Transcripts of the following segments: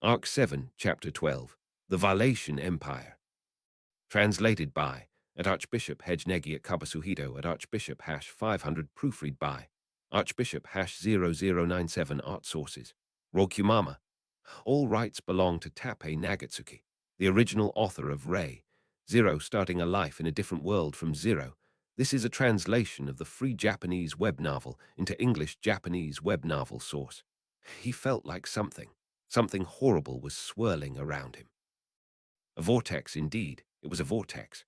Arc 7, Chapter 12, The Valetian Empire. Translated by, at Archbishop Hedgenegi at Kabasuhito at Archbishop hash 500 proofread by, Archbishop hash 0097 art sources. Rokumama. All rights belong to TAPPEI Nagatsuki, the original author of Rei, Zero Starting a Life in a Different World from Zero. This is a translation of the free Japanese web novel into English-Japanese web novel source. He felt like something horrible was swirling around him. A vortex indeed, it was a vortex.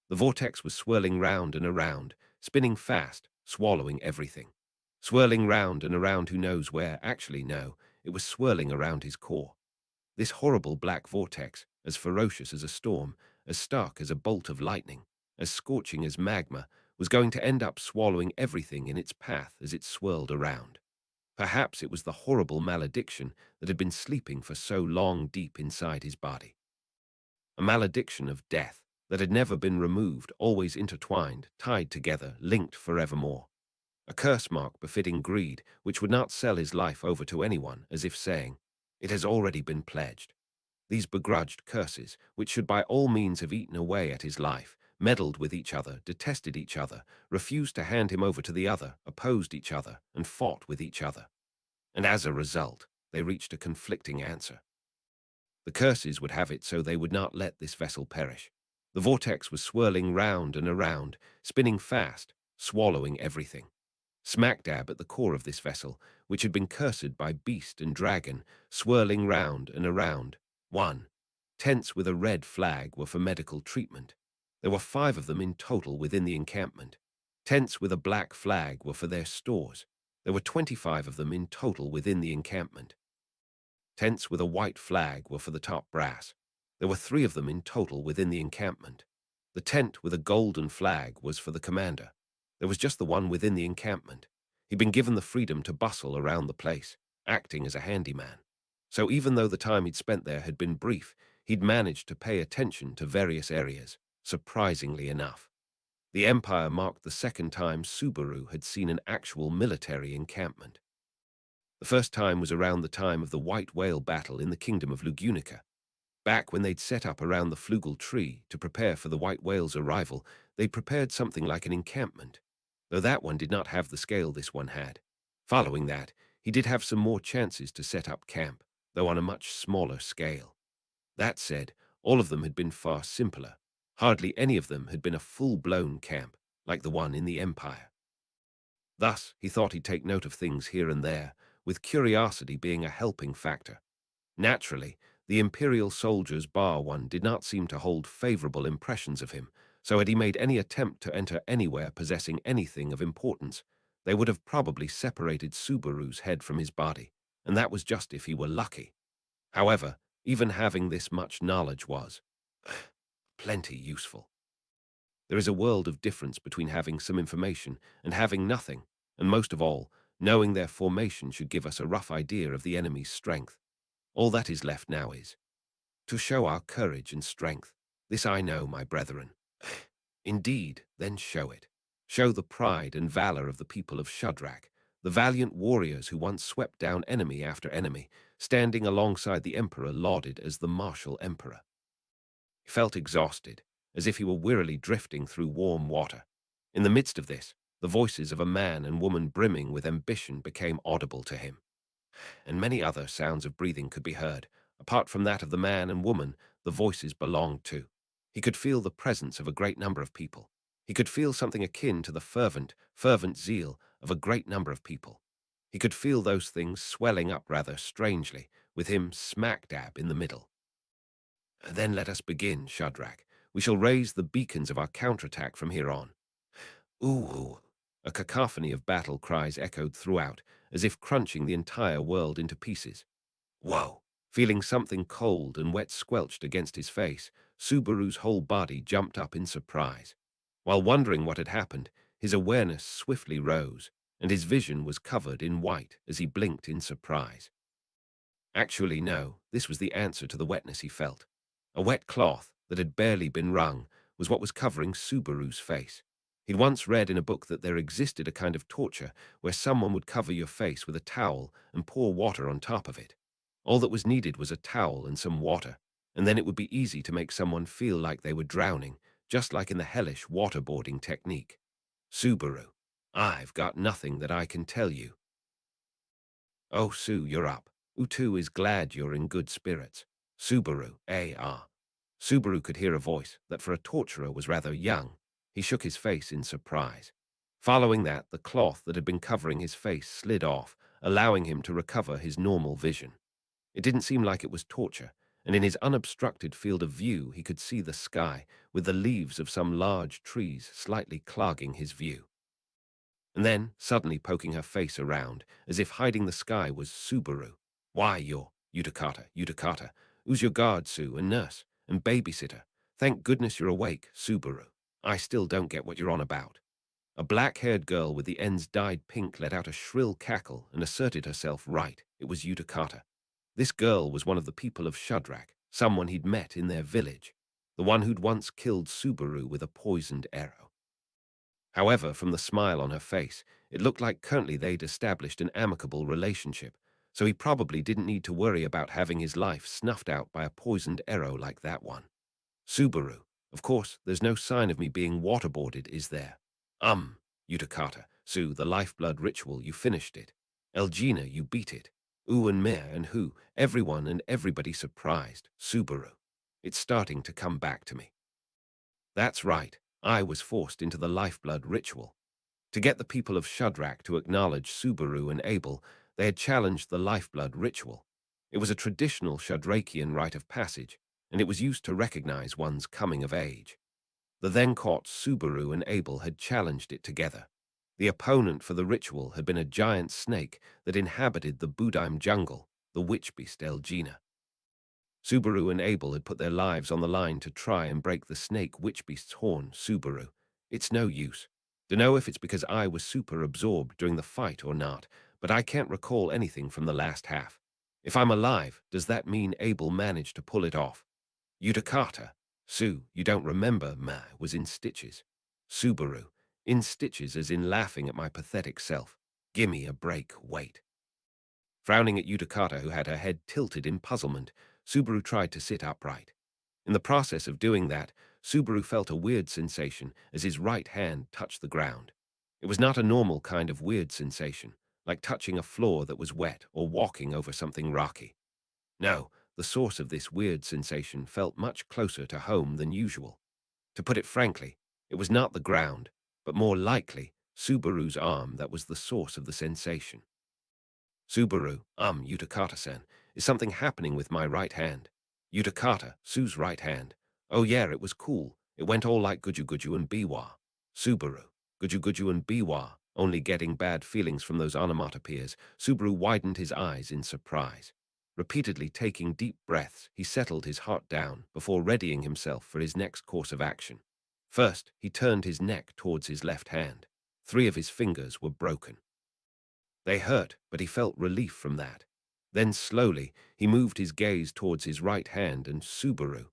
The vortex was swirling round and around, spinning fast, swallowing everything. Swirling round and around who knows where, actually no, it was swirling around his core. This horrible black vortex, as ferocious as a storm, as stark as a bolt of lightning, as scorching as magma, was going to end up swallowing everything in its path as it swirled around. Perhaps it was the horrible malediction that had been sleeping for so long deep inside his body. A malediction of death that had never been removed, always intertwined, tied together, linked forevermore. A curse mark befitting greed, which would not sell his life over to anyone, as if saying, "It has already been pledged." These begrudged curses, which should by all means have eaten away at his life, meddled with each other, detested each other, refused to hand him over to the other, opposed each other, and fought with each other. And as a result, they reached a conflicting answer. The curses would have it so they would not let this vessel perish. The vortex was swirling round and around, spinning fast, swallowing everything. Smack dab at the core of this vessel, which had been cursed by beast and dragon, swirling round and around. 1. Tents with a red flag were for medical treatment. There were 5 of them in total within the encampment. Tents with a black flag were for their stores. There were 25 of them in total within the encampment. Tents with a white flag were for the top brass. There were 3 of them in total within the encampment. The tent with a golden flag was for the commander. There was just the one within the encampment. He'd been given the freedom to bustle around the place, acting as a handyman. So even though the time he'd spent there had been brief, he'd managed to pay attention to various areas, surprisingly enough. The Empire marked the second time Subaru had seen an actual military encampment. The first time was around the time of the White Whale battle in the kingdom of Lugunica. Back when they'd set up around the Flugel tree to prepare for the White Whale's arrival, they'd prepared something like an encampment, though that one did not have the scale this one had. Following that, he did have some more chances to set up camp, though on a much smaller scale. That said, all of them had been far simpler. Hardly any of them had been a full-blown camp, like the one in the Empire. Thus, he thought he'd take note of things here and there, with curiosity being a helping factor. Naturally, the Imperial soldiers bar one did not seem to hold favorable impressions of him, so had he made any attempt to enter anywhere possessing anything of importance, they would have probably separated Subaru's head from his body, and that was just if he were lucky. However, even having this much knowledge was plenty useful. There is a world of difference between having some information and having nothing, and most of all, knowing their formation should give us a rough idea of the enemy's strength. All that is left now is to show our courage and strength. This I know, my brethren. Indeed, then show it. Show the pride and valor of the people of Shadrach, the valiant warriors who once swept down enemy after enemy, standing alongside the emperor lauded as the martial emperor. He felt exhausted, as if he were wearily drifting through warm water. In the midst of this, the voices of a man and woman brimming with ambition became audible to him, and many other sounds of breathing could be heard. Apart from that of the man and woman, the voices belonged to. He could feel the presence of a great number of people. He could feel something akin to the fervent zeal of a great number of people. He could feel those things swelling up rather strangely, with him smack dab in the middle. Then let us begin, Shadrach. We shall raise the beacons of our counterattack from here on. Ooh! A cacophony of battle cries echoed throughout, as if crunching the entire world into pieces. Whoa! Feeling something cold and wet squelched against his face, Subaru's whole body jumped up in surprise. While wondering what had happened, his awareness swiftly rose, and his vision was covered in white as he blinked in surprise. Actually, no, this was the answer to the wetness he felt. A wet cloth that had barely been wrung was what was covering Subaru's face. He'd once read in a book that there existed a kind of torture where someone would cover your face with a towel and pour water on top of it. All that was needed was a towel and some water, and then it would be easy to make someone feel like they were drowning, just like in the hellish waterboarding technique. Subaru, I've got nothing that I can tell you. Oh, Sue, you're up. Utu is glad you're in good spirits. Subaru, A.R. Subaru could hear a voice that for a torturer was rather young. He shook his face in surprise. Following that, the cloth that had been covering his face slid off, allowing him to recover his normal vision. It didn't seem like it was torture, and in his unobstructed field of view he could see the sky, with the leaves of some large trees slightly clogging his view. And then, suddenly poking her face around, as if hiding the sky, was Subaru. Why, you're Utakata. Who's your guard, Sue, and nurse, and babysitter? Thank goodness you're awake, Subaru. I still don't get what you're on about. A black-haired girl with the ends dyed pink let out a shrill cackle and asserted herself right. It was Utakata. This girl was one of the people of Shadrach, someone he'd met in their village, the one who'd once killed Subaru with a poisoned arrow. However, from the smile on her face, it looked like currently they'd established an amicable relationship, so he probably didn't need to worry about having his life snuffed out by a poisoned arrow like that one. Subaru, of course, there's no sign of me being waterboarded, is there? Utakata. Sue, the lifeblood ritual, you finished it. Elgina, you beat it. Ooh and Meh and who, everyone and everybody surprised. Subaru. It's starting to come back to me. That's right. I was forced into the lifeblood ritual. To get the people of Shadrach to acknowledge Subaru and Abel, they had challenged the lifeblood ritual. It was a traditional Shadrachian rite of passage, and it was used to recognize one's coming of age. The then-caught Subaru and Abel had challenged it together. The opponent for the ritual had been a giant snake that inhabited the Budaim jungle, the witch beast Elgina. Subaru and Abel had put their lives on the line to try and break the snake witch beast's horn. Subaru. It's no use. Dunno if it's because I was super absorbed during the fight or not, but I can't recall anything from the last half. If I'm alive, does that mean Abel managed to pull it off? Utakata. Sue, you don't remember Ma was in stitches. Subaru. In stitches as in laughing at my pathetic self. Gimme a break, wait. Frowning at Utakata, who had her head tilted in puzzlement, Subaru tried to sit upright. In the process of doing that, Subaru felt a weird sensation as his right hand touched the ground. It was not a normal kind of weird sensation, like touching a floor that was wet or walking over something rocky. No, the source of this weird sensation felt much closer to home than usual. To put it frankly, it was not the ground, but more likely Subaru's arm that was the source of the sensation. Subaru, Utakata-san, is something happening with my right hand? Utakata, Sue's right hand. Oh yeah, it was cool. It went all like Guju Guju and Biwa. Subaru, Guju Guju and Biwa, only getting bad feelings from those onomatopoeias. Subaru widened his eyes in surprise. Repeatedly taking deep breaths, he settled his heart down before readying himself for his next course of action. First, he turned his neck towards his left hand. 3 of his fingers were broken. They hurt, but he felt relief from that. Then slowly, he moved his gaze towards his right hand and Subaru.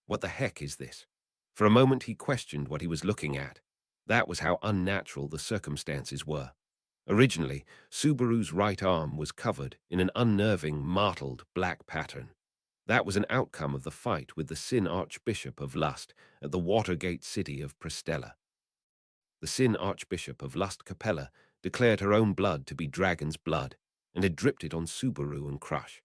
What the heck is this? For a moment he questioned what he was looking at. That was how unnatural the circumstances were. Originally, Subaru's right arm was covered in an unnerving, mottled black pattern. That was an outcome of the fight with the Sin Archbishop of Lust at the Watergate city of Prestella. The Sin Archbishop of Lust Capella declared her own blood to be dragon's blood and had dripped it on Subaru and Crush.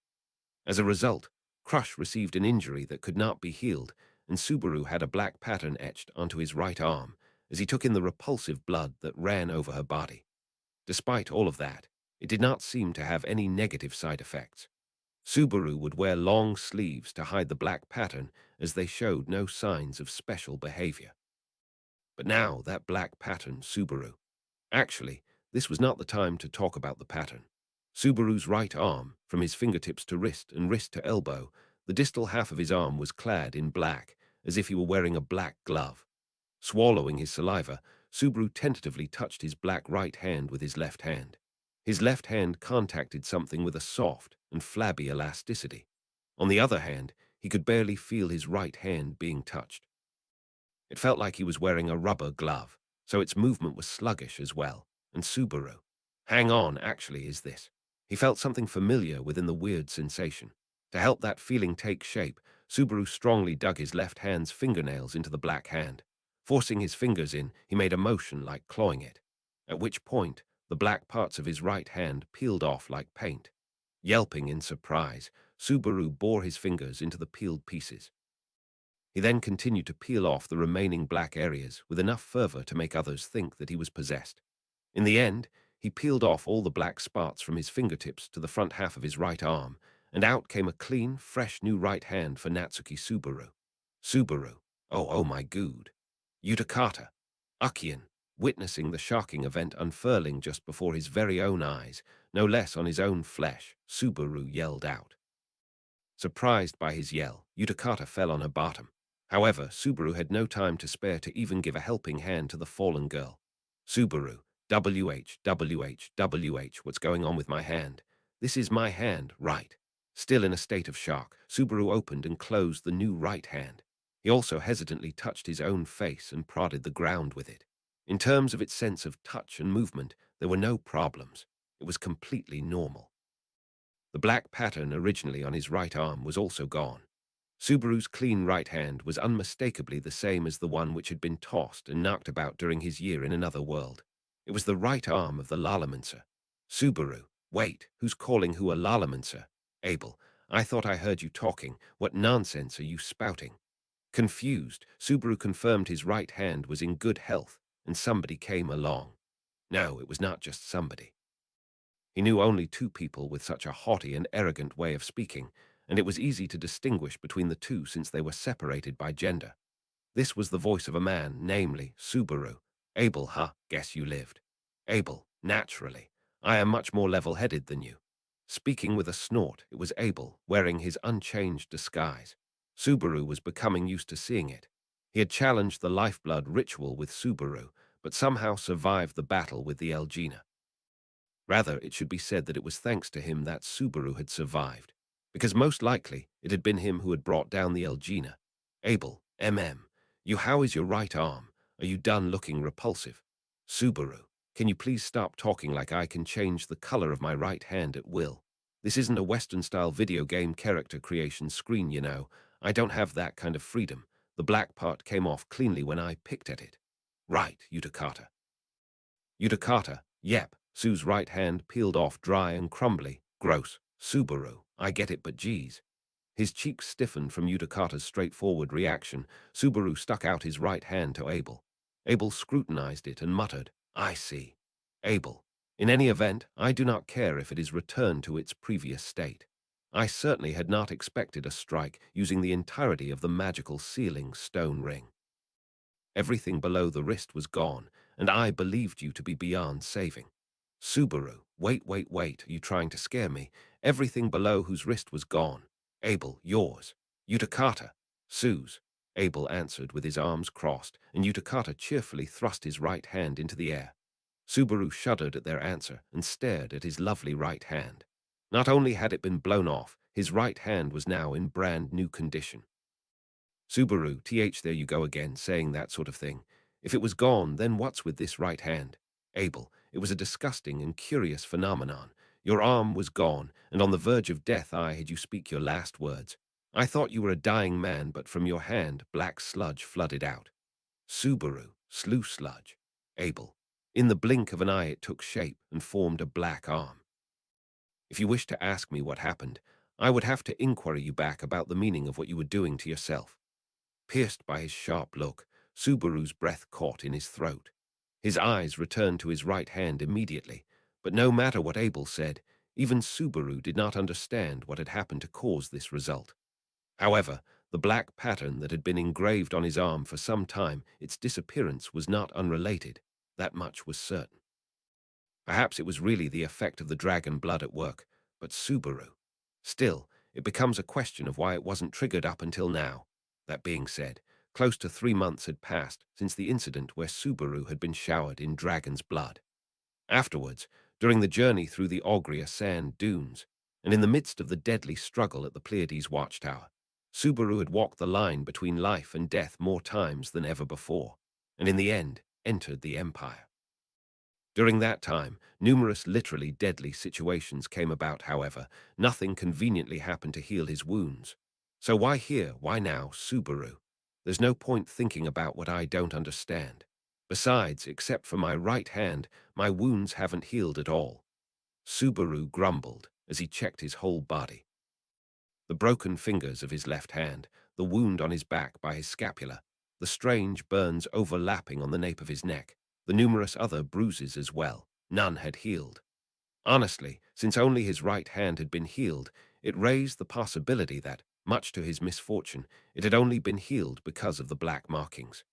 As a result, Crush received an injury that could not be healed, and Subaru had a black pattern etched onto his right arm as he took in the repulsive blood that ran over her body. Despite all of that, it did not seem to have any negative side effects. Subaru would wear long sleeves to hide the black pattern as they showed no signs of special behavior. But now that black pattern, Subaru. Actually, this was not the time to talk about the pattern. Subaru's right arm, from his fingertips to wrist and wrist to elbow, the distal half of his arm was clad in black, as if he were wearing a black glove. Swallowing his saliva, Subaru tentatively touched his black right hand with his left hand. His left hand contacted something with a soft and flabby elasticity. On the other hand, he could barely feel his right hand being touched. It felt like he was wearing a rubber glove, so its movement was sluggish as well. And Subaru. Hang on, actually, is this. He felt something familiar within the weird sensation. To help that feeling take shape, Subaru strongly dug his left hand's fingernails into the black hand. Forcing his fingers in, he made a motion like clawing it, at which point the black parts of his right hand peeled off like paint. Yelping in surprise, Subaru bore his fingers into the peeled pieces. He then continued to peel off the remaining black areas with enough fervor to make others think that he was possessed. In the end, he peeled off all the black spots from his fingertips to the front half of his right arm, and out came a clean, fresh new right hand for Natsuki Subaru. Subaru, oh my good. Utakata, Ukian, witnessing the shocking event unfurling just before his very own eyes, no less on his own flesh, Subaru yelled out. Surprised by his yell, Utakata fell on her bottom. However, Subaru had no time to spare to even give a helping hand to the fallen girl. Subaru, WH, what's going on with my hand? This is my hand, right? Still in a state of shock, Subaru opened and closed the new right hand. He also hesitantly touched his own face and prodded the ground with it. In terms of its sense of touch and movement, there were no problems. It was completely normal. The black pattern originally on his right arm was also gone. Subaru's clean right hand was unmistakably the same as the one which had been tossed and knocked about during his year in another world. It was the right arm of the Lalamancer. Subaru, wait, who's calling who a Lalamancer? Abel, I thought I heard you talking. What nonsense are you spouting? Confused, Subaru confirmed his right hand was in good health, and somebody came along. No, it was not just somebody. He knew only two people with such a haughty and arrogant way of speaking, and it was easy to distinguish between the two since they were separated by gender. This was the voice of a man, namely, Subaru. Abel, huh? Guess you lived. Abel, naturally. I am much more level-headed than you. Speaking with a snort, it was Abel, wearing his unchanged disguise. Subaru was becoming used to seeing it. He had challenged the lifeblood ritual with Subaru, but somehow survived the battle with the Elgina. Rather, it should be said that it was thanks to him that Subaru had survived, because most likely it had been him who had brought down the Elgina. Abel, how is your right arm? Are you done looking repulsive? Subaru, can you please stop talking like I can change the color of my right hand at will? This isn't a Western-style video game character creation screen, you know. I don't have that kind of freedom. The black part came off cleanly when I picked at it. Right, Utakata. Utakata, yep. Sue's right hand peeled off dry and crumbly. Gross. Subaru, I get it, but geez. His cheeks stiffened from Utakata's straightforward reaction. Subaru stuck out his right hand to Abel. Abel scrutinized it and muttered, I see. Abel, in any event, I do not care if it is returned to its previous state. I certainly had not expected a strike using the entirety of the magical sealing stone ring. Everything below the wrist was gone, and I believed you to be beyond saving. Subaru, wait, are you trying to scare me? Everything below whose wrist was gone. Abel, yours. Utakata. Sue's. Abel answered with his arms crossed, and Utakata cheerfully thrust his right hand into the air. Subaru shuddered at their answer and stared at his lovely right hand. Not only had it been blown off, his right hand was now in brand new condition. Subaru, there you go again, saying that sort of thing. If it was gone, then what's with this right hand? Abel, it was a disgusting and curious phenomenon. Your arm was gone, and on the verge of death I had you speak your last words. I thought you were a dying man, but from your hand black sludge flooded out. Subaru, slew sludge. Abel, in the blink of an eye it took shape and formed a black arm. If you wish to ask me what happened, I would have to inquiry you back about the meaning of what you were doing to yourself. Pierced by his sharp look, Subaru's breath caught in his throat. His eyes returned to his right hand immediately, but no matter what Abel said, even Subaru did not understand what had happened to cause this result. However, the black pattern that had been engraved on his arm for some time, its disappearance was not unrelated. That much was certain. Perhaps it was really the effect of the dragon blood at work, but Subaru. Still, it becomes a question of why it wasn't triggered up until now. That being said, close to 3 months had passed since the incident where Subaru had been showered in dragon's blood. Afterwards, during the journey through the Ogria sand dunes, and in the midst of the deadly struggle at the Pleiades watchtower, Subaru had walked the line between life and death more times than ever before, and in the end entered the Empire. During that time, numerous literally deadly situations came about, however. Nothing conveniently happened to heal his wounds. So why here, why now, Subaru? There's no point thinking about what I don't understand. Besides, except for my right hand, my wounds haven't healed at all. Subaru grumbled as he checked his whole body. The broken fingers of his left hand, the wound on his back by his scapula, the strange burns overlapping on the nape of his neck, the numerous other bruises as well, none had healed. Honestly, since only his right hand had been healed, it raised the possibility that, much to his misfortune, it had only been healed because of the black markings.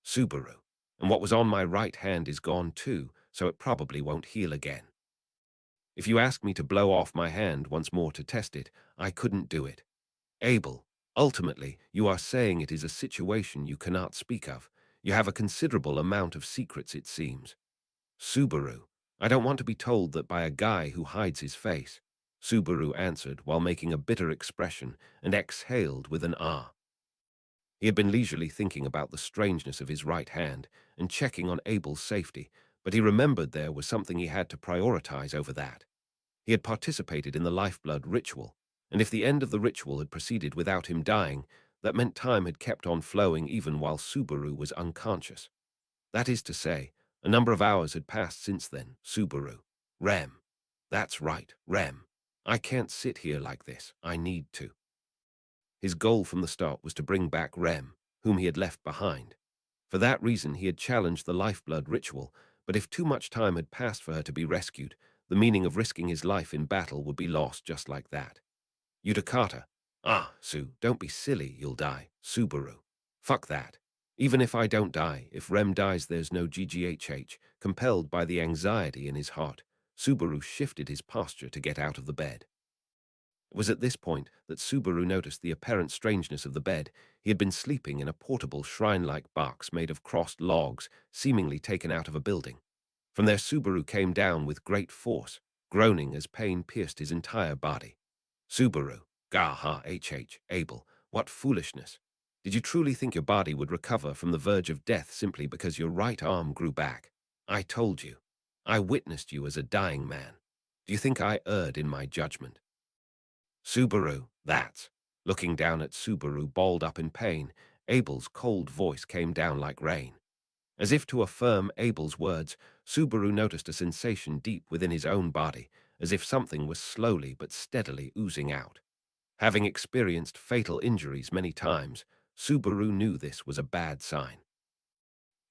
Subaru. And what was on my right hand is gone too, so it probably won't heal again. If you ask me to blow off my hand once more to test it, I couldn't do it. Abel, ultimately, you are saying it is a situation you cannot speak of. You have a considerable amount of secrets, it seems. Subaru, I don't want to be told that by a guy who hides his face. Subaru answered while making a bitter expression and exhaled with an ah. He had been leisurely thinking about the strangeness of his right hand and checking on Abel's safety, but he remembered there was something he had to prioritize over that. He had participated in the lifeblood ritual, and if the end of the ritual had proceeded without him dying, that meant time had kept on flowing even while Subaru was unconscious. That is to say, a number of hours had passed since then. Subaru. Rem. That's right, Rem. I can't sit here like this. I need to. His goal from the start was to bring back Rem, whom he had left behind. For that reason he had challenged the lifeblood ritual, but if too much time had passed for her to be rescued, the meaning of risking his life in battle would be lost just like that. Yudakata. Ah, Sue, don't be silly, you'll die. Subaru. Fuck that. Even if I don't die, if Rem dies there's no GGHH. Compelled by the anxiety in his heart, Subaru shifted his posture to get out of the bed. It was at this point that Subaru noticed the apparent strangeness of the bed. He had been sleeping in a portable shrine-like box made of crossed logs, seemingly taken out of a building. From there Subaru came down with great force, groaning as pain pierced his entire body. Subaru, Gaha HH, Abel, what foolishness. Did you truly think your body would recover from the verge of death simply because your right arm grew back? I told you. I witnessed you as a dying man. Do you think I erred in my judgment? Subaru, that's. Looking down at Subaru balled up in pain, Abel's cold voice came down like rain. As if to affirm Abel's words, Subaru noticed a sensation deep within his own body, as if something was slowly but steadily oozing out. Having experienced fatal injuries many times, Subaru knew this was a bad sign.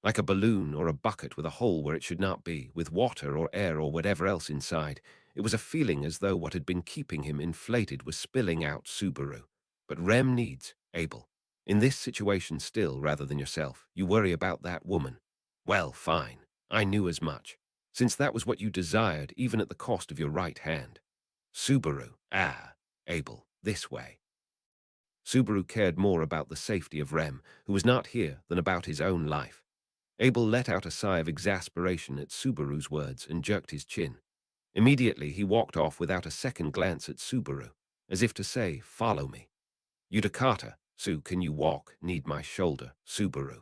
Like a balloon or a bucket with a hole where it should not be, with water or air or whatever else inside, it was a feeling as though what had been keeping him inflated was spilling out. Subaru. But Rem needs Abel. In this situation still, rather than yourself, you worry about that woman. Well, fine. I knew as much. Since that was what you desired, even at the cost of your right hand. Subaru. Ah, Abel, this way. Subaru cared more about the safety of Rem, who was not here, than about his own life. Abel let out a sigh of exasperation at Subaru's words and jerked his chin. Immediately he walked off without a second glance at Subaru, as if to say, follow me. Yudakata, Sue, can you walk? Need my shoulder. Subaru.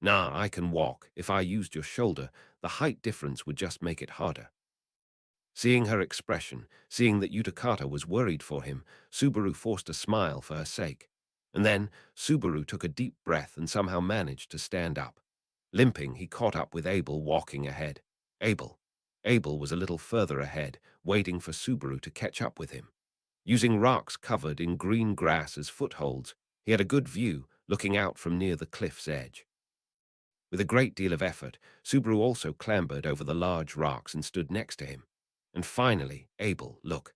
Nah, I can walk. If I used your shoulder, the height difference would just make it harder. Seeing her expression, seeing that Yudakata was worried for him, Subaru forced a smile for her sake. And then Subaru took a deep breath and somehow managed to stand up. Limping, he caught up with Abel walking ahead. Abel. Abel was a little further ahead, waiting for Subaru to catch up with him. Using rocks covered in green grass as footholds, he had a good view, looking out from near the cliff's edge. With a great deal of effort, Subaru also clambered over the large rocks and stood next to him. And finally, Abel, look.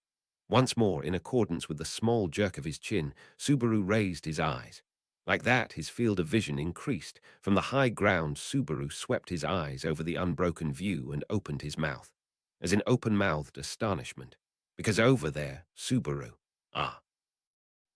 Once more, in accordance with the small jerk of his chin, Subaru raised his eyes. Like that, his field of vision increased. From the high ground, Subaru swept his eyes over the unbroken view and opened his mouth, as in open-mouthed astonishment. Because over there, Subaru. Ah.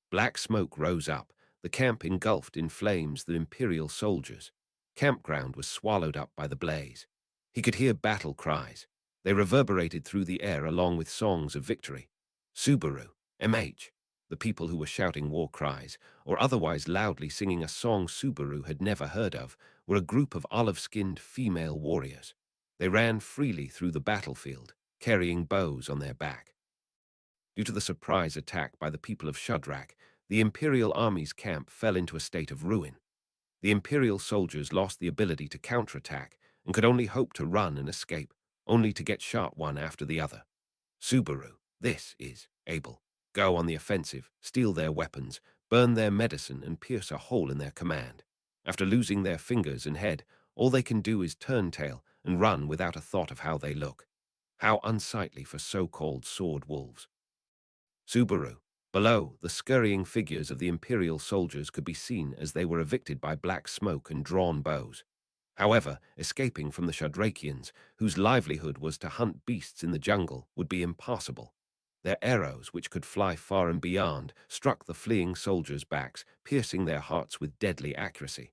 Black smoke rose up, the camp engulfed in flames the Imperial soldiers. Campground was swallowed up by the blaze. He could hear battle cries. They reverberated through the air along with songs of victory. Subaru, MH, the people who were shouting war cries, or otherwise loudly singing a song Subaru had never heard of, were a group of olive-skinned female warriors. They ran freely through the battlefield, carrying bows on their back. Due to the surprise attack by the people of Shadrach, the Imperial army's camp fell into a state of ruin. The Imperial soldiers lost the ability to counterattack and could only hope to run and escape, only to get shot one after the other. Subaru, this is able. Go on the offensive, steal their weapons, burn their medicine, and pierce a hole in their command. After losing their fingers and head, all they can do is turn tail and run without a thought of how they look. How unsightly for so-called sword wolves. Subaru. Below, the scurrying figures of the Imperial soldiers could be seen as they were evicted by black smoke and drawn bows. However, escaping from the Shadrachians, whose livelihood was to hunt beasts in the jungle, would be impossible. Their arrows, which could fly far and beyond, struck the fleeing soldiers' backs, piercing their hearts with deadly accuracy.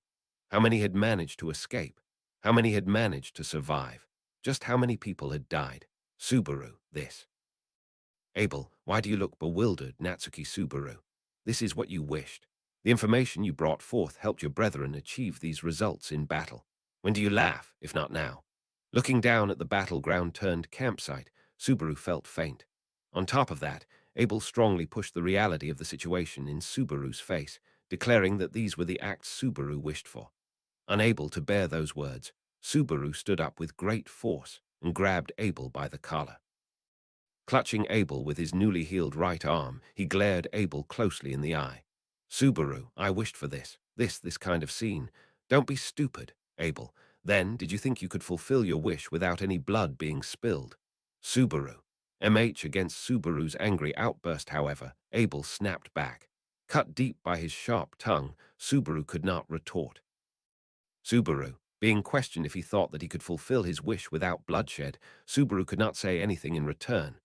How many had managed to escape? How many had managed to survive? Just how many people had died? Subaru, this. Abel, why do you look bewildered, Natsuki Subaru? This is what you wished. The information you brought forth helped your brethren achieve these results in battle. When do you laugh, if not now? Looking down at the battleground-turned campsite, Subaru felt faint. On top of that, Abel strongly pushed the reality of the situation in Subaru's face, declaring that these were the acts Subaru wished for. Unable to bear those words, Subaru stood up with great force and grabbed Abel by the collar. Clutching Abel with his newly healed right arm, he glared Abel closely in the eye. Subaru, I wished for this kind of scene. Don't be stupid, Abel. Then, did you think you could fulfill your wish without any blood being spilled? Subaru. Against Subaru's angry outburst, however, Abel snapped back. Cut deep by his sharp tongue, Subaru could not retort. Subaru. Being questioned if he thought that he could fulfill his wish without bloodshed, Subaru could not say anything in return.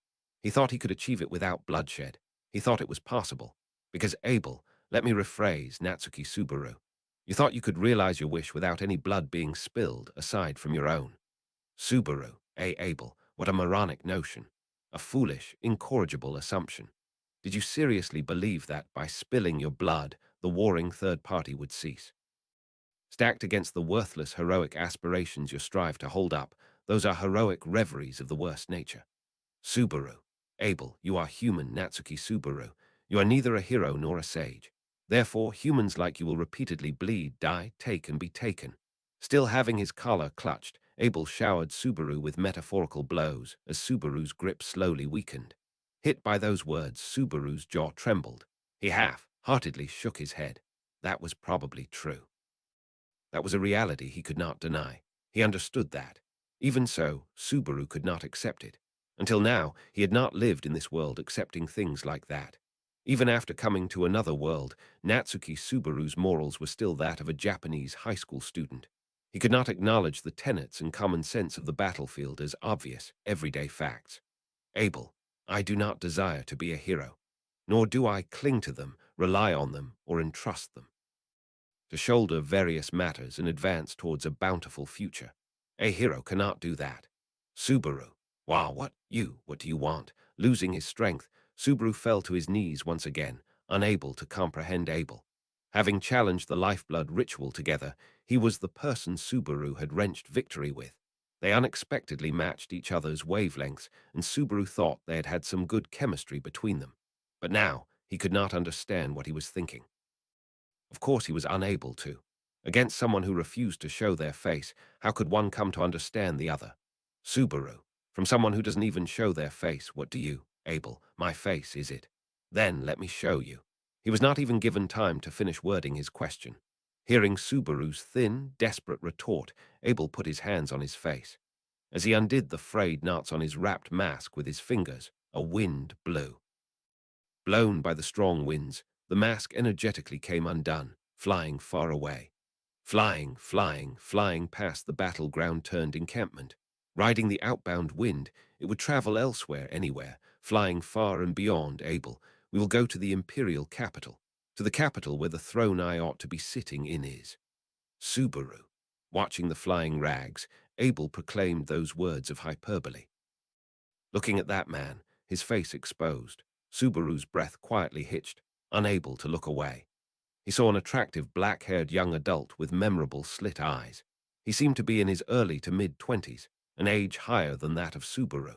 He thought he could achieve it without bloodshed. He thought it was possible. Because Abel, let me rephrase, Natsuki Subaru. You thought you could realize your wish without any blood being spilled, aside from your own. Subaru, Abel, what a moronic notion. A foolish, incorrigible assumption. Did you seriously believe that by spilling your blood, the warring third party would cease? Stacked against the worthless, heroic aspirations you strive to hold up, those are heroic reveries of the worst nature. Subaru. Abel, you are human, Natsuki Subaru. You are neither a hero nor a sage. Therefore, humans like you will repeatedly bleed, die, take, and be taken. Still having his collar clutched, Abel showered Subaru with metaphorical blows as Subaru's grip slowly weakened. Hit by those words, Subaru's jaw trembled. He half-heartedly shook his head. That was probably true. That was a reality he could not deny. He understood that. Even so, Subaru could not accept it. Until now, he had not lived in this world accepting things like that. Even after coming to another world, Natsuki Subaru's morals were still that of a Japanese high school student. He could not acknowledge the tenets and common sense of the battlefield as obvious, everyday facts. Abel, I do not desire to be a hero, nor do I cling to them, rely on them, or entrust them to shoulder various matters and advance towards a bountiful future. A hero cannot do that. Subaru. Wow, what do you want? Losing his strength, Subaru fell to his knees once again, unable to comprehend Abel. Having challenged the lifeblood ritual together, he was the person Subaru had wrenched victory with. They unexpectedly matched each other's wavelengths, and Subaru thought they had had some good chemistry between them. But now, he could not understand what he was thinking. Of course he was unable to. Against someone who refused to show their face, how could one come to understand the other? Subaru. From someone who doesn't even show their face, what do you, Abel? My face, is it? Then let me show you. He was not even given time to finish wording his question. Hearing Subaru's thin, desperate retort, Abel put his hands on his face. As he undid the frayed knots on his wrapped mask with his fingers, a wind blew. Blown by the strong winds, the mask energetically came undone, flying far away. Flying past the battleground-turned encampment. Riding the outbound wind, it would travel elsewhere, anywhere, flying far and beyond Abel. We will go to the imperial capital, to the capital where the throne I ought to be sitting in is. Subaru. Watching the flying rags, Abel proclaimed those words of hyperbole. Looking at that man, his face exposed, Subaru's breath quietly hitched, unable to look away. He saw an attractive black-haired young adult with memorable slit eyes. He seemed to be in his early to mid-20s, an age higher than that of Subaru.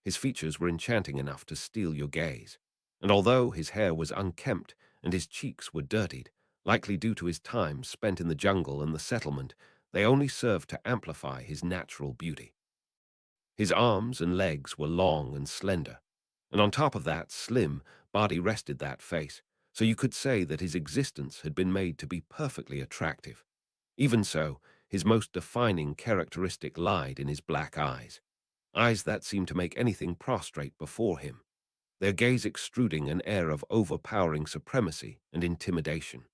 His features were enchanting enough to steal your gaze, and although his hair was unkempt and his cheeks were dirtied, likely due to his time spent in the jungle and the settlement, they only served to amplify his natural beauty. His arms and legs were long and slender, and on top of that slim body rested that face, so you could say that his existence had been made to be perfectly attractive. Even so, his most defining characteristic lied in his black eyes, eyes that seemed to make anything prostrate before him, their gaze extruding an air of overpowering supremacy and intimidation.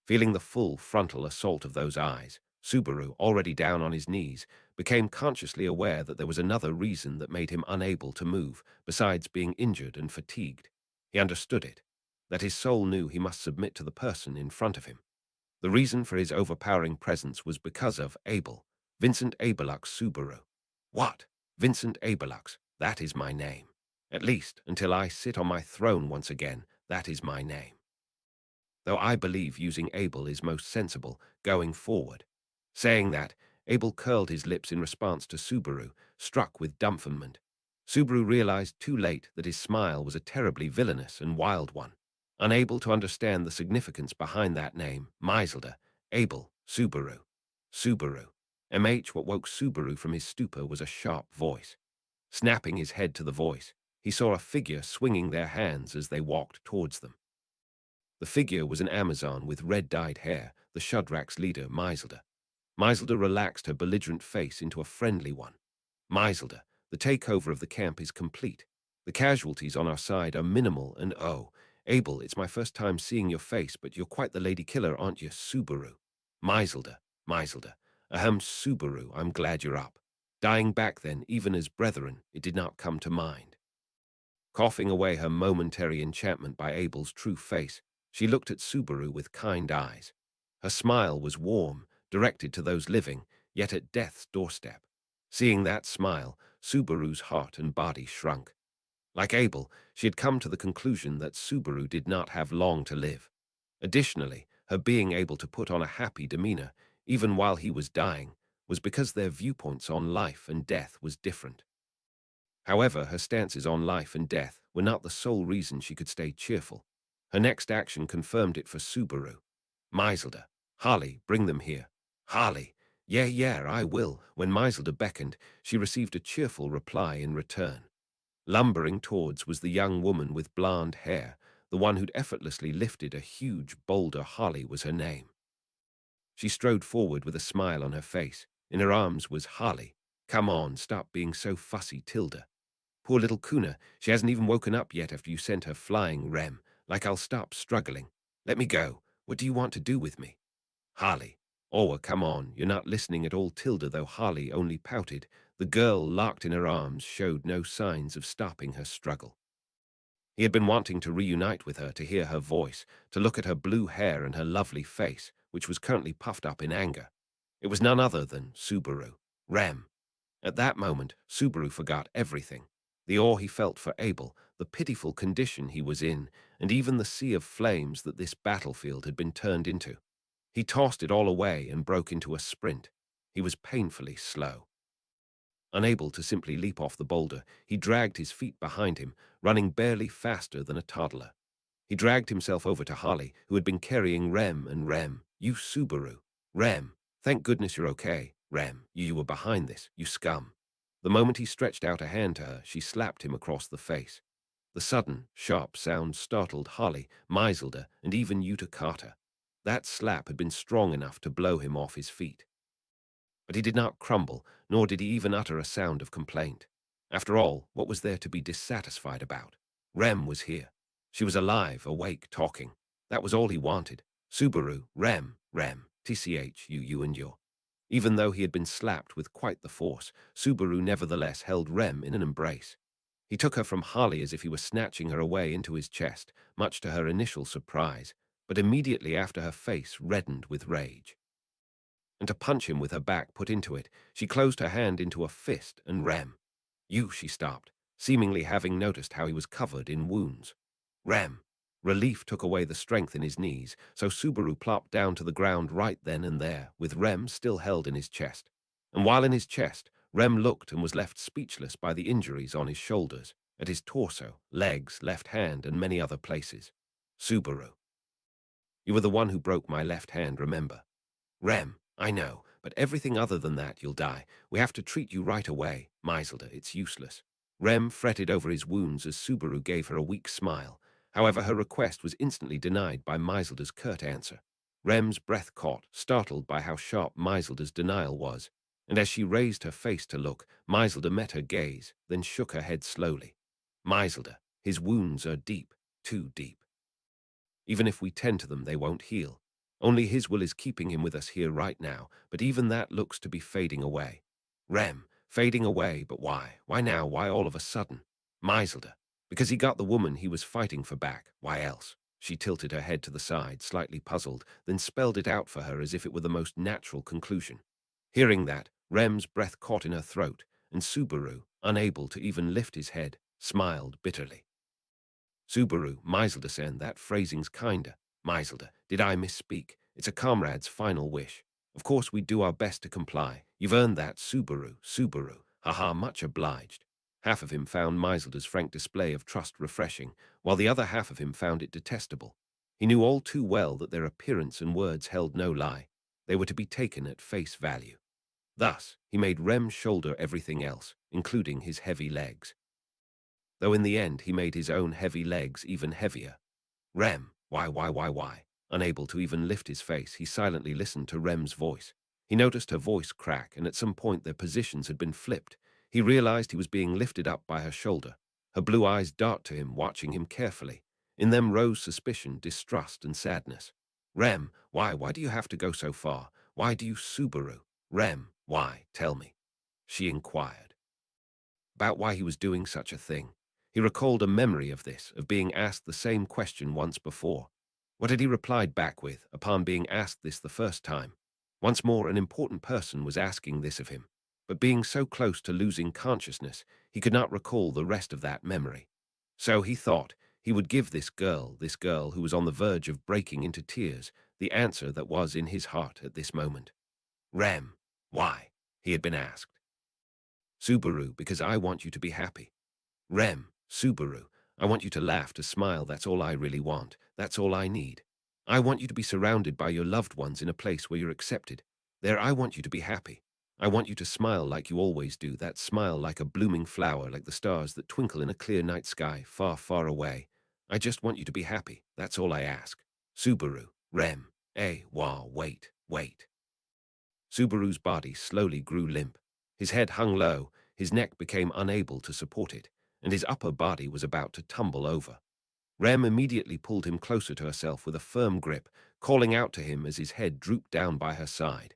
Feeling the full frontal assault of those eyes, Subaru, already down on his knees, became consciously aware that there was another reason that made him unable to move, besides being injured and fatigued. He understood it, that his soul knew he must submit to the person in front of him. The reason for his overpowering presence was because of Abel, Vincent Abelux Subaru. What? Vincent Abelux, that is my name. At least, until I sit on my throne once again, that is my name. Though I believe using Abel is most sensible going forward. Saying that, Abel curled his lips in response to Subaru, struck with dumbfoundment. Subaru realized too late that his smile was a terribly villainous and wild one. Unable to understand the significance behind that name, Meiselder, Abel, Subaru. Subaru. What woke Subaru from his stupor was a sharp voice. Snapping his head to the voice, he saw a figure swinging their hands as they walked towards them. The figure was an Amazon with red-dyed hair, the Shudrak's leader, Meiselder. Meiselder relaxed her belligerent face into a friendly one. Meiselder, the takeover of the camp is complete. The casualties on our side are minimal and oh, Abel, it's my first time seeing your face, but you're quite the lady killer, aren't you, Subaru? Meiselder, Meiselder. Ahem, Subaru, I'm glad you're up. Dying back then, even as brethren, it did not come to mind. Coughing away her momentary enchantment by Abel's true face, she looked at Subaru with kind eyes. Her smile was warm, directed to those living, yet at death's doorstep. Seeing that smile, Subaru's heart and body shrunk. Like Abel, she had come to the conclusion that Subaru did not have long to live. Additionally, her being able to put on a happy demeanor, even while he was dying, was because their viewpoints on life and death was different. However, her stances on life and death were not the sole reason she could stay cheerful. Her next action confirmed it for Subaru. Meiselder, Harley, bring them here. Harley, yeah, I will. When Meiselder beckoned, she received a cheerful reply in return. Lumbering towards was the young woman with blonde hair, the one who'd effortlessly lifted a huge boulder. Harley was her name. She strode forward with a smile on her face. In her arms was Harley. Come on, stop being so fussy, Tilda. Poor little Kuna, she hasn't even woken up yet after you sent her flying, Rem. Like I'll stop struggling. Let me go. What do you want to do with me? Harley. Oh, come on, you're not listening at all, Tilda, though Harley only pouted. The girl, locked in her arms, showed no signs of stopping her struggle. He had been wanting to reunite with her, to hear her voice, to look at her blue hair and her lovely face, which was currently puffed up in anger. It was none other than Subaru. Rem. At that moment, Subaru forgot everything. The awe he felt for Abel, the pitiful condition he was in, and even the sea of flames that this battlefield had been turned into. He tossed it all away and broke into a sprint. He was painfully slow. Unable to simply leap off the boulder, he dragged his feet behind him, running barely faster than a toddler. He dragged himself over to Harley, who had been carrying Rem, and Rem, you Subaru. Rem, thank goodness you're okay. Rem, you were behind this, you scum. The moment he stretched out a hand to her, she slapped him across the face. The sudden, sharp sound startled Harley, Meiselder, and even Yuta Carter. That slap had been strong enough to blow him off his feet. But he did not crumble, nor did he even utter a sound of complaint. After all, what was there to be dissatisfied about? Rem was here. She was alive, awake, talking. That was all he wanted. Subaru, Rem, TCH, you and your. Even though he had been slapped with quite the force, Subaru nevertheless held Rem in an embrace. He took her from Harley as if he were snatching her away into his chest, much to her initial surprise, but immediately after her face reddened with rage. And to punch him with her back put into it, she closed her hand into a fist and Rem. You, she stopped, seemingly having noticed how he was covered in wounds. Rem. Relief took away the strength in his knees, so Subaru plopped down to the ground right then and there, with Rem still held in his chest. And while in his chest, Rem looked and was left speechless by the injuries on his shoulders, at his torso, legs, left hand, and many other places. Subaru. You were the one who broke my left hand, remember? Rem, I know, but everything other than that, you'll die. We have to treat you right away. Maiselder, it's useless. Rem fretted over his wounds as Subaru gave her a weak smile. However, her request was instantly denied by Maiselder's curt answer. Rem's breath caught, startled by how sharp Maiselder's denial was, and as she raised her face to look, Maiselder met her gaze, then shook her head slowly. Maiselder, his wounds are deep, too deep. Even if we tend to them, they won't heal. Only his will is keeping him with us here right now, but even that looks to be fading away. Rem, fading away, but why? Why now? Why all of a sudden? Maiselder, because he got the woman he was fighting for back. Why else? She tilted her head to the side, slightly puzzled, then spelled it out for her as if it were the most natural conclusion. Hearing that, Rem's breath caught in her throat, and Subaru, unable to even lift his head, smiled bitterly. Subaru, Maiselder-sen, that phrasing's kinder. Maiselder, did I misspeak? It's a comrade's final wish. Of course we do our best to comply. You've earned that, Subaru, Subaru. Haha, much obliged. Half of him found Maiselder's frank display of trust refreshing, while the other half of him found it detestable. He knew all too well that their appearance and words held no lie. They were to be taken at face value. Thus, he made Rem shoulder everything else, including his heavy legs. Though in the end he made his own heavy legs even heavier. Rem, why? Unable to even lift his face, he silently listened to Rem's voice. He noticed her voice crack, and at some point their positions had been flipped. He realized he was being lifted up by her shoulder. Her blue eyes dart to him, watching him carefully. In them rose suspicion, distrust, and sadness. Rem, why do you have to go so far? Why do you, Subaru? Rem, why? Tell me. She inquired. About why he was doing such a thing. He recalled a memory of this, of being asked the same question once before. What had he replied back with, upon being asked this the first time? Once more, an important person was asking this of him, but being so close to losing consciousness, he could not recall the rest of that memory. So he thought he would give this girl who was on the verge of breaking into tears, the answer that was in his heart at this moment. Rem, why? He had been asked. Subaru, because I want you to be happy. Rem, Subaru, I want you to laugh, to smile, that's all I really want. That's all I need. I want you to be surrounded by your loved ones in a place where you're accepted. There, I want you to be happy. I want you to smile like you always do, that smile like a blooming flower, like the stars that twinkle in a clear night sky, far, far away. I just want you to be happy, that's all I ask. Subaru, Rem, wait. Subaru's body slowly grew limp. His head hung low, his neck became unable to support it, and his upper body was about to tumble over. Rem immediately pulled him closer to herself with a firm grip, calling out to him as his head drooped down by her side.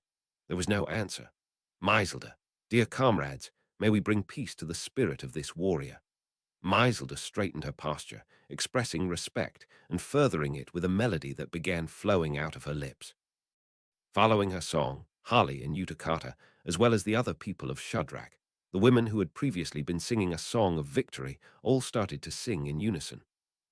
There was no answer. Maiselder, dear comrades, may we bring peace to the spirit of this warrior. Maiselder straightened her posture, expressing respect and furthering it with a melody that began flowing out of her lips. Following her song, Harley and Utakata, as well as the other people of Shadrach, the women who had previously been singing a song of victory, all started to sing in unison.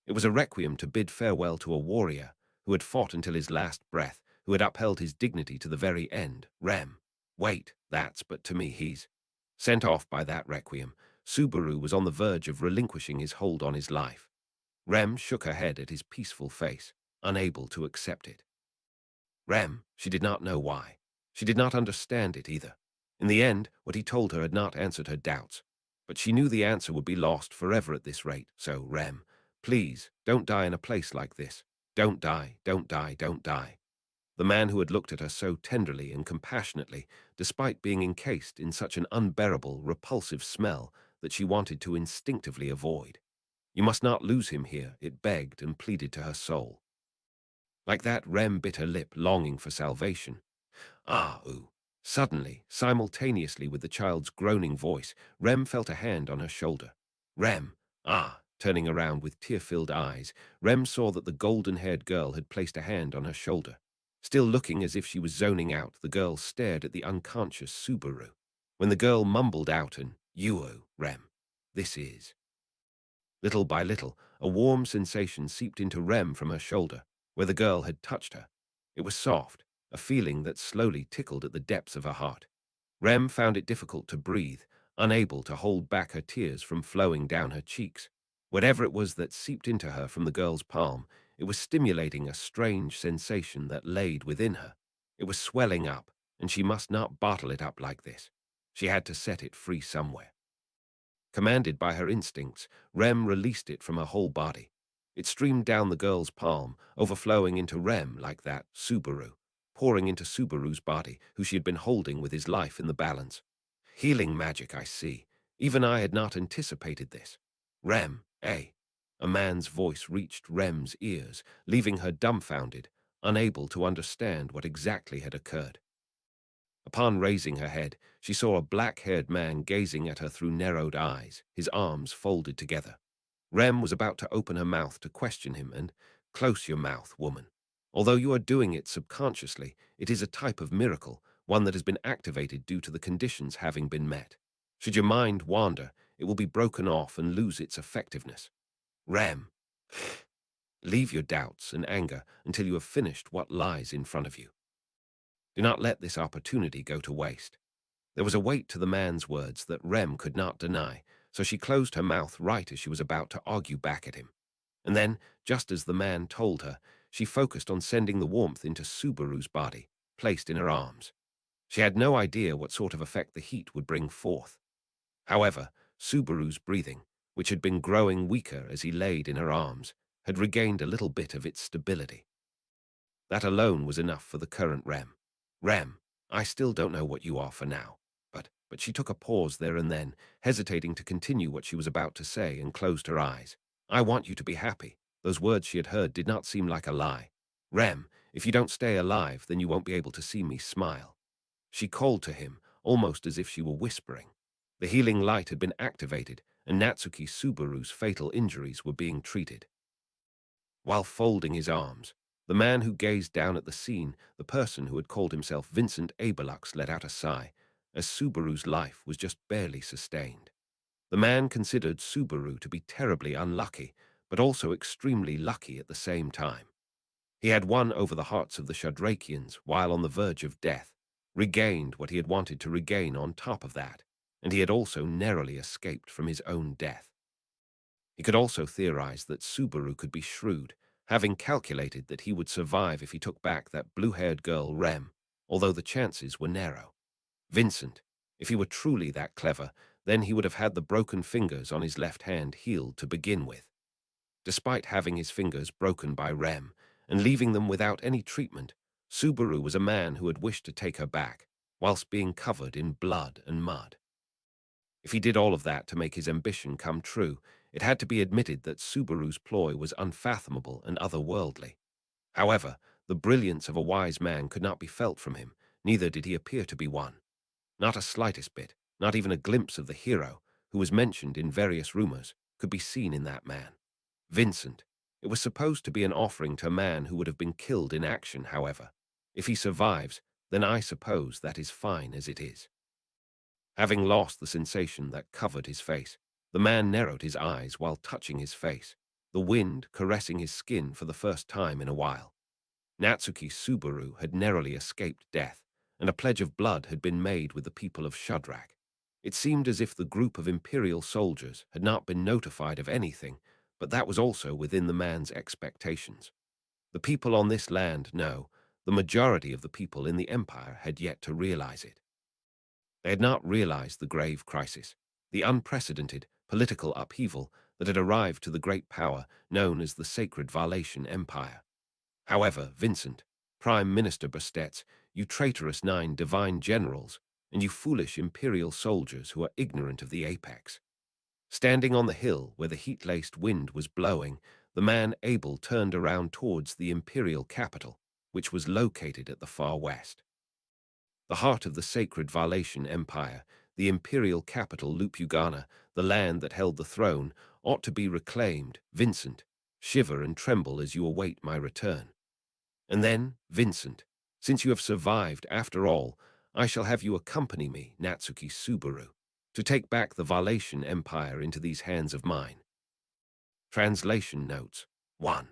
It was a requiem to bid farewell to a warrior who had fought until his last breath, who had upheld his dignity to the very end. Rem, wait, but to me he's... Sent off by that requiem, Subaru was on the verge of relinquishing his hold on his life. Rem shook her head at his peaceful face, unable to accept it. Rem, she did not know why. She did not understand it either. In the end, what he told her had not answered her doubts. But she knew the answer would be lost forever at this rate. So, Rem, please, don't die in a place like this. Don't die. The man who had looked at her so tenderly and compassionately, despite being encased in such an unbearable, repulsive smell that she wanted to instinctively avoid. You must not lose him here, it begged and pleaded to her soul. Like that, Rem bit her lip, longing for salvation. Ooh. Suddenly, simultaneously with the child's groaning voice, Rem felt a hand on her shoulder. Rem, turning around with tear-filled eyes, Rem saw that the golden-haired girl had placed a hand on her shoulder. Still looking as if she was zoning out, the girl stared at the unconscious Subaru. When the girl mumbled out an, "You, Rem, this is..." Little by little, a warm sensation seeped into Rem from her shoulder, where the girl had touched her. It was soft, a feeling that slowly tickled at the depths of her heart. Rem found it difficult to breathe, unable to hold back her tears from flowing down her cheeks. Whatever it was that seeped into her from the girl's palm, it was stimulating a strange sensation that laid within her. It was swelling up, and she must not bottle it up like this. She had to set it free somewhere. Commanded by her instincts, Rem released it from her whole body. It streamed down the girl's palm, overflowing into Rem like that Subaru, pouring into Subaru's body, who she had been holding with his life in the balance. Healing magic, I see. Even I had not anticipated this. Rem, eh? A man's voice reached Rem's ears, leaving her dumbfounded, unable to understand what exactly had occurred. Upon raising her head, she saw a black-haired man gazing at her through narrowed eyes, his arms folded together. Rem was about to open her mouth to question him and, "Close your mouth, woman. Although you are doing it subconsciously, it is a type of miracle, one that has been activated due to the conditions having been met. Should your mind wander, it will be broken off and lose its effectiveness. Rem, leave your doubts and anger until you have finished what lies in front of you. Do not let this opportunity go to waste." There was a weight to the man's words that Rem could not deny, so she closed her mouth right as she was about to argue back at him. And then, just as the man told her, she focused on sending the warmth into Subaru's body, placed in her arms. She had no idea what sort of effect the heat would bring forth. However, Subaru's breathing, which had been growing weaker as he laid in her arms, had regained a little bit of its stability. That alone was enough for the current Rem. Rem, I still don't know what you are for now. But she took a pause there and then, hesitating to continue what she was about to say, and closed her eyes. I want you to be happy. Those words she had heard did not seem like a lie. Rem, if you don't stay alive, then you won't be able to see me smile. She called to him, almost as if she were whispering. The healing light had been activated, and Natsuki Subaru's fatal injuries were being treated. While folding his arms, the man who gazed down at the scene, the person who had called himself Vincent Abelux, let out a sigh, as Subaru's life was just barely sustained. The man considered Subaru to be terribly unlucky, but also extremely lucky at the same time. He had won over the hearts of the Shadrakians while on the verge of death, regained what he had wanted to regain on top of that, and he had also narrowly escaped from his own death. He could also theorize that Subaru could be shrewd, having calculated that he would survive if he took back that blue-haired girl Rem, although the chances were narrow. Vincent, if he were truly that clever, then he would have had the broken fingers on his left hand healed to begin with. Despite having his fingers broken by Rem and leaving them without any treatment, Subaru was a man who had wished to take her back, whilst being covered in blood and mud. If he did all of that to make his ambition come true, it had to be admitted that Subaru's ploy was unfathomable and otherworldly. However, the brilliance of a wise man could not be felt from him, neither did he appear to be one. Not a slightest bit, not even a glimpse of the hero, who was mentioned in various rumors, could be seen in that man. Vincent. It was supposed to be an offering to a man who would have been killed in action, however. If he survives, then I suppose that is fine as it is. Having lost the sensation that covered his face, the man narrowed his eyes while touching his face, the wind caressing his skin for the first time in a while. Natsuki Subaru had narrowly escaped death, and a pledge of blood had been made with the people of Shudrak. It seemed as if the group of Imperial soldiers had not been notified of anything, but that was also within the man's expectations. The people on this land know, the majority of the people in the Empire had yet to realize it. They had not realized the grave crisis, the unprecedented political upheaval that had arrived to the great power known as the Sacred Valatian Empire. However, Vincent, Prime Minister Bastetz, you traitorous 9 divine generals, and you foolish imperial soldiers who are ignorant of the apex. Standing on the hill where the heat-laced wind was blowing, the man Abel turned around towards the imperial capital, which was located at the far west. The heart of the sacred Valatian Empire, the imperial capital Lupugana, the land that held the throne, ought to be reclaimed. Vincent, shiver and tremble as you await my return. And then, Vincent, since you have survived after all, I shall have you accompany me, Natsuki Subaru, to take back the Valatian Empire into these hands of mine. Translation notes. 1.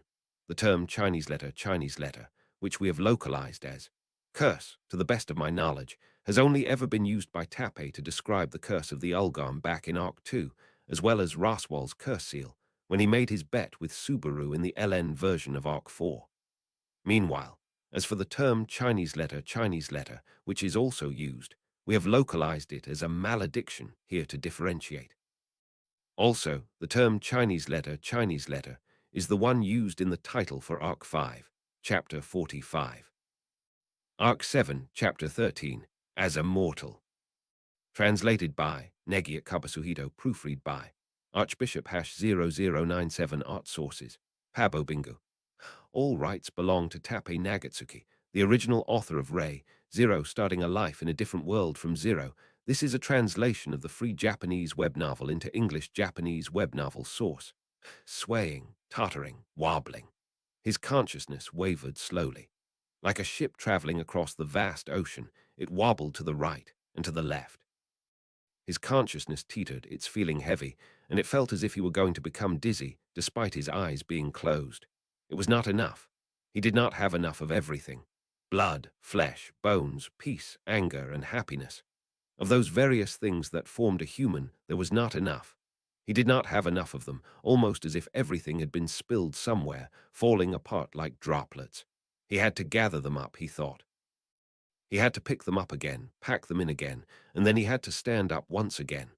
The term Chinese letter, which we have localized as curse, to the best of my knowledge, has only ever been used by TAPPEI to describe the curse of the Ulgam back in Arc 2, as well as Raswal's curse seal, when he made his bet with Subaru in the LN version of Arc 4. Meanwhile, as for the term Chinese letter, which is also used, we have localized it as a malediction here to differentiate. Also, the term Chinese letter, is the one used in the title for Arc 5, Chapter 45. Arc 7, Chapter 13, as a mortal. Translated by NAGATSUKI, proofread by Archbishop #0097 Art Sources, Pabo Bingo. All rights belong to TAPPEI Nagatsuki, the original author of Ray, Zero Starting a Life in a Different World from Zero. This is a translation of the free Japanese web novel into English-Japanese web novel source. Swaying, tottering, wobbling. His consciousness wavered slowly. Like a ship traveling across the vast ocean, it wobbled to the right and to the left. His consciousness teetered, its feeling heavy, and it felt as if he were going to become dizzy, despite his eyes being closed. It was not enough. He did not have enough of everything. Blood, flesh, bones, peace, anger, and happiness. Of those various things that formed a human, there was not enough. He did not have enough of them, almost as if everything had been spilled somewhere, falling apart like droplets. He had to gather them up, he thought. He had to pick them up again, pack them in again, and then he had to stand up once again.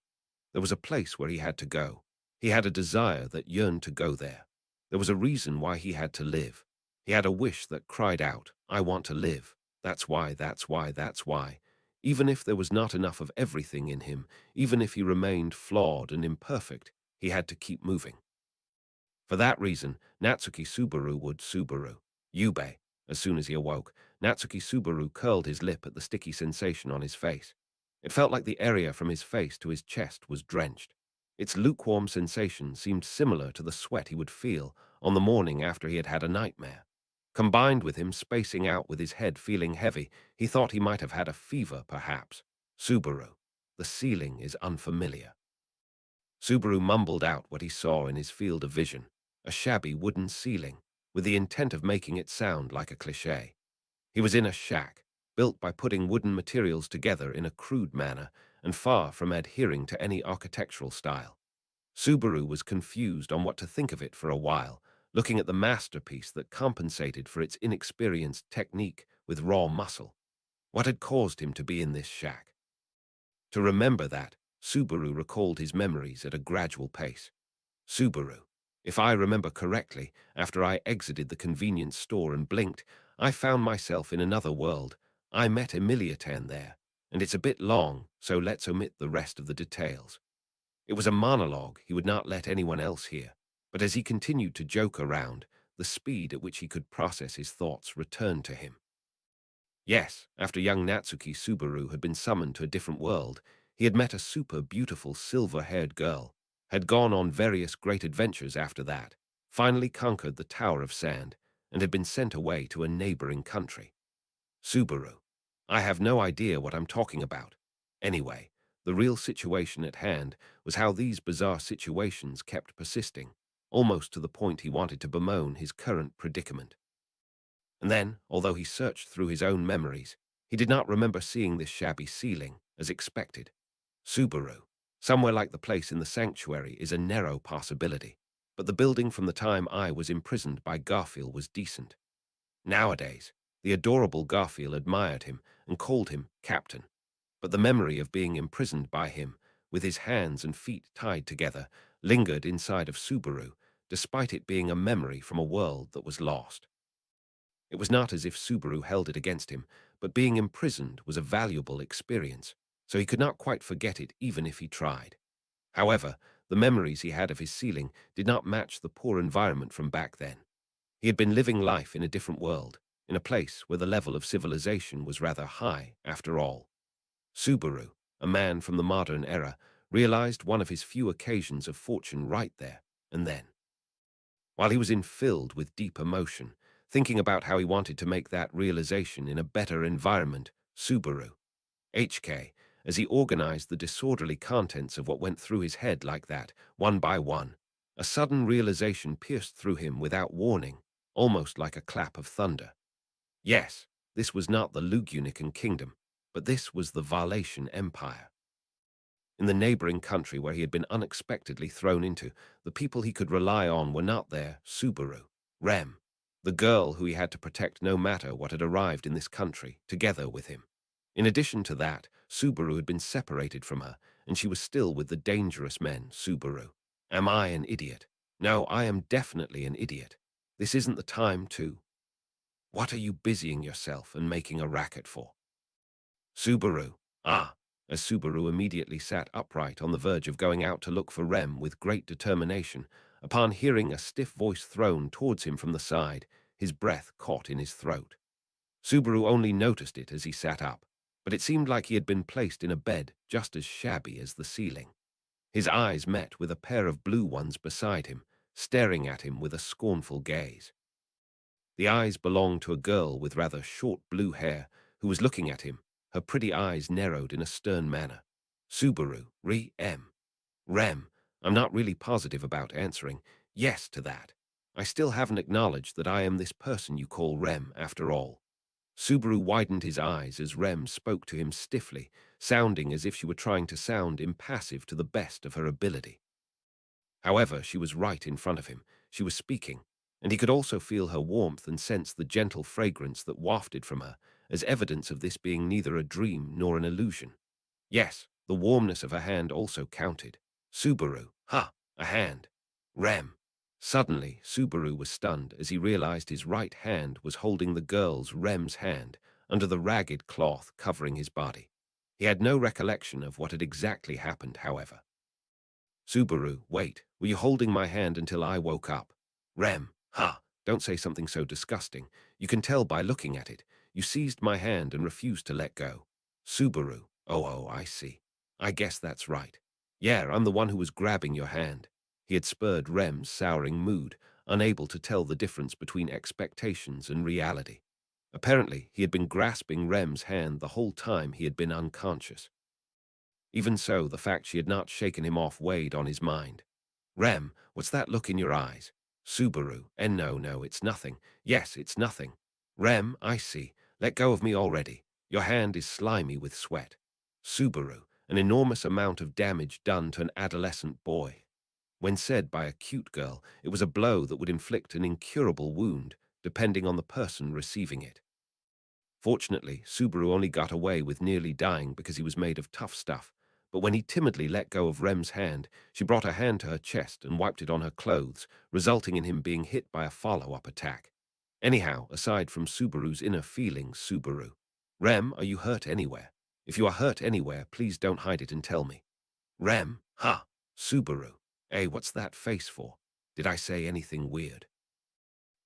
There was a place where he had to go. He had a desire that yearned to go there. There was a reason why he had to live. He had a wish that cried out, I want to live. That's why, that's why, that's why. Even if there was not enough of everything in him, even if he remained flawed and imperfect, he had to keep moving. For that reason, Natsuki Subaru would Subaru. Yubei. As soon as he awoke, Natsuki Subaru curled his lip at the sticky sensation on his face. It felt like the area from his face to his chest was drenched. Its lukewarm sensation seemed similar to the sweat he would feel on the morning after he had had a nightmare. Combined with him spacing out with his head feeling heavy, he thought he might have had a fever, perhaps. Subaru. The ceiling is unfamiliar. Subaru mumbled out what he saw in his field of vision. A shabby wooden ceiling, with the intent of making it sound like a cliché. He was in a shack, built by putting wooden materials together in a crude manner and far from adhering to any architectural style. Subaru was confused on what to think of it for a while, looking at the masterpiece that compensated for its inexperienced technique with raw muscle. What had caused him to be in this shack? To remember that, Subaru recalled his memories at a gradual pace. Subaru. If I remember correctly, after I exited the convenience store and blinked, I found myself in another world. I met Emiliatan there, and it's a bit long, so let's omit the rest of the details. It was a monologue he would not let anyone else hear, but as he continued to joke around, the speed at which he could process his thoughts returned to him. Yes, after young Natsuki Subaru had been summoned to a different world, he had met a super beautiful silver-haired girl, had gone on various great adventures after that, finally conquered the Tower of Sand, and had been sent away to a neighboring country. Subaru. I have no idea what I'm talking about. Anyway, the real situation at hand was how these bizarre situations kept persisting, almost to the point he wanted to bemoan his current predicament. And then, although he searched through his own memories, he did not remember seeing this shabby ceiling, as expected. Subaru. Somewhere like the place in the sanctuary is a narrow possibility, but the building from the time I was imprisoned by Garfield was decent. Nowadays, the adorable Garfield admired him and called him Captain, but the memory of being imprisoned by him, with his hands and feet tied together, lingered inside of Subaru, despite it being a memory from a world that was lost. It was not as if Subaru held it against him, but being imprisoned was a valuable experience, so he could not quite forget it even if he tried. However, the memories he had of his ceiling did not match the poor environment from back then. He had been living life in a different world, in a place where the level of civilization was rather high, after all. Subaru, a man from the modern era, realized one of his few occasions of fortune right there and then. While he was filled with deep emotion, thinking about how he wanted to make that realization in a better environment, Subaru, HK, as he organized the disorderly contents of what went through his head like that, one by one, a sudden realization pierced through him without warning, almost like a clap of thunder. Yes, this was not the Lugunican kingdom. But this was the Valetian Empire. In the neighboring country where he had been unexpectedly thrown into, the people he could rely on were not there. Subaru, Rem, the girl who he had to protect no matter what had arrived in this country, together with him. In addition to that, Subaru had been separated from her, and she was still with the dangerous men. Subaru. Am I an idiot? No, I am definitely an idiot. This isn't the time to. What are you busying yourself and making a racket for? Subaru. Ah, as Subaru immediately sat upright on the verge of going out to look for Rem with great determination, upon hearing a stiff voice thrown towards him from the side, his breath caught in his throat. Subaru only noticed it as he sat up, but it seemed like he had been placed in a bed just as shabby as the ceiling. His eyes met with a pair of blue ones beside him, staring at him with a scornful gaze. The eyes belonged to a girl with rather short blue hair who was looking at him, her pretty eyes narrowed in a stern manner. Subaru, Rem, I'm not really positive about answering yes to that. I still haven't acknowledged that I am this person you call Rem after all. Subaru widened his eyes as Rem spoke to him stiffly, sounding as if she were trying to sound impassive to the best of her ability. However, she was right in front of him. She was speaking, and he could also feel her warmth and sense the gentle fragrance that wafted from her, as evidence of this being neither a dream nor an illusion. Yes, the warmness of her hand also counted. Subaru, a hand. Rem. Suddenly, Subaru was stunned as he realized his right hand was holding the girl's Rem's hand under the ragged cloth covering his body. He had no recollection of what had exactly happened, however. Subaru, wait, were you holding my hand until I woke up? Rem, don't say something so disgusting. You can tell by looking at it. You seized my hand and refused to let go. Subaru, oh, I see. I guess that's right. Yeah, I'm the one who was grabbing your hand. He had spurred Rem's souring mood, unable to tell the difference between expectations and reality. Apparently, he had been grasping Rem's hand the whole time he had been unconscious. Even so, the fact she had not shaken him off weighed on his mind. Rem, what's that look in your eyes? Subaru, no, it's nothing. Yes, it's nothing. Rem, I see. Let go of me already. Your hand is slimy with sweat. Subaru, an enormous amount of damage done to an adolescent boy. When said by a cute girl, it was a blow that would inflict an incurable wound, depending on the person receiving it. Fortunately, Subaru only got away with nearly dying because he was made of tough stuff, but when he timidly let go of Rem's hand, she brought her hand to her chest and wiped it on her clothes, resulting in him being hit by a follow-up attack. Anyhow, aside from Subaru's inner feelings, Subaru. Rem, are you hurt anywhere? If you are hurt anywhere, please don't hide it and tell me. Rem, Subaru. Hey, what's that face for? Did I say anything weird?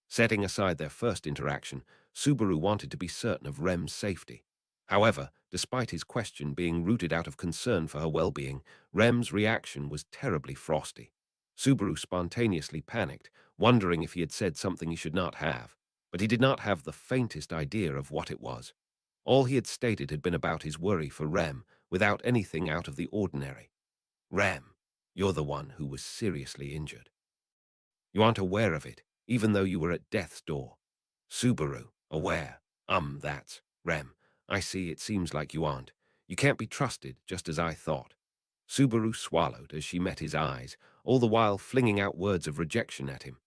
Setting aside their first interaction, Subaru wanted to be certain of Rem's safety. However, despite his question being rooted out of concern for her well-being, Rem's reaction was terribly frosty. Subaru spontaneously panicked, wondering if he had said something he should not have, but he did not have the faintest idea of what it was. All he had stated had been about his worry for Rem, without anything out of the ordinary. Rem, you're the one who was seriously injured. You aren't aware of it, even though you were at death's door. Subaru, aware. That's Rem. I see, it seems like you aren't. You can't be trusted, just as I thought. Subaru swallowed as she met his eyes, all the while flinging out words of rejection at him.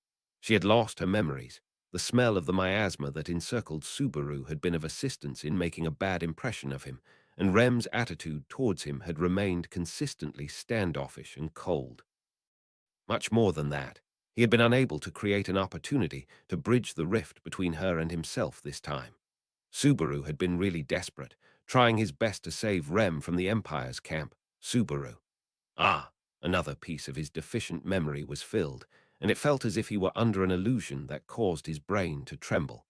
She had lost her memories. The smell of the miasma that encircled Subaru had been of assistance in making a bad impression of him, and Rem's attitude towards him had remained consistently standoffish and cold. Much more than that, he had been unable to create an opportunity to bridge the rift between her and himself this time. Subaru had been really desperate, trying his best to save Rem from the Empire's camp. Subaru. Another piece of his deficient memory was filled, and it felt as if he were under an illusion that caused his brain to tremble.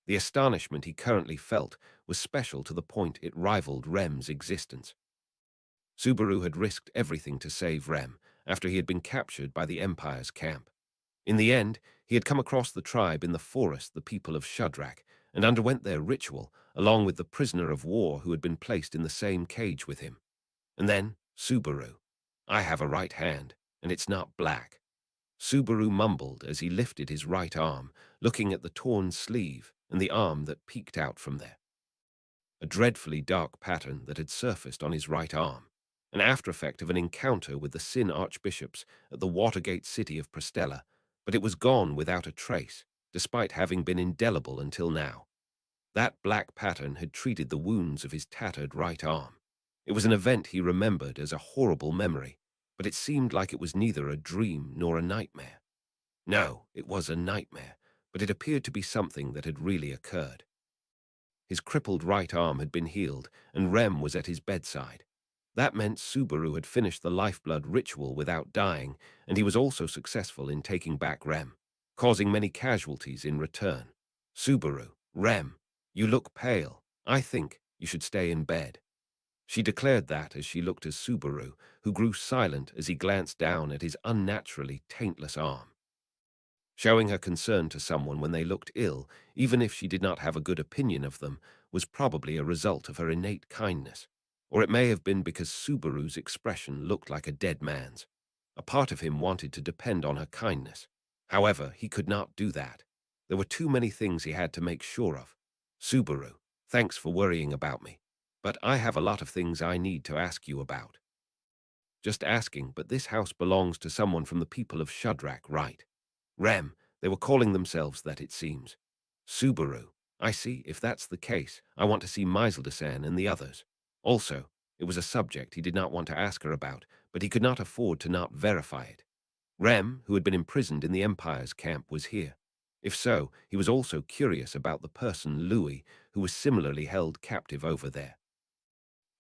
The astonishment he currently felt was special to the point it rivaled Rem's existence. Subaru had risked everything to save Rem after he had been captured by the Empire's camp. In the end, he had come across the tribe in the forest, the people of Shadrach, and underwent their ritual, along with the prisoner of war who had been placed in the same cage with him. And then, Subaru. I have a right hand, and it's not black. Subaru mumbled as he lifted his right arm, looking at the torn sleeve and the arm that peeked out from there. a dreadfully dark pattern that had surfaced on his right arm, an after-effect of an encounter with the Sin archbishops at the Watergate city of Prestella, but it was gone without a trace, despite having been indelible until now. That black pattern had treated the wounds of his tattered right arm. It was an event he remembered as a horrible memory, but it seemed like it was neither a dream nor a nightmare. No, it was a nightmare, but it appeared to be something that had really occurred. His crippled right arm had been healed, and Rem was at his bedside. That meant Subaru had finished the lifeblood ritual without dying, and he was also successful in taking back Rem, causing many casualties in return. Subaru, Rem, you look pale. I think you should stay in bed. She declared that as she looked at Subaru, who grew silent as he glanced down at his unnaturally taintless arm. Showing her concern to someone when they looked ill, even if she did not have a good opinion of them, was probably a result of her innate kindness. Or it may have been because Subaru's expression looked like a dead man's. A part of him wanted to depend on her kindness. However, he could not do that. There were too many things he had to make sure of. Subaru, thanks for worrying about me. But I have a lot of things I need to ask you about. Just asking, but this house belongs to someone from the people of Shadrach, right? Rem, they were calling themselves that, it seems. Subaru, I see. If that's the case, I want to see Maiseldesan and the others. Also, it was a subject he did not want to ask her about, but he could not afford to not verify it. Rem, who had been imprisoned in the Empire's camp, was here. If so, he was also curious about the person, Louis, who was similarly held captive over there.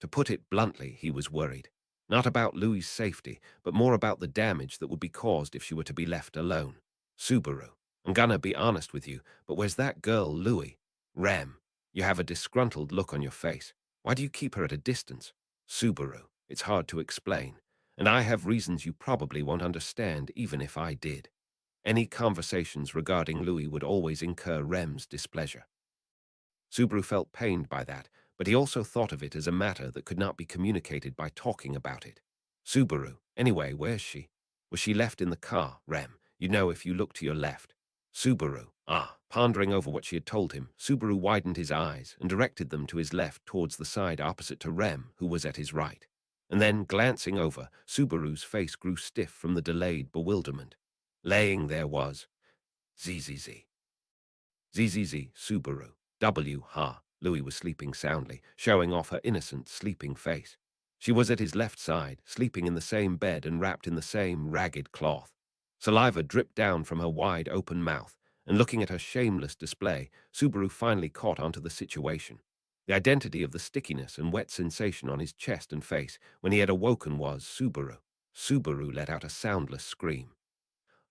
To put it bluntly, he was worried. Not about Louis's safety, but more about the damage that would be caused if she were to be left alone. Subaru, I'm gonna be honest with you, but where's that girl, Louis? Rem, you have a disgruntled look on your face. Why do you keep her at a distance? Subaru, it's hard to explain, and I have reasons you probably won't understand even if I did. Any conversations regarding Louis would always incur Rem's displeasure. Subaru felt pained by that, but he also thought of it as a matter that could not be communicated by talking about it. Subaru, anyway, where's she? Was she left in the car, Rem? You know if you look to your left. Subaru, pondering over what she had told him, Subaru widened his eyes and directed them to his left towards the side opposite to Rem, who was at his right. And then, glancing over, Subaru's face grew stiff from the delayed bewilderment. Laying there was ZZZ. ZZZ, Subaru. Ha. Louis was sleeping soundly, showing off her innocent, sleeping face. She was at his left side, sleeping in the same bed and wrapped in the same ragged cloth. Saliva dripped down from her wide-open mouth, and looking at her shameless display, Subaru finally caught onto the situation. The identity of the stickiness and wet sensation on his chest and face when he had awoken was Subaru. Subaru let out a soundless scream.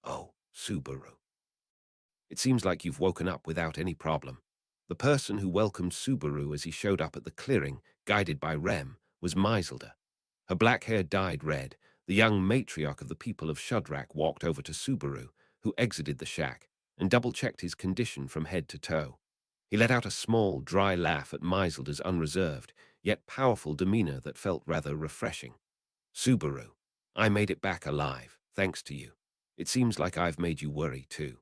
Oh, Subaru. It seems like you've woken up without any problem. The person who welcomed Subaru as he showed up at the clearing, guided by Rem, was Maiselda. Her black hair dyed red. The young matriarch of the people of Shadrach walked over to Subaru, who exited the shack, and double-checked his condition from head to toe. He let out a small, dry laugh at Maiselda's unreserved, yet powerful demeanor that felt rather refreshing. Subaru, I made it back alive, thanks to you. It seems like I've made you worry, too.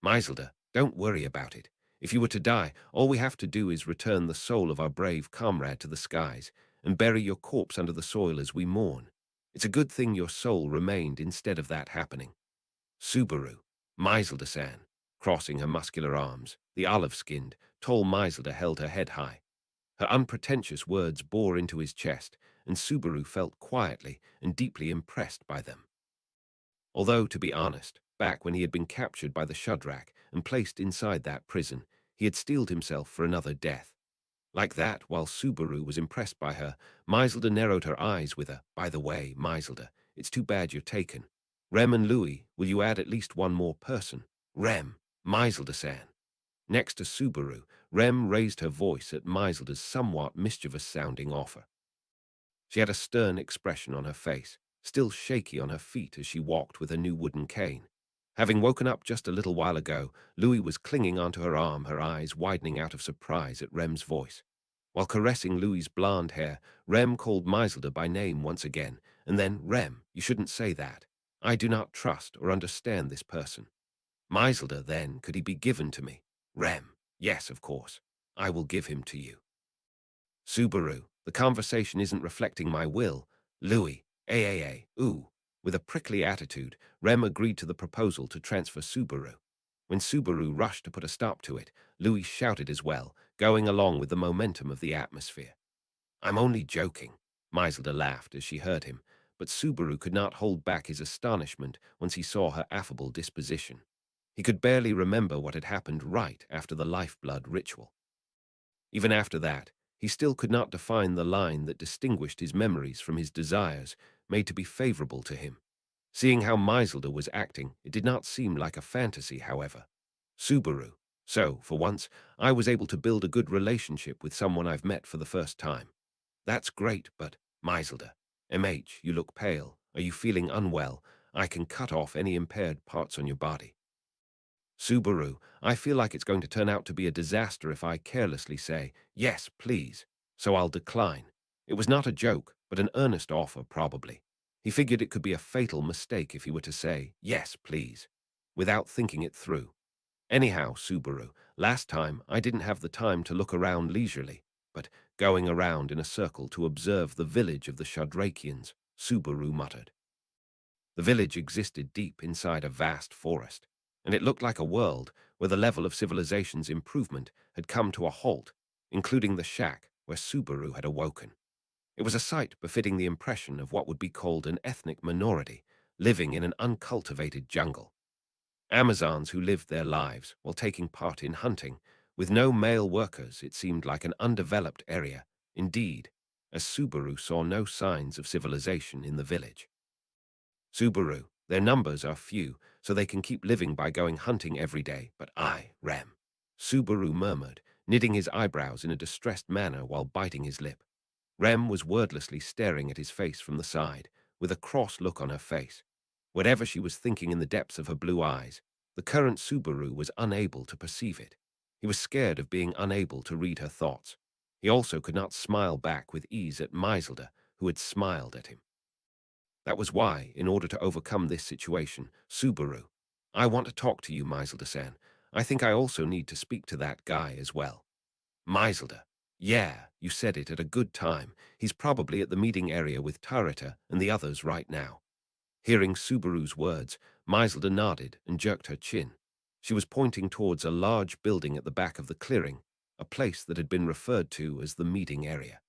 Maiselda, don't worry about it. If you were to die, all we have to do is return the soul of our brave comrade to the skies and bury your corpse under the soil as we mourn. It's a good thing your soul remained instead of that happening. Subaru, Maiselda-san, crossing her muscular arms, the olive-skinned, tall Maiselda held her head high. Her unpretentious words bore into his chest, and Subaru felt quietly and deeply impressed by them. Although, to be honest, back when he had been captured by the Shadrach and placed inside that prison, he had steeled himself for another death. Like that, while Subaru was impressed by her, Maiselda narrowed her eyes with a, by the way, Maiselda, it's too bad you're taken. Rem and Louis, will you add at least one more person? Rem, Maiselda-san. Next to Subaru, Rem raised her voice at Maiselda's somewhat mischievous-sounding offer. She had a stern expression on her face, still shaky on her feet as she walked with her new wooden cane. Having woken up just a little while ago, Louis was clinging onto her arm, her eyes widening out of surprise at Rem's voice. While caressing Louis's blonde hair, Rem called Maiselda by name once again, and then, Rem, you shouldn't say that. I do not trust or understand this person. Maiselda, then, could he be given to me? Rem, yes, of course. I will give him to you. Subaru, the conversation isn't reflecting my will. Louis, ooh. With a prickly attitude, Rem agreed to the proposal to transfer Subaru. When Subaru rushed to put a stop to it, Louis shouted as well, going along with the momentum of the atmosphere. I'm only joking, Maiselda laughed as she heard him, but Subaru could not hold back his astonishment once he saw her affable disposition. He could barely remember what had happened right after the lifeblood ritual. Even after that, he still could not define the line that distinguished his memories from his desires, made to be favorable to him. Seeing how Maiselda was acting, it did not seem like a fantasy, however. Subaru. So, for once, I was able to build a good relationship with someone I've met for the first time. That's great, but, Maiselda, you look pale. Are you feeling unwell? I can cut off any impaired parts on your body. Subaru, I feel like it's going to turn out to be a disaster if I carelessly say, yes, please, so I'll decline. It was not a joke, but an earnest offer, probably. He figured it could be a fatal mistake if he were to say, yes, please, without thinking it through. Anyhow, Subaru, last time I didn't have the time to look around leisurely, but going around in a circle to observe the village of the Shadrakians, Subaru muttered. The village existed deep inside a vast forest, and it looked like a world where the level of civilization's improvement had come to a halt, including the shack where Subaru had awoken. It was a sight befitting the impression of what would be called an ethnic minority living in an uncultivated jungle. Amazons who lived their lives while taking part in hunting, with no male workers. It seemed like an undeveloped area, indeed, as Subaru saw no signs of civilization in the village. Subaru, their numbers are few, so they can keep living by going hunting every day, but Rem. Subaru murmured, knitting his eyebrows in a distressed manner while biting his lip. Rem was wordlessly staring at his face from the side, with a cross look on her face. Whatever she was thinking in the depths of her blue eyes, the current Subaru was unable to perceive it. He was scared of being unable to read her thoughts. He also could not smile back with ease at Maiselda, who had smiled at him. That was why, in order to overcome this situation, Subaru, I want to talk to you, Maiselda-san. I think I also need to speak to that guy as well. Maiselda, yeah, you said it at a good time. He's probably at the meeting area with Tarita and the others right now. Hearing Subaru's words, Maiselda nodded and jerked her chin. She was pointing towards a large building at the back of the clearing, a place that had been referred to as the meeting area.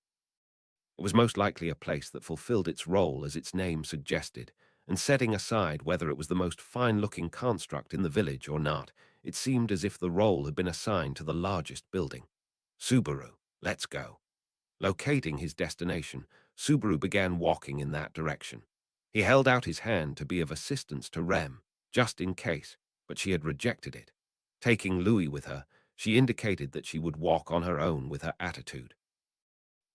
It was most likely a place that fulfilled its role as its name suggested, and setting aside whether it was the most fine-looking construct in the village or not, it seemed as if the role had been assigned to the largest building. Subaru, let's go. Locating his destination, Subaru began walking in that direction. He held out his hand to be of assistance to Rem, just in case, but she had rejected it. Taking Louis with her, she indicated that she would walk on her own with her attitude.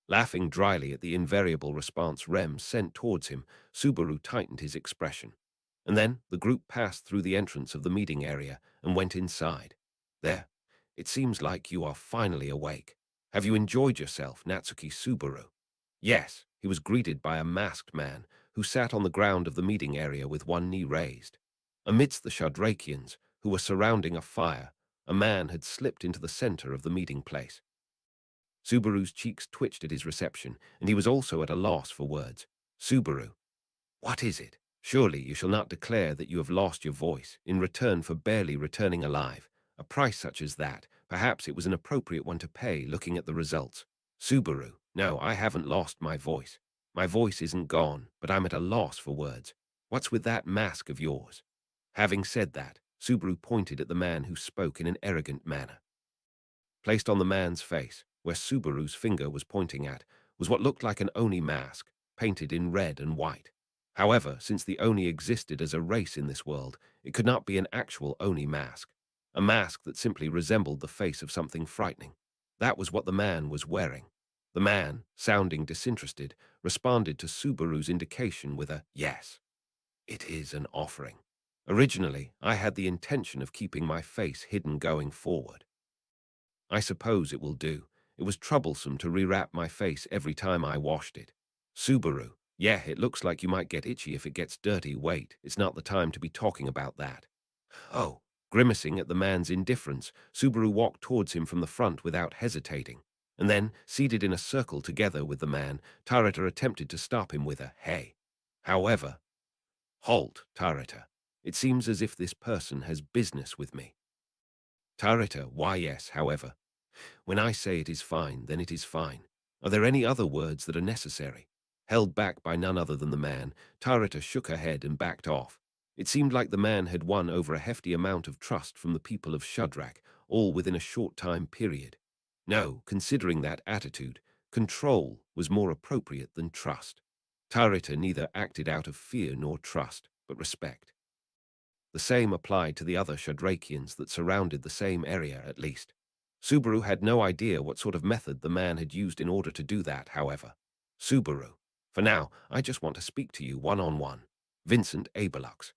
Laughing dryly at the invariable response Rem sent towards him, Subaru tightened his expression. And then the group passed through the entrance of the meeting area and went inside. There, it seems like you are finally awake. Have you enjoyed yourself, Natsuki Subaru? Yes, he was greeted by a masked man who sat on the ground of the meeting area with one knee raised. Amidst the Shadrakians, who were surrounding a fire, a man had slipped into the center of the meeting place. Subaru's cheeks twitched at his reception, and he was also at a loss for words. Subaru, what is it? Surely you shall not declare that you have lost your voice in return for barely returning alive. A price such as that, perhaps it was an appropriate one to pay looking at the results. Subaru, no, I haven't lost my voice. My voice isn't gone, but I'm at a loss for words. What's with that mask of yours? Having said that, Subaru pointed at the man who spoke in an arrogant manner. Placed on the man's face, where Subaru's finger was pointing at, was what looked like an Oni mask, painted in red and white. However, since the Oni existed as a race in this world, it could not be an actual Oni mask, a mask that simply resembled the face of something frightening. That was what the man was wearing. The man, sounding disinterested, responded to Subaru's indication with a yes. It is an offering. Originally, I had the intention of keeping my face hidden going forward. I suppose it will do. It was troublesome to rewrap my face every time I washed it. Subaru, yeah, it looks like you might get itchy if it gets dirty. Wait, it's not the time to be talking about that. Oh, grimacing at the man's indifference, Subaru walked towards him from the front without hesitating. And then, seated in a circle together with the man, Tarita attempted to stop him with a "Hey." However, "Halt, Tarita. It seems as if this person has business with me." Tarita, why yes, however. When I say it is fine, then it is fine. Are there any other words that are necessary? Held back by none other than the man, Tarita shook her head and backed off. It seemed like the man had won over a hefty amount of trust from the people of Shadrach, all within a short time period. No, considering that attitude, control was more appropriate than trust. Tarita neither acted out of fear nor trust, but respect. The same applied to the other Shadrachians that surrounded the same area, at least. Subaru had no idea what sort of method the man had used in order to do that, however. "Subaru, for now, I just want to speak to you one-on-one. Vincent Abelux."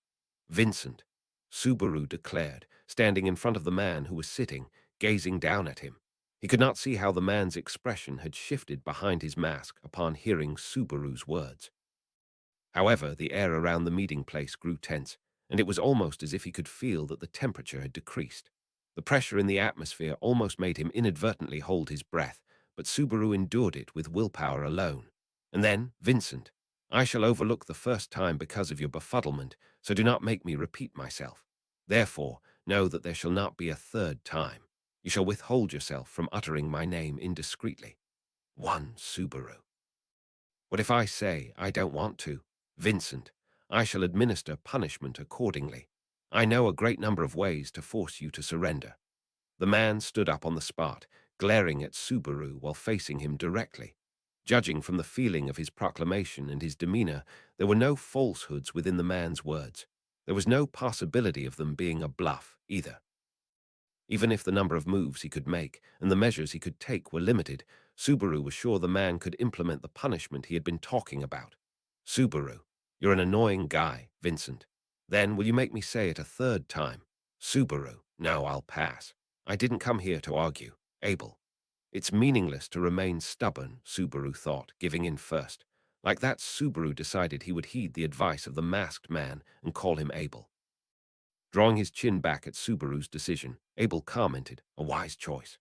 "Vincent," Subaru declared, standing in front of the man who was sitting, gazing down at him. He could not see how the man's expression had shifted behind his mask upon hearing Subaru's words. However, the air around the meeting place grew tense, and it was almost as if he could feel that the temperature had decreased. The pressure in the atmosphere almost made him inadvertently hold his breath, but Subaru endured it with willpower alone. And then, "Vincent, I shall overlook the first time because of your befuddlement, so do not make me repeat myself. Therefore, know that there shall not be a third time. You shall withhold yourself from uttering my name indiscreetly." "One, Subaru." "What if I say I don't want to? Vincent, I shall administer punishment accordingly. I know a great number of ways to force you to surrender." The man stood up on the spot, glaring at Subaru while facing him directly. Judging from the feeling of his proclamation and his demeanor, there were no falsehoods within the man's words. There was no possibility of them being a bluff, either. Even if the number of moves he could make and the measures he could take were limited, Subaru was sure the man could implement the punishment he had been talking about. "Subaru, you're an annoying guy, Vincent. Then will you make me say it a third time?" "Subaru, no, I'll pass. I didn't come here to argue. Abel." It's meaningless to remain stubborn, Subaru thought, giving in first. Like that, Subaru decided he would heed the advice of the masked man and call him Abel. Drawing his chin back at Subaru's decision, Abel commented, "A wise choice.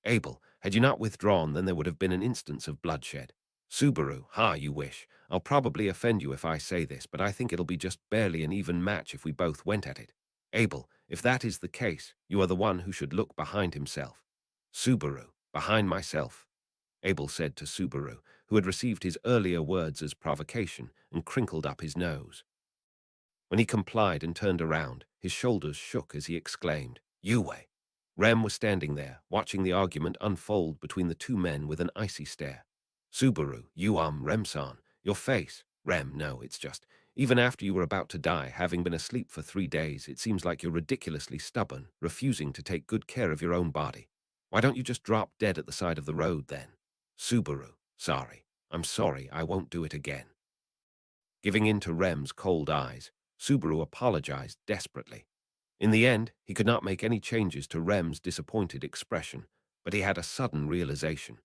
Abel, had you not withdrawn, then there would have been an instance of bloodshed." "Subaru, you wish. I'll probably offend you if I say this, but I think it'll be just barely an even match if we both went at it. Abel, if that is the case, you are the one who should look behind himself." "Subaru, behind myself," Abel said to Subaru, who had received his earlier words as provocation, and crinkled up his nose. When he complied and turned around, his shoulders shook as he exclaimed, "Yue!" Rem was standing there, watching the argument unfold between the two men with an icy stare. "Subaru, Rem-san, your face." "Rem, no, it's just, even after you were about to die, having been asleep for 3 days, it seems like you're ridiculously stubborn, refusing to take good care of your own body. Why don't you just drop dead at the side of the road then?" "Subaru, sorry. I'm sorry, I won't do it again." Giving in to Rem's cold eyes, Subaru apologized desperately. In the end, he could not make any changes to Rem's disappointed expression, but he had a sudden realization.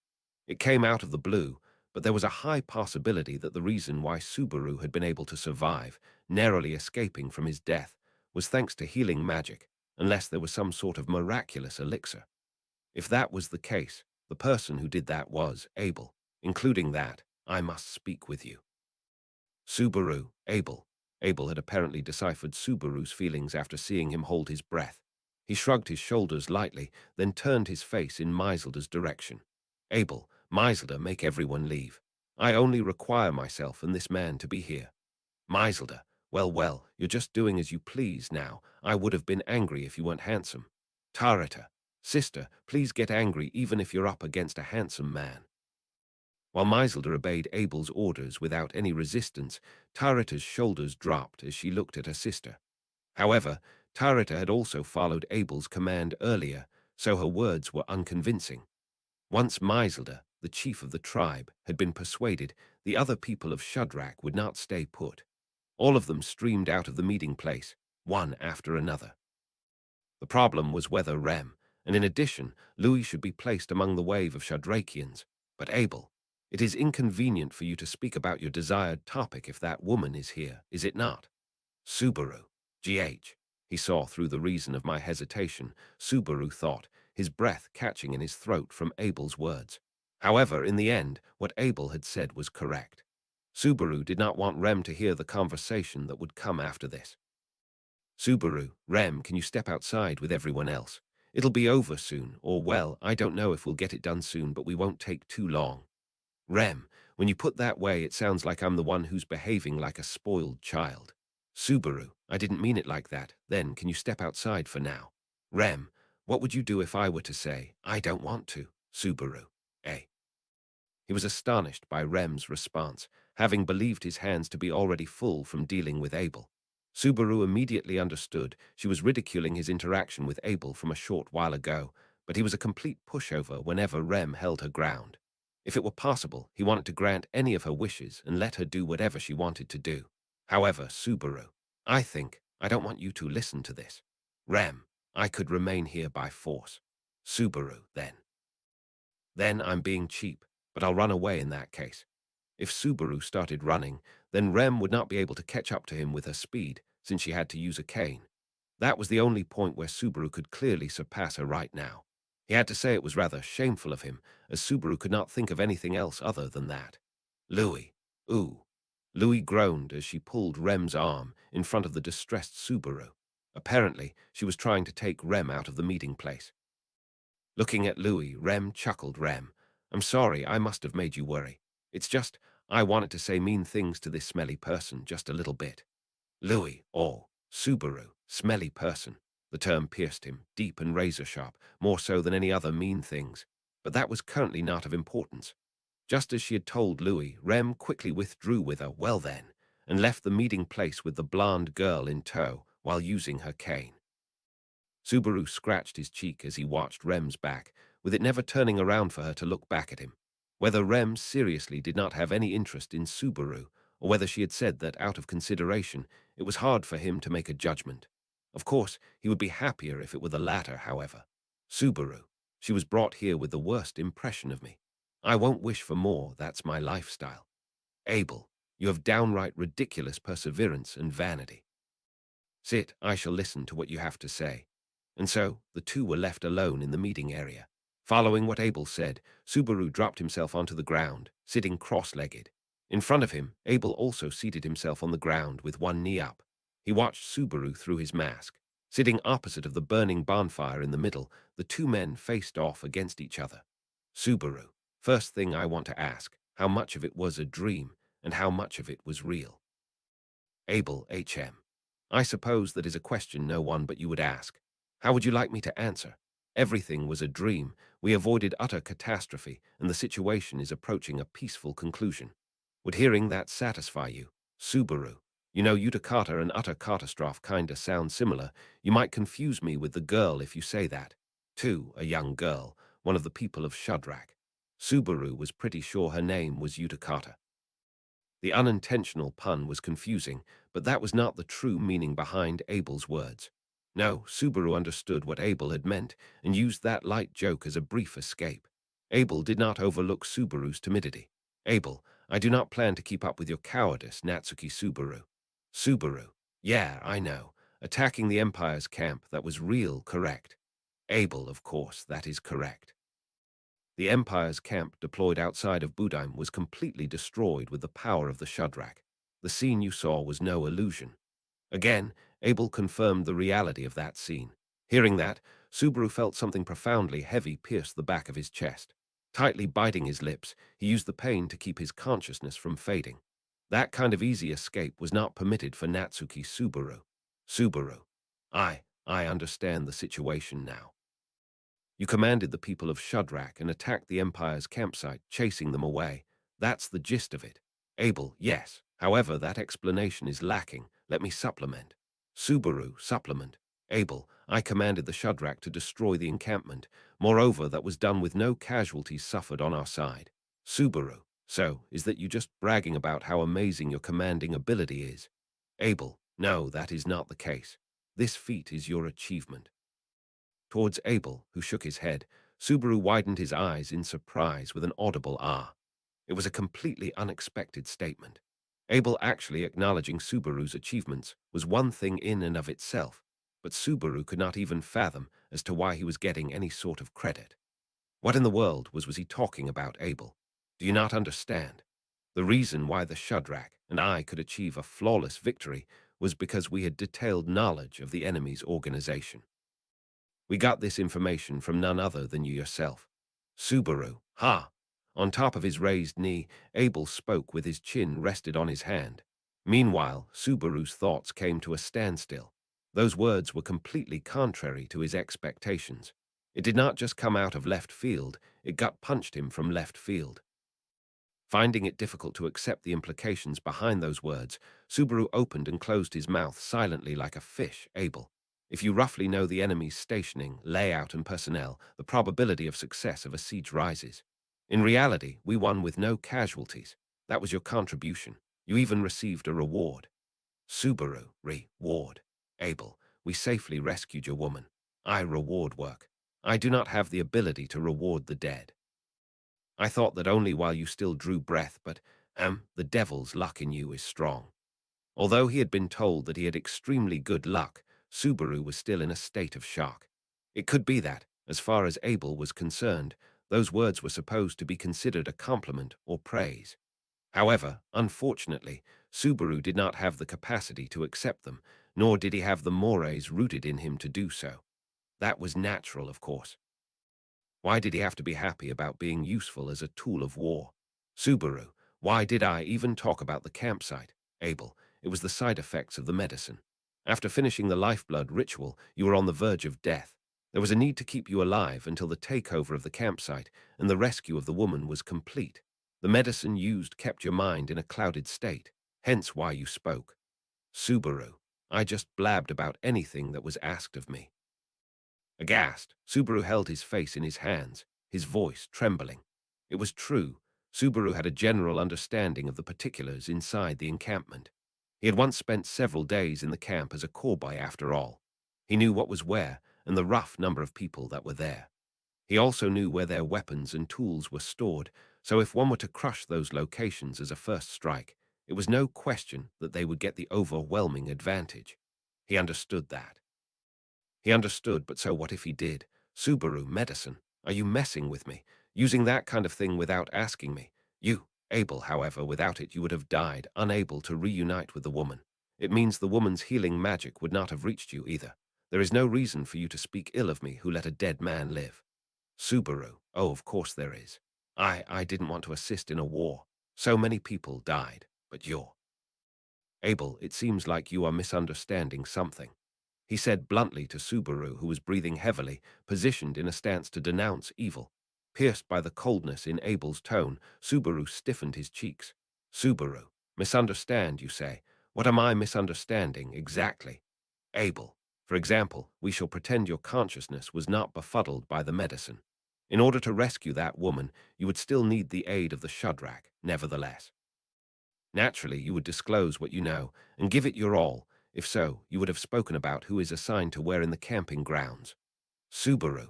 It came out of the blue, but there was a high possibility that the reason why Subaru had been able to survive, narrowly escaping from his death, was thanks to healing magic, unless there was some sort of miraculous elixir. If that was the case, the person who did that was Abel. Including that, "I must speak with you." "Subaru, Abel." Abel had apparently deciphered Subaru's feelings after seeing him hold his breath. He shrugged his shoulders lightly, then turned his face in Meiselder's direction. "Abel, Meiselder, make everyone leave. I only require myself and this man to be here." "Meiselder, well, you're just doing as you please now. I would have been angry if you weren't handsome." "Tarita, sister, please get angry even if you're up against a handsome man." While Meiselder obeyed Abel's orders without any resistance, Tarita's shoulders dropped as she looked at her sister. However, Tarita had also followed Abel's command earlier, so her words were unconvincing. Once Meiselder, the chief of the tribe, had been persuaded, the other people of Shadrach would not stay put. All of them streamed out of the meeting place, one after another. The problem was whether Rem, and in addition, Louis should be placed among the wave of Shadrachians. But Abel, it is inconvenient for you to speak about your desired topic if that woman is here, is it not? "Subaru, GH. He saw through the reason of my hesitation, Subaru thought, his breath catching in his throat from Abel's words. However, in the end, what Abel had said was correct. Subaru did not want Rem to hear the conversation that would come after this. Subaru, Rem, can you step outside with everyone else? It'll be over soon, or well, I don't know if we'll get it done soon, but we won't take too long. Rem, when you put that way, it sounds like I'm the one who's behaving like a spoiled child. Subaru, I didn't mean it like that. Then, can you step outside for now? Rem, what would you do if I were to say, I don't want to? Subaru, eh? He was astonished by Rem's response, having believed his hands to be already full from dealing with Abel. Subaru immediately understood she was ridiculing his interaction with Abel from a short while ago, but he was a complete pushover whenever Rem held her ground. If it were possible, he wanted to grant any of her wishes and let her do whatever she wanted to do. However, Subaru, I don't want you to listen to this. Rem, I could remain here by force. Subaru, then I'm being cheap, but I'll run away in that case. If Subaru started running, then Rem would not be able to catch up to him with her speed, since she had to use a cane. That was the only point where Subaru could clearly surpass her right now. He had to say it was rather shameful of him, as Subaru could not think of anything else other than that. Louis. Ooh. Louis groaned as she pulled Rem's arm in front of the distressed Subaru. Apparently, she was trying to take Rem out of the meeting place. Looking at Louis, Rem chuckled. Rem, I'm sorry, I must have made you worry. It's just, I wanted to say mean things to this smelly person just a little bit. Louis, oh, Subaru, smelly person. The term pierced him, deep and razor-sharp, more so than any other mean things. But that was currently not of importance. Just as she had told Louis, Rem quickly withdrew with her, well then, and left the meeting place with the blonde girl in tow while using her cane. Subaru scratched his cheek as he watched Rem's back, with it never turning around for her to look back at him. Whether Rem seriously did not have any interest in Subaru, or whether she had said that out of consideration, it was hard for him to make a judgment. Of course, he would be happier if it were the latter, however. Subaru, she was brought here with the worst impression of me. I won't wish for more, that's my lifestyle. Abel, you have downright ridiculous perseverance and vanity. Sit, I shall listen to what you have to say. And so, the two were left alone in the meeting area. Following what Abel said, Subaru dropped himself onto the ground, sitting cross-legged. In front of him, Abel also seated himself on the ground with one knee up. He watched Subaru through his mask. Sitting opposite of the burning bonfire in the middle, the two men faced off against each other. Subaru, first thing I want to ask, how much of it was a dream, and how much of it was real? Abel, HM. I suppose that is a question no one but you would ask. How would you like me to answer? Everything was a dream. We avoided utter catastrophe, and the situation is approaching a peaceful conclusion. Would hearing that satisfy you? Subaru. You know, Utakata and utter catastrophe kinda sound similar. You might confuse me with the girl if you say that. Too, a young girl, one of the people of Shadrach. Subaru was pretty sure her name was Utakata. The unintentional pun was confusing, but that was not the true meaning behind Abel's words. No, Subaru understood what Abel had meant and used that light joke as a brief escape. Abel did not overlook Subaru's timidity. Abel, I do not plan to keep up with your cowardice, Natsuki Subaru. Subaru, yeah, I know. Attacking the Empire's camp, that was real correct. Abel, of course, that is correct. The Empire's camp deployed outside of Budheim was completely destroyed with the power of the Shadrach. The scene you saw was no illusion. Again, Abel confirmed the reality of that scene. Hearing that, Subaru felt something profoundly heavy pierce the back of his chest. Tightly biting his lips, he used the pain to keep his consciousness from fading. That kind of easy escape was not permitted for Natsuki Subaru. Subaru. I understand the situation now. You commanded the people of Shadrach and attacked the Empire's campsite, chasing them away. That's the gist of it. Abel, yes. However, that explanation is lacking. Let me supplement. Subaru, supplement. Abel, I commanded the Shadrach to destroy the encampment. Moreover, that was done with no casualties suffered on our side. Subaru, so, is that you just bragging about how amazing your commanding ability is? Abel, no, that is not the case. This feat is your achievement. Towards Abel, who shook his head, Subaru widened his eyes in surprise with an audible ah. It was a completely unexpected statement. Abel actually acknowledging Subaru's achievements was one thing in and of itself, but Subaru could not even fathom as to why he was getting any sort of credit. What in the world was he talking about, Abel? Do you not understand? The reason why the Shadrach and I could achieve a flawless victory was because we had detailed knowledge of the enemy's organization. We got this information from none other than you yourself. Subaru, ha! On top of his raised knee, Abel spoke with his chin rested on his hand. Meanwhile, Subaru's thoughts came to a standstill. Those words were completely contrary to his expectations. It did not just come out of left field, it gut-punched him from left field. Finding it difficult to accept the implications behind those words, Subaru opened and closed his mouth silently like a fish. Abel, if you roughly know the enemy's stationing, layout, and personnel, the probability of success of a siege rises. In reality, we won with no casualties. That was your contribution. You even received a reward. Subaru, reward. Abel, we safely rescued your woman. I reward work. I do not have the ability to reward the dead. I thought that only while you still drew breath, but, the devil's luck in you is strong. Although he had been told that he had extremely good luck, Subaru was still in a state of shock. It could be that, as far as Abel was concerned, those words were supposed to be considered a compliment or praise. However, unfortunately, Subaru did not have the capacity to accept them, nor did he have the mores rooted in him to do so. That was natural, of course. Why did he have to be happy about being useful as a tool of war? Subaru, why did I even talk about the campsite? Abel, it was the side effects of the medicine. After finishing the lifeblood ritual, you were on the verge of death. There was a need to keep you alive until the takeover of the campsite and the rescue of the woman was complete. The medicine used kept your mind in a clouded state, hence why you spoke. Subaru, I just blabbed about anything that was asked of me. Aghast, Subaru held his face in his hands, his voice trembling. It was true. Subaru had a general understanding of the particulars inside the encampment. He had once spent several days in the camp as a cowboy after all. He knew what was where and the rough number of people that were there. He also knew where their weapons and tools were stored, so if one were to crush those locations as a first strike, it was no question that they would get the overwhelming advantage. He understood that. He understood, but so what if he did? Subaru, medicine. Are you messing with me? Using that kind of thing without asking me? You, Abel, however, without it you would have died, unable to reunite with the woman. It means the woman's healing magic would not have reached you either. There is no reason for you to speak ill of me who let a dead man live. Subaru, oh, of course there is. I didn't want to assist in a war. So many people died, but you're. Abel, it seems like you are misunderstanding something. He said bluntly to Subaru, who was breathing heavily, positioned in a stance to denounce evil. Pierced by the coldness in Abel's tone, Subaru stiffened his cheeks. Subaru, misunderstand, you say? What am I misunderstanding exactly? Abel, for example, we shall pretend your consciousness was not befuddled by the medicine. In order to rescue that woman, you would still need the aid of the Shadrach, nevertheless. Naturally, you would disclose what you know and give it your all. If so, you would have spoken about who is assigned to where in the camping grounds. Subaru.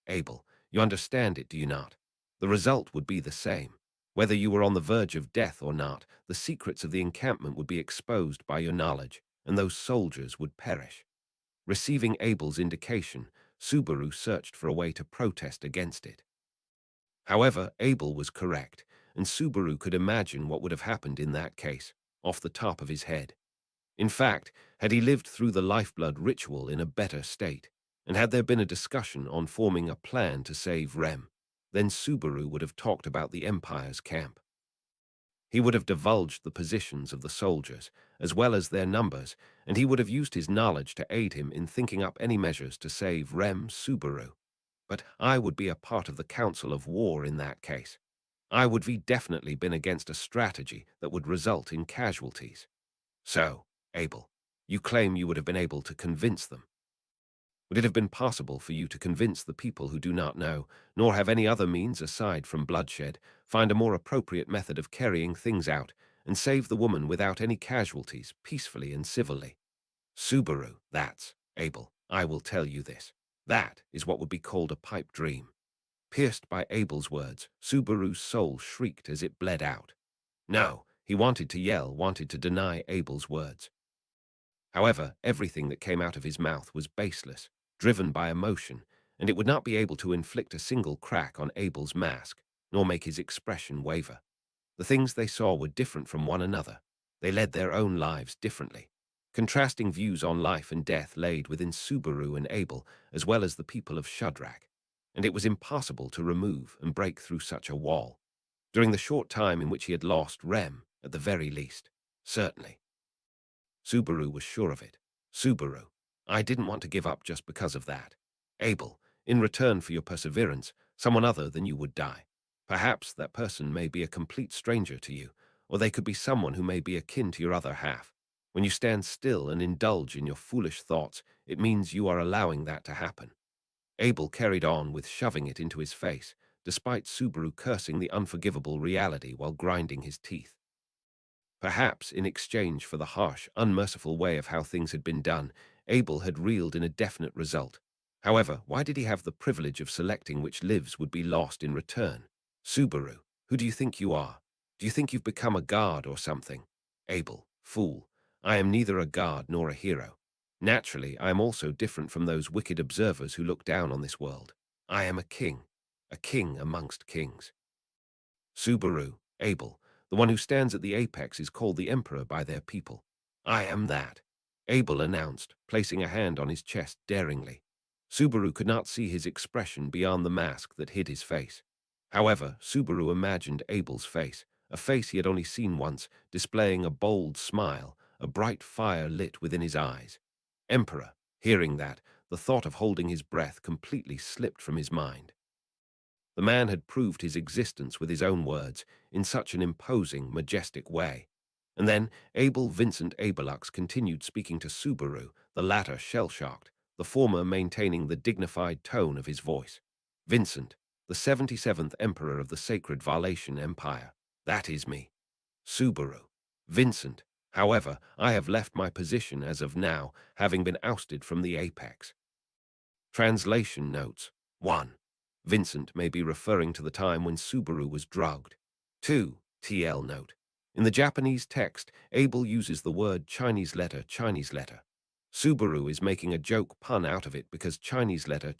Abel. You understand it, do you not? The result would be the same. Whether you were on the verge of death or not, the secrets of the encampment would be exposed by your knowledge, and those soldiers would perish. Receiving Abel's indication, Subaru searched for a way to protest against it. However, Abel was correct, and Subaru could imagine what would have happened in that case, off the top of his head. In fact, had he lived through the lifeblood ritual in a better state, and had there been a discussion on forming a plan to save Rem, then Subaru would have talked about the Empire's camp. He would have divulged the positions of the soldiers, as well as their numbers, and he would have used his knowledge to aid him in thinking up any measures to save Rem Subaru. But I would be a part of the Council of War in that case. I would be definitely been against a strategy that would result in casualties. So, Abel, you claim you would have been able to convince them. Would it have been possible for you to convince the people who do not know, nor have any other means aside from bloodshed, find a more appropriate method of carrying things out, and save the woman without any casualties, peacefully and civilly? Subaru, that's, Abel, I will tell you this. That is what would be called a pipe dream. Pierced by Abel's words, Subaru's soul shrieked as it bled out. No, he wanted to yell, wanted to deny Abel's words. However, everything that came out of his mouth was baseless, driven by emotion, and it would not be able to inflict a single crack on Abel's mask, nor make his expression waver. The things they saw were different from one another. They led their own lives differently. Contrasting views on life and death laid within Subaru and Abel, as well as the people of Shadrach, and it was impossible to remove and break through such a wall. During the short time in which he had lost Rem, at the very least. Certainly. Subaru was sure of it. Subaru, I didn't want to give up just because of that. Abel, in return for your perseverance, someone other than you would die. Perhaps that person may be a complete stranger to you, or they could be someone who may be akin to your other half. When you stand still and indulge in your foolish thoughts, it means you are allowing that to happen. Abel carried on with shoving it into his face, despite Subaru cursing the unforgivable reality while grinding his teeth. Perhaps in exchange for the harsh, unmerciful way of how things had been done, Abel had reeled in a definite result. However, why did he have the privilege of selecting which lives would be lost in return? Subaru, who do you think you are? Do you think you've become a god or something? Abel, fool, I am neither a god nor a hero. Naturally, I am also different from those wicked observers who look down on this world. I am a king amongst kings. Subaru, Abel, the one who stands at the apex is called the emperor by their people. I am that, Abel announced, placing a hand on his chest daringly. Subaru could not see his expression beyond the mask that hid his face. However, Subaru imagined Abel's face, a face he had only seen once, displaying a bold smile, a bright fire lit within his eyes. Emperor, hearing that, the thought of holding his breath completely slipped from his mind. The man had proved his existence with his own words, in such an imposing, majestic way. And then Abel Vincent Abelux continued speaking to Subaru, the latter shell-shocked, the former maintaining the dignified tone of his voice. Vincent, the 77th Emperor of the Sacred Valatian Empire. That is me. Subaru. Vincent. However, I have left my position as of now, having been ousted from the apex. Translation notes. 1. Vincent may be referring to the time when Subaru was drugged. 2. TL note. In the Japanese text, Abel uses the word Chinese letter. Subaru is making a joke pun out of it because Chinese letter,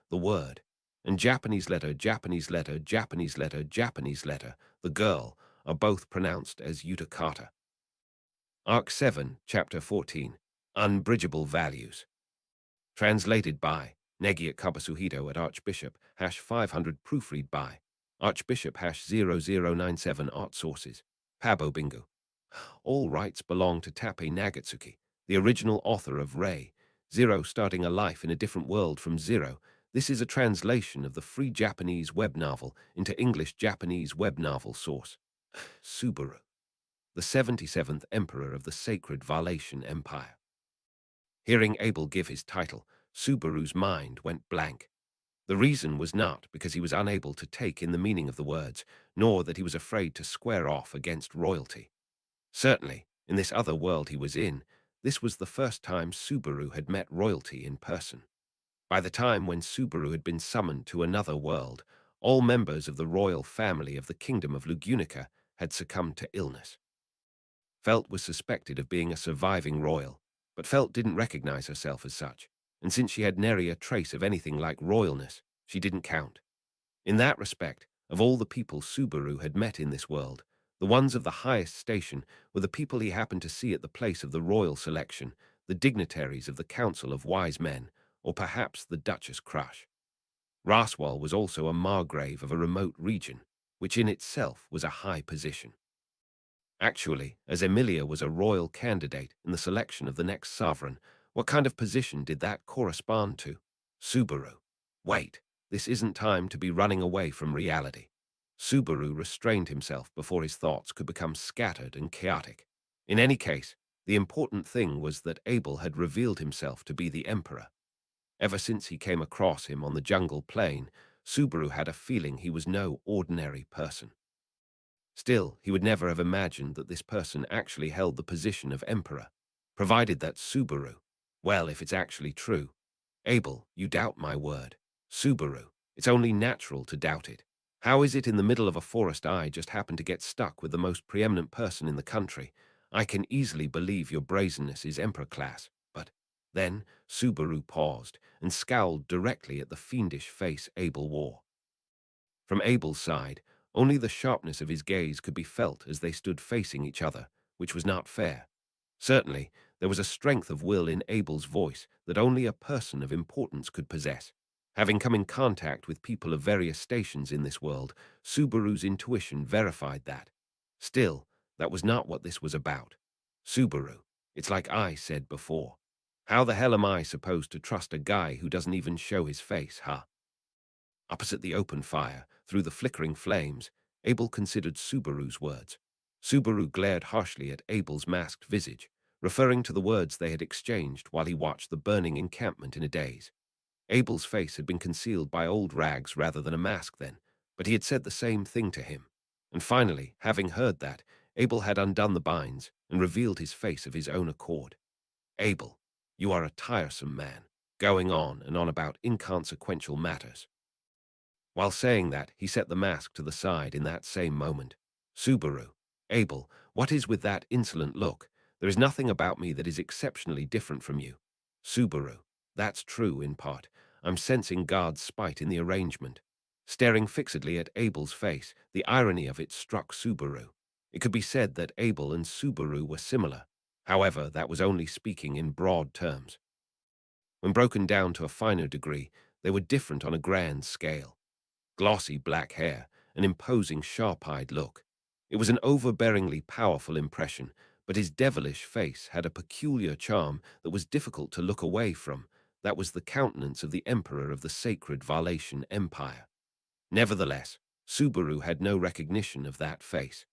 the word, and Japanese letter, the girl, are both pronounced as utakata. Arc 7, Chapter 14. Unbridgeable Values. Translated by NAGATSUKI at Archbishop #500 proofread by Archbishop #0097 Art Sources. Pabo Bingo. All rights belong to TAPPEI Nagatsuki, the original author of Ray, Zero Starting a Life in a Different World from Zero. This is a translation of the free Japanese web novel into English-Japanese web novel source. Subaru, the 77th Emperor of the Sacred Valatian Empire. Hearing Abel give his title, Subaru's mind went blank. The reason was not because he was unable to take in the meaning of the words, nor that he was afraid to square off against royalty. Certainly, in this other world he was in, this was the first time Subaru had met royalty in person. By the time when Subaru had been summoned to another world, all members of the royal family of the kingdom of Lugunica had succumbed to illness. Felt was suspected of being a surviving royal, but Felt didn't recognize herself as such, and since she had nary a trace of anything like royalness, she didn't count. In that respect, of all the people Subaru had met in this world, the ones of the highest station were the people he happened to see at the place of the royal selection, the dignitaries of the Council of Wise Men, or perhaps the Duchess Crush. Raswal was also a margrave of a remote region, which in itself was a high position. Actually, as Emilia was a royal candidate in the selection of the next sovereign, what kind of position did that correspond to? Subaru. Wait, this isn't time to be running away from reality. Subaru restrained himself before his thoughts could become scattered and chaotic. In any case, the important thing was that Abel had revealed himself to be the Emperor. Ever since he came across him on the jungle plain, Subaru had a feeling he was no ordinary person. Still, he would never have imagined that this person actually held the position of emperor, provided that Subaru, well, if it's actually true. Abel, you doubt my word. Subaru, it's only natural to doubt it. How is it in the middle of a forest I just happen to get stuck with the most preeminent person in the country? I can easily believe your brazenness is emperor class, but Then Subaru paused and scowled directly at the fiendish face Abel wore. From Abel's side, only the sharpness of his gaze could be felt as they stood facing each other, which was not fair. Certainly, there was a strength of will in Abel's voice that only a person of importance could possess. Having come in contact with people of various stations in this world, Subaru's intuition verified that. Still, that was not what this was about. Subaru, it's like I said before. How the hell am I supposed to trust a guy who doesn't even show his face, huh? Opposite the open fire, through the flickering flames, Abel considered Subaru's words. Subaru glared harshly at Abel's masked visage, referring to the words they had exchanged while he watched the burning encampment in a daze. Abel's face had been concealed by old rags rather than a mask then, but he had said the same thing to him. And finally, having heard that, Abel had undone the binds and revealed his face of his own accord. Abel, you are a tiresome man, going on and on about inconsequential matters. While saying that, he set the mask to the side in that same moment. Subaru, Abel, what is with that insolent look? There is nothing about me that is exceptionally different from you. Subaru, that's true in part. I'm sensing God's spite in the arrangement. Staring fixedly at Abel's face, the irony of it struck Subaru. It could be said that Abel and Subaru were similar. However, that was only speaking in broad terms. When broken down to a finer degree, they were different on a grand scale. Glossy black hair, an imposing sharp-eyed look. It was an overbearingly powerful impression, but his devilish face had a peculiar charm that was difficult to look away from. That was the countenance of the emperor of the sacred Valatian Empire. Nevertheless, Subaru had no recognition of that face.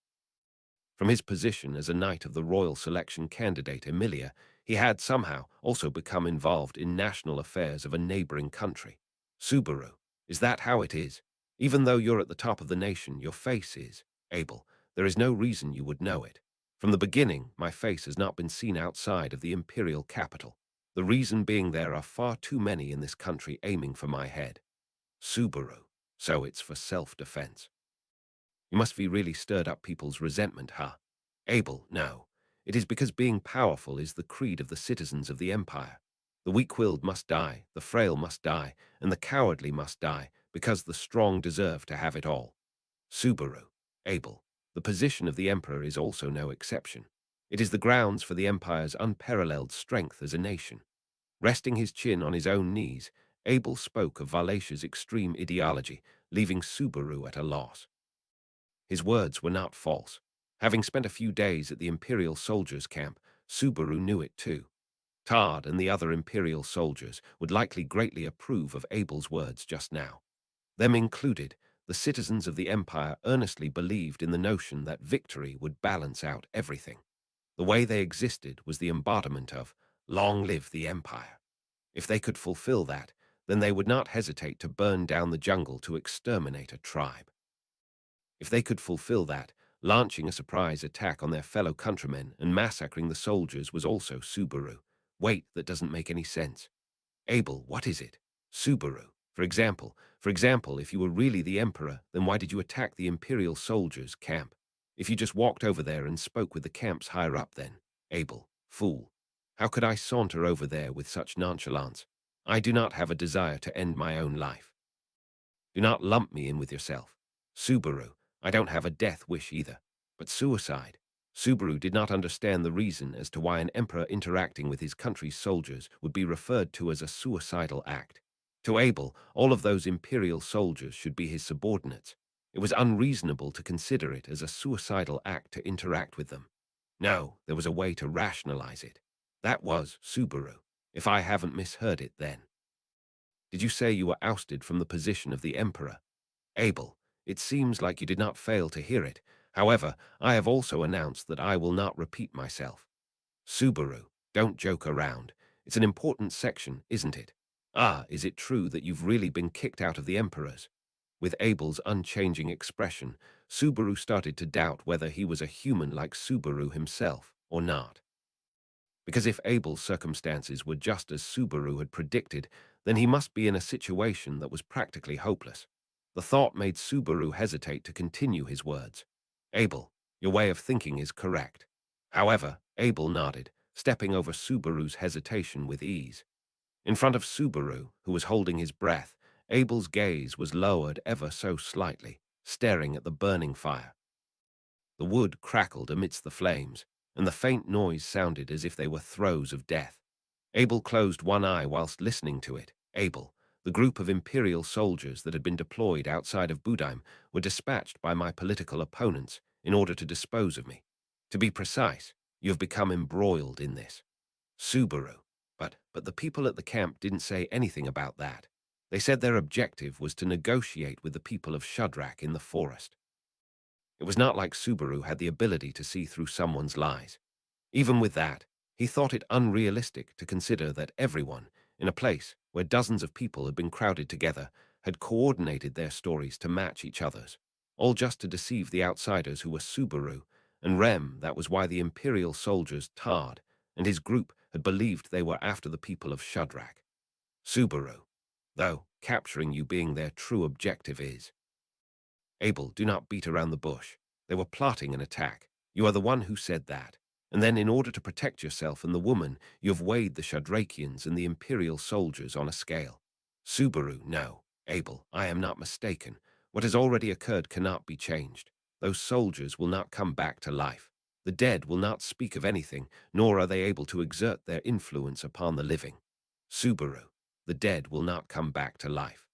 From his position as a knight of the royal selection candidate Emilia, he had somehow also become involved in national affairs of a neighboring country. Subaru, is that how it is? Even though you're at the top of the nation, your face is. Abel, there is no reason you would know it. From the beginning, my face has not been seen outside of the imperial capital. The reason being there are far too many in this country aiming for my head. Subaru, so it's for self-defense. You must be really stirred up people's resentment, huh? Abel, no. It is because being powerful is the creed of the citizens of the empire. The weak-willed must die, the frail must die, and the cowardly must die, because the strong deserve to have it all. Subaru, Abel, the position of the emperor is also no exception. It is the grounds for the empire's unparalleled strength as a nation. Resting his chin on his own knees, Abel spoke of Valatia's extreme ideology, leaving Subaru at a loss. His words were not false. Having spent a few days at the Imperial soldiers' camp, Subaru knew it too. Todd and the other Imperial soldiers would likely greatly approve of Abel's words just now. Them included, the citizens of the Empire earnestly believed in the notion that victory would balance out everything. The way they existed was the embodiment of, "Long live the Empire." If they could fulfill that, then they would not hesitate to burn down the jungle to exterminate a tribe. If they could fulfill that, launching a surprise attack on their fellow countrymen and massacring the soldiers was also Subaru. Wait, that doesn't make any sense. Abel, what is it? Subaru. For example, if you were really the emperor, then why did you attack the imperial soldiers' camp? If you just walked over there and spoke with the camp's higher up then? Abel, fool. How could I saunter over there with such nonchalance? I do not have a desire to end my own life. Do not lump me in with yourself. Subaru, I don't have a death wish either. But suicide. Subaru did not understand the reason as to why an emperor interacting with his country's soldiers would be referred to as a suicidal act. To Abel, all of those imperial soldiers should be his subordinates. It was unreasonable to consider it as a suicidal act to interact with them. No, there was a way to rationalize it. That was Subaru, if I haven't misheard it then. Did you say you were ousted from the position of the emperor? Abel, it seems like you did not fail to hear it. However, I have also announced that I will not repeat myself. Subaru, don't joke around. It's an important section, isn't it? Ah, is it true that you've really been kicked out of the Emperor's? With Abel's unchanging expression, Subaru started to doubt whether he was a human like Subaru himself or not. Because if Abel's circumstances were just as Subaru had predicted, then he must be in a situation that was practically hopeless. The thought made Subaru hesitate to continue his words. Abel, your way of thinking is correct. However, Abel nodded. stepping over Subaru's hesitation with ease. In front of Subaru, who was holding his breath, Abel's gaze was lowered ever so slightly, staring at the burning fire. The wood crackled amidst the flames, and the faint noise sounded as if they were throes of death. Abel closed one eye whilst listening to it. Abel, the group of imperial soldiers that had been deployed outside of Budheim, were dispatched by my political opponents in order to dispose of me. To be precise, you have become embroiled in this. Subaru. But the people at the camp didn't say anything about that. They said their objective was to negotiate with the people of Shadrach in the forest. It was not like Subaru had the ability to see through someone's lies. Even with that, he thought it unrealistic to consider that everyone, in a place where dozens of people had been crowded together, had coordinated their stories to match each other's, all just to deceive the outsiders who were Subaru and Rem. That was why the Imperial soldiers, Tard, and his group had believed they were after the people of Shadrach. Subaru, though, capturing you being their true objective is. Abel, do not beat around the bush. They were plotting an attack. You are the one who said that. And then, in order to protect yourself and the woman, you have weighed the Shadrachians and the Imperial soldiers on a scale. Subaru, no. Abel, I am not mistaken. What has already occurred cannot be changed. Those soldiers will not come back to life. The dead will not speak of anything, nor are they able to exert their influence upon the living. Subaru, the dead will not come back to life.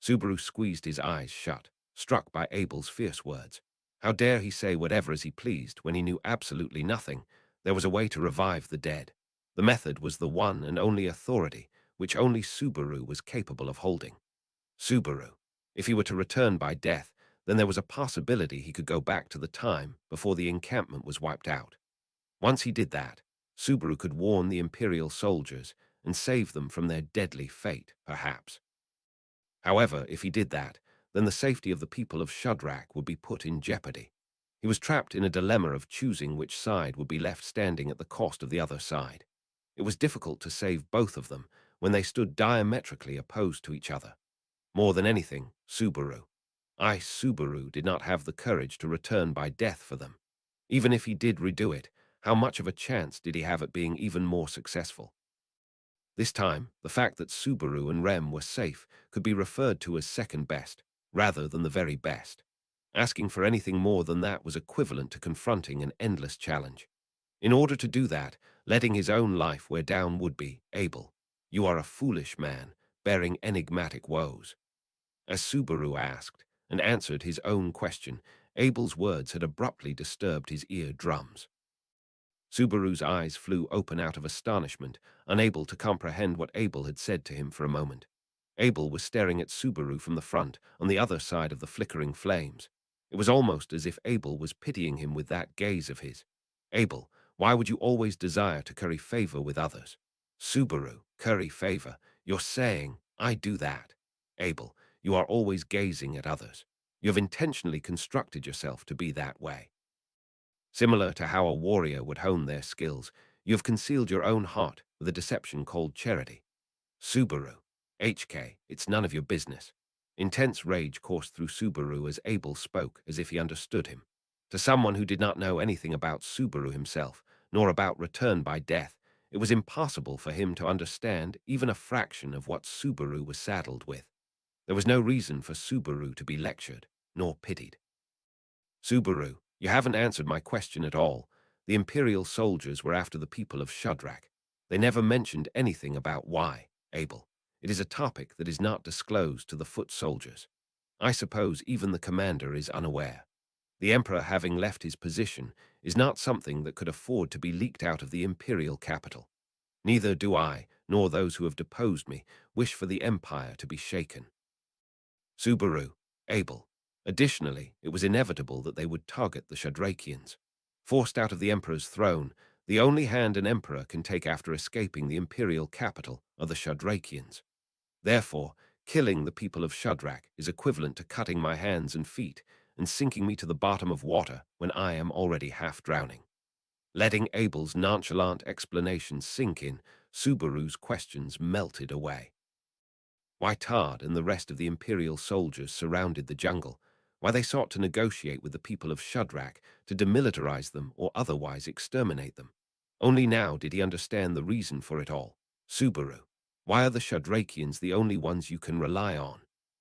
Subaru squeezed his eyes shut, struck by Abel's fierce words. How dare he say whatever as he pleased when he knew absolutely nothing? There was a way to revive the dead. The method was the one and only authority which only Subaru was capable of holding. Subaru, if he were to return by death, then there was a possibility he could go back to the time before the encampment was wiped out. Once he did that, Subaru could warn the Imperial soldiers and save them from their deadly fate, perhaps. However, if he did that, then the safety of the people of Shadrach would be put in jeopardy. He was trapped in a dilemma of choosing which side would be left standing at the cost of the other side. It was difficult to save both of them when they stood diametrically opposed to each other. More than anything, Subaru did not have the courage to return by death for them. Even if he did redo it, how much of a chance did he have at being even more successful? This time, the fact that Subaru and Rem were safe could be referred to as second best, rather than the very best. Asking for anything more than that was equivalent to confronting an endless challenge. In order to do that, letting his own life wear down would be, Abel, you are a foolish man, bearing enigmatic woes. As Subaru asked and answered his own question, Abel's words had abruptly disturbed his eardrums. Subaru's eyes flew open out of astonishment, unable to comprehend what Abel had said to him for a moment. Abel was staring at Subaru from the front, on the other side of the flickering flames. It was almost as if Abel was pitying him with that gaze of his. Abel, why would you always desire to curry favor with others? Subaru, curry favor. You're saying, I do that. Abel, you are always gazing at others. You have intentionally constructed yourself to be that way. Similar to how a warrior would hone their skills, you have concealed your own heart with a deception called charity. Subaru, HK, it's none of your business. Intense rage coursed through Subaru as Abel spoke as if he understood him. To someone who did not know anything about Subaru himself, nor about return by death, it was impossible for him to understand even a fraction of what Subaru was saddled with. There was no reason for Subaru to be lectured, nor pitied. Subaru, you haven't answered my question at all. The Imperial soldiers were after the people of Shadrach. They never mentioned anything about why, Abel. It is a topic that is not disclosed to the foot soldiers. I suppose even the commander is unaware. The Emperor, having left his position, is not something that could afford to be leaked out of the Imperial capital. Neither do I, nor those who have deposed me, wish for the Empire to be shaken. Subaru, Abel. Additionally, it was inevitable that they would target the Shadrachians. Forced out of the Emperor's throne, the only hand an Emperor can take after escaping the Imperial capital are the Shadrachians. Therefore, killing the people of Shadrach is equivalent to cutting my hands and feet and sinking me to the bottom of water when I am already half drowning. Letting Abel's nonchalant explanation sink in, Subaru's questions melted away. Why Tard and the rest of the Imperial soldiers surrounded the jungle, why they sought to negotiate with the people of Shadrach to demilitarize them or otherwise exterminate them. Only now did he understand the reason for it all. Subaru, why are the Shadrakians the only ones you can rely on?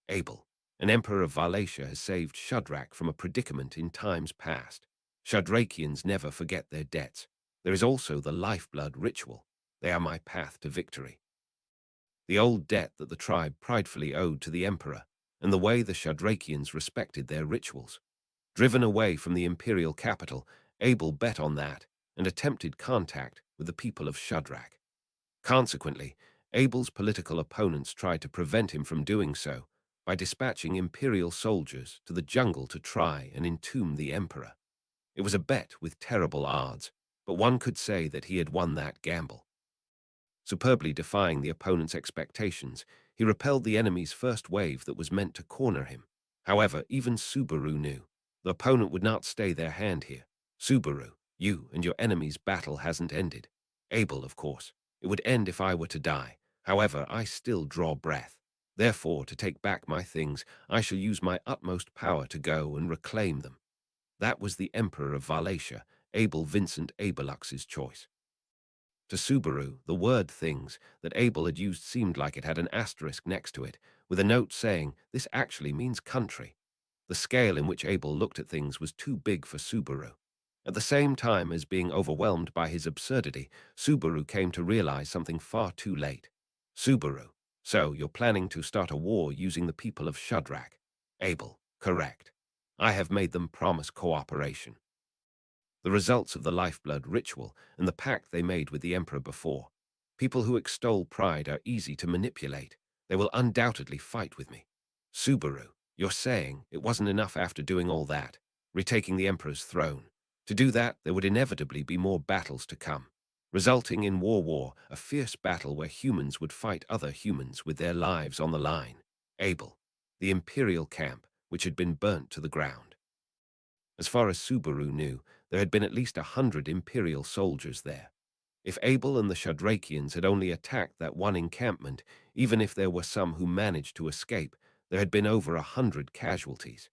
Abel, an emperor of Valatia has saved Shadrach from a predicament in times past. Shadrakians never forget their debts. There is also the lifeblood ritual. They are my path to victory. The old debt that the tribe pridefully owed to the emperor, and the way the Shadrakians respected their rituals. Driven away from the imperial capital, Abel bet on that and attempted contact with the people of Shadrach. Consequently, Abel's political opponents tried to prevent him from doing so by dispatching imperial soldiers to the jungle to try and entomb the emperor. It was a bet with terrible odds, but one could say that he had won that gamble. Superbly defying the opponent's expectations, he repelled the enemy's first wave that was meant to corner him. However, even Subaru knew the opponent would not stay their hand here. Subaru, you and your enemy's battle hasn't ended. Abel, of course. It would end if I were to die. However, I still draw breath. Therefore, to take back my things, I shall use my utmost power to go and reclaim them. That was the Emperor of Valatia, Abel Vincent Abelux's choice. To Subaru, the word things that Abel had used seemed like it had an asterisk next to it, with a note saying, this actually means country. The scale in which Abel looked at things was too big for Subaru. At the same time as being overwhelmed by his absurdity, Subaru came to realize something far too late. Subaru, so you're planning to start a war using the people of Shadrach. Abel, correct. I have made them promise cooperation. The results of the lifeblood ritual and the pact they made with the emperor before. People who extol pride are easy to manipulate. They will undoubtedly fight with me. Subaru, you're saying it wasn't enough after doing all that, retaking the emperor's throne. To do that, there would inevitably be more battles to come, resulting in war, a fierce battle where humans would fight other humans with their lives on the line. Abel, the imperial camp, which had been burnt to the ground. As far as Subaru knew, there had been at least 100 imperial soldiers there. If Abel and the Shadrakians had only attacked that one encampment, even if there were some who managed to escape, there had been over 100 casualties.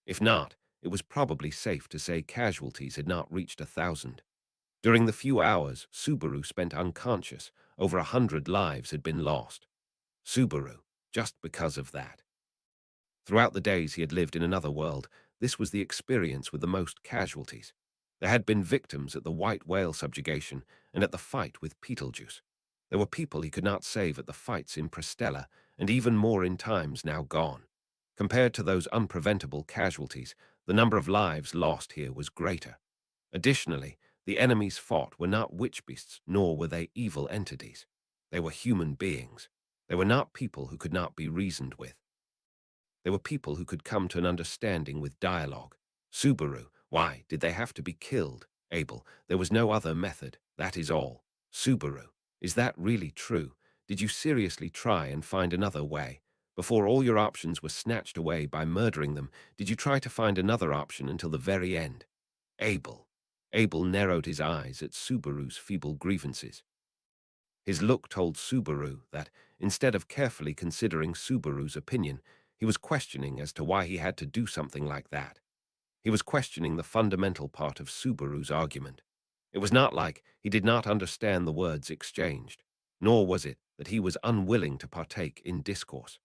If not, it was probably safe to say casualties had not reached 1,000. During the few hours Subaru spent unconscious, over 100 lives had been lost. Subaru, just because of that. Throughout the days he had lived in another world, this was the experience with the most casualties. There had been victims at the white whale subjugation and at the fight with Betelgeuse. There were people he could not save at the fights in Prestella, and even more in times now gone. Compared to those unpreventable casualties, the number of lives lost here was greater. Additionally, the enemies fought were not witch beasts, nor were they evil entities. They were human beings. They were not people who could not be reasoned with. They were people who could come to an understanding with dialogue. Subaru, why did they have to be killed? Abel, there was no other method, that is all. Subaru, is that really true? Did you seriously try and find another way? Before all your options were snatched away by murdering them, did you try to find another option until the very end? Abel. Abel narrowed his eyes at Subaru's feeble grievances. His look told Subaru that, instead of carefully considering Subaru's opinion, he was questioning as to why he had to do something like that. He was questioning the fundamental part of Subaru's argument. It was not like he did not understand the words exchanged, nor was it that he was unwilling to partake in discourse.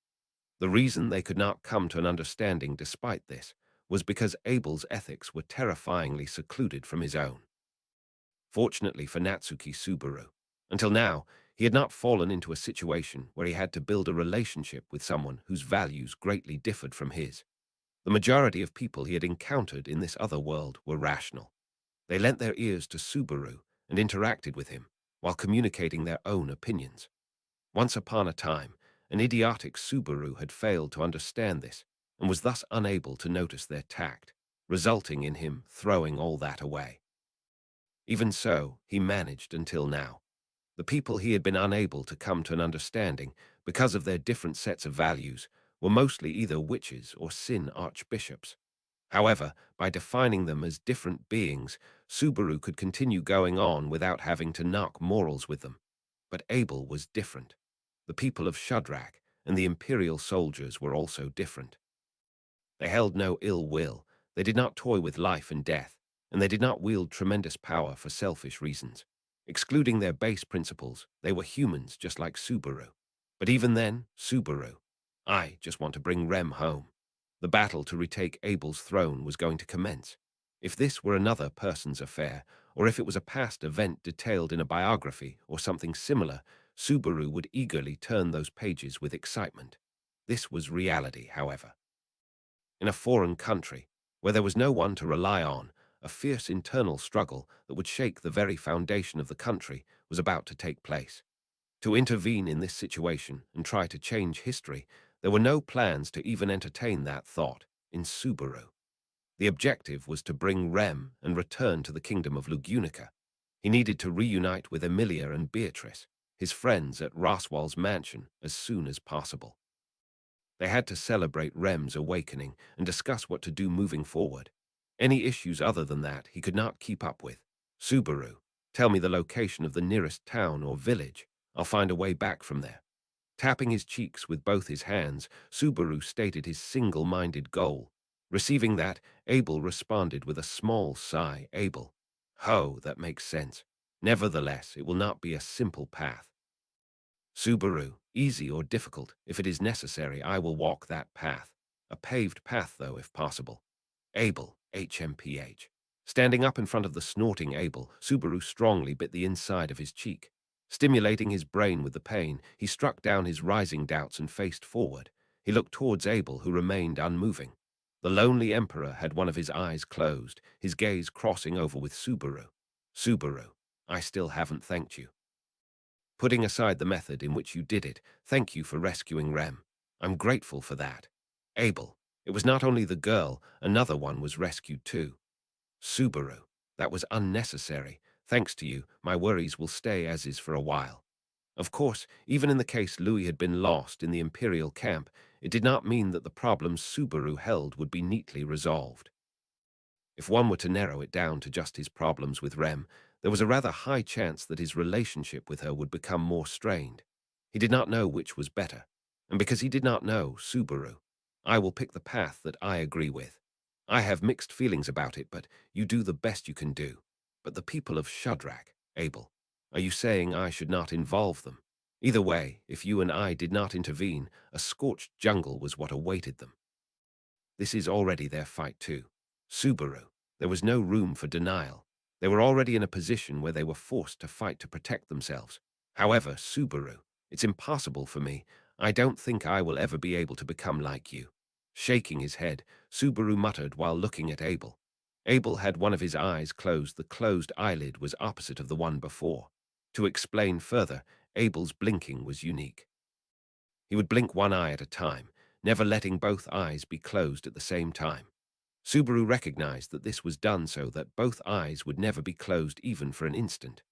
The reason they could not come to an understanding despite this was because Abel's ethics were terrifyingly secluded from his own. Fortunately for Natsuki Subaru, until now, he had not fallen into a situation where he had to build a relationship with someone whose values greatly differed from his. The majority of people he had encountered in this other world were rational. They lent their ears to Subaru and interacted with him while communicating their own opinions. Once upon a time, an idiotic Subaru had failed to understand this and was thus unable to notice their tact, resulting in him throwing all that away. Even so, he managed until now. The people he had been unable to come to an understanding because of their different sets of values were mostly either witches or sin archbishops. However, by defining them as different beings, Subaru could continue going on without having to knock morals with them. But Abel was different. The people of Shadrach and the imperial soldiers were also different. They held no ill will, they did not toy with life and death, and they did not wield tremendous power for selfish reasons. Excluding their base principles, they were humans just like Subaru. But even then, Subaru. I just want to bring Rem home. The battle to retake Abel's throne was going to commence. If this were another person's affair, or if it was a past event detailed in a biography or something similar, Subaru would eagerly turn those pages with excitement. This was reality, however. In a foreign country, where there was no one to rely on, a fierce internal struggle that would shake the very foundation of the country was about to take place. To intervene in this situation and try to change history, there were no plans to even entertain that thought in Subaru. The objective was to bring Rem and return to the kingdom of Lugunica. He needed to reunite with Emilia and Beatrice, his friends at Roswell's mansion, as soon as possible. They had to celebrate Rem's awakening and discuss what to do moving forward. Any issues other than that he could not keep up with. Subaru, tell me the location of the nearest town or village. I'll find a way back from there. Tapping his cheeks with both his hands, Subaru stated his single-minded goal. Receiving that, Abel responded with a small sigh. Abel, "Oh, that makes sense. Nevertheless, it will not be a simple path. Subaru, easy or difficult, if it is necessary, I will walk that path. A paved path, though, if possible." Abel, HMPH. Standing up in front of the snorting Abel, Subaru strongly bit the inside of his cheek. Stimulating his brain with the pain, he struck down his rising doubts and faced forward. He looked towards Abel, who remained unmoving. The lonely emperor had one of his eyes closed, his gaze crossing over with Subaru. Subaru, I still haven't thanked you. Putting aside the method in which you did it, thank you for rescuing Rem. I'm grateful for that. Abel, it was not only the girl, another one was rescued too. Subaru, that was unnecessary. Thanks to you, my worries will stay as is for a while. Of course, even in the case Louis had been lost in the Imperial camp, it did not mean that the problems Subaru held would be neatly resolved. If one were to narrow it down to just his problems with Rem, there was a rather high chance that his relationship with her would become more strained. He did not know which was better, and because he did not know, Subaru, I will pick the path that I agree with. I have mixed feelings about it, but you do the best you can do. But the people of Shadrach, Abel, are you saying I should not involve them? Either way, if you and I did not intervene, a scorched jungle was what awaited them. This is already their fight too. Subaru, there was no room for denial. They were already in a position where they were forced to fight to protect themselves. However, Subaru, it's impossible for me. I don't think I will ever be able to become like you. Shaking his head, Subaru muttered while looking at Abel. Abel had one of his eyes closed. The closed eyelid was opposite of the one before. To explain further, Abel's blinking was unique. He would blink one eye at a time, never letting both eyes be closed at the same time. Subaru recognized that this was done so that both eyes would never be closed even for an instant.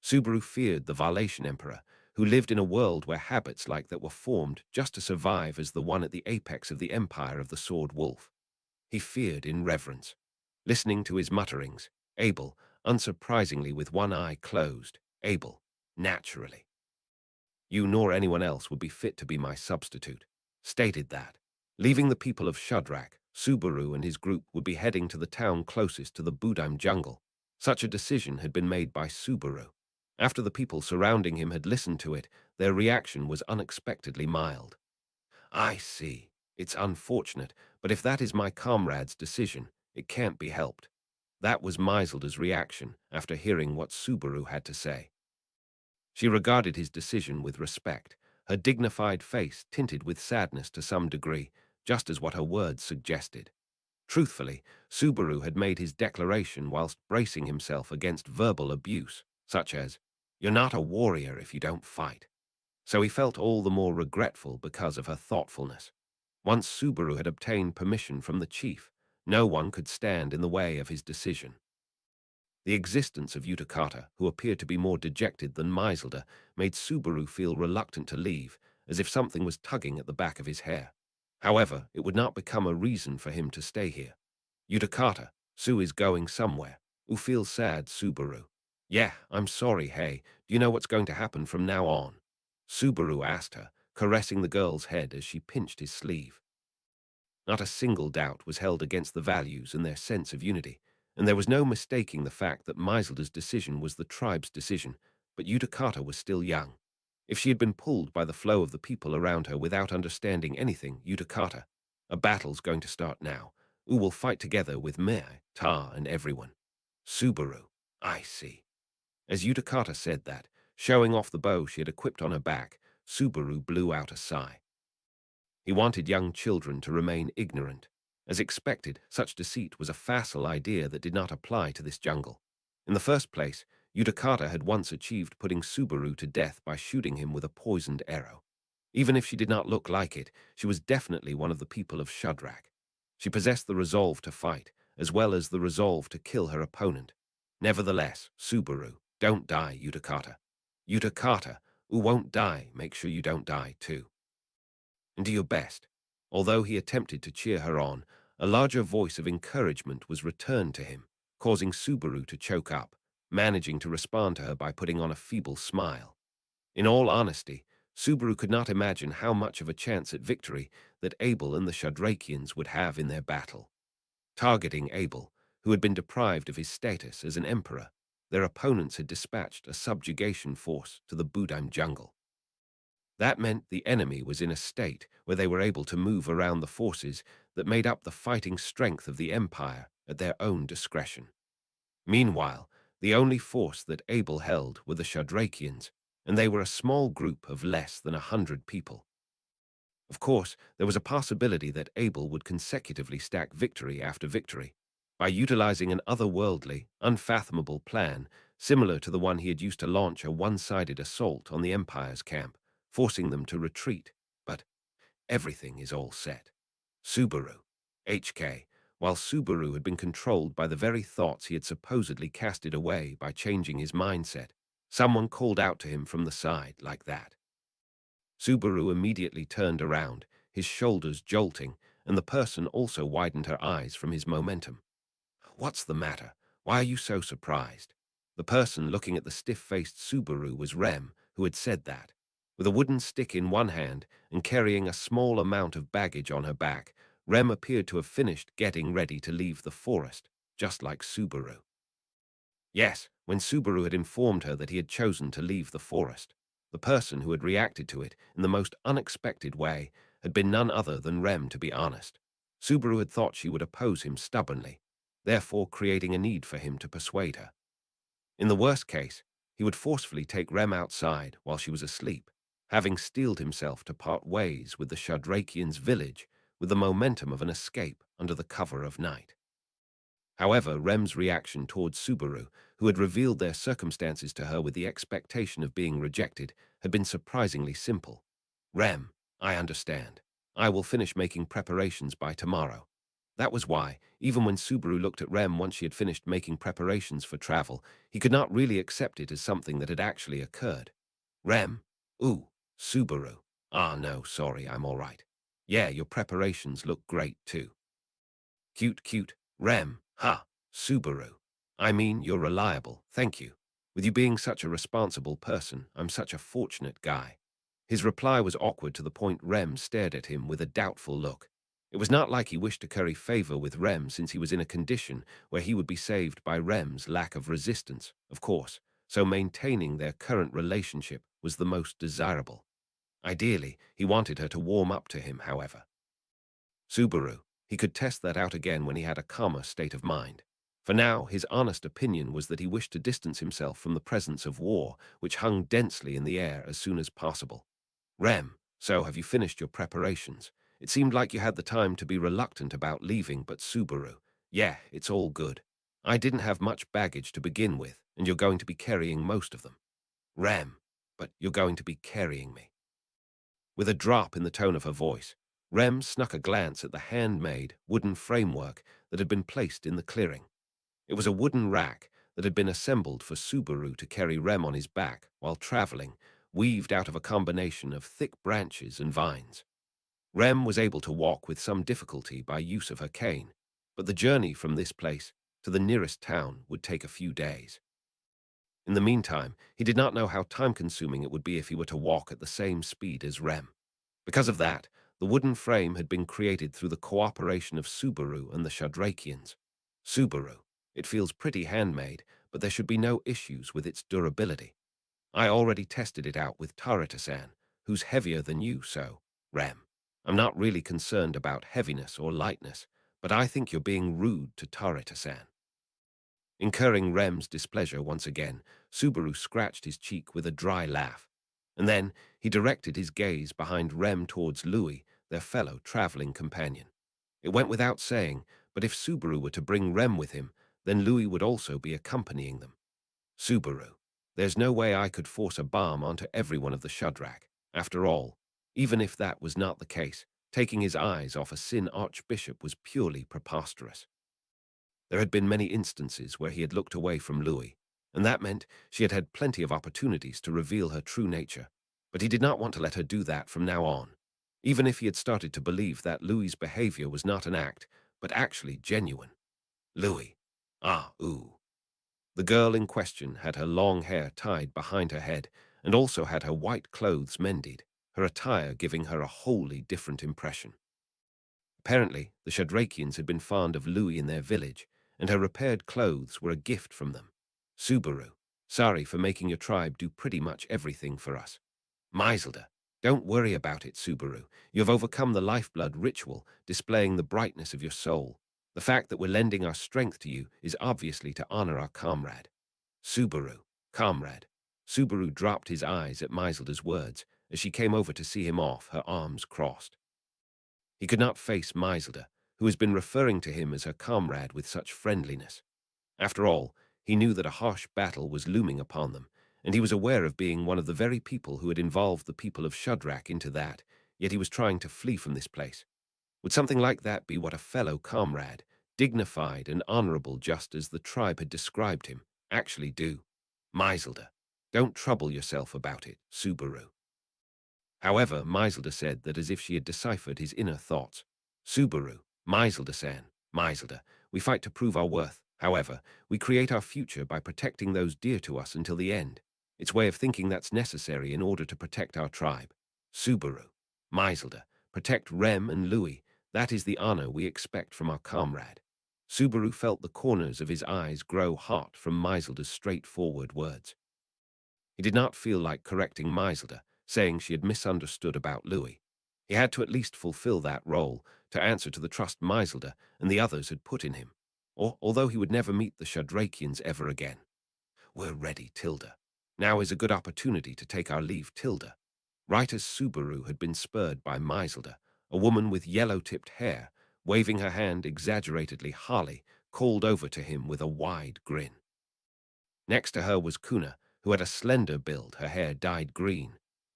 Subaru feared the Valetian Emperor, who lived in a world where habits like that were formed just to survive as the one at the apex of the empire of the Sword Wolf. He feared in reverence. Listening to his mutterings, Abel, unsurprisingly with one eye closed, Abel, naturally. You nor anyone else would be fit to be my substitute. Stated that. Leaving the people of Shadrach, Subaru and his group would be heading to the town closest to the Budime jungle. Such a decision had been made by Subaru. After the people surrounding him had listened to it, their reaction was unexpectedly mild. I see. It's unfortunate, but if that is my comrade's decision, it can't be helped. That was Maiselda's reaction after hearing what Subaru had to say. She regarded his decision with respect, her dignified face tinted with sadness to some degree, just as what her words suggested. Truthfully, Subaru had made his declaration whilst bracing himself against verbal abuse, such as, "You're not a warrior if you don't fight." So he felt all the more regretful because of her thoughtfulness. Once Subaru had obtained permission from the chief, no one could stand in the way of his decision. The existence of Utakata, who appeared to be more dejected than Maiselda, made Subaru feel reluctant to leave, as if something was tugging at the back of his hair. However, it would not become a reason for him to stay here. Utakata, Sue is going somewhere. U feels sad, Subaru. Yeah, I'm sorry, hey. Do you know what's going to happen from now on? Subaru asked her, caressing the girl's head as she pinched his sleeve. Not a single doubt was held against the values and their sense of unity. and there was no mistaking the fact that Maiselder's decision was the tribe's decision, but Yudhakata was still young. If she had been pulled by the flow of the people around her without understanding anything, Yudhakata, a battle's going to start now. We will fight together with Mei, Ta, and everyone. Subaru, I see. As Yudhakata said that, showing off the bow she had equipped on her back, Subaru blew out a sigh. He wanted young children to remain ignorant. As expected, such deceit was a facile idea that did not apply to this jungle. In the first place, Yudhakata had once achieved putting Subaru to death by shooting him with a poisoned arrow. Even if she did not look like it, she was definitely one of the people of Shudrak. She possessed the resolve to fight, as well as the resolve to kill her opponent. Nevertheless, Subaru, don't die, Yudhakata. Yudhakata, who won't die, make sure you don't die too. And do your best. Although he attempted to cheer her on, a larger voice of encouragement was returned to him, causing Subaru to choke up, managing to respond to her by putting on a feeble smile. In all honesty, Subaru could not imagine how much of a chance at victory that Abel and the Shadrakians would have in their battle. Targeting Abel, who had been deprived of his status as an emperor, their opponents had dispatched a subjugation force to the Budime jungle. That meant the enemy was in a state where they were able to move around the forces that made up the fighting strength of the empire at their own discretion. Meanwhile, the only force that Abel held were the Shadrakians, and they were a small group of less than 100 people. Of course, there was a possibility that Abel would consecutively stack victory after victory by utilizing an otherworldly, unfathomable plan similar to the one he had used to launch a one-sided assault on the Empire's camp, forcing them to retreat. But everything is all set. Subaru, HK, while Subaru had been controlled by the very thoughts he had supposedly casted away by changing his mindset, someone called out to him from the side like that. Subaru immediately turned around, his shoulders jolting, and the person also widened her eyes from his momentum. What's the matter? Why are you so surprised? The person looking at the stiff-faced Subaru was Rem, who had said that. With a wooden stick in one hand and carrying a small amount of baggage on her back, Rem appeared to have finished getting ready to leave the forest, just like Subaru. Yes, when Subaru had informed her that he had chosen to leave the forest, the person who had reacted to it in the most unexpected way had been none other than Rem, to be honest. Subaru had thought she would oppose him stubbornly, therefore creating a need for him to persuade her. In the worst case, he would forcefully take Rem outside while she was asleep, having steeled himself to part ways with the Shadrakians' village with the momentum of an escape under the cover of night. However, Rem's reaction towards Subaru, who had revealed their circumstances to her with the expectation of being rejected, had been surprisingly simple. Rem, I understand. I will finish making preparations by tomorrow. That was why, even when Subaru looked at Rem once she had finished making preparations for travel, he could not really accept it as something that had actually occurred. Rem, ooh, Subaru. Ah, no, sorry, I'm all right. Yeah, your preparations look great too. Cute, Rem, ha, Subaru. I mean, you're reliable, thank you. With you being such a responsible person, I'm such a fortunate guy. His reply was awkward to the point Rem stared at him with a doubtful look. It was not like he wished to curry favor with Rem since he was in a condition where he would be saved by Rem's lack of resistance, of course, so maintaining their current relationship was the most desirable. Ideally, he wanted her to warm up to him, however. Subaru, he could test that out again when he had a calmer state of mind. For now, his honest opinion was that he wished to distance himself from the presence of war, which hung densely in the air as soon as possible. Rem, so have you finished your preparations? It seemed like you had the time to be reluctant about leaving, but Subaru, yeah, it's all good. I didn't have much baggage to begin with, and you're going to be carrying most of them. Rem, but you're going to be carrying me. With a drop in the tone of her voice, Rem snuck a glance at the handmade wooden framework that had been placed in the clearing. It was a wooden rack that had been assembled for Subaru to carry Rem on his back while traveling, weaved out of a combination of thick branches and vines. Rem was able to walk with some difficulty by use of her cane, but the journey from this place to the nearest town would take a few days. In the meantime, he did not know how time-consuming it would be if he were to walk at the same speed as Rem. Because of that, the wooden frame had been created through the cooperation of Subaru and the Shadrakians. Subaru, It feels pretty handmade, but there should be no issues with its durability. I already tested it out with Tarita-san, who's heavier than you, so, Rem. I'm not really concerned about heaviness or lightness, but I think you're being rude to Tarita-san." Incurring Rem's displeasure once again, Subaru scratched his cheek with a dry laugh. And then he directed his gaze behind Rem towards Louis, their fellow traveling companion. It went without saying, but if Subaru were to bring Rem with him, then Louis would also be accompanying them. Subaru, there's no way I could force a bomb onto every one of the Shudrak. After all, even if that was not the case, taking his eyes off a Sin Archbishop was purely preposterous. There had been many instances where he had looked away from Louis, and that meant she had had plenty of opportunities to reveal her true nature, but he did not want to let her do that from now on, even if he had started to believe that Louis's behavior was not an act, but actually genuine. Louis. Ah, ooh. The girl in question had her long hair tied behind her head and also had her white clothes mended, her attire giving her a wholly different impression. Apparently, the Shadrakians had been fond of Louis in their village, and her repaired clothes were a gift from them. Subaru, sorry for making your tribe do pretty much everything for us. Maiselda, don't worry about it, Subaru. You have overcome the lifeblood ritual, displaying the brightness of your soul. The fact that we're lending our strength to you is obviously to honor our comrade. Subaru, comrade. Subaru dropped his eyes at Maiselda's words as she came over to see him off, her arms crossed. He could not face Maiselda, who has been referring to him as her comrade with such friendliness. After all, he knew that a harsh battle was looming upon them, and he was aware of being one of the very people who had involved the people of Shudrak into that, yet he was trying to flee from this place. Would something like that be what a fellow comrade, dignified and honorable just as the tribe had described him, actually do? Maiselda, don't trouble yourself about it, Subaru. However, Maiselda said that as if she had deciphered his inner thoughts. Subaru, Maiselda-san, Maiselda, we fight to prove our worth. However, we create our future by protecting those dear to us until the end. It's way of thinking that's necessary in order to protect our tribe. Subaru, Maiselda, protect Rem and Louis. That is the honor we expect from our comrade. Subaru felt the corners of his eyes grow hot from Maiselda's straightforward words. He did not feel like correcting Maiselda, saying she had misunderstood about Louis. He had to at least fulfill that role, to answer to the trust Maiselda and the others had put in him, although he would never meet the Shadrakians ever again. We're ready, Tilda. Now is a good opportunity to take our leave, Tilda. Right as Subaru had been spurred by Maiselda, a woman with yellow-tipped hair, waving her hand exaggeratedly, Harley called over to him with a wide grin. Next to her was Kuna, who had a slender build, her hair dyed green.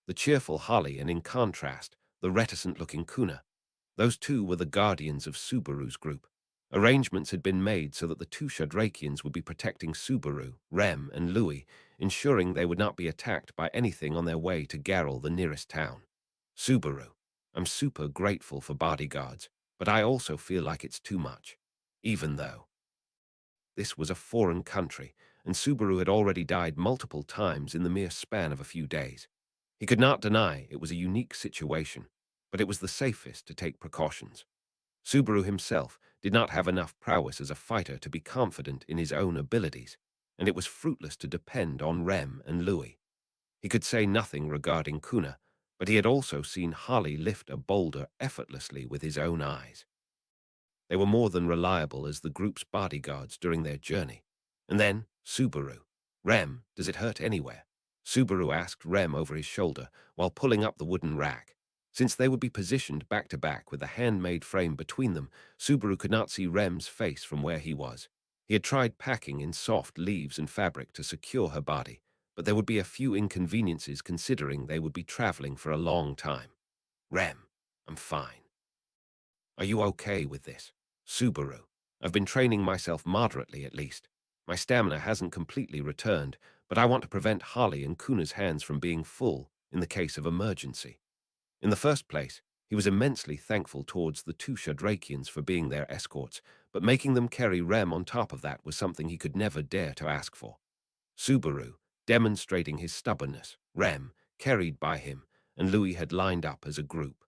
The cheerful Holly, and in contrast, the reticent-looking Kuna. Those two were the guardians of Subaru's group. Arrangements had been made so that the two Shadrakians would be protecting Subaru, Rem, and Louis, ensuring they would not be attacked by anything on their way to Garrel, the nearest town. Subaru, I'm super grateful for bodyguards, but I also feel like it's too much. Even though this was a foreign country, and Subaru had already died multiple times in the mere span of a few days. He could not deny it was a unique situation, but it was the safest to take precautions. Subaru himself did not have enough prowess as a fighter to be confident in his own abilities, and it was fruitless to depend on Rem and Louis. He could say nothing regarding Kuna, but he had also seen Holly lift a boulder effortlessly with his own eyes. They were more than reliable as the group's bodyguards during their journey. And then, Subaru. Rem, does it hurt anywhere? Subaru asked Rem over his shoulder while pulling up the wooden rack. Since they would be positioned back-to-back with a handmade frame between them, Subaru could not see Rem's face from where he was. He had tried packing in soft leaves and fabric to secure her body, but there would be a few inconveniences considering they would be traveling for a long time. Rem, I'm fine. Are you okay with this? Subaru, I've been training myself moderately at least. My stamina hasn't completely returned, but I want to prevent Holly and Kuna's hands from being full in the case of emergency. In the first place, he was immensely thankful towards the two Shadrakians for being their escorts, but making them carry Rem on top of that was something he could never dare to ask for. Subaru, demonstrating his stubbornness, Rem, carried by him, and Louis had lined up as a group.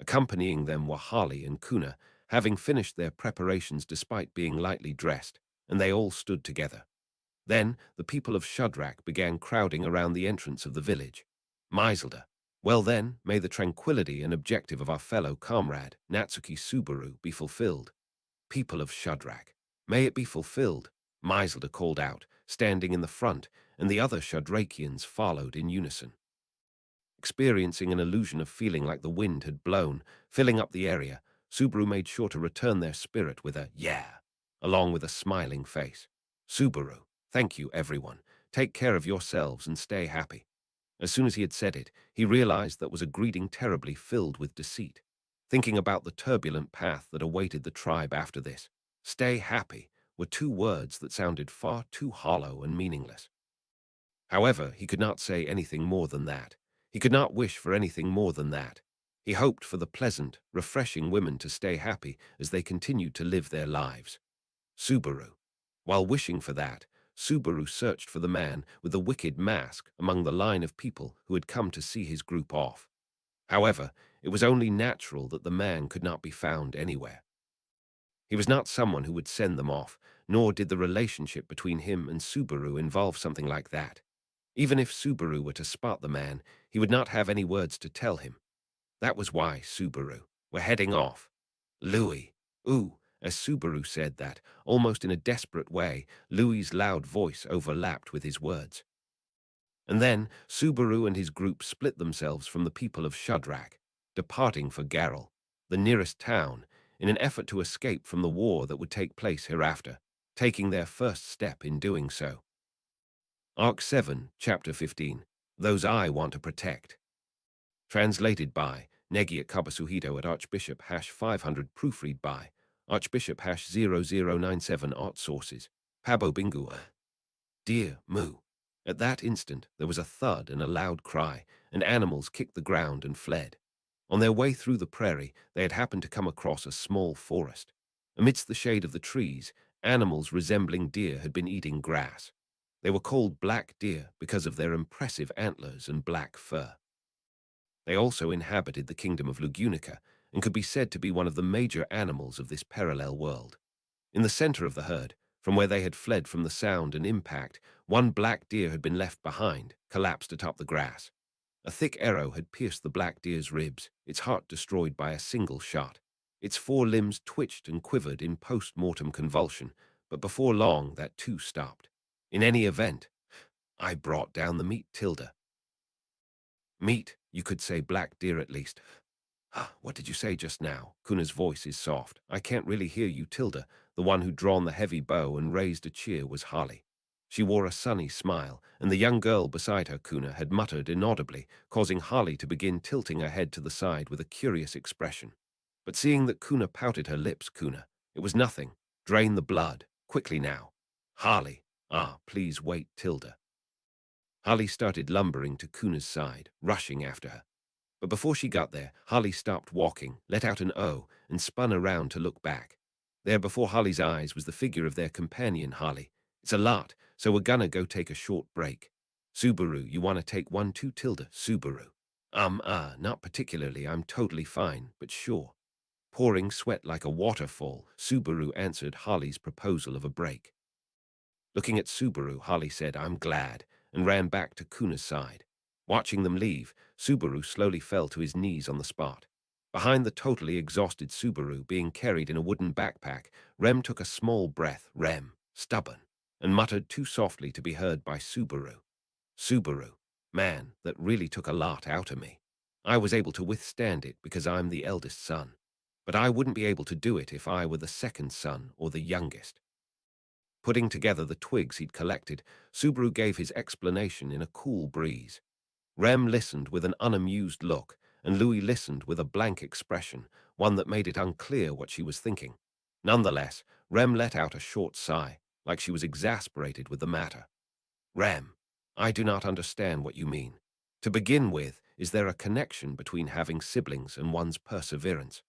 Accompanying them were Harley and Kuna, having finished their preparations despite being lightly dressed, and they all stood together. Then the people of Shudrak began crowding around the entrance of the village. Miselda, well then, may the tranquility and objective of our fellow comrade, Natsuki Subaru, be fulfilled. People of Shudrak, may it be fulfilled, Miselda called out, standing in the front, and the other Shudrakians followed in unison. Experiencing an illusion of feeling like the wind had blown, filling up the area, Subaru made sure to return their spirit with a "yeah," along with a smiling face. Subaru, thank you, everyone. Take care of yourselves and stay happy. As soon as he had said it, he realized that was a greeting terribly filled with deceit. Thinking about the turbulent path that awaited the tribe after this, stay happy were two words that sounded far too hollow and meaningless. However, he could not say anything more than that. He could not wish for anything more than that. He hoped for the pleasant, refreshing women to stay happy as they continued to live their lives. Subaru. While wishing for that, Subaru searched for the man with the wicked mask among the line of people who had come to see his group off. However, it was only natural that the man could not be found anywhere. He was not someone who would send them off, nor did the relationship between him and Subaru involve something like that. Even if Subaru were to spot the man, he would not have any words to tell him. That was why Subaru were heading off. Louis. Ooh, as Subaru said that, almost in a desperate way, Louis's loud voice overlapped with his words. And then Subaru and his group split themselves from the people of Shudrak, departing for Garrel, the nearest town, in an effort to escape from the war that would take place hereafter, taking their first step in doing so. Arc 7, Chapter 15. Those I Want to Protect. Translated by Negiat Kabasuhito at Archbishop #500. Proofread by Archbishop #0097. Art sources. Pabo Bingua. Dear Moo. At that instant, there was a thud and a loud cry, and animals kicked the ground and fled. On their way through the prairie, they had happened to come across a small forest. Amidst the shade of the trees, animals resembling deer had been eating grass. They were called black deer because of their impressive antlers and black fur. They also inhabited the kingdom of Lugunica and could be said to be one of the major animals of this parallel world. In the center of the herd, from where they had fled from the sound and impact, one black deer had been left behind, collapsed atop the grass. A thick arrow had pierced the black deer's ribs, its heart destroyed by a single shot. Its four limbs twitched and quivered in post-mortem convulsion, but before long that too stopped. In any event, I brought down the meat, Tilda. Meat, you could say black deer at least. What did you say just now? Kuna's voice is soft. I can't really hear you, Tilda. The one who'd drawn the heavy bow and raised a cheer was Holly. She wore a sunny smile, and the young girl beside her, Kuna, had muttered inaudibly, causing Holly to begin tilting her head to the side with a curious expression. But seeing that Kuna pouted her lips, Kuna, it was nothing. Drain the blood. Quickly now. Holly. Please wait, Tilda. Holly started lumbering to Kuna's side, rushing after her. But before she got there, Holly stopped walking, let out an "oh," and spun around to look back. There before Holly's eyes was the figure of their companion, Holly. It's a lot, so we're gonna go take a short break. Subaru, you wanna take one too, Tilda? Subaru. Not particularly, I'm totally fine, but sure. Pouring sweat like a waterfall, Subaru answered Holly's proposal of a break. Looking at Subaru, Holly said, I'm glad, and ran back to Kuna's side. Watching them leave, Subaru slowly fell to his knees on the spot. Behind the totally exhausted Subaru being carried in a wooden backpack, Rem took a small breath, stubborn, and muttered too softly to be heard by Subaru. Subaru, man, that really took a lot out of me. I was able to withstand it because I'm the eldest son. But I wouldn't be able to do it if I were the second son or the youngest. Putting together the twigs he'd collected, Subaru gave his explanation in a cool breeze. Rem listened with an unamused look, and Louis listened with a blank expression, one that made it unclear what she was thinking. Nonetheless, Rem let out a short sigh, like she was exasperated with the matter. Rem, I do not understand what you mean. To begin with, is there a connection between having siblings and one's perseverance?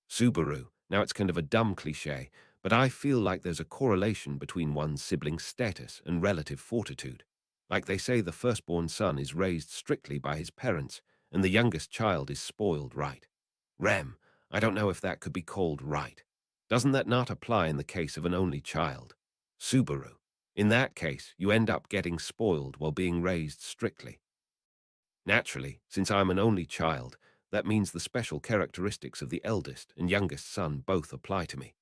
Subaru, now it's kind of a dumb cliche, but I feel like there's a correlation between one's sibling's status and relative fortitude. Like they say the firstborn son is raised strictly by his parents, and the youngest child is spoiled right. Rem, I don't know if that could be called right. Doesn't that not apply in the case of an only child? Subaru. In that case, you end up getting spoiled while being raised strictly. Naturally, since I'm an only child, that means the special characteristics of the eldest and youngest son both apply to me.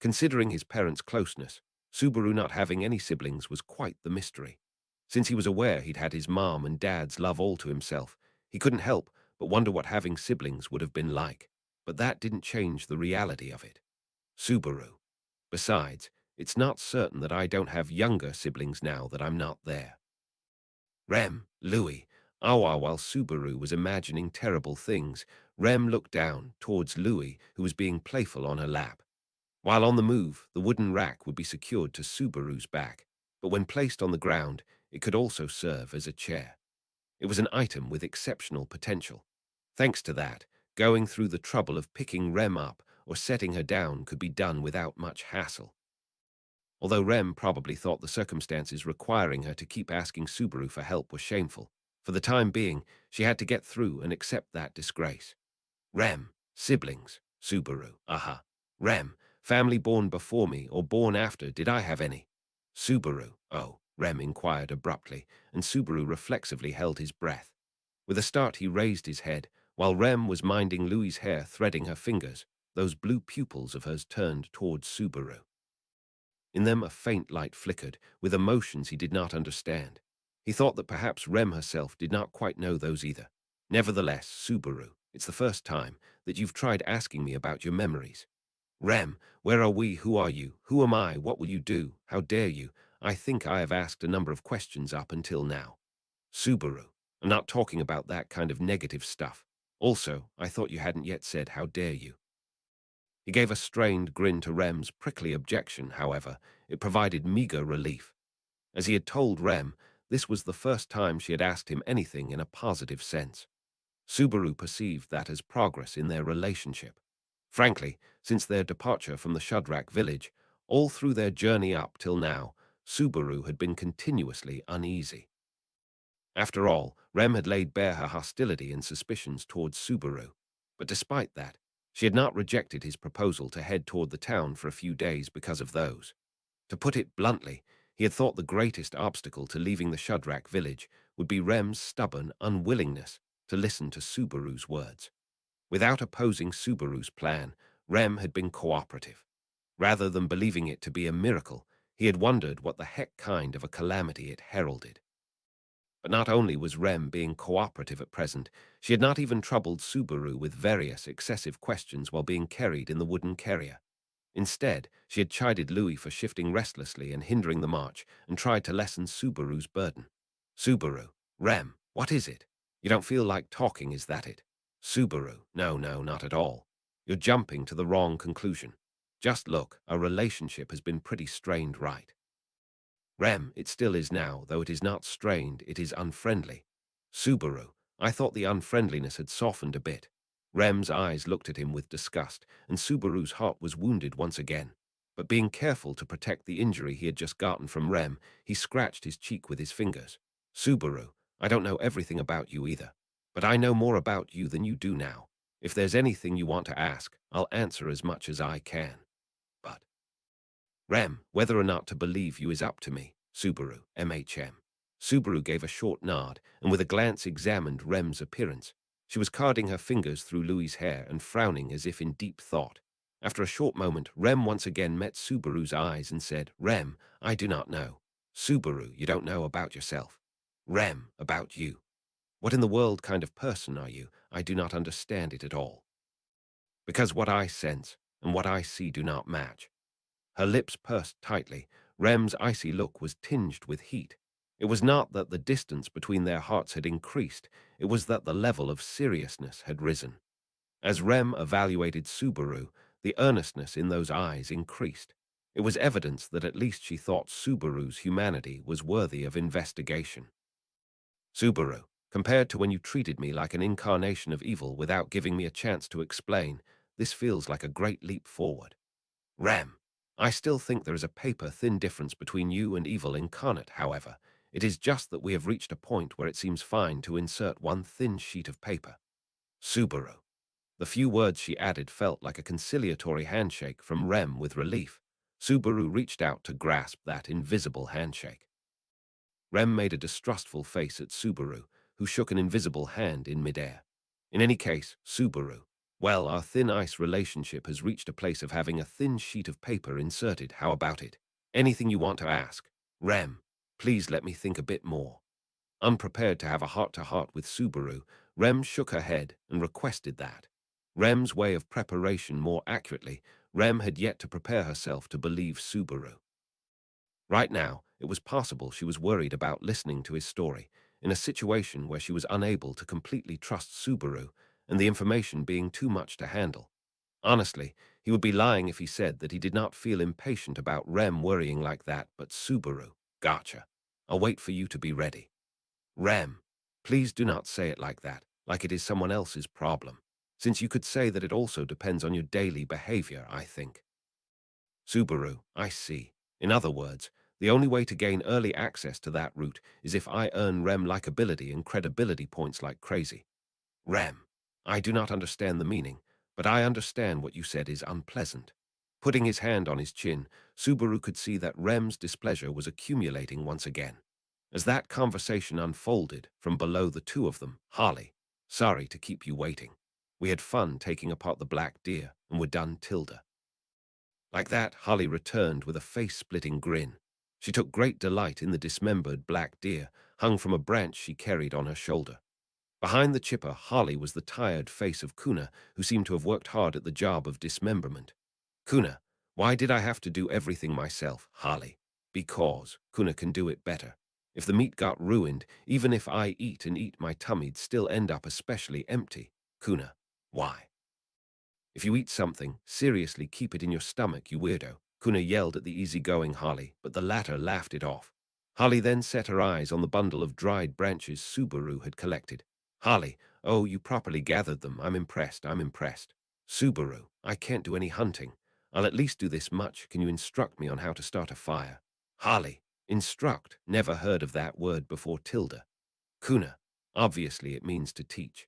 Considering his parents' closeness, Subaru not having any siblings was quite the mystery. Since he was aware he'd had his mom and dad's love all to himself, he couldn't help but wonder what having siblings would have been like. But that didn't change the reality of it. Subaru. Besides, it's not certain that I don't have younger siblings now that I'm not there. Louis. While Subaru was imagining terrible things, Rem looked down towards Louis, who was being playful on her lap. While on the move, the wooden rack would be secured to Subaru's back, but when placed on the ground, it could also serve as a chair. It was an item with exceptional potential. Thanks to that, going through the trouble of picking Rem up or setting her down could be done without much hassle. Although Rem probably thought the circumstances requiring her to keep asking Subaru for help were shameful, for the time being, she had to get through and accept that disgrace. Siblings, Subaru, aha. Family born before me or born after, did I have any? Subaru, oh, Rem inquired abruptly, and Subaru reflexively held his breath. With a start he raised his head, while Rem was minding Louis's hair, threading her fingers, those blue pupils of hers turned towards Subaru. In them a faint light flickered, with emotions he did not understand. He thought that perhaps Rem herself did not quite know those either. Nevertheless, Subaru, it's the first time that you've tried asking me about your memories. Where are we? Who are you? Who am I? What will you do? How dare you? I think I have asked a number of questions up until now. Subaru, I'm not talking about that kind of negative stuff. Also, I thought you hadn't yet said how dare you. He gave a strained grin to Rem's prickly objection, however. It provided meager relief. As he had told Rem, this was the first time she had asked him anything in a positive sense. Subaru perceived that as progress in their relationship. Frankly, since their departure from the Shudrak village, all through their journey up till now, Subaru had been continuously uneasy. After all, Rem had laid bare her hostility and suspicions towards Subaru. But despite that, she had not rejected his proposal to head toward the town for a few days because of those. To put it bluntly, he had thought the greatest obstacle to leaving the Shudrak village would be Rem's stubborn unwillingness to listen to Subaru's words. Without opposing Subaru's plan, Rem had been cooperative. Rather than believing it to be a miracle, he had wondered what the heck kind of a calamity it heralded. But not only was Rem being cooperative at present, she had not even troubled Subaru with various excessive questions while being carried in the wooden carrier. Instead, she had chided Louis for shifting restlessly and hindering the march, and tried to lessen Subaru's burden. Subaru, Rem, what is it? You don't feel like talking, is that it? Subaru, no, not at all. You're jumping to the wrong conclusion. Just look, our relationship has been pretty strained, right? Rem, it still is now, though it is not strained, it is unfriendly. Subaru, I thought the unfriendliness had softened a bit. Rem's eyes looked at him with disgust, and Subaru's heart was wounded once again. But being careful to protect the injury he had just gotten from Rem, he scratched his cheek with his fingers. Subaru, I don't know everything about you either, but I know more about you than you do now. If there's anything you want to ask, I'll answer as much as I can. But Rem, whether or not to believe you is up to me. Subaru, MHM. Subaru gave a short nod, and with a glance examined Rem's appearance. She was carding her fingers through Louis's hair and frowning as if in deep thought. After a short moment, Rem once again met Subaru's eyes and said, Rem, I do not know. Subaru, you don't know about yourself. Rem, about you. What in the world kind of person are you? I do not understand it at all. Because what I sense and what I see do not match. Her lips pursed tightly. Rem's icy look was tinged with heat. It was not that the distance between their hearts had increased, it was that the level of seriousness had risen. As Rem evaluated Subaru, the earnestness in those eyes increased. It was evidence that at least she thought Subaru's humanity was worthy of investigation. Subaru, compared to when you treated me like an incarnation of evil without giving me a chance to explain, this feels like a great leap forward. Rem, I still think there is a paper-thin difference between you and evil incarnate, however. It is just that we have reached a point where it seems fine to insert one thin sheet of paper. Subaru. The few words she added felt like a conciliatory handshake from Rem with relief. Subaru reached out to grasp that invisible handshake. Rem made a distrustful face at Subaru, who shook an invisible hand in midair. In any case, Subaru, well, our thin ice relationship has reached a place of having a thin sheet of paper inserted. How about it? Anything you want to ask? Rem, please let me think a bit more. Unprepared to have a heart-to-heart with Subaru, Rem shook her head and requested that. Rem's way of preparation, more accurately, Rem had yet to prepare herself to believe Subaru. Right now, it was possible she was worried about listening to his story, in a situation where she was unable to completely trust Subaru, and the information being too much to handle. Honestly, he would be lying if he said that he did not feel impatient about Rem worrying like that, but Subaru, gotcha. I'll wait for you to be ready. Rem, please do not say it like that, like it is someone else's problem, since you could say that it also depends on your daily behavior, I think. Subaru, I see. In other words, the only way to gain early access to that route is if I earn Rem likability and credibility points like crazy. Rem, I do not understand the meaning, but I understand what you said is unpleasant. Putting his hand on his chin, Subaru could see that Rem's displeasure was accumulating once again. As that conversation unfolded from below the two of them, Harley, sorry to keep you waiting. We had fun taking apart the black deer, and we're done, Tilda. Like that, Holly returned with a face-splitting grin. She took great delight in the dismembered black deer, hung from a branch she carried on her shoulder. Behind the chipper, Holly was the tired face of Kuna, who seemed to have worked hard at the job of dismemberment. Kuna, why did I have to do everything myself, Holly? Because Kuna can do it better. If the meat got ruined, even if I eat and eat, my tummy'd still end up especially empty. Kuna, why? If you eat something, seriously keep it in your stomach, you weirdo, Kuna yelled at the easygoing Holly, but the latter laughed it off. Holly then set her eyes on the bundle of dried branches Subaru had collected. Holly, oh, you properly gathered them. I'm impressed, I'm impressed. Subaru, I can't do any hunting. I'll at least do this much. Can you instruct me on how to start a fire? Holly, instruct, never heard of that word before, Tilda. Kuna, obviously it means to teach.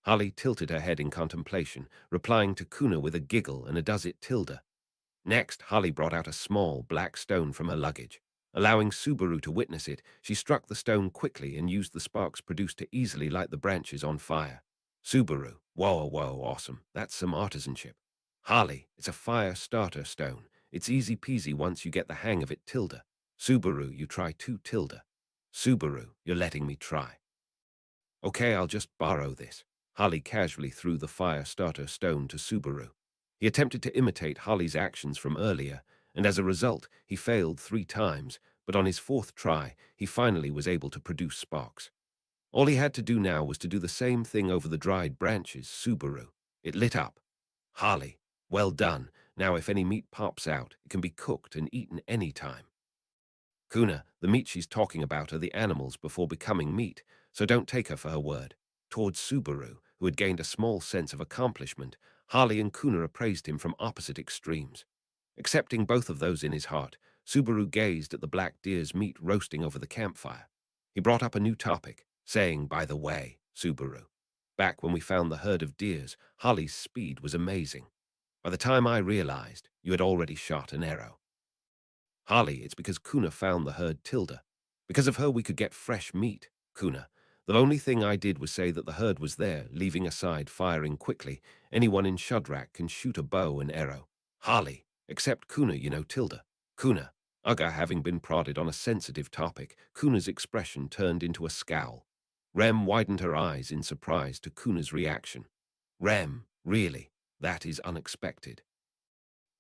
Holly tilted her head in contemplation, replying to Kuna with a giggle and a does it, Tilda. Next, Holly brought out a small black stone from her luggage. Allowing Subaru to witness it, she struck the stone quickly and used the sparks produced to easily light the branches on fire. Subaru, whoa, whoa, awesome. That's some artisanship. Holly, it's a fire starter stone. It's easy peasy once you get the hang of it, Tilda. Subaru, you try too, Tilda. Subaru, you're letting me try. Okay, I'll just borrow this. Holly casually threw the fire starter stone to Subaru. He attempted to imitate Holly's actions from earlier, and as a result, he failed 3 times, but on his 4th try, he finally was able to produce sparks. All he had to do now was to do the same thing over the dried branches, Subaru. It lit up. Holly, well done. Now if any meat pops out, it can be cooked and eaten any time. Kuna, the meat she's talking about are the animals before becoming meat, so don't take her for her word. Towards Subaru, who had gained a small sense of accomplishment, Harley and Kuna appraised him from opposite extremes. Accepting both of those in his heart, Subaru gazed at the black deer's meat roasting over the campfire. He brought up a new topic, saying, by the way, Subaru, back when we found the herd of deers, Harley's speed was amazing. By the time I realized, you had already shot an arrow. Harley, it's because Kuna found the herd, Tilda. Because of her we could get fresh meat, Kuna. The only thing I did was say that the herd was there, leaving aside firing quickly. Anyone in Shudrak can shoot a bow and arrow. Harley, except Kuna, you know, Tilda. Kuna. Ugga, having been prodded on a sensitive topic, Kuna's expression turned into a scowl. Rem widened her eyes in surprise to Kuna's reaction. Rem, really? That is unexpected.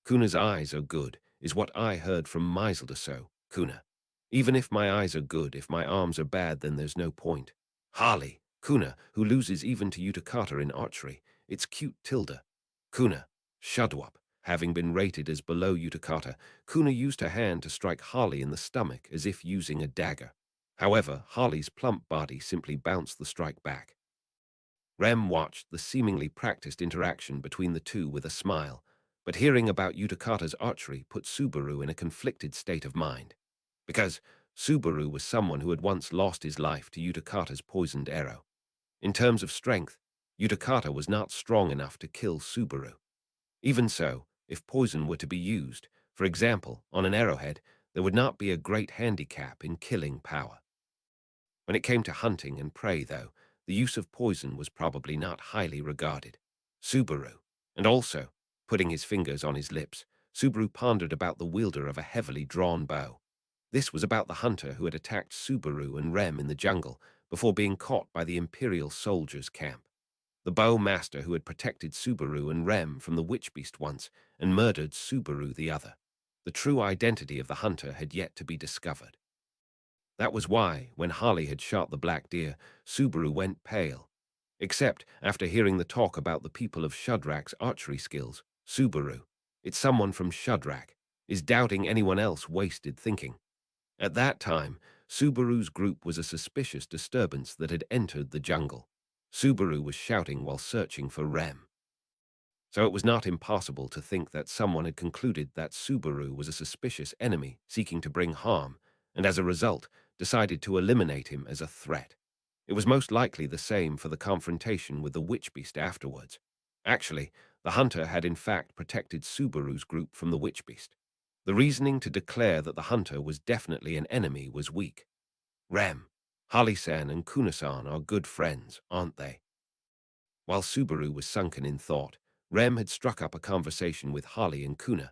Kuna's eyes are good, is what I heard from Maiselda, so, Kuna. Even if my eyes are good, if my arms are bad, then there's no point. Harley, Kuna, who loses even to Utakata in archery. It's cute, Tilda. Kuna, Shudwap, having been rated as below Utakata, Kuna used her hand to strike Harley in the stomach as if using a dagger. However, Harley's plump body simply bounced the strike back. Rem watched the seemingly practiced interaction between the two with a smile, but hearing about Utakata's archery put Subaru in a conflicted state of mind. Because Subaru was someone who had once lost his life to Utakata's poisoned arrow. In terms of strength, Utakata was not strong enough to kill Subaru. Even so, if poison were to be used, For example, on an arrowhead, there would not be a great handicap in killing power. When it came to hunting and prey, though, the use of poison was probably not highly regarded. Subaru, and also, putting his fingers on his lips, Subaru pondered about the wielder of a heavily drawn bow. This was about the hunter who had attacked Subaru and Rem in the jungle before being caught by the Imperial soldiers' camp. The bow master who had protected Subaru and Rem from the witch beast once and murdered Subaru the other. The true identity of the hunter had yet to be discovered. That was why, when Harley had shot the black deer, Subaru went pale. Except after hearing the talk about the people of Shudrak's archery skills, Subaru, it's someone from Shudrak, is doubting anyone else wasted thinking. At that time, Subaru's group was a suspicious disturbance that had entered the jungle. Subaru was shouting while searching for Rem. So it was not impossible to think that someone had concluded that Subaru was a suspicious enemy seeking to bring harm, and as a result, decided to eliminate him as a threat. It was most likely the same for the confrontation with the witch beast afterwards. Actually, the hunter had in fact protected Subaru's group from the witch beast. The reasoning to declare that the hunter was definitely an enemy was weak. Rem, Harley-san and Kuna-san are good friends, aren't they? While Subaru was sunken in thought, Rem had struck up a conversation with Harley and Kuna.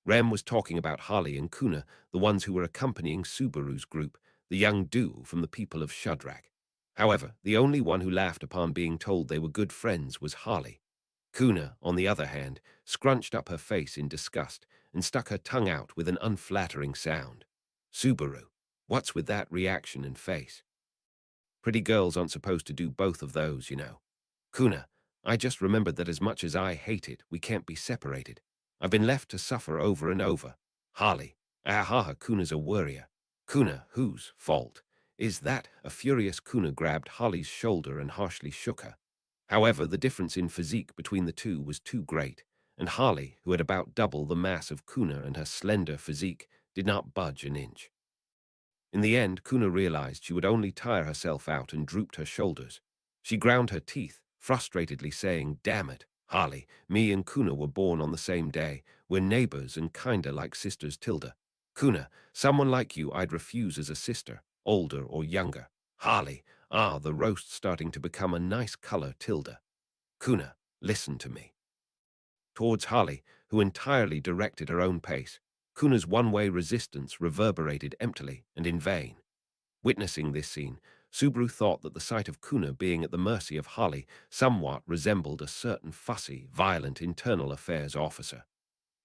Rem was talking about Harley and Kuna, the ones who were accompanying Subaru's group, the young duo from the people of Shudrak. However, the only one who laughed upon being told they were good friends was Harley. Kuna, on the other hand, scrunched up her face in disgust and stuck her tongue out with an unflattering sound. Subaru, what's with that reaction and face? Pretty girls aren't supposed to do both of those, you know. Kuna, I just remembered that as much as I hate it, we can't be separated. I've been left to suffer over and over. Harley, Kuna's a worrier. Kuna, whose fault? Is that? A furious Kuna grabbed Harley's shoulder and harshly shook her. However, the difference in physique between the two was too great, and Harley, who had about double the mass of Kuna and her slender physique, did not budge an inch. In the end, Kuna realized she would only tire herself out and drooped her shoulders. She ground her teeth, frustratedly saying, "Damn it, Harley, me and Kuna were born on the same day. We're neighbors and kinda like sisters Tilda. Kuna, someone like you I'd refuse as a sister, older or younger. Harley, the roast's starting to become a nice color, Tilda. Kuna, listen to me." Towards Harley, who entirely directed her own pace, Kuna's one-way resistance reverberated emptily and in vain. Witnessing this scene, Subaru thought that the sight of Kuna being at the mercy of Harley somewhat resembled a certain fussy, violent internal affairs officer.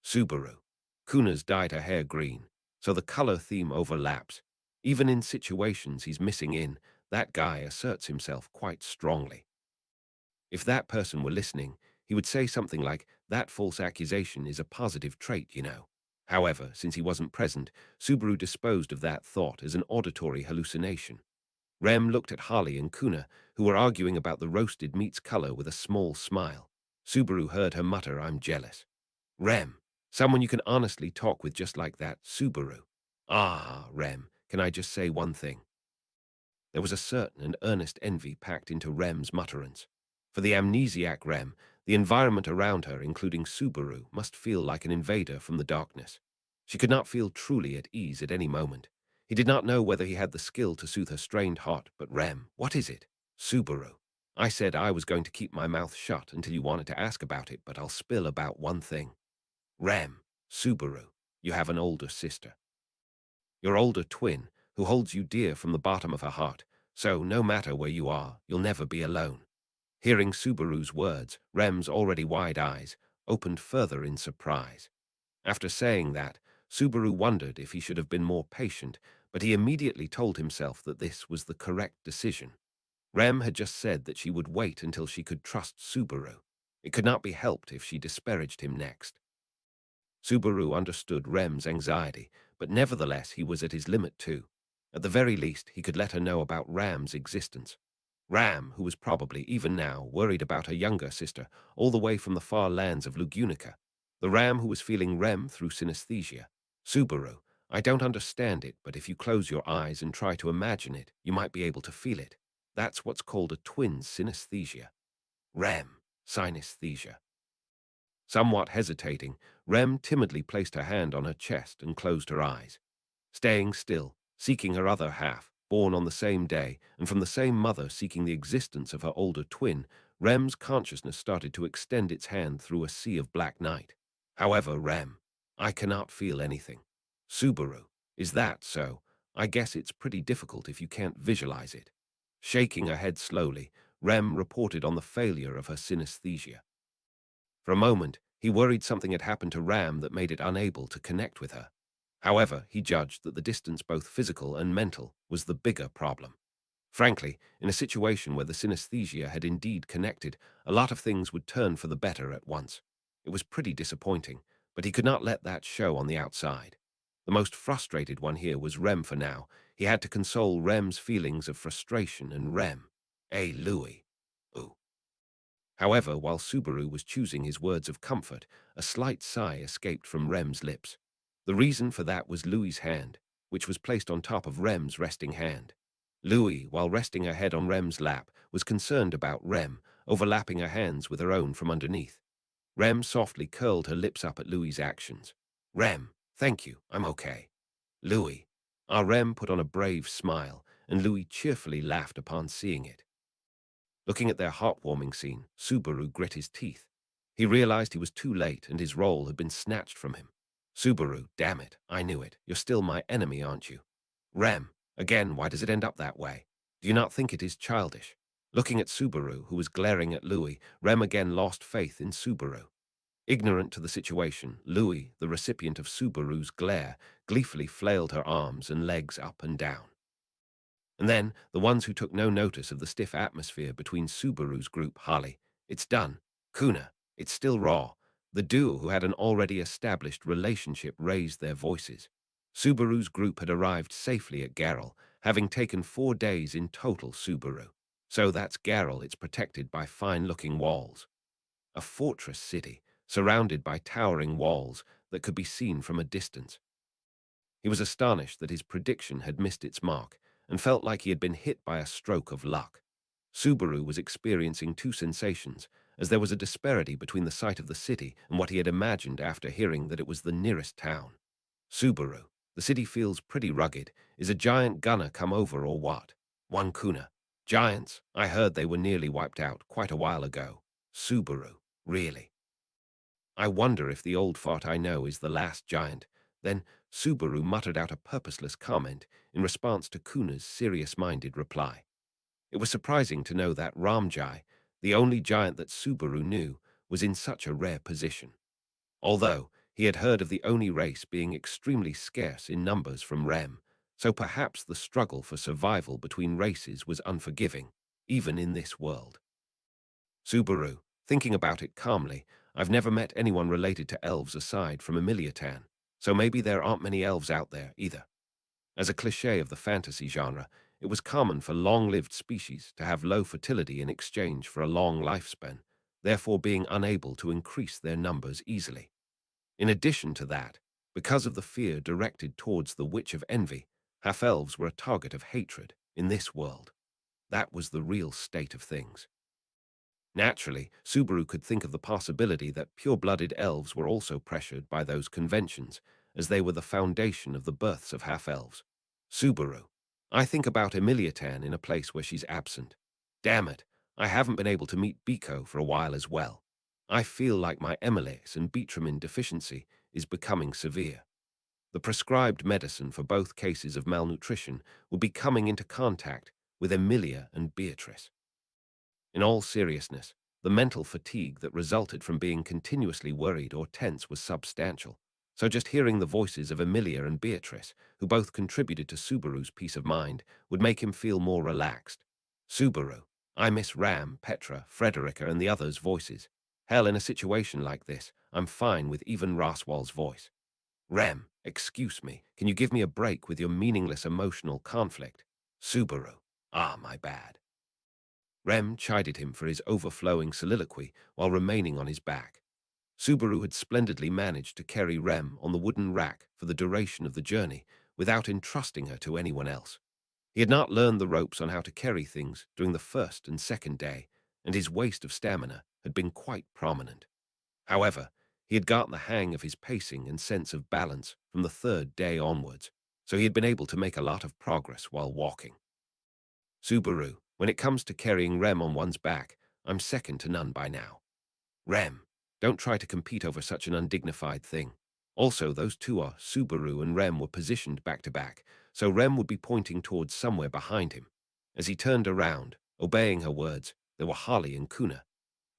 Subaru. Kuna's dyed her hair green, so the color theme overlaps. Even in situations he's missing in, that guy asserts himself quite strongly. If that person were listening, he would say something like, "That false accusation is a positive trait, you know." However, since he wasn't present, Subaru disposed of that thought as an auditory hallucination. Rem looked at Harley and Kuna, who were arguing about the roasted meat's color with a small smile. Subaru heard her mutter, "I'm jealous." Rem, someone you can honestly talk with just like that, Subaru. Rem, can I just say one thing? There was a certain and earnest envy packed into Rem's mutterance. For the amnesiac Rem, the environment around her, including Subaru, must feel like an invader from the darkness. She could not feel truly at ease at any moment. He did not know whether he had the skill to soothe her strained heart, but Rem, what is it? Subaru. I said I was going to keep my mouth shut until you wanted to ask about it, but I'll spill about one thing. Rem, Subaru, you have an older sister. Your older twin, who holds you dear from the bottom of her heart, so no matter where you are, you'll never be alone. Hearing Subaru's words, Rem's already wide eyes opened further in surprise. After saying that, Subaru wondered if he should have been more patient, but he immediately told himself that this was the correct decision. Rem had just said that she would wait until she could trust Subaru. It could not be helped if she disparaged him next. Subaru understood Rem's anxiety, but nevertheless he was at his limit too. At the very least, he could let her know about Ram's existence. Ram, who was probably, even now, worried about her younger sister, all the way from the far lands of Lugunica. The Ram who was feeling Rem through synesthesia. Subaru, I don't understand it, but if you close your eyes and try to imagine it, you might be able to feel it. That's what's called a twin's synesthesia. Rem, synesthesia. Somewhat hesitating, Rem timidly placed her hand on her chest and closed her eyes. Staying still, seeking her other half, born on the same day, and from the same mother seeking the existence of her older twin, Rem's consciousness started to extend its hand through a sea of black night. However, Rem, I cannot feel anything. Subaru, is that so? I guess it's pretty difficult if you can't visualize it. Shaking her head slowly, Rem reported on the failure of her synesthesia. For a moment, he worried something had happened to Ram that made it unable to connect with her. However, he judged that the distance, both physical and mental, was the bigger problem. Frankly, in a situation where the synesthesia had indeed connected, a lot of things would turn for the better at once. It was pretty disappointing, but he could not let that show on the outside. The most frustrated one here was Rem for now. He had to console Rem's feelings of frustration and Rem. Hey, Louis. Ooh. However, while Subaru was choosing his words of comfort, a slight sigh escaped from Rem's lips. The reason for that was Louis's hand, which was placed on top of Rem's resting hand. Louis, while resting her head on Rem's lap, was concerned about Rem, overlapping her hands with her own from underneath. Rem softly curled her lips up at Louis's actions. Rem, thank you, I'm okay. Louis. Our Rem put on a brave smile, and Louis cheerfully laughed upon seeing it. Looking at their heartwarming scene, Subaru grit his teeth. He realized he was too late and his role had been snatched from him. Subaru, damn it, I knew it. You're still my enemy, aren't you? Rem, again, why does it end up that way? Do you not think it is childish? Looking at Subaru, who was glaring at Louis, Rem again lost faith in Subaru. Ignorant to the situation, Louis, the recipient of Subaru's glare, gleefully flailed her arms and legs up and down. And then, the ones who took no notice of the stiff atmosphere between Subaru's group, Harley. It's done. Kuna. It's still raw. The duo who had an already established relationship raised their voices. Subaru's group had arrived safely at Garrel, having taken 4 days in total. Subaru. So that's Garrel. It's protected by fine-looking walls. A fortress city, surrounded by towering walls that could be seen from a distance. He was astonished that his prediction had missed its mark, and felt like he had been hit by a stroke of luck. Subaru was experiencing two sensations, as there was a disparity between the sight of the city and what he had imagined after hearing that it was the nearest town. Subaru, the city feels pretty rugged. Is a giant gunner come over or what? One Kuna. Giants? I heard they were nearly wiped out quite a while ago. Subaru. Really? I wonder if the old fart I know is the last giant. Then Subaru muttered out a purposeless comment in response to Kuna's serious-minded reply. It was surprising to know that Ramjai, the only giant that Subaru knew, was in such a rare position. Although he had heard of the Oni race being extremely scarce in numbers from Rem, so perhaps the struggle for survival between races was unforgiving, even in this world. Subaru, thinking about it calmly, I've never met anyone related to elves aside from Emiliatan, so maybe there aren't many elves out there either. As a cliché of the fantasy genre, it was common for long-lived species to have low fertility in exchange for a long lifespan, therefore being unable to increase their numbers easily. In addition to that, because of the fear directed towards the Witch of Envy, half-elves were a target of hatred in this world. That was the real state of things. Naturally, Subaru could think of the possibility that pure-blooded elves were also pressured by those conventions, as they were the foundation of the births of half-elves. Subaru. I think about Emiliatan in a place where she's absent. Damn it, I haven't been able to meet Biko for a while as well. I feel like my Emilase and Betramin deficiency is becoming severe. The prescribed medicine for both cases of malnutrition will be coming into contact with Emilia and Beatrice. In all seriousness, the mental fatigue that resulted from being continuously worried or tense was substantial. So just hearing the voices of Emilia and Beatrice, who both contributed to Subaru's peace of mind, would make him feel more relaxed. Subaru. I miss Ram, Petra, Frederica, and the others' voices. Hell, in a situation like this, I'm fine with even Raswal's voice. Rem, excuse me, can you give me a break with your meaningless emotional conflict? Subaru. Ah, my bad. Rem chided him for his overflowing soliloquy while remaining on his back. Subaru had splendidly managed to carry Rem on the wooden rack for the duration of the journey without entrusting her to anyone else. He had not learned the ropes on how to carry things during the first and second day, and his waste of stamina had been quite prominent. However, He had got the hang of his pacing and sense of balance from the third day onwards, so he had been able to make a lot of progress while walking. Subaru, when it comes to carrying Rem on one's back, I'm second to none by now. Rem, don't try to compete over such an undignified thing. Also, those two are Subaru and Rem were positioned back to back, so Rem would be pointing towards somewhere behind him. As he turned around, obeying her words, there were Holly and Kuna.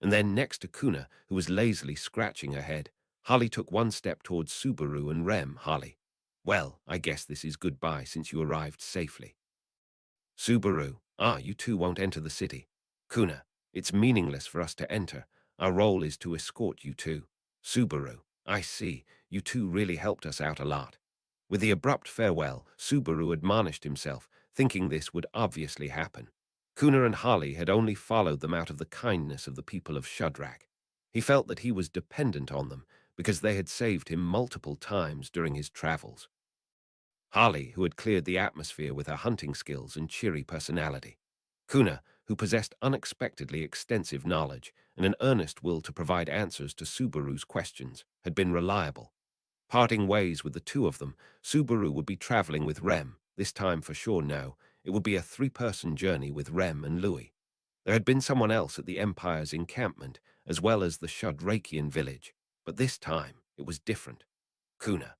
And then next to Kuna, who was lazily scratching her head, Holly took one step towards Subaru and Rem. Holly, well, I guess this is goodbye since you arrived safely. Subaru, you two won't enter the city. Kuna, it's meaningless for us to enter. Our role is to escort you two. Subaru, I see, you two really helped us out a lot. With the abrupt farewell, Subaru admonished himself, thinking this would obviously happen. Kuna and Holly had only followed them out of the kindness of the people of Shudrak. He felt that he was dependent on them because they had saved him multiple times during his travels. Holly, who had cleared the atmosphere with her hunting skills and cheery personality. Kuna, who possessed unexpectedly extensive knowledge and an earnest will to provide answers to Subaru's questions, had been reliable. Parting ways with the two of them, Subaru would be traveling with Rem. This time for sure no, it would be a three-person journey with Rem and Louis. There had been someone else at the Empire's encampment, as well as the Shudrakian village, but this time it was different. Kuna.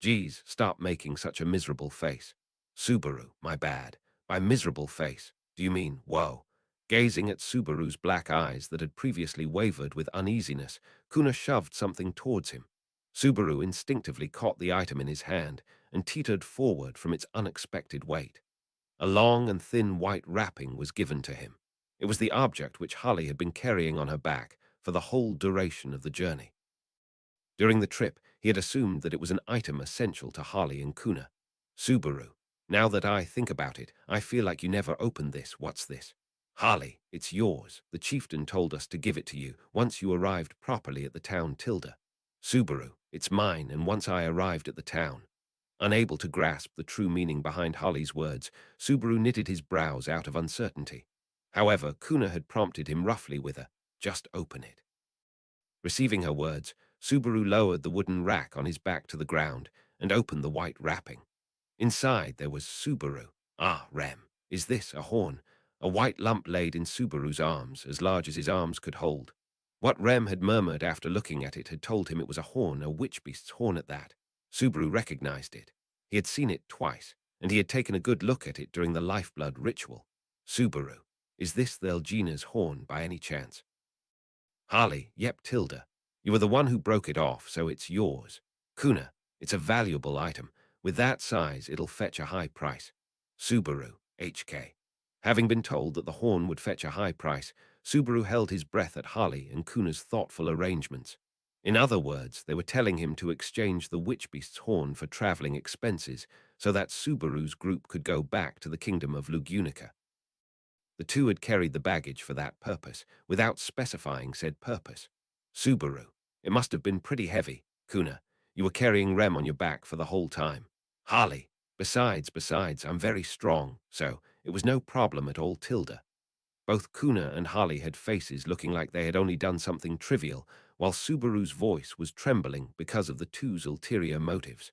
Geez, stop making such a miserable face. Subaru, my bad. By miserable face, do you mean, whoa? Gazing at Subaru's black eyes that had previously wavered with uneasiness, Kuna shoved something towards him. Subaru instinctively caught the item in his hand and teetered forward from its unexpected weight. A long and thin white wrapping was given to him. It was the object which Holly had been carrying on her back for the whole duration of the journey. During the trip, he had assumed that it was an item essential to Holly and Kuna. Subaru, now that I think about it, I feel like you never opened this. What's this? Holly, it's yours. The chieftain told us to give it to you once you arrived properly at the town Tilda. Subaru, it's mine, and once I arrived at the town. Unable to grasp the true meaning behind Holly's words, Subaru knitted his brows out of uncertainty. However, Kuna had prompted him roughly with a, just open it. Receiving her words, Subaru lowered the wooden rack on his back to the ground and opened the white wrapping. Inside there was Subaru. Rem, is this a horn? A white lump laid in Subaru's arms, as large as his arms could hold. What Rem had murmured after looking at it had told him it was a horn, a witch-beast's horn at that. Subaru recognized it. He had seen it twice, and he had taken a good look at it during the lifeblood ritual. Subaru, is this the Elgina's horn by any chance? Harley, yep, Tilda. You were the one who broke it off, so it's yours. Kuna, it's a valuable item. With that size, it'll fetch a high price. Subaru, HK. Having been told that the horn would fetch a high price, Subaru held his breath at Harley and Kuna's thoughtful arrangements. In other words, they were telling him to exchange the witch-beast's horn for traveling expenses so that Subaru's group could go back to the kingdom of Lugunica. The two had carried the baggage for that purpose, without specifying said purpose. Subaru, it must have been pretty heavy. Kuna, you were carrying Rem on your back for the whole time. Harley, besides, I'm very strong, so it was no problem at all. Tilda. Both Kuna and Harley had faces looking like they had only done something trivial, while Subaru's voice was trembling because of the two's ulterior motives.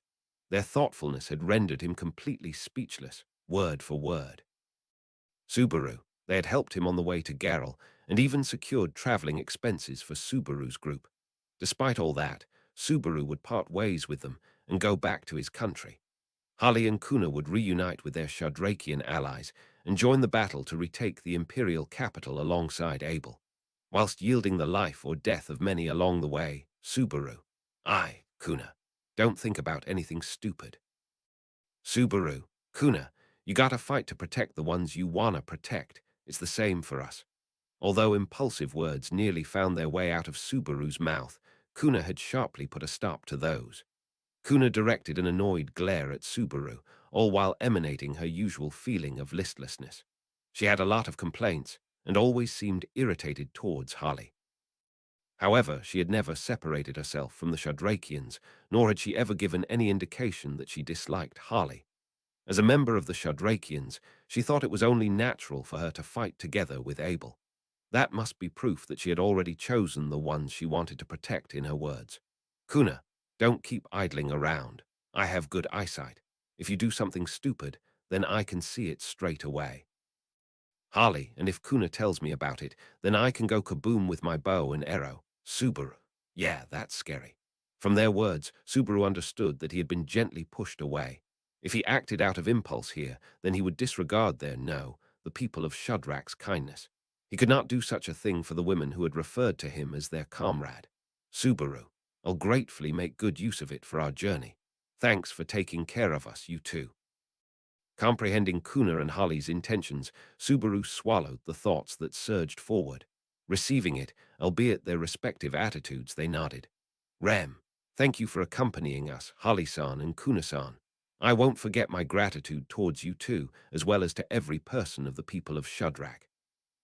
Their thoughtfulness had rendered him completely speechless, word for word. Subaru, they had helped him on the way to Garrel and even secured traveling expenses for Subaru's group. Despite all that, Subaru would part ways with them and go back to his country. Harley and Kuna would reunite with their Shadrakian allies and join the battle to retake the imperial capital alongside Abel. Whilst yielding the life or death of many along the way, Subaru. Kuna, don't think about anything stupid. Subaru, Kuna, you gotta fight to protect the ones you wanna protect. It's the same for us. Although impulsive words nearly found their way out of Subaru's mouth, Kuna had sharply put a stop to those. Kuna directed an annoyed glare at Subaru, all while emanating her usual feeling of listlessness. She had a lot of complaints, and always seemed irritated towards Harley. However, she had never separated herself from the Shadrakians, nor had she ever given any indication that she disliked Harley. As a member of the Shadrakians, she thought it was only natural for her to fight together with Abel. That must be proof that she had already chosen the ones she wanted to protect in her words. Kuna, don't keep idling around. I have good eyesight. If you do something stupid, then I can see it straight away. Harley, and if Kuna tells me about it, then I can go kaboom with my bow and arrow. Subaru. Yeah, that's scary. From their words, Subaru understood that he had been gently pushed away. If he acted out of impulse here, then he would disregard their no, the people of Shudrak's kindness. He could not do such a thing for the women who had referred to him as their comrade. Subaru, I'll gratefully make good use of it for our journey. Thanks for taking care of us, you two. Comprehending Kuna and Holly's intentions, Subaru swallowed the thoughts that surged forward. Receiving it, albeit their respective attitudes, they nodded. Rem, thank you for accompanying us, Holly-san and Kuna-san. I won't forget my gratitude towards you too, as well as to every person of the people of Shudrak.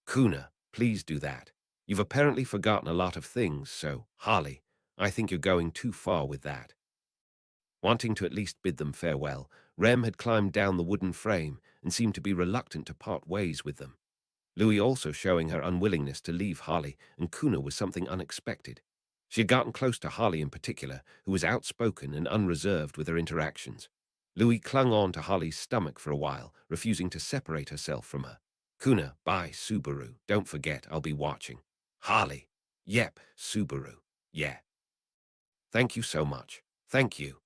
Kuna, please do that. You've apparently forgotten a lot of things, so, Holly, I think you're going too far with that. Wanting to at least bid them farewell, Rem had climbed down the wooden frame and seemed to be reluctant to part ways with them. Louis also showing her unwillingness to leave Harley and Kuna was something unexpected. She had gotten close to Harley in particular, who was outspoken and unreserved with her interactions. Louis clung on to Harley's stomach for a while, refusing to separate herself from her. Kuna, bye, Subaru. Don't forget, I'll be watching. Harley. Yep, Subaru. Yeah. Thank you so much. Thank you.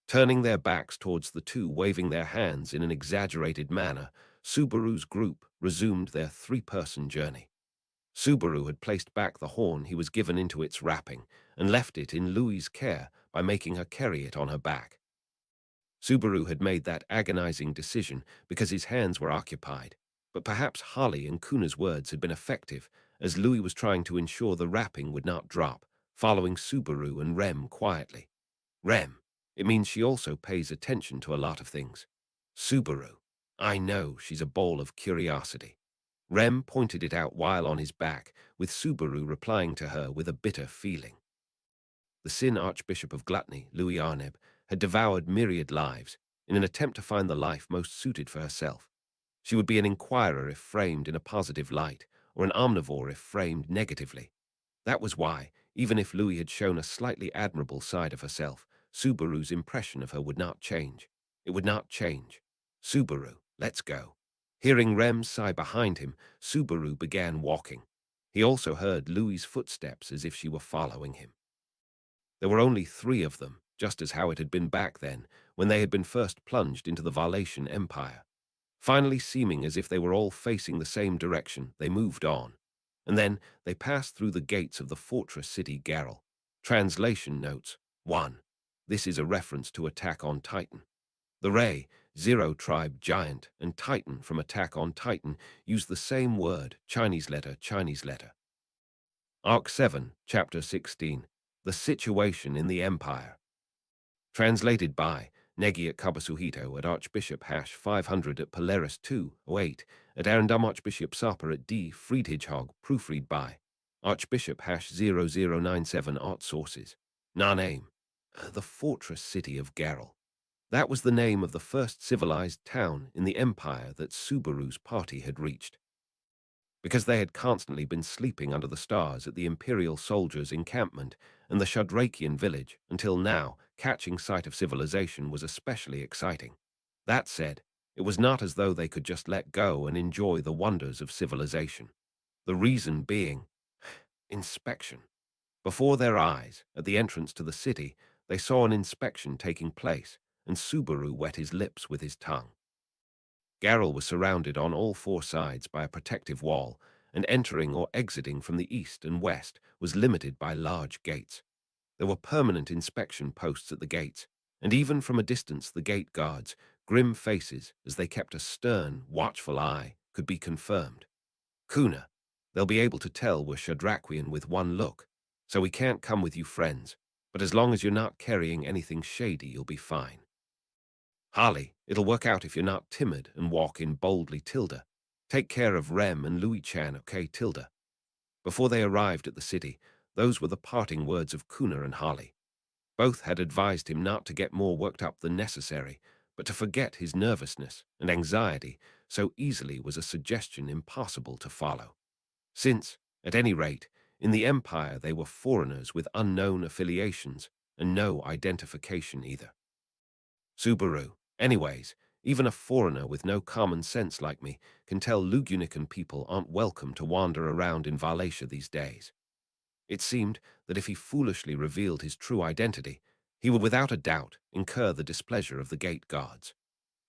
Turning their backs towards the two, waving their hands in an exaggerated manner, Subaru's group resumed their three-person journey. Subaru had placed back the horn he was given into its wrapping and left it in Louis's care by making her carry it on her back. Subaru had made that agonizing decision because his hands were occupied, but perhaps Holly and Kuna's words had been effective as Louis was trying to ensure the wrapping would not drop, following Subaru and Rem quietly. Rem, it means she also pays attention to a lot of things. Subaru, I know she's a bowl of curiosity. Rem pointed it out while on his back, with Subaru replying to her with a bitter feeling. The Sin Archbishop of Gluttony, Louis Arneb, had devoured myriad lives in an attempt to find the life most suited for herself. She would be an inquirer if framed in a positive light, or an omnivore if framed negatively. That was why, even if Louis had shown a slightly admirable side of herself, Subaru's impression of her would not change. It would not change. Subaru, let's go. Hearing Rem's sigh behind him, Subaru began walking. He also heard Louis's footsteps as if she were following him. There were only 3 of them, just as how it had been back then, when they had been first plunged into the Valatian Empire. Finally seeming as if they were all facing the same direction, they moved on. And then they passed through the gates of the fortress city Garel. Translation notes, 1. This is a reference to Attack on Titan. The Ray, Zero Tribe Giant, and Titan from Attack on Titan use the same word, Chinese letter, Chinese letter. Arc 7, Chapter 16, The Situation in the Empire. Translated by Negiat Kabasuhito at Archbishop Hash 500 at Polaris 208 at Arendam Archbishop Sapper at D. Friedhidgehog, proofread by Archbishop Hash 0097 Art Sources. Name. The fortress city of Garel. That was the name of the first civilized town in the empire that Subaru's party had reached. Because they had constantly been sleeping under the stars at the Imperial soldiers' encampment and the Shudrakian village, until now, catching sight of civilization was especially exciting. That said, it was not as though they could just let go and enjoy the wonders of civilization. The reason being, inspection. Before their eyes, at the entrance to the city, they saw an inspection taking place, and Subaru wet his lips with his tongue. Garel was surrounded on all 4 sides by a protective wall, and entering or exiting from the east and west was limited by large gates. There were permanent inspection posts at the gates, and even from a distance the gate guards, grim faces as they kept a stern, watchful eye, could be confirmed. Kuna, they'll be able to tell we're Shadrakian with one look, so we can't come with you friends, but as long as you're not carrying anything shady, you'll be fine. Harley, it'll work out if you're not timid and walk in boldly, Tilda. Take care of Rem and Louis-chan, okay, Tilda? Before they arrived at the city, those were the parting words of Kuna and Harley. Both had advised him not to get more worked up than necessary, but to forget his nervousness and anxiety so easily was a suggestion impossible to follow. Since, At any rate, in the Empire they were foreigners with unknown affiliations and no identification either. Subaru. Anyways, even a foreigner with no common sense like me can tell Lugunican people aren't welcome to wander around in Valencia these days. It seemed that if he foolishly revealed his true identity, he would without a doubt incur the displeasure of the gate guards.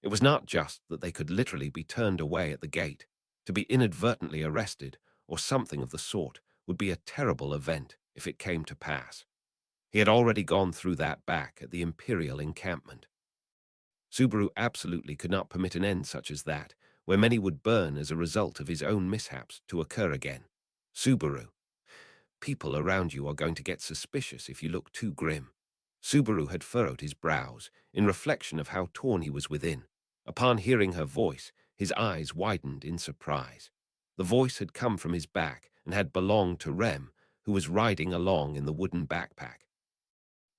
It was not just that they could literally be turned away at the gate. To be inadvertently arrested, or something of the sort, would be a terrible event if it came to pass. He had already gone through that back at the Imperial encampment. Subaru absolutely could not permit an end such as that, where many would burn as a result of his own mishaps, to occur again. Subaru. People around you are going to get suspicious if you look too grim. Subaru had furrowed his brows, in reflection of how torn he was within. Upon hearing her voice, his eyes widened in surprise. The voice had come from his back and had belonged to Rem, who was riding along in the wooden backpack.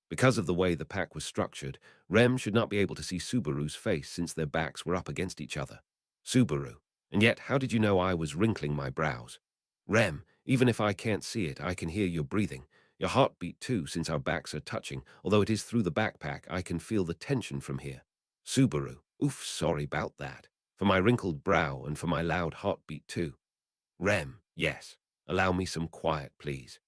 Because of the way the pack was structured, Rem should not be able to see Subaru's face since their backs were up against each other. Subaru. And yet, how did you know I was wrinkling my brows? Rem, even if I can't see it, I can hear your breathing. Your heartbeat too, since our backs are touching. Although it is through the backpack, I can feel the tension from here. Subaru. Oof, sorry about that. For my wrinkled brow and for my loud heartbeat too. Rem. Yes. Allow me some quiet, please.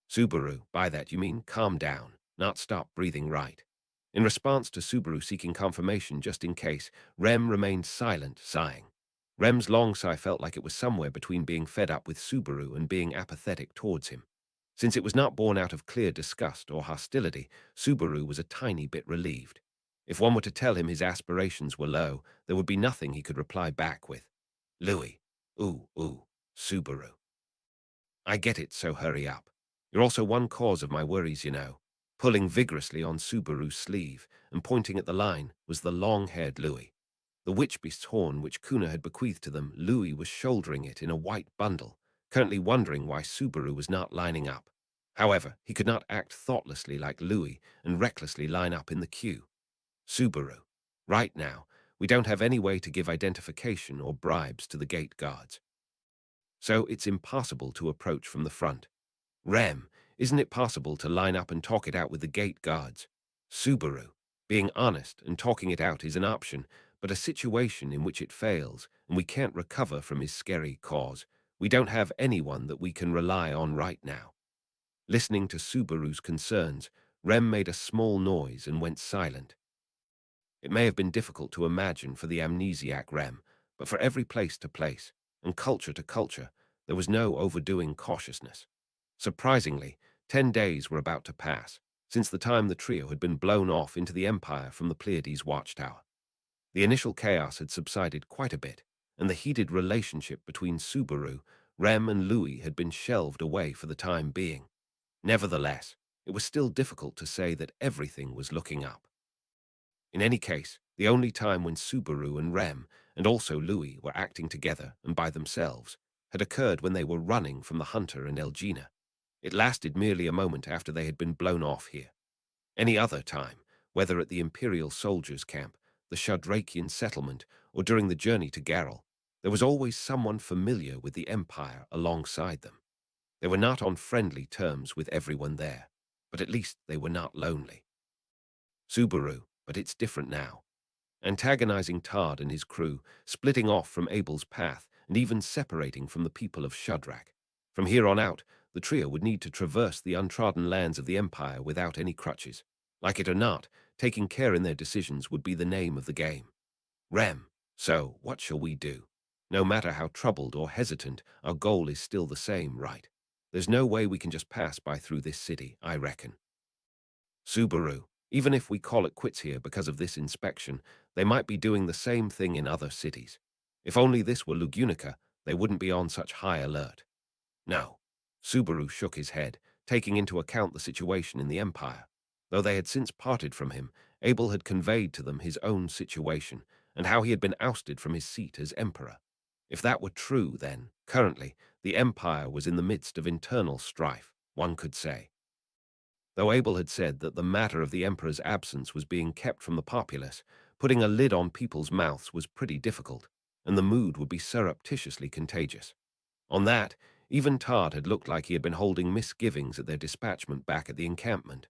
Subaru. By that you mean calm down, not stop breathing, right? In response to Subaru seeking confirmation just in case, Rem remained silent, sighing. Rem's long sigh felt like it was somewhere between being fed up with Subaru and being apathetic towards him. Since it was not born out of clear disgust or hostility, Subaru was a tiny bit relieved. If one were to tell him his aspirations were low, there would be nothing he could reply back with. Louis. Ooh, Subaru. I get it, so hurry up. You're also one cause of my worries, you know. Pulling vigorously on Subaru's sleeve and pointing at the line was the long-haired Louis. The witch beast's horn which Kuna had bequeathed to them, Louis was shouldering it in a white bundle, currently wondering why Subaru was not lining up. However, he could not act thoughtlessly like Louis and recklessly line up in the queue. Subaru. Right now, we don't have any way to give identification or bribes to the gate guards. So it's impossible to approach from the front. Rem, isn't it possible to line up and talk it out with the gate guards? Subaru. Being honest and talking it out is an option, but a situation in which it fails and we can't recover from his scary cause, we don't have anyone that we can rely on right now. Listening to Subaru's concerns, Rem made a small noise and went silent. It may have been difficult to imagine for the amnesiac Rem, but for every place to place and culture to culture, there was no overdoing cautiousness. Surprisingly, 10 days were about to pass, since the time the trio had been blown off into the Empire from the Pleiades watchtower. The initial chaos had subsided quite a bit, and the heated relationship between Subaru, Rem, and Louis had been shelved away for the time being. Nevertheless, it was still difficult to say that everything was looking up. In any case, the only time when Subaru and Rem, and also Louis, were acting together and by themselves, had occurred when they were running from the Hunter and Elgina. It lasted merely a moment after they had been blown off here. Any other time, whether at the Imperial soldiers' camp, the Shadrakian settlement, or during the journey to Garrel, there was always someone familiar with the Empire alongside them. They were not on friendly terms with everyone there, but at least they were not lonely. Subaru, but it's different now. Antagonizing Tard and his crew, splitting off from Abel's path, and even separating from the people of Shadrach. From here on out, the trio would need to traverse the untrodden lands of the Empire without any crutches. Like it or not, taking care in their decisions would be the name of the game. Rem, so what shall we do? No matter how troubled or hesitant, our goal is still the same, right? There's no way we can just pass by through this city, I reckon. Subaru, even if we call it quits here because of this inspection, they might be doing the same thing in other cities. If only this were Lugunica, they wouldn't be on such high alert. No. Subaru shook his head, taking into account the situation in the Empire. Though they had since parted from him, Abel had conveyed to them his own situation and how he had been ousted from his seat as emperor. If that were true, then, currently, the Empire was in the midst of internal strife, one could say. Though Abel had said that the matter of the emperor's absence was being kept from the populace, putting a lid on people's mouths was pretty difficult, and the mood would be surreptitiously contagious. On that, Even Todd had looked like he had been holding misgivings at their dispatchment back at the encampment.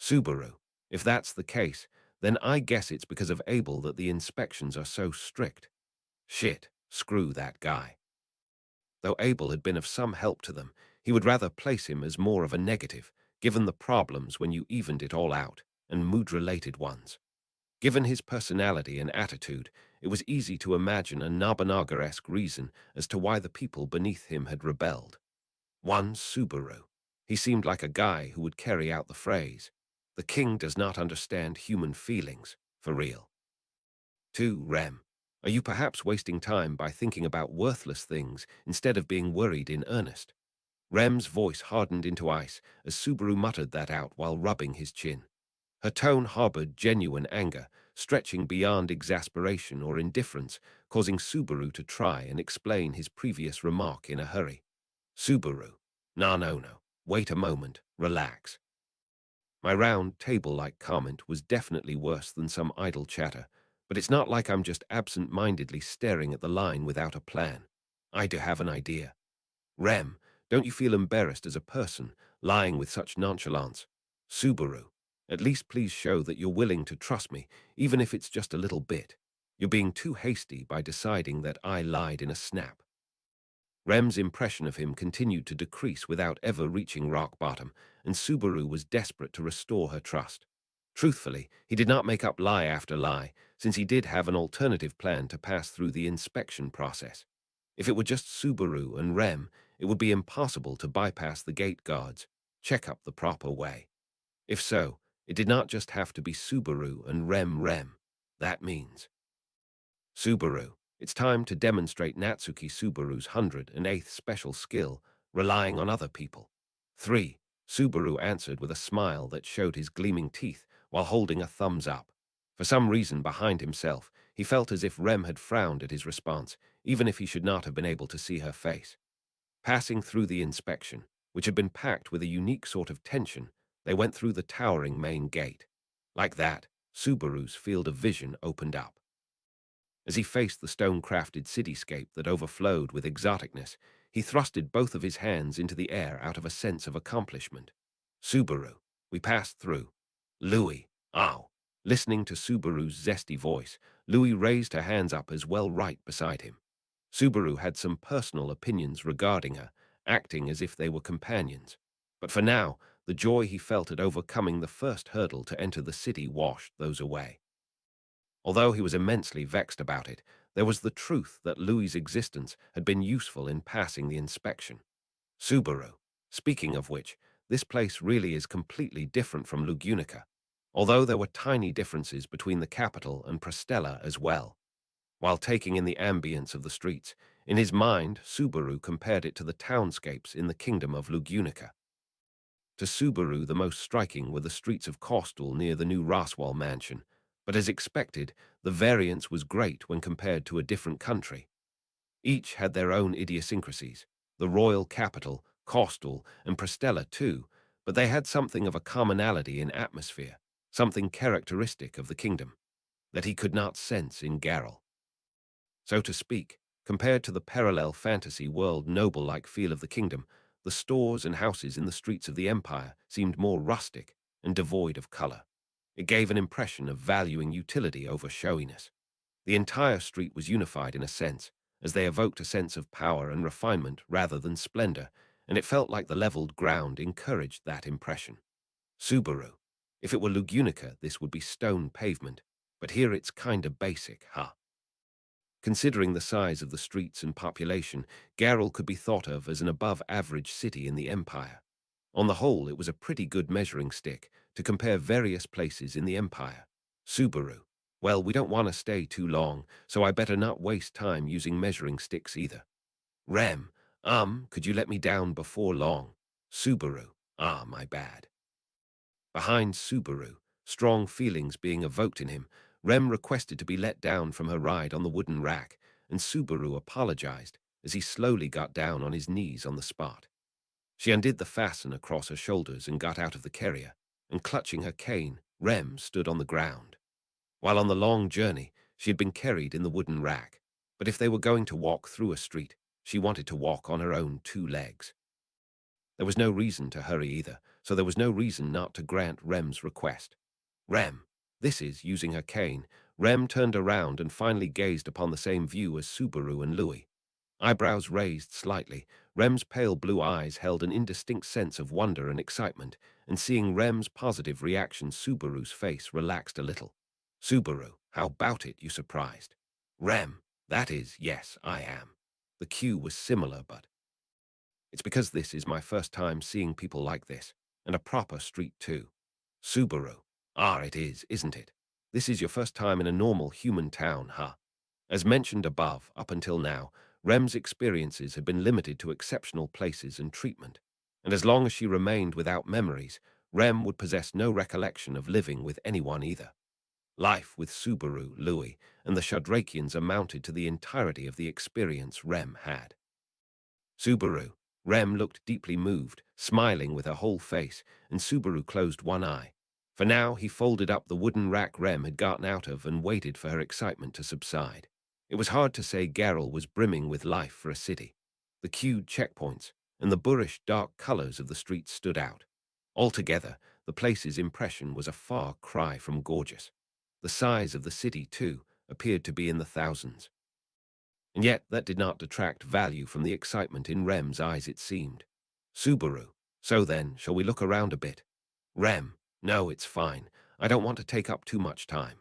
Subaru, if that's the case, then I guess it's because of Abel that the inspections are so strict. Shit, screw that guy. Though Abel had been of some help to them, he would rather place him as more of a negative, given the problems when you evened it all out, and mood-related ones. Given his personality and attitude, it was easy to imagine a Nobunaga-esque reason as to why the people beneath him had rebelled. One, Subaru. He seemed like a guy who would carry out the phrase, "The king does not understand human feelings," for real. Two, Rem. Are you perhaps wasting time by thinking about worthless things instead of being worried in earnest? Rem's voice hardened into ice as Subaru muttered that out while rubbing his chin. Her tone harbored genuine anger, stretching beyond exasperation or indifference, causing Subaru to try and explain his previous remark in a hurry. Subaru. No. Wait a moment. Relax. My round table-like comment was definitely worse than some idle chatter, but it's not like I'm just absent-mindedly staring at the line without a plan. I do have an idea. Rem, don't you feel embarrassed as a person, lying with such nonchalance? Subaru, at least please show that you're willing to trust me, even if it's just a little bit. You're being too hasty by deciding that I lied in a snap. Rem's impression of him continued to decrease without ever reaching rock bottom, and Subaru was desperate to restore her trust. Truthfully, he did not make up lie after lie, since he did have an alternative plan to pass through the inspection process. If it were just Subaru and Rem, it would be impossible to bypass the gate guards, check up the proper way. If so, it did not just have to be Subaru and Rem. That means Subaru. It's time to demonstrate Natsuki Subaru's 108th special skill, relying on other people. 3. Subaru answered with a smile that showed his gleaming teeth while holding a thumbs up. For some reason behind himself, he felt as if Rem had frowned at his response, even if he should not have been able to see her face. Passing through the inspection, which had been packed with a unique sort of tension, they went through the towering main gate. Like that, Subaru's field of vision opened up. As he faced the stone-crafted cityscape that overflowed with exoticness, he thrusted both of his hands into the air out of a sense of accomplishment. Subaru, we passed through. Louis, ow. Listening to Subaru's zesty voice, Louis raised her hands up as well right beside him. Subaru had some personal opinions regarding her, acting as if they were companions. But for now, the joy he felt at overcoming the first hurdle to enter the city washed those away. Although he was immensely vexed about it, there was the truth that Louis's existence had been useful in passing the inspection. Subaru. Speaking of which, this place really is completely different from Lugunica, although there were tiny differences between the capital and Prestella as well. While taking in the ambience of the streets, in his mind, Subaru compared it to the townscapes in the kingdom of Lugunica. To Subaru, the most striking were the streets of Kostal near the new Roswell mansion, but as expected, the variance was great when compared to a different country. Each had their own idiosyncrasies, the royal capital, Kostal, and Prestella too, but they had something of a commonality in atmosphere, something characteristic of the kingdom, that he could not sense in Garrel. So to speak, compared to the parallel fantasy world noble-like feel of the kingdom, the stores and houses in the streets of the empire seemed more rustic and devoid of color. It gave an impression of valuing utility over showiness. The entire street was unified in a sense, as they evoked a sense of power and refinement rather than splendor, and it felt like the leveled ground encouraged that impression. Subaru. If it were Lugunica, this would be stone pavement, but here it's kinda basic, huh? Considering the size of the streets and population, Garrel could be thought of as an above-average city in the empire. On the whole, it was a pretty good measuring stick to compare various places in the empire. Subaru. Well, we don't want to stay too long, so I better not waste time using measuring sticks either. Rem. Could you let me down before long? Subaru. My bad. Behind Subaru, strong feelings being evoked in him, Rem requested to be let down from her ride on the wooden rack, and Subaru apologized as he slowly got down on his knees on the spot. She undid the fasten across her shoulders and got out of the carrier, and clutching her cane, Rem stood on the ground. While on the long journey, she had been carried in the wooden rack, but if they were going to walk through a street, She wanted to walk on her own two legs. There was no reason to hurry either, so there was no reason not to grant Rem's request. Rem, this is, using her cane, Rem turned around and finally gazed upon the same view as Subaru and Louis. Eyebrows raised slightly, Rem's pale blue eyes held an indistinct sense of wonder and excitement, and seeing Rem's positive reaction, Subaru's face relaxed a little. Subaru, how about it, you surprised? Rem, that is, yes, I am. The cue was similar, but it's because this is my first time seeing people like this, and a proper street too. Subaru. Ah, it is, isn't it? This is your first time in a normal human town, huh? As mentioned above, up until now, Rem's experiences had been limited to exceptional places and treatment, and as long as she remained without memories, Rem would possess no recollection of living with anyone either. Life with Subaru, Louis, and the Shadrakians amounted to the entirety of the experience Rem had. Subaru. Rem looked deeply moved, smiling with her whole face, and Subaru closed one eye. For now, he folded up the wooden rack Rem had gotten out of and waited for her excitement to subside. It was hard to say Garrel was brimming with life for a city. The queued checkpoints and the boorish dark colors of the streets stood out. Altogether, the place's impression was a far cry from gorgeous. The size of the city, too, appeared to be in the thousands. And yet that did not detract value from the excitement in Rem's eyes, it seemed. Subaru. So then, shall we look around a bit? Rem. No, it's fine. I don't want to take up too much time.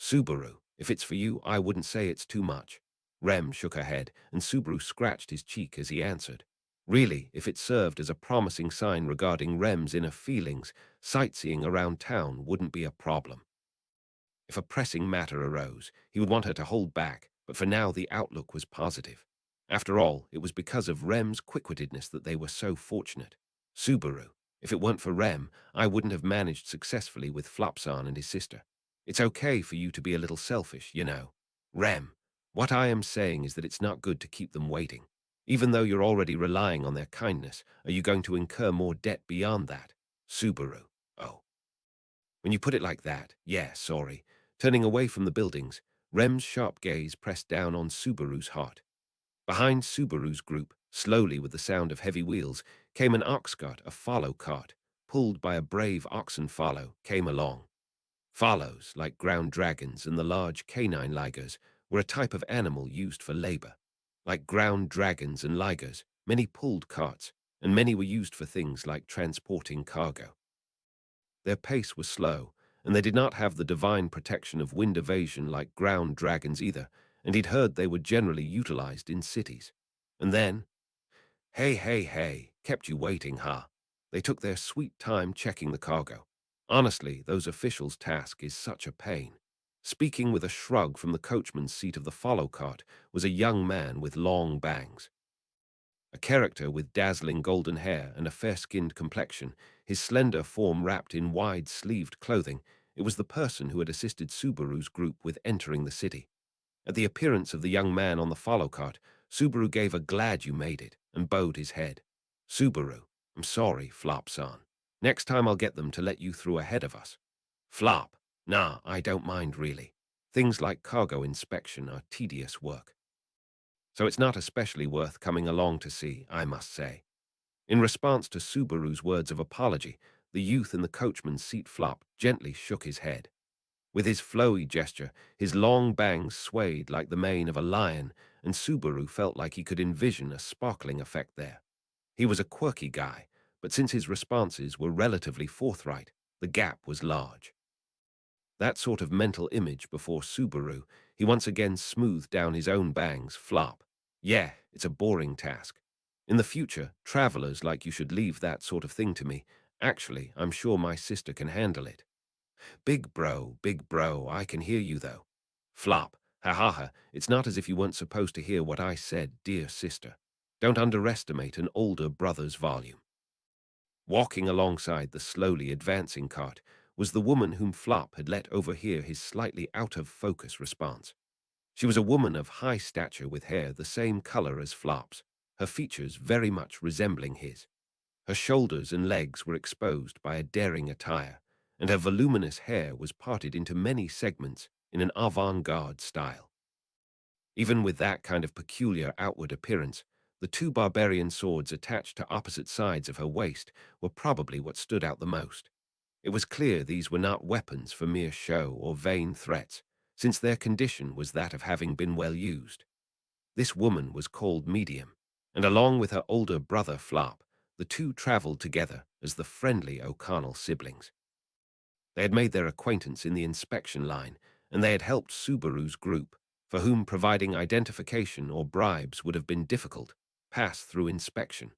Subaru. If it's for you, I wouldn't say it's too much. Rem shook her head, and Subaru scratched his cheek as he answered. Really, if it served as a promising sign regarding Rem's inner feelings, sightseeing around town wouldn't be a problem. If a pressing matter arose, he would want her to hold back, but for now the outlook was positive. After all, it was because of Rem's quick-wittedness that they were so fortunate. Subaru. If it weren't for Rem, I wouldn't have managed successfully with Flopsan and his sister. It's okay for you to be a little selfish, you know. Rem. What I am saying is that it's not good to keep them waiting. Even though you're already relying on their kindness, are you going to incur more debt beyond that? Subaru. Oh. When you put it like that, yeah, sorry. Turning away from the buildings, Rem's sharp gaze pressed down on Subaru's heart. Behind Subaru's group, slowly with the sound of heavy wheels, came an ox cart, a follow cart, pulled by a brave oxen follow, came along. Follows, like ground dragons and the large canine ligers, were a type of animal used for labor. Like ground dragons and ligers, many pulled carts, and many were used for things like transporting cargo. Their pace was slow, and they did not have the divine protection of wind evasion like ground dragons either, and he'd heard they were generally utilized in cities. And then, hey, kept you waiting, huh? They took their sweet time checking the cargo. Honestly, those officials' task is such a pain. Speaking with a shrug from the coachman's seat of the follow cart was a young man with long bangs. A character with dazzling golden hair and a fair-skinned complexion, his slender form wrapped in wide-sleeved clothing, it was the person who had assisted Subaru's group with entering the city. At the appearance of the young man on the follow cart, Subaru gave a "glad you made it" and bowed his head. Subaru, I'm sorry, Flop-san. Next time I'll get them to let you through ahead of us. Flop, nah, I don't mind really. Things like cargo inspection are tedious work. So it's not especially worth coming along to see, I must say. In response to Subaru's words of apology, the youth in the coachman's seat Flop gently shook his head. With his flowy gesture, his long bangs swayed like the mane of a lion, and Subaru felt like he could envision a sparkling effect there. He was a quirky guy, but since his responses were relatively forthright, the gap was large. That sort of mental image before Subaru, he once again smoothed down his own bangs, Flop. Yeah, it's a boring task. In the future, travelers like you should leave that sort of thing to me. Actually, I'm sure my sister can handle it. Big bro, I can hear you though. Flop, ha ha ha, it's not as if you weren't supposed to hear what I said, dear sister. Don't underestimate an older brother's volume. Walking alongside the slowly advancing cart was the woman whom Flop had let overhear his slightly out-of-focus response. She was a woman of high stature with hair the same color as Flop's, her features very much resembling his. Her shoulders and legs were exposed by a daring attire, and her voluminous hair was parted into many segments in an avant-garde style. Even with that kind of peculiar outward appearance, The two barbarian swords attached to opposite sides of her waist were probably what stood out the most. It was clear these were not weapons for mere show or vain threats, since their condition was that of having been well used. This woman was called Medium, and along with her older brother Flop, the two traveled together as the friendly O'Connell siblings. They had made their acquaintance in the inspection line, and they had helped Subaru's group, for whom providing identification or bribes would have been difficult, pass through inspection.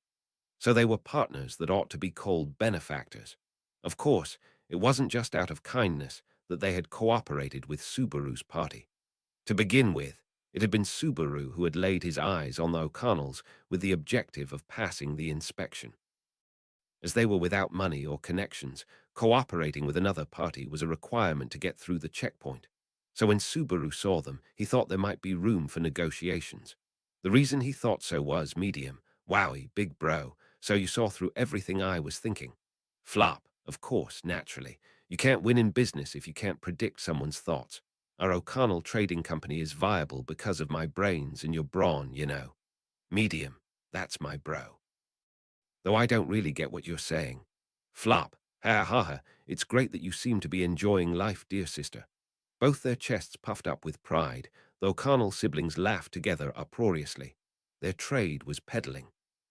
So they were partners that ought to be called benefactors. Of course, it wasn't just out of kindness that they had cooperated with Subaru's party. To begin with, it had been Subaru who had laid his eyes on the O'Connells with the objective of passing the inspection. As they were without money or connections, cooperating with another party was a requirement to get through the checkpoint. So when Subaru saw them, he thought there might be room for negotiations. The reason he thought so was Medium. Wowie, big bro, so you saw through everything I was thinking. Flop, of course, naturally. You can't win in business if you can't predict someone's thoughts. Our O'Connell Trading Company is viable because of my brains and your brawn, you know. Medium, that's my bro. Though I don't really get what you're saying. Flop, ha ha ha, it's great that you seem to be enjoying life, dear sister. Both their chests puffed up with pride, though O'Connell siblings laughed together uproariously. Their trade was peddling.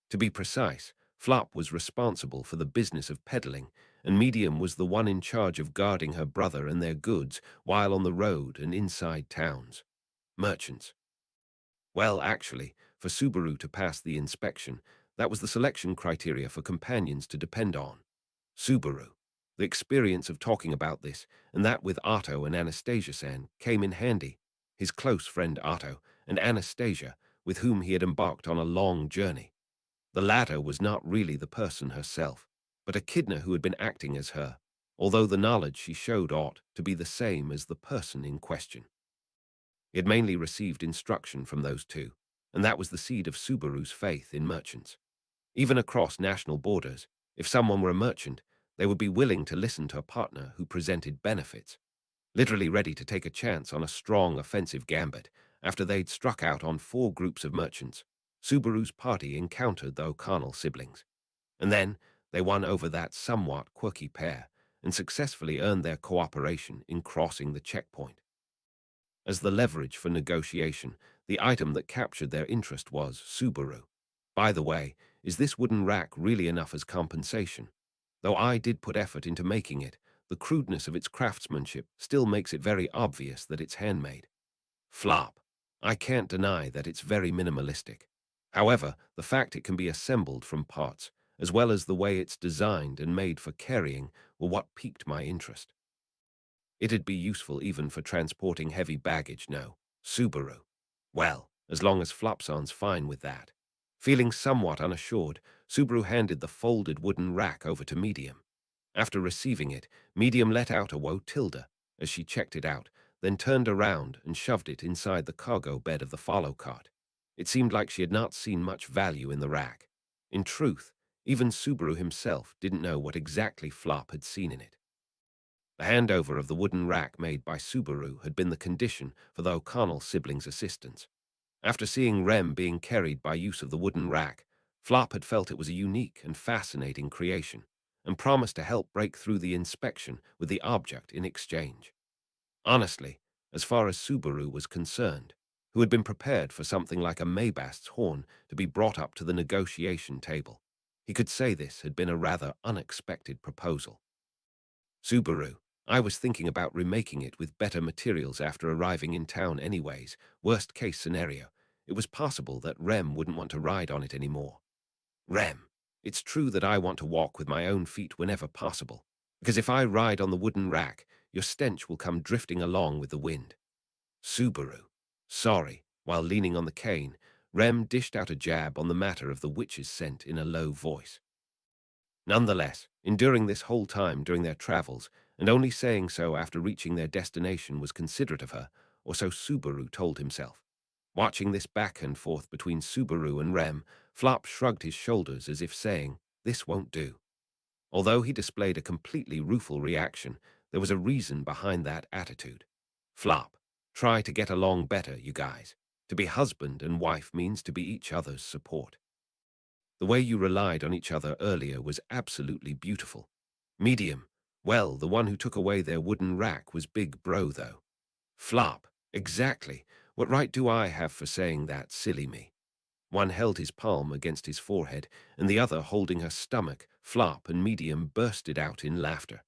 To be precise, Flop was responsible for the business of peddling, and Medium was the one in charge of guarding her brother and their goods while on the road and inside towns. Merchants. Well, actually, for Subaru to pass the inspection, that was the selection criteria for companions to depend on. Subaru. The experience of talking about this, and that with Otto and Anastasia-san, came in handy. His close friend Otto, and Anastasia, with whom he had embarked on a long journey. The latter was not really the person herself, but a kidna who had been acting as her, although the knowledge she showed ought to be the same as the person in question. He had mainly received instruction from those two, and that was the seed of Subaru's faith in merchants. Even across national borders, if someone were a merchant, they would be willing to listen to a partner who presented benefits, literally ready to take a chance on a strong offensive gambit. After they'd struck out on 4 groups of merchants, Subaru's party encountered the O'Connell siblings. And then they won over that somewhat quirky pair and successfully earned their cooperation in crossing the checkpoint. As the leverage for negotiation, the item that captured their interest was Subaru. By the way, is this wooden rack really enough as compensation? Though I did put effort into making it, the crudeness of its craftsmanship still makes it very obvious that it's handmade. Flop. I can't deny that it's very minimalistic. However, the fact it can be assembled from parts, as well as the way it's designed and made for carrying, were what piqued my interest. It'd be useful even for transporting heavy baggage, no. Subaru. Well, as long as Flopson's fine with that. Feeling somewhat unassured, Subaru handed the folded wooden rack over to Medium. After receiving it, Medium let out a wotilda as she checked it out, then turned around and shoved it inside the cargo bed of the follow cart. It seemed like she had not seen much value in the rack. In truth, even Subaru himself didn't know what exactly Flop had seen in it. The handover of the wooden rack made by Subaru had been the condition for the O'Connell siblings' assistance. After seeing Rem being carried by use of the wooden rack, Flop had felt it was a unique and fascinating creation, and promised to help break through the inspection with the object in exchange. Honestly, as far as Subaru was concerned, who had been prepared for something like a Maybast's horn to be brought up to the negotiation table, he could say this had been a rather unexpected proposal. Subaru, I was thinking about remaking it with better materials after arriving in town anyways. Worst case scenario, it was possible that Rem wouldn't want to ride on it anymore. Rem, it's true that I want to walk with my own feet whenever possible, because if I ride on the wooden rack, your stench will come drifting along with the wind. Subaru, sorry, while leaning on the cane, Rem dished out a jab on the matter of the witch's scent in a low voice. Nonetheless, enduring this whole time during their travels, and only saying so after reaching their destination was considerate of her, or so Subaru told himself. Watching this back and forth between Subaru and Rem, Flop shrugged his shoulders as if saying, "This won't do." Although he displayed a completely rueful reaction, there was a reason behind that attitude. Flop, try to get along better, you guys. To be husband and wife means to be each other's support. The way you relied on each other earlier was absolutely beautiful. Medium. Well, the one who took away their wooden rack was Big Bro, though. Flop. Exactly. What right do I have for saying that, silly me? One held his palm against his forehead, and the other holding her stomach. Flop and Medium bursted out in laughter.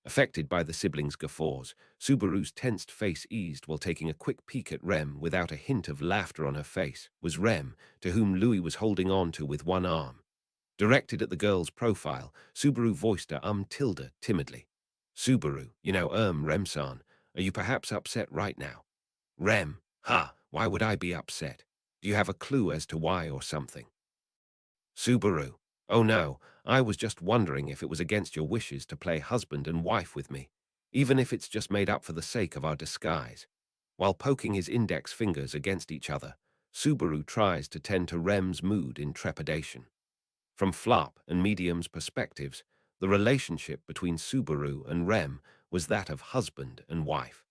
Affected by the siblings' guffaws, Subaru's tensed face eased while taking a quick peek at Rem without a hint of laughter on her face. Was Rem, to whom Louis was holding on to with one arm. Directed at the girl's profile, Subaru voiced a tilde timidly. Subaru, Rem-san, are you perhaps upset right now? Rem, ha, why would I be upset? Do you have a clue as to why or something? Subaru, oh no, I was just wondering if it was against your wishes to play husband and wife with me, even if it's just made up for the sake of our disguise. While poking his index fingers against each other, Subaru tries to tend to Rem's mood in trepidation. From Flop and Medium's perspectives, the relationship between Subaru and Rem was that of husband and wife.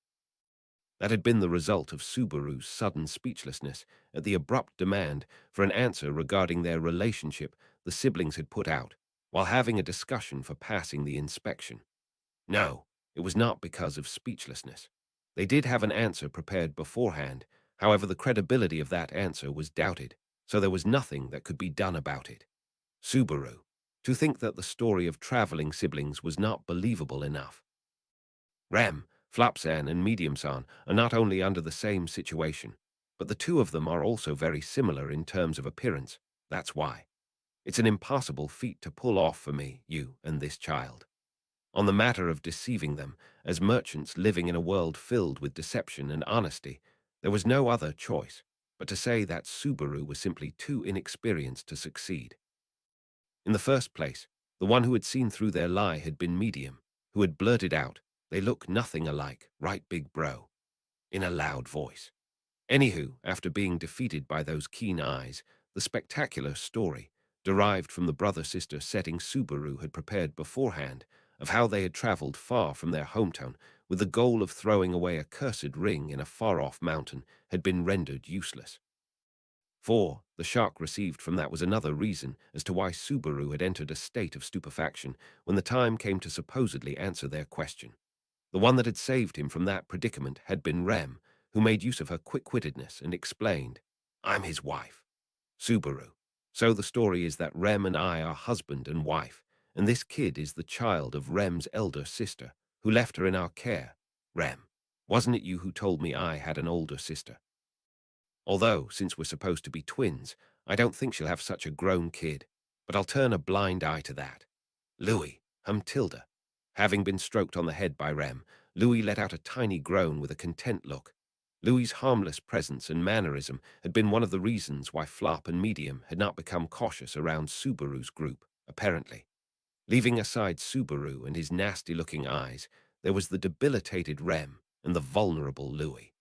That had been the result of Subaru's sudden speechlessness at the abrupt demand for an answer regarding their relationship the siblings had put out while having a discussion for passing the inspection. No, it was not because of speechlessness. They did have an answer prepared beforehand, however the credibility of that answer was doubted, so there was nothing that could be done about it. Subaru, to think that the story of traveling siblings was not believable enough. Rem, Flapsan and Medium-san are not only under the same situation, but the two of them are also very similar in terms of appearance. That's why. It's an impossible feat to pull off for me, you, and this child. On the matter of deceiving them, as merchants living in a world filled with deception and honesty, there was no other choice but to say that Subaru was simply too inexperienced to succeed. In the first place, the one who had seen through their lie had been Medium, who had blurted out, "They look nothing alike, right, Big Bro?" in a loud voice. Anywho, after being defeated by those keen eyes, the spectacular story, derived from the brother-sister setting Subaru had prepared beforehand, of how they had traveled far from their hometown with the goal of throwing away a cursed ring in a far-off mountain, had been rendered useless. For the shock received from that was another reason as to why Subaru had entered a state of stupefaction when the time came to supposedly answer their question. The one that had saved him from that predicament had been Rem, who made use of her quick-wittedness and explained, "I'm his wife." Subaru. So the story is that Rem and I are husband and wife, and this kid is the child of Rem's elder sister, who left her in our care. Rem, wasn't it you who told me I had an older sister? Although, since we're supposed to be twins, I don't think she'll have such a grown kid, but I'll turn a blind eye to that. Louis, Tilda. Having been stroked on the head by Rem, Louis let out a tiny groan with a content look. Louis's harmless presence and mannerism had been one of the reasons why Flop and Medium had not become cautious around Subaru's group, apparently. Leaving aside Subaru and his nasty-looking eyes, there was the debilitated Rem and the vulnerable Louis.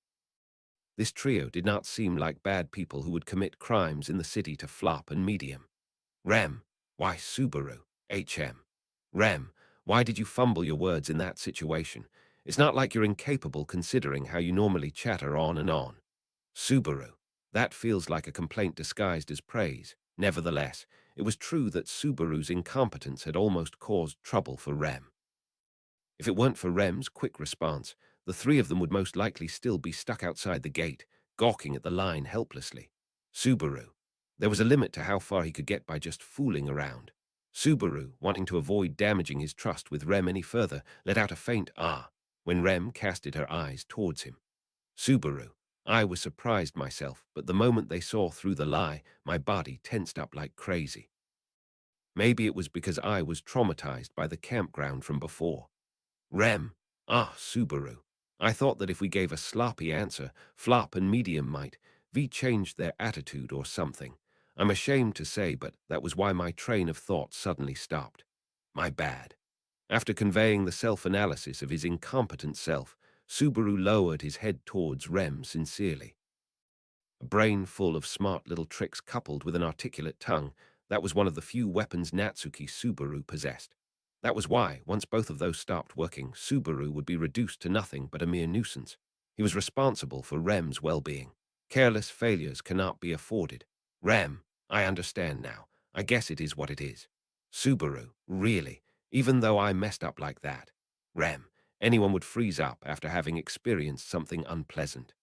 This trio did not seem like bad people who would commit crimes in the city to Flop and Medium. Rem, why Subaru? HM. Rem, why did you fumble your words in that situation? It's not like you're incapable considering how you normally chatter on and on. Subaru, that feels like a complaint disguised as praise. Nevertheless, it was true that Subaru's incompetence had almost caused trouble for Rem. If it weren't for Rem's quick response, the three of them would most likely still be stuck outside the gate, gawking at the line helplessly. Subaru. There was a limit to how far he could get by just fooling around. Subaru, wanting to avoid damaging his trust with Rem any further, let out a faint "ah" when Rem casted her eyes towards him. Subaru. I was surprised myself, but the moment they saw through the lie, my body tensed up like crazy. Maybe it was because I was traumatized by the campground from before. Rem. Subaru. I thought that if we gave a sloppy answer, Flop and Medium might change their attitude or something. I'm ashamed to say, but that was why my train of thought suddenly stopped. My bad. After conveying the self-analysis of his incompetent self, Subaru lowered his head towards Rem sincerely. A brain full of smart little tricks coupled with an articulate tongue, that was one of the few weapons Natsuki Subaru possessed. That was why, once both of those stopped working, Subaru would be reduced to nothing but a mere nuisance. He was responsible for Rem's well-being. Careless failures cannot be afforded. Rem, I understand now. I guess it is what it is. Subaru, really, even though I messed up like that. Rem, anyone would freeze up after having experienced something unpleasant.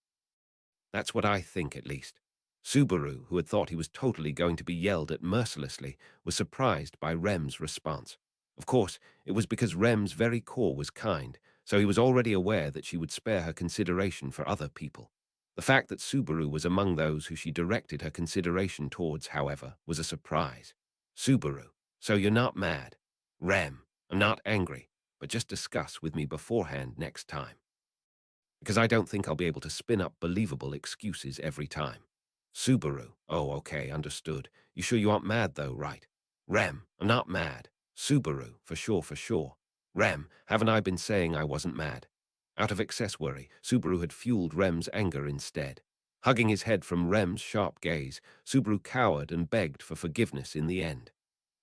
That's what I think, at least. Subaru, who had thought he was totally going to be yelled at mercilessly, was surprised by Rem's response. Of course, it was because Rem's very core was kind, so he was already aware that she would spare her consideration for other people. The fact that Subaru was among those who she directed her consideration towards, however, was a surprise. Subaru, so you're not mad. Rem, I'm not angry, but just discuss with me beforehand next time, because I don't think I'll be able to spin up believable excuses every time. Subaru, oh, okay, understood. You sure you aren't mad though, right? Rem, I'm not mad. Subaru, for sure, for sure. Rem, haven't I been saying I wasn't mad? Out of excess worry, Subaru had fueled Rem's anger instead. Hugging his head from Rem's sharp gaze, Subaru cowered and begged for forgiveness in the end.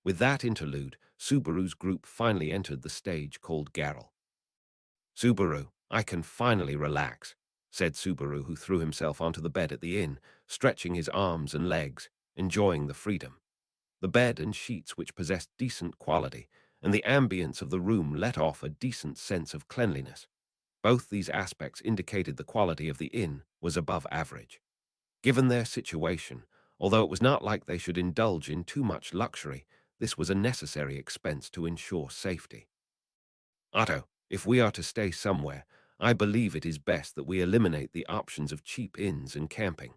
With that interlude, Subaru's group finally entered the stage called Garrel. Subaru, I can finally relax, said Subaru, who threw himself onto the bed at the inn, stretching his arms and legs, enjoying the freedom. The bed and sheets, which possessed decent quality, and the ambience of the room let off a decent sense of cleanliness. Both these aspects indicated the quality of the inn was above average. Given their situation, although it was not like they should indulge in too much luxury, this was a necessary expense to ensure safety. Otto, if we are to stay somewhere, I believe it is best that we eliminate the options of cheap inns and camping.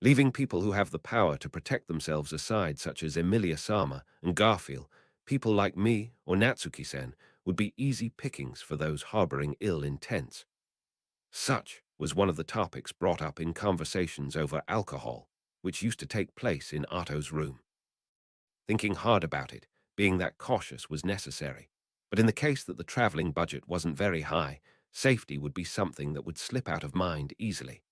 Leaving people who have the power to protect themselves aside, such as Emilia-sama and Garfield, people like me or Natsuki-sen, would be easy pickings for those harboring ill intents. Such was one of the topics brought up in conversations over alcohol, which used to take place in Otto's room. Thinking hard about it, being that cautious was necessary. But in the case that the traveling budget wasn't very high, safety would be something that would slip out of mind easily.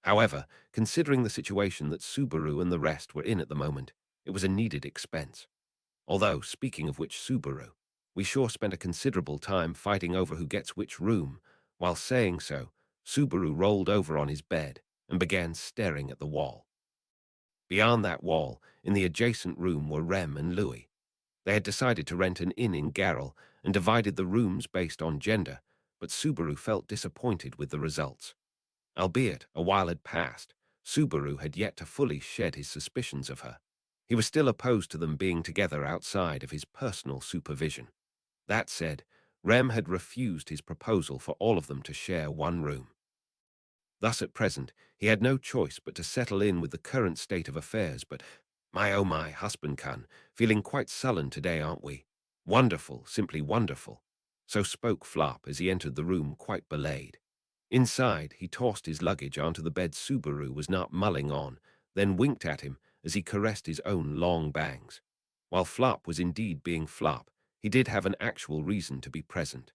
However, considering the situation that Subaru and the rest were in at the moment, it was a needed expense. Although, speaking of which Subaru, we sure spent a considerable time fighting over who gets which room. While saying so, Subaru rolled over on his bed and began staring at the wall. Beyond that wall, in the adjacent room, were Rem and Louis. They had decided to rent an inn in Garrel and divided the rooms based on gender, but Subaru felt disappointed with the results. Albeit a while had passed, Subaru had yet to fully shed his suspicions of her. He was still opposed to them being together outside of his personal supervision. That said, Rem had refused his proposal for all of them to share one room. Thus at present, he had no choice but to settle in with the current state of affairs, but my oh my, husband Kun, feeling quite sullen today, aren't we? Wonderful, simply wonderful. So spoke Flop as he entered the room quite belayed. Inside, he tossed his luggage onto the bed Subaru was not mulling on, then winked at him as he caressed his own long bangs. While Flop was indeed being Flop, he did have an actual reason to be present.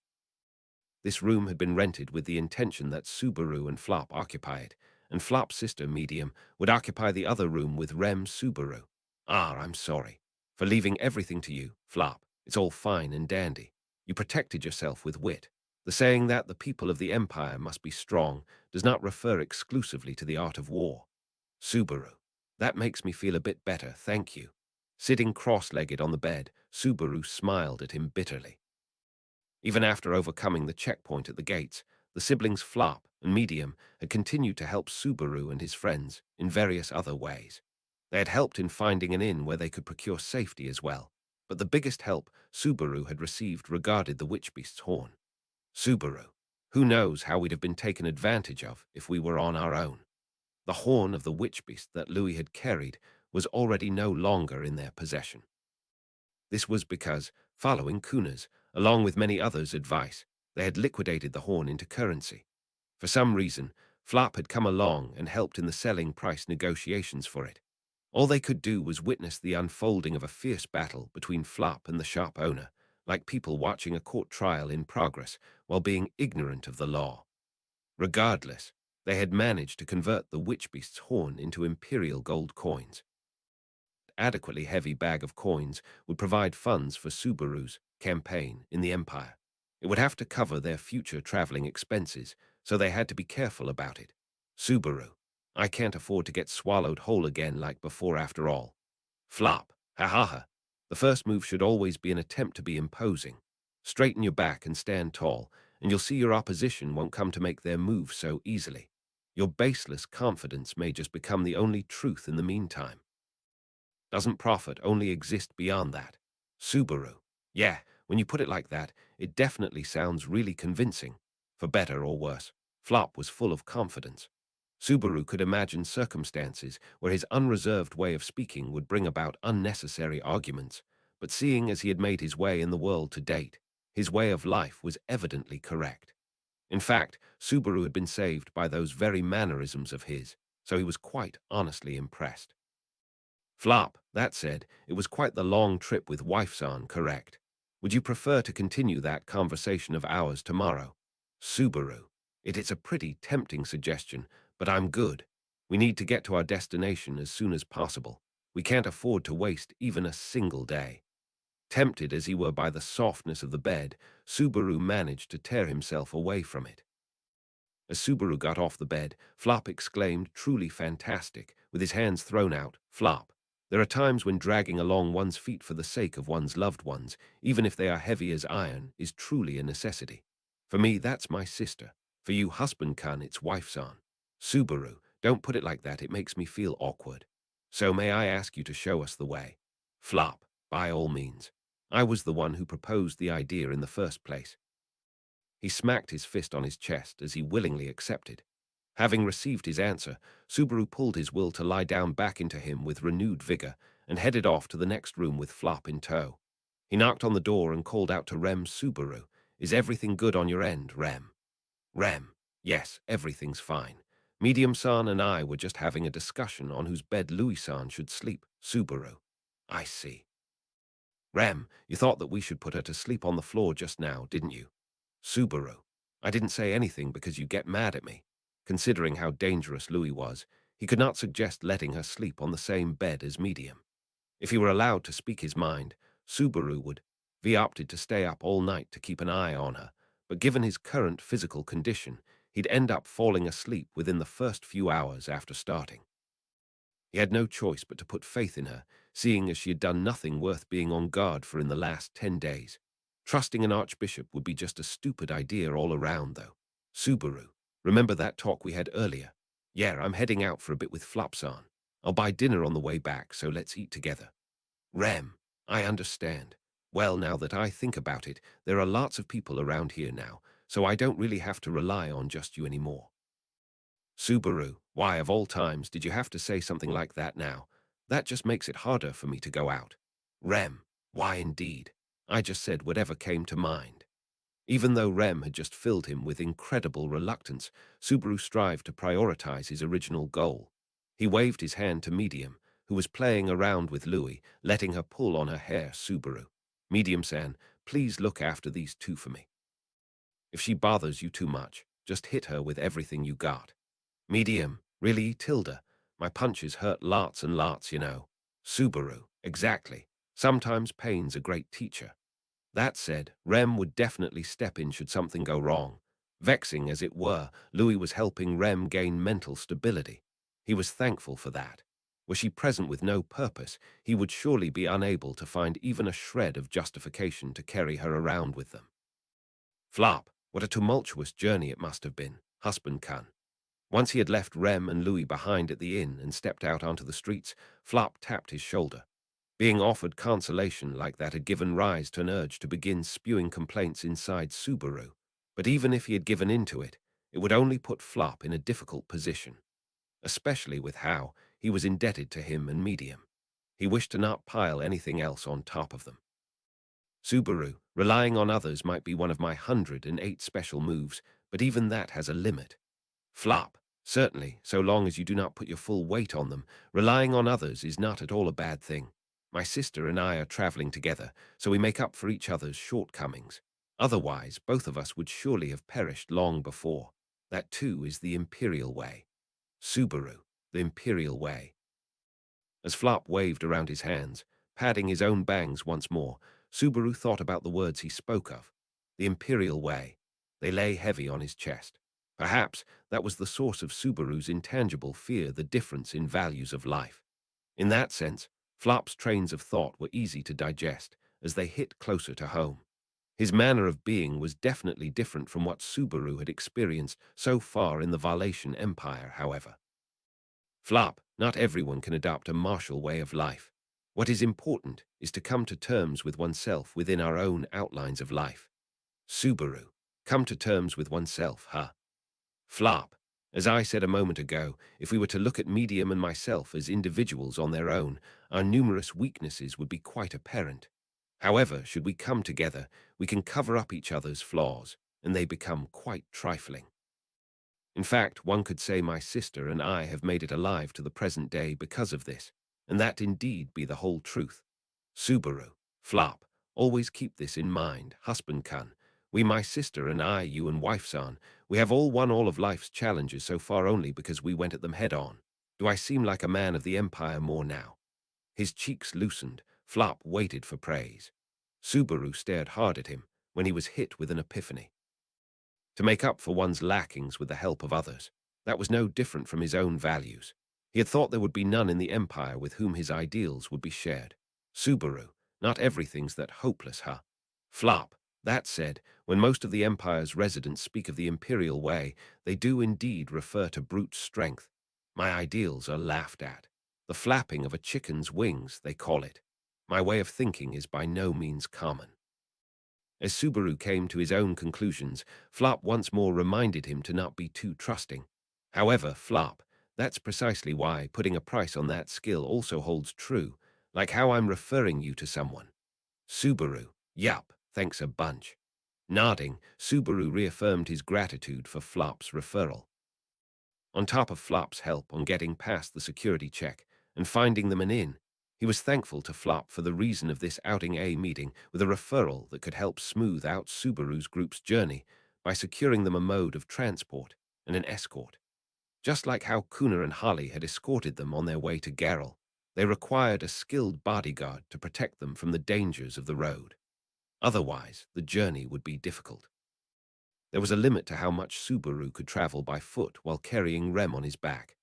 This room had been rented with the intention that Subaru and Flop occupy it, and Flop's sister, Medium, would occupy the other room with Rem Subaru. Ah, I'm sorry. For leaving everything to you, Flop. It's all fine and dandy. You protected yourself with wit. The saying that the people of the Empire must be strong does not refer exclusively to the art of war. Subaru. That makes me feel a bit better, thank you. Sitting cross-legged on the bed, Subaru smiled at him bitterly. Even after overcoming the checkpoint at the gates, the siblings Flop and Medium had continued to help Subaru and his friends in various other ways. They had helped in finding an inn where they could procure safety as well, but the biggest help Subaru had received regarded the Witchbeast's horn. Subaru. Who knows how we'd have been taken advantage of if we were on our own. The horn of the Witchbeast that Louis had carried was already no longer in their possession. This was because, following Kuna's, along with many others' advice, they had liquidated the horn into currency. For some reason, Flop had come along and helped in the selling price negotiations for it. All they could do was witness the unfolding of a fierce battle between Flop and the shop owner, like people watching a court trial in progress while being ignorant of the law. Regardless, they had managed to convert the Witchbeast's horn into imperial gold coins. Adequately heavy bag of coins would provide funds for Subaru's campaign in the Empire. It would have to cover their future traveling expenses, so they had to be careful about it. Subaru, I can't afford to get swallowed whole again like before after all. Flop, Ha ha ha. The first move should always be an attempt to be imposing. Straighten your back and stand tall, and you'll see your opposition won't come to make their move so easily. Your baseless confidence may just become the only truth in the meantime. Doesn't profit only exist beyond that? Subaru. Yeah, when you put it like that, it definitely sounds really convincing. For better or worse, Flop was full of confidence. Subaru could imagine circumstances where his unreserved way of speaking would bring about unnecessary arguments, but seeing as he had made his way in the world to date, his way of life was evidently correct. In fact, Subaru had been saved by those very mannerisms of his, so he was quite honestly impressed. Flop, that said, it was quite the long trip with Wife-san, correct? Would you prefer to continue that conversation of ours tomorrow? Subaru. It is a pretty tempting suggestion, but I'm good. We need to get to our destination as soon as possible. We can't afford to waste even a single day. Tempted as he were by the softness of the bed, Subaru managed to tear himself away from it. As Subaru got off the bed, Flop exclaimed, truly fantastic, with his hands thrown out. Flop. There are times when dragging along one's feet for the sake of one's loved ones, even if they are heavy as iron, is truly a necessity. For me, that's my sister. For you, husband-kun, it's wife-san. Subaru, don't put it like that, it makes me feel awkward. So may I ask you to show us the way? Flop, by all means. I was the one who proposed the idea in the first place. He smacked his fist on his chest as he willingly accepted. Having received his answer, Subaru pulled his will to lie down back into him with renewed vigor and headed off to the next room with Flop in tow. He knocked on the door and called out to Rem. Subaru, "Is everything good on your end, Rem?" Rem, "Yes, everything's fine. Medium-san and I were just having a discussion on whose bed Louis-san should sleep." Subaru, "I see." Rem, "You thought that we should put her to sleep on the floor just now, didn't you?" Subaru, "I didn't say anything because you get mad at me." Considering how dangerous Louis was, he could not suggest letting her sleep on the same bed as Medium. If he were allowed to speak his mind, Subaru would. He opted to stay up all night to keep an eye on her, but given his current physical condition, he'd end up falling asleep within the first few hours after starting. He had no choice but to put faith in her, seeing as she had done nothing worth being on guard for in the last 10 days. Trusting an archbishop would be just a stupid idea all around, though. Subaru, remember that talk we had earlier? Yeah, I'm heading out for a bit with Flopsan. I'll buy dinner on the way back, so let's eat together. Rem, I understand. Well, now that I think about it, there are lots of people around here now, so I don't really have to rely on just you anymore. Subaru, why of all times did you have to say something like that now? That just makes it harder for me to go out. Rem, why indeed? I just said whatever came to mind. Even though Rem had just filled him with incredible reluctance, Subaru strived to prioritize his original goal. He waved his hand to Medium, who was playing around with Louis, letting her pull on her hair. Subaru, Medium-san, please look after these two for me. If she bothers you too much, just hit her with everything you got. Medium, really, Tilda? My punches hurt lots and lots, you know. Subaru, exactly. Sometimes pain's a great teacher. That said, Rem would definitely step in should something go wrong. Vexing as it were, Louis was helping Rem gain mental stability. He was thankful for that. Were she present with no purpose, he would surely be unable to find even a shred of justification to carry her around with them. Flop, what a tumultuous journey it must have been, husband Kun. Once he had left Rem and Louis behind at the inn and stepped out onto the streets, Flop tapped his shoulder. Being offered consolation like that had given rise to an urge to begin spewing complaints inside Subaru. But even if he had given in to it, it would only put Flop in a difficult position, especially with how he was indebted to him and Medium. He wished to not pile anything else on top of them. Subaru, relying on others might be one of my 108 special moves, but even that has a limit. Flop, certainly, so long as you do not put your full weight on them, relying on others is not at all a bad thing. My sister and I are traveling together, so we make up for each other's shortcomings. Otherwise, both of us would surely have perished long before. That too is the imperial way. Subaru, the imperial way. As Flop waved around his hands, patting his own bangs once more, Subaru thought about the words he spoke of. The imperial way. They lay heavy on his chest. Perhaps that was the source of Subaru's intangible fear, the difference in values of life. In that sense, Flop's trains of thought were easy to digest as they hit closer to home. His manner of being was definitely different from what Subaru had experienced so far in the Valetian Empire, however. Flop, not everyone can adopt a martial way of life. What is important is to come to terms with oneself within our own outlines of life. Subaru, come to terms with oneself, huh? Flop, as I said a moment ago, if we were to look at Medium and myself as individuals on their own, our numerous weaknesses would be quite apparent. However, should we come together, we can cover up each other's flaws, and they become quite trifling. In fact, one could say my sister and I have made it alive to the present day because of this, and that indeed be the whole truth. Subaru, Flop, always keep this in mind, husband-kun. We, my sister and I, you and wife-san, we have all won all of life's challenges so far only because we went at them head-on. Do I seem like a man of the empire more now? His cheeks loosened. Flop waited for praise. Subaru stared hard at him when he was hit with an epiphany. To make up for one's lackings with the help of others, that was no different from his own values. He had thought there would be none in the empire with whom his ideals would be shared. Subaru, not everything's that hopeless, huh? Flop, that said, when most of the empire's residents speak of the imperial way, they do indeed refer to brute strength. My ideals are laughed at. The flapping of a chicken's wings, they call it. My way of thinking is by no means common. As Subaru came to his own conclusions, Flop once more reminded him to not be too trusting. However, Flop, that's precisely why putting a price on that skill also holds true, like how I'm referring you to someone. Subaru, yup, thanks a bunch. Nodding, Subaru reaffirmed his gratitude for Flop's referral. On top of Flop's help on getting past the security check and finding them an inn, he was thankful to Flop for the reason of this outing A meeting with a referral that could help smooth out Subaru's group's journey by securing them a mode of transport and an escort. Just like how Kuna and Holly had escorted them on their way to Garrel, they required a skilled bodyguard to protect them from the dangers of the road. Otherwise, the journey would be difficult. There was a limit to how much Subaru could travel by foot while carrying Rem on his back.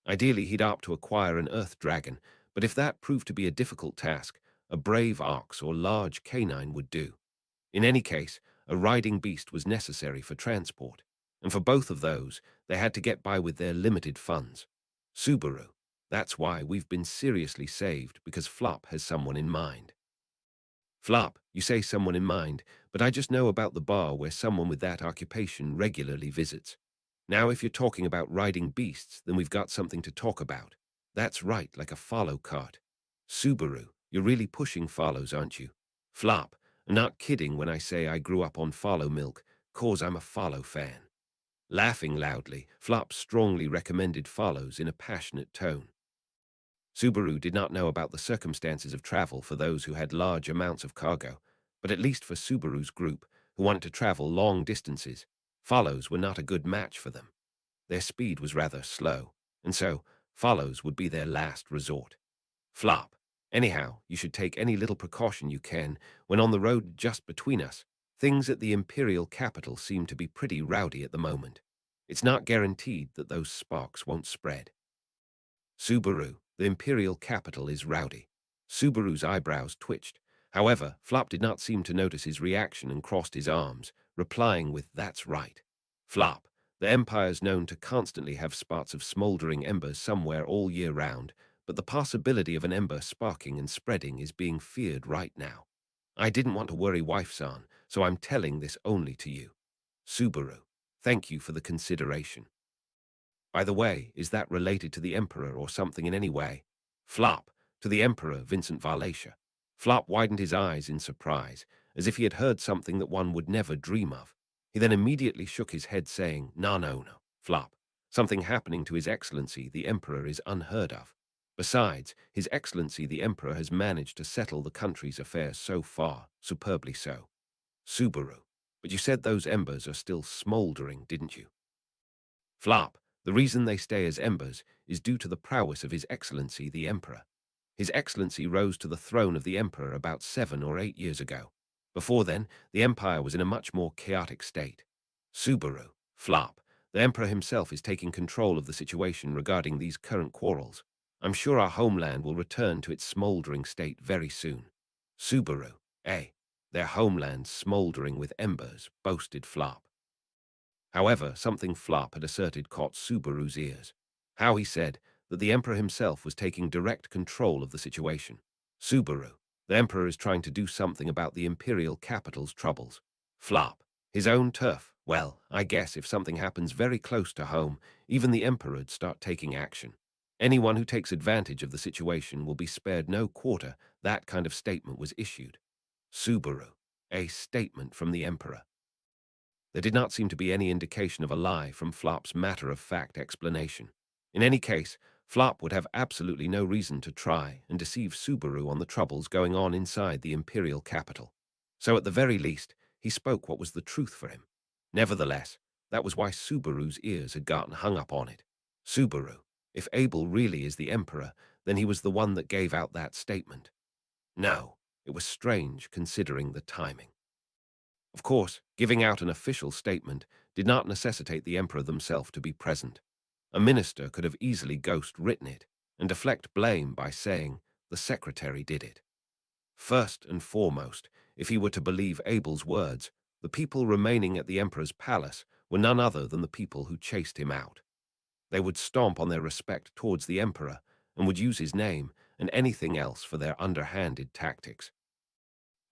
Ideally, he'd opt to acquire an earth dragon, but if that proved to be a difficult task, a brave ox or large canine would do. In any case, a riding beast was necessary for transport, and for both of those, they had to get by with their limited funds. Subaru, that's why we've been seriously saved, because Flop has someone in mind. Flop, you say someone in mind, but I just know about the bar where someone with that occupation regularly visits. Now, if you're talking about riding beasts, then we've got something to talk about. That's right, like a follow cart. Subaru, you're really pushing follows, aren't you? Flop, I'm not kidding when I say I grew up on follow milk, 'cause I'm a follow fan. Laughing loudly, Flop strongly recommended follows in a passionate tone. Subaru did not know about the circumstances of travel for those who had large amounts of cargo, but at least for Subaru's group, who wanted to travel long distances, follows were not a good match for them. Their speed was rather slow, and so follows would be their last resort. Flop. Anyhow, you should take any little precaution you can when on the road just between us. Things at the imperial capital seem to be pretty rowdy at the moment. It's not guaranteed that those sparks won't spread. Subaru, the imperial capital is rowdy. Subaru's eyebrows twitched. However, Flop did not seem to notice his reaction and crossed his arms, replying with, "That's right." Flop, the empire's known to constantly have spots of smoldering embers somewhere all year round, but the possibility of an ember sparking and spreading is being feared right now. I didn't want to worry wife-san, so I'm telling this only to you. Subaru, thank you for the consideration. By the way, is that related to the Emperor or something in any way? Flop, to the Emperor, Vincent Valatia. Flop widened his eyes in surprise, as if he had heard something that one would never dream of. He then immediately shook his head, saying, No, Flop. Something happening to His Excellency, the Emperor, is unheard of. Besides, His Excellency, the Emperor, has managed to settle the country's affairs so far, superbly so. Subaru, but you said those embers are still smoldering, didn't you? Flop, the reason they stay as embers is due to the prowess of His Excellency the Emperor. His Excellency rose to the throne of the Emperor about 7 or 8 years ago. Before then, the Empire was in a much more chaotic state. Subaru, Flop, the Emperor himself is taking control of the situation regarding these current quarrels. I'm sure our homeland will return to its smoldering state very soon. Subaru, eh? Their homeland smoldering with embers, boasted Flop. However, something Flop had asserted caught Subaru's ears. How he said that the Emperor himself was taking direct control of the situation. Subaru, the Emperor is trying to do something about the imperial capital's troubles. Flop, his own turf. Well, I guess if something happens very close to home, even the Emperor'd start taking action. Anyone who takes advantage of the situation will be spared no quarter. That kind of statement was issued. Subaru, a statement from the Emperor. There did not seem to be any indication of a lie from Flop's matter-of-fact explanation. In any case, Flop would have absolutely no reason to try and deceive Subaru on the troubles going on inside the imperial capital. So at the very least, he spoke what was the truth for him. Nevertheless, that was why Subaru's ears had gotten hung up on it. Subaru, if Abel really is the emperor, then he was the one that gave out that statement. No, it was strange considering the timing. Of course, giving out an official statement did not necessitate the emperor themselves to be present. A minister could have easily ghost-written it and deflect blame by saying the secretary did it. First and foremost, if he were to believe Abel's words, the people remaining at the emperor's palace were none other than the people who chased him out. They would stomp on their respect towards the emperor and would use his name and anything else for their underhanded tactics.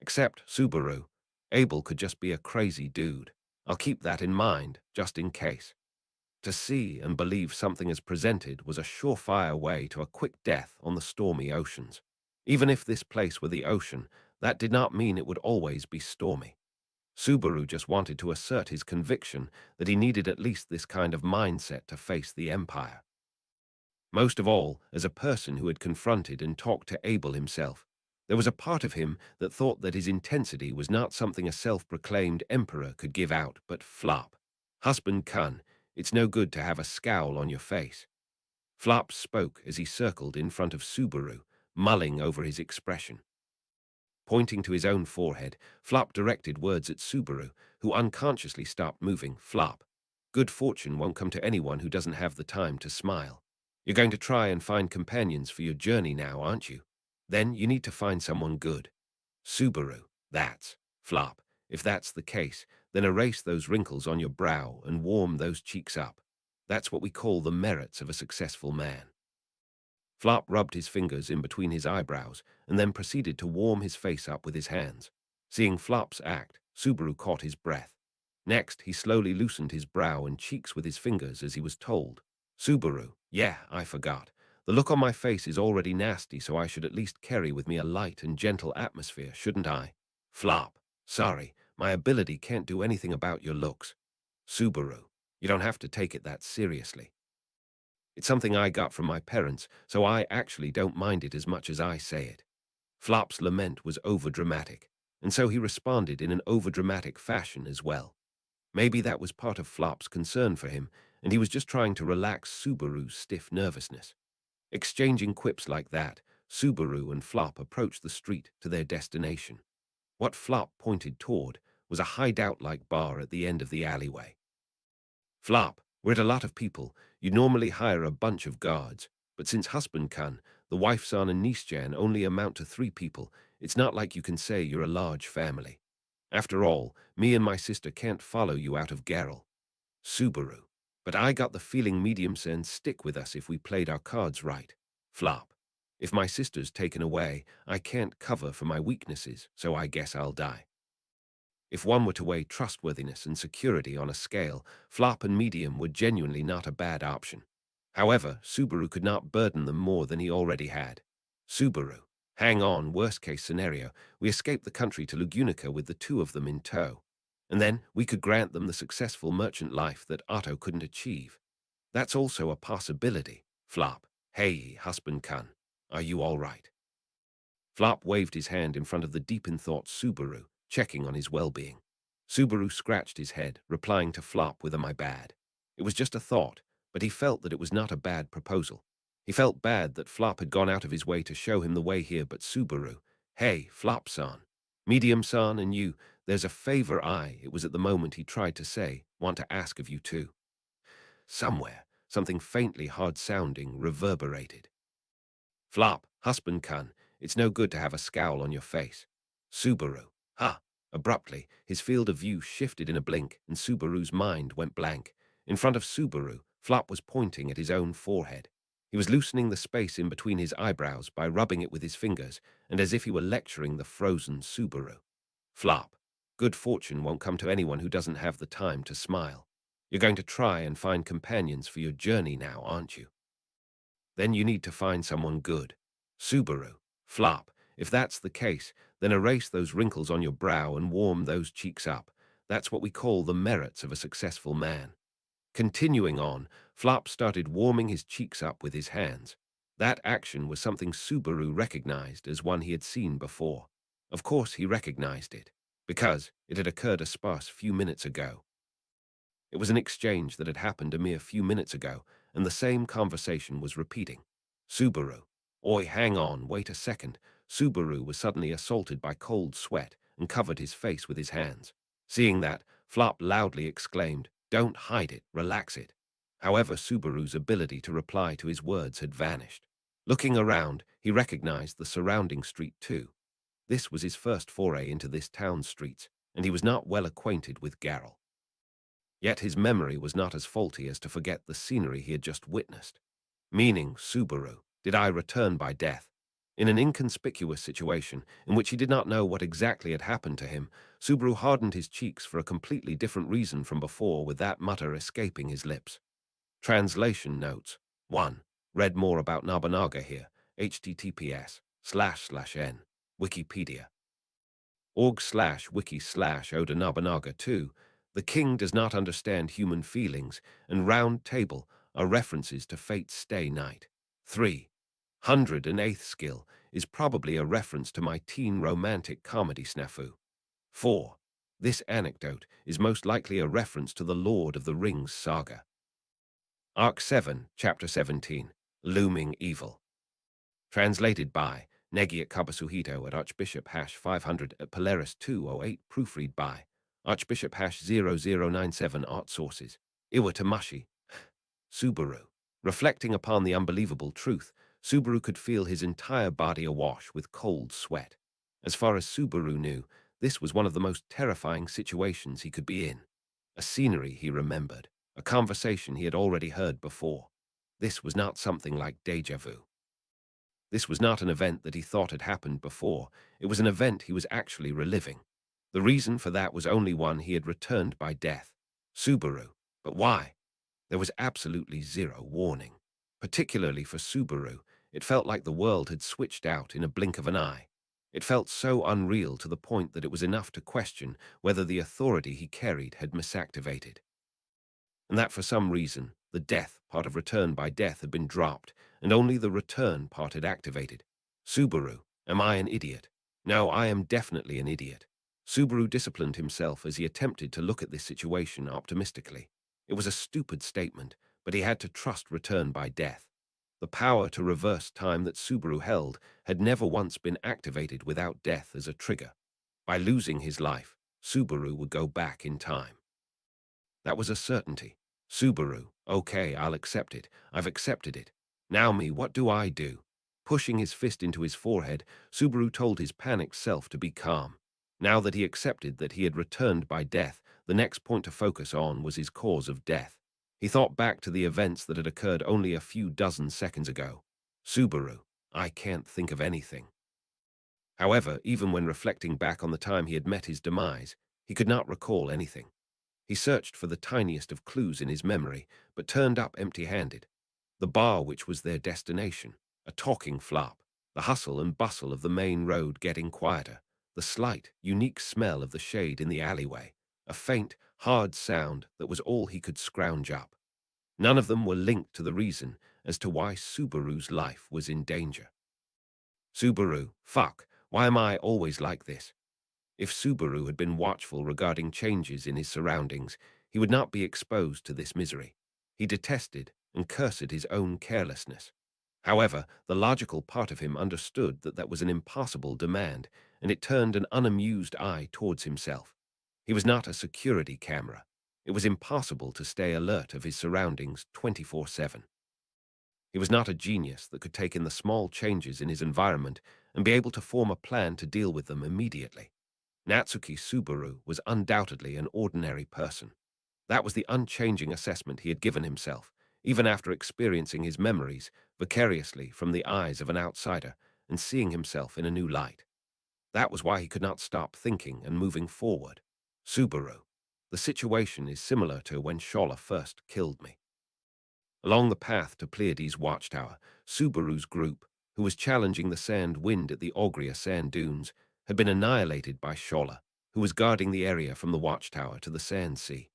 Except Subaru, Abel could just be a crazy dude. I'll keep that in mind, just in case. To see and believe something as presented was a surefire way to a quick death on the stormy oceans. Even if this place were the ocean, that did not mean it would always be stormy. Subaru just wanted to assert his conviction that he needed at least this kind of mindset to face the Empire. Most of all, as a person who had confronted and talked to Abel himself, there was a part of him that thought that his intensity was not something a self-proclaimed emperor could give out, but Flop. Husband Kun, it's no good to have a scowl on your face. Flop spoke as he circled in front of Subaru, mulling over his expression. Pointing to his own forehead, Flop directed words at Subaru, who unconsciously stopped moving. Flop, good fortune won't come to anyone who doesn't have the time to smile. You're going to try and find companions for your journey now, aren't you? Then you need to find someone good. Subaru, that's Flop. If that's the case, then erase those wrinkles on your brow and warm those cheeks up. That's what we call the merits of a successful man. Flop rubbed his fingers in between his eyebrows and then proceeded to warm his face up with his hands. Seeing Flop's act, Subaru caught his breath. Next, he slowly loosened his brow and cheeks with his fingers as he was told. Subaru, yeah, I forgot. The look on my face is already nasty, so I should at least carry with me a light and gentle atmosphere, shouldn't I? Flop, sorry, my ability can't do anything about your looks. Subaru, you don't have to take it that seriously. It's something I got from my parents, so I actually don't mind it as much as I say it. Flop's lament was overdramatic, and so he responded in an overdramatic fashion as well. Maybe that was part of Flop's concern for him, and he was just trying to relax Subaru's stiff nervousness. Exchanging quips like that, Subaru and Flop approached the street to their destination. What Flop pointed toward was a hideout-like bar at the end of the alleyway. Flop, we're at a lot of people. You normally hire a bunch of guards, but since husband Khan, the wife's son and niece Jan only amount to 3 people, it's not like you can say you're a large family. After all, me and my sister can't follow you out of Garrel. Subaru. But I got the feeling medium sense stick with us if we played our cards right. Flop. If my sister's taken away, I can't cover for my weaknesses, so I guess I'll die. If one were to weigh trustworthiness and security on a scale, Flop and Medium were genuinely not a bad option. However, Subaru could not burden them more than he already had. Subaru, hang on, worst-case scenario, we escape the country to Lugunica with the 2 of them in tow. And then we could grant them the successful merchant life that Otto couldn't achieve. That's also a possibility. Flop, hey, husband Kun, are you all right? Flop waved his hand in front of the deep-in-thought Subaru, checking on his well-being. Subaru scratched his head, replying to Flop with a my bad. It was just a thought, but he felt that it was not a bad proposal. He felt bad that Flop had gone out of his way to show him the way here, but Subaru, hey, Flop-san, Medium-san and you, there's a favor it was at the moment he tried to say, want to ask of you too. Somewhere, something faintly hard-sounding reverberated. Flop, husband kun, it's no good to have a scowl on your face. Subaru, ha! Abruptly, his field of view shifted in a blink, and Subaru's mind went blank. In front of Subaru, Flop was pointing at his own forehead. He was loosening the space in between his eyebrows by rubbing it with his fingers, and as if he were lecturing the frozen Subaru. Flop, good fortune won't come to anyone who doesn't have the time to smile. You're going to try and find companions for your journey now, aren't you? Then you need to find someone good. Subaru, Flop, if that's the case, then erase those wrinkles on your brow and warm those cheeks up. That's what we call the merits of a successful man. Continuing on, Flop started warming his cheeks up with his hands. That action was something Subaru recognized as one he had seen before. Of course he recognized it, because it had occurred a sparse few minutes ago. It was an exchange that had happened a mere few minutes ago, and the same conversation was repeating. Subaru. Oi, hang on, wait a second. Subaru was suddenly assaulted by cold sweat and covered his face with his hands. Seeing that, Flop loudly exclaimed, "Don't hide it, relax it." However, Subaru's ability to reply to his words had vanished. Looking around, he recognized the surrounding street too. This was his first foray into this town's streets, and he was not well acquainted with Garrel. Yet his memory was not as faulty as to forget the scenery he had just witnessed. Meaning, Subaru, did I return by death? In an inconspicuous situation, in which he did not know what exactly had happened to him, Subaru hardened his cheeks for a completely different reason from before, with that mutter escaping his lips. Translation notes. 1. Read more about Nobunaga here. https://n. Wikipedia. org/wiki/Oda Nobunaga 2. The king does not understand human feelings, and round table are references to Fate's stay night. 3. 108th skill is probably a reference to my teen romantic comedy snafu. 4. This anecdote is most likely a reference to the Lord of the Rings saga. Arc 7, Chapter 17, Looming Evil. Translated by Negiat Kabasuhito at Archbishop #500 at Polaris 208. Proofread by Archbishop #0097. Art sources. Iwatamashi. Subaru. Reflecting upon the unbelievable truth, Subaru could feel his entire body awash with cold sweat. As far as Subaru knew, this was one of the most terrifying situations he could be in. A scenery he remembered, a conversation he had already heard before. This was not something like deja vu. This was not an event that he thought had happened before. It was an event he was actually reliving. The reason for that was only one: he had returned by death. Subaru. But why? There was absolutely zero warning. Particularly for Subaru, it felt like the world had switched out in a blink of an eye. It felt so unreal to the point that it was enough to question whether the authority he carried had misactivated. And that for some reason, the death part of return by death had been dropped, and only the return part had activated. Subaru, am I an idiot? No, I am definitely an idiot. Subaru disciplined himself as he attempted to look at this situation optimistically. It was a stupid statement, but he had to trust return by death. The power to reverse time that Subaru held had never once been activated without death as a trigger. By losing his life, Subaru would go back in time. That was a certainty. Subaru, okay, I'll accept it. I've accepted it. Now me, what do I do? Pushing his fist into his forehead, Subaru told his panicked self to be calm. Now that he accepted that he had returned by death, the next point to focus on was his cause of death. He thought back to the events that had occurred only a few dozen seconds ago. Subaru, I can't think of anything. However, even when reflecting back on the time he had met his demise, he could not recall anything. He searched for the tiniest of clues in his memory, but turned up empty-handed. The bar which was their destination, a talking Flop, the hustle and bustle of the main road getting quieter, the slight, unique smell of the shade in the alleyway, a faint, hard sound that was all he could scrounge up. None of them were linked to the reason as to why Subaru's life was in danger. Subaru, fuck, why am I always like this? If Subaru had been watchful regarding changes in his surroundings, he would not be exposed to this misery. He detested and cursed his own carelessness. However, the logical part of him understood that that was an impossible demand, and it turned an unamused eye towards himself. He was not a security camera. It was impossible to stay alert of his surroundings 24/7. He was not a genius that could take in the small changes in his environment and be able to form a plan to deal with them immediately. Natsuki Subaru was undoubtedly an ordinary person. That was the unchanging assessment he had given himself, even after experiencing his memories vicariously from the eyes of an outsider and seeing himself in a new light. That was why he could not stop thinking and moving forward. Subaru. The situation is similar to when Shola first killed me. Along the path to Pleiades' watchtower, Subaru's group, who was challenging the sand wind at the Ogria sand dunes, had been annihilated by Shola, who was guarding the area from the watchtower to the sand sea.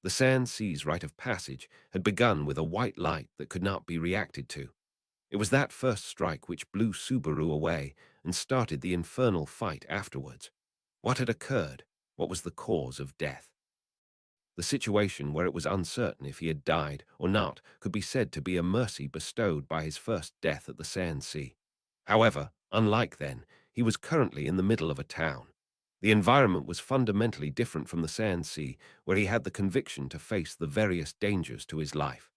The sand sea's rite of passage had begun with a white light that could not be reacted to. It was that first strike which blew Subaru away and started the infernal fight afterwards. What had occurred? What was the cause of death? The situation where it was uncertain if he had died or not could be said to be a mercy bestowed by his first death at the sand sea. However, unlike then, he was currently in the middle of a town. The environment was fundamentally different from the sand sea, where he had the conviction to face the various dangers to his life.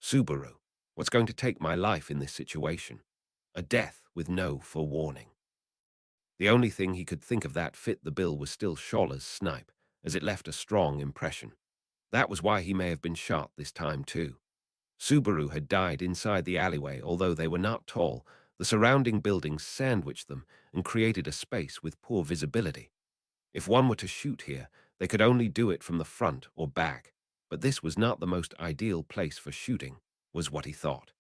Subaru, what's going to take my life in this situation? A death with no forewarning. The only thing he could think of that fit the bill was still Shola's snipe, as it left a strong impression. That was why he may have been shot this time too. Subaru had died inside the alleyway. Although they were not tall, the surrounding buildings sandwiched them and created a space with poor visibility. If one were to shoot here, they could only do it from the front or back, but this was not the most ideal place for shooting, was what he thought.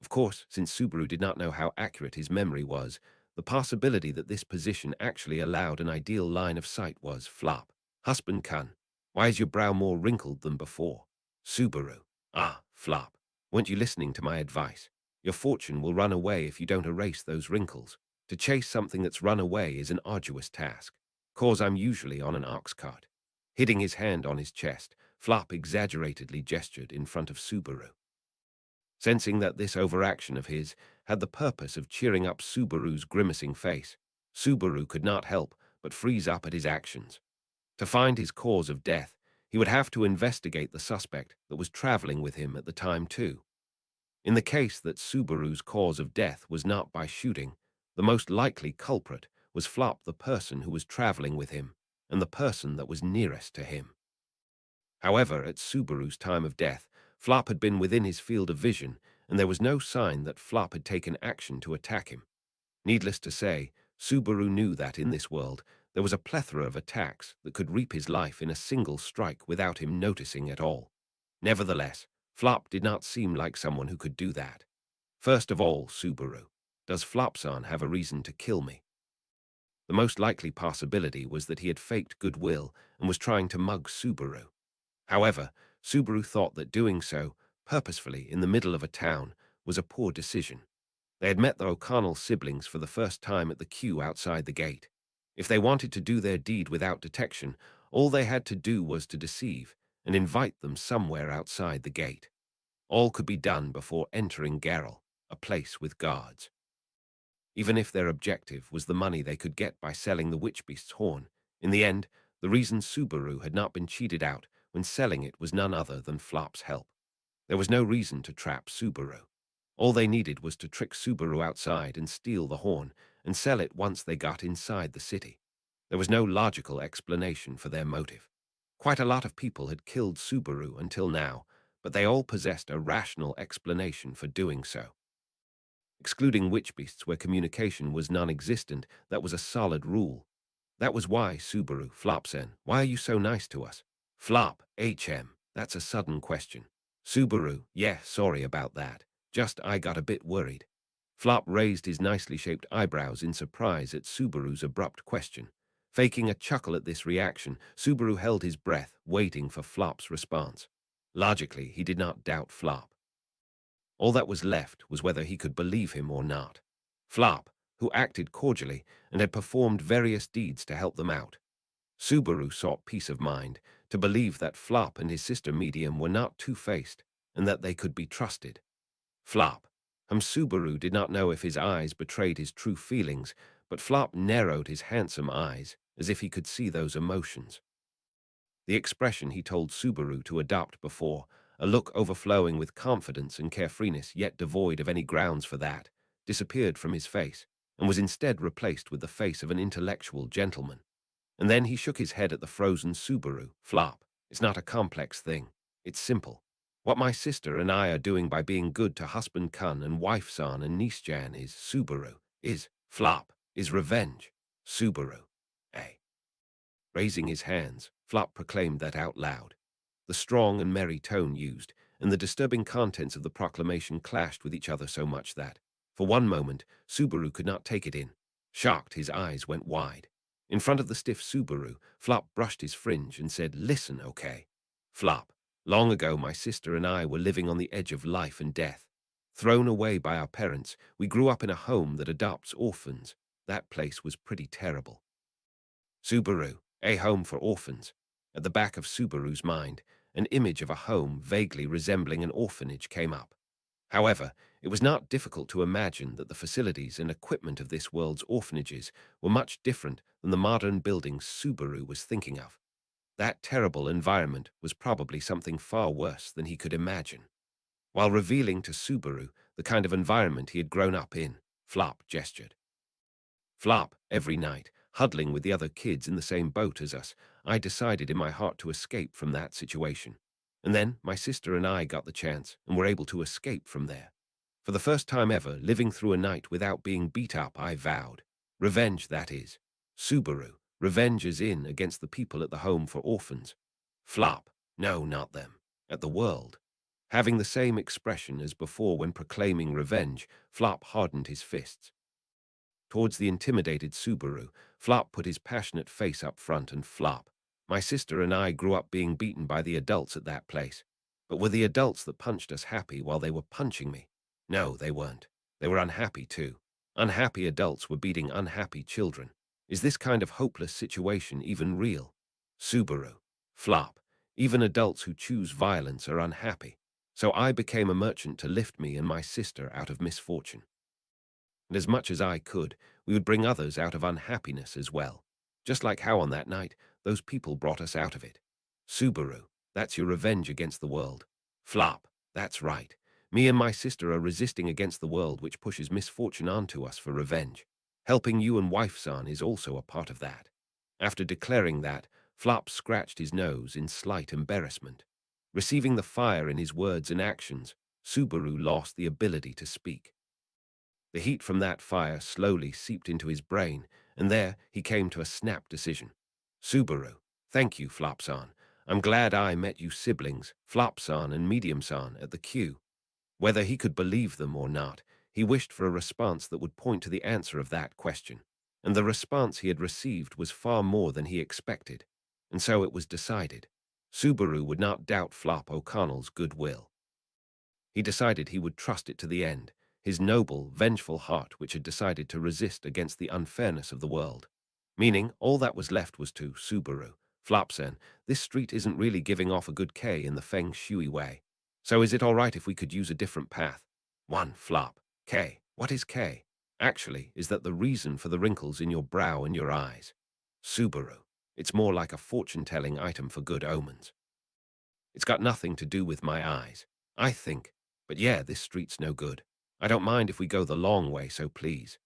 Of course, since Subaru did not know how accurate his memory was, the possibility that this position actually allowed an ideal line of sight was flop. Husband Kun, why is your brow more wrinkled than before? Subaru, ah, flop. Weren't you listening to my advice? Your fortune will run away if you don't erase those wrinkles. To chase something that's run away is an arduous task. Cause I'm usually on an ox cart. Hitting his hand on his chest, Flop exaggeratedly gestured in front of Subaru. Sensing that this overaction of his had the purpose of cheering up Subaru's grimacing face, Subaru could not help but freeze up at his actions. To find his cause of death, he would have to investigate the suspect that was traveling with him at the time too. In the case that Subaru's cause of death was not by shooting, the most likely culprit was Flop, the person who was traveling with him, and the person that was nearest to him. However, at Subaru's time of death, Flop had been within his field of vision, and there was no sign that Flop had taken action to attack him. Needless to say, Subaru knew that in this world there was a plethora of attacks that could reap his life in a single strike without him noticing at all. Nevertheless, Flop did not seem like someone who could do that. First of all, Subaru, does Flopsan have a reason to kill me? The most likely possibility was that he had faked goodwill and was trying to mug Subaru. However, Subaru thought that doing so, purposefully in the middle of a town, was a poor decision. They had met the O'Connell siblings for the first time at the queue outside the gate. If they wanted to do their deed without detection, all they had to do was to deceive and invite them somewhere outside the gate. All could be done before entering Garrel, a place with guards. Even if their objective was the money they could get by selling the Witchbeast's horn, in the end, the reason Subaru had not been cheated out when selling it was none other than Flop's help. There was no reason to trap Subaru. All they needed was to trick Subaru outside and steal the horn and sell it once they got inside the city. There was no logical explanation for their motive. Quite a lot of people had killed Subaru until now, but they all possessed a rational explanation for doing so. Excluding Witchbeasts where communication was non-existent, that was a solid rule. That was why Subaru, Flopsen, why are you so nice to us? Flop, HM, that's a sudden question. Subaru, yeah, sorry about that. Just I got a bit worried. Flop raised his nicely shaped eyebrows in surprise at Subaru's abrupt question. Faking a chuckle at this reaction, Subaru held his breath, waiting for Flop's response. Logically, he did not doubt Flop. All that was left was whether he could believe him or not. Flop, who acted cordially and had performed various deeds to help them out. Subaru sought peace of mind, to believe that Flop and his sister medium were not two-faced and that they could be trusted. Flop. Subaru did not know if his eyes betrayed his true feelings, but Flop narrowed his handsome eyes as if he could see those emotions. The expression he told Subaru to adopt before, a look overflowing with confidence and carefreeness, yet devoid of any grounds for that, disappeared from his face and was instead replaced with the face of an intellectual gentleman. And then he shook his head at the frozen Subaru. Flop. It's not a complex thing. It's simple. What my sister and I are doing by being good to husband Kun and wife San and niece Jan is Subaru. Is Flop. Is revenge. Subaru. A. Raising his hands, Flop proclaimed that out loud. The strong and merry tone used, and the disturbing contents of the proclamation clashed with each other so much that, for one moment, Subaru could not take it in. Shocked, his eyes went wide. In front of the stiff Subaru, Flop brushed his fringe and said, "Listen, okay? Flop, long ago my sister and I were living on the edge of life and death. Thrown away by our parents, we grew up in a home that adopts orphans. That place was pretty terrible." Subaru, a home for orphans. At the back of Subaru's mind, an image of a home vaguely resembling an orphanage came up. However, it was not difficult to imagine that the facilities and equipment of this world's orphanages were much different than the modern buildings Subaru was thinking of. That terrible environment was probably something far worse than he could imagine. While revealing to Subaru the kind of environment he had grown up in, Flop gestured. Flop, every night, huddling with the other kids in the same boat as us, I decided in my heart to escape from that situation. And then my sister and I got the chance and were able to escape from there. For the first time ever, living through a night without being beat up, I vowed. Revenge, that is. Subaru, revenge is in against the people at the home for orphans. Flop, no, not them. At the world. Having the same expression as before when proclaiming revenge, Flop hardened his fists. Towards the intimidated Subaru, Flop put his passionate face up front and Flop. My sister and I grew up being beaten by the adults at that place. But were the adults that punched us happy while they were punching me? No, they weren't. They were unhappy too. Unhappy adults were beating unhappy children. Is this kind of hopeless situation even real? Subaru. Flop. Even adults who choose violence are unhappy. So I became a merchant to lift me and my sister out of misfortune. And as much as I could, we would bring others out of unhappiness as well. Just like how on that night, those people brought us out of it. Subaru, that's your revenge against the world. Flop, that's right. Me and my sister are resisting against the world which pushes misfortune onto us for revenge. Helping you and wife-san is also a part of that. After declaring that, Flop scratched his nose in slight embarrassment. Receiving the fire in his words and actions, Subaru lost the ability to speak. The heat from that fire slowly seeped into his brain, and there he came to a snap decision. Subaru, thank you, Flop-san. I'm glad I met you siblings, Flop-san and Medium-san, at the queue. Whether he could believe them or not, he wished for a response that would point to the answer of that question. And the response he had received was far more than he expected. And so it was decided. Subaru would not doubt Flop O'Connell's goodwill. He decided he would trust it to the end, his noble, vengeful heart which had decided to resist against the unfairness of the world. Meaning, all that was left was to Subaru. Flopsan, this street isn't really giving off a good K in the Feng Shui way. So is it all right if we could use a different path? One, Flop. K. What is K? Actually, is that the reason for the wrinkles in your brow and your eyes? Subaru. It's more like a fortune-telling item for good omens. It's got nothing to do with my eyes, I think. But yeah, this street's no good. I don't mind if we go the long way, so please.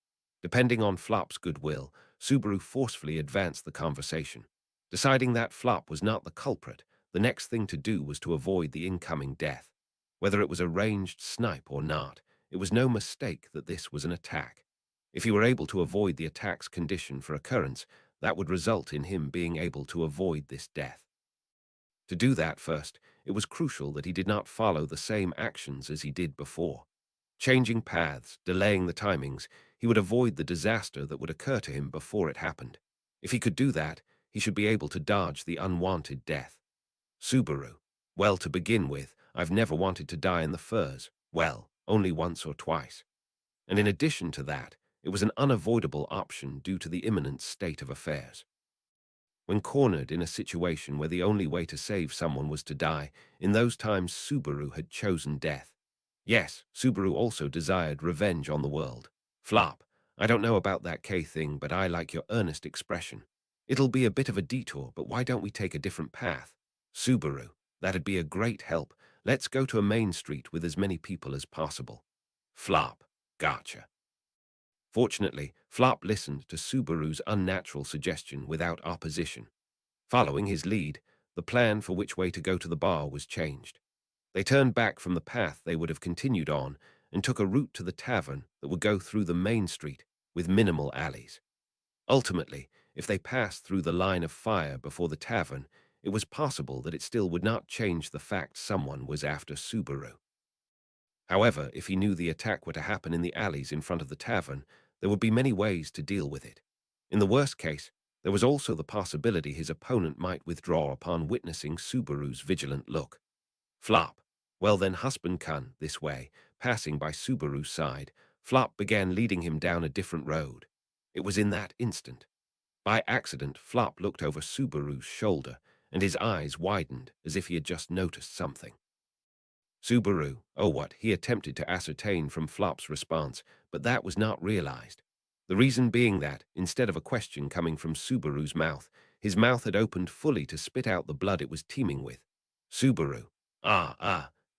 Depending on Flop's goodwill, Subaru forcefully advanced the conversation. Deciding that Flop was not the culprit, the next thing to do was to avoid the incoming death. Whether it was a ranged snipe or not, it was no mistake that this was an attack. If he were able to avoid the attack's condition for occurrence, that would result in him being able to avoid this death. To do that first, it was crucial that he did not follow the same actions as he did before. Changing paths, delaying the timings, he would avoid the disaster that would occur to him before it happened. If he could do that, he should be able to dodge the unwanted death. Subaru. Well, to begin with, I've never wanted to die in the furs. Well, only once or twice. And in addition to that, it was an unavoidable option due to the imminent state of affairs. When cornered in a situation where the only way to save someone was to die, in those times Subaru had chosen death. Yes, Subaru also desired revenge on the world. Flop, I don't know about that K thing, but I like your earnest expression. It'll be a bit of a detour, but why don't we take a different path? Subaru, that'd be a great help, Let's go to a main street with as many people as possible. Flop. Gotcha. Fortunately, Flop listened to Subaru's unnatural suggestion without opposition. Following his lead, the plan for which way to go to the bar was changed. They turned back from the path they would have continued on and took a route to the tavern that would go through the main street with minimal alleys. Ultimately, if they passed through the line of fire before the tavern, it was possible that it still would not change the fact someone was after Subaru. However, if he knew the attack were to happen in the alleys in front of the tavern, there would be many ways to deal with it. In the worst case, there was also the possibility his opponent might withdraw upon witnessing Subaru's vigilant look. Flop. Well then, husband Kun, this way, passing by Subaru's side, Flop began leading him down a different road. It was in that instant. By accident, Flop looked over Subaru's shoulder, and his eyes widened as if he had just noticed something. Subaru, oh what, he attempted to ascertain from Flop's response, but that was not realized. The reason being that, instead of a question coming from Subaru's mouth, his mouth had opened fully to spit out the blood it was teeming with. Subaru.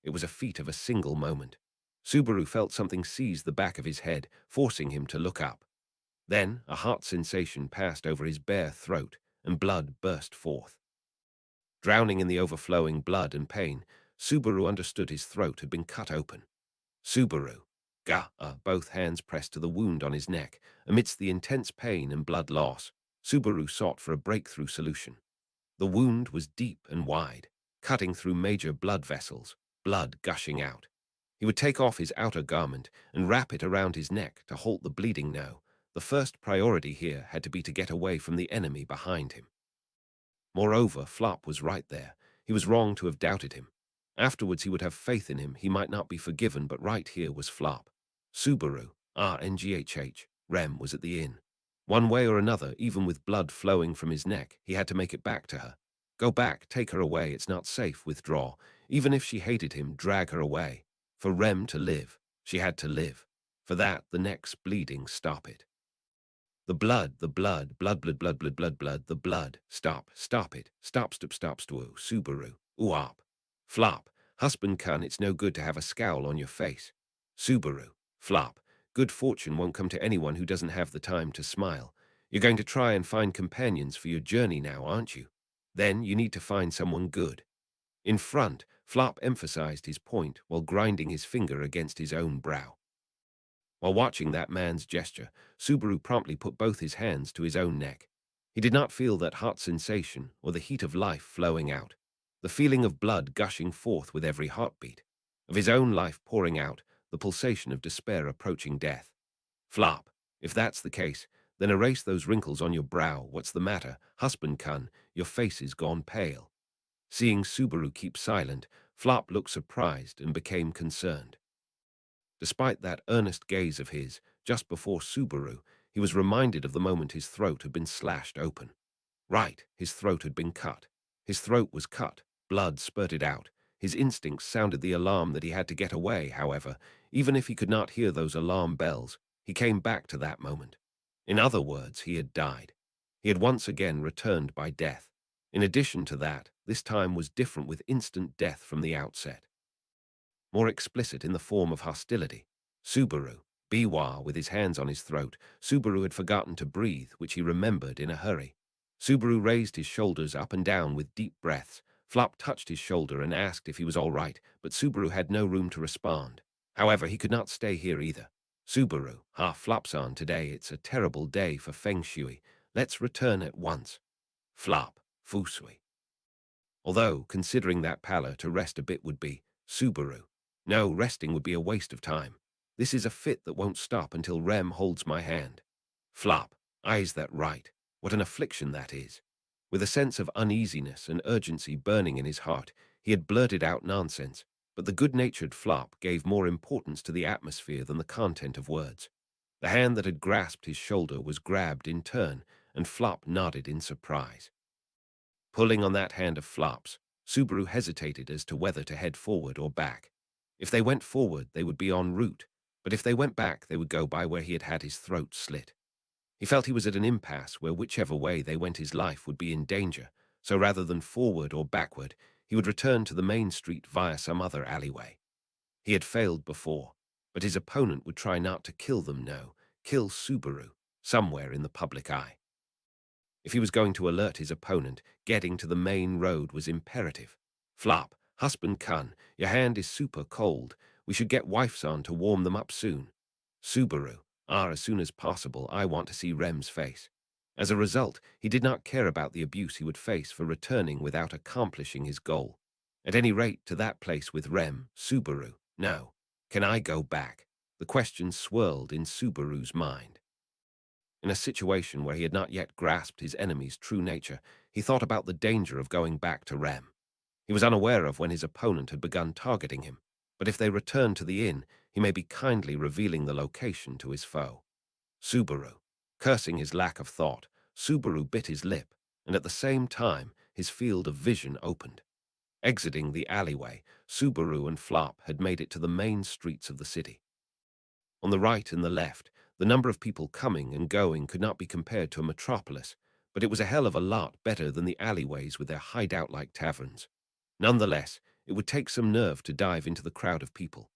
It was a feat of a single moment. Subaru felt something seize the back of his head, forcing him to look up. Then, a hot sensation passed over his bare throat, and blood burst forth. Drowning in the overflowing blood and pain, Subaru understood his throat had been cut open. Subaru. Both hands pressed to the wound on his neck. Amidst the intense pain and blood loss, Subaru sought for a breakthrough solution. The wound was deep and wide, cutting through major blood vessels, blood gushing out. He would take off his outer garment and wrap it around his neck to halt the bleeding. No, the first priority here had to be to get away from the enemy behind him. Moreover, Flop was right there. He was wrong to have doubted him. Afterwards he would have faith in him. He might not be forgiven, but right here was Flop. Subaru, NGHH, Rem was at the inn. One way or another, even with blood flowing from his neck, he had to make it back to her. Go back, take her away, it's not safe, withdraw. Even if she hated him, drag her away. For Rem to live, she had to live. For that, the neck's bleeding, stop it. The blood, blood, the blood. Stop it. Stop, Subaru. Uop. Flop. Husband Kun, it's no good to have a scowl on your face. Subaru. Flop. Good fortune won't come to anyone who doesn't have the time to smile. You're going to try and find companions for your journey now, aren't you? Then you need to find someone good. In front, Flop emphasized his point while grinding his finger against his own brow. While watching that man's gesture, Subaru promptly put both his hands to his own neck. He did not feel that hot sensation or the heat of life flowing out, the feeling of blood gushing forth with every heartbeat, of his own life pouring out, the pulsation of despair approaching death. Flop. If that's the case, then erase those wrinkles on your brow. What's the matter, husband Kun? Your face is gone pale. Seeing Subaru keep silent, Flop looked surprised and became concerned. Despite that earnest gaze of his, just before Subaru, he was reminded of the moment his throat had been slashed open. Right, his throat had been cut. His throat was cut, blood spurted out. His instincts sounded the alarm that he had to get away, however, even if he could not hear those alarm bells, he came back to that moment. In other words, he had died. He had once again returned by death. In addition to that, this time was different with instant death from the outset. More explicit in the form of hostility. Subaru. Biwa, with his hands on his throat, Subaru had forgotten to breathe, which he remembered in a hurry. Subaru raised his shoulders up and down with deep breaths. Flop touched his shoulder and asked if he was all right, but Subaru had no room to respond. However, he could not stay here either. Subaru. Flop-san, today it's a terrible day for Feng Shui. Let's return at once. Flop. Fusui. Although, considering that pallor, to rest a bit would be. Subaru. No, resting would be a waste of time. This is a fit that won't stop until Rem holds my hand. Flop. Is that right? What an affliction that is. With a sense of uneasiness and urgency burning in his heart, he had blurted out nonsense, but the good-natured Flop gave more importance to the atmosphere than the content of words. The hand that had grasped his shoulder was grabbed in turn, and Flop nodded in surprise. Pulling on that hand of Flop's, Subaru hesitated as to whether to head forward or back. If they went forward, they would be en route, but if they went back, they would go by where he had had his throat slit. He felt he was at an impasse where whichever way they went his life would be in danger, so rather than forward or backward, he would return to the main street via some other alleyway. He had failed before, but his opponent would try not to kill them, no, kill Subaru, somewhere in the public eye. If he was going to alert his opponent, getting to the main road was imperative. Flop, husband Kun, your hand is super cold. We should get wifes on to warm them up soon. Subaru, as soon as possible, I want to see Rem's face. As a result, he did not care about the abuse he would face for returning without accomplishing his goal. At any rate, to that place with Rem, Subaru, no. Can I go back? The question swirled in Subaru's mind. In a situation where he had not yet grasped his enemy's true nature, he thought about the danger of going back to Rem. He was unaware of when his opponent had begun targeting him, but if they returned to the inn, he may be kindly revealing the location to his foe. Subaru. Cursing his lack of thought, Subaru bit his lip, and at the same time, his field of vision opened. Exiting the alleyway, Subaru and Flop had made it to the main streets of the city. On the right and the left, the number of people coming and going could not be compared to a metropolis, but it was a hell of a lot better than the alleyways with their hideout-like taverns. Nonetheless, it would take some nerve to dive into the crowd of people.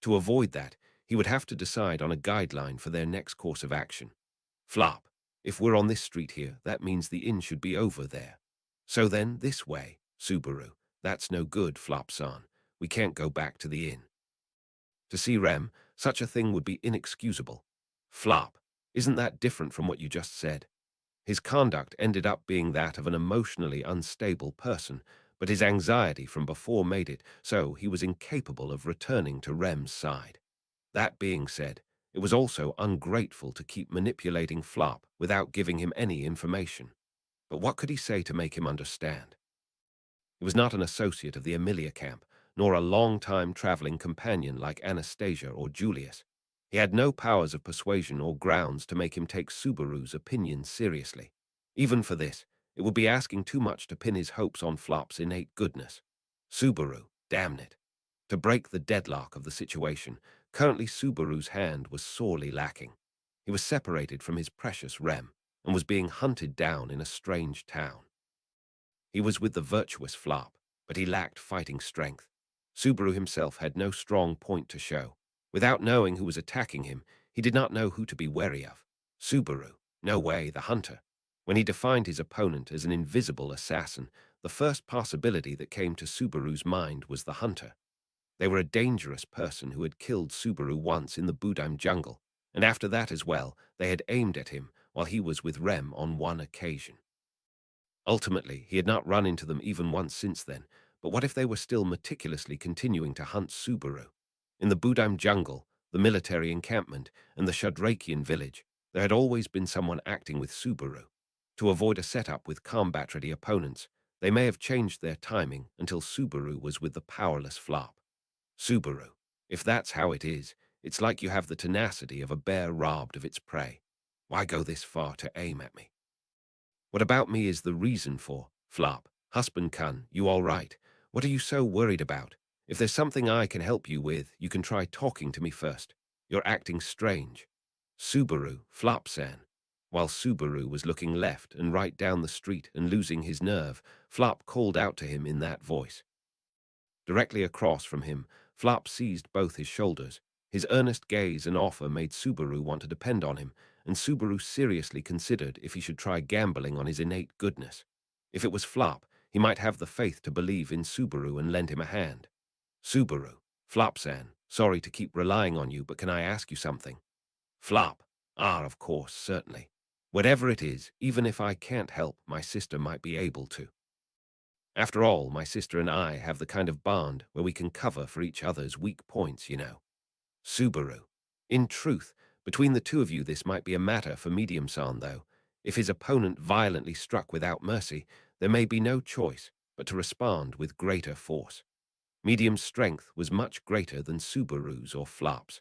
To avoid that, he would have to decide on a guideline for their next course of action. Flop. If we're on this street here, that means the inn should be over there. So then, this way, Subaru. That's no good, Flop-san. We can't go back to the inn. To see Rem, such a thing would be inexcusable. Flop. Isn't that different from what you just said? His conduct ended up being that of an emotionally unstable person, but his anxiety from before made it so he was incapable of returning to Rem's side. That being said, it was also ungrateful to keep manipulating Flop without giving him any information. But what could he say to make him understand? He was not an associate of the Amelia camp, nor a long-time traveling companion like Anastasia or Julius. He had no powers of persuasion or grounds to make him take Subaru's opinion seriously. Even for this, it would be asking too much to pin his hopes on Flop's innate goodness. Subaru, damn it. To break the deadlock of the situation, currently Subaru's hand was sorely lacking. He was separated from his precious Rem and was being hunted down in a strange town. He was with the virtuous Flop, but he lacked fighting strength. Subaru himself had no strong point to show. Without knowing who was attacking him, he did not know who to be wary of. Subaru, no way, the hunter. When he defined his opponent as an invisible assassin, the first possibility that came to Subaru's mind was the hunter. They were a dangerous person who had killed Subaru once in the Budam jungle, and after that as well, they had aimed at him while he was with Rem on one occasion. Ultimately, he had not run into them even once since then, but what if they were still meticulously continuing to hunt Subaru? In the Budam jungle, the military encampment, and the Shadrakian village, there had always been someone acting with Subaru. To avoid a setup with combat-ready opponents, they may have changed their timing until Subaru was with the powerless Flop. Subaru, if that's how it is, it's like you have the tenacity of a bear robbed of its prey. Why go this far to aim at me? What about me is the reason for, Flop. Husband Kun, you all right? What are you so worried about? If there's something I can help you with, you can try talking to me first. You're acting strange. Subaru, Flop-san. While Subaru was looking left and right down the street and losing his nerve, Flop called out to him in that voice. Directly across from him, Flop seized both his shoulders. His earnest gaze and offer made Subaru want to depend on him, and Subaru seriously considered if he should try gambling on his innate goodness. If it was Flop, he might have the faith to believe in Subaru and lend him a hand. Subaru, Flop-san, sorry to keep relying on you, but can I ask you something? Flop, of course, certainly. Whatever it is, even if I can't help, my sister might be able to. After all, my sister and I have the kind of bond where we can cover for each other's weak points, you know. Subaru. In truth, between the two of you this might be a matter for Medium-san, though. If his opponent violently struck without mercy, there may be no choice but to respond with greater force. Medium's strength was much greater than Subaru's or Flop's.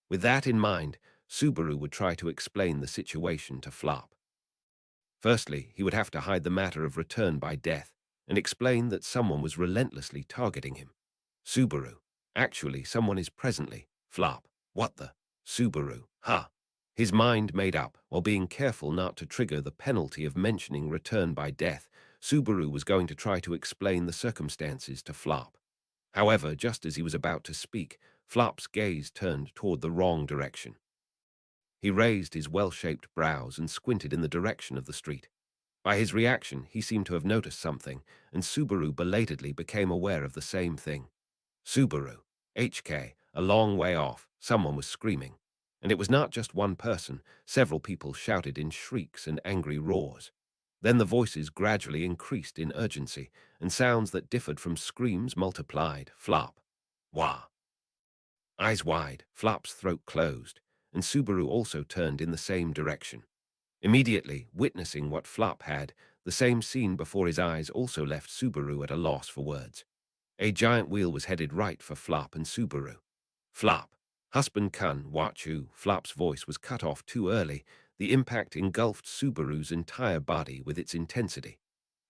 With that in mind, Subaru would try to explain the situation to Flop. Firstly, he would have to hide the matter of return by death and explain that someone was relentlessly targeting him. Subaru. Actually, someone is presently. Flop. What the? Subaru. Ha! His mind made up, while being careful not to trigger the penalty of mentioning return by death, Subaru was going to try to explain the circumstances to Flop. However, just as he was about to speak, Flop's gaze turned toward the wrong direction. He raised his well-shaped brows and squinted in the direction of the street. By his reaction, he seemed to have noticed something, and Subaru belatedly became aware of the same thing. Subaru, HK, a long way off, someone was screaming. And it was not just one person, several people shouted in shrieks and angry roars. Then the voices gradually increased in urgency, and sounds that differed from screams multiplied. Flop. Wah. Eyes wide, Flop's throat closed, and Subaru also turned in the same direction. Immediately, witnessing what Flop had, the same scene before his eyes also left Subaru at a loss for words. A giant wheel was headed right for Flop and Subaru. Flop. Husband Kun, watch you. Flop's voice was cut off too early. The impact engulfed Subaru's entire body with its intensity.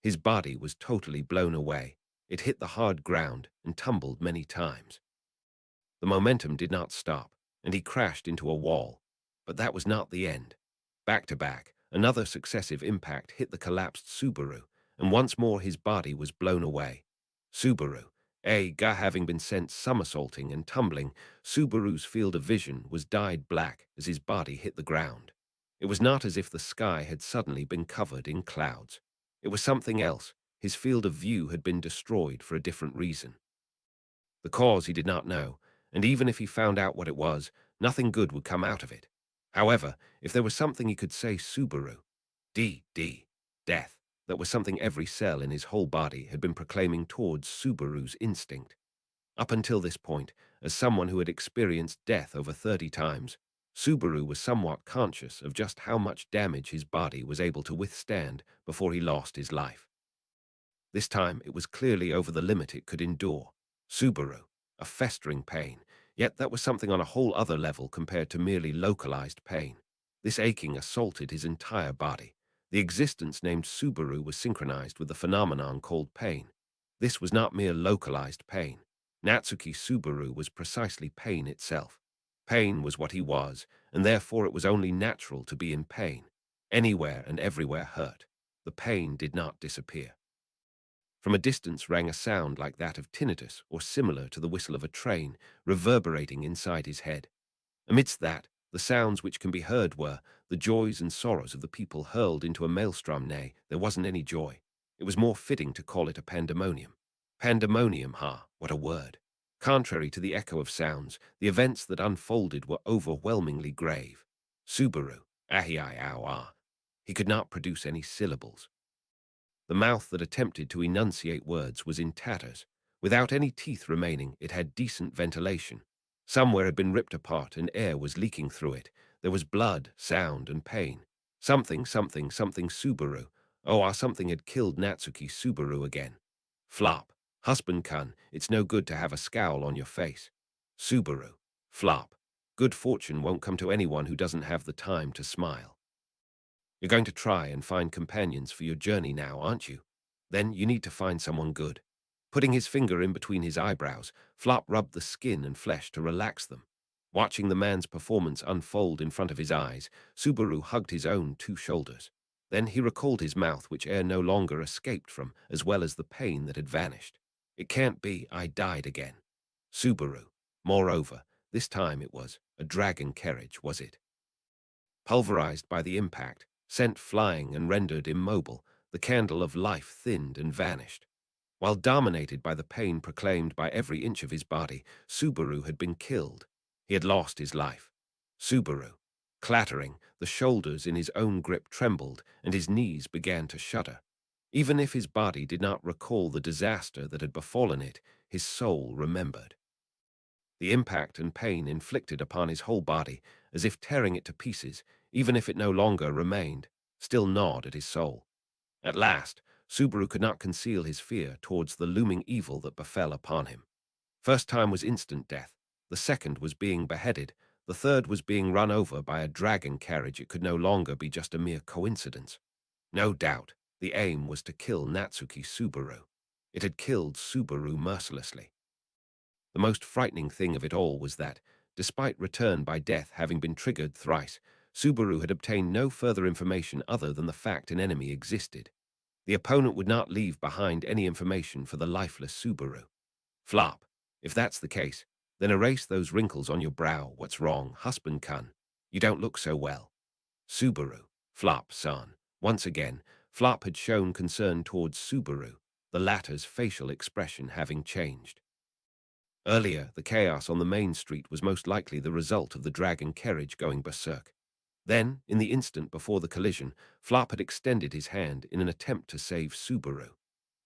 His body was totally blown away. It hit the hard ground and tumbled many times. The momentum did not stop, and he crashed into a wall. But that was not the end. Back to back, another successive impact hit the collapsed Subaru, and once more his body was blown away. Subaru, having been sent somersaulting and tumbling, Subaru's field of vision was dyed black as his body hit the ground. It was not as if the sky had suddenly been covered in clouds. It was something else. His field of view had been destroyed for a different reason. The cause he did not know, and even if he found out what it was, nothing good would come out of it. However, if there was something he could say Subaru, death, that was something every cell in his whole body had been proclaiming towards Subaru's instinct. Up until this point, as someone who had experienced death over 30 times, Subaru was somewhat conscious of just how much damage his body was able to withstand before he lost his life. This time it was clearly over the limit it could endure. Subaru, a festering pain, yet that was something on a whole other level compared to merely localized pain. This aching assaulted his entire body. The existence named Subaru was synchronized with the phenomenon called pain. This was not mere localized pain. Natsuki Subaru was precisely pain itself. Pain was what he was, and therefore it was only natural to be in pain. Anywhere and everywhere hurt. The pain did not disappear. From a distance rang a sound like that of tinnitus or similar to the whistle of a train, reverberating inside his head. Amidst that, the sounds which can be heard were the joys and sorrows of the people hurled into a maelstrom. Nay, there wasn't any joy. It was more fitting to call it a pandemonium. Pandemonium, what a word. Contrary to the echo of sounds, the events that unfolded were overwhelmingly grave. Subaru, he could not produce any syllables. The mouth that attempted to enunciate words was in tatters. Without any teeth remaining, it had decent ventilation. Somewhere had been ripped apart and air was leaking through it. There was blood, sound, and pain. Something Subaru. Something had killed Natsuki Subaru again. Flop. Husband Kun, it's no good to have a scowl on your face. Subaru. Flop. Good fortune won't come to anyone who doesn't have the time to smile. You're going to try and find companions for your journey now, aren't you? Then you need to find someone good. Putting his finger in between his eyebrows, Flop rubbed the skin and flesh to relax them. Watching the man's performance unfold in front of his eyes, Subaru hugged his own 2 shoulders. Then he recalled his mouth, which air no longer escaped from, as well as the pain that had vanished. It can't be, I died again. Subaru. Moreover, this time it was a dragon carriage, was it? Pulverized by the impact, sent flying and rendered immobile, the candle of life thinned and vanished. While dominated by the pain proclaimed by every inch of his body, Subaru had been killed. He had lost his life. Subaru. Clattering, the shoulders in his own grip trembled, and his knees began to shudder. Even if his body did not recall the disaster that had befallen it, his soul remembered. The impact and pain inflicted upon his whole body, as if tearing it to pieces, even if it no longer remained, still gnawed at his soul. At last, Subaru could not conceal his fear towards the looming evil that befell upon him. First time was instant death, the second was being beheaded, the third was being run over by a dragon carriage. It could no longer be just a mere coincidence. No doubt, the aim was to kill Natsuki Subaru. It had killed Subaru mercilessly. The most frightening thing of it all was that, despite return by death having been triggered thrice, Subaru had obtained no further information other than the fact an enemy existed. The opponent would not leave behind any information for the lifeless Subaru. Flop. If that's the case, then erase those wrinkles on your brow. What's wrong, husband-kun? You don't look so well. Subaru. Flop-san. Once again, Flop had shown concern towards Subaru, the latter's facial expression having changed. Earlier, the chaos on the main street was most likely the result of the dragon carriage going berserk. Then, in the instant before the collision, Flop had extended his hand in an attempt to save Subaru.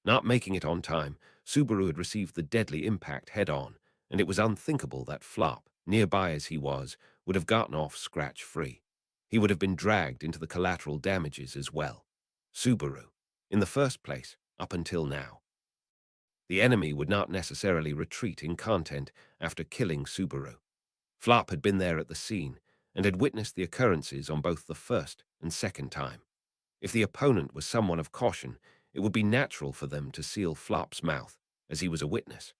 Not making it on time, Subaru had received the deadly impact head-on, and it was unthinkable that Flop, nearby as he was, would have gotten off scratch-free. He would have been dragged into the collateral damages as well. Subaru. In the first place, up until now. The enemy would not necessarily retreat in content after killing Subaru. Flop had been there at the scene and had witnessed the occurrences on both the first and second time. If the opponent was someone of caution, it would be natural for them to seal Flop's mouth, as he was a witness.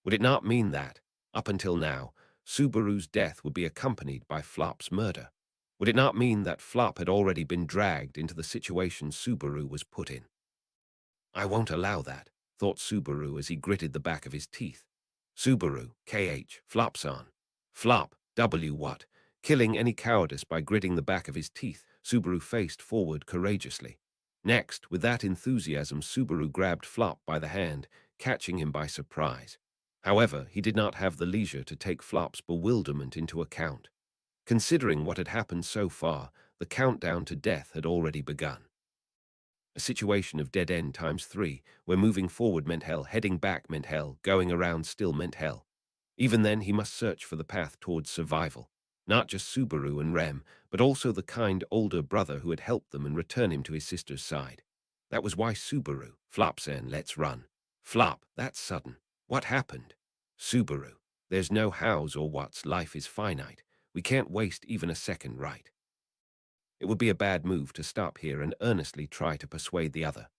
Would it not mean that, up until now, Subaru's death would be accompanied by Flop's murder? Would it not mean that Flop had already been dragged into the situation Subaru was put in? I won't allow that, thought Subaru as he gritted the back of his teeth. Subaru, KH, Flopsan. Flop, W what? Killing any cowardice by gritting the back of his teeth, Subaru faced forward courageously. Next, with that enthusiasm, Subaru grabbed Flop by the hand, catching him by surprise. However, he did not have the leisure to take Flop's bewilderment into account. Considering what had happened so far, the countdown to death had already begun. A situation of dead end times 3, where moving forward meant hell, heading back meant hell, going around still meant hell. Even then, he must search for the path towards survival. Not just Subaru and Rem, but also the kind older brother who had helped them and returned him to his sister's side. That was why Subaru, Flopsan, let's run. Flop, that's sudden. What happened? Subaru, there's no hows or whats, life is finite. We can't waste even a second, right? It would be a bad move to stop here and earnestly try to persuade the other.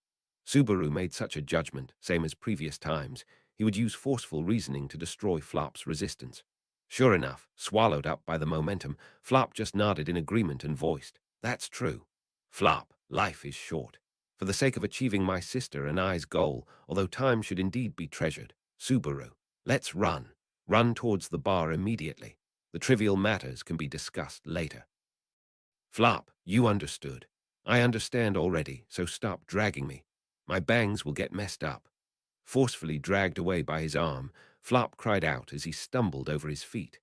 Subaru made such a judgment, same as previous times. He would use forceful reasoning to destroy Flop's resistance. Sure enough, swallowed up by the momentum, Flop just nodded in agreement and voiced, "That's true. Flop, life is short. For the sake of achieving my sister and I's goal, although time should indeed be treasured, Subaru, let's run. Run towards the bar immediately. The trivial matters can be discussed later." Flop, you understood. I understand already, so stop dragging me. My bangs will get messed up. Forcefully dragged away by his arm, Flop cried out as he stumbled over his feet.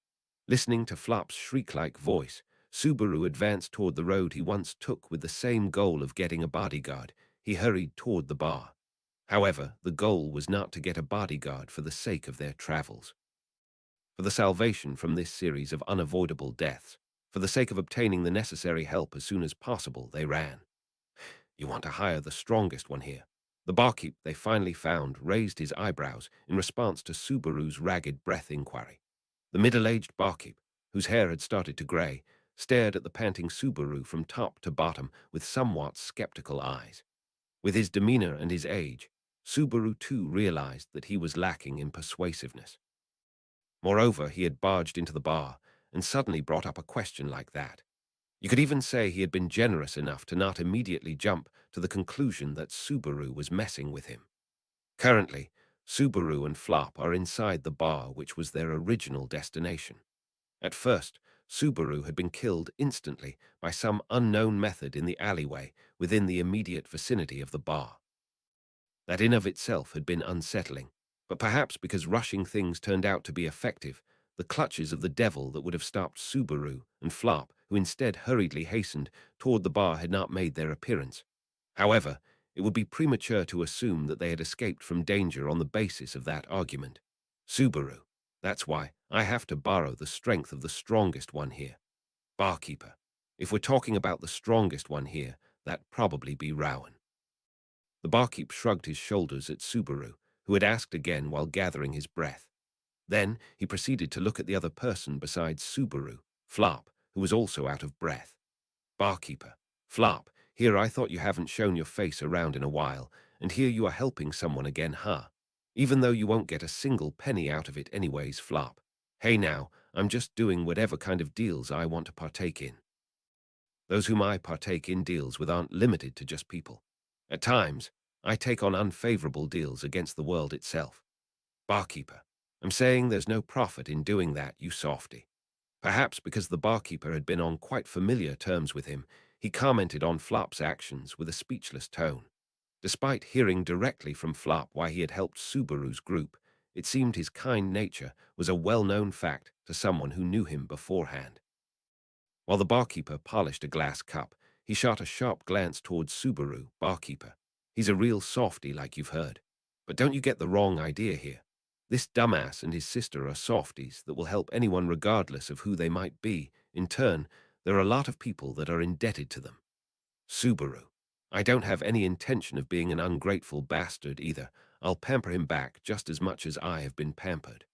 Listening to Flop's shriek-like voice, Subaru advanced toward the road he once took with the same goal of getting a bodyguard. He hurried toward the bar. However, the goal was not to get a bodyguard for the sake of their travels. For the salvation from this series of unavoidable deaths, for the sake of obtaining the necessary help as soon as possible, they ran. You want to hire the strongest one here. The barkeep they finally found raised his eyebrows in response to Subaru's ragged breath inquiry. The middle-aged barkeep, whose hair had started to gray, stared at the panting Subaru from top to bottom with somewhat skeptical eyes. With his demeanor and his age, Subaru too realized that he was lacking in persuasiveness. Moreover, he had barged into the bar and suddenly brought up a question like that. You could even say he had been generous enough to not immediately jump to the conclusion that Subaru was messing with him. Currently, Subaru and Flop are inside the bar, which was their original destination. At first, Subaru had been killed instantly by some unknown method in the alleyway within the immediate vicinity of the bar. That in of itself had been unsettling, but perhaps because rushing things turned out to be effective, the clutches of the devil that would have stopped Subaru and Flop, who instead hurriedly hastened toward the bar, had not made their appearance. However, it would be premature to assume that they had escaped from danger on the basis of that argument. Subaru, that's why I have to borrow the strength of the strongest one here. Barkeeper, if we're talking about the strongest one here, that'd probably be Rowan. The barkeep shrugged his shoulders at Subaru, who had asked again while gathering his breath. Then he proceeded to look at the other person besides Subaru, Flop, who was also out of breath. Barkeeper, Flop, here I thought you haven't shown your face around in a while, and here you are helping someone again, huh? Even though you won't get a single penny out of it anyways, Flop. Hey now, I'm just doing whatever kind of deals I want to partake in. Those whom I partake in deals with aren't limited to just people. At times, I take on unfavorable deals against the world itself. Barkeeper, I'm saying there's no profit in doing that, you softy. Perhaps because the barkeeper had been on quite familiar terms with him, he commented on Flop's actions with a speechless tone. Despite hearing directly from Flop why he had helped Subaru's group, it seemed his kind nature was a well-known fact to someone who knew him beforehand. While the barkeeper polished a glass cup, he shot a sharp glance towards Subaru, barkeeper. He's a real softy like you've heard. But don't you get the wrong idea here. This dumbass and his sister are softies that will help anyone regardless of who they might be. In turn, there are a lot of people that are indebted to them. Subaru. I don't have any intention of being an ungrateful bastard either. I'll pamper him back just as much as I have been pampered.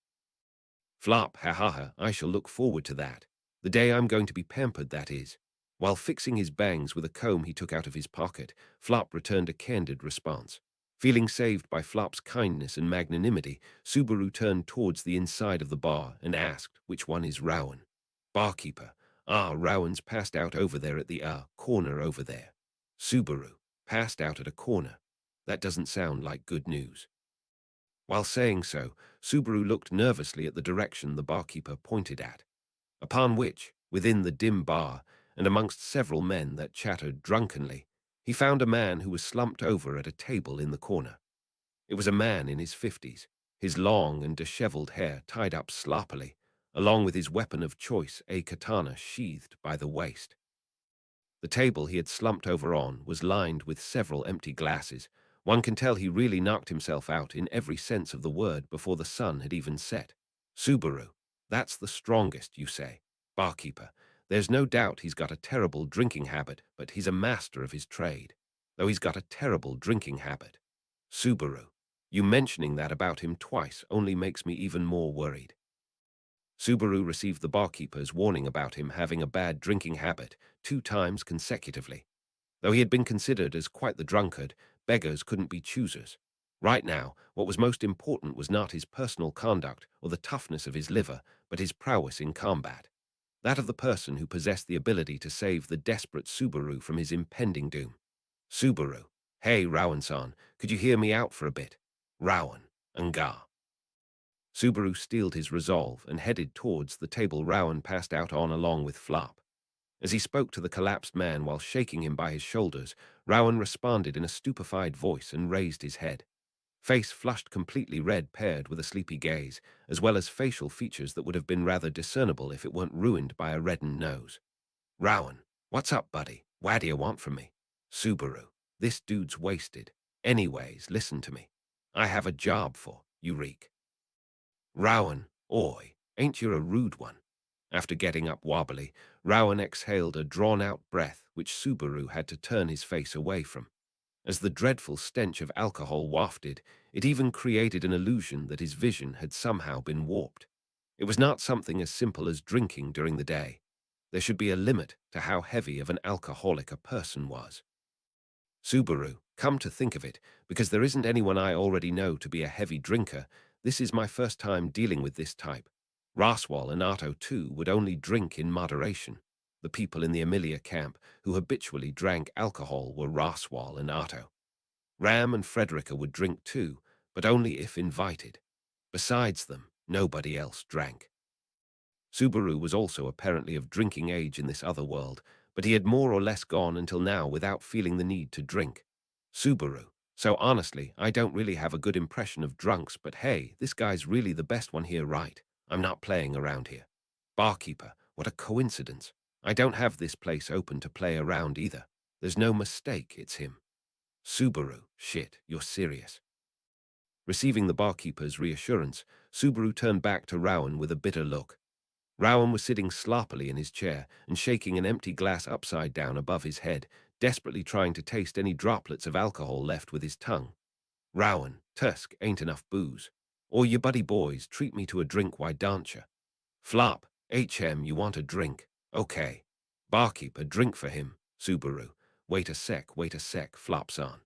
Flop, ha ha ha, I shall look forward to that. The day I'm going to be pampered, that is. While fixing his bangs with a comb he took out of his pocket, Flop returned a candid response. Feeling saved by Flop's kindness and magnanimity, Subaru turned towards the inside of the bar and asked, which one is Rowan? Barkeeper. Ah, Rowan's passed out over there at the corner over there. Subaru. Passed out at a corner. That doesn't sound like good news. While saying so, Subaru looked nervously at the direction the barkeeper pointed at, upon which, within the dim bar, and amongst several men that chattered drunkenly, he found a man who was slumped over at a table in the corner. It was a man in his 50s, his long and disheveled hair tied up sloppily, along with his weapon of choice, a katana sheathed by the waist. The table he had slumped over on was lined with several empty glasses. One can tell he really knocked himself out in every sense of the word before the sun had even set. Subaru, that's the strongest, you say. Barkeeper, there's no doubt he's got a terrible drinking habit, but he's a master of his trade. Though he's got a terrible drinking habit. Subaru, you mentioning that about him twice only makes me even more worried. Subaru received the barkeeper's warning about him having a bad drinking habit 2 times consecutively. Though he had been considered as quite the drunkard, beggars couldn't be choosers. Right now, what was most important was not his personal conduct or the toughness of his liver, but his prowess in combat. That of the person who possessed the ability to save the desperate Subaru from his impending doom. Subaru, hey Rowan-san, could you hear me out for a bit? Rowan, Nga. Subaru steeled his resolve and headed towards the table Rowan passed out on along with Flop. As he spoke to the collapsed man while shaking him by his shoulders, Rowan responded in a stupefied voice and raised his head. Face flushed completely red paired with a sleepy gaze, as well as facial features that would have been rather discernible if it weren't ruined by a reddened nose. Rowan, what's up, buddy? What do you want from me? Subaru, this dude's wasted. Anyways, listen to me. I have a job for you, reek. Rowan, oi, ain't you a rude one? After getting up wobbly, Rowan exhaled a drawn-out breath which Subaru had to turn his face away from. As the dreadful stench of alcohol wafted, it even created an illusion that his vision had somehow been warped. It was not something as simple as drinking during the day. There should be a limit to how heavy of an alcoholic a person was. Subaru, come to think of it, because there isn't anyone I already know to be a heavy drinker, this is my first time dealing with this type. Roswell and Otto, too, would only drink in moderation. The people in the Amelia camp who habitually drank alcohol were Roswell and Otto. Ram and Frederica would drink too, but only if invited. Besides them, nobody else drank. Subaru was also apparently of drinking age in this other world, but he had more or less gone until now without feeling the need to drink. Subaru. So honestly, I don't really have a good impression of drunks, but hey, this guy's really the best one here, right? I'm not playing around here. Barkeeper, what a coincidence. I don't have this place open to play around either. There's no mistake, it's him. Subaru, shit, you're serious. Receiving the barkeeper's reassurance, Subaru turned back to Rowan with a bitter look. Rowan was sitting sloppily in his chair and shaking an empty glass upside down above his head, desperately trying to taste any droplets of alcohol left with his tongue. Rowan, Tusk ain't enough booze. Or you buddy boys treat me to a drink, why don't you? Flop, HM, you want a drink? Okay. Barkeep, a drink for him. Subaru, wait a sec, Flop's on.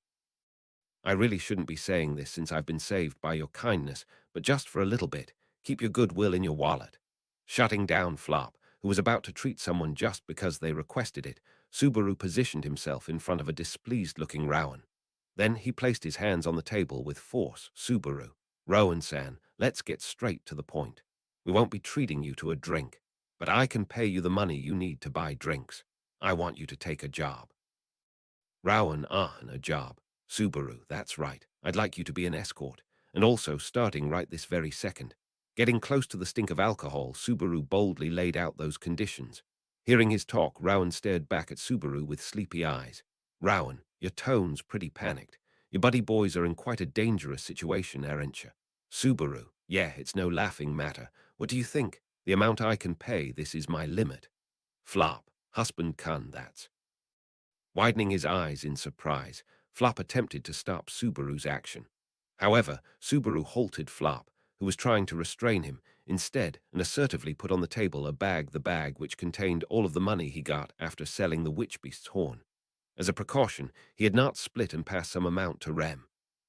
I really shouldn't be saying this since I've been saved by your kindness, but just for a little bit, keep your goodwill in your wallet. Shutting down Flop, who was about to treat someone just because they requested it, Subaru positioned himself in front of a displeased-looking Rowan. Then he placed his hands on the table with force. Subaru, Rowan-san, let's get straight to the point. We won't be treating you to a drink, but I can pay you the money you need to buy drinks. I want you to take a job. Rowan, a job. Subaru, that's right. I'd like you to be an escort, and also starting right this very second. Getting close to the stink of alcohol, Subaru boldly laid out those conditions. Hearing his talk, Rowan stared back at Subaru with sleepy eyes. Rowan, your tone's pretty panicked. Your buddy boys are in quite a dangerous situation, aren't you? Subaru, yeah, it's no laughing matter. What do you think? The amount I can pay, this is my limit. Flop, husband Kun, that's. Widening his eyes in surprise, Flop attempted to stop Subaru's action. However, Subaru halted Flop, who was trying to restrain him, instead and assertively put on the table the bag which contained all of the money he got after selling the witch beast's horn. As a precaution, he had not split and passed some amount to Rem.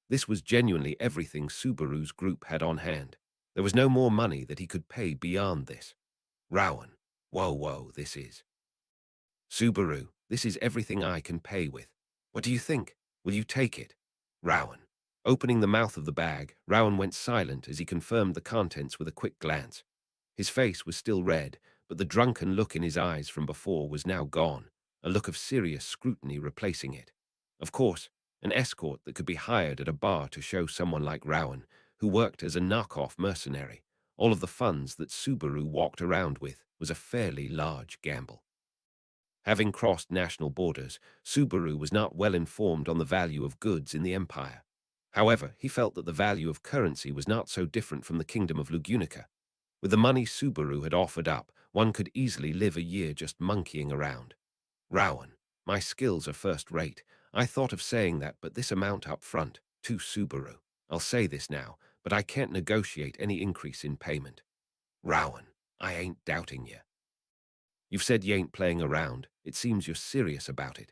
This was genuinely everything Subaru's group had on hand. There was no more money that he could pay beyond this. Rowan, whoa, this is. Subaru, this is everything I can pay with. What do you think? Will you take it? Rowan. Opening the mouth of the bag, Rowan went silent as he confirmed the contents with a quick glance. His face was still red, but the drunken look in his eyes from before was now gone, a look of serious scrutiny replacing it. Of course, an escort that could be hired at a bar to show someone like Rowan, who worked as a knockoff mercenary, all of the funds that Subaru walked around with, was a fairly large gamble. Having crossed national borders, Subaru was not well informed on the value of goods in the empire. However, he felt that the value of currency was not so different from the kingdom of Lugunica. With the money Subaru had offered up, one could easily live a year just monkeying around. Rowan, my skills are first rate. I thought of saying that, but this amount up front, to Subaru. I'll say this now, but I can't negotiate any increase in payment. Rowan, I ain't doubting you. You've said you ain't playing around. It seems you're serious about it.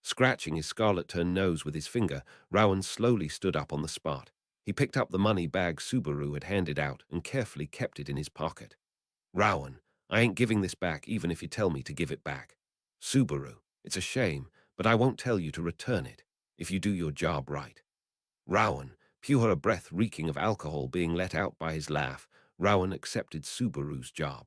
Scratching his scarlet-turned nose with his finger, Rowan slowly stood up on the spot. He picked up the money bag Subaru had handed out and carefully kept it in his pocket. Rowan, I ain't giving this back even if you tell me to give it back. Subaru, it's a shame, but I won't tell you to return it, if you do your job right. Rowan, pure breath reeking of alcohol being let out by his laugh, Rowan accepted Subaru's job.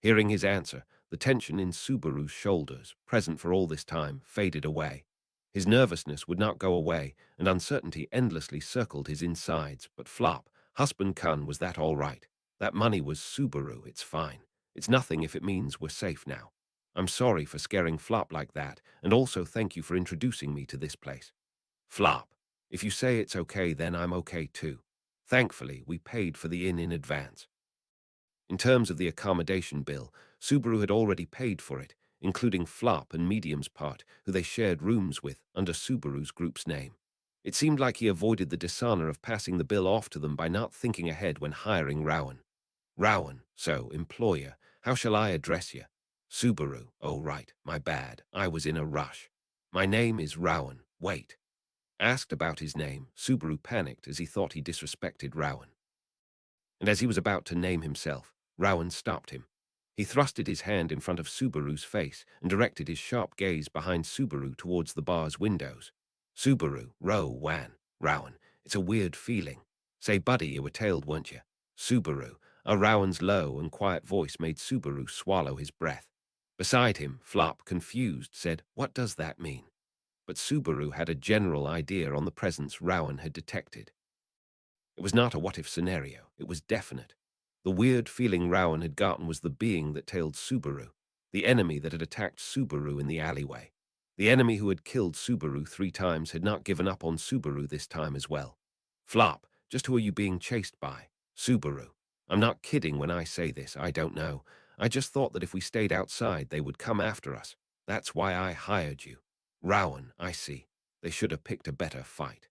Hearing his answer, the tension in Subaru's shoulders, present for all this time, faded away. His nervousness would not go away, and uncertainty endlessly circled his insides. But Flop, husband Kun, was that all right? That money was Subaru, it's fine. It's nothing if it means we're safe now. I'm sorry for scaring Flop like that, and also thank you for introducing me to this place. Flop, if you say it's okay, then I'm okay too. Thankfully, we paid for the inn in advance. In terms of the accommodation bill, Subaru had already paid for it, including Flop and Medium's part, who they shared rooms with under Subaru's group's name. It seemed like he avoided the dishonor of passing the bill off to them by not thinking ahead when hiring Rowan. Rowan, so, employer, how shall I address you? Subaru, oh right, my bad, I was in a rush. My name is Rowan, wait. Asked about his name, Subaru panicked as he thought he disrespected Rowan. And as he was about to name himself, Rowan stopped him. He thrusted his hand in front of Subaru's face and directed his sharp gaze behind Subaru towards the bar's windows. Subaru, Rowan, it's a weird feeling. Say, buddy, you were tailed, weren't you? Subaru, Rowan's low and quiet voice made Subaru swallow his breath. Beside him, Flop, confused, said, what does that mean? But Subaru had a general idea on the presence Rowan had detected. It was not a what-if scenario, it was definite. The weird feeling Rowan had gotten was the being that tailed Subaru, the enemy that had attacked Subaru in the alleyway. The enemy who had killed Subaru 3 times had not given up on Subaru this time as well. Flop, just who are you being chased by? Subaru. I'm not kidding when I say this, I don't know. I just thought that if we stayed outside, they would come after us. That's why I hired you. Rowan, I see. They should have picked a better fight.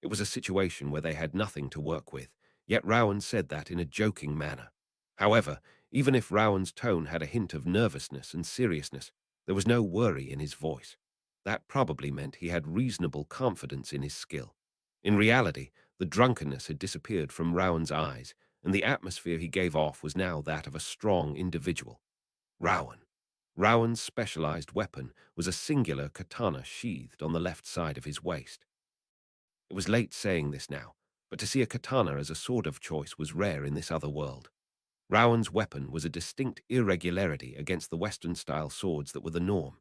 It was a situation where they had nothing to work with, yet Rowan said that in a joking manner. However, even if Rowan's tone had a hint of nervousness and seriousness, there was no worry in his voice. That probably meant he had reasonable confidence in his skill. In reality, the drunkenness had disappeared from Rowan's eyes, and the atmosphere he gave off was now that of a strong individual. Rowan, Rowan's specialized weapon was a singular katana sheathed on the left side of his waist. It was late saying this now, but to see a katana as a sword of choice was rare in this other world. Rowan's weapon was a distinct irregularity against the Western-style swords that were the norm.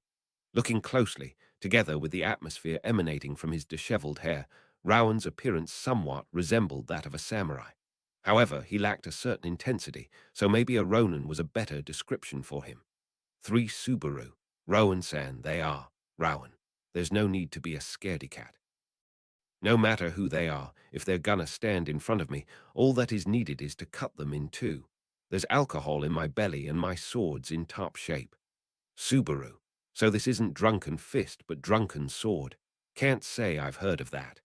Looking closely, together with the atmosphere emanating from his disheveled hair, Rowan's appearance somewhat resembled that of a samurai. However, he lacked a certain intensity, so maybe a Ronin was a better description for him. 3 Subaru. Rowan-san, they are. Rowan. There's no need to be a scaredy cat. No matter who they are, if they're gonna stand in front of me, all that is needed is to cut them in two. There's alcohol in my belly and my sword's in top shape. Subaru. So this isn't drunken fist, but drunken sword. Can't say I've heard of that.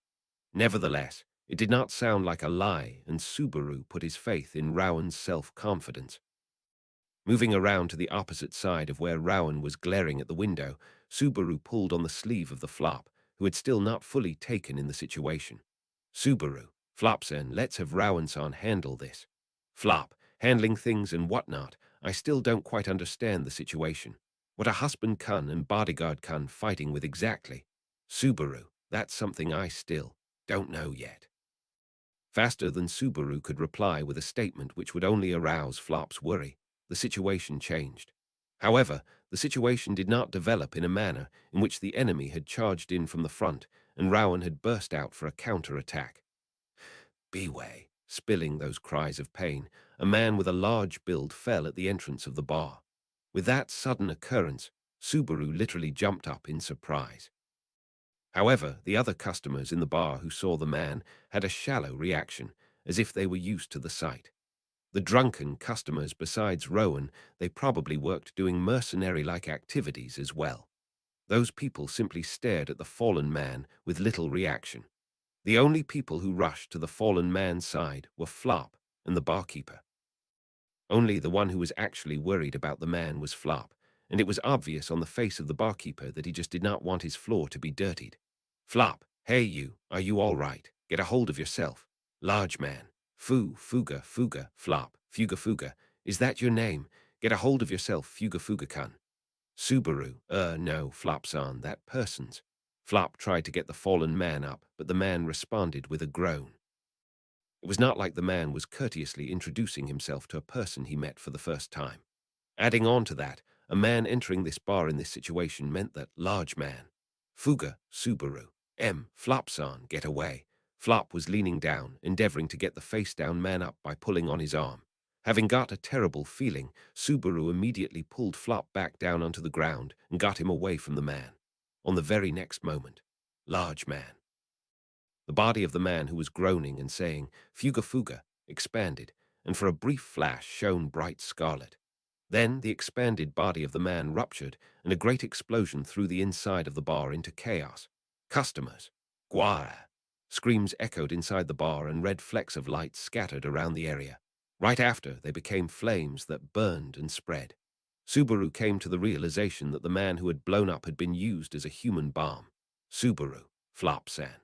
Nevertheless, it did not sound like a lie, and Subaru put his faith in Rowan's self-confidence. Moving around to the opposite side of where Rowan was glaring at the window, Subaru pulled on the sleeve of the Flop, who had still not fully taken in the situation. Subaru, Flopsan, let's have Rowan-san handle this. Flop, handling things and whatnot, I still don't quite understand the situation. What a husband can and bodyguard can fighting with exactly. Subaru, that's something I still don't know yet. Faster than Subaru could reply with a statement which would only arouse Flop's worry, the situation changed. However, the situation did not develop in a manner in which the enemy had charged in from the front and Rowan had burst out for a counter-attack. Beway, spilling those cries of pain, a man with a large build fell at the entrance of the bar. With that sudden occurrence, Subaru literally jumped up in surprise. However, the other customers in the bar who saw the man had a shallow reaction, as if they were used to the sight. The drunken customers, besides Rowan, they probably worked doing mercenary-like activities as well. Those people simply stared at the fallen man with little reaction. The only people who rushed to the fallen man's side were Flop and the barkeeper. Only the one who was actually worried about the man was Flop, and it was obvious on the face of the barkeeper that he just did not want his floor to be dirtied. Flop, hey you, are you all right? Get a hold of yourself. Large man. Fuga, Flop, Fuga, is that your name? Get a hold of yourself, Fuga-kun. Subaru, no, Flop's-on, that person's. Flop tried to get the fallen man up, but the man responded with a groan. It was not like the man was courteously introducing himself to a person he met for the first time. Adding on to that, a man entering this bar in this situation meant that large man. Fuga, Subaru, Flop's-on, get away. Flop was leaning down, endeavoring to get the face-down man up by pulling on his arm. Having got a terrible feeling, Subaru immediately pulled Flop back down onto the ground and got him away from the man. On the very next moment, large man. The body of the man who was groaning and saying, Fuga, expanded, and for a brief flash shone bright scarlet. Then the expanded body of the man ruptured, and a great explosion threw the inside of the bar into chaos. Customers, Guara! Screams echoed inside the bar, and red flecks of light scattered around the area. Right after, they became flames that burned and spread. Subaru came to the realization that the man who had blown up had been used as a human bomb. Subaru, Flop-san.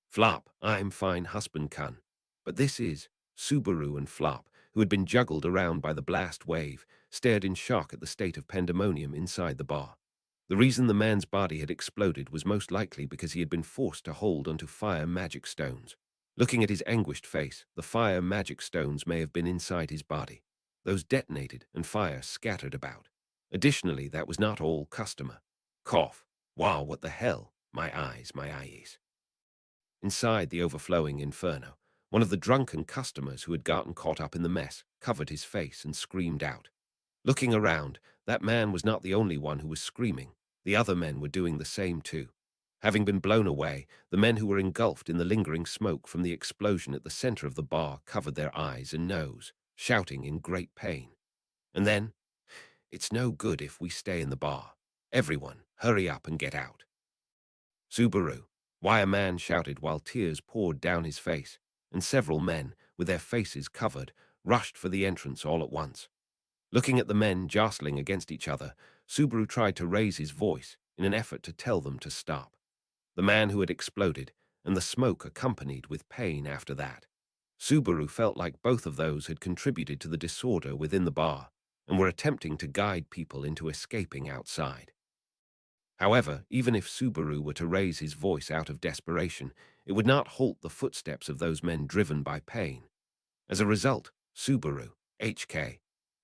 Flop, I'm fine, husband can. But this is Subaru and Flop, who had been juggled around by the blast wave, stared in shock at the state of pandemonium inside the bar. The reason the man's body had exploded was most likely because he had been forced to hold onto fire magic stones. Looking at his anguished face, the fire magic stones may have been inside his body. Those detonated and fire scattered about. Additionally, that was not all customer. Cough. Wow, what the hell? My eyes. Inside the overflowing inferno, one of the drunken customers who had gotten caught up in the mess covered his face and screamed out. Looking around, that man was not the only one who was screaming. The other men were doing the same too. Having been blown away, the men who were engulfed in the lingering smoke from the explosion at the center of the bar covered their eyes and nose, shouting in great pain. And then, it's no good if we stay in the bar. Everyone, hurry up and get out. Subaru, why, a man shouted while tears poured down his face, and several men, with their faces covered, rushed for the entrance all at once. Looking at the men jostling against each other, Subaru tried to raise his voice in an effort to tell them to stop. The man who had exploded, and the smoke accompanied with pain after that. Subaru felt like both of those had contributed to the disorder within the bar, and were attempting to guide people into escaping outside. However, even if Subaru were to raise his voice out of desperation, it would not halt the footsteps of those men driven by pain. As a result, Subaru, HK,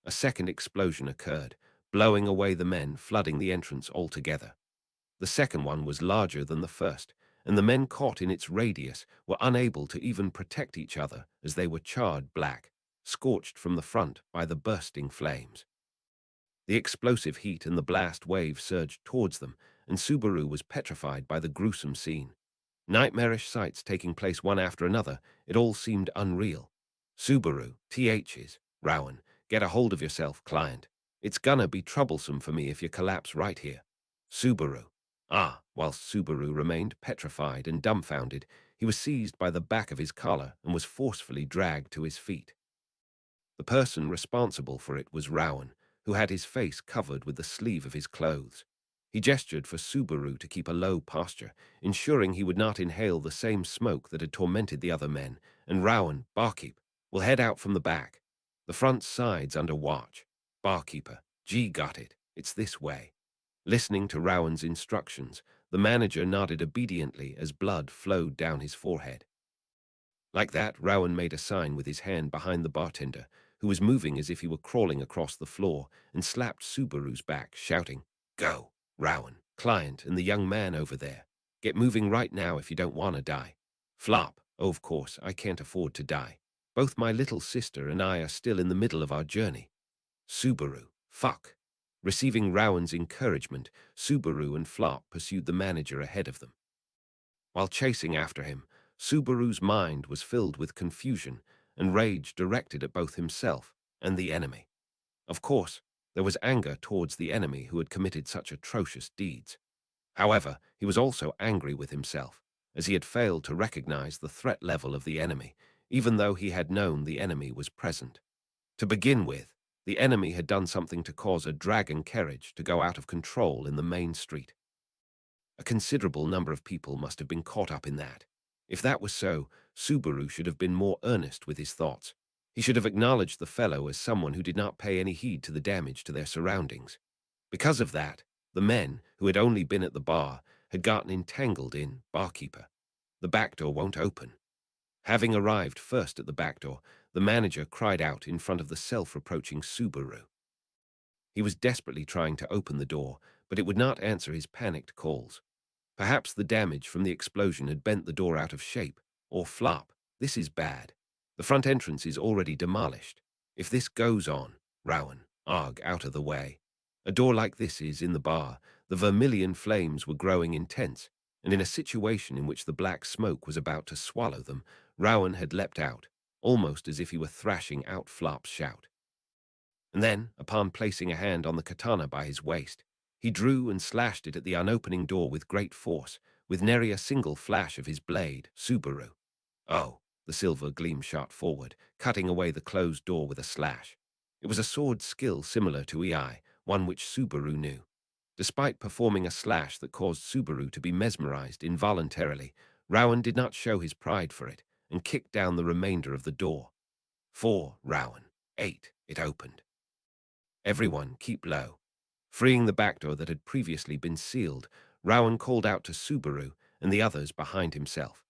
a second explosion occurred, blowing away the men, flooding the entrance altogether. The second one was larger than the first, and the men caught in its radius were unable to even protect each other as they were charred black, scorched from the front by the bursting flames. The explosive heat and the blast wave surged towards them, and Subaru was petrified by the gruesome scene. Nightmarish sights taking place one after another, it all seemed unreal. Subaru, THs, Rowan, get a hold of yourself, client. It's gonna be troublesome for me if you collapse right here. Subaru. Whilst Subaru remained petrified and dumbfounded, he was seized by the back of his collar and was forcefully dragged to his feet. The person responsible for it was Rowan, who had his face covered with the sleeve of his clothes. He gestured for Subaru to keep a low posture, ensuring he would not inhale the same smoke that had tormented the other men, and Rowan, barkeep, will head out from the back. The front side's under watch. Barkeeper, got it. It's this way. Listening to Rowan's instructions, the manager nodded obediently as blood flowed down his forehead. Like that, Rowan made a sign with his hand behind the bartender, who was moving as if he were crawling across the floor, and slapped Subaru's back, shouting, "Go, Rowan, client, and the young man over there. Get moving right now if you don't want to die." Flop, "Oh, of course, I can't afford to die. Both my little sister and I are still in the middle of our journey." Subaru, "Fuck." Receiving Rowan's encouragement, Subaru and Flop pursued the manager ahead of them. While chasing after him, Subaru's mind was filled with confusion and rage directed at both himself and the enemy. Of course, there was anger towards the enemy who had committed such atrocious deeds. However, he was also angry with himself, as he had failed to recognize the threat level of the enemy, even though he had known the enemy was present. To begin with, the enemy had done something to cause a dragon carriage to go out of control in the main street. A considerable number of people must have been caught up in that. If that was so, Subaru should have been more earnest with his thoughts. He should have acknowledged the fellow as someone who did not pay any heed to the damage to their surroundings. Because of that, the men, who had only been at the bar, had gotten entangled in barkeeper. The back door won't open. Having arrived first at the back door, the manager cried out in front of the self-reproaching Subaru. He was desperately trying to open the door, but it would not answer his panicked calls. Perhaps the damage from the explosion had bent the door out of shape, or flop. This is bad. The front entrance is already demolished. If this goes on, Rowan, out of the way. A door like this is in the bar. The vermilion flames were growing intense, and in a situation in which the black smoke was about to swallow them, Rowan had leapt out, almost as if he were thrashing out Flop's shout. And then, upon placing a hand on the katana by his waist, he drew and slashed it at the unopening door with great force, with nary a single flash of his blade. Subaru. Oh, the silver gleam shot forward, cutting away the closed door with a slash. It was a sword skill similar to EI, one which Subaru knew. Despite performing a slash that caused Subaru to be mesmerized involuntarily, Rowan did not show his pride for it, and kicked down the remainder of the door. 4, Rowan. 8, it opened. Everyone, keep low. Freeing the back door that had previously been sealed, Rowan called out to Subaru and the others behind himself.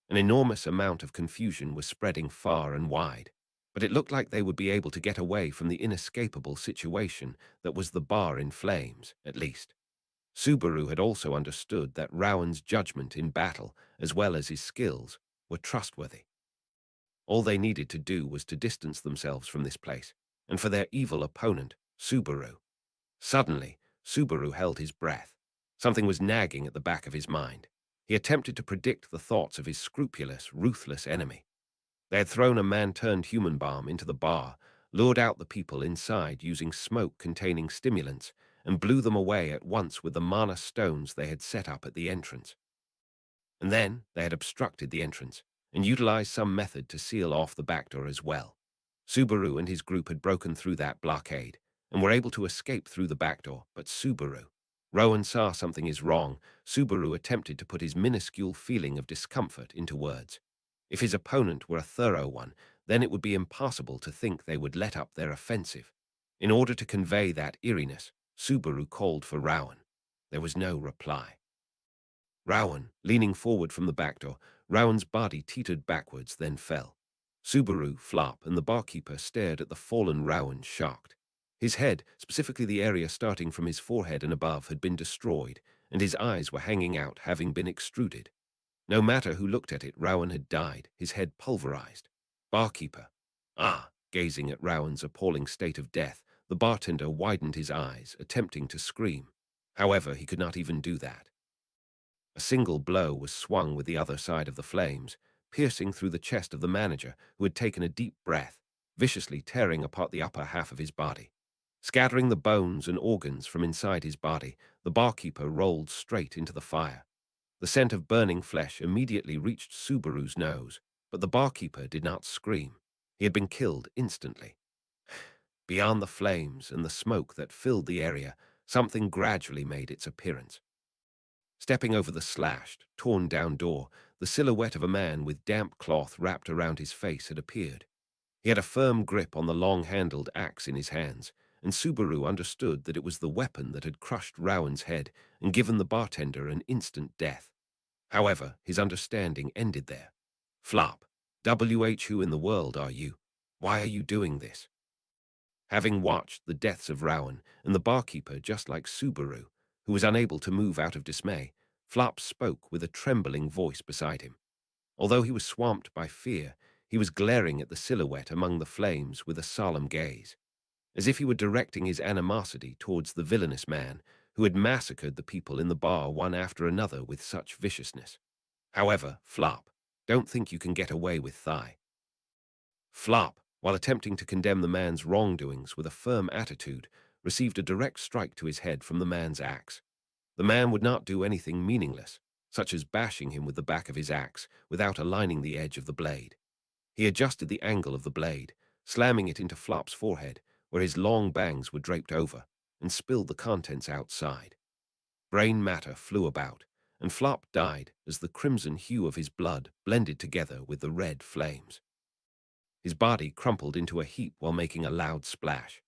An enormous amount of confusion was spreading far and wide, but it looked like they would be able to get away from the inescapable situation that was the bar in flames, at least. Subaru had also understood that Rowan's judgment in battle, as well as his skills, were trustworthy. All they needed to do was to distance themselves from this place, and for their evil opponent, Subaru. Suddenly, Subaru held his breath. Something was nagging at the back of his mind. He attempted to predict the thoughts of his scrupulous, ruthless enemy. They had thrown a man-turned-human bomb into the bar, lured out the people inside using smoke containing stimulants, and blew them away at once with the mana stones they had set up at the entrance. And then they had obstructed the entrance and utilized some method to seal off the back door as well. Subaru and his group had broken through that blockade and were able to escape through the back door, but Subaru. Rowan saw something is wrong. Subaru attempted to put his minuscule feeling of discomfort into words. If his opponent were a thorough one, then it would be impossible to think they would let up their offensive. In order to convey that eeriness, Subaru called for Rowan. There was no reply. Rowan, leaning forward from the back door, Rowan's body teetered backwards, then fell. Subaru, Flop, and the barkeeper stared at the fallen Rowan, shocked. His head, specifically the area starting from his forehead and above, had been destroyed, and his eyes were hanging out, having been extruded. No matter who looked at it, Rowan had died, his head pulverized. Barkeeper. Ah, gazing at Rowan's appalling state of death, the bartender widened his eyes, attempting to scream. However, he could not even do that. A single blow was swung with the other side of the flames, piercing through the chest of the manager, who had taken a deep breath, viciously tearing apart the upper half of his body. Scattering the bones and organs from inside his body, the barkeeper rolled straight into the fire. The scent of burning flesh immediately reached Subaru's nose, but the barkeeper did not scream. He had been killed instantly. Beyond the flames and the smoke that filled the area, something gradually made its appearance. Stepping over the slashed, torn-down door, the silhouette of a man with damp cloth wrapped around his face had appeared. He had a firm grip on the long-handled axe in his hands, and Subaru understood that it was the weapon that had crushed Rowan's head and given the bartender an instant death. However, his understanding ended there. Flop. Who in the world are you? Why are you doing this? Having watched the deaths of Rowan and the barkeeper just like Subaru, who was unable to move out of dismay, Flop spoke with a trembling voice beside him. Although he was swamped by fear, he was glaring at the silhouette among the flames with a solemn gaze, as if he were directing his animosity towards the villainous man who had massacred the people in the bar one after another with such viciousness. However, Flop, don't think you can get away with thigh. Flop, while attempting to condemn the man's wrongdoings with a firm attitude, received a direct strike to his head from the man's axe. The man would not do anything meaningless, such as bashing him with the back of his axe without aligning the edge of the blade. He adjusted the angle of the blade, slamming it into Flop's forehead, where his long bangs were draped over, and spilled the contents outside. Brain matter flew about, and Flop died as the crimson hue of his blood blended together with the red flames. His body crumpled into a heap while making a loud splash.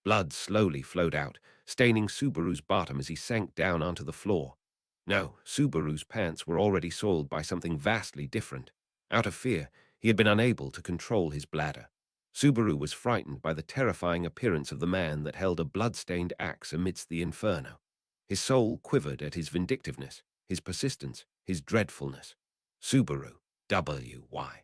Blood slowly flowed out, staining Subaru's bottom as he sank down onto the floor. No, Subaru's pants were already soiled by something vastly different. Out of fear, he had been unable to control his bladder. Subaru was frightened by the terrifying appearance of the man that held a blood-stained axe amidst the inferno. His soul quivered at his vindictiveness, his persistence, his dreadfulness. Subaru, why?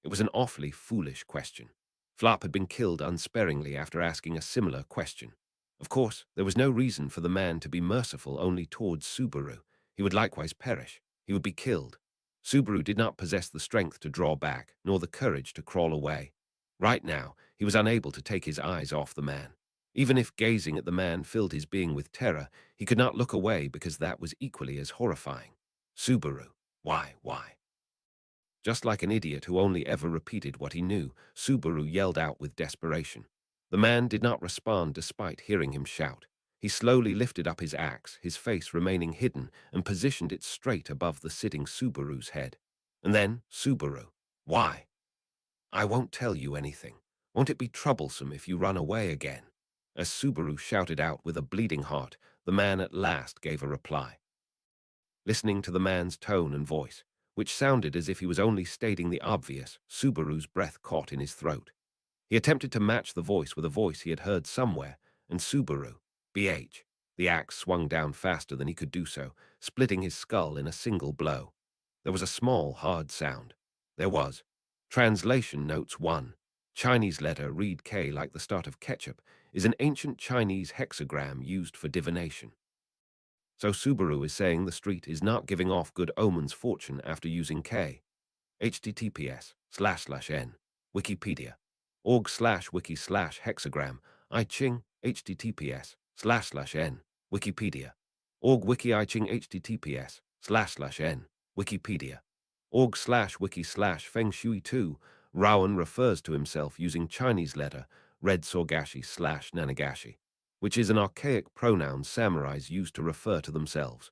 It was an awfully foolish question. Flop had been killed unsparingly after asking a similar question. Of course, there was no reason for the man to be merciful only towards Subaru. He would likewise perish. He would be killed. Subaru did not possess the strength to draw back, nor the courage to crawl away. Right now, he was unable to take his eyes off the man. Even if gazing at the man filled his being with terror, he could not look away because that was equally as horrifying. Subaru, why? Just like an idiot who only ever repeated what he knew, Subaru yelled out with desperation. The man did not respond despite hearing him shout. He slowly lifted up his axe, his face remaining hidden, and positioned it straight above the sitting Subaru's head. And then, Subaru, why? I won't tell you anything. Won't it be troublesome if you run away again? As Subaru shouted out with a bleeding heart, the man at last gave a reply. Listening to the man's tone and voice, which sounded as if he was only stating the obvious, Subaru's breath caught in his throat. He attempted to match the voice with a voice he had heard somewhere, and Subaru, BH. The axe swung down faster than he could do so, splitting his skull in a single blow. There was a small, hard sound. There was. Translation notes 1. Chinese letter read K like the start of ketchup is an ancient Chinese hexagram used for divination. So Subaru is saying the street is not giving off good omens fortune after using K. https://n. Wikipedia. org/wiki/hexagram. I Ching. https://n. Wikipedia. org wiki I Ching. https://n. Wikipedia. org/wiki/feng shui 2. Rowan refers to himself using Chinese letter red sorgashi/nanagashi, which is an archaic pronoun samurais used to refer to themselves.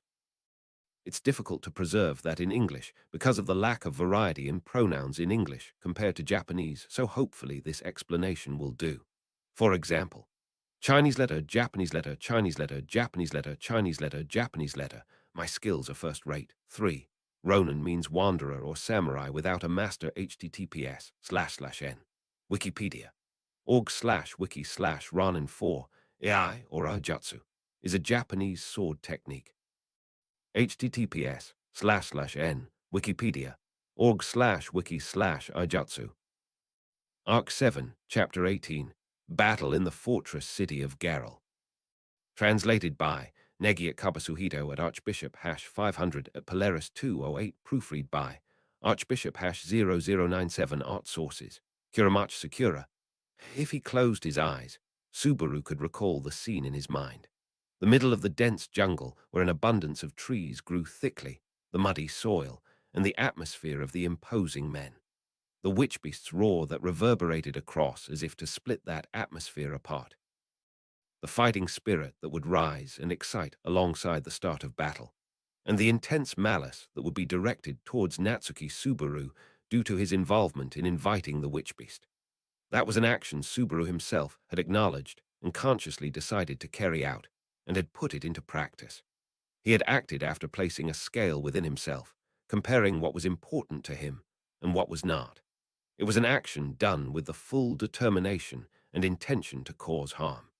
It's difficult to preserve that in English because of the lack of variety in pronouns in English compared to Japanese, so hopefully this explanation will do. For example, Chinese letter, Japanese letter, Chinese letter, Japanese letter, Chinese letter, Japanese letter. My skills are first rate. 3. Ronin means wanderer or samurai without a master. https://n. Wikipedia. org/wiki/Ronin 4. AI or Ajutsu is a Japanese sword technique. https://n. Wikipedia. org/wiki/Ajutsu. Arc 7, Chapter 18. Battle in the Fortress City of Garel. Translated by NAGATSUKI at Archbishop #500 at Polaris 208. Proofread by Archbishop #0097. Art sources. Kuramach Sakura. If he closed his eyes, Subaru could recall the scene in his mind. The middle of the dense jungle where an abundance of trees grew thickly, the muddy soil, and the atmosphere of the imposing men. The witch beast's roar that reverberated across as if to split that atmosphere apart. The fighting spirit that would rise and excite alongside the start of battle, and the intense malice that would be directed towards Natsuki Subaru due to his involvement in inviting the witch beast. That was an action Subaru himself had acknowledged and consciously decided to carry out, and had put it into practice. He had acted after placing a scale within himself, comparing what was important to him and what was not. It was an action done with the full determination and intention to cause harm.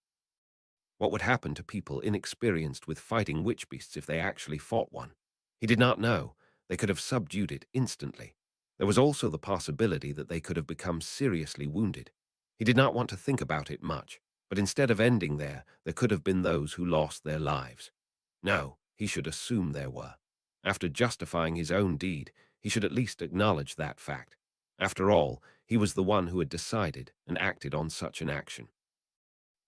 What would happen to people inexperienced with fighting witch beasts if they actually fought one? He did not know. They could have subdued it instantly. There was also the possibility that they could have become seriously wounded. He did not want to think about it much, but instead of ending there could have been those who lost their lives. No, he should assume there were. After justifying his own deed, he should at least acknowledge that fact. After all, he was the one who had decided and acted on such an action.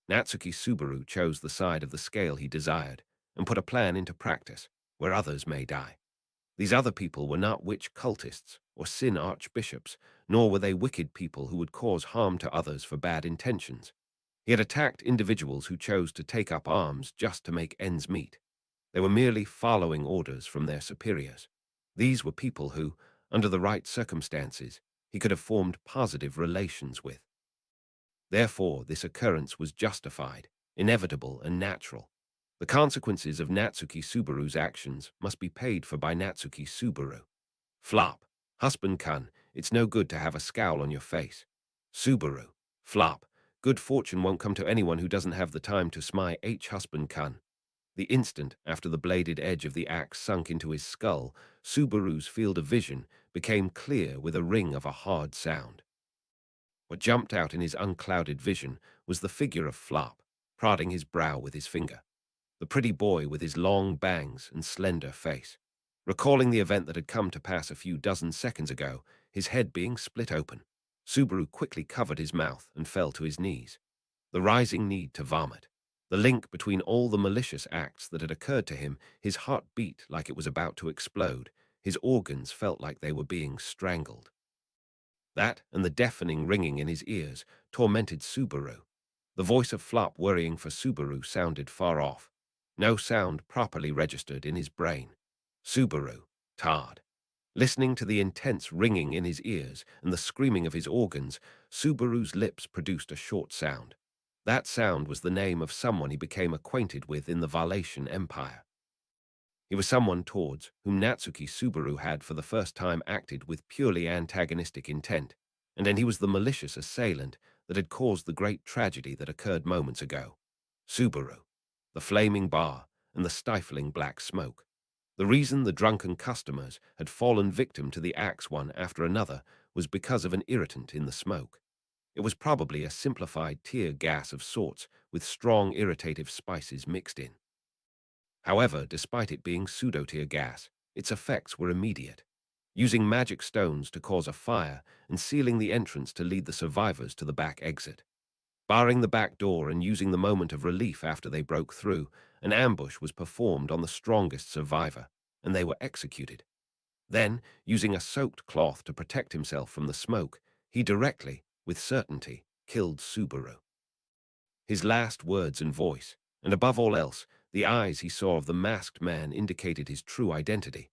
Natsuki Subaru chose the side of the scale he desired and put a plan into practice where others may die. These other people were not witch cultists or sin archbishops, nor were they wicked people who would cause harm to others for bad intentions. He had attacked individuals who chose to take up arms just to make ends meet. They were merely following orders from their superiors. These were people who, under the right circumstances, he could have formed positive relations with. Therefore, this occurrence was justified, inevitable, and natural. The consequences of Natsuki Subaru's actions must be paid for by Natsuki Subaru. Flop. Husband-kun, it's no good to have a scowl on your face. Subaru. Flop. Good fortune won't come to anyone who doesn't have the time to smile. Husband-kun. The instant after the bladed edge of the axe sunk into his skull, Subaru's field of vision became clear with a ring of a hard sound. What jumped out in his unclouded vision was the figure of Flop, prodding his brow with his finger. The pretty boy with his long bangs and slender face. Recalling the event that had come to pass a few dozen seconds ago, his head being split open, Subaru quickly covered his mouth and fell to his knees. The rising need to vomit. The link between all the malicious acts that had occurred to him, his heart beat like it was about to explode. His organs felt like they were being strangled. That and the deafening ringing in his ears tormented Subaru. The voice of Flop worrying for Subaru sounded far off. No sound properly registered in his brain. Subaru, tired. Listening to the intense ringing in his ears and the screaming of his organs, Subaru's lips produced a short sound. That sound was the name of someone he became acquainted with in the Valatian Empire. He was someone towards whom Natsuki Subaru had for the first time acted with purely antagonistic intent, and then he was the malicious assailant that had caused the great tragedy that occurred moments ago. Subaru, the flaming bar, and the stifling black smoke. The reason the drunken customers had fallen victim to the axe one after another was because of an irritant in the smoke. It was probably a simplified tear gas of sorts with strong irritative spices mixed in. However, despite it being pseudo-tear gas, its effects were immediate, using magic stones to cause a fire and sealing the entrance to lead the survivors to the back exit. Barring the back door and using the moment of relief after they broke through, an ambush was performed on the strongest survivor, and they were executed. Then, using a soaked cloth to protect himself from the smoke, he directly, with certainty, killed Subaru. His last words and voice, and above all else, the eyes he saw of the masked man indicated his true identity.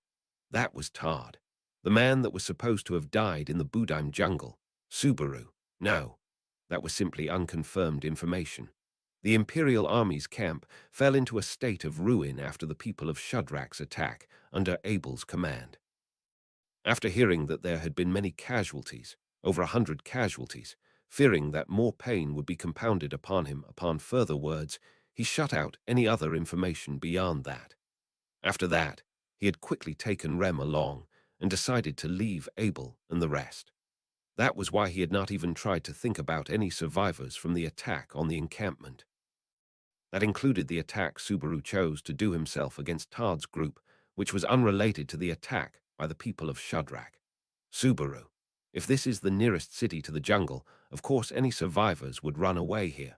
That was Todd, the man that was supposed to have died in the Budime jungle. Subaru. No, That was simply unconfirmed information. The Imperial Army's camp fell into a state of ruin after the people of Shudrak's attack under Abel's command. After hearing that there had been many casualties, over 100 casualties, fearing that more pain would be compounded upon him upon further words, he shut out any other information beyond that. After that, he had quickly taken Rem along and decided to leave Abel and the rest. That was why he had not even tried to think about any survivors from the attack on the encampment. That included the attack Subaru chose to do himself against Todd's group, which was unrelated to the attack by the people of Shudrak. Subaru, if this is the nearest city to the jungle, of course any survivors would run away here.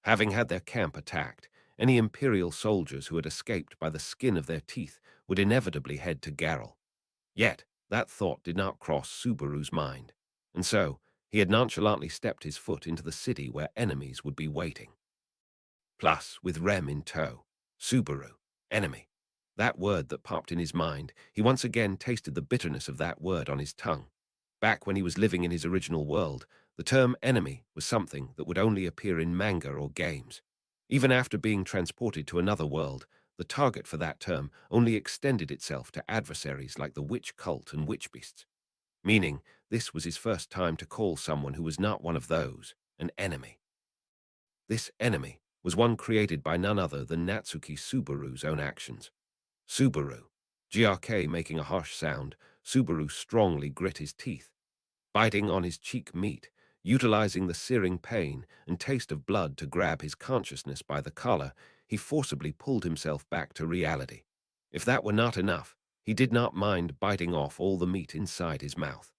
Having had their camp attacked, any Imperial soldiers who had escaped by the skin of their teeth would inevitably head to Garrel. Yet, that thought did not cross Subaru's mind, and so he had nonchalantly stepped his foot into the city where enemies would be waiting. Plus, with Rem in tow, Subaru, enemy. That word that popped in his mind, he once again tasted the bitterness of that word on his tongue. Back when he was living in his original world, the term enemy was something that would only appear in manga or games. Even after being transported to another world, the target for that term only extended itself to adversaries like the witch cult and witch beasts, meaning this was his first time to call someone who was not one of those an enemy. This enemy was one created by none other than Natsuki Subaru's own actions. Subaru. GRK making a harsh sound, Subaru strongly grit his teeth, biting on his cheek meat, utilizing the searing pain and taste of blood to grab his consciousness by the collar. He forcibly pulled himself back to reality. If that were not enough, he did not mind biting off all the meat inside his mouth.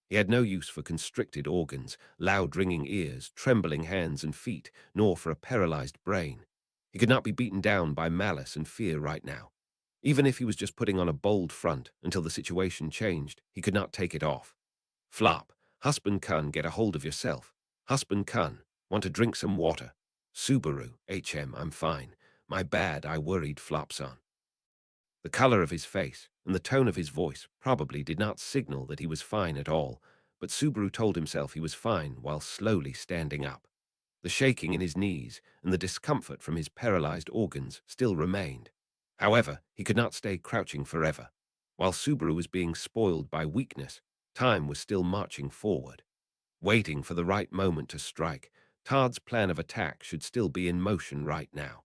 He had no use for constricted organs, loud ringing ears, trembling hands and feet, nor for a paralyzed brain. He could not be beaten down by malice and fear right now. Even if he was just putting on a bold front until the situation changed, he could not take it off. Flop, husband Kun, get a hold of yourself. Husband Kun, want to drink some water. Subaru, I'm fine. My bad, I worried Flopson. The color of his face and the tone of his voice probably did not signal that he was fine at all, but Subaru told himself he was fine while slowly standing up. The shaking in his knees and the discomfort from his paralyzed organs still remained. However, he could not stay crouching forever. While Subaru was being spoiled by weakness, time was still marching forward. Waiting for the right moment to strike, Todd's plan of attack should still be in motion right now.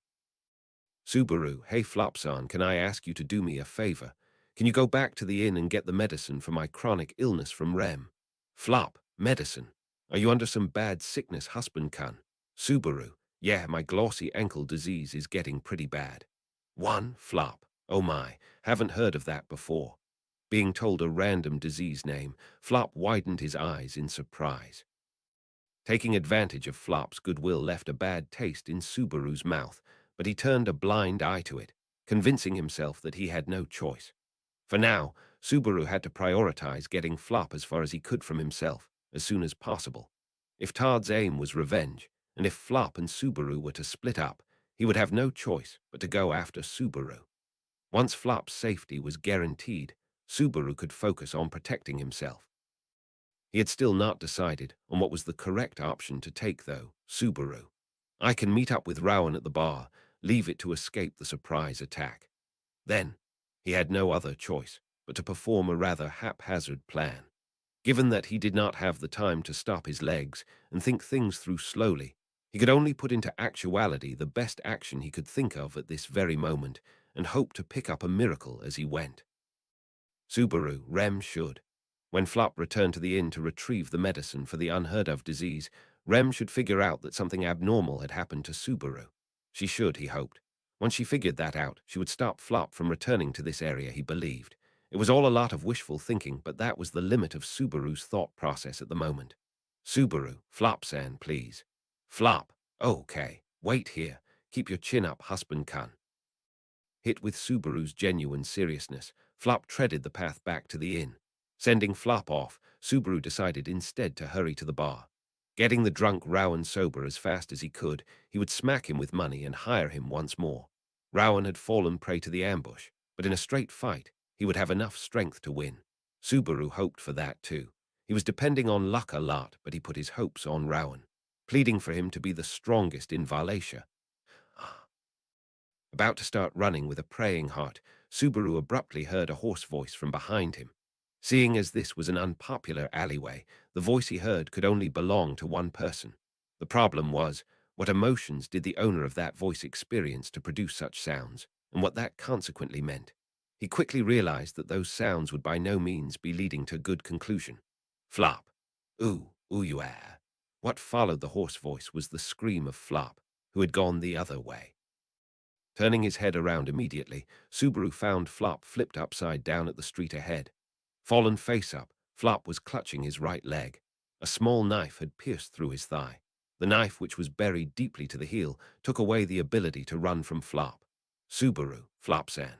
Subaru, hey Flopson, can I ask you to do me a favor? Can you go back to the inn and get the medicine for my chronic illness from Rem? Flop, medicine. Are you under some bad sickness, husband Kun? Subaru, yeah, my glossy ankle disease is getting pretty bad. One, Flop, oh my, haven't heard of that before. Being told a random disease name, Flop widened his eyes in surprise. Taking advantage of Flop's goodwill left a bad taste in Subaru's mouth, but he turned a blind eye to it, convincing himself that he had no choice. For now, Subaru had to prioritize getting Flop as far as he could from himself, as soon as possible. If Todd's aim was revenge, and if Flop and Subaru were to split up, he would have no choice but to go after Subaru. Once Flop's safety was guaranteed, Subaru could focus on protecting himself. He had still not decided on what was the correct option to take, though. Subaru. I can meet up with Rowan at the bar, leave it to escape the surprise attack. Then, he had no other choice but to perform a rather haphazard plan. Given that he did not have the time to stop his legs and think things through slowly, he could only put into actuality the best action he could think of at this very moment and hope to pick up a miracle as he went. Subaru, Rem should. When Flop returned to the inn to retrieve the medicine for the unheard-of disease, Rem should figure out that something abnormal had happened to Subaru. She should, he hoped. Once she figured that out, she would stop Flop from returning to this area, he believed. It was all a lot of wishful thinking, but that was the limit of Subaru's thought process at the moment. Subaru, Flop-san, please. Flop, okay, wait here. Keep your chin up, husband Kun. Hit with Subaru's genuine seriousness, Flop treaded the path back to the inn. Sending Flop off, Subaru decided instead to hurry to the bar. Getting the drunk Rowan sober as fast as he could, he would smack him with money and hire him once more. Rowan had fallen prey to the ambush, but in a straight fight, he would have enough strength to win. Subaru hoped for that too. He was depending on luck a lot, but he put his hopes on Rowan, pleading for him to be the strongest in Valencia. About to start running with a praying heart, Subaru abruptly heard a hoarse voice from behind him. Seeing as this was an unpopular alleyway, the voice he heard could only belong to one person. The problem was, what emotions did the owner of that voice experience to produce such sounds, and what that consequently meant? He quickly realized that those sounds would by no means be leading to good conclusion. Flop. Ooh, ooh you are. What followed the hoarse voice was the scream of Flop, who had gone the other way. Turning his head around immediately, Subaru found Flop flipped upside down at the street ahead. Fallen face up, Flop was clutching his right leg. A small knife had pierced through his thigh. The knife, which was buried deeply to the heel, took away the ability to run from Flop. Subaru, Flop-san.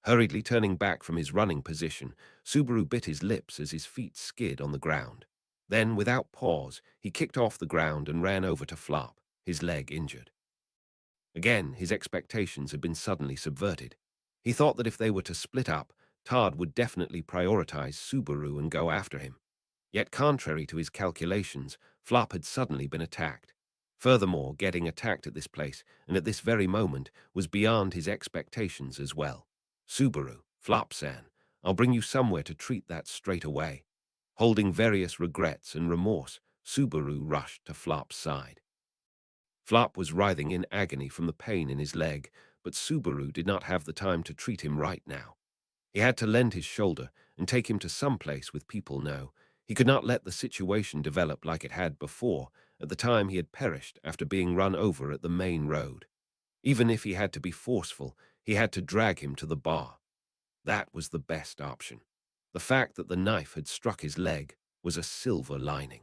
Hurriedly turning back from his running position, Subaru bit his lips as his feet skid on the ground. Then, without pause, he kicked off the ground and ran over to Flop, his leg injured. Again, his expectations had been suddenly subverted. He thought that if they were to split up, Todd would definitely prioritize Subaru and go after him. Yet contrary to his calculations, Flop had suddenly been attacked. Furthermore, getting attacked at this place, and at this very moment, was beyond his expectations as well. Subaru, Flop-san, I'll bring you somewhere to treat that straight away. Holding various regrets and remorse, Subaru rushed to Flop's side. Flop was writhing in agony from the pain in his leg, but Subaru did not have the time to treat him right now. He had to lend his shoulder and take him to some place with people know. He could not let the situation develop like it had before, at the time he had perished after being run over at the main road. Even if he had to be forceful, he had to drag him to the bar. That was the best option. The fact that the knife had struck his leg was a silver lining.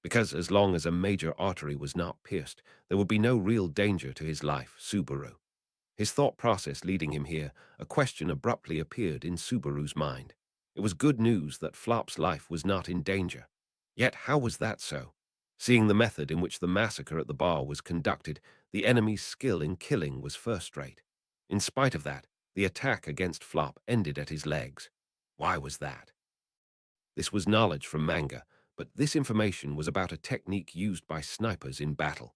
Because as long as a major artery was not pierced, there would be no real danger to his life, Subaru. His thought process leading him here, a question abruptly appeared in Subaru's mind. It was good news that Flop's life was not in danger. Yet how was that so? Seeing the method in which the massacre at the bar was conducted, the enemy's skill in killing was first-rate. In spite of that, the attack against Flop ended at his legs. Why was that? This was knowledge from manga, but this information was about a technique used by snipers in battle.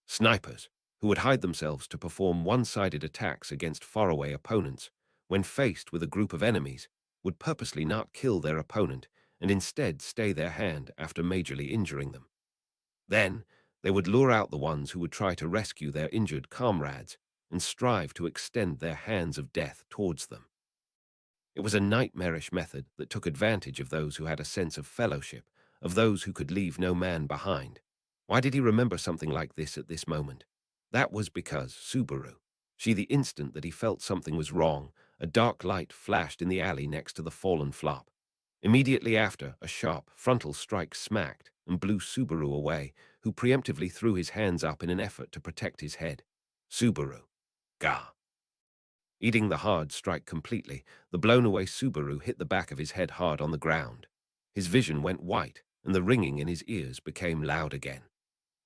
Snipers, who would hide themselves to perform one-sided attacks against faraway opponents, when faced with a group of enemies, would purposely not kill their opponent and instead stay their hand after majorly injuring them. Then, they would lure out the ones who would try to rescue their injured comrades and strive to extend their hands of death towards them. It was a nightmarish method that took advantage of those who had a sense of fellowship, of those who could leave no man behind. Why did he remember something like this at this moment? That was because Subaru. The instant that he felt something was wrong, a dark light flashed in the alley next to the fallen Flop. Immediately after, a sharp, frontal strike smacked and blew Subaru away, who preemptively threw his hands up in an effort to protect his head. Subaru. Gah. Eating the hard strike completely, the blown-away Subaru hit the back of his head hard on the ground. His vision went white, and the ringing in his ears became loud again.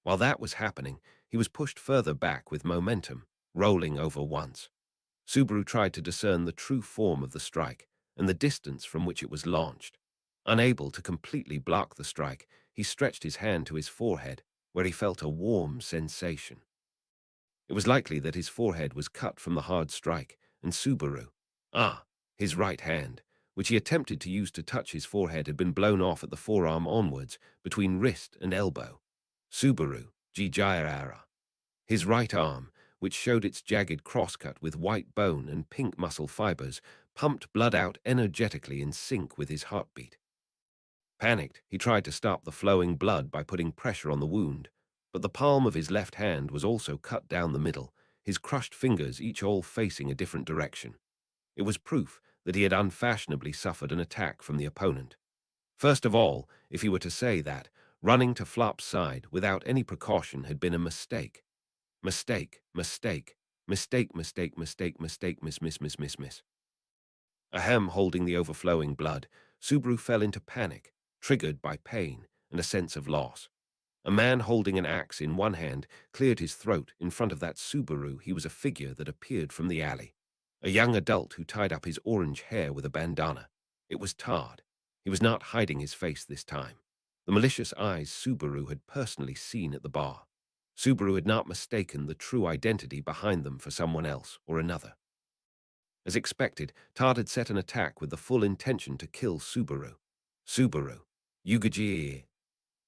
While that was happening, he was pushed further back with momentum, rolling over once. Subaru tried to discern the true form of the strike and the distance from which it was launched. Unable to completely block the strike, he stretched his hand to his forehead, where he felt a warm sensation. It was likely that his forehead was cut from the hard strike, and Subaru, his right hand, which he attempted to use to touch his forehead, had been blown off at the forearm onwards, between wrist and elbow. Subaru, Jijayara. His right arm, which showed its jagged crosscut with white bone and pink muscle fibers, pumped blood out energetically in sync with his heartbeat. Panicked, he tried to stop the flowing blood by putting pressure on the wound, but the palm of his left hand was also cut down the middle, his crushed fingers each all facing a different direction. It was proof that he had unfashionably suffered an attack from the opponent. First of all, if he were to say that, running to Flop's side without any precaution had been a mistake. Mistake, mistake, mistake, mistake, mistake, mistake, miss. Ahem, holding the overflowing blood, Subaru fell into panic, triggered by pain and a sense of loss. A man holding an axe in one hand cleared his throat in front of that Subaru. He was a figure that appeared from the alley. A young adult who tied up his orange hair with a bandana. It was Todd. He was not hiding his face this time. The malicious eyes Subaru had personally seen at the bar. Subaru had not mistaken the true identity behind them for someone else or another. As expected, Todd had set an attack with the full intention to kill Subaru. Subaru. Yugaji.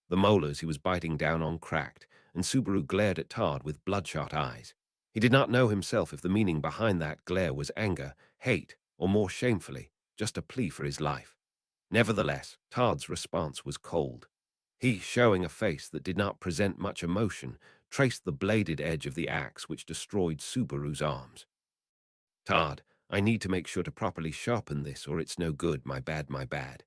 The molars he was biting down on cracked, and Subaru glared at Todd with bloodshot eyes. He did not know himself if the meaning behind that glare was anger, hate, or more shamefully, just a plea for his life. Nevertheless, Todd's response was cold. He, showing a face that did not present much emotion, traced the bladed edge of the axe which destroyed Subaru's arms. Todd, I need to make sure to properly sharpen this or it's no good, my bad, my bad.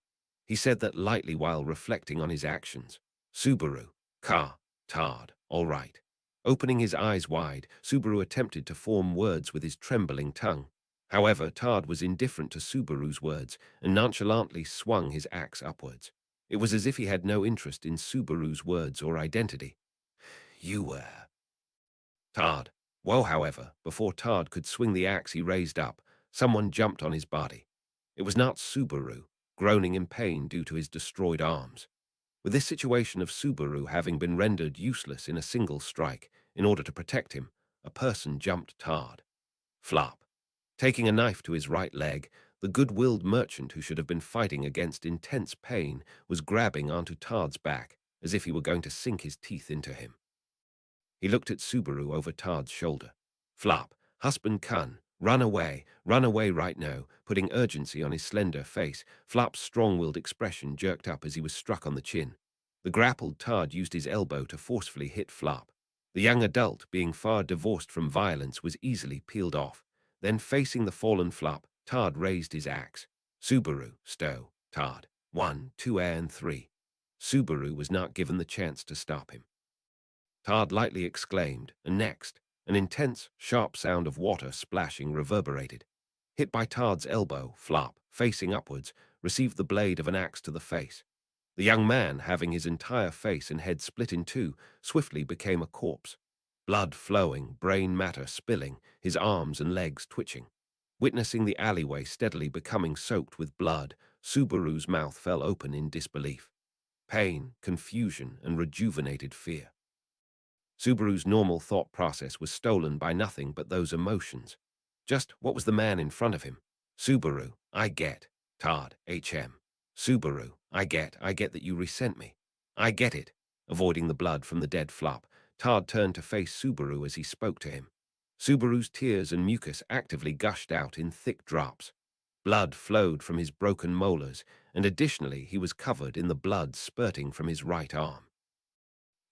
He said that lightly while reflecting on his actions. Subaru. Todd, all right. Opening his eyes wide, Subaru attempted to form words with his trembling tongue. However, Todd was indifferent to Subaru's words and nonchalantly swung his axe upwards. It was as if he had no interest in Subaru's words or identity. You were. Todd. Whoa, however, before Todd could swing the axe he raised up, someone jumped on his body. It was not Subaru, groaning in pain due to his destroyed arms. With this situation of Subaru having been rendered useless in a single strike, in order to protect him, a person jumped Todd. Flop. Taking a knife to his right leg, the good-willed merchant who should have been fighting against intense pain was grabbing onto Todd's back, as if he were going to sink his teeth into him. He looked at Subaru over Todd's shoulder. Flop, husband Kun, run away right now, putting urgency on his slender face. Flop's strong-willed expression jerked up as he was struck on the chin. The grappled Todd used his elbow to forcefully hit Flop. The young adult, being far divorced from violence, was easily peeled off. Then, facing the fallen Flop, Todd raised his axe. Subaru, stow, Todd. 1, 2, and 3. Subaru was not given the chance to stop him. Todd lightly exclaimed, and next, an intense, sharp sound of water splashing reverberated. Hit by Todd's elbow, Flop, facing upwards, received the blade of an axe to the face. The young man, having his entire face and head split in two, swiftly became a corpse. Blood flowing, brain matter spilling, his arms and legs twitching. Witnessing the alleyway steadily becoming soaked with blood, Subaru's mouth fell open in disbelief. Pain, confusion, and rejuvenated fear. Subaru's normal thought process was stolen by nothing but those emotions. Just what was the man in front of him? Subaru, I get. Todd, HM. Subaru, I get that you resent me. I get it. Avoiding the blood from the dead Flop, Todd turned to face Subaru as he spoke to him. Subaru's tears and mucus actively gushed out in thick drops. Blood flowed from his broken molars, and additionally he was covered in the blood spurting from his right arm.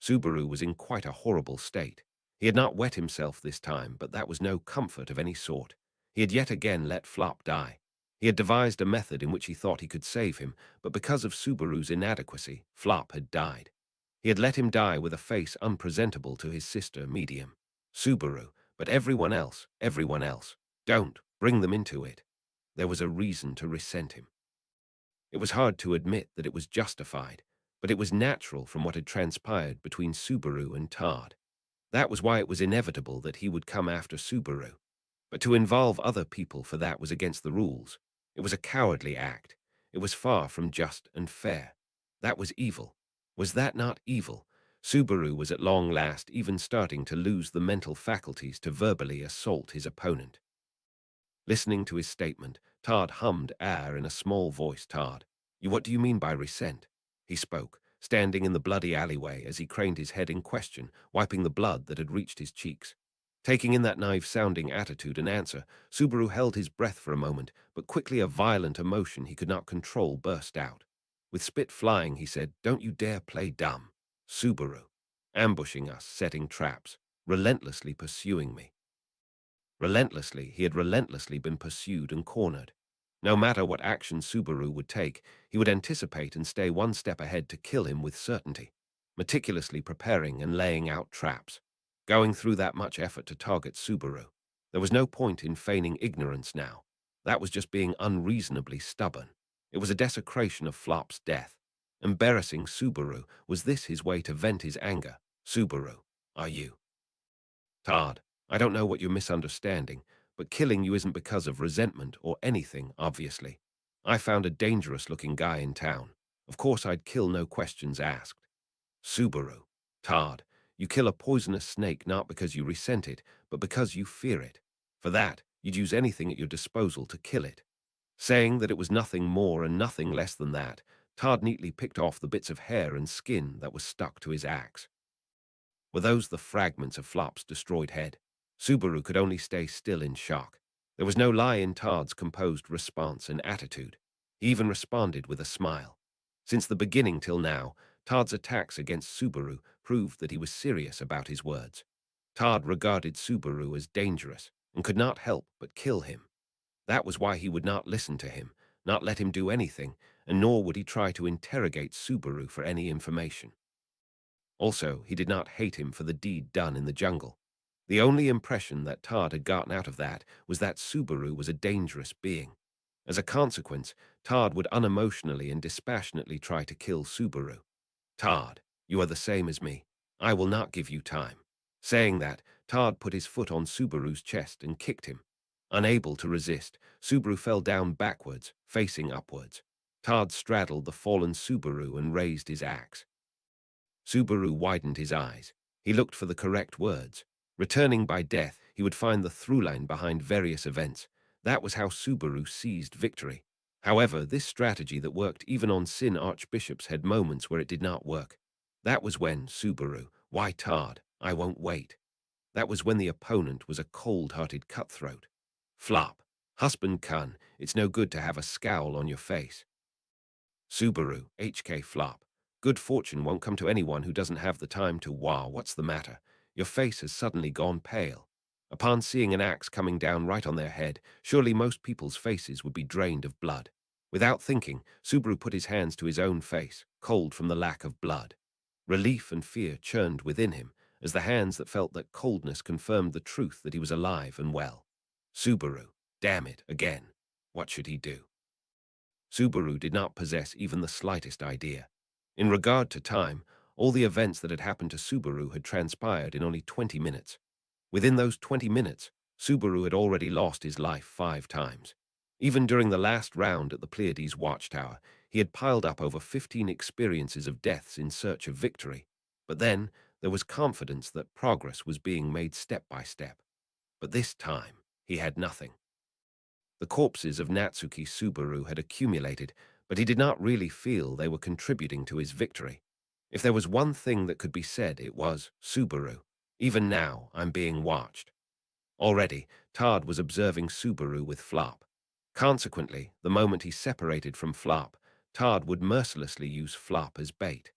Subaru was in quite a horrible state. He had not wet himself this time, but that was no comfort of any sort. He had yet again let Flop die. He had devised a method in which he thought he could save him, but because of Subaru's inadequacy, Flop had died. He had let him die with a face unpresentable to his sister, Medium. Subaru, but everyone else, don't bring them into it. There was a reason to resent him. It was hard to admit that it was justified, but it was natural from what had transpired between Subaru and Todd. That was why it was inevitable that he would come after Subaru. But to involve other people for that was against the rules. It was a cowardly act. It was far from just and fair. That was evil. Was that not evil? Subaru was at long last even starting to lose the mental faculties to verbally assault his opponent. Listening to his statement, Todd hummed air in a small voice. Todd, what do you mean by resent? He spoke, standing in the bloody alleyway as he craned his head in question, wiping the blood that had reached his cheeks. Taking in that naive-sounding attitude and answer, Subaru held his breath for a moment, but quickly a violent emotion he could not control burst out. With spit flying, he said, Don't you dare play dumb. Subaru. Ambushing us, setting traps, relentlessly pursuing me. Relentlessly, he had relentlessly been pursued and cornered. No matter what action Subaru would take, he would anticipate and stay one step ahead to kill him with certainty, meticulously preparing and laying out traps. Going through that much effort to target Subaru. There was no point in feigning ignorance now. That was just being unreasonably stubborn. It was a desecration of Flop's death. Embarrassing Subaru, was this his way to vent his anger? Subaru, are you? Todd, I don't know what you're misunderstanding, but killing you isn't because of resentment or anything, obviously. I found a dangerous-looking guy in town. Of course I'd kill, no questions asked. Subaru. Todd, you kill a poisonous snake not because you resent it, but because you fear it. For that, you'd use anything at your disposal to kill it. Saying that it was nothing more and nothing less than that, Todd neatly picked off the bits of hair and skin that was stuck to his axe. Were those the fragments of Flop's destroyed head? Subaru could only stay still in shock. There was no lie in Todd's composed response and attitude. He even responded with a smile. Since the beginning till now, Todd's attacks against Subaru proved that he was serious about his words. Todd regarded Subaru as dangerous and could not help but kill him. That was why he would not listen to him, not let him do anything, and nor would he try to interrogate Subaru for any information. Also, he did not hate him for the deed done in the jungle. The only impression that Todd had gotten out of that was that Subaru was a dangerous being. As a consequence, Todd would unemotionally and dispassionately try to kill Subaru. Todd, you are the same as me. I will not give you time. Saying that, Todd put his foot on Subaru's chest and kicked him. Unable to resist, Subaru fell down backwards, facing upwards. Todd straddled the fallen Subaru and raised his axe. Subaru widened his eyes. He looked for the correct words. Returning by death, he would find the through-line behind various events. That was how Subaru seized victory. However, this strategy that worked even on Sin Archbishops had moments where it did not work. That was when Subaru, why Todd, I won't wait. That was when the opponent was a cold-hearted cutthroat. Flop, husband Kun, it's no good to have a scowl on your face. Subaru, HK Flop. Good fortune won't come to anyone who doesn't have the time to wow, what's the matter? Your face has suddenly gone pale. Upon seeing an axe coming down right on their head, surely most people's faces would be drained of blood. Without thinking, Subaru put his hands to his own face, cold from the lack of blood. Relief and fear churned within him, as the hands that felt that coldness confirmed the truth that he was alive and well. Subaru, damn it, again. What should he do? Subaru did not possess even the slightest idea. In regard to time, all the events that had happened to Subaru had transpired in only 20 minutes. Within those 20 minutes, Subaru had already lost his life 5 times. Even during the last round at the Pleiades watchtower, he had piled up over 15 experiences of deaths in search of victory. But then, there was confidence that progress was being made step by step. But this time, he had nothing. The corpses of Natsuki Subaru had accumulated, but he did not really feel they were contributing to his victory. If there was one thing that could be said, it was, Subaru, even now I'm being watched. Already, Todd was observing Subaru with Flop. Consequently, the moment he separated from Flop, Todd would mercilessly use Flop as bait.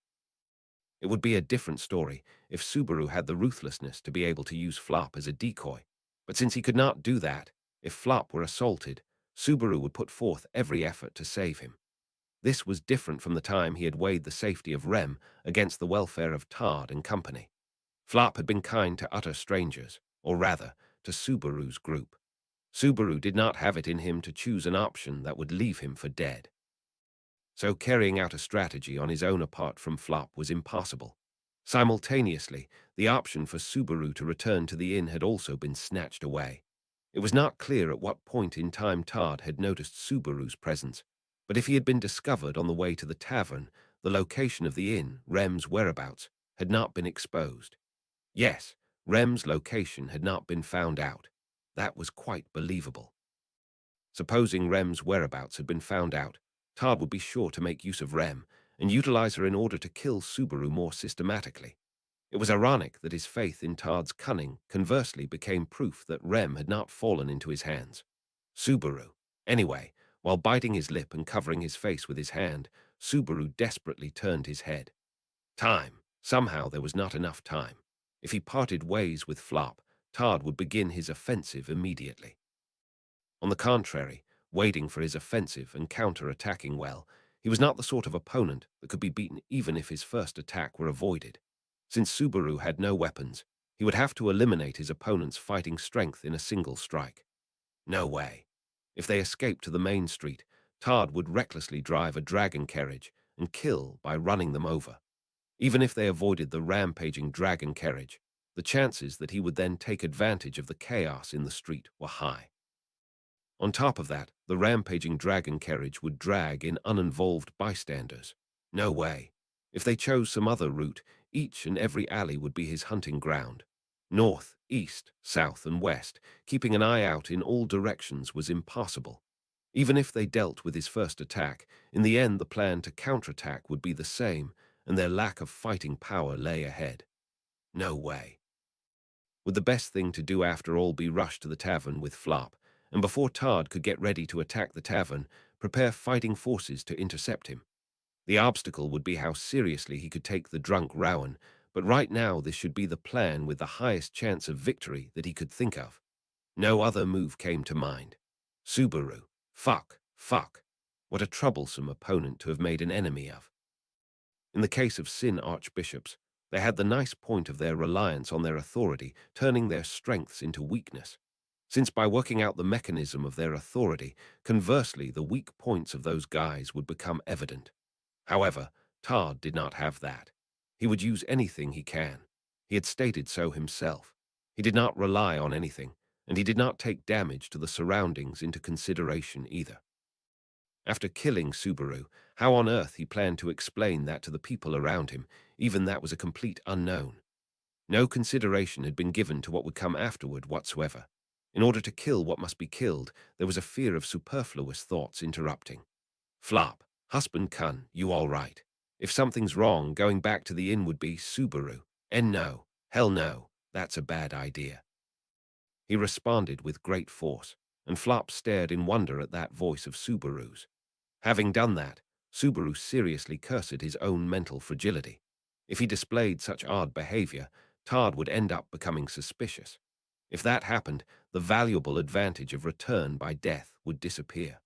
It would be a different story if Subaru had the ruthlessness to be able to use Flop as a decoy. But since he could not do that, if Flop were assaulted, Subaru would put forth every effort to save him. This was different from the time he had weighed the safety of Rem against the welfare of Todd and company. Flop had been kind to utter strangers, or rather, to Subaru's group. Subaru did not have it in him to choose an option that would leave him for dead. So carrying out a strategy on his own apart from Flop was impossible. Simultaneously, the option for Subaru to return to the inn had also been snatched away. It was not clear at what point in time Todd had noticed Subaru's presence, but if he had been discovered on the way to the tavern, the location of the inn, Rem's whereabouts, had not been exposed. Yes, Rem's location had not been found out. That was quite believable. Supposing Rem's whereabouts had been found out, Todd would be sure to make use of Rem and utilize her in order to kill Subaru more systematically. It was ironic that his faith in Todd's cunning conversely became proof that Rem had not fallen into his hands. Subaru. Anyway, while biting his lip and covering his face with his hand, Subaru desperately turned his head. Time. Somehow there was not enough time. If he parted ways with Flop, Todd would begin his offensive immediately. On the contrary, waiting for his offensive and counter-attacking well, he was not the sort of opponent that could be beaten even if his first attack were avoided. Since Subaru had no weapons, he would have to eliminate his opponent's fighting strength in a single strike. No way. If they escaped to the main street, Todd would recklessly drive a dragon carriage and kill by running them over. Even if they avoided the rampaging dragon carriage, the chances that he would then take advantage of the chaos in the street were high. On top of that, the rampaging dragon carriage would drag in uninvolved bystanders. No way. If they chose some other route, each and every alley would be his hunting ground. North, east, south, and west, keeping an eye out in all directions was impossible. Even if they dealt with his first attack, in the end the plan to counterattack would be the same, and their lack of fighting power lay ahead. No way. Would the best thing to do after all be rush to the tavern with Flop, and before Todd could get ready to attack the tavern, prepare fighting forces to intercept him? The obstacle would be how seriously he could take the drunk Rowan, but right now this should be the plan with the highest chance of victory that he could think of. No other move came to mind. Subaru. Fuck, fuck. What a troublesome opponent to have made an enemy of. In the case of Sin archbishops, they had the nice point of their reliance on their authority, turning their strengths into weakness. Since by working out the mechanism of their authority, conversely, the weak points of those guys would become evident. However, Todd did not have that. He would use anything he can. He had stated so himself. He did not rely on anything, and he did not take damage to the surroundings into consideration either. After killing Subaru, how on earth he planned to explain that to the people around him, even that was a complete unknown. No consideration had been given to what would come afterward whatsoever. In order to kill what must be killed, there was a fear of superfluous thoughts interrupting. Flop, husband Kun, you all right? If something's wrong, going back to the inn would be Subaru. And no, hell no, that's a bad idea. He responded with great force, and Flop stared in wonder at that voice of Subaru's. Having done that, Subaru seriously cursed his own mental fragility. If he displayed such odd behavior, Todd would end up becoming suspicious. If that happened, the valuable advantage of return by death would disappear.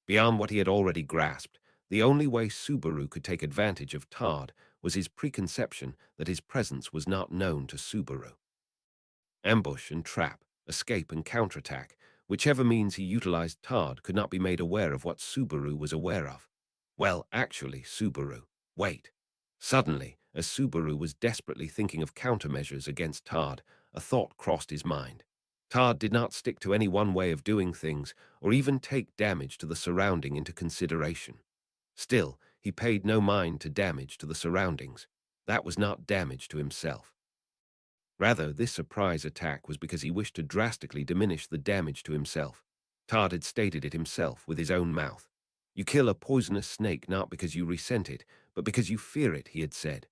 Beyond what he had already grasped, the only way Subaru could take advantage of Todd was his preconception that his presence was not known to Subaru. Ambush and trap, escape and counterattack, whichever means he utilized, Todd could not be made aware of what Subaru was aware of. Well, actually, Subaru. Wait. Suddenly, as Subaru was desperately thinking of countermeasures against Todd, a thought crossed his mind. Todd did not stick to any one way of doing things, or even take damage to the surrounding into consideration. Still, he paid no mind to damage to the surroundings. That was not damage to himself. Rather, this surprise attack was because he wished to drastically diminish the damage to himself. Todd had stated it himself with his own mouth. You kill a poisonous snake not because you resent it, but because you fear it, he had said.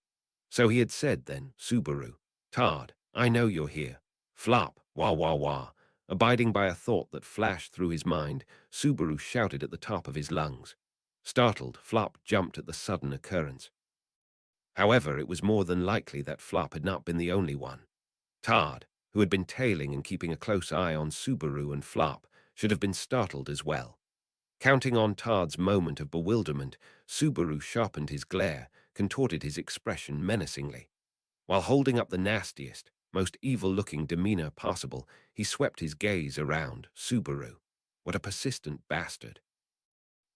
So he had said then, Subaru. Todd, I know you're here. Flop, wah wah wah. Abiding by a thought that flashed through his mind, Subaru shouted at the top of his lungs. Startled, Flop jumped at the sudden occurrence. However, it was more than likely that Flop had not been the only one. Todd, who had been tailing and keeping a close eye on Subaru and Flop, should have been startled as well. Counting on Todd's moment of bewilderment, Subaru sharpened his glare, contorted his expression menacingly. While holding up the nastiest, most evil-looking demeanor possible, he swept his gaze around. Subaru. What a persistent bastard.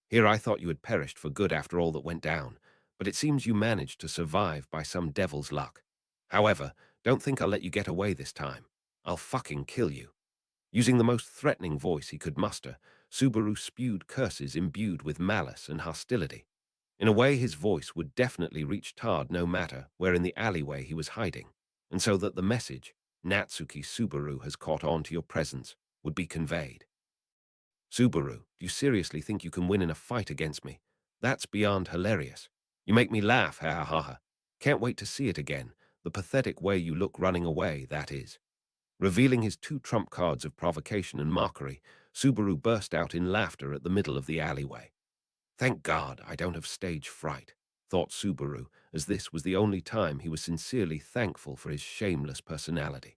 Here I thought you had perished for good after all that went down, but it seems you managed to survive by some devil's luck. However, don't think I'll let you get away this time. I'll fucking kill you. Using the most threatening voice he could muster, Subaru spewed curses imbued with malice and hostility. In a way, his voice would definitely reach Todd no matter where in the alleyway he was hiding, and so that the message, Natsuki Subaru has caught on to your presence, would be conveyed. Subaru, do you seriously think you can win in a fight against me? That's beyond hilarious. You make me laugh, ha ha ha ha. Can't wait to see it again, the pathetic way you look running away, that is. Revealing his two trump cards of provocation and mockery, Subaru burst out in laughter at the middle of the alleyway. Thank God I don't have stage fright, thought Subaru, as this was the only time he was sincerely thankful for his shameless personality.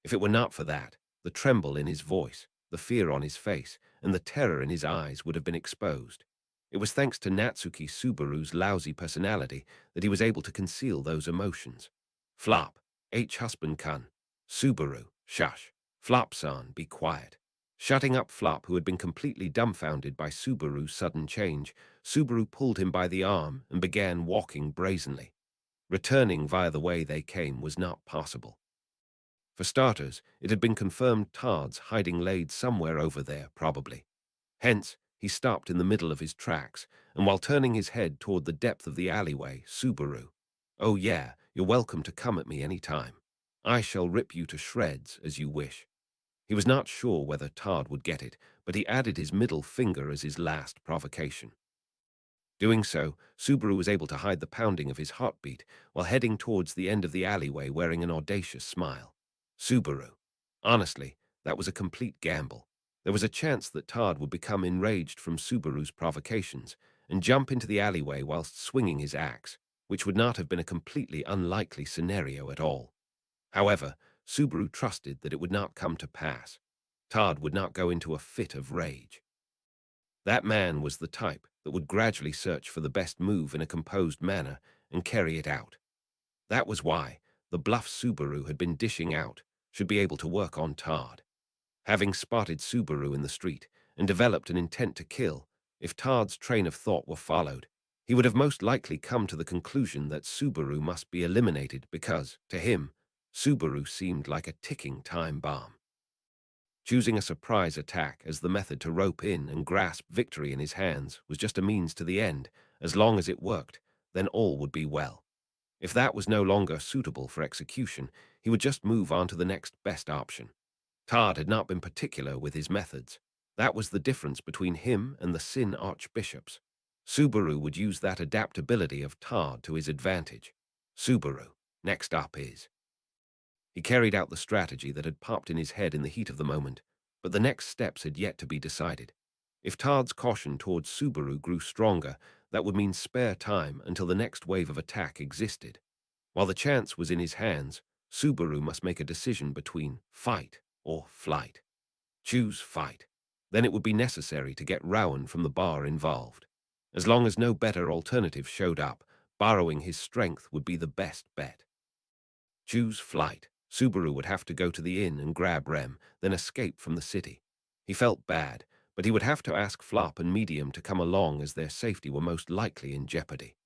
If it were not for that, the tremble in his voice, the fear on his face, and the terror in his eyes would have been exposed. It was thanks to Natsuki Subaru's lousy personality that he was able to conceal those emotions. Flop, husband Kun. Subaru, shush. Flop-san, be quiet. Shutting up Flop, who had been completely dumbfounded by Subaru's sudden change, Subaru pulled him by the arm and began walking brazenly. Returning via the way they came was not possible. For starters, it had been confirmed Todd's hiding laid somewhere over there, probably. Hence, he stopped in the middle of his tracks, and while turning his head toward the depth of the alleyway, Subaru. Oh yeah, you're welcome to come at me any time. I shall rip you to shreds as you wish. He was not sure whether Todd would get it, but he added his middle finger as his last provocation. Doing so, Subaru was able to hide the pounding of his heartbeat while heading towards the end of the alleyway wearing an audacious smile. Subaru. Honestly, that was a complete gamble. There was a chance that Todd would become enraged from Subaru's provocations and jump into the alleyway whilst swinging his axe, which would not have been a completely unlikely scenario at all. However, Subaru trusted that it would not come to pass. Todd would not go into a fit of rage. That man was the type that would gradually search for the best move in a composed manner and carry it out. That was why the bluff Subaru had been dishing out should be able to work on Todd. Having spotted Subaru in the street and developed an intent to kill, if Todd's train of thought were followed, he would have most likely come to the conclusion that Subaru must be eliminated because, to him, Subaru seemed like a ticking time bomb. Choosing a surprise attack as the method to rope in and grasp victory in his hands was just a means to the end. As long as it worked, then all would be well. If that was no longer suitable for execution, he would just move on to the next best option. Todd had not been particular with his methods. That was the difference between him and the Sin archbishops. Subaru would use that adaptability of Todd to his advantage. Subaru, next up is. He carried out the strategy that had popped in his head in the heat of the moment, but the next steps had yet to be decided. If Todd's caution towards Subaru grew stronger, that would mean spare time until the next wave of attack existed. While the chance was in his hands, Subaru must make a decision between fight or flight. Choose fight. Then it would be necessary to get Rowan from the bar involved. As long as no better alternative showed up, borrowing his strength would be the best bet. Choose flight. Subaru would have to go to the inn and grab Rem, then escape from the city. He felt bad, but he would have to ask Flop and Medium to come along as their safety were most likely in jeopardy.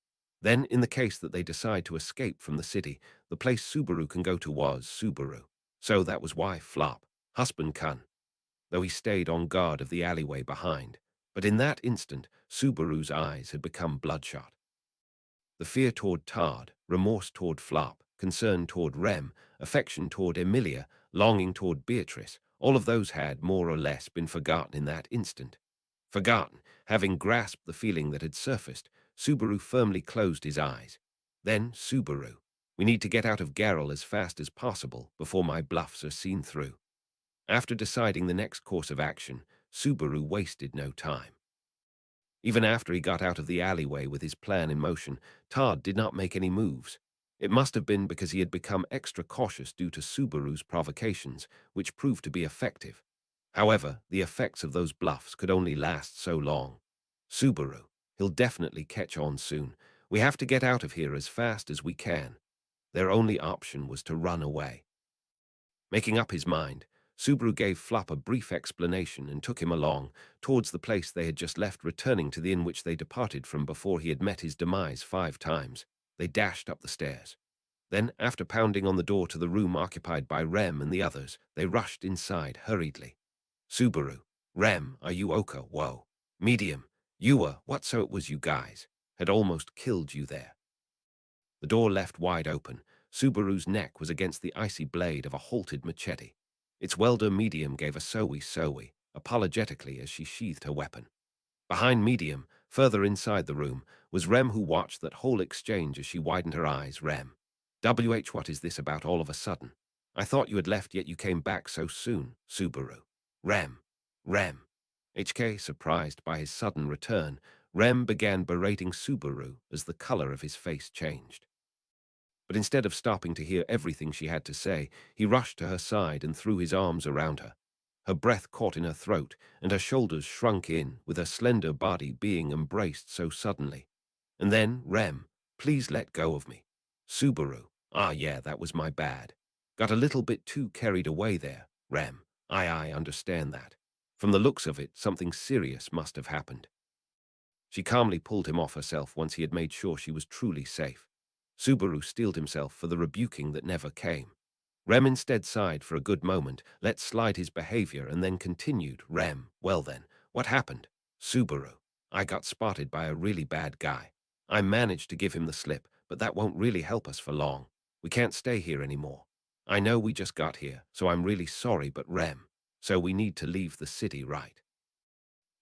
Then, in the case that they decide to escape from the city, the place Subaru can go to was Subaru. So that was why Flop, husband Kun, though he stayed on guard of the alleyway behind. But in that instant, Subaru's eyes had become bloodshot. The fear toward Todd, remorse toward Flop, concern toward Rem, affection toward Emilia, longing toward Beatrice, all of those had, more or less, been forgotten in that instant. Forgotten, having grasped the feeling that had surfaced, Subaru firmly closed his eyes. Then, Subaru, we need to get out of Garrel as fast as possible before my bluffs are seen through. After deciding the next course of action, Subaru wasted no time. Even after he got out of the alleyway with his plan in motion, Todd did not make any moves. It must have been because he had become extra cautious due to Subaru's provocations, which proved to be effective. However, the effects of those bluffs could only last so long. Subaru, he'll definitely catch on soon. We have to get out of here as fast as we can. Their only option was to run away. Making up his mind, Subaru gave Flop a brief explanation and took him along, towards the place they had just left, returning to the inn which they departed from before he had met his demise 5 times. They dashed up the stairs. Then, after pounding on the door to the room occupied by Rem and the others, they rushed inside hurriedly. Subaru, Rem, are you okay? Whoa. Medium, you were, what so it was you guys, had almost killed you there. The door left wide open. Subaru's neck was against the icy blade of a halted machete. Its welder Medium gave a sowie, apologetically as she sheathed her weapon. Behind Medium, further inside the room, was Rem, who watched that whole exchange as she widened her eyes. Rem. What is this about all of a sudden? I thought you had left, yet you came back so soon. Subaru. Rem. HK, surprised by his sudden return, Rem began berating Subaru as the color of his face changed. But instead of stopping to hear everything she had to say, he rushed to her side and threw his arms around her. Her breath caught in her throat, and her shoulders shrunk in, with her slender body being embraced so suddenly. And then, Rem, please let go of me. Subaru, yeah, that was my bad. Got a little bit too carried away there, Rem. I understand that. From the looks of it, something serious must have happened. She calmly pulled him off herself once he had made sure she was truly safe. Subaru steeled himself for the rebuking that never came. Rem instead sighed for a good moment, let slide his behavior, and then continued. Rem, well then, what happened? Subaru, I got spotted by a really bad guy. I managed to give him the slip, but that won't really help us for long. We can't stay here anymore. I know we just got here, so I'm really sorry, but Rem, so we need to leave the city, right?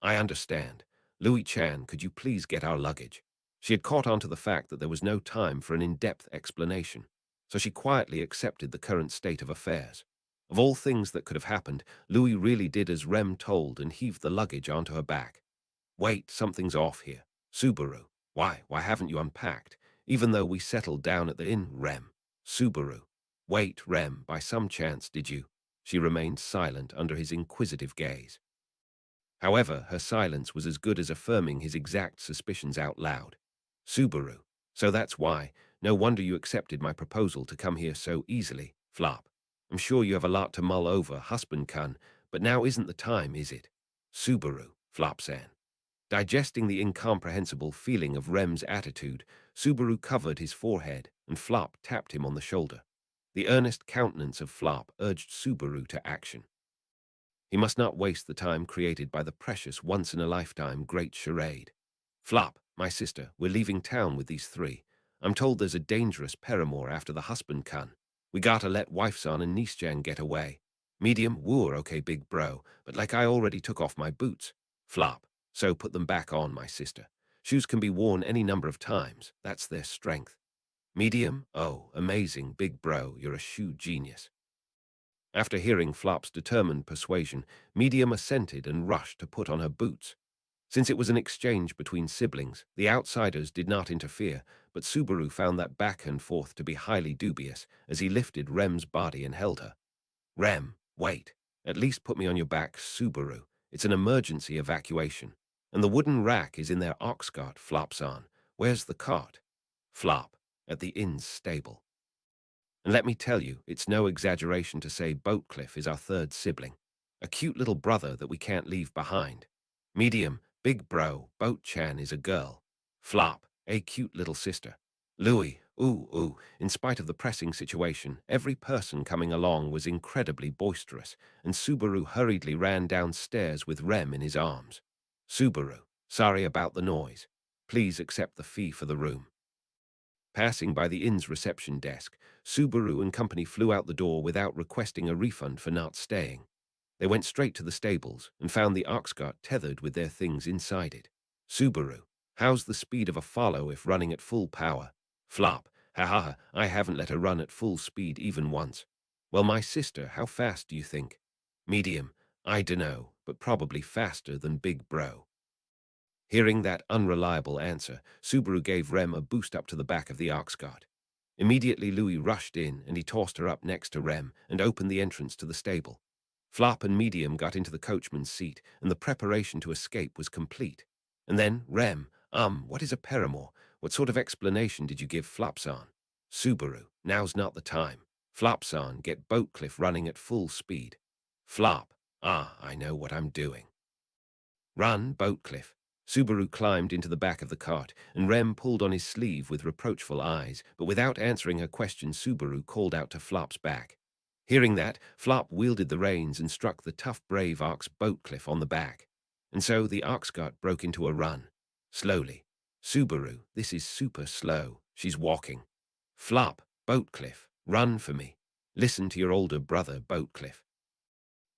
I understand. Louis Chan, could you please get our luggage? She had caught on to the fact that there was no time for an in-depth explanation, so she quietly accepted the current state of affairs. Of all things that could have happened, Louis really did as Rem told and heaved the luggage onto her back. Wait, something's off here. Subaru, why haven't you unpacked? Even though we settled down at the inn, Rem. Subaru. Wait, Rem, by some chance did you? She remained silent under his inquisitive gaze. However, her silence was as good as affirming his exact suspicions out loud. Subaru. So that's why. No wonder you accepted my proposal to come here so easily, Flop. I'm sure you have a lot to mull over, husband Kun, but now isn't the time, is it? Subaru, Flop-san. Digesting the incomprehensible feeling of Rem's attitude, Subaru covered his forehead, and Flop tapped him on the shoulder. The earnest countenance of Flop urged Subaru to action. He must not waste the time created by the precious once-in-a-lifetime great charade. Flop, my sister, we're leaving town with these three. I'm told there's a dangerous paramour after the husband Kun. We gotta let wife's-on and niece-jan get away. Medium, wooer, okay, big bro, but like I already took off my boots. Flop, so put them back on, my sister. Shoes can be worn any number of times. That's their strength. Medium, oh, amazing, big bro, you're a shoe genius. After hearing Flop's determined persuasion, Medium assented and rushed to put on her boots. Since it was an exchange between siblings, the outsiders did not interfere, but Subaru found that back and forth to be highly dubious as he lifted Rem's body and held her. Rem, wait. At least put me on your back, Subaru. It's an emergency evacuation. And the wooden rack is in their ox cart, Flop's on. Where's the cart? Flop, at the inn's stable. And let me tell you, it's no exaggeration to say Boatcliff is our third sibling. A cute little brother that we can't leave behind. Medium, big bro, Boat-chan is a girl. Flop, a cute little sister. Louis, ooh. In spite of the pressing situation, every person coming along was incredibly boisterous, and Subaru hurriedly ran downstairs with Rem in his arms. Subaru, sorry about the noise. Please accept the fee for the room. Passing by the inn's reception desk, Subaru and company flew out the door without requesting a refund for not staying. They went straight to the stables and found the ox cart tethered with their things inside it. Subaru, how's the speed of a follow if running at full power? Flop, ha, I haven't let her run at full speed even once. Well, my sister, how fast do you think? Medium, I dunno, but probably faster than Big Bro. Hearing that unreliable answer, Subaru gave Rem a boost up to the back of the ox cart. Immediately Louis rushed in, and he tossed her up next to Rem and opened the entrance to the stable. Flop and Medium got into the coachman's seat, and the preparation to escape was complete. And then, Rem, what is a paramour? What sort of explanation did you give Flopson? Subaru, now's not the time. Flopson, get Boatcliff running at full speed. Flop, I know what I'm doing. Run, Boatcliff. Subaru climbed into the back of the cart, and Rem pulled on his sleeve with reproachful eyes, but without answering her question, Subaru called out to Flop's back. Hearing that, Flop wielded the reins and struck the tough, brave ox Boatcliff on the back. And so the ox cart broke into a run. Slowly. Subaru, this is super slow. She's walking. Flop, Boatcliff, run for me. Listen to your older brother, Boatcliff.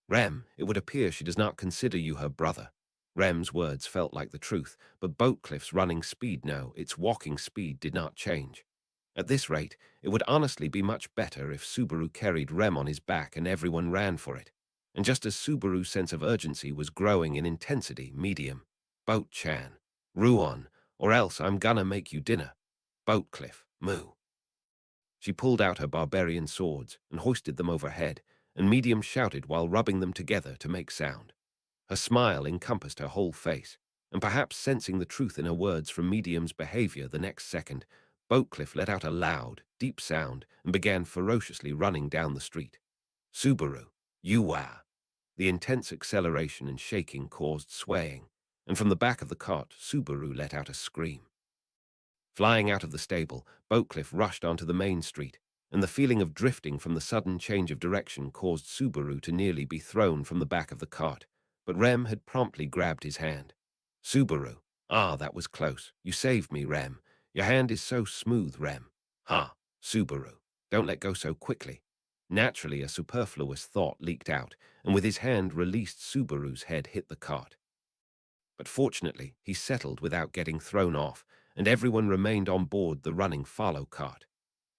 Rem, it would appear she does not consider you her brother. Rem's words felt like the truth, but Boatcliff's running speed, no, its walking speed did not change. At this rate, it would honestly be much better if Subaru carried Rem on his back and everyone ran for it. And just as Subaru's sense of urgency was growing in intensity, Medium, Boat-chan, Ruon, or else I'm gonna make you dinner. Boatcliff, moo. She pulled out her barbarian swords and hoisted them overhead, and Medium shouted while rubbing them together to make sound. Her smile encompassed her whole face, and perhaps sensing the truth in her words from Medium's behavior the next second, Boatcliff let out a loud, deep sound and began ferociously running down the street. Subaru, you wah! The intense acceleration and shaking caused swaying, and from the back of the cart, Subaru let out a scream. Flying out of the stable, Boatcliff rushed onto the main street, and the feeling of drifting from the sudden change of direction caused Subaru to nearly be thrown from the back of the cart, but Rem had promptly grabbed his hand. Subaru, ah, that was close. You saved me, Rem. Your hand is so smooth, Rem. Ha, Subaru, don't let go so quickly. Naturally, a superfluous thought leaked out, and with his hand released, Subaru's head hit the cart. But fortunately, he settled without getting thrown off, and everyone remained on board the running Farlow cart.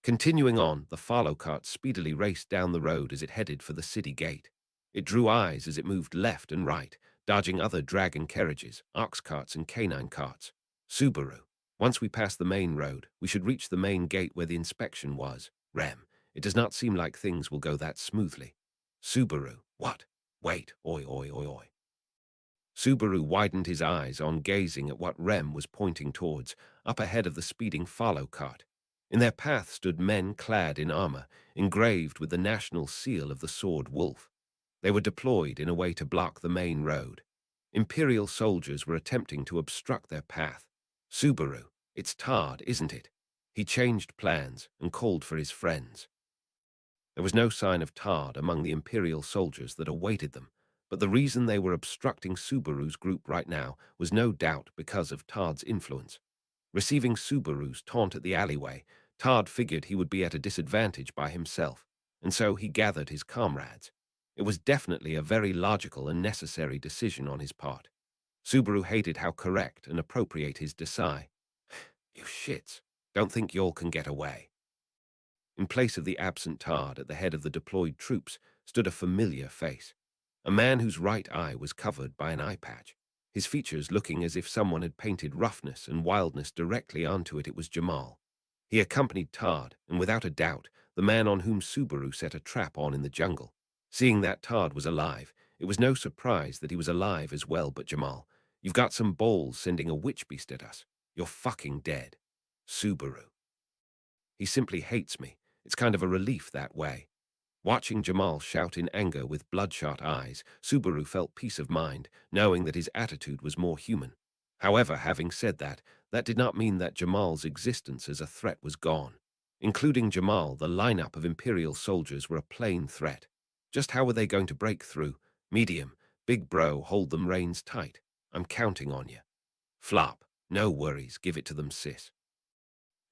Continuing on, the Farlow cart speedily raced down the road as it headed for the city gate. It drew eyes as it moved left and right, dodging other dragon carriages, ox carts, and canine carts. Subaru, once we pass the main road, we should reach the main gate where the inspection was. Rem, it does not seem like things will go that smoothly. Subaru, what? Wait, oi, oi, oi, oi. Subaru widened his eyes on gazing at what Rem was pointing towards, up ahead of the speeding Farlow cart. In their path stood men clad in armor, engraved with the national seal of the Sword Wolf. They were deployed in a way to block the main road. Imperial soldiers were attempting to obstruct their path. Subaru, it's Tard, isn't it? He changed plans and called for his friends. There was no sign of Tard among the Imperial soldiers that awaited them, but the reason they were obstructing Subaru's group right now was no doubt because of Tard's influence. Receiving Subaru's taunt at the alleyway, Tard figured he would be at a disadvantage by himself, and so he gathered his comrades. It was definitely a very logical and necessary decision on his part. Subaru hated how correct and appropriate his decide. You shits, don't think y'all can get away. In place of the absent Tard at the head of the deployed troops stood a familiar face. A man whose right eye was covered by an eye patch, his features looking as if someone had painted roughness and wildness directly onto it. It was Jamal. He accompanied Tard, and without a doubt, the man on whom Subaru set a trap on in the jungle. Seeing that Tard was alive, it was no surprise that he was alive as well. But Jamal, you've got some balls sending a witch beast at us. You're fucking dead. Subaru. He simply hates me. It's kind of a relief that way. Watching Jamal shout in anger with bloodshot eyes, Subaru felt peace of mind, knowing that his attitude was more human. However, having said that, that did not mean that Jamal's existence as a threat was gone. Including Jamal, the lineup of Imperial soldiers were a plain threat. Just how were they going to break through? Medium, big bro, hold them reins tight. I'm counting on you. Flop, no worries, give it to them, sis.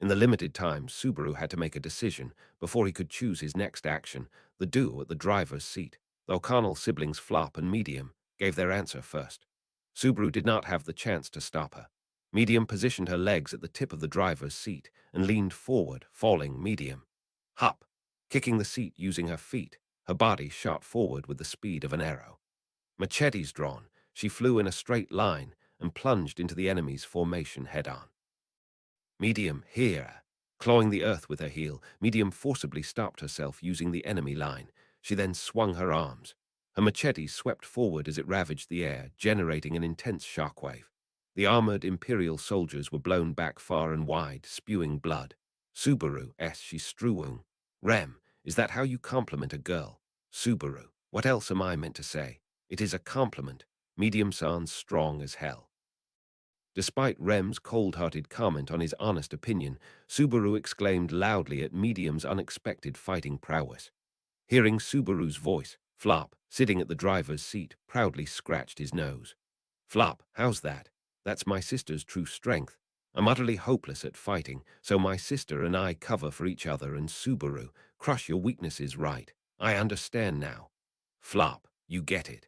In the limited time, Subaru had to make a decision before he could choose his next action. The duo at the driver's seat, the O'Connell siblings Flop and Medium, gave their answer first. Subaru did not have the chance to stop her. Medium positioned her legs at the tip of the driver's seat and leaned forward, falling Medium. Hop, kicking the seat using her feet, her body shot forward with the speed of an arrow. Machetes drawn, she flew in a straight line and plunged into the enemy's formation head-on. Medium, here. Clawing the earth with her heel, Medium forcibly stopped herself using the enemy line. She then swung her arms. Her machete swept forward as it ravaged the air, generating an intense shockwave. The armored Imperial soldiers were blown back far and wide, spewing blood. Subaru, she strewung. Rem, is that how you compliment a girl? Subaru, what else am I meant to say? It is a compliment. Medium-san's strong as hell. Despite Rem's cold-hearted comment on his honest opinion, Subaru exclaimed loudly at Medium's unexpected fighting prowess. Hearing Subaru's voice, Flop, sitting at the driver's seat, proudly scratched his nose. Flop, how's that? That's my sister's true strength. I'm utterly hopeless at fighting, so my sister and I cover for each other, and Subaru, crush your weaknesses, right? I understand now. Flop, you get it.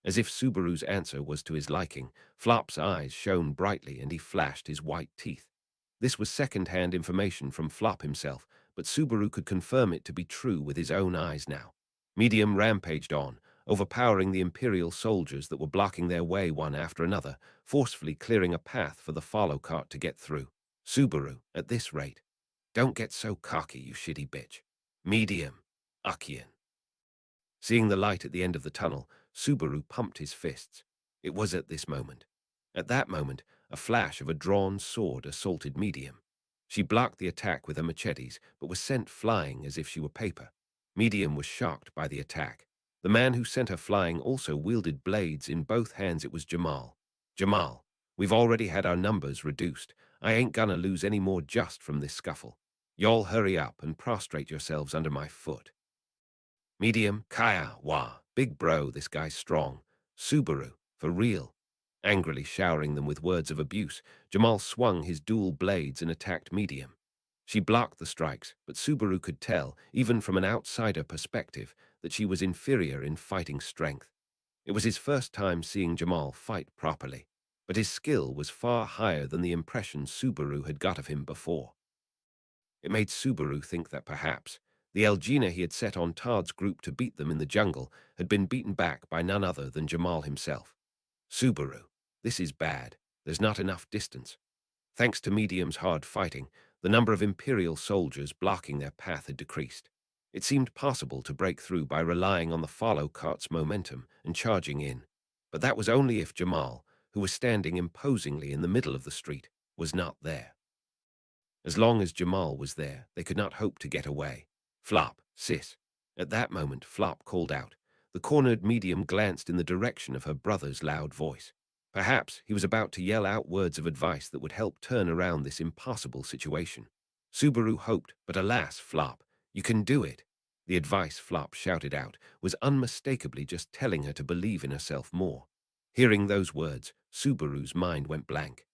As if Subaru's answer was to his liking, Flop's eyes shone brightly and he flashed his white teeth. This was second-hand information from Flop himself, but Subaru could confirm it to be true with his own eyes now. Medium rampaged on, overpowering the Imperial soldiers that were blocking their way one after another, forcefully clearing a path for the Farlow cart to get through. Subaru, at this rate. Don't get so cocky, you shitty bitch. Medium. Ukian. Seeing the light at the end of the tunnel, Subaru pumped his fists. It was at this moment. At that moment, a flash of a drawn sword assaulted Medium. She blocked the attack with her machetes, but was sent flying as if she were paper. Medium was shocked by the attack. The man who sent her flying also wielded blades in both hands. It was Jamal. Jamal, we've already had our numbers reduced. I ain't gonna lose any more just from this scuffle. Y'all hurry up and prostrate yourselves under my foot. Medium, Kaya, Wah. Big bro, this guy's strong. Subaru, for real. Angrily showering them with words of abuse, Jamal swung his dual blades and attacked Medium. She blocked the strikes, but Subaru could tell, even from an outsider perspective, that she was inferior in fighting strength. It was his first time seeing Jamal fight properly, but his skill was far higher than the impression Subaru had got of him before. It made Subaru think that perhaps the Elgina he had set on Todd's group to beat them in the jungle had been beaten back by none other than Jamal himself. Subaru, this is bad. There's not enough distance. Thanks to Medium's hard fighting, the number of Imperial soldiers blocking their path had decreased. It seemed possible to break through by relying on the follow cart's momentum and charging in. But that was only if Jamal, who was standing imposingly in the middle of the street, was not there. As long as Jamal was there, they could not hope to get away. Flop, sis. At that moment, Flop called out. The cornered Medium glanced in the direction of her brother's loud voice. Perhaps he was about to yell out words of advice that would help turn around this impossible situation. Subaru hoped, but alas, Flop, you can do it. The advice Flop shouted out was unmistakably just telling her to believe in herself more. Hearing those words, Subaru's mind went blank.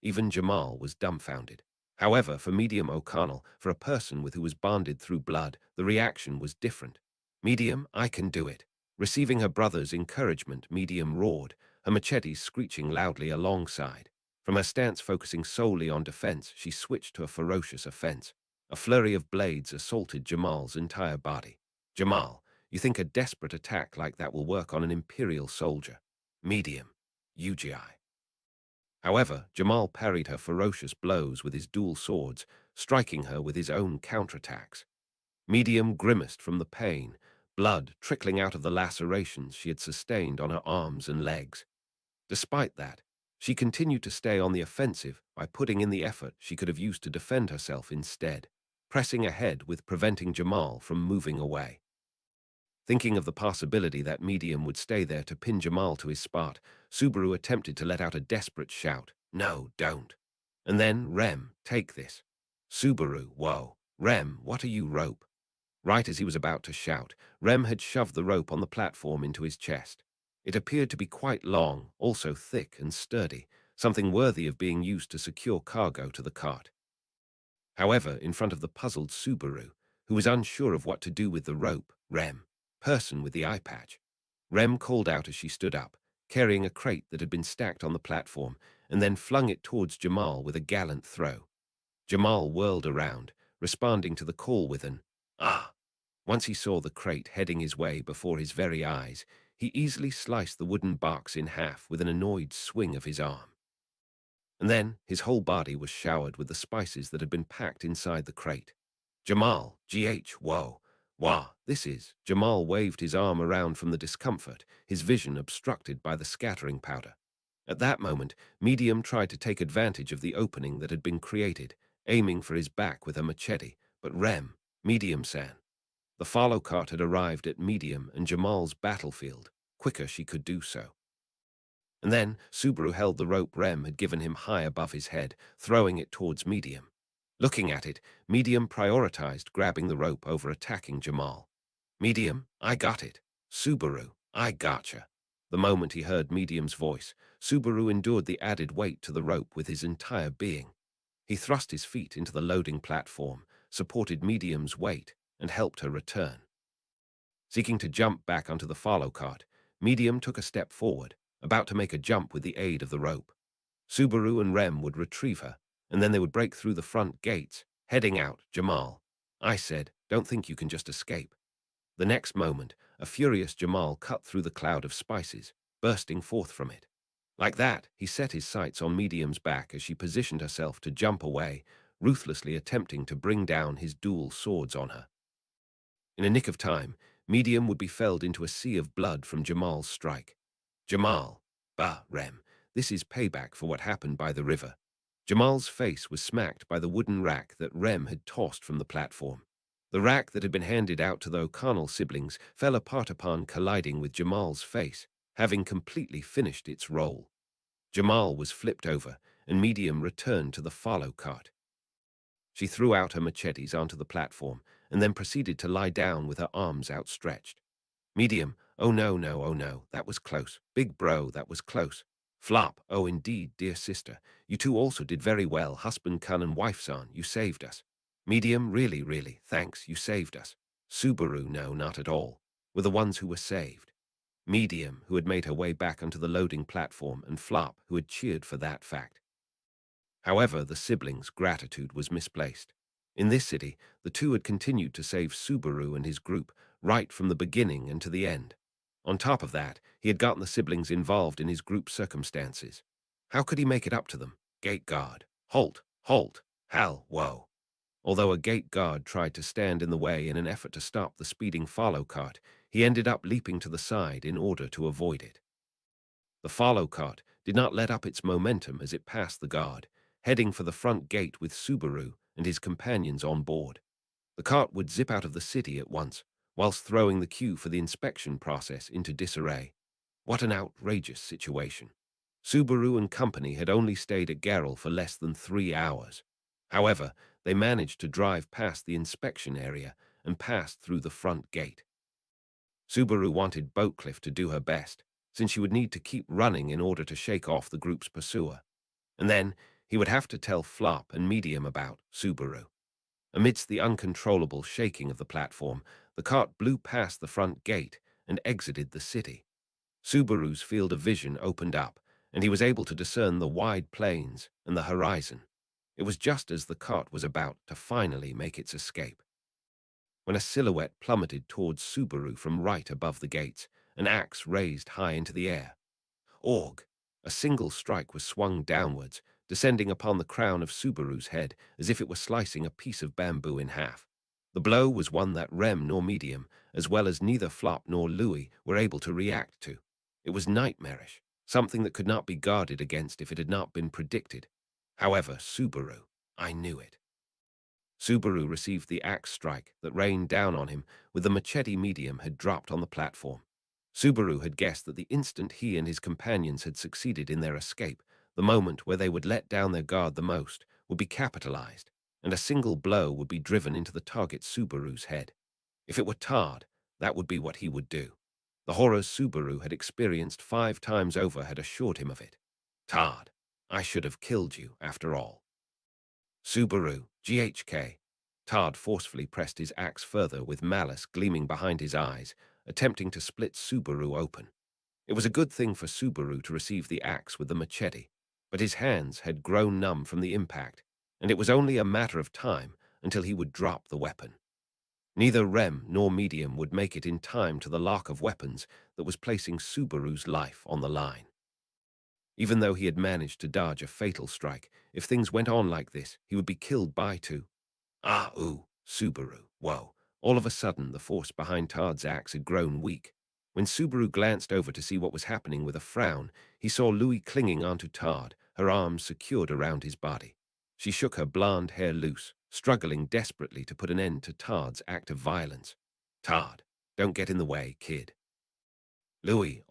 Even Jamal was dumbfounded. However, for Medium O'Connell, for a person with who was bonded through blood, the reaction was different. Medium, I can do it. Receiving her brother's encouragement, Medium roared, her machetes screeching loudly alongside. From her stance focusing solely on defense, she switched to a ferocious offense. A flurry of blades assaulted Jamal's entire body. Jamal, you think a desperate attack like that will work on an Imperial soldier? Medium, UGI. However, Jamal parried her ferocious blows with his dual swords, striking her with his own counterattacks. Medium grimaced from the pain, blood trickling out of the lacerations she had sustained on her arms and legs. Despite that, she continued to stay on the offensive by putting in the effort she could have used to defend herself instead, pressing ahead with preventing Jamal from moving away. Thinking of the possibility that Medium would stay there to pin Jamal to his spot, Subaru attempted to let out a desperate shout. No, don't. And then, Rem, take this. Subaru, whoa. Rem, what are you, rope? Right as he was about to shout, Rem had shoved the rope on the platform into his chest. It appeared to be quite long, also thick and sturdy, something worthy of being used to secure cargo to the cart. However, in front of the puzzled Subaru, who was unsure of what to do with the rope, Rem, person with the eye patch. Rem called out as she stood up, carrying a crate that had been stacked on the platform, and then flung it towards Jamal with a gallant throw. Jamal whirled around, responding to the call with an, ah. Once he saw the crate heading his way before his very eyes, he easily sliced the wooden box in half with an annoyed swing of his arm. And then his whole body was showered with the spices that had been packed inside the crate. Jamal, whoa. Wah, this is. Jamal waved his arm around from the discomfort, his vision obstructed by the scattering powder. At that moment, Medium tried to take advantage of the opening that had been created, aiming for his back with her machete, but Rem, Medium-san. The follow cart had arrived at Medium and Jamal's battlefield, quicker she could do so. And then Subaru held the rope Rem had given him high above his head, throwing it towards Medium. Looking at it, Medium prioritized grabbing the rope over attacking Jamal. Medium, I got it. Subaru, I gotcha. The moment he heard Medium's voice, Subaru endured the added weight to the rope with his entire being. He thrust his feet into the loading platform, supported Medium's weight, and helped her return. Seeking to jump back onto the follow cart, Medium took a step forward, about to make a jump with the aid of the rope. Subaru and Rem would retrieve her, and then they would break through the front gates, heading out. Jamal, I said, don't think you can just escape. The next moment, a furious Jamal cut through the cloud of spices, bursting forth from it. Like that, he set his sights on Medium's back as she positioned herself to jump away, ruthlessly attempting to bring down his dual swords on her. In a nick of time, Medium would be felled into a sea of blood from Jamal's strike. Jamal, bah, Rem, this is payback for what happened by the river. Jamal's face was smacked by the wooden rack that Rem had tossed from the platform. The rack that had been handed out to the O'Connell siblings fell apart upon colliding with Jamal's face, having completely finished its role. Jamal was flipped over, and Medium returned to the follow cart. She threw out her machetes onto the platform and then proceeded to lie down with her arms outstretched. Medium, oh no, no, oh no, that was close. Big bro, that was close. Flop, oh indeed, dear sister, you two also did very well. Husband Kun and wife son, you saved us. Medium, really, really, thanks, you saved us. Subaru, no, not at all, were the ones who were saved. Medium, who had made her way back onto the loading platform, and Flop, who had cheered for that fact. However, the siblings' gratitude was misplaced. In this city, the two had continued to save Subaru and his group right from the beginning and to the end. On top of that, he had gotten the siblings involved in his group's circumstances. How could he make it up to them? Gate guard. Halt! Halt! Hal! Whoa! Although a gate guard tried to stand in the way in an effort to stop the speeding follow cart, he ended up leaping to the side in order to avoid it. The follow cart did not let up its momentum as it passed the guard, heading for the front gate with Subaru and his companions on board. The cart would zip out of the city at once, whilst throwing the queue for the inspection process into disarray. What an outrageous situation. Subaru and company had only stayed at Geralt for less than 3 hours. However, they managed to drive past the inspection area and passed through the front gate. Subaru wanted Boatcliff to do her best, since she would need to keep running in order to shake off the group's pursuer. And then he would have to tell Flop and Medium about Subaru. Amidst the uncontrollable shaking of the platform, the cart blew past the front gate and exited the city. Subaru's field of vision opened up, and he was able to discern the wide plains and the horizon. It was just as the cart was about to finally make its escape, when a silhouette plummeted towards Subaru from right above the gates, an axe raised high into the air. Org! A single strike was swung downwards, descending upon the crown of Subaru's head as if it were slicing a piece of bamboo in half. The blow was one that Rem nor Medium, as well as neither Flop nor Louis, were able to react to. It was nightmarish, something that could not be guarded against if it had not been predicted. However, Subaru, I knew it. Subaru received the axe strike that rained down on him with the machete Medium had dropped on the platform. Subaru had guessed that the instant he and his companions had succeeded in their escape, the moment where they would let down their guard the most would be capitalized, and a single blow would be driven into the target Subaru's head. If it were Todd, that would be what he would do. The horrors Subaru had experienced 5 times over had assured him of it. Todd, I should have killed you after all. Subaru, GHK. Todd forcefully pressed his axe further with malice gleaming behind his eyes, attempting to split Subaru open. It was a good thing for Subaru to receive the axe with the machete, but his hands had grown numb from the impact, and it was only a matter of time until he would drop the weapon. Neither Rem nor Medium would make it in time to the lock of weapons that was placing Subaru's life on the line. Even though he had managed to dodge a fatal strike, if things went on like this, he would be killed by two. Subaru, whoa. All of a sudden, the force behind Todd's axe had grown weak. When Subaru glanced over to see what was happening with a frown, he saw Louis clinging onto Todd, her arms secured around his body. She shook her blonde hair loose, struggling desperately to put an end to Todd's act of violence. Todd, don't get in the way, kid. Louis,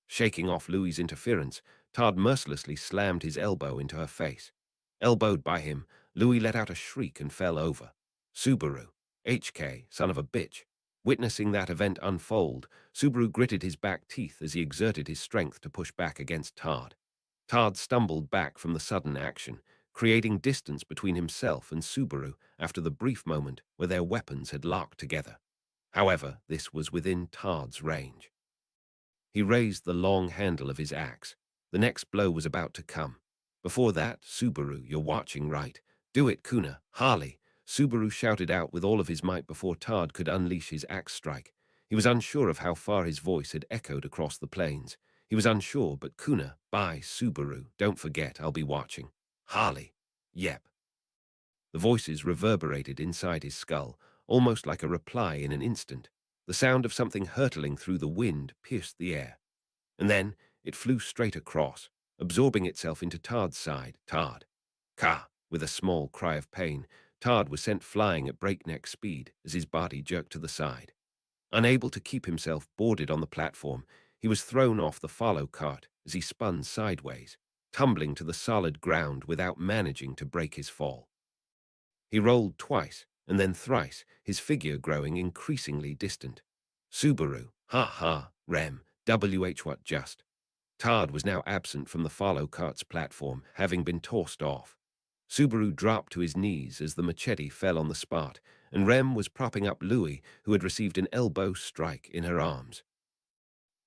shaking off Louis's interference, Todd mercilessly slammed his elbow into her face. Elbowed by him, Louis let out a shriek and fell over. Subaru, HK, son of a bitch. Witnessing that event unfold, Subaru gritted his back teeth as he exerted his strength to push back against Todd. Todd stumbled back from the sudden action, creating distance between himself and Subaru after the brief moment where their weapons had locked together. However, this was within Todd's range. He raised the long handle of his axe. The next blow was about to come. Before that, Subaru, you're watching, right? Do it, Kuna, Harley. Subaru shouted out with all of his might before Todd could unleash his axe strike. He was unsure of how far his voice had echoed across the plains. He was unsure, but Kuna, bye, Subaru, don't forget, I'll be watching. Harley, yep. The voices reverberated inside his skull, almost like a reply in an instant. The sound of something hurtling through the wind pierced the air. And then it flew straight across, absorbing itself into Todd's side. Todd. Ka! With a small cry of pain, Todd was sent flying at breakneck speed as his body jerked to the side. Unable to keep himself boarded on the platform, he was thrown off the follow cart as he spun sideways, tumbling to the solid ground without managing to break his fall. He rolled twice, and then thrice, his figure growing increasingly distant. Subaru, ha ha, Rem, WH what just. Todd was now absent from the follow cart's platform, having been tossed off. Subaru dropped to his knees as the machete fell on the spot, and Rem was propping up Louis, who had received an elbow strike in her arms.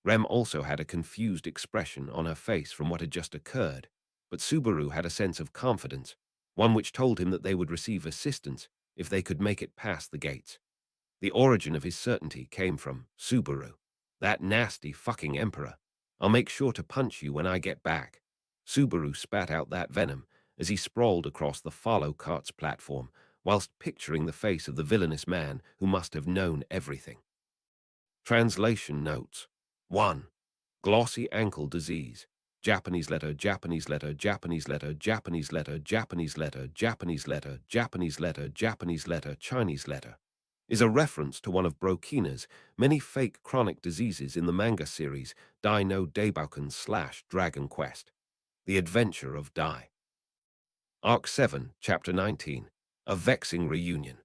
Rem also had a confused expression on her face from what had just occurred, but Subaru had a sense of confidence, one which told him that they would receive assistance if they could make it past the gates. The origin of his certainty came from Subaru. That nasty fucking emperor. I'll make sure to punch you when I get back. Subaru spat out that venom as he sprawled across the follow cart's platform, whilst picturing the face of the villainous man who must have known everything. Translation notes. 1. Glossy ankle disease. Japanese letter, Japanese letter, Japanese letter, Japanese letter, Japanese letter, Japanese letter, Japanese letter, Japanese letter, Chinese letter, is a reference to one of Brokina's many fake chronic diseases in the manga series Dai no Daibouken/Dragon Quest, The Adventure of Dai. Arc 7, Chapter 19, A Vexing Reunion.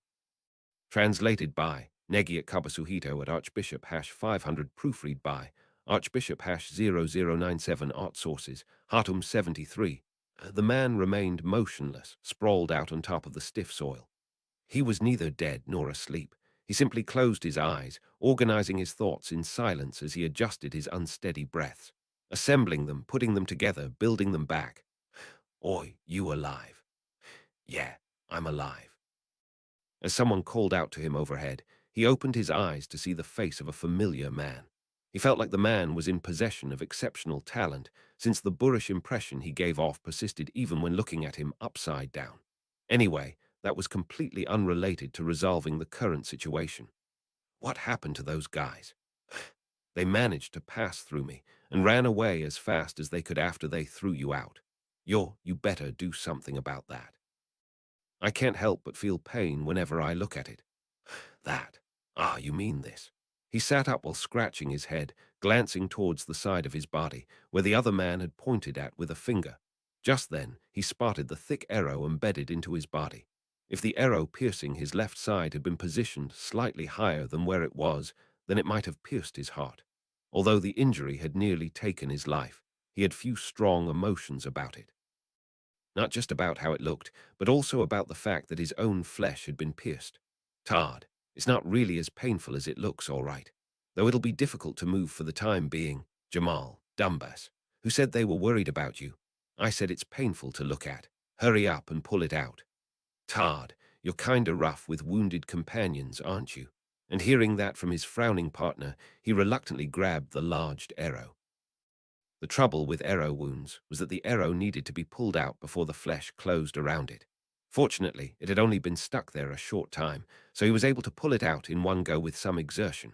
Translated by Negiat Kabasuhito at Archbishop #500 proofread by Archbishop #0097 Art Sources, Hartum 73. The man remained motionless, sprawled out on top of the stiff soil. He was neither dead nor asleep. He simply closed his eyes, organizing his thoughts in silence as he adjusted his unsteady breaths, assembling them, putting them together, building them back. Oi, you alive? Yeah, I'm alive. As someone called out to him overhead, he opened his eyes to see the face of a familiar man. He felt like the man was in possession of exceptional talent, since the boorish impression he gave off persisted even when looking at him upside down. Anyway, that was completely unrelated to resolving the current situation. What happened to those guys? They managed to pass through me and ran away as fast as they could after they threw you out. You better do something about that. I can't help but feel pain whenever I look at it. That. Ah, you mean this. He sat up while scratching his head, glancing towards the side of his body, where the other man had pointed at with a finger. Just then, he spotted the thick arrow embedded into his body. If the arrow piercing his left side had been positioned slightly higher than where it was, then it might have pierced his heart. Although the injury had nearly taken his life, he had few strong emotions about it. Not just about how it looked, but also about the fact that his own flesh had been pierced. Tard, it's not really as painful as it looks, all right. Though it'll be difficult to move for the time being. Jamal, Dumbas, who said they were worried about you. I said it's painful to look at. Hurry up and pull it out. Tard, you're kinda rough with wounded companions, aren't you? And hearing that from his frowning partner, he reluctantly grabbed the large arrow. The trouble with arrow wounds was that the arrow needed to be pulled out before the flesh closed around it. Fortunately, it had only been stuck there a short time, so he was able to pull it out in one go with some exertion.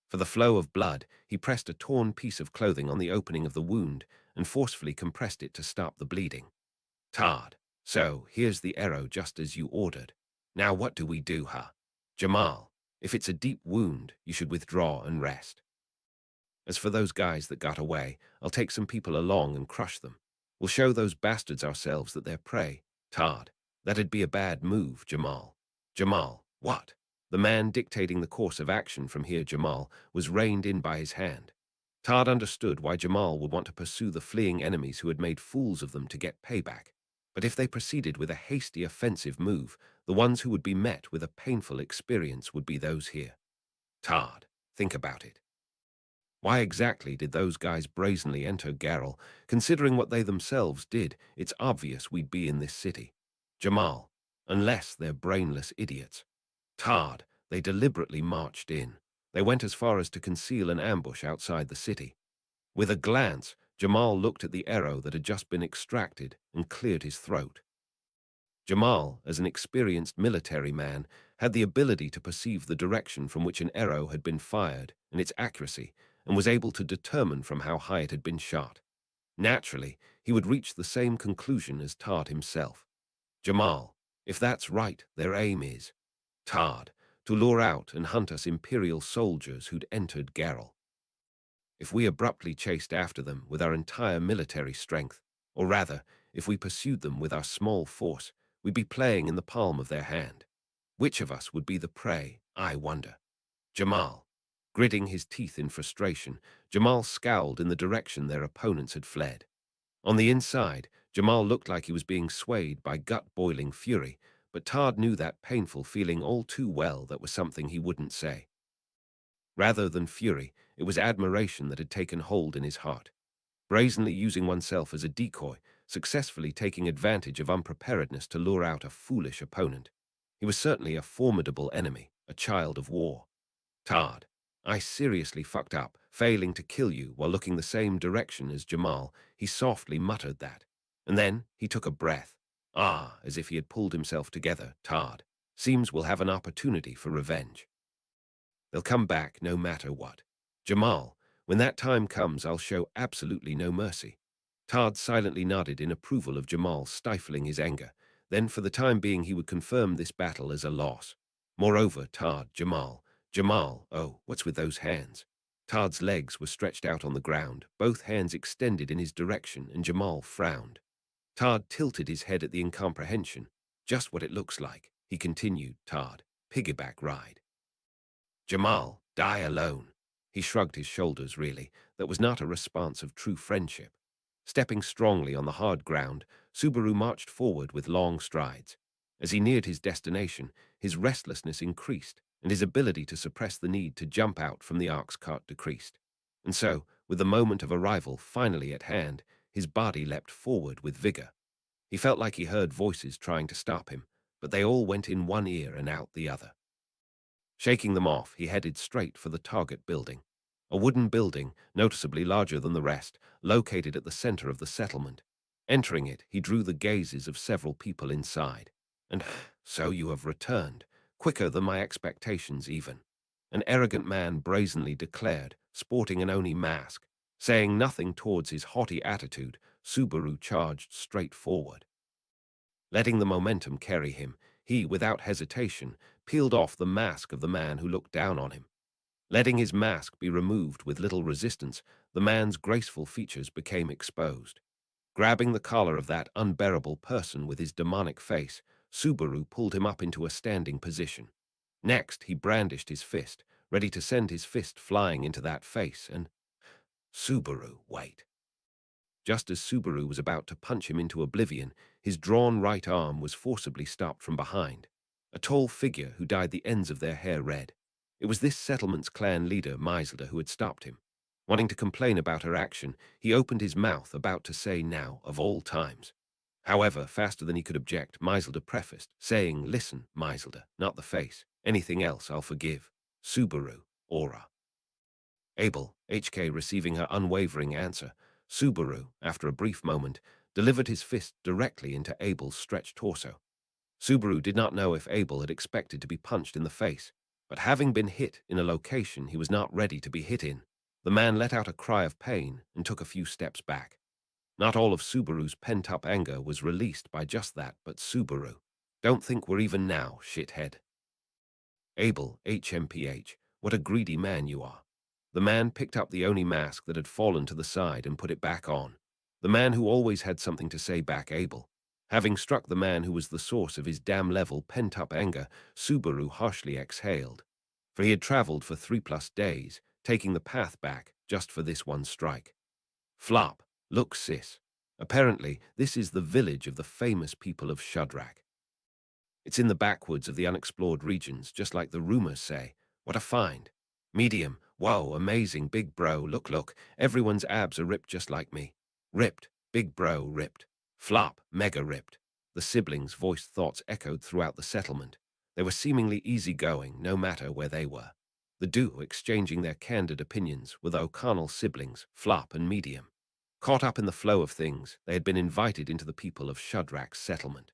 For the flow of blood, he pressed a torn piece of clothing on the opening of the wound and forcefully compressed it to stop the bleeding. Tard. So, here's the arrow just as you ordered. Now what do we do, huh? Jamal, if it's a deep wound, you should withdraw and rest. As for those guys that got away, I'll take some people along and crush them. We'll show those bastards ourselves that they're prey. Tard. That'd be a bad move, Jamal. Jamal, what? The man dictating the course of action from here, Jamal, was reined in by his hand. Tard understood why Jamal would want to pursue the fleeing enemies who had made fools of them to get payback. But if they proceeded with a hasty offensive move, the ones who would be met with a painful experience would be those here. Tard, think about it. Why exactly did those guys brazenly enter Garrel? Considering what they themselves did, it's obvious we'd be in this city. Jamal, unless they're brainless idiots. Tard, they deliberately marched in. They went as far as to conceal an ambush outside the city. With a glance, Jamal looked at the arrow that had just been extracted and cleared his throat. Jamal, as an experienced military man, had the ability to perceive the direction from which an arrow had been fired and its accuracy, and was able to determine from how high it had been shot. Naturally, he would reach the same conclusion as Tard himself. Jamal, if that's right, their aim is, Tard, to lure out and hunt us Imperial soldiers who'd entered Garrel. If we abruptly chased after them with our entire military strength, or rather, if we pursued them with our small force, we'd be playing in the palm of their hand. Which of us would be the prey, I wonder? Jamal. Gritting his teeth in frustration, Jamal scowled in the direction their opponents had fled. On the inside, Jamal looked like he was being swayed by gut-boiling fury, but Todd knew that painful feeling all too well that was something he wouldn't say. Rather than fury, it was admiration that had taken hold in his heart. Brazenly using oneself as a decoy, successfully taking advantage of unpreparedness to lure out a foolish opponent. He was certainly a formidable enemy, a child of war. Todd, I seriously fucked up, failing to kill you while looking the same direction as Jamal. He softly muttered that. And then he took a breath. Ah, as if he had pulled himself together, Todd. Seems we'll have an opportunity for revenge. They'll come back no matter what. Jamal, when that time comes, I'll show absolutely no mercy. Todd silently nodded in approval of Jamal stifling his anger. Then for the time being he would confirm this battle as a loss. Moreover, Jamal, oh, what's with those hands? Todd's legs were stretched out on the ground, both hands extended in his direction, and Jamal frowned. Todd tilted his head at the incomprehension. Just what it looks like, he continued, Todd. Piggyback ride. Jamal, die alone. He shrugged his shoulders, really. That was not a response of true friendship. Stepping strongly on the hard ground, Subaru marched forward with long strides. As he neared his destination, his restlessness increased, and his ability to suppress the need to jump out from the ox cart decreased. And so, with the moment of arrival finally at hand, his body leapt forward with vigor. He felt like he heard voices trying to stop him, but they all went in one ear and out the other. Shaking them off, he headed straight for the target building. A wooden building, noticeably larger than the rest, located at the center of the settlement. Entering it, he drew the gazes of several people inside. And so you have returned, quicker than my expectations even. An arrogant man brazenly declared, sporting an Oni mask. Saying nothing towards his haughty attitude, Subaru charged straight forward. Letting the momentum carry him, he, without hesitation, peeled off the mask of the man who looked down on him. Letting his mask be removed with little resistance, the man's graceful features became exposed. Grabbing the collar of that unbearable person with his demonic face, Subaru pulled him up into a standing position. Next, he brandished his fist, ready to send his fist flying into that face, and Subaru, wait. Just as Subaru was about to punch him into oblivion, his drawn right arm was forcibly stopped from behind. A tall figure who dyed the ends of their hair red. It was this settlement's clan leader, Maiselda, who had stopped him. Wanting to complain about her action, he opened his mouth, about to say now, of all times. However, faster than he could object, Maiselda prefaced, saying, Listen, Maiselda, not the face. Anything else I'll forgive. Subaru, aura. Abel, HK receiving her unwavering answer, Subaru, after a brief moment, delivered his fist directly into Abel's stretched torso. Subaru did not know if Abel had expected to be punched in the face, but having been hit in a location he was not ready to be hit in, the man let out a cry of pain and took a few steps back. Not all of Subaru's pent-up anger was released by just that, but Subaru. Don't think we're even now, shithead. Abel, HMPH, what a greedy man you are. The man picked up the Oni mask that had fallen to the side and put it back on. The man who always had something to say back, Abel. Having struck the man who was the source of his damn-level pent-up anger, Subaru harshly exhaled. For he had traveled for 3+ days, taking the path back just for this one strike. Flop, look sis. Apparently, this is the village of the famous people of Shadrach. It's in the backwoods of the unexplored regions, just like the rumors say. What a find. Medium, whoa, amazing, big bro, look, everyone's abs are ripped just like me. Ripped, big bro, ripped. Flop, mega ripped. The siblings' voiced thoughts echoed throughout the settlement. They were seemingly easygoing, no matter where they were. The duo exchanging their candid opinions were the O'Connell siblings, Flop and Medium. Caught up in the flow of things, they had been invited into the people of Shadrach's settlement.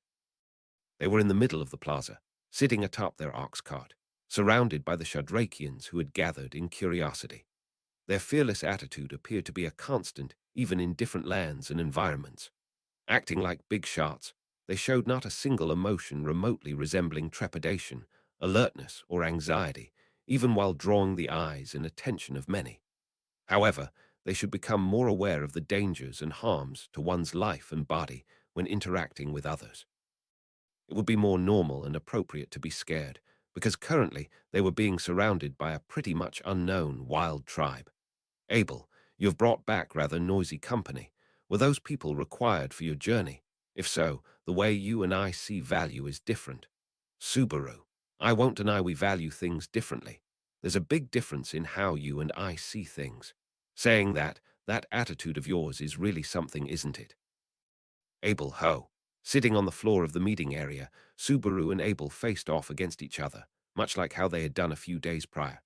They were in the middle of the plaza, sitting atop their ox cart, surrounded by the Shadrachians who had gathered in curiosity. Their fearless attitude appeared to be a constant, even in different lands and environments. Acting like big shots, they showed not a single emotion remotely resembling trepidation, alertness, or anxiety, even while drawing the eyes and attention of many. However, they should become more aware of the dangers and harms to one's life and body when interacting with others. It would be more normal and appropriate to be scared, because currently they were being surrounded by a pretty much unknown wild tribe. Abel, you have brought back rather noisy company. Were those people required for your journey? If so, the way you and I see value is different. Subaru, I won't deny we value things differently. There's a big difference in how you and I see things. Saying that attitude of yours is really something, isn't it? Abel Ho. Sitting on the floor of the meeting area, Subaru and Abel faced off against each other, much like how they had done a few days prior.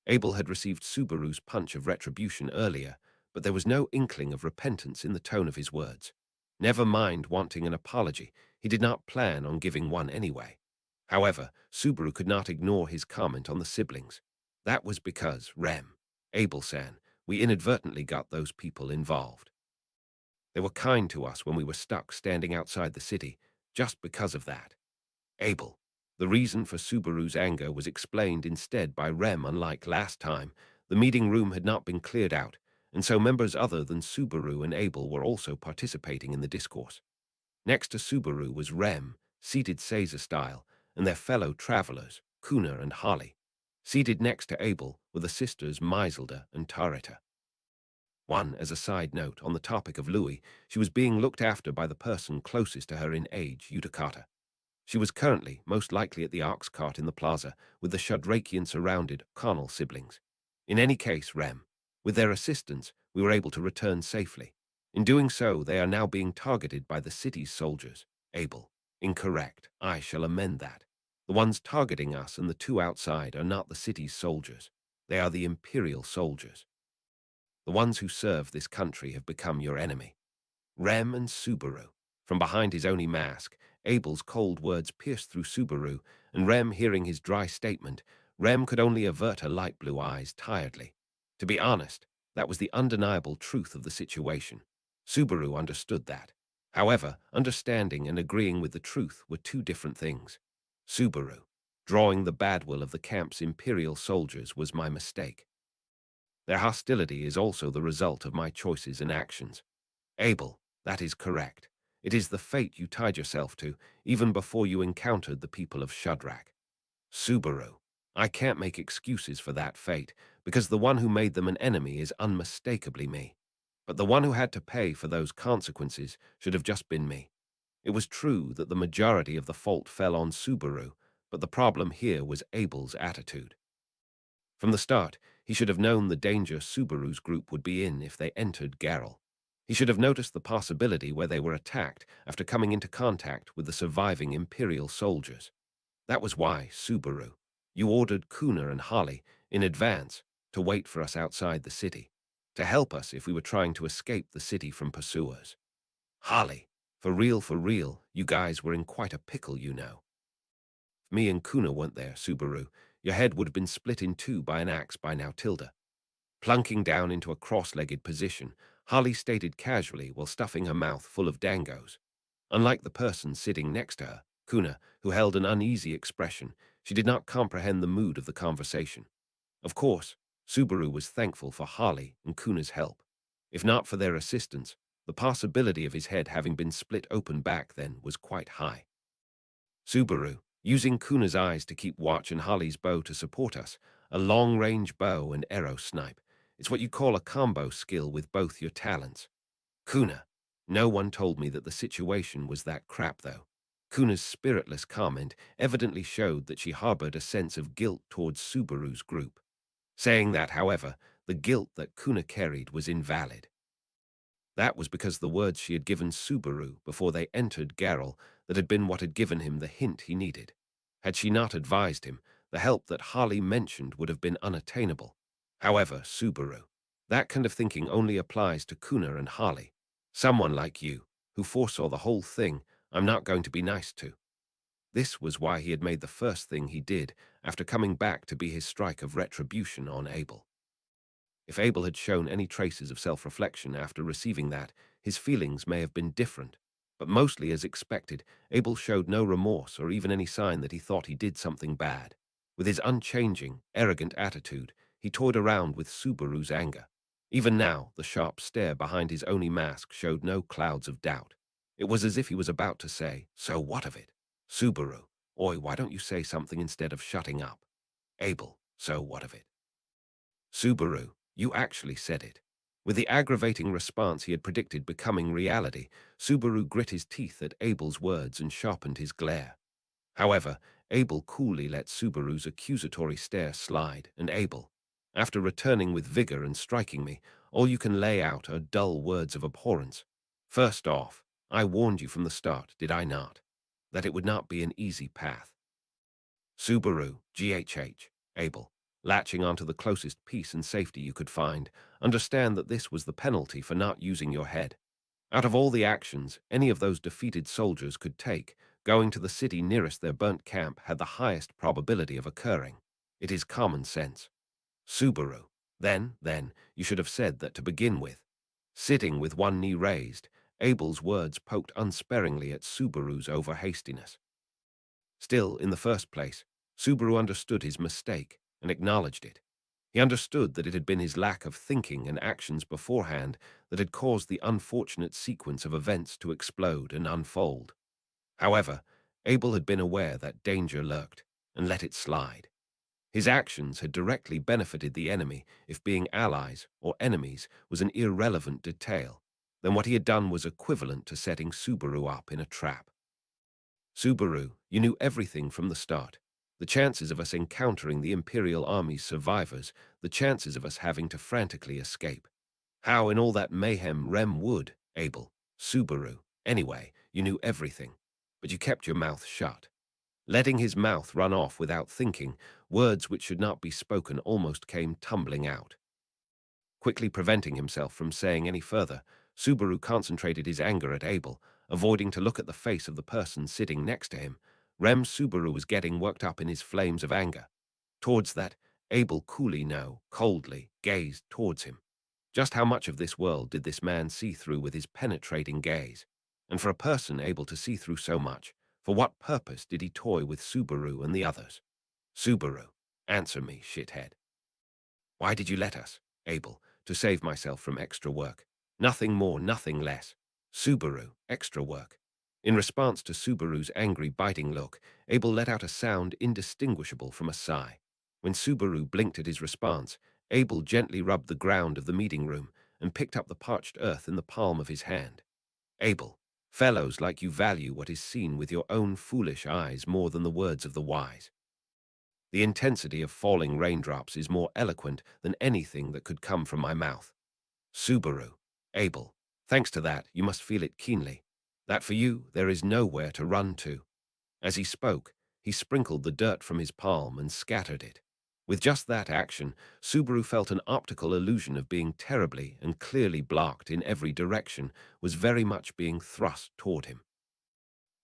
Abel had received Subaru's punch of retribution earlier, but there was no inkling of repentance in the tone of his words. Never mind wanting an apology, he did not plan on giving one anyway. However, Subaru could not ignore his comment on the siblings. That was because, Abel-san, we inadvertently got those people involved. They were kind to us when we were stuck standing outside the city, just because of that. Abel. The reason for Subaru's anger was explained instead by Rem. Unlike last time, the meeting room had not been cleared out, and so members other than Subaru and Abel were also participating in the discourse. Next to Subaru was Rem, seated Caesar style, and their fellow travelers, Kuna and Holly. Seated next to Abel were the sisters Maiselda and Tarita. One, as a side note, on the topic of Louis, she was being looked after by the person closest to her in age, Utakata. She was currently most likely at the ox cart in the plaza with the Shadrakian-surrounded Connell siblings. In any case, with their assistance, we were able to return safely. In doing so, they are now being targeted by the city's soldiers. Abel. Incorrect. I shall amend that. The ones targeting us and the two outside are not the city's soldiers. They are the imperial soldiers. The ones who serve this country have become your enemy. Rem and Subaru. From behind his Oni mask, Abel's cold words pierced through Subaru, and Rem, hearing his dry statement, Rem could only avert her light blue eyes tiredly. To be honest, that was the undeniable truth of the situation. Subaru understood that. However, understanding and agreeing with the truth were two different things. Subaru. Drawing the bad will of the camp's imperial soldiers was my mistake. Their hostility is also the result of my choices and actions. Abel, that is correct. It is the fate you tied yourself to, even before you encountered the people of Shadrach. Subaru, I can't make excuses for that fate, because the one who made them an enemy is unmistakably me. But the one who had to pay for those consequences should have just been me. It was true that the majority of the fault fell on Subaru, but the problem here was Abel's attitude. From the start, he should have known the danger Subaru's group would be in if they entered Garrel. He should have noticed the possibility where they were attacked after coming into contact with the surviving Imperial soldiers. That was why, Subaru, you ordered Kuna and Holly in advance to wait for us outside the city, to help us if we were trying to escape the city from pursuers. Holly, for real, you guys were in quite a pickle, you know. If me and Kuna weren't there, Subaru, your head would have been split in two by an axe by now, Tilda. Plunking down into a cross-legged position, Holly stated casually while stuffing her mouth full of dangos. Unlike the person sitting next to her, Kuna, who held an uneasy expression, she did not comprehend the mood of the conversation. Of course, Subaru was thankful for Holly and Kuna's help. If not for their assistance, the possibility of his head having been split open back then was quite high. Subaru, using Kuna's eyes to keep watch and Holly's bow to support us, a long-range bow and arrow snipe. It's what you call a combo skill with both your talents. Kuna. No one told me that the situation was that crap, though. Kuna's spiritless comment evidently showed that she harbored a sense of guilt towards Subaru's group. Saying that, however, the guilt that Kuna carried was invalid. That was because the words she had given Subaru before they entered Garrel that had been what had given him the hint he needed. Had she not advised him, the help that Holly mentioned would have been unattainable. However, Subaru, that kind of thinking only applies to Kuna and Holly. Someone like you, who foresaw the whole thing, I'm not going to be nice to. This was why he had made the first thing he did after coming back to be his strike of retribution on Abel. If Abel had shown any traces of self-reflection after receiving that, his feelings may have been different. But mostly as expected, Abel showed no remorse or even any sign that he thought he did something bad. With his unchanging, arrogant attitude, he toyed around with Subaru's anger. Even now, the sharp stare behind his Oni mask showed no clouds of doubt. It was as if he was about to say, "So what of it?" Subaru. Oi, why don't you say something instead of shutting up? Abel. So what of it? Subaru. You actually said it. With the aggravating response he had predicted becoming reality, Subaru grit his teeth at Abel's words and sharpened his glare. However, Abel coolly let Subaru's accusatory stare slide, and Abel, after returning with vigor and striking me, all you can lay out are dull words of abhorrence. First off, I warned you from the start, did I not, that it would not be an easy path. Subaru, GHH, Abel, latching onto the closest peace and safety you could find, understand that this was the penalty for not using your head. Out of all the actions any of those defeated soldiers could take, going to the city nearest their burnt camp had the highest probability of occurring. It is common sense. Subaru. Then, you should have said that to begin with. Sitting with one knee raised, Abel's words poked unsparingly at Subaru's over-hastiness. Still, in the first place, Subaru understood his mistake and acknowledged it. He understood that it had been his lack of thinking and actions beforehand that had caused the unfortunate sequence of events to explode and unfold. However, Abel had been aware that danger lurked and let it slide. His actions had directly benefited the enemy if being allies or enemies was an irrelevant detail. Then what he had done was equivalent to setting Subaru up in a trap. Subaru, you knew everything from the start. The chances of us encountering the Imperial Army's survivors, the chances of us having to frantically escape. How in all that mayhem Rem would, Abel, Subaru, anyway, you knew everything. But you kept your mouth shut. Letting his mouth run off without thinking, words which should not be spoken almost came tumbling out. Quickly preventing himself from saying any further, Subaru concentrated his anger at Abel, avoiding to look at the face of the person sitting next to him. Rem Subaru was getting worked up in his flames of anger. Towards that, Abel coldly gazed towards him. Just how much of this world did this man see through with his penetrating gaze? And for a person able to see through so much, for what purpose did he toy with Subaru and the others? Subaru, answer me, shithead. Why did you let us, Abel, to save myself from extra work? Nothing more, nothing less. Subaru, extra work. In response to Subaru's angry, biting look, Abel let out a sound indistinguishable from a sigh. When Subaru blinked at his response, Abel gently rubbed the ground of the meeting room and picked up the parched earth in the palm of his hand. Abel, fellows like you value what is seen with your own foolish eyes more than the words of the wise. The intensity of falling raindrops is more eloquent than anything that could come from my mouth. Subaru, Abel, thanks to that, you must feel it keenly, that for you there is nowhere to run to. As he spoke, he sprinkled the dirt from his palm and scattered it. With just that action, Subaru felt an optical illusion of being terribly and clearly blocked in every direction was very much being thrust toward him.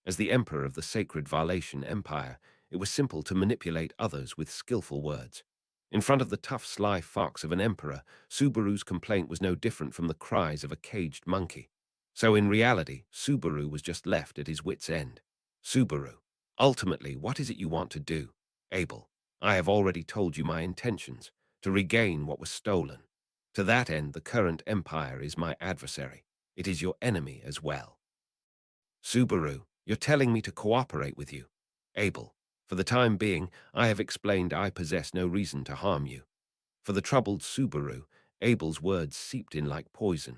As the emperor of the sacred Valatian Empire, it was simple to manipulate others with skillful words. In front of the tough, sly fox of an emperor, Subaru's complaint was no different from the cries of a caged monkey. So in reality, Subaru was just left at his wit's end. Subaru, ultimately, what is it you want to do? Abel, I have already told you my intentions, to regain what was stolen. To that end, the current empire is my adversary. It is your enemy as well. Subaru, you're telling me to cooperate with you. Abel, for the time being, I have explained I possess no reason to harm you. For the troubled Subaru, Abel's words seeped in like poison.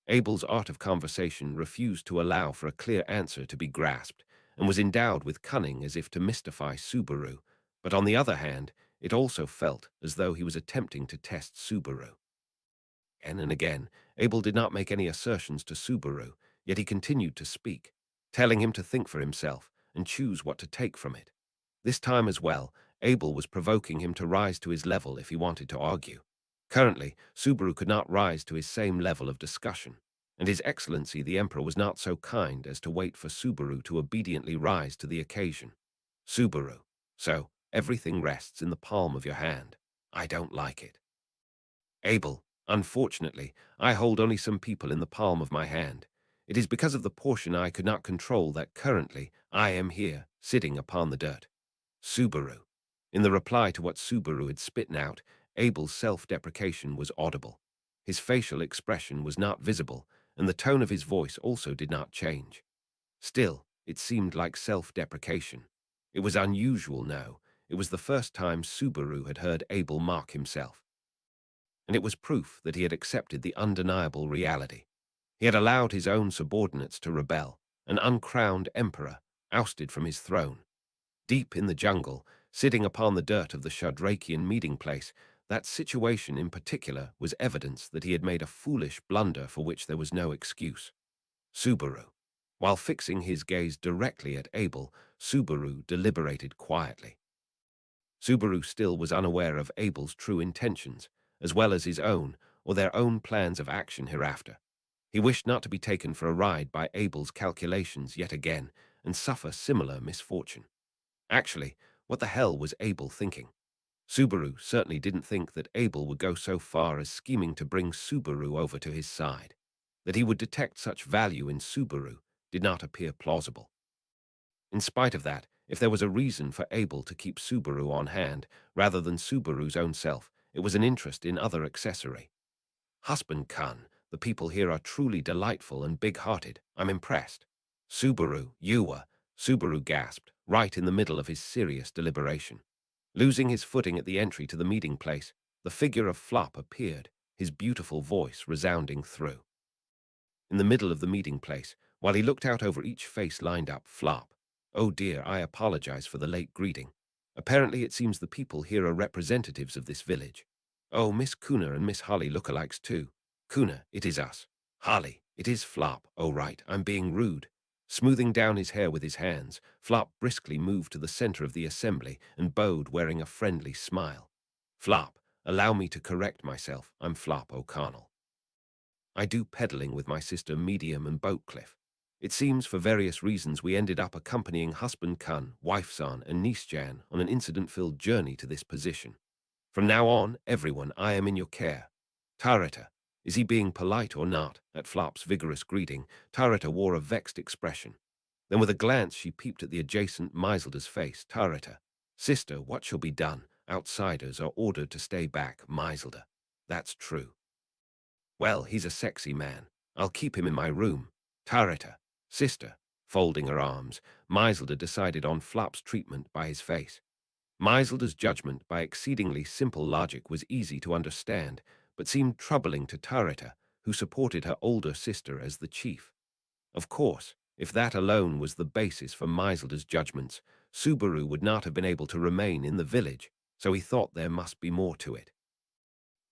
Abel's art of conversation refused to allow for a clear answer to be grasped, and was endowed with cunning as if to mystify Subaru, but on the other hand, it also felt as though he was attempting to test Subaru. Again and again, Abel did not make any assertions to Subaru, yet he continued to speak, telling him to think for himself and choose what to take from it. This time as well, Abel was provoking him to rise to his level if he wanted to argue. Currently, Subaru could not rise to his same level of discussion, and His Excellency the Emperor was not so kind as to wait for Subaru to obediently rise to the occasion. Subaru, so everything rests in the palm of your hand. I don't like it. Abel, unfortunately, I hold only some people in the palm of my hand. It is because of the portion I could not control that currently I am here, sitting upon the dirt. Subaru. In the reply to what Subaru had spitten out, Abel's self-deprecation was audible. His facial expression was not visible, and the tone of his voice also did not change. Still, It seemed like self-deprecation. It was unusual, no. It was the first time Subaru had heard Abel mock himself. And it was proof that he had accepted the undeniable reality. He had allowed his own subordinates to rebel, an uncrowned emperor, ousted from his throne. Deep in the jungle, sitting upon the dirt of the Shadrakian meeting place, that situation in particular was evidence that he had made a foolish blunder for which there was no excuse. Subaru. While fixing his gaze directly at Abel, Subaru deliberated quietly. Subaru still was unaware of Abel's true intentions, as well as his own, or their own plans of action hereafter. He wished not to be taken for a ride by Abel's calculations yet again, and suffer similar misfortune. Actually, what the hell was Abel thinking? Subaru certainly didn't think that Abel would go so far as scheming to bring Subaru over to his side. That he would detect such value in Subaru did not appear plausible. In spite of that, if there was a reason for Abel to keep Subaru on hand, rather than Subaru's own self, it was an interest in other accessory. Husband Khan, the people here are truly delightful and big-hearted. I'm impressed. Subaru, you were, Subaru gasped, right in the middle of his serious deliberation. Losing his footing at the entry to the meeting place, the figure of Flop appeared, his beautiful voice resounding through. In the middle of the meeting place, while he looked out over each face lined up, Flop. Oh dear, I apologize for the late greeting. Apparently it seems the people here are representatives of this village. Oh, Miss Kuna and Miss Holly look-alikes too. Kuna, it is us. Holly, it is Flop. Oh right, I'm being rude. Smoothing down his hair with his hands, Flop briskly moved to the center of the assembly and bowed, wearing a friendly smile. Flop, allow me to correct myself. I'm Flop O'Connell. I do peddling with my sister Medium and Boatcliff. It seems for various reasons we ended up accompanying husband Khan, wife San, and niece Jan on an incident-filled journey to this position. From now on, everyone, I am in your care. Tarita, is he being polite or not? At Flop's vigorous greeting, Tarita wore a vexed expression. Then with a glance she peeped at the adjacent Maiselda's face. Tarita, sister, what shall be done? Outsiders are ordered to stay back, Maiselda. That's true. Well, he's a sexy man. I'll keep him in my room. Tarita, sister, folding her arms, Maiselda decided on Flop's treatment by his face. Maiselda's judgment by exceedingly simple logic was easy to understand, but seemed troubling to Tarita, who supported her older sister as the chief. Of course, if that alone was the basis for Maiselda's judgments, Subaru would not have been able to remain in the village, so he thought there must be more to it.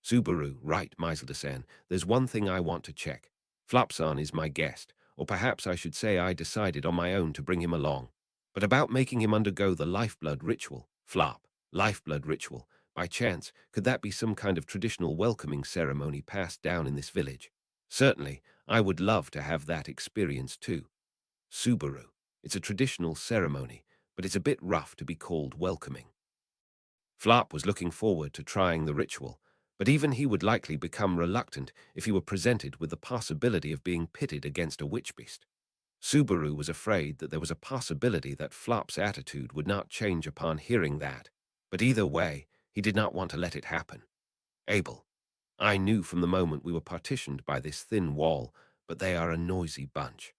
Subaru, right, Maiselda-san, there's one thing I want to check. Flop-san is my guest, or perhaps I should say I decided on my own to bring him along. But about making him undergo the lifeblood ritual, Flop, lifeblood ritual, by chance, could that be some kind of traditional welcoming ceremony passed down in this village? Certainly, I would love to have that experience too. Subaru, it's a traditional ceremony, but it's a bit rough to be called welcoming. Flop was looking forward to trying the ritual, but even he would likely become reluctant if he were presented with the possibility of being pitted against a witch beast. Subaru was afraid that there was a possibility that Flop's attitude would not change upon hearing that, but either way, he did not want to let it happen. Abel, I knew from the moment we were partitioned by this thin wall, but they are a noisy bunch.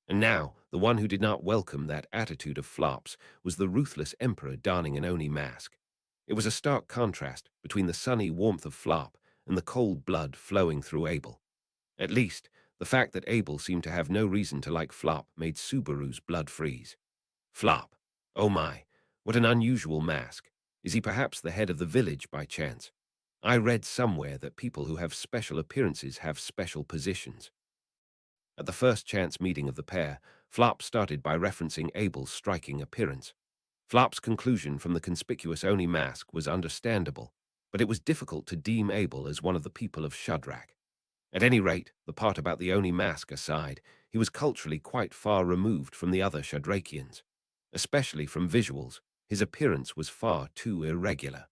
And now, the one who did not welcome that attitude of Flop's was the ruthless emperor donning an Oni mask. It was a stark contrast between the sunny warmth of Flop and the cold blood flowing through Abel. At least, the fact that Abel seemed to have no reason to like Flop made Subaru's blood freeze. Flop. Oh my, what an unusual mask. Is he perhaps the head of the village by chance? I read somewhere that people who have special appearances have special positions. At the first chance meeting of the pair, Flop started by referencing Abel's striking appearance. Flop's conclusion from the conspicuous Oni mask was understandable, but it was difficult to deem Abel as one of the people of Shadrach. At any rate, the part about the Oni mask aside, he was culturally quite far removed from the other Shadrachians. Especially from visuals, his appearance was far too irregular.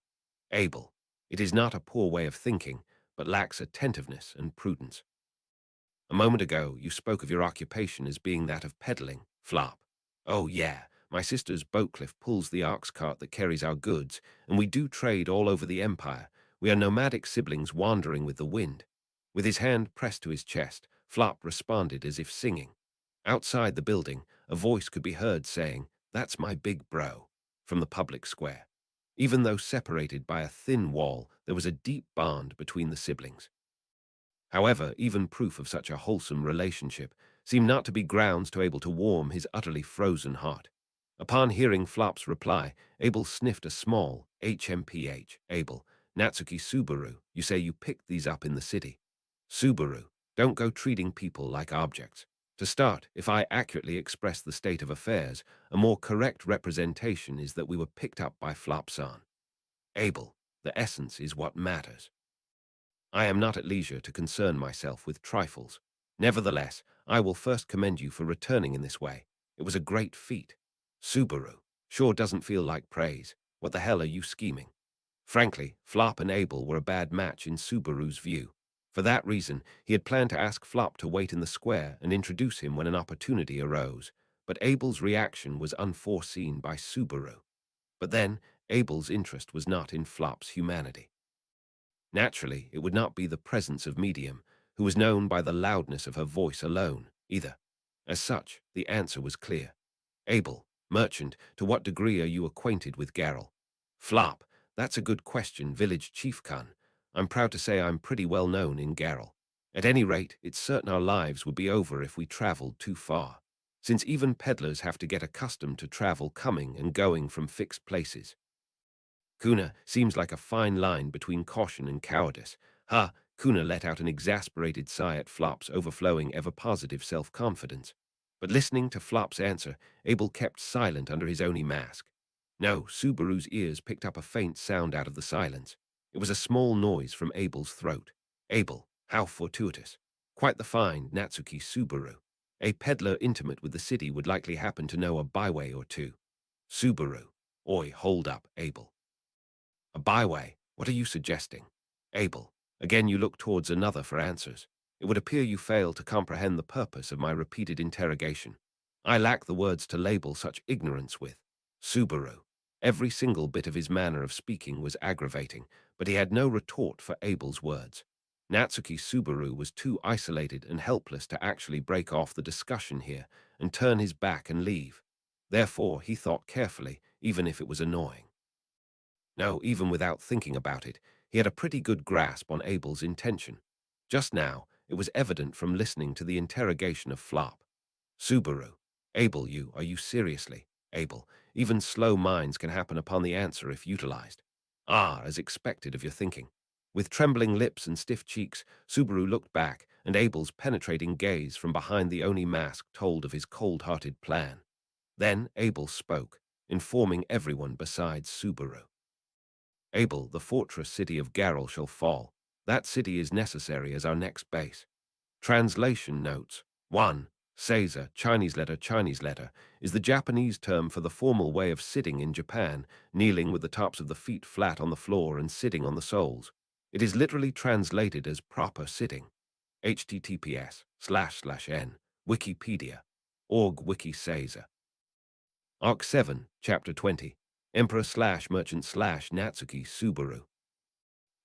Abel, it is not a poor way of thinking, but lacks attentiveness and prudence. A moment ago, you spoke of your occupation as being that of peddling, Flop. Oh yeah, my sister's Boatcliff pulls the ox cart that carries our goods, and we do trade all over the empire. We are nomadic siblings wandering with the wind. With his hand pressed to his chest, Flop responded as if singing. Outside the building, a voice could be heard saying, "That's my big bro," from the public square. Even though separated by a thin wall, there was a deep bond between the siblings. However, even proof of such a wholesome relationship seemed not to be grounds to able to warm his utterly frozen heart. Upon hearing Flop's reply, Abel sniffed a small HMPH. Abel, Natsuki Subaru, you say you picked these up in the city. Subaru, don't go treating people like objects. To start, if I accurately express the state of affairs, a more correct representation is that we were picked up by Flop-san. Abel, the essence is what matters. I am not at leisure to concern myself with trifles. Nevertheless, I will first commend you for returning in this way. It was a great feat. Subaru, sure doesn't feel like praise. What the hell are you scheming? Frankly, Flop and Abel were a bad match in Subaru's view. For that reason, he had planned to ask Flop to wait in the square and introduce him when an opportunity arose. But Abel's reaction was unforeseen by Subaru. But then, Abel's interest was not in Flop's humanity. Naturally, it would not be the presence of Medium, who was known by the loudness of her voice alone, either. As such, the answer was clear. Abel, merchant, to what degree are you acquainted with Garrel? Flop, that's a good question, village chief Khan. I'm proud to say I'm pretty well known in Garrel. At any rate, it's certain our lives would be over if we traveled too far, since even peddlers have to get accustomed to travel coming and going from fixed places. Kuna seems like a fine line between caution and cowardice. Ha! Kuna let out an exasperated sigh at Flop's overflowing ever-positive self-confidence. But listening to Flop's answer, Abel kept silent under his Oni mask. No, Subaru's ears picked up a faint sound out of the silence. It was a small noise from Abel's throat. Abel, how fortuitous. Quite the fine Natsuki Subaru. A peddler intimate with the city would likely happen to know a byway or two. Subaru. Oi, hold up, Abel. A byway? What are you suggesting? Abel, again you look towards another for answers. It would appear you fail to comprehend the purpose of my repeated interrogation. I lack the words to label such ignorance with. Subaru. Every single bit of his manner of speaking was aggravating, but he had no retort for Abel's words. Natsuki Subaru was too isolated and helpless to actually break off the discussion here and turn his back and leave. Therefore, he thought carefully, even if it was annoying. No, even without thinking about it, he had a pretty good grasp on Abel's intention. Just now, it was evident from listening to the interrogation of Flop. Subaru. Abel, are you seriously? Abel, even slow minds can happen upon the answer if utilized. Ah, as expected of your thinking. With trembling lips and stiff cheeks, Subaru looked back, and Abel's penetrating gaze from behind the Oni mask told of his cold-hearted plan. Then Abel spoke, informing everyone besides Subaru. Abel, the fortress city of Garrel shall fall. That city is necessary as our next base. Translation notes. 1. Seiza, Chinese letter, is the Japanese term for the formal way of sitting in Japan, kneeling with the tops of the feet flat on the floor and sitting on the soles. It is literally translated as proper sitting. https://n Wikipedia. Org Wiki Seiza. Arc 7, Chapter 20. Emperor/Merchant/Natsuki Subaru.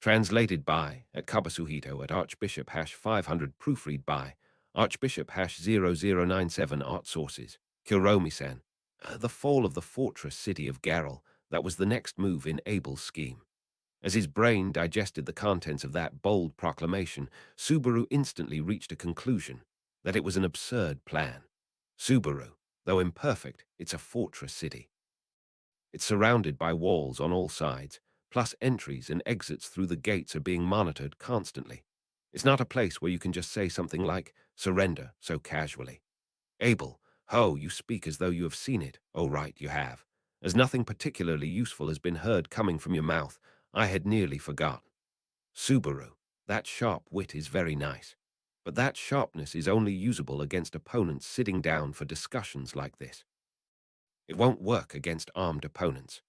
Translated by, at Kabasuhito at Archbishop #500 proofread by, Archbishop #0097 Art Sources, Kiromi-san. The fall of the fortress city of Garrel, that was the next move in Abel's scheme. As his brain digested the contents of that bold proclamation, Subaru instantly reached a conclusion that it was an absurd plan. Subaru, though imperfect, it's a fortress city. It's surrounded by walls on all sides, plus entries and exits through the gates are being monitored constantly. It's not a place where you can just say something like, surrender, so casually. Abel, ho, you speak as though you have seen it. Oh, right, you have. As nothing particularly useful has been heard coming from your mouth, I had nearly forgotten. Subaru, that sharp wit is very nice. But that sharpness is only usable against opponents sitting down for discussions like this. It won't work against armed opponents.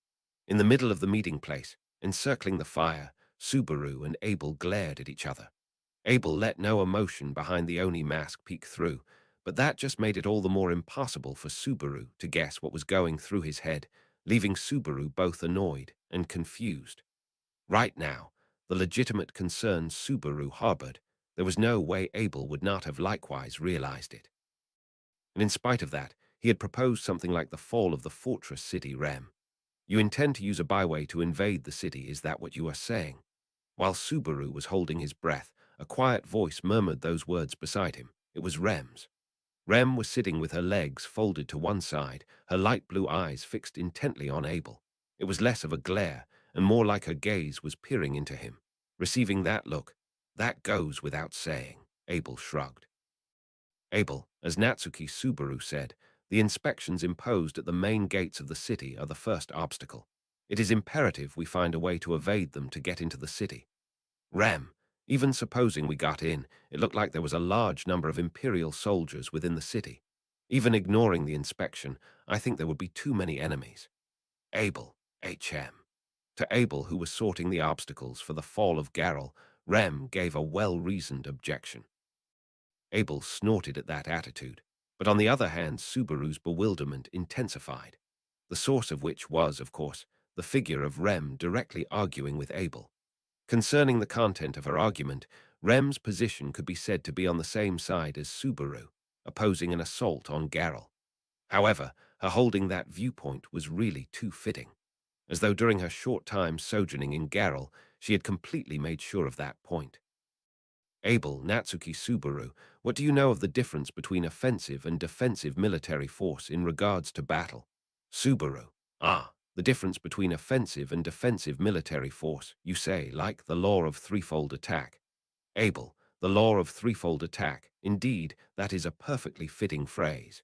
In the middle of the meeting place, encircling the fire, Subaru and Abel glared at each other. Abel let no emotion behind the Oni mask peek through, but that just made it all the more impossible for Subaru to guess what was going through his head, leaving Subaru both annoyed and confused. Right now, the legitimate concern Subaru harbored, there was no way Abel would not have likewise realized it. And in spite of that, He had proposed something like the fall of the fortress city Rem. You intend to use a byway to invade the city, is that what you are saying? While Subaru was holding his breath, a quiet voice murmured those words beside him. It was Rem's. Rem was sitting with her legs folded to one side, her light blue eyes fixed intently on Abel. It was less of a glare, and more like her gaze was peering into him. Receiving that look, "That goes without saying," Abel shrugged. Abel, as Natsuki Subaru said, the inspections imposed at the main gates of the city are the first obstacle. It is imperative we find a way to evade them to get into the city. Rem, even supposing we got in, it looked like there was a large number of Imperial soldiers within the city. Even ignoring the inspection, I think there would be too many enemies. Abel, HM. To Abel, who was sorting the obstacles for the fall of Garrel, Rem gave a well-reasoned objection. Abel snorted at that attitude, but on the other hand, Subaru's bewilderment intensified, the source of which was, of course, the figure of Rem directly arguing with Abel. Concerning the content of her argument, Rem's position could be said to be on the same side as Subaru, opposing an assault on Garrel. However, her holding that viewpoint was really too fitting, as though during her short time sojourning in Garrel, she had completely made sure of that point. Abel, Natsuki Subaru, what do you know of the difference between offensive and defensive military force in regards to battle? Subaru. The difference between offensive and defensive military force, you say, like the law of threefold attack. Abel, the law of threefold attack. Indeed, that is a perfectly fitting phrase.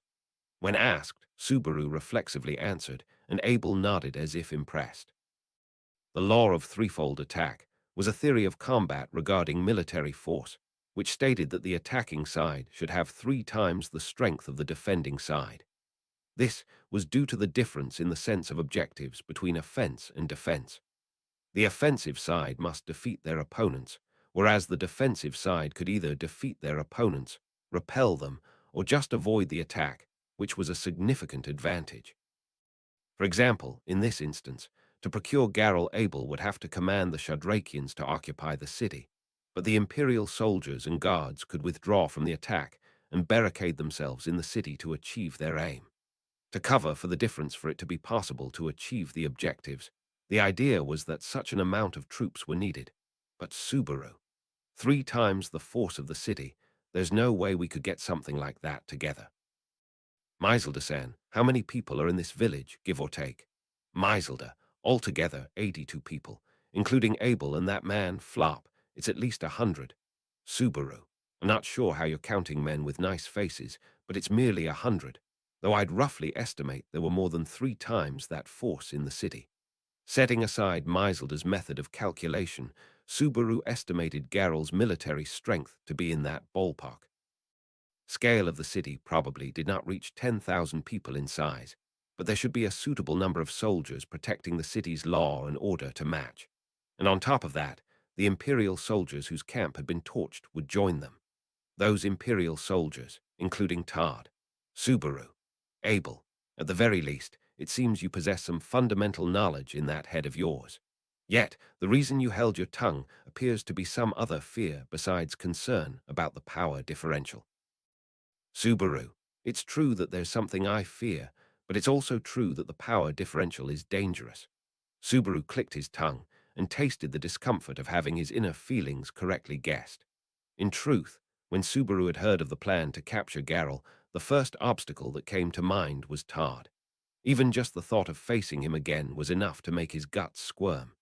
When asked, Subaru reflexively answered, and Abel nodded as if impressed. The law of threefold attack was a theory of combat regarding military force, which stated that the attacking side should have 3 times the strength of the defending side. This was due to the difference in the sense of objectives between offense and defense. The offensive side must defeat their opponents, whereas the defensive side could either defeat their opponents, repel them, or just avoid the attack, which was a significant advantage. For example, in this instance, to procure Garrel, Abel would have to command the Shadrakians to occupy the city, but the Imperial soldiers and guards could withdraw from the attack and barricade themselves in the city to achieve their aim. To cover for the difference for it to be possible to achieve the objectives, the idea was that such an amount of troops were needed. But Subaru, 3 times the force of the city, there's no way we could get something like that together. Meiselder-san, how many people are in this village, give or take? Meiselder, altogether 82 people, including Abel and that man, Flop. It's at least 100. Subaru, I'm not sure how you're counting men with nice faces, but it's merely 100, though I'd roughly estimate there were more than 3 times that force in the city. Setting aside Meiselder's method of calculation, Subaru estimated Garrel's military strength to be in that ballpark. Scale of the city probably did not reach 10,000 people in size, but there should be a suitable number of soldiers protecting the city's law and order to match. And on top of that, the Imperial soldiers whose camp had been torched would join them. Those Imperial soldiers, including Todd, Subaru, Abel, at the very least, it seems you possess some fundamental knowledge in that head of yours. Yet, the reason you held your tongue appears to be some other fear besides concern about the power differential. Subaru, it's true that there's something I fear, but it's also true that the power differential is dangerous. Subaru clicked his tongue and tasted the discomfort of having his inner feelings correctly guessed. In truth, when Subaru had heard of the plan to capture Garrel, the first obstacle that came to mind was Todd. Even just the thought of facing him again was enough to make his guts squirm.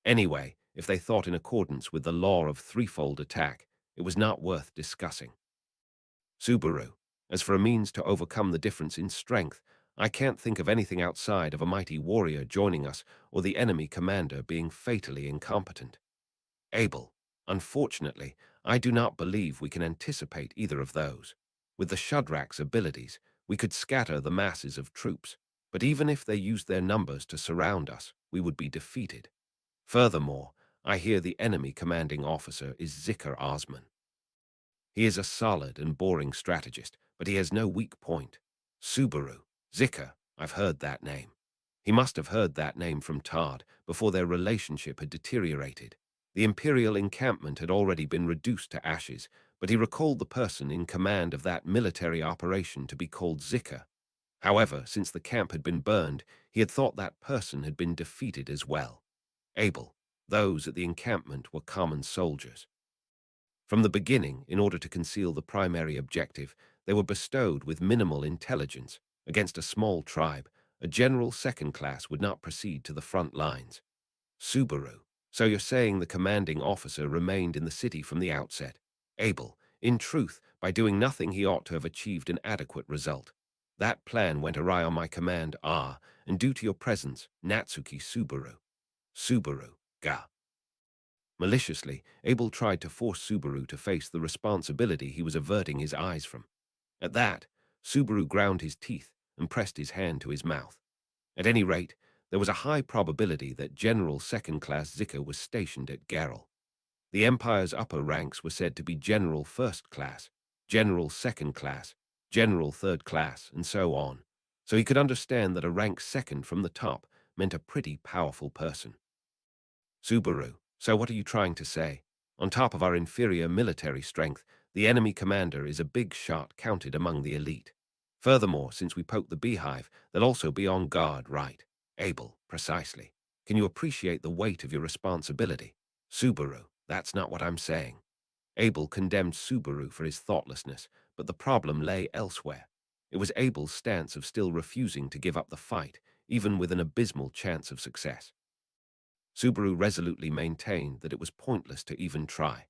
Anyway, if they thought in accordance with the law of threefold attack, it was not worth discussing. Subaru, as for a means to overcome the difference in strength, I can't think of anything outside of a mighty warrior joining us or the enemy commander being fatally incompetent. Abel, unfortunately, I do not believe we can anticipate either of those. With the Shudrak's abilities, we could scatter the masses of troops, but even if they used their numbers to surround us, we would be defeated. Furthermore, I hear the enemy commanding officer is Zikr Osman. He is a solid and boring strategist, but he has no weak point. Subaru, Zikr, I've heard that name. He must have heard that name from Todd before their relationship had deteriorated. The Imperial encampment had already been reduced to ashes, but he recalled the person in command of that military operation to be called Zikr. However, since the camp had been burned, he had thought that person had been defeated as well. Abel, those at the encampment were common soldiers. From the beginning, in order to conceal the primary objective, they were bestowed with minimal intelligence. Against a small tribe, a general second class would not proceed to the front lines. Subaru. So you're saying the commanding officer remained in the city from the outset. Abel. In truth, by doing nothing he ought to have achieved an adequate result. That plan went awry on my command, and due to your presence, Natsuki Subaru. Subaru. Ga. Maliciously, Abel tried to force Subaru to face the responsibility he was averting his eyes from. At that, Subaru ground his teeth and pressed his hand to his mouth. At any rate, there was a high probability that General Second-Class Zika was stationed at Garrel. The Empire's upper ranks were said to be General First Class, General Second Class, General Third Class, and so on. So he could understand that a rank second from the top meant a pretty powerful person. Subaru, so what are you trying to say? On top of our inferior military strength, the enemy commander is a big shot counted among the elite. Furthermore, since we poked the beehive, they'll also be on guard, right? Abel, precisely. Can you appreciate the weight of your responsibility? Subaru, that's not what I'm saying. Abel condemned Subaru for his thoughtlessness, but the problem lay elsewhere. It was Abel's stance of still refusing to give up the fight, even with an abysmal chance of success. Subaru resolutely maintained that it was pointless to even try.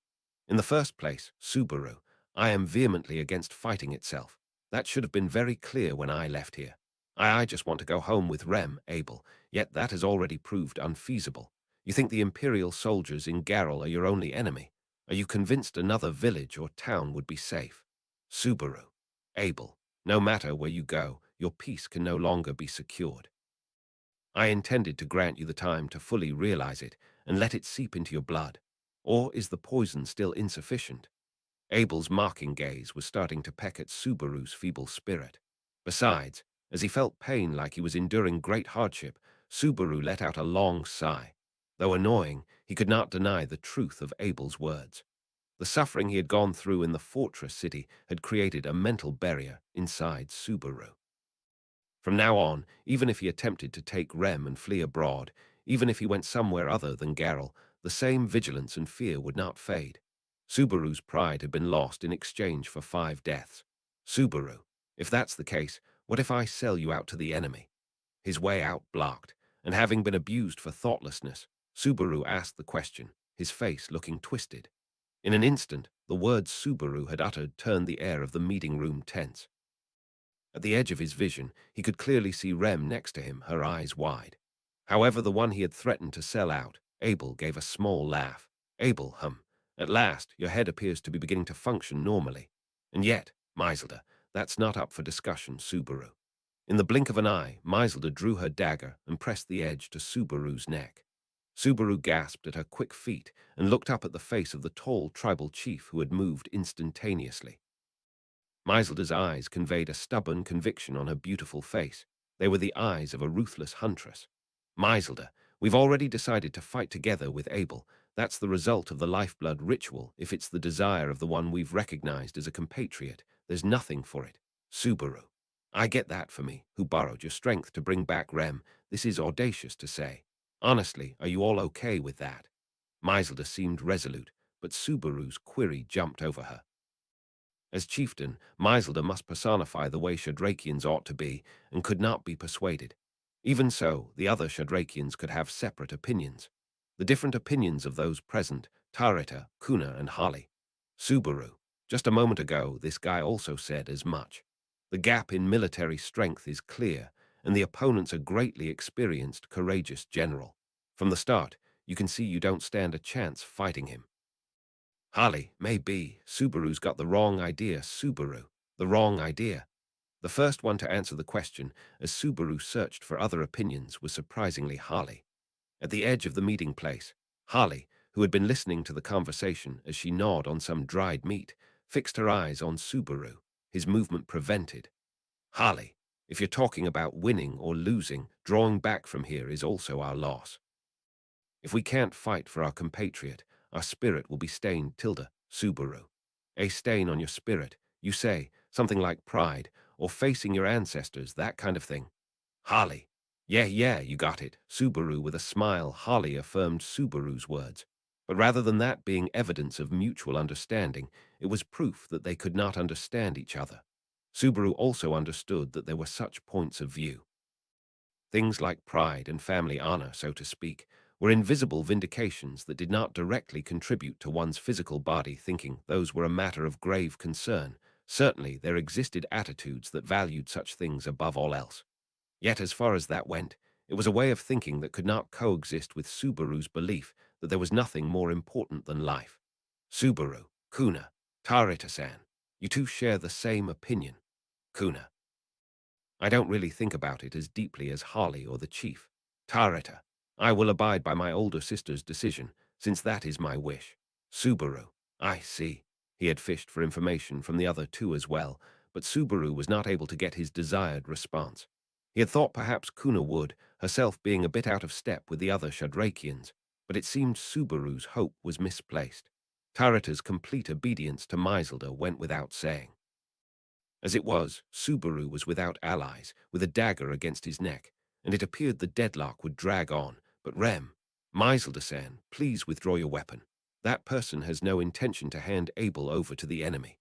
In the first place, Subaru, I am vehemently against fighting itself. That should have been very clear when I left here. I just want to go home with Rem, Abel, yet that has already proved unfeasible. You think the Imperial soldiers in Garrel are your only enemy? Are you convinced another village or town would be safe? Subaru, Abel, no matter where you go, your peace can no longer be secured. I intended to grant you the time to fully realize it and let it seep into your blood. Or is the poison still insufficient? Abel's mocking gaze was starting to peck at Subaru's feeble spirit. Besides, as he felt pain like he was enduring great hardship, Subaru let out a long sigh. Though annoying, he could not deny the truth of Abel's words. The suffering he had gone through in the fortress city had created a mental barrier inside Subaru. From now on, even if he attempted to take Rem and flee abroad, even if he went somewhere other than Garrel, the same vigilance and fear would not fade. Subaru's pride had been lost in exchange for 5 deaths. Subaru, if that's the case, what if I sell you out to the enemy? His way out blocked, and having been abused for thoughtlessness, Subaru asked the question, his face looking twisted. In an instant, the words Subaru had uttered turned the air of the meeting room tense. At the edge of his vision, he could clearly see Rem next to him, her eyes wide. However, the one he had threatened to sell out, Abel, gave a small laugh. Abel, at last, your head appears to be beginning to function normally. And yet, Maiselda, that's not up for discussion, Subaru. In the blink of an eye, Maiselda drew her dagger and pressed the edge to Subaru's neck. Subaru gasped at her quick feet and looked up at the face of the tall tribal chief who had moved instantaneously. Maiselda's eyes conveyed a stubborn conviction on her beautiful face. They were the eyes of a ruthless huntress. Maiselda, we've already decided to fight together with Abel. That's the result of the lifeblood ritual. If it's the desire of the one we've recognized as a compatriot, there's nothing for it. Subaru, I get that for me, who borrowed your strength to bring back Rem. This is audacious to say. Honestly, are you all okay with that? Maiselda seemed resolute, but Subaru's query jumped over her. As chieftain, Maiselda must personify the way Shadrakians ought to be, and could not be persuaded. Even so, the other Shadrakians could have separate opinions. The different opinions of those present, Tarita, Kuna, and Holly. Subaru, just a moment ago, this guy also said as much. The gap in military strength is clear, and the opponent's a greatly experienced, courageous general. From the start, you can see you don't stand a chance fighting him. Harley, maybe. Subaru's got the wrong idea, Subaru. The wrong idea. The first one to answer the question, as Subaru searched for other opinions, was surprisingly Harley. At the edge of the meeting place, Harley, who had been listening to the conversation as she gnawed on some dried meat, fixed her eyes on Subaru, his movement prevented. Harley, if you're talking about winning or losing, drawing back from here is also our loss. If we can't fight for our compatriot, our spirit will be stained, Subaru. A stain on your spirit, you say, something like pride, or facing your ancestors, that kind of thing. Harley. Yeah, yeah, you got it. Subaru with a smile. Harley affirmed Subaru's words. But rather than that being evidence of mutual understanding, it was proof that they could not understand each other. Subaru also understood that there were such points of view. Things like pride and family honor, so to speak, were invisible vindications that did not directly contribute to one's physical body, thinking those were a matter of grave concern. Certainly, there existed attitudes that valued such things above all else. Yet as far as that went, it was a way of thinking that could not coexist with Subaru's belief that there was nothing more important than life. Subaru, Kuna, Tarita-san, you two share the same opinion. Kuna. I don't really think about it as deeply as Harley or the chief. Tarita. I will abide by my older sister's decision, since that is my wish. Subaru. I see. He had fished for information from the other two as well, but Subaru was not able to get his desired response. He had thought perhaps Kuna would, herself being a bit out of step with the other Shadrakians, but it seemed Subaru's hope was misplaced. Tarita's complete obedience to Maiselda went without saying. As it was, Subaru was without allies, with a dagger against his neck, and it appeared the deadlock would drag on. But Maiselda-san, please withdraw your weapon. That person has no intention to hand Abel over to the enemy.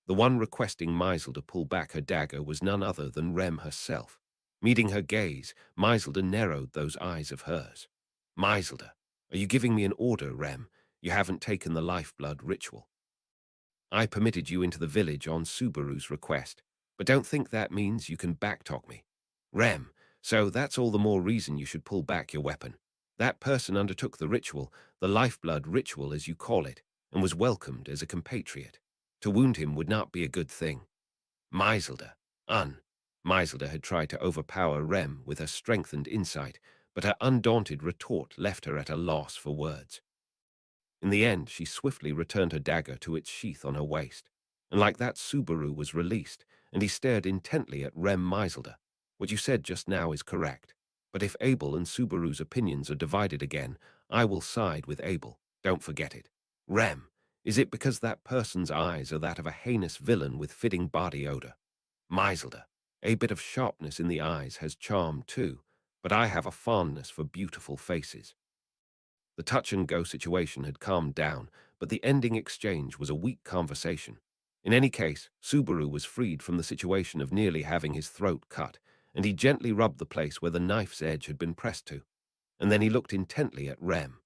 The one requesting Maiselda to pull back her dagger was none other than Rem herself. Meeting her gaze, Maiselda narrowed those eyes of hers. Maiselda, are you giving me an order, Rem? You haven't taken the lifeblood ritual. I permitted you into the village on Subaru's request, but don't think that means you can backtalk me. Rem, so that's all the more reason you should pull back your weapon. That person undertook the ritual, the lifeblood ritual as you call it, and was welcomed as a compatriot. To wound him would not be a good thing. Maiselda, Maiselda had tried to overpower Rem with her strength and insight, but her undaunted retort left her at a loss for words. In the end, she swiftly returned her dagger to its sheath on her waist, and like that Subaru was released, and he stared intently at Rem Maiselda. What you said just now is correct, but if Abel and Subaru's opinions are divided again, I will side with Abel. Don't forget it. Rem, is it because that person's eyes are that of a heinous villain with fitting body odor? Maiselda, a bit of sharpness in the eyes has charm too, but I have a fondness for beautiful faces. The touch-and-go situation had calmed down, but the ending exchange was a weak conversation. In any case, Subaru was freed from the situation of nearly having his throat cut, and he gently rubbed the place where the knife's edge had been pressed to. And then he looked intently at Rem.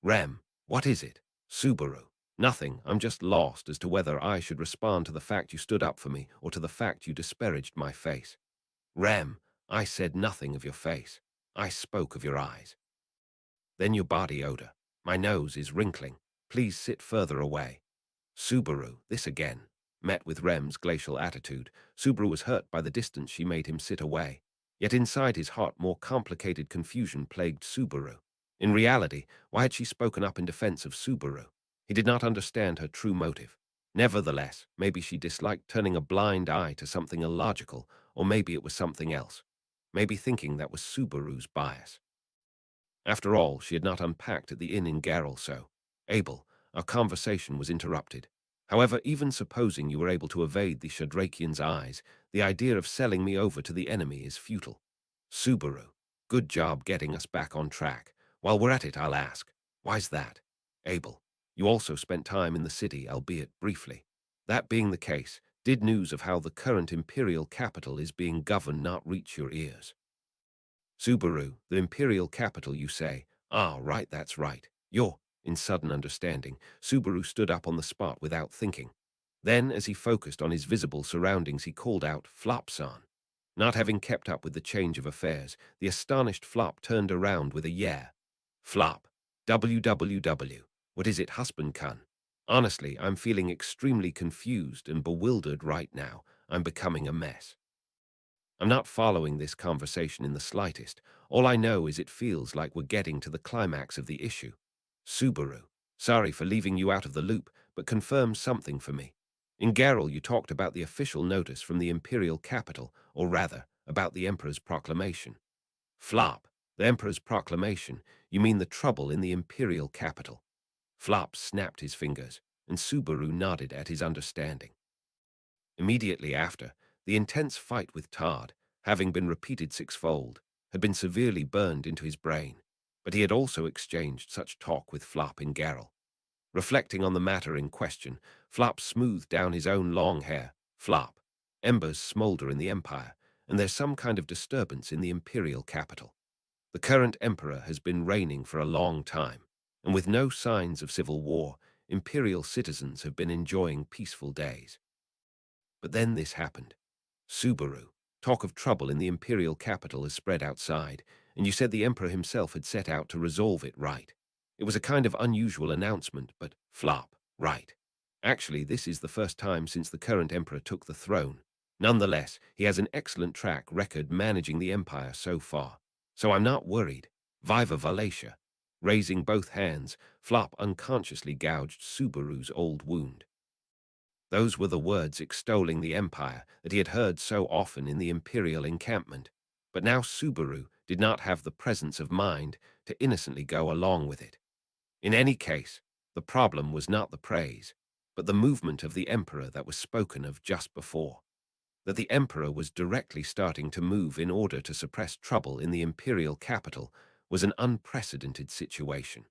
Rem, what is it? Subaru. Nothing, I'm just lost as to whether I should respond to the fact you stood up for me or to the fact you disparaged my face. Rem, I said nothing of your face. I spoke of your eyes. Then your body odor. My nose is wrinkling. Please sit further away. Subaru, this again. Met with Rem's glacial attitude, Subaru was hurt by the distance she made him sit away. Yet inside his heart more complicated confusion plagued Subaru. In reality, why had she spoken up in defense of Subaru? He did not understand her true motive. Nevertheless, maybe she disliked turning a blind eye to something illogical, or maybe it was something else. Maybe thinking that was Subaru's bias. After all, she had not unpacked at the inn in Garrel, so. Abel, our conversation was interrupted. However, even supposing you were able to evade the Shadrakian's eyes, the idea of selling me over to the enemy is futile. Subaru, good job getting us back on track. While we're at it, I'll ask, why's that? Abel, you also spent time in the city, albeit briefly. That being the case, did news of how the current imperial capital is being governed not reach your ears? Subaru, the imperial capital, you say? Ah, right, that's right. In sudden understanding, Subaru stood up on the spot without thinking. Then, as he focused on his visible surroundings, he called out, Flop-san. Not having kept up with the change of affairs, the astonished Flop turned around with a yeah. Flop. WWW. What is it, husband-kun? Honestly, I'm feeling extremely confused and bewildered right now. I'm becoming a mess. I'm not following this conversation in the slightest. All I know is it feels like we're getting to the climax of the issue. Subaru, sorry for leaving you out of the loop, but confirm something for me. In Garrel, you talked about the official notice from the imperial capital, or rather, about the Emperor's proclamation. Flop, the Emperor's proclamation, you mean the trouble in the imperial capital. Flop snapped his fingers, and Subaru nodded at his understanding. Immediately after, The intense fight with Tard, having been repeated sixfold, had been severely burned into his brain, but he had also exchanged such talk with Flop in Garrel. Reflecting on the matter in question, Flop smoothed down his own long hair. Flop, embers smolder in the Empire, and there's some kind of disturbance in the imperial capital. The current emperor has been reigning for a long time, and with no signs of civil war, imperial citizens have been enjoying peaceful days. But then this happened. Subaru, talk of trouble in the imperial capital has spread outside, and you said the emperor himself had set out to resolve it, right? It was a kind of unusual announcement, but Flop, right. Actually, this is the first time since the current emperor took the throne. Nonetheless, he has an excellent track record managing the empire so far. So I'm not worried. Viva Valencia. Raising both hands, Flop unconsciously gouged Subaru's old wound. Those were the words extolling the empire that he had heard so often in the imperial encampment. But now Subaru did not have the presence of mind to innocently go along with it. In any case, the problem was not the praise, but the movement of the emperor that was spoken of just before. That the emperor was directly starting to move in order to suppress trouble in the imperial capital was an unprecedented situation.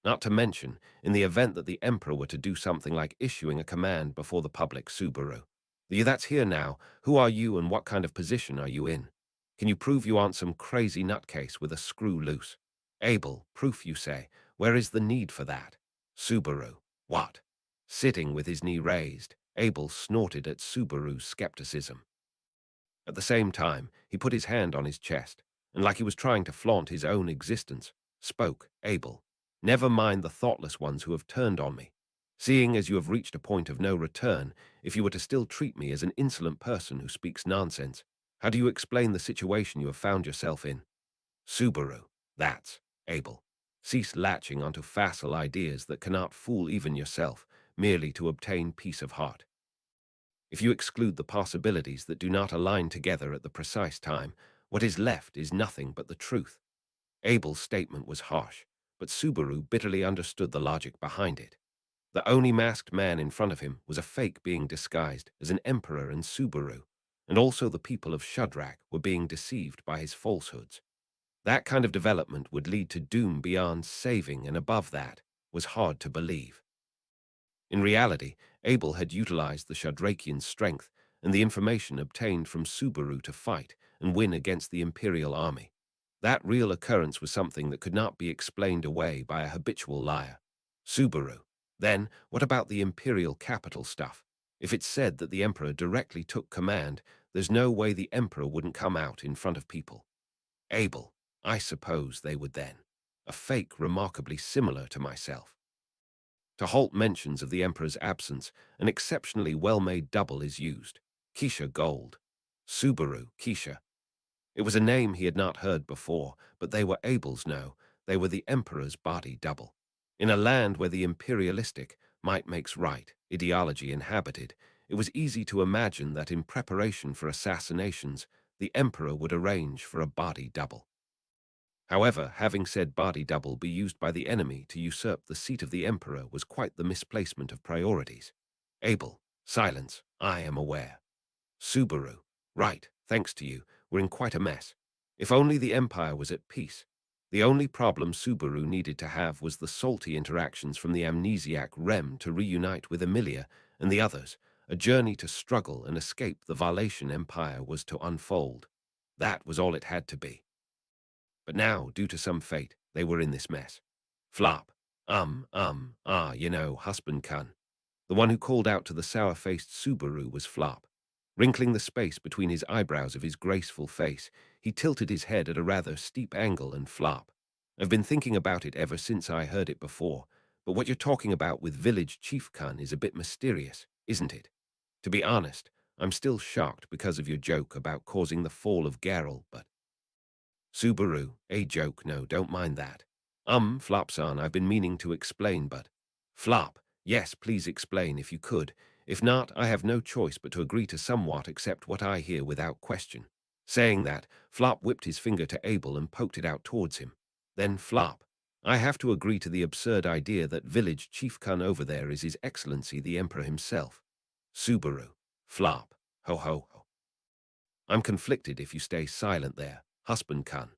Not to mention, in the event that the emperor were to do something like issuing a command before the public, Subaru. That's here now. Who are you and what kind of position are you in? Can you prove you aren't some crazy nutcase with a screw loose? Abel, proof you say. Where is the need for that? Subaru. What? Sitting with his knee raised, Abel snorted at Subaru's skepticism. At the same time, he put his hand on his chest, and like he was trying to flaunt his own existence, spoke, Abel. Never mind the thoughtless ones who have turned on me. Seeing as you have reached a point of no return, if you were to still treat me as an insolent person who speaks nonsense, how do you explain the situation you have found yourself in? Subaru. That's Abel. Cease latching onto facile ideas that cannot fool even yourself, merely to obtain peace of heart. If you exclude the possibilities that do not align together at the precise time, what is left is nothing but the truth. Abel's statement was harsh, but Subaru bitterly understood the logic behind it. The only masked man in front of him was a fake being disguised as an emperor, and Subaru, and also the people of Shudrak, were being deceived by his falsehoods. That kind of development would lead to doom beyond saving, and above that was hard to believe. In reality, Abel had utilized the Shadrakian's strength and the information obtained from Subaru to fight and win against the Imperial army. That real occurrence was something that could not be explained away by a habitual liar. Subaru. Then, what about the Imperial capital stuff? If it's said that the Emperor directly took command, there's no way the Emperor wouldn't come out in front of people. Abel. I suppose they would then. A fake remarkably similar to myself. To halt mentions of the Emperor's absence, an exceptionally well-made double is used. Keisha Gold. Subaru, Keisha. It was a name he had not heard before, but they were Abel's no. They were the Emperor's body double. In a land where the imperialistic, might makes right, ideology inhabited, it was easy to imagine that in preparation for assassinations, the Emperor would arrange for a body double. However, having said body double be used by the enemy to usurp the seat of the emperor was quite the misplacement of priorities. Abel, silence, I am aware. Subaru, right, thanks to you, we're in quite a mess. If only the empire was at peace. The only problem Subaru needed to have was the salty interactions from the amnesiac Rem to reunite with Emilia and the others. A journey to struggle and escape the Valatian Empire was to unfold. That was all it had to be. But now, due to some fate, they were in this mess. Flop. Husband Kun. The one who called out to the sour-faced Subaru was Flop. Wrinkling the space between his eyebrows of his graceful face, he tilted his head at a rather steep angle and Flop. I've been thinking about it ever since I heard it before, but what you're talking about with Village Chief Kun is a bit mysterious, isn't it? To be honest, I'm still shocked because of your joke about causing the fall of Garrel, but Subaru, a joke, no, don't mind that. Flop-san, I've been meaning to explain, but... Flop, yes, please explain if you could. If not, I have no choice but to agree to somewhat accept what I hear without question. Saying that, Flop whipped his finger to Abel and poked it out towards him. Then Flop, I have to agree to the absurd idea that Village Chief Kun over there is His Excellency the Emperor himself. Subaru, Flop, Ho ho ho. I'm conflicted if you stay silent there, husband Khan.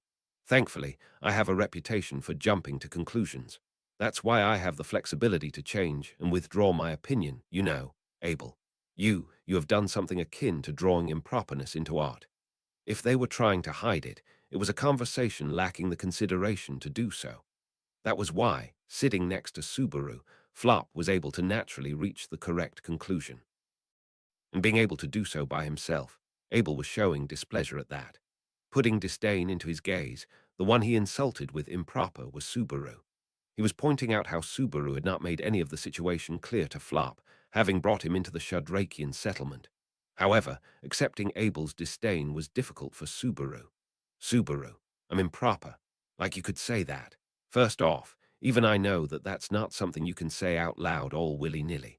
Thankfully, I have a reputation for jumping to conclusions. That's why I have the flexibility to change and withdraw my opinion, you know, Abel. You have done something akin to drawing improperness into art. If they were trying to hide it, it was a conversation lacking the consideration to do so. That was why, sitting next to Subaru, Flop was able to naturally reach the correct conclusion. And being able to do so by himself, Abel was showing displeasure at that. Putting disdain into his gaze, the one he insulted with improper was Subaru. He was pointing out how Subaru had not made any of the situation clear to Flop, having brought him into the Shadrakian settlement. However, accepting Abel's disdain was difficult for Subaru. Subaru, I'm improper. Like you could say that. First off, even I know that that's not something you can say out loud all willy-nilly.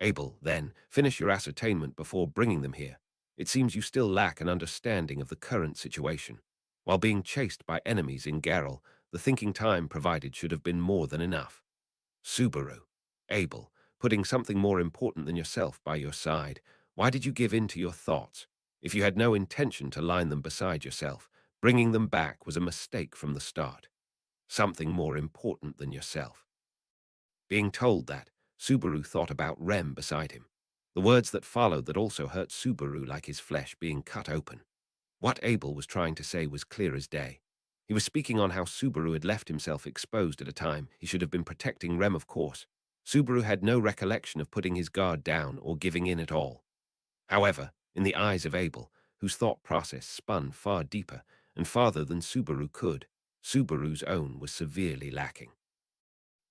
Abel, then, finish your ascertainment before bringing them here. It seems you still lack an understanding of the current situation. While being chased by enemies in Garrel, the thinking time provided should have been more than enough. Subaru. Abel, putting something more important than yourself by your side, why did you give in to your thoughts? If you had no intention to line them beside yourself, bringing them back was a mistake from the start. Something more important than yourself. Being told that, Subaru thought about Rem beside him. The words that followed that also hurt Subaru like his flesh being cut open. What Abel was trying to say was clear as day. He was speaking on how Subaru had left himself exposed at a time he should have been protecting Rem, of course. Subaru had no recollection of putting his guard down or giving in at all. However, in the eyes of Abel, whose thought process spun far deeper and farther than Subaru could, Subaru's own was severely lacking.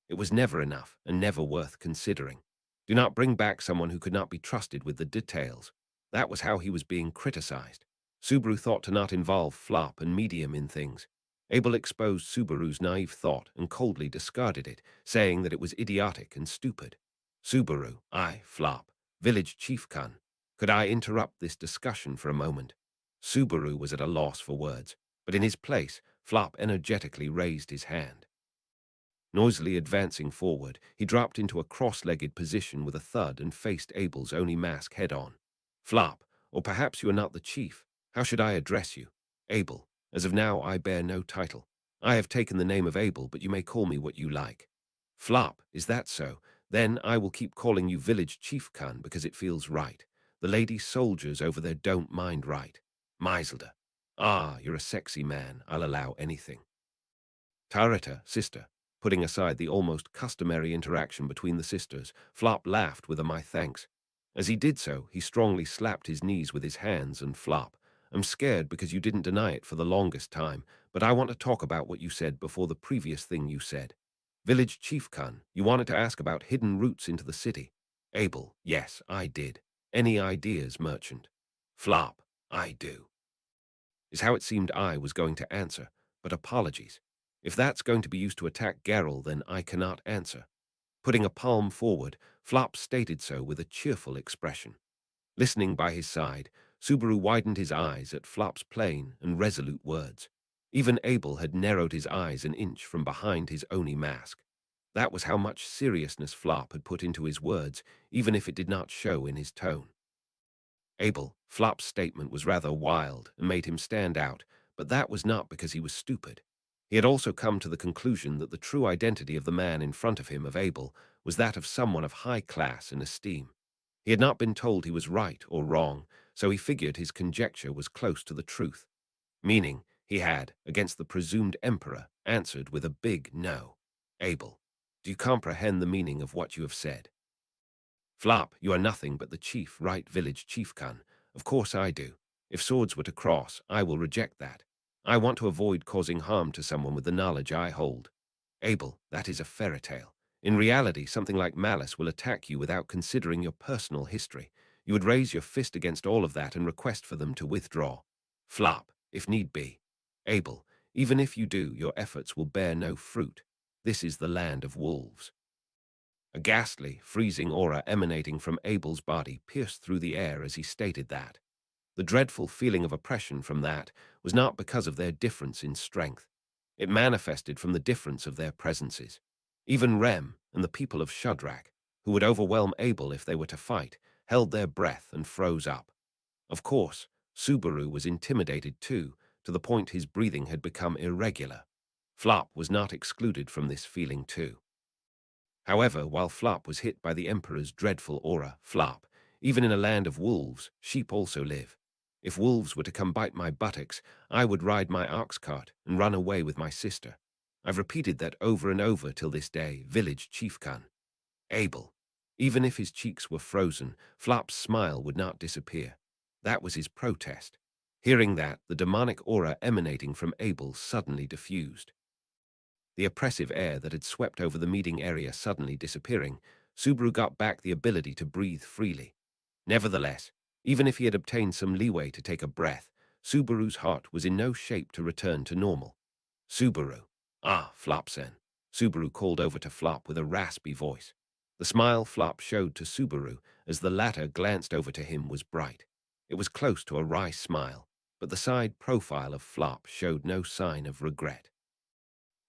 It was never enough and never worth considering. Do not bring back someone who could not be trusted with the details. That was how he was being criticized. Subaru thought to not involve Flop and Medium in things. Abel exposed Subaru's naive thought and coldly discarded it, saying that it was idiotic and stupid. Subaru, Flop, village chief Khan. Could I interrupt this discussion for a moment? Subaru was at a loss for words, but in his place, Flop energetically raised his hand. Noisily advancing forward, he dropped into a cross-legged position with a thud and faced Abel's only mask head-on. Flop, or perhaps you are not the chief. How should I address you? Abel. As of now, I bear no title. I have taken the name of Abel, but you may call me what you like. Flop, is that so? Then I will keep calling you Village Chief Khan because it feels right. The lady soldiers over there don't mind right. Meiselder. Ah, you're a sexy man. I'll allow anything. Tareta, sister. Putting aside the almost customary interaction between the sisters, Flop laughed with a my thanks. As he did so, he strongly slapped his knees with his hands and Flop. I'm scared because you didn't deny it for the longest time, but I want to talk about what you said before the previous thing you said. Village Chief Khan, you wanted to ask about hidden routes into the city. Abel, yes, I did. Any ideas, merchant? Flop, I do. Is how it seemed I was going to answer, but apologies. If that's going to be used to attack Geralt, then I cannot answer. Putting a palm forward, Flop stated so with a cheerful expression. Listening by his side, Subaru widened his eyes at Flop's plain and resolute words. Even Abel had narrowed his eyes an inch from behind his Oni mask. That was how much seriousness Flop had put into his words, even if it did not show in his tone. Abel, Flop's statement was rather wild and made him stand out, but that was not because he was stupid. He had also come to the conclusion that the true identity of the man in front of him, of Abel, was that of someone of high class and esteem. He had not been told he was right or wrong, so he figured his conjecture was close to the truth. Meaning, he had, against the presumed emperor, answered with a big no. Abel, do you comprehend the meaning of what you have said? Flop, you are nothing but the chief right village chief Khan. Of course I do. If swords were to cross, I will reject that. I want to avoid causing harm to someone with the knowledge I hold. Abel, that is a fairy tale. In reality, something like malice will attack you without considering your personal history. You would raise your fist against all of that and request for them to withdraw. Flop, if need be. Abel, even if you do, your efforts will bear no fruit. This is the land of wolves. A ghastly, freezing aura emanating from Abel's body pierced through the air as he stated that. The dreadful feeling of oppression from that was not because of their difference in strength. It manifested from the difference of their presences. Even Rem and the people of Shadrach, who would overwhelm Abel if they were to fight, held their breath and froze up. Of course, Subaru was intimidated too, to the point his breathing had become irregular. Flop was not excluded from this feeling too. However, while Flop was hit by the Emperor's dreadful aura, Flop, even in a land of wolves, sheep also live. If wolves were to come bite my buttocks, I would ride my ox cart and run away with my sister. I've repeated that over and over till this day, village chiefcan. Abel. Even if his cheeks were frozen, Flop's smile would not disappear. That was his protest. Hearing that, the demonic aura emanating from Abel suddenly diffused. The oppressive air that had swept over the meeting area suddenly disappearing, Subaru got back the ability to breathe freely. Nevertheless, even if he had obtained some leeway to take a breath, Subaru's heart was in no shape to return to normal. Subaru. Ah, Flop-sen. Subaru called over to Flop with a raspy voice. The smile Flop showed to Subaru as the latter glanced over to him was bright. It was close to a wry smile, but the side profile of Flop showed no sign of regret.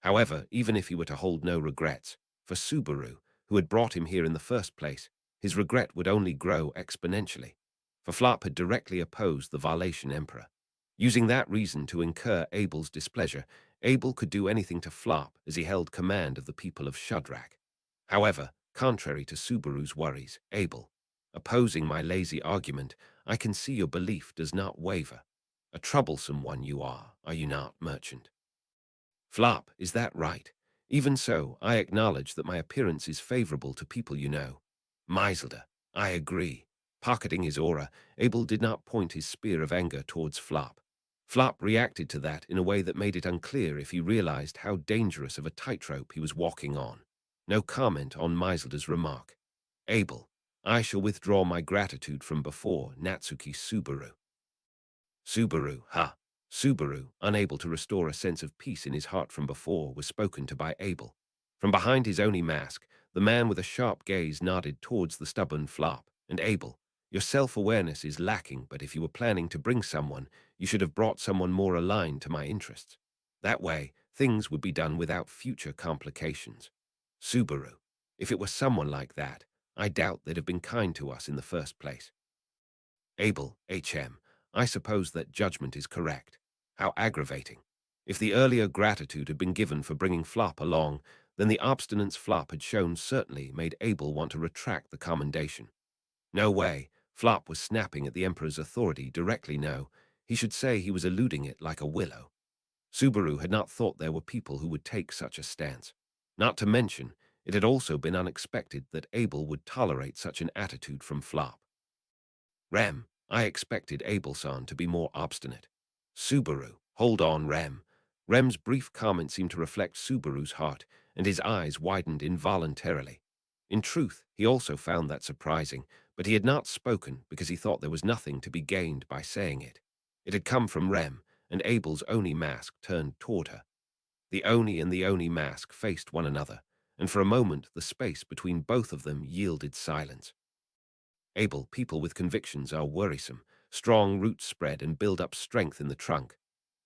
However, even if he were to hold no regrets, for Subaru, who had brought him here in the first place, his regret would only grow exponentially. For Flop had directly opposed the Valetian Emperor. Using that reason to incur Abel's displeasure, Abel could do anything to Flop as he held command of the people of Shadrach. However, contrary to Subaru's worries, Abel, opposing my lazy argument, I can see your belief does not waver. A troublesome one you are you not, merchant? Flop, is that right? Even so, I acknowledge that my appearance is favorable to people you know. Miselder, I agree. Pocketing his aura, Abel did not point his spear of anger towards Flop. Flop reacted to that in a way that made it unclear if he realized how dangerous of a tightrope he was walking on. No comment on Miselder's remark. Abel, I shall withdraw my gratitude from before Natsuki Subaru. Subaru, ha! Subaru, unable to restore a sense of peace in his heart from before, was spoken to by Abel. From behind his Oni mask, the man with a sharp gaze nodded towards the stubborn Flop, and Abel, your self-awareness is lacking, but if you were planning to bring someone, you should have brought someone more aligned to my interests. That way, things would be done without future complications. Subaru, if it were someone like that, I doubt they'd have been kind to us in the first place. Abel, HM, I suppose that judgment is correct. How aggravating. If the earlier gratitude had been given for bringing Flop along, then the obstinance Flop had shown certainly made Abel want to retract the commendation. No way. Flop was snapping at the Emperor's authority directly. No, he should say he was eluding it like a willow. Subaru had not thought there were people who would take such a stance. Not to mention, it had also been unexpected that Abel would tolerate such an attitude from Flop. Rem, I expected Abelson to be more obstinate. Subaru, hold on, Rem. Rem's brief comment seemed to reflect Subaru's heart, and his eyes widened involuntarily. In truth, he also found that surprising, but he had not spoken because he thought there was nothing to be gained by saying it. It had come from Rem, and Abel's Oni mask turned toward her. The Oni and the Oni mask faced one another, and for a moment the space between both of them yielded silence. Abel, people with convictions are worrisome. Strong roots spread and build up strength in the trunk.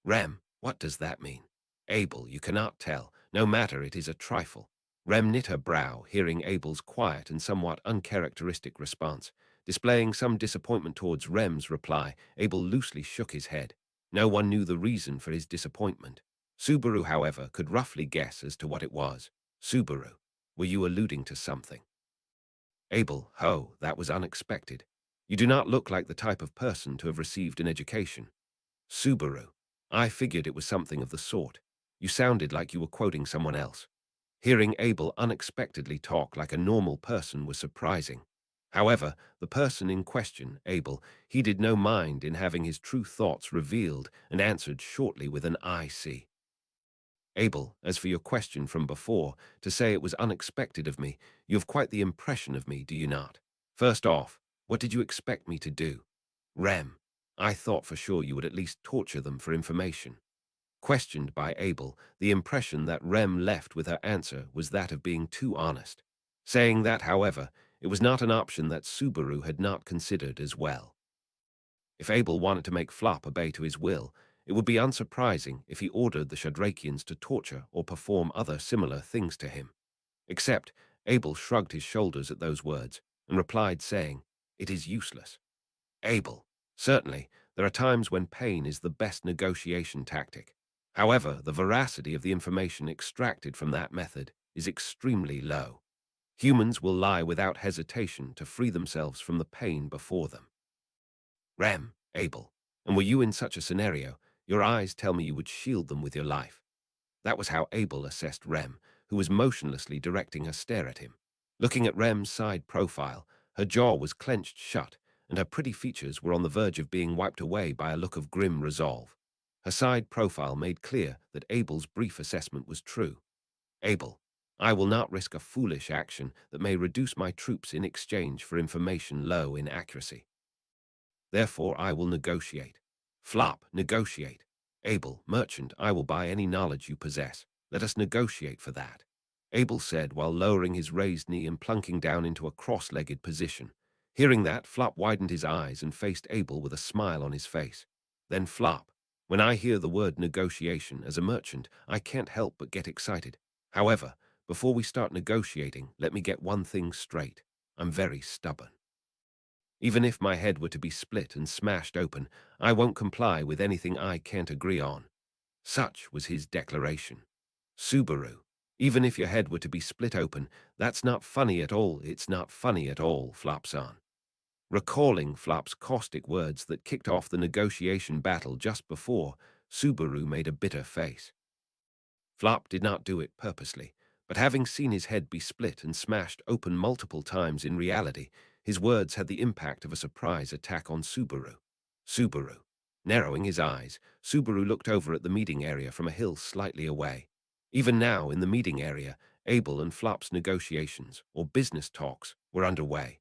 Rem, what does that mean? Abel, you cannot tell. No matter, it is a trifle. Rem knit her brow, hearing Abel's quiet and somewhat uncharacteristic response. Displaying some disappointment towards Rem's reply, Abel loosely shook his head. No one knew the reason for his disappointment. Subaru, however, could roughly guess as to what it was. Subaru, were you alluding to something? Abel, ho, that was unexpected. You do not look like the type of person to have received an education. Subaru, I figured it was something of the sort. You sounded like you were quoting someone else. Hearing Abel unexpectedly talk like a normal person was surprising. However, the person in question, Abel, heeded no mind in having his true thoughts revealed and answered shortly with an I see. Abel, as for your question from before, to say it was unexpected of me, you have quite the impression of me, do you not? First off, what did you expect me to do? Rem, I thought for sure you would at least torture them for information. Questioned by Abel, the impression that Rem left with her answer was that of being too honest. Saying that, however, it was not an option that Subaru had not considered as well. If Abel wanted to make Flop obey to his will, it would be unsurprising if he ordered the Shadrachians to torture or perform other similar things to him. Except, Abel shrugged his shoulders at those words and replied saying, It is useless. Abel. Certainly, there are times when pain is the best negotiation tactic. However, the veracity of the information extracted from that method is extremely low. Humans will lie without hesitation to free themselves from the pain before them. Rem, Abel. And were you in such a scenario, your eyes tell me you would shield them with your life. That was how Abel assessed Rem, who was motionlessly directing her stare at him. Looking at Rem's side profile, her jaw was clenched shut, and her pretty features were on the verge of being wiped away by a look of grim resolve. Her side profile made clear that Abel's brief assessment was true. Abel, I will not risk a foolish action that may reduce my troops in exchange for information low in accuracy. Therefore, I will negotiate. Flop, negotiate. Abel, merchant, I will buy any knowledge you possess. Let us negotiate for that. Abel said while lowering his raised knee and plunking down into a cross-legged position. Hearing that, Flop widened his eyes and faced Abel with a smile on his face. Then Flop, when I hear the word negotiation as a merchant, I can't help but get excited. However, before we start negotiating, let me get one thing straight. I'm very stubborn. Even if my head were to be split and smashed open, I won't comply with anything I can't agree on. Such was his declaration. Subaru, even if your head were to be split open, that's not funny at all, it's not funny at all, Flop's on. Recalling Flop's caustic words that kicked off the negotiation battle just before, Subaru made a bitter face. Flop did not do it purposely, but having seen his head be split and smashed open multiple times in reality, his words had the impact of a surprise attack on Subaru. Subaru. Narrowing his eyes, Subaru looked over at the meeting area from a hill slightly away. Even now, in the meeting area, Abel and Flop's negotiations, or business talks, were underway.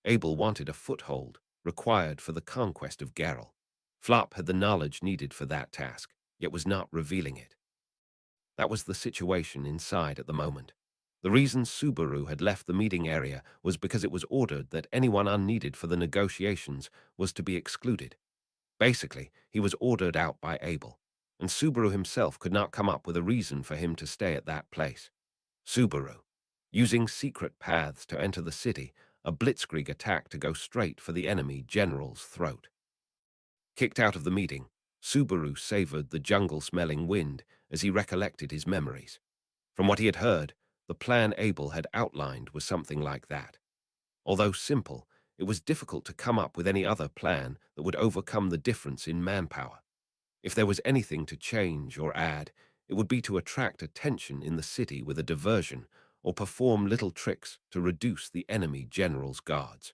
Abel wanted a foothold, required for the conquest of Geralt. Flop had the knowledge needed for that task, yet was not revealing it. That was the situation inside at the moment. The reason Subaru had left the meeting area was because it was ordered that anyone unneeded for the negotiations was to be excluded. Basically, he was ordered out by Abel, and Subaru himself could not come up with a reason for him to stay at that place. Subaru, using secret paths to enter the city, a blitzkrieg attack to go straight for the enemy general's throat. Kicked out of the meeting, Subaru savored the jungle-smelling wind as he recollected his memories. From what he had heard, the plan Abel had outlined was something like that. Although simple, it was difficult to come up with any other plan that would overcome the difference in manpower. If there was anything to change or add, it would be to attract attention in the city with a diversion or perform little tricks to reduce the enemy general's guards.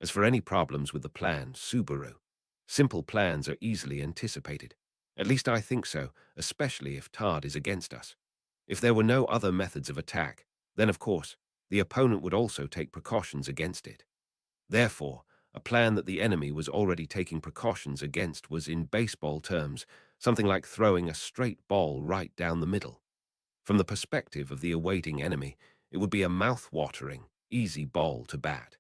As for any problems with the plan, Subaru, simple plans are easily anticipated. At least I think so, especially if Tard is against us. If there were no other methods of attack, then of course, the opponent would also take precautions against it. Therefore, a plan that the enemy was already taking precautions against was, in baseball terms, something like throwing a straight ball right down the middle. From the perspective of the awaiting enemy, it would be a mouth-watering, easy ball to bat.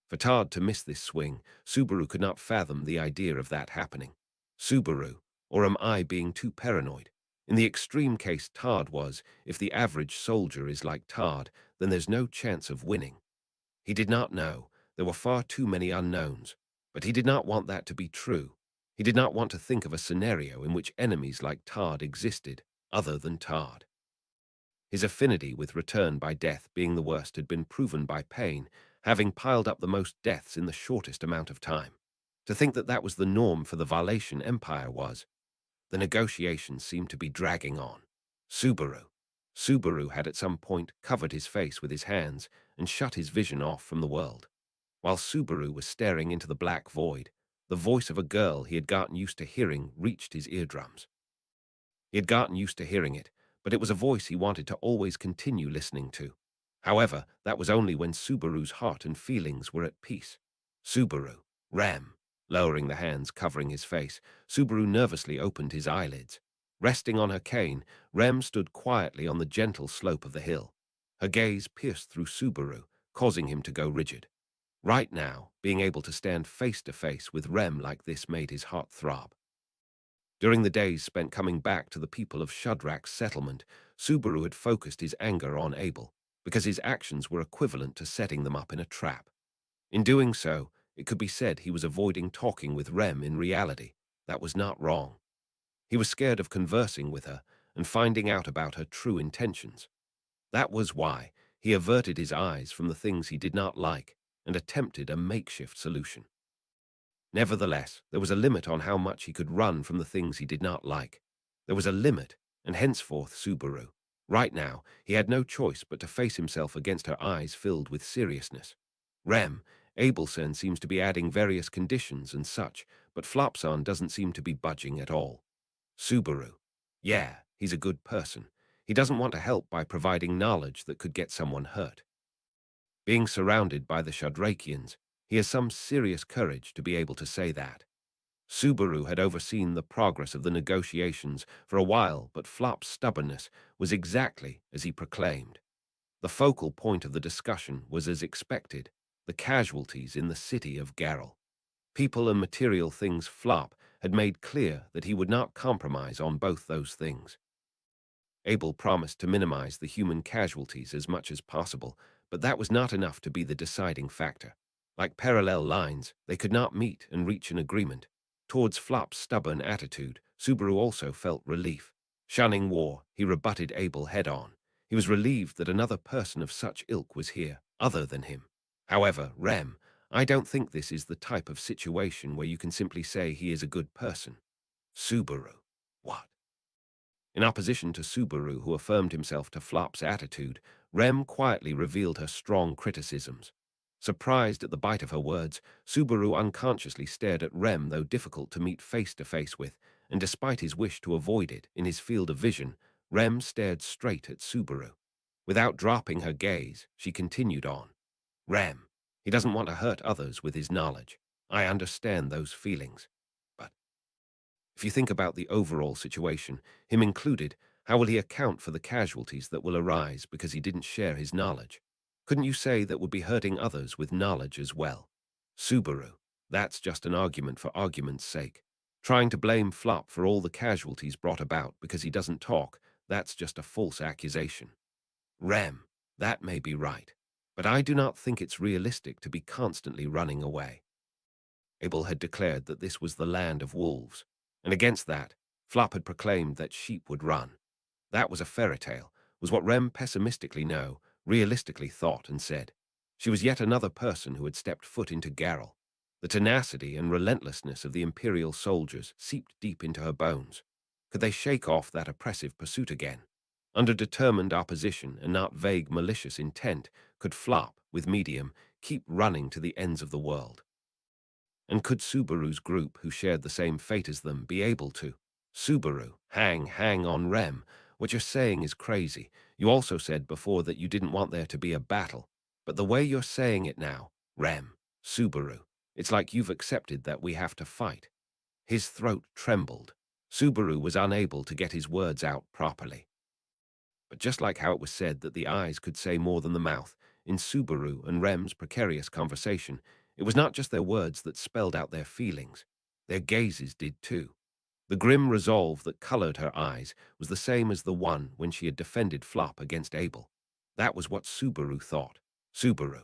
For Tard to miss this swing, Subaru could not fathom the idea of that happening. Subaru, or am I being too paranoid? In the extreme case Tard was, if the average soldier is like Tard, then there's no chance of winning. He did not know. There were far too many unknowns. But he did not want that to be true. He did not want to think of a scenario in which enemies like Tard existed, other than Tard. His affinity with return by death being the worst had been proven by pain, having piled up the most deaths in the shortest amount of time. To think that that was the norm for the Valetian Empire was. The negotiations seemed to be dragging on. Subaru had at some point covered his face with his hands and shut his vision off from the world. While Subaru was staring into the black void, the voice of a girl he had gotten used to hearing reached his eardrums. He had gotten used to hearing it, but it was a voice he wanted to always continue listening to. However, that was only when Subaru's heart and feelings were at peace. Subaru, Ram. Lowering the hands covering his face, Subaru nervously opened his eyelids. Resting on her cane, Rem stood quietly on the gentle slope of the hill. Her gaze pierced through Subaru, causing him to go rigid. Right now, being able to stand face to face with Rem like this made his heart throb. During the days spent coming back to the people of Shudrak's settlement, Subaru had focused his anger on Abel, because his actions were equivalent to setting them up in a trap. In doing so, it could be said he was avoiding talking with Rem in reality. That was not wrong. He was scared of conversing with her and finding out about her true intentions. That was why he averted his eyes from the things he did not like and attempted a makeshift solution. Nevertheless, there was a limit on how much he could run from the things he did not like. There was a limit, and henceforth Subaru. Right now, he had no choice but to face himself against her eyes filled with seriousness. Rem, Abelson seems to be adding various conditions and such, but Flopson doesn't seem to be budging at all. Subaru. Yeah, he's a good person. He doesn't want to help by providing knowledge that could get someone hurt. Being surrounded by the Shadrakians, he has some serious courage to be able to say that. Subaru had overseen the progress of the negotiations for a while, but Flop's stubbornness was exactly as he proclaimed. The focal point of the discussion was as expected, the casualties in the city of Garrel. People and material things Flop had made clear that he would not compromise on both those things. Abel promised to minimize the human casualties as much as possible, but that was not enough to be the deciding factor. Like parallel lines, they could not meet and reach an agreement. Towards Flop's stubborn attitude, Subaru also felt relief. Shunning war, he rebutted Abel head-on. He was relieved that another person of such ilk was here, other than him. However, Rem, I don't think this is the type of situation where you can simply say he is a good person. Subaru. What? In opposition to Subaru, who affirmed himself to Flop's attitude, Rem quietly revealed her strong criticisms. Surprised at the bite of her words, Subaru unconsciously stared at Rem, though difficult to meet face-to-face with, and despite his wish to avoid it in his field of vision, Rem stared straight at Subaru. Without dropping her gaze, she continued on. Rem, he doesn't want to hurt others with his knowledge. I understand those feelings. But if you think about the overall situation, him included, how will he account for the casualties that will arise because he didn't share his knowledge? Couldn't you say that would be hurting others with knowledge as well? Subaru, that's just an argument for argument's sake. Trying to blame Flop for all the casualties brought about because he doesn't talk, that's just a false accusation. Rem, that may be right, but I do not think it's realistic to be constantly running away. Abel had declared that this was the land of wolves, and against that, Flop had proclaimed that sheep would run. That was a fairy tale, was what Rem pessimistically no, realistically thought and said. She was yet another person who had stepped foot into Garrel. The tenacity and relentlessness of the Imperial soldiers seeped deep into her bones. Could they shake off that oppressive pursuit again? Under determined opposition and not vague malicious intent, could Flop, with medium, keep running to the ends of the world? And could Subaru's group, who shared the same fate as them, be able to? Subaru, hang on, Rem. What you're saying is crazy. You also said before that you didn't want there to be a battle. But the way you're saying it now, Rem, Subaru, it's like you've accepted that we have to fight. His throat trembled. Subaru was unable to get his words out properly. But just like how it was said that the eyes could say more than the mouth, in Subaru and Rem's precarious conversation, it was not just their words that spelled out their feelings. Their gazes did too. The grim resolve that colored her eyes was the same as the one when she had defended Flop against Abel. That was what Subaru thought. Subaru,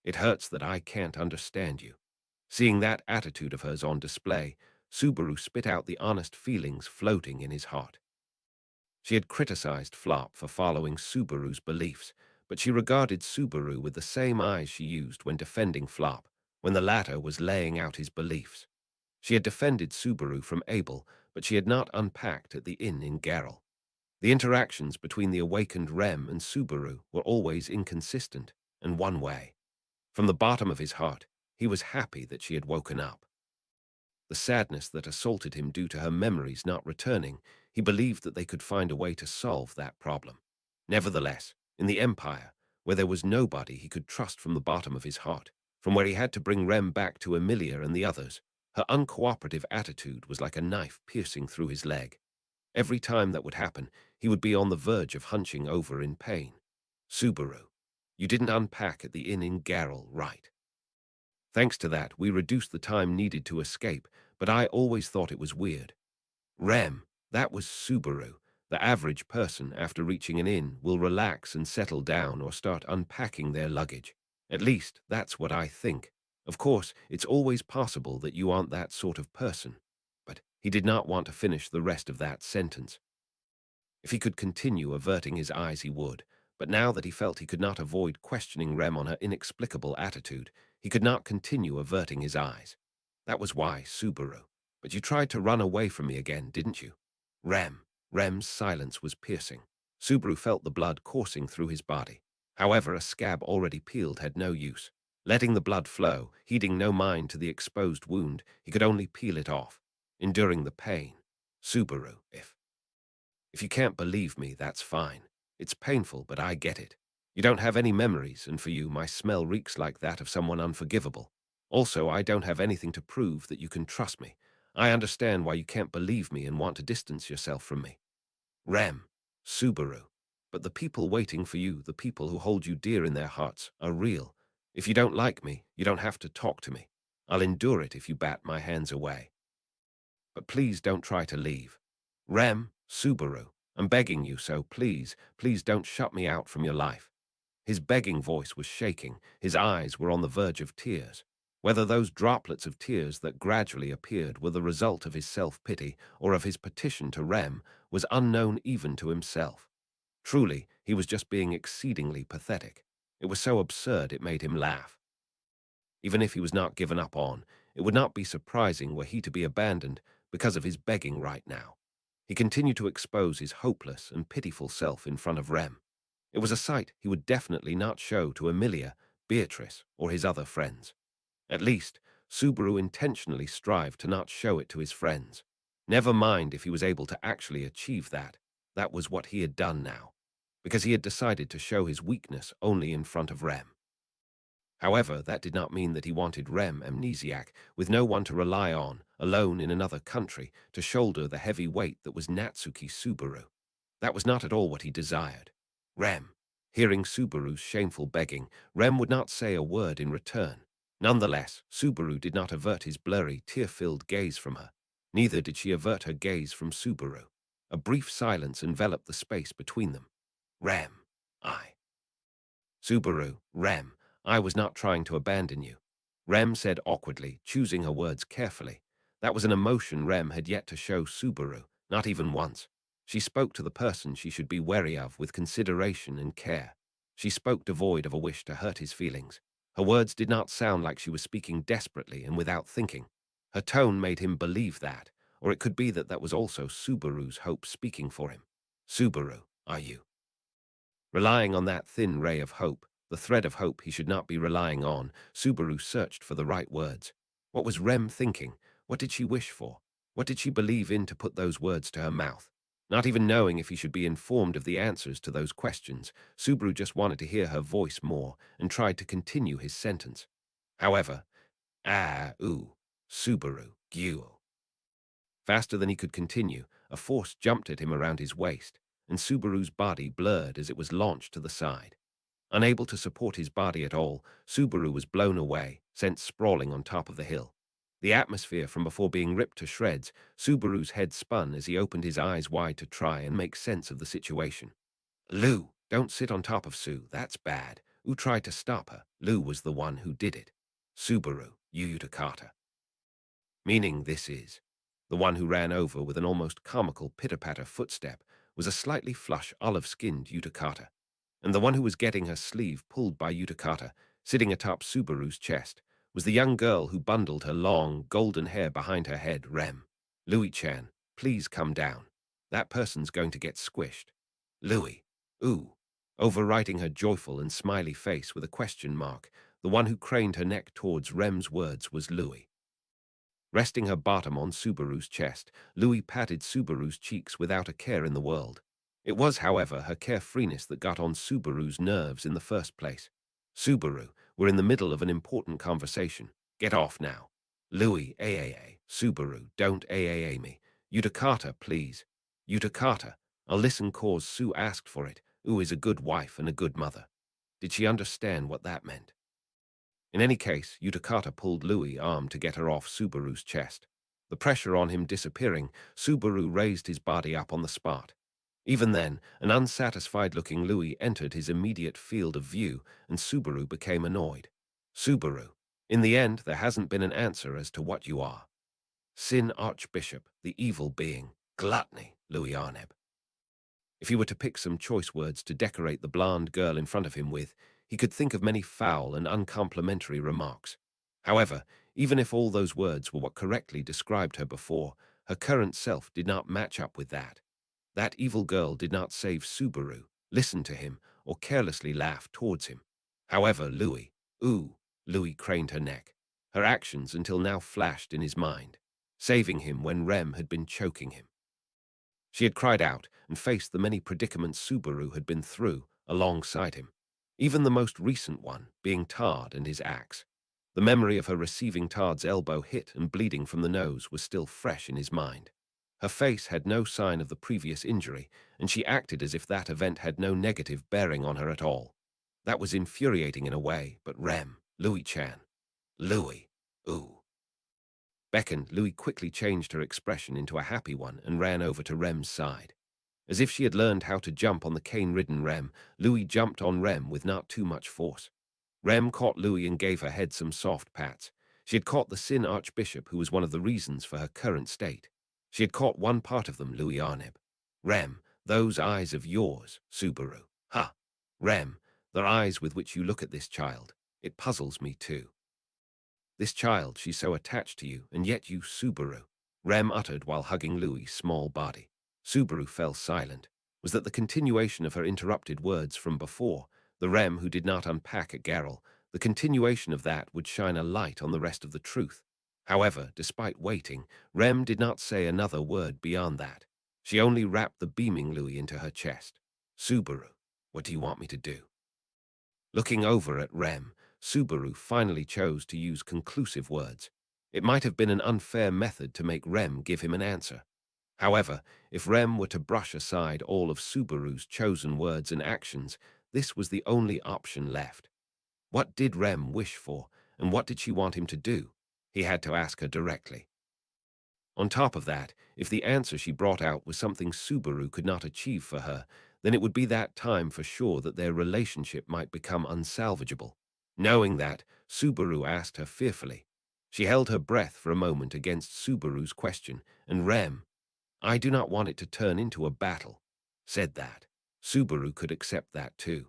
it hurts that I can't understand you. Seeing that attitude of hers on display, Subaru spit out the honest feelings floating in his heart. She had criticized Flop for following Subaru's beliefs, but she regarded Subaru with the same eyes she used when defending Flop, when the latter was laying out his beliefs. She had defended Subaru from Abel, but she had not unpacked at the inn in Garrel. The interactions between the awakened Rem and Subaru were always inconsistent and one way. From the bottom of his heart, he was happy that she had woken up. The sadness that assaulted him due to her memories not returning, he believed that they could find a way to solve that problem. Nevertheless, in the Empire, where there was nobody he could trust from the bottom of his heart, from where he had to bring Rem back to Emilia and the others, her uncooperative attitude was like a knife piercing through his leg. Every time that would happen, he would be on the verge of hunching over in pain. Subaru, you didn't unpack at the inn in Garrel, right? Thanks to that, we reduced the time needed to escape, but I always thought it was weird. Rem, that was Subaru. The average person, after reaching an inn, will relax and settle down or start unpacking their luggage. At least, that's what I think. Of course, it's always possible that you aren't that sort of person. But he did not want to finish the rest of that sentence. If he could continue averting his eyes, he would. But now that he felt he could not avoid questioning Rem on her inexplicable attitude, he could not continue averting his eyes. That was why, Subaru. But you tried to run away from me again, didn't you? Rem. Rem's silence was piercing. Subaru felt the blood coursing through his body. However, a scab already peeled had no use. Letting the blood flow, heeding no mind to the exposed wound, he could only peel it off, enduring the pain. Subaru, if you can't believe me, that's fine. It's painful, but I get it. You don't have any memories, and for you, my smell reeks like that of someone unforgivable. Also, I don't have anything to prove that you can trust me. I understand why you can't believe me and want to distance yourself from me. Rem, Subaru. But the people waiting for you, the people who hold you dear in their hearts, are real. If you don't like me, you don't have to talk to me. I'll endure it if you bat my hands away. But please don't try to leave. Rem, Subaru, I'm begging you, so please, please don't shut me out from your life. His begging voice was shaking, his eyes were on the verge of tears. Whether those droplets of tears that gradually appeared were the result of his self-pity or of his petition to Rem was unknown even to himself. Truly, he was just being exceedingly pathetic. It was so absurd it made him laugh. Even if he was not given up on, it would not be surprising were he to be abandoned because of his begging right now. He continued to expose his hopeless and pitiful self in front of Rem. It was a sight he would definitely not show to Emilia, Beatrice, or his other friends. At least, Subaru intentionally strived to not show it to his friends. Never mind if he was able to actually achieve that. That was what he had done now, because he had decided to show his weakness only in front of Rem. However, that did not mean that he wanted Rem amnesiac, with no one to rely on, alone in another country, to shoulder the heavy weight that was Natsuki Subaru. That was not at all what he desired. Rem. Hearing Subaru's shameful begging, Rem would not say a word in return. Nonetheless, Subaru did not avert his blurry, tear-filled gaze from her. Neither did she avert her gaze from Subaru. A brief silence enveloped the space between them. Rem. Subaru, Rem, I was not trying to abandon you. Rem said awkwardly, choosing her words carefully. That was an emotion Rem had yet to show Subaru, not even once. She spoke to the person she should be wary of with consideration and care. She spoke devoid of a wish to hurt his feelings. Her words did not sound like she was speaking desperately and without thinking. Her tone made him believe that, or it could be that that was also Subaru's hope speaking for him. Subaru, are you relying on that thin ray of hope, the thread of hope he should not be relying on? Subaru searched for the right words. What was Rem thinking? What did she wish for? What did she believe in to put those words to her mouth? Not even knowing if he should be informed of the answers to those questions, Subaru just wanted to hear her voice more and tried to continue his sentence. However, Subaru, Gyuo. Faster than he could continue, a force jumped at him around his waist, and Subaru's body blurred as it was launched to the side. Unable to support his body at all, Subaru was blown away, sent sprawling on top of the hill. The atmosphere from before being ripped to shreds, Subaru's head spun as he opened his eyes wide to try and make sense of the situation. Lou, don't sit on top of Sue, that's bad. Who tried to stop her? Lou was the one who did it. Subaru, Yu Takata. Meaning this is. The one who ran over with an almost comical pitter-patter footstep was a slightly flush, olive-skinned Utakata, and the one who was getting her sleeve pulled by Utakata, sitting atop Subaru's chest, was the young girl who bundled her long, golden hair behind her head. Rem. Louis-chan, please come down. That person's going to get squished. Louis. Ooh. Overwriting her joyful and smiley face with a question mark, the one who craned her neck towards Rem's words was Louis. Resting her bottom on Subaru's chest, Louis patted Subaru's cheeks without a care in the world. It was, however, her carefreeness that got on Subaru's nerves in the first place. Subaru, we're in the middle of an important conversation. Get off now. Louis, Subaru, don't me. Utakata, please. Utakata, I'll listen cause Sue asked for it. Ooh is a good wife and a good mother. Did she understand what that meant? In any case, Utakata pulled Louis' arm to get her off Subaru's chest. The pressure on him disappearing, Subaru raised his body up on the spot. Even then, an unsatisfied-looking Louis entered his immediate field of view, and Subaru became annoyed. Subaru, In the end, there hasn't been an answer as to what you are. Sin Archbishop, the evil being, gluttony, Louis Arneb. If he were to pick some choice words to decorate the blonde girl in front of him with, he could think of many foul and uncomplimentary remarks. However, even if all those words were what correctly described her before, her current self did not match up with that. That evil girl did not save Subaru, listen to him, or carelessly laugh towards him. However, Louis craned her neck. Her actions until now flashed in his mind, saving him when Rem had been choking him. She had cried out and faced the many predicaments Subaru had been through alongside him, even the most recent one being Tard and his axe. The memory of her receiving Tard's elbow hit and bleeding from the nose was still fresh in his mind. Her face had no sign of the previous injury, and she acted as if that event had no negative bearing on her at all. That was infuriating in a way, but Louis-chan. Louis, ooh. Beckoned, Louis quickly changed her expression into a happy one and ran over to Rem's side. As if she had learned how to jump on the cane-ridden Rem, Louis jumped on Rem with not too much force. Rem caught Louis and gave her head some soft pats. She had caught the Sin Archbishop, who was one of the reasons for her current state. She had caught one part of them, Louis Arneb. Rem, those eyes of yours, Subaru. Ha! Rem, the eyes with which you look at this child. It puzzles me too. This child, she's so attached to you, and yet you, Subaru. Rem uttered while hugging Louis' small body. Subaru fell silent. Was that the continuation of her interrupted words from before? The Rem who did not unpack at Garrel, the continuation of that would shine a light on the rest of the truth. However, despite waiting, Rem did not say another word beyond that. She only wrapped the beaming Louis into her chest. Subaru, what do you want me to do? Looking over at Rem, Subaru finally chose to use conclusive words. It might have been an unfair method to make Rem give him an answer. However, if Rem were to brush aside all of Subaru's chosen words and actions, this was the only option left. What did Rem wish for, and what did she want him to do? He had to ask her directly. On top of that, if the answer she brought out was something Subaru could not achieve for her, then it would be that time for sure that their relationship might become unsalvageable. Knowing that, Subaru asked her fearfully. She held her breath for a moment against Subaru's question, and Rem, I do not want it to turn into a battle, said that. Subaru could accept that too.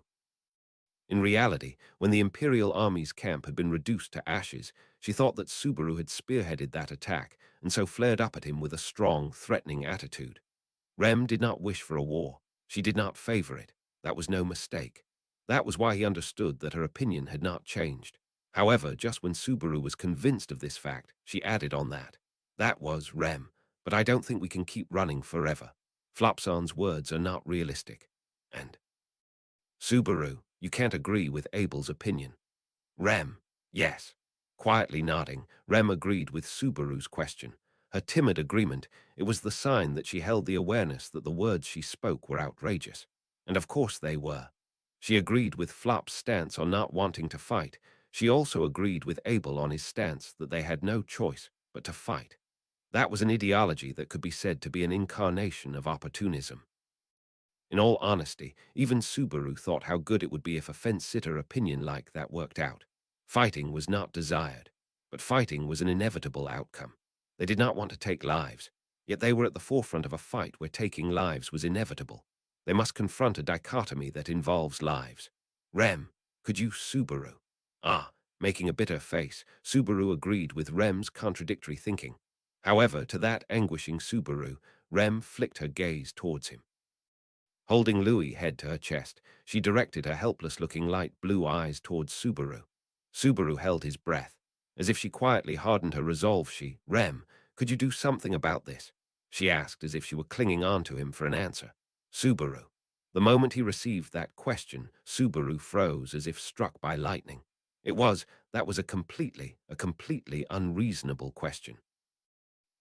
In reality, when the Imperial Army's camp had been reduced to ashes, she thought that Subaru had spearheaded that attack, and so flared up at him with a strong, threatening attitude. Rem did not wish for a war. She did not favor it. That was no mistake. That was why he understood that her opinion had not changed. However, just when Subaru was convinced of this fact, she added on that. That was Rem, but I don't think we can keep running forever. Flopson's words are not realistic. And Subaru, you can't agree with Abel's opinion. Rem, yes. Quietly nodding, Rem agreed with Subaru's question. Her timid agreement, it was the sign that she held the awareness that the words she spoke were outrageous. And of course they were. She agreed with Flop's stance on not wanting to fight. She also agreed with Abel on his stance that they had no choice but to fight. That was an ideology that could be said to be an incarnation of opportunism. In all honesty, even Subaru thought how good it would be if a fence-sitter opinion like that worked out. Fighting was not desired, but fighting was an inevitable outcome. They did not want to take lives, yet they were at the forefront of a fight where taking lives was inevitable. They must confront a dichotomy that involves lives. Rem, could you Subaru? Ah, making a bitter face, Subaru agreed with Rem's contradictory thinking. However, to that anguishing Subaru, Rem flicked her gaze towards him. Holding Louis' head to her chest, she directed her helpless-looking light blue eyes towards Subaru. Subaru held his breath. As if she quietly hardened her resolve, Rem, could you do something about this? She asked as if she were clinging on to him for an answer. Subaru. The moment he received that question, Subaru froze as if struck by lightning. That was a completely unreasonable question.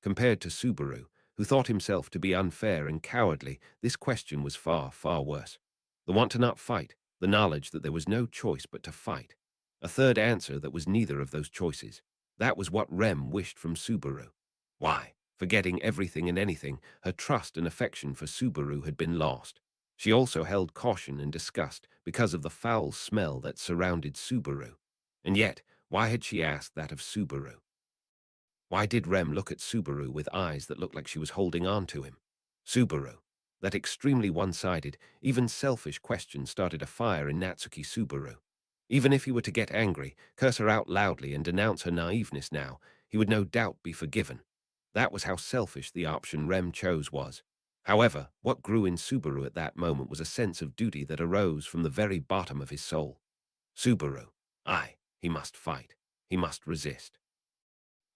Compared to Subaru, who thought himself to be unfair and cowardly, this question was far, far worse. The want to not fight, the knowledge that there was no choice but to fight. A third answer that was neither of those choices. That was what Rem wished from Subaru. Why, forgetting everything and anything, her trust and affection for Subaru had been lost. She also held caution and disgust because of the foul smell that surrounded Subaru. And yet, Why had she asked that of Subaru? Why did Rem look at Subaru with eyes that looked like she was holding on to him? Subaru. That extremely one-sided, even selfish question started a fire in Natsuki Subaru. Even if he were to get angry, curse her out loudly and denounce her naiveness now, he would no doubt be forgiven. That was how selfish the option Rem chose was. However, what grew in Subaru at that moment was a sense of duty that arose from the very bottom of his soul. Subaru. Aye, he must fight. He must resist.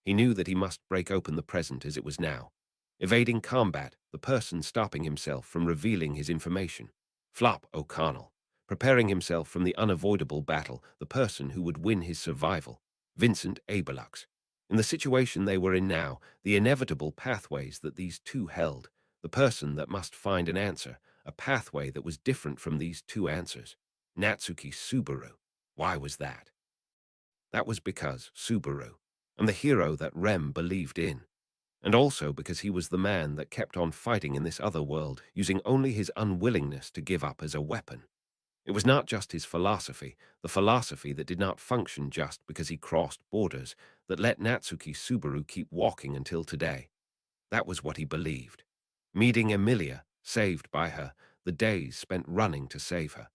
He knew that he must break open the present as it was now. Evading combat, the person stopping himself from revealing his information. Flop O'Connell. Preparing himself from the unavoidable battle, the person who would win his survival. Vincent Abelux. In the situation they were in now, the inevitable pathways that these two held, the person that must find an answer, a pathway that was different from these two answers. Natsuki Subaru. Why was that? That was because Subaru, and the hero that Rem believed in, and also because he was the man that kept on fighting in this other world, using only his unwillingness to give up as a weapon. It was not just his philosophy, the philosophy that did not function just because he crossed borders, that let Natsuki Subaru keep walking until today. That was what he believed. Meeting Emilia, saved by her, the days spent running to save her.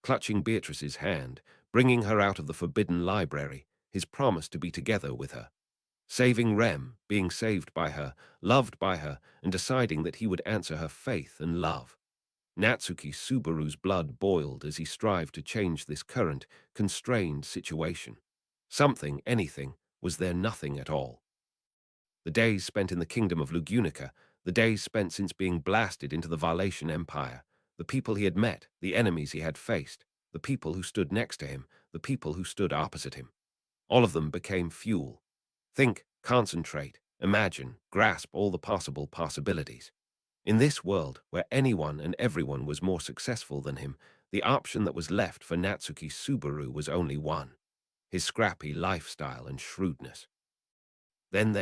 Clutching Beatrice's hand, bringing her out of the forbidden library, his promise to be together with her. Saving Rem, being saved by her, loved by her, and deciding that he would answer her faith and love. Natsuki Subaru's blood boiled as he strived to change this current, constrained situation. Something, anything, was there nothing at all. The days spent in the kingdom of Lugunica, the days spent since being blasted into the Valatian Empire, the people he had met, the enemies he had faced, the people who stood next to him, the people who stood opposite him. All of them became fuel. Think, concentrate, imagine, grasp all the possible possibilities. In this world, where anyone and everyone was more successful than him, the option that was left for Natsuki Subaru was only one: his scrappy lifestyle and shrewdness. Then.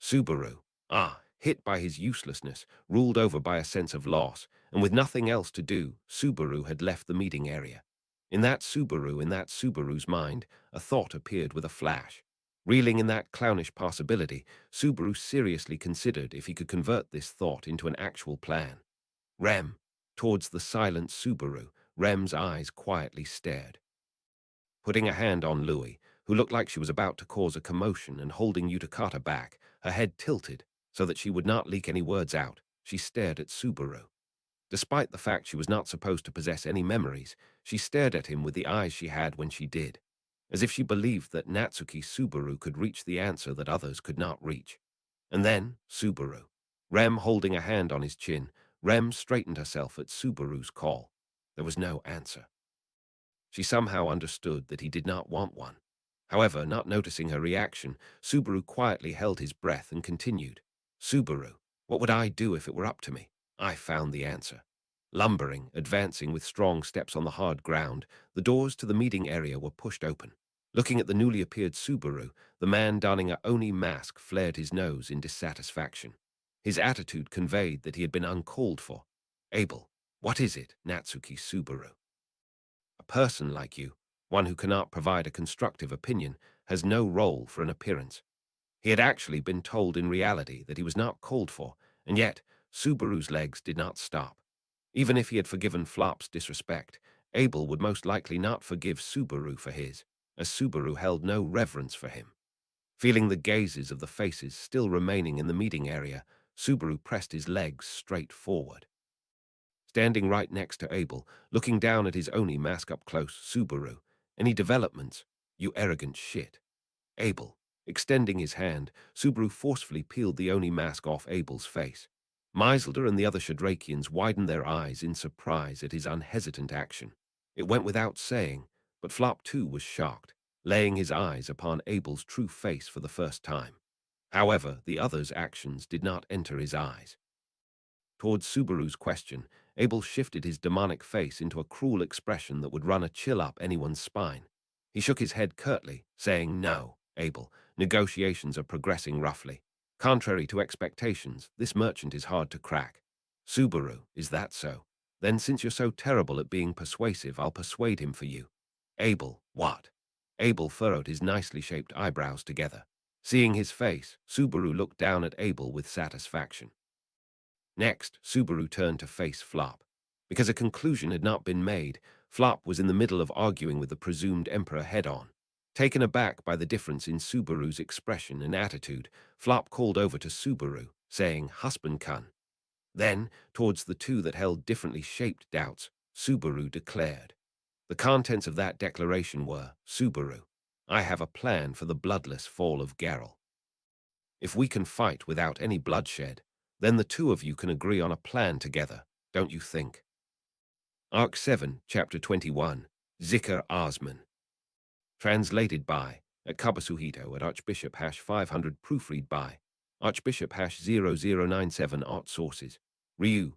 Subaru, hit by his uselessness, ruled over by a sense of loss, and with nothing else to do, Subaru had left the meeting area. In that Subaru's mind, a thought appeared with a flash. Reeling in that clownish possibility, Subaru seriously considered if he could convert this thought into an actual plan. Rem. Towards the silent Subaru, Rem's eyes quietly stared. Putting a hand on Louis, who looked like she was about to cause a commotion, and holding Utakata back, her head tilted so that she would not leak any words out, she stared at Subaru. Despite the fact she was not supposed to possess any memories, she stared at him with the eyes she had when she did, as if she believed that Natsuki Subaru could reach the answer that others could not reach. And then, Subaru. Rem holding a hand on his chin, Rem straightened herself at Subaru's call. There was no answer. She somehow understood that he did not want one. However, not noticing her reaction, Subaru quietly held his breath and continued. Subaru, what would I do if it were up to me? I found the answer. Lumbering, advancing with strong steps on the hard ground, the doors to the meeting area were pushed open. Looking at the newly appeared Subaru, the man donning a Oni mask flared his nose in dissatisfaction. His attitude conveyed that he had been uncalled for. Abel, what is it, Natsuki Subaru? A person like you, one who cannot provide a constructive opinion, has no role for an appearance. He had actually been told in reality that he was not called for, and yet Subaru's legs did not stop. Even if he had forgiven Flop's disrespect, Abel would most likely not forgive Subaru for his, as Subaru held no reverence for him. Feeling the gazes of the faces still remaining in the meeting area, Subaru pressed his legs straight forward. Standing right next to Abel, looking down at his Oni mask up close, Subaru. Any developments? You arrogant shit. Abel. Extending his hand, Subaru forcefully peeled the Oni mask off Abel's face. Maiselder and the other Shadrakians widened their eyes in surprise at his unhesitant action. It went without saying, but Flop too was shocked, laying his eyes upon Abel's true face for the first time. However, the other's actions did not enter his eyes. Towards Subaru's question, Abel shifted his demonic face into a cruel expression that would run a chill up anyone's spine. He shook his head curtly, saying, No, Abel, negotiations are progressing roughly. Contrary to expectations, this merchant is hard to crack. Subaru, is that so? Then since you're so terrible at being persuasive, I'll persuade him for you. Abel, what? Abel furrowed his nicely shaped eyebrows together. Seeing his face, Subaru looked down at Abel with satisfaction. Next, Subaru turned to face Flop. Because a conclusion had not been made, Flop was in the middle of arguing with the presumed emperor head-on. Taken aback by the difference in Subaru's expression and attitude, Flop called over to Subaru, saying, "Husband Kun." Then, towards the two that held differently shaped doubts, Subaru declared. The contents of that declaration were, "Subaru, I have a plan for the bloodless fall of Geralt. If we can fight without any bloodshed, then the two of you can agree on a plan together, don't you think?" Arc 7, Chapter 21, Zikr Osman. Translated by, at Kabasuhito at Archbishop #500 proofread by, Archbishop #0097 Art Sources. Ryu.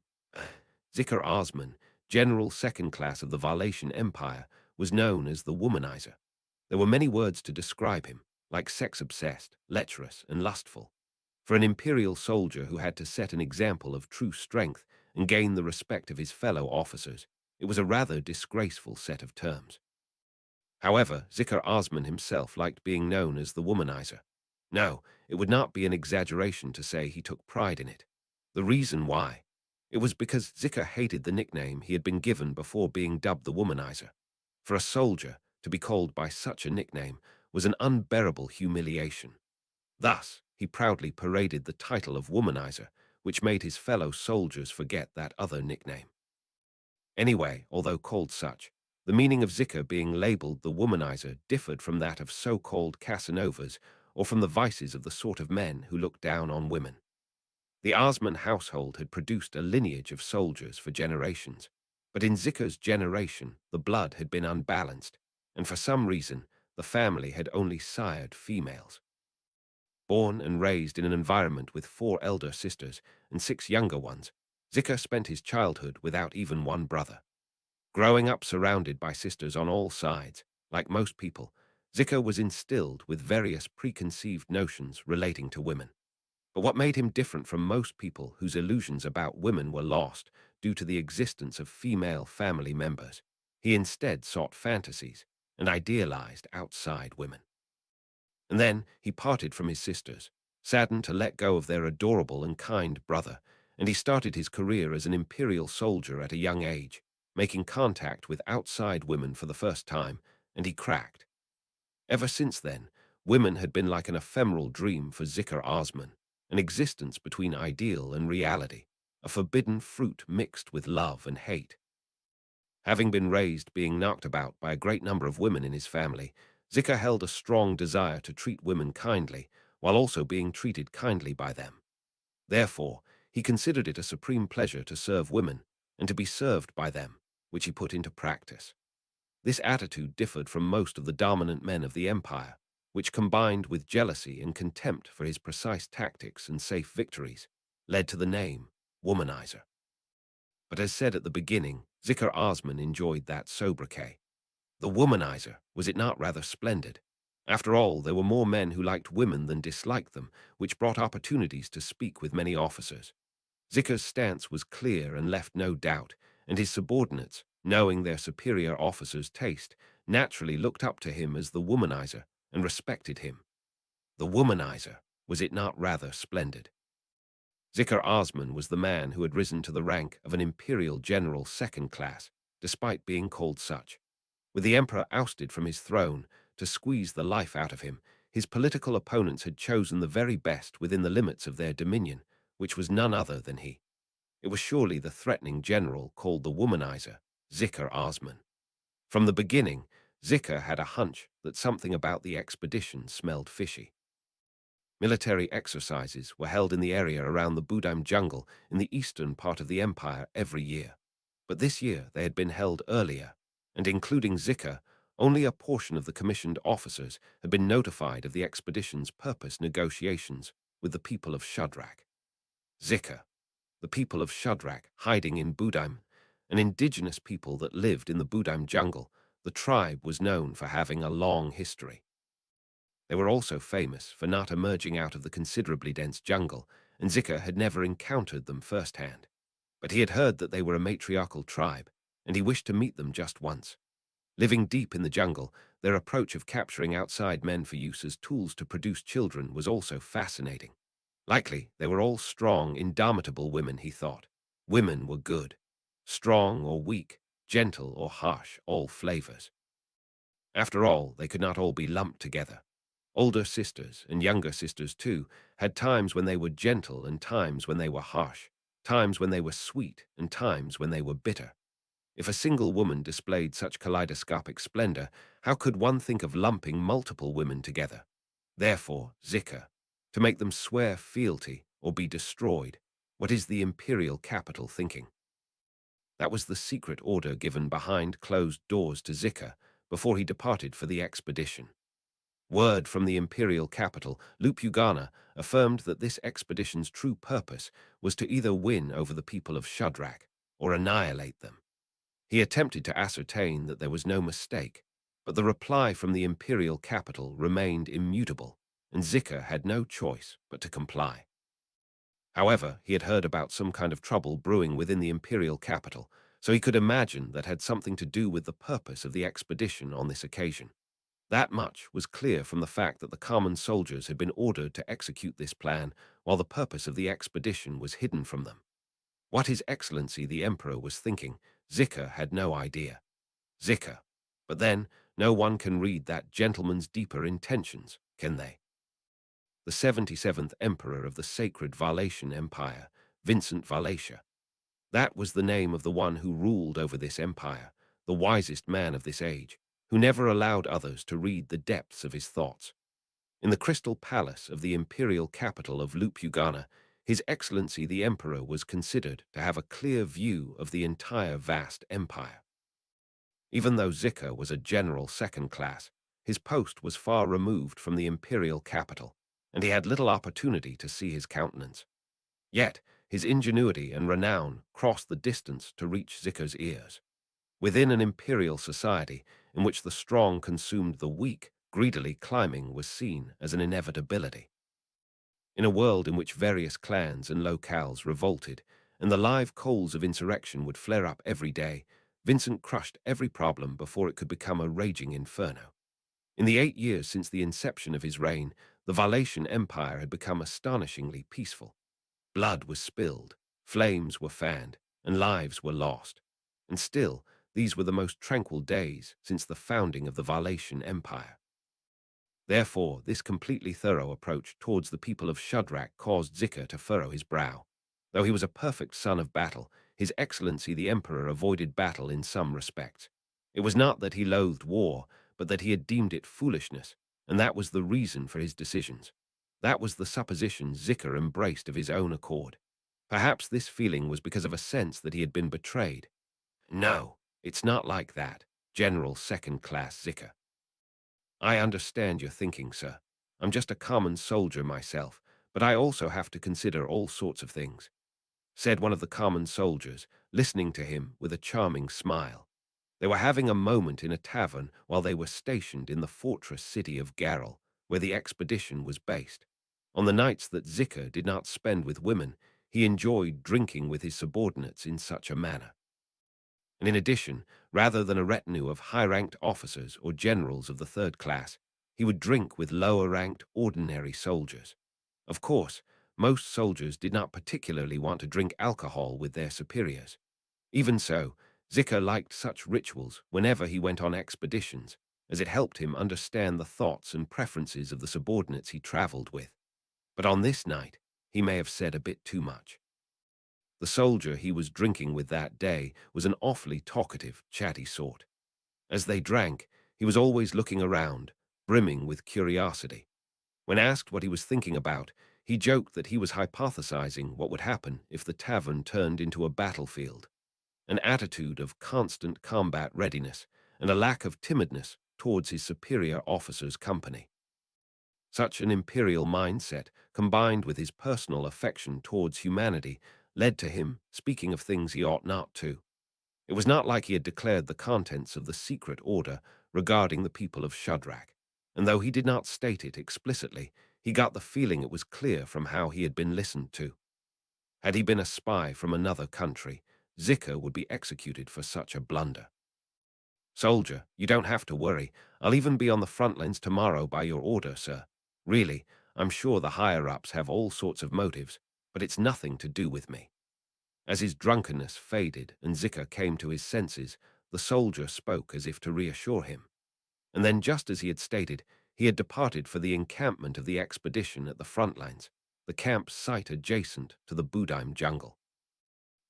Zikr Osman, General Second Class of the Valatian Empire, was known as the Womanizer. There were many words to describe him, like sex-obsessed, lecherous, and lustful. For an imperial soldier who had to set an example of true strength and gain the respect of his fellow officers, it was a rather disgraceful set of terms. However, Zikr Osman himself liked being known as the Womanizer. No, it would not be an exaggeration to say he took pride in it. The reason why? It was because Zikr hated the nickname he had been given before being dubbed the Womanizer. For a soldier, to be called by such a nickname was an unbearable humiliation. Thus, he proudly paraded the title of Womanizer, which made his fellow soldiers forget that other nickname. Anyway, although called such, the meaning of Zikr being labeled the Womanizer differed from that of so-called Casanovas or from the vices of the sort of men who look down on women. The Osman household had produced a lineage of soldiers for generations, but in Zikr's generation the blood had been unbalanced, and for some reason the family had only sired females. Born and raised in an environment with 4 elder sisters and 6 younger ones, Zikr spent his childhood without even one brother. Growing up surrounded by sisters on all sides, like most people, Zikr was instilled with various preconceived notions relating to women. But what made him different from most people whose illusions about women were lost due to the existence of female family members, he instead sought fantasies and idealized outside women. And then he parted from his sisters, saddened to let go of their adorable and kind brother, and he started his career as an imperial soldier at a young age, making contact with outside women for the first time, and he cracked. Ever since then, women had been like an ephemeral dream for Zikr Osman, an existence between ideal and reality, a forbidden fruit mixed with love and hate. Having been raised being knocked about by a great number of women in his family, Zikr held a strong desire to treat women kindly, while also being treated kindly by them. Therefore, he considered it a supreme pleasure to serve women, and to be served by them, which he put into practice. This attitude differed from most of the dominant men of the empire, which combined with jealousy and contempt for his precise tactics and safe victories, led to the name Womanizer. But as said at the beginning, Zikr Osman enjoyed that sobriquet. The Womanizer, was it not rather splendid? After all, there were more men who liked women than disliked them, which brought opportunities to speak with many officers. Zikr's stance was clear and left no doubt, and his subordinates, knowing their superior officer's taste, naturally looked up to him as the Womanizer and respected him. The Womanizer, was it not rather splendid? Zikr Osman was the man who had risen to the rank of an imperial general second class, despite being called such. With the emperor ousted from his throne to squeeze the life out of him, his political opponents had chosen the very best within the limits of their dominion, which was none other than he. It was surely the threatening general called the Womanizer, Zikr Osman. From the beginning, Zikr had a hunch that something about the expedition smelled fishy. Military exercises were held in the area around the Budaim jungle in the eastern part of the empire every year. But this year they had been held earlier, and including Zikr, only a portion of the commissioned officers had been notified of the expedition's purpose negotiations with the people of Shadrach. Zikr, the people of Shadrach hiding in Budaim, an indigenous people that lived in the Budaim jungle, the tribe was known for having a long history. They were also famous for not emerging out of the considerably dense jungle, and Zikr had never encountered them firsthand. But he had heard that they were a matriarchal tribe, and he wished to meet them just once. Living deep in the jungle, Their approach of capturing outside men for use as tools to produce children was also fascinating. Likely, they were all strong, indomitable women, he thought. Women were good. Strong or weak, gentle or harsh, all flavors. After all, they could not all be lumped together. Older sisters, and younger sisters too, had times when they were gentle and times when they were harsh, times when they were sweet and times when they were bitter. If a single woman displayed such kaleidoscopic splendor, how could one think of lumping multiple women together? Therefore, Zika, to make them swear fealty or be destroyed, what is the imperial capital thinking? That was the secret order given behind closed doors to Zika before he departed for the expedition. Word from the imperial capital, Lupugana, affirmed that this expedition's true purpose was to either win over the people of Shadrach or annihilate them. He attempted to ascertain that there was no mistake, but the reply from the imperial capital remained immutable, and Zika had no choice but to comply. However, he had heard about some kind of trouble brewing within the imperial capital, so he could imagine that had something to do with the purpose of the expedition on this occasion. That much was clear from the fact that the common soldiers had been ordered to execute this plan while the purpose of the expedition was hidden from them. What His Excellency the Emperor was thinking, Zika had no idea. Zika. But then, no one can read that gentleman's deeper intentions, can they? The 77th Emperor of the sacred Valatian Empire, Vincent Valatia. That was the name of the one who ruled over this empire, the wisest man of this age, who never allowed others to read the depths of his thoughts. In the crystal palace of the imperial capital of Lupugana, His Excellency the Emperor was considered to have a clear view of the entire vast empire. Even though Zika was a general second class, his post was far removed from the imperial capital, and he had little opportunity to see his countenance. Yet, his ingenuity and renown crossed the distance to reach Zika's ears. Within an imperial society in which the strong consumed the weak, greedily climbing was seen as an inevitability. In a world in which various clans and locales revolted, and the live coals of insurrection would flare up every day, Vincent crushed every problem before it could become a raging inferno. In the 8 years since the inception of his reign, the Valatian Empire had become astonishingly peaceful. Blood was spilled, flames were fanned, and lives were lost. And still, these were the most tranquil days since the founding of the Valatian Empire. Therefore, this completely thorough approach towards the people of Shadrach caused Zika to furrow his brow. Though he was a perfect son of battle, His Excellency the Emperor avoided battle in some respects. It was not that he loathed war, but that he had deemed it foolishness, and that was the reason for his decisions. That was the supposition Zika embraced of his own accord. Perhaps this feeling was because of a sense that he had been betrayed. No, it's not like that, General Second-Class Zika. I understand your thinking, sir. I'm just a common soldier myself, but I also have to consider all sorts of things, said one of the common soldiers, listening to him with a charming smile. They were having a moment in a tavern while they were stationed in the fortress city of Garrel, where the expedition was based. On the nights that Zika did not spend with women, he enjoyed drinking with his subordinates in such a manner. And in addition, rather than a retinue of high-ranked officers or generals of the third class, he would drink with lower-ranked, ordinary soldiers. Of course, most soldiers did not particularly want to drink alcohol with their superiors. Even so, Zika liked such rituals whenever he went on expeditions, as it helped him understand the thoughts and preferences of the subordinates he traveled with. But on this night, he may have said a bit too much. The soldier he was drinking with that day was an awfully talkative, chatty sort. As they drank, he was always looking around, brimming with curiosity. When asked what he was thinking about, he joked that he was hypothesizing what would happen if the tavern turned into a battlefield. An attitude of constant combat readiness and a lack of timidness towards his superior officer's company. Such an imperial mindset, combined with his personal affection towards humanity, led to him speaking of things he ought not to. It was not like he had declared the contents of the secret order regarding the people of Shadrach, and though he did not state it explicitly, he got the feeling it was clear from how he had been listened to. Had he been a spy from another country, Zika would be executed for such a blunder. Soldier, you don't have to worry. I'll even be on the front lines tomorrow by your order, sir. Really, I'm sure the higher-ups have all sorts of motives, but it's nothing to do with me. As his drunkenness faded and Zika came to his senses, the soldier spoke as if to reassure him. And then, just as he had stated, he had departed for the encampment of the expedition at the front lines, the camp site adjacent to the Budaim jungle.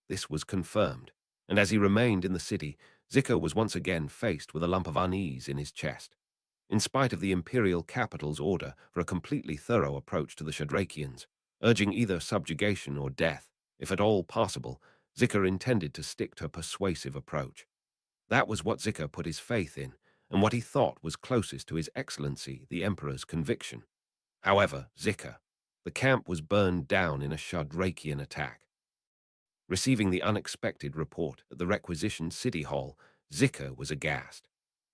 This was confirmed, and as he remained in the city, Zika was once again faced with a lump of unease in his chest. In spite of the imperial capital's order for a completely thorough approach to the Shadrakians, urging either subjugation or death, if at all possible, Zika intended to stick to a persuasive approach. That was what Zika put his faith in, and what he thought was closest to His Excellency the Emperor's conviction. However, the camp was burned down in a Shadrakian attack. Receiving the unexpected report at the requisitioned city hall, Zika was aghast.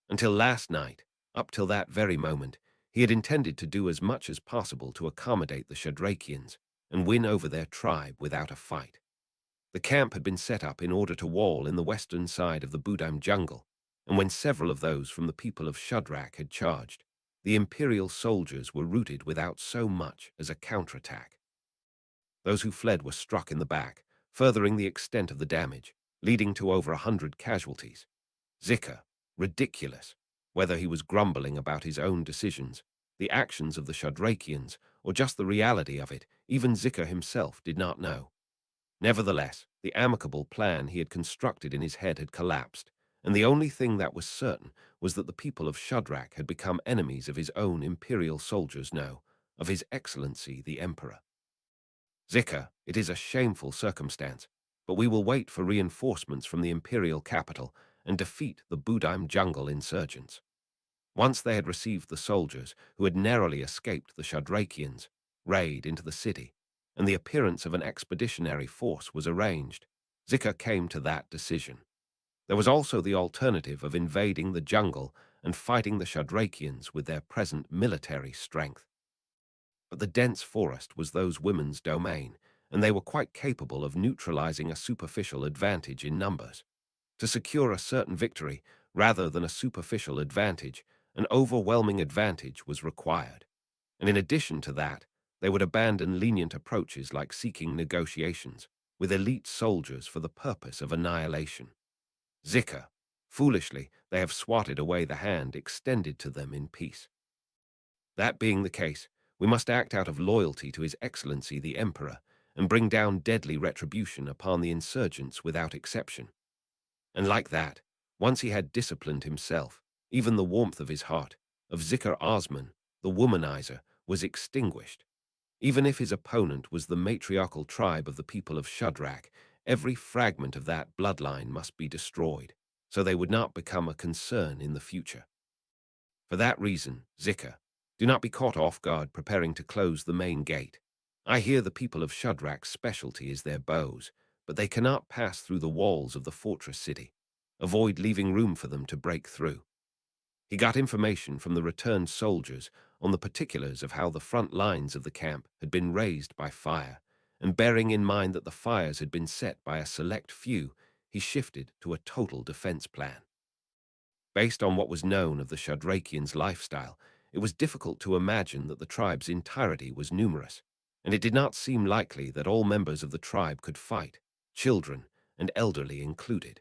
Until last night, up till that very moment, he had intended to do as much as possible to accommodate the Shadrakians and win over their tribe without a fight. The camp had been set up in order to wall in the western side of the Budaim jungle, and when several of those from the people of Shudrak had charged, the imperial soldiers were routed without so much as a counterattack. Those who fled were struck in the back, furthering the extent of the damage, leading to over 100 casualties. Zika, ridiculous, whether he was grumbling about his own decisions, the actions of the Shadrakians, or just the reality of it, even Zika himself did not know. Nevertheless, the amicable plan he had constructed in his head had collapsed, and the only thing that was certain was that the people of Shudrak had become enemies of his own imperial soldiers now, of His Excellency the Emperor. Zika, it is a shameful circumstance, but we will wait for reinforcements from the imperial capital and defeat the Budaim jungle insurgents. Once they had received the soldiers who had narrowly escaped the Shadrakians' raid into the city, and the appearance of an expeditionary force was arranged, Zika came to that decision. There was also the alternative of invading the jungle and fighting the Shadrakians with their present military strength. But the dense forest was those women's domain, and they were quite capable of neutralizing a superficial advantage in numbers. To secure a certain victory, rather than a superficial advantage, an overwhelming advantage was required. And in addition to that, they would abandon lenient approaches like seeking negotiations with elite soldiers for the purpose of annihilation. Zika, foolishly, they have swatted away the hand extended to them in peace. That being the case, we must act out of loyalty to His Excellency the Emperor and bring down deadly retribution upon the insurgents without exception. And like that, once he had disciplined himself, even the warmth of his heart, of Zikr Osman, the womanizer, was extinguished. Even if his opponent was the matriarchal tribe of the people of Shudrak, every fragment of that bloodline must be destroyed, so they would not become a concern in the future. For that reason, Zikr, do not be caught off guard preparing to close the main gate. I hear the people of Shudrak's specialty is their bows, but they cannot pass through the walls of the fortress city. Avoid leaving room for them to break through. He got information from the returned soldiers on the particulars of how the front lines of the camp had been razed by fire, and bearing in mind that the fires had been set by a select few, he shifted to a total defense plan. Based on what was known of the Shadrakians' lifestyle, it was difficult to imagine that the tribe's entirety was numerous, and it did not seem likely that all members of the tribe could fight, children and elderly included.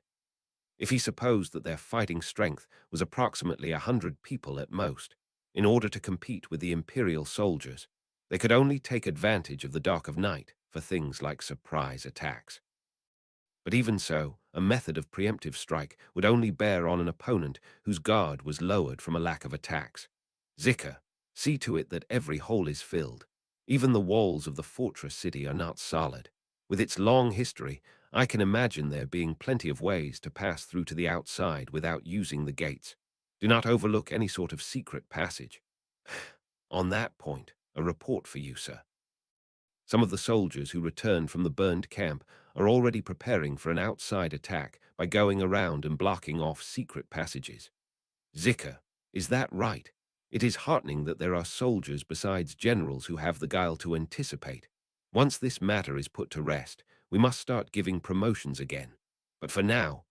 If he supposed that their fighting strength was approximately 100 people at most, in order to compete with the imperial soldiers, they could only take advantage of the dark of night for things like surprise attacks. But even so, a method of preemptive strike would only bear on an opponent whose guard was lowered from a lack of attacks. Zika, see to it that every hole is filled. Even the walls of the fortress city are not solid. With its long history, I can imagine there being plenty of ways to pass through to the outside without using the gates. Do not overlook any sort of secret passage. On that point, a report for you, sir. Some of the soldiers who returned from the burned camp are already preparing for an outside attack by going around and blocking off secret passages. Zika, is that right? It is heartening that there are soldiers besides generals who have the guile to anticipate. Once this matter is put to rest, we must start giving promotions again. But for now,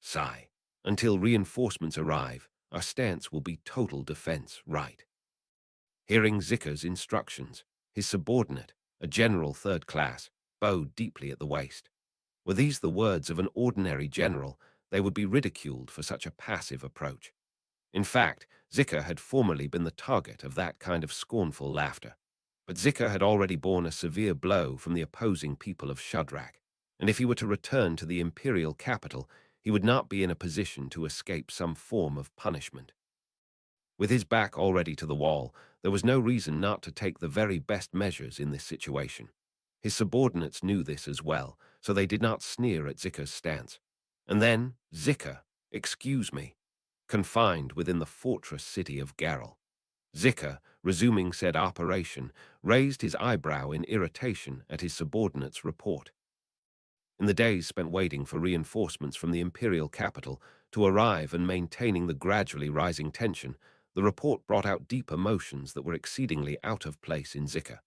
sigh, Until reinforcements arrive, our stance will be total defense, right? Hearing Zika's instructions, his subordinate, a general third class, bowed deeply at the waist. Were these the words of an ordinary general, they would be ridiculed for such a passive approach. In fact, Zika had formerly been the target of that kind of scornful laughter. But Zika had already borne a severe blow from the opposing people of Shadrach, and if he were to return to the imperial capital, he would not be in a position to escape some form of punishment. With his back already to the wall, there was no reason not to take the very best measures in this situation. His subordinates knew this as well, so they did not sneer at Zika's stance. And then, Zika, excuse me, confined within the fortress city of Garel. Zika, resuming said operation, raised his eyebrow in irritation at his subordinate's report. In the days spent waiting for reinforcements from the imperial capital to arrive and maintaining the gradually rising tension, the report brought out deep emotions that were exceedingly out of place in Zika.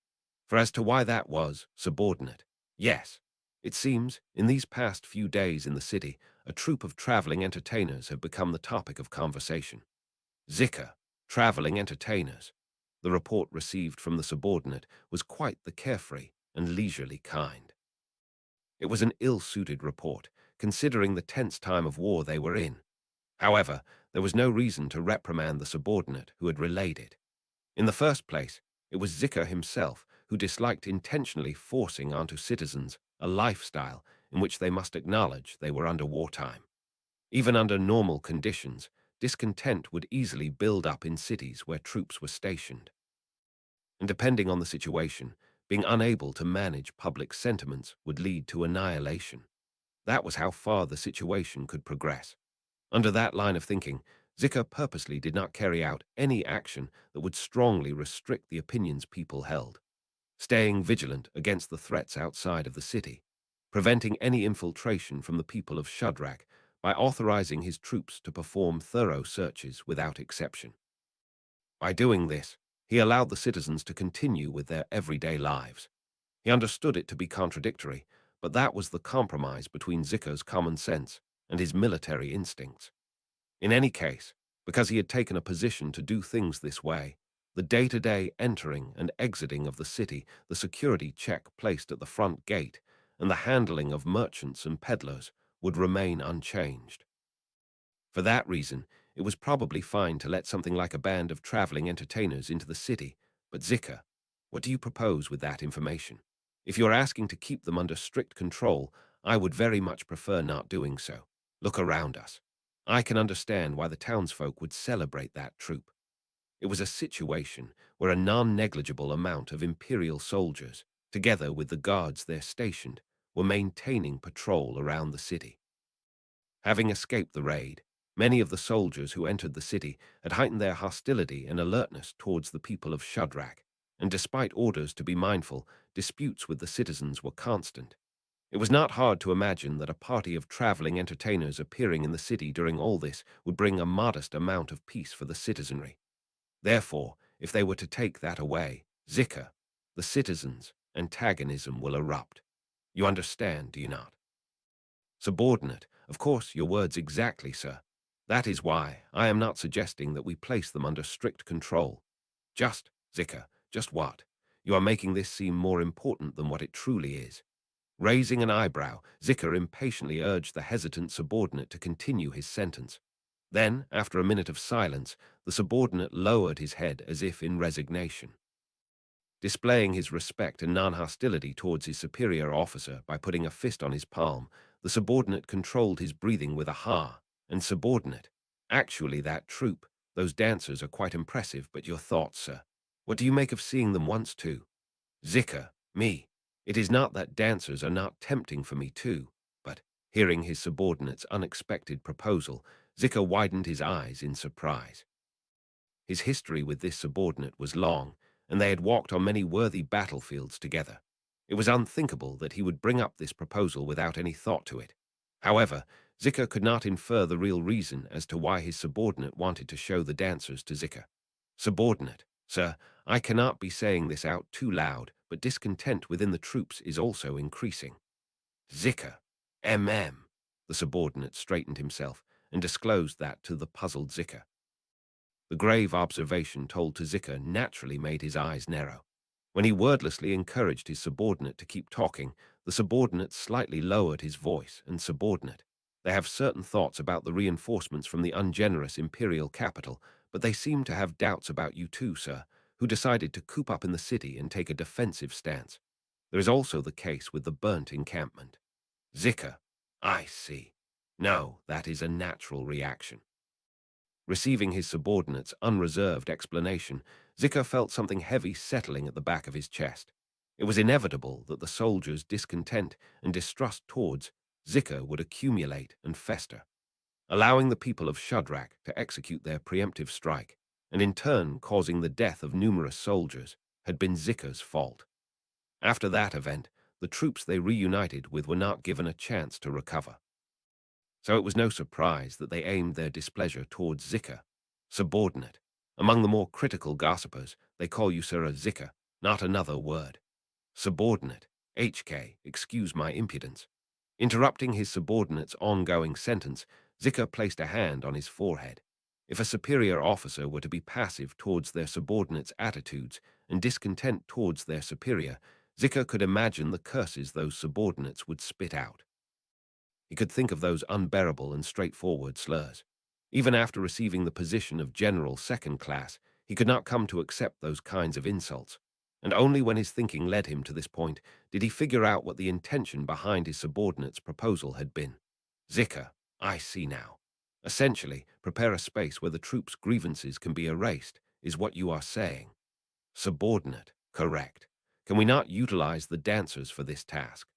For as to why that was, subordinate, yes, it seems, in these past few days in the city, a troupe of traveling entertainers have become the topic of conversation. Zika, traveling entertainers. The report received from the subordinate was quite the carefree and leisurely kind. It was an ill-suited report, considering the tense time of war they were in. However, there was no reason to reprimand the subordinate who had relayed it. In the first place, it was Zika himself who disliked intentionally forcing onto citizens a lifestyle in which they must acknowledge they were under wartime. Even under normal conditions, discontent would easily build up in cities where troops were stationed. And depending on the situation, being unable to manage public sentiments would lead to annihilation. That was how far the situation could progress. Under that line of thinking, Zika purposely did not carry out any action that would strongly restrict the opinions people held, staying vigilant against the threats outside of the city, preventing any infiltration from the people of Shadrach by authorizing his troops to perform thorough searches without exception. By doing this, he allowed the citizens to continue with their everyday lives. He understood it to be contradictory, but that was the compromise between Zika's common sense and his military instincts. In any case, because he had taken a position to do things this way, the day-to-day entering and exiting of the city, the security check placed at the front gate, and the handling of merchants and peddlers would remain unchanged. For that reason, it was probably fine to let something like a band of traveling entertainers into the city, but Zika, what do you propose with that information? If you're asking to keep them under strict control, I would very much prefer not doing so. Look around us. I can understand why the townsfolk would celebrate that troop. It was a situation where a non-negligible amount of imperial soldiers, together with the guards there stationed, were maintaining patrol around the city. Having escaped the raid, many of the soldiers who entered the city had heightened their hostility and alertness towards the people of Shadrach, and despite orders to be mindful, disputes with the citizens were constant. It was not hard to imagine that a party of traveling entertainers appearing in the city during all this would bring a modest amount of peace for the citizenry. Therefore, if they were to take that away, Zika, the citizens' antagonism will erupt. You understand, do you not? Subordinate, of course, your words exactly, sir. That is why I am not suggesting that we place them under strict control. Just, Zika, just what? You are making this seem more important than what it truly is. Raising an eyebrow, Zika impatiently urged the hesitant subordinate to continue his sentence. Then, after a minute of silence, the subordinate lowered his head as if in resignation. Displaying his respect and non-hostility towards his superior officer by putting a fist on his palm, the subordinate controlled his breathing with a ha, and subordinate. Actually, that troop, those dancers are quite impressive, but your thoughts, sir? What do you make of seeing them once too? Zika, me. It is not that dancers are not tempting for me too, but, hearing his subordinate's unexpected proposal, Zika widened his eyes in surprise. His history with this subordinate was long, and they had walked on many worthy battlefields together. It was unthinkable that he would bring up this proposal without any thought to it. However, Zika could not infer the real reason as to why his subordinate wanted to show the dancers to Zika. Subordinate, sir, I cannot be saying this out too loud, but discontent within the troops is also increasing. Zika, MM. The subordinate straightened himself, and disclosed that to the puzzled Zika. The grave observation told to Zika naturally made his eyes narrow. When he wordlessly encouraged his subordinate to keep talking, the subordinate slightly lowered his voice, and subordinate. They have certain thoughts about the reinforcements from the ungenerous imperial capital, but they seem to have doubts about you too, sir, who decided to coop up in the city and take a defensive stance. There is also the case with the burnt encampment. Zika, I see. No, that is a natural reaction. Receiving his subordinate's unreserved explanation, Zika felt something heavy settling at the back of his chest. It was inevitable that the soldiers' discontent and distrust towards Zika would accumulate and fester, allowing the people of Shadrach to execute their preemptive strike, and in turn causing the death of numerous soldiers, had been Zika's fault. After that event, the troops they reunited with were not given a chance to recover. So it was no surprise that they aimed their displeasure towards Zika, subordinate. Among the more critical gossipers, they call you Sir Zika, not another word. Subordinate, HK, excuse my impudence. Interrupting his subordinate's ongoing sentence, Zika placed a hand on his forehead. If a superior officer were to be passive towards their subordinates' attitudes and discontent towards their superior, Zika could imagine the curses those subordinates would spit out. He could think of those unbearable and straightforward slurs. Even after receiving the position of General Second Class, he could not come to accept those kinds of insults. And only when his thinking led him to this point did he figure out what the intention behind his subordinate's proposal had been. Zika, I see now. Essentially, prepare a space where the troops' grievances can be erased, is what you are saying. Subordinate, correct. Can we not utilize the dancers for this task?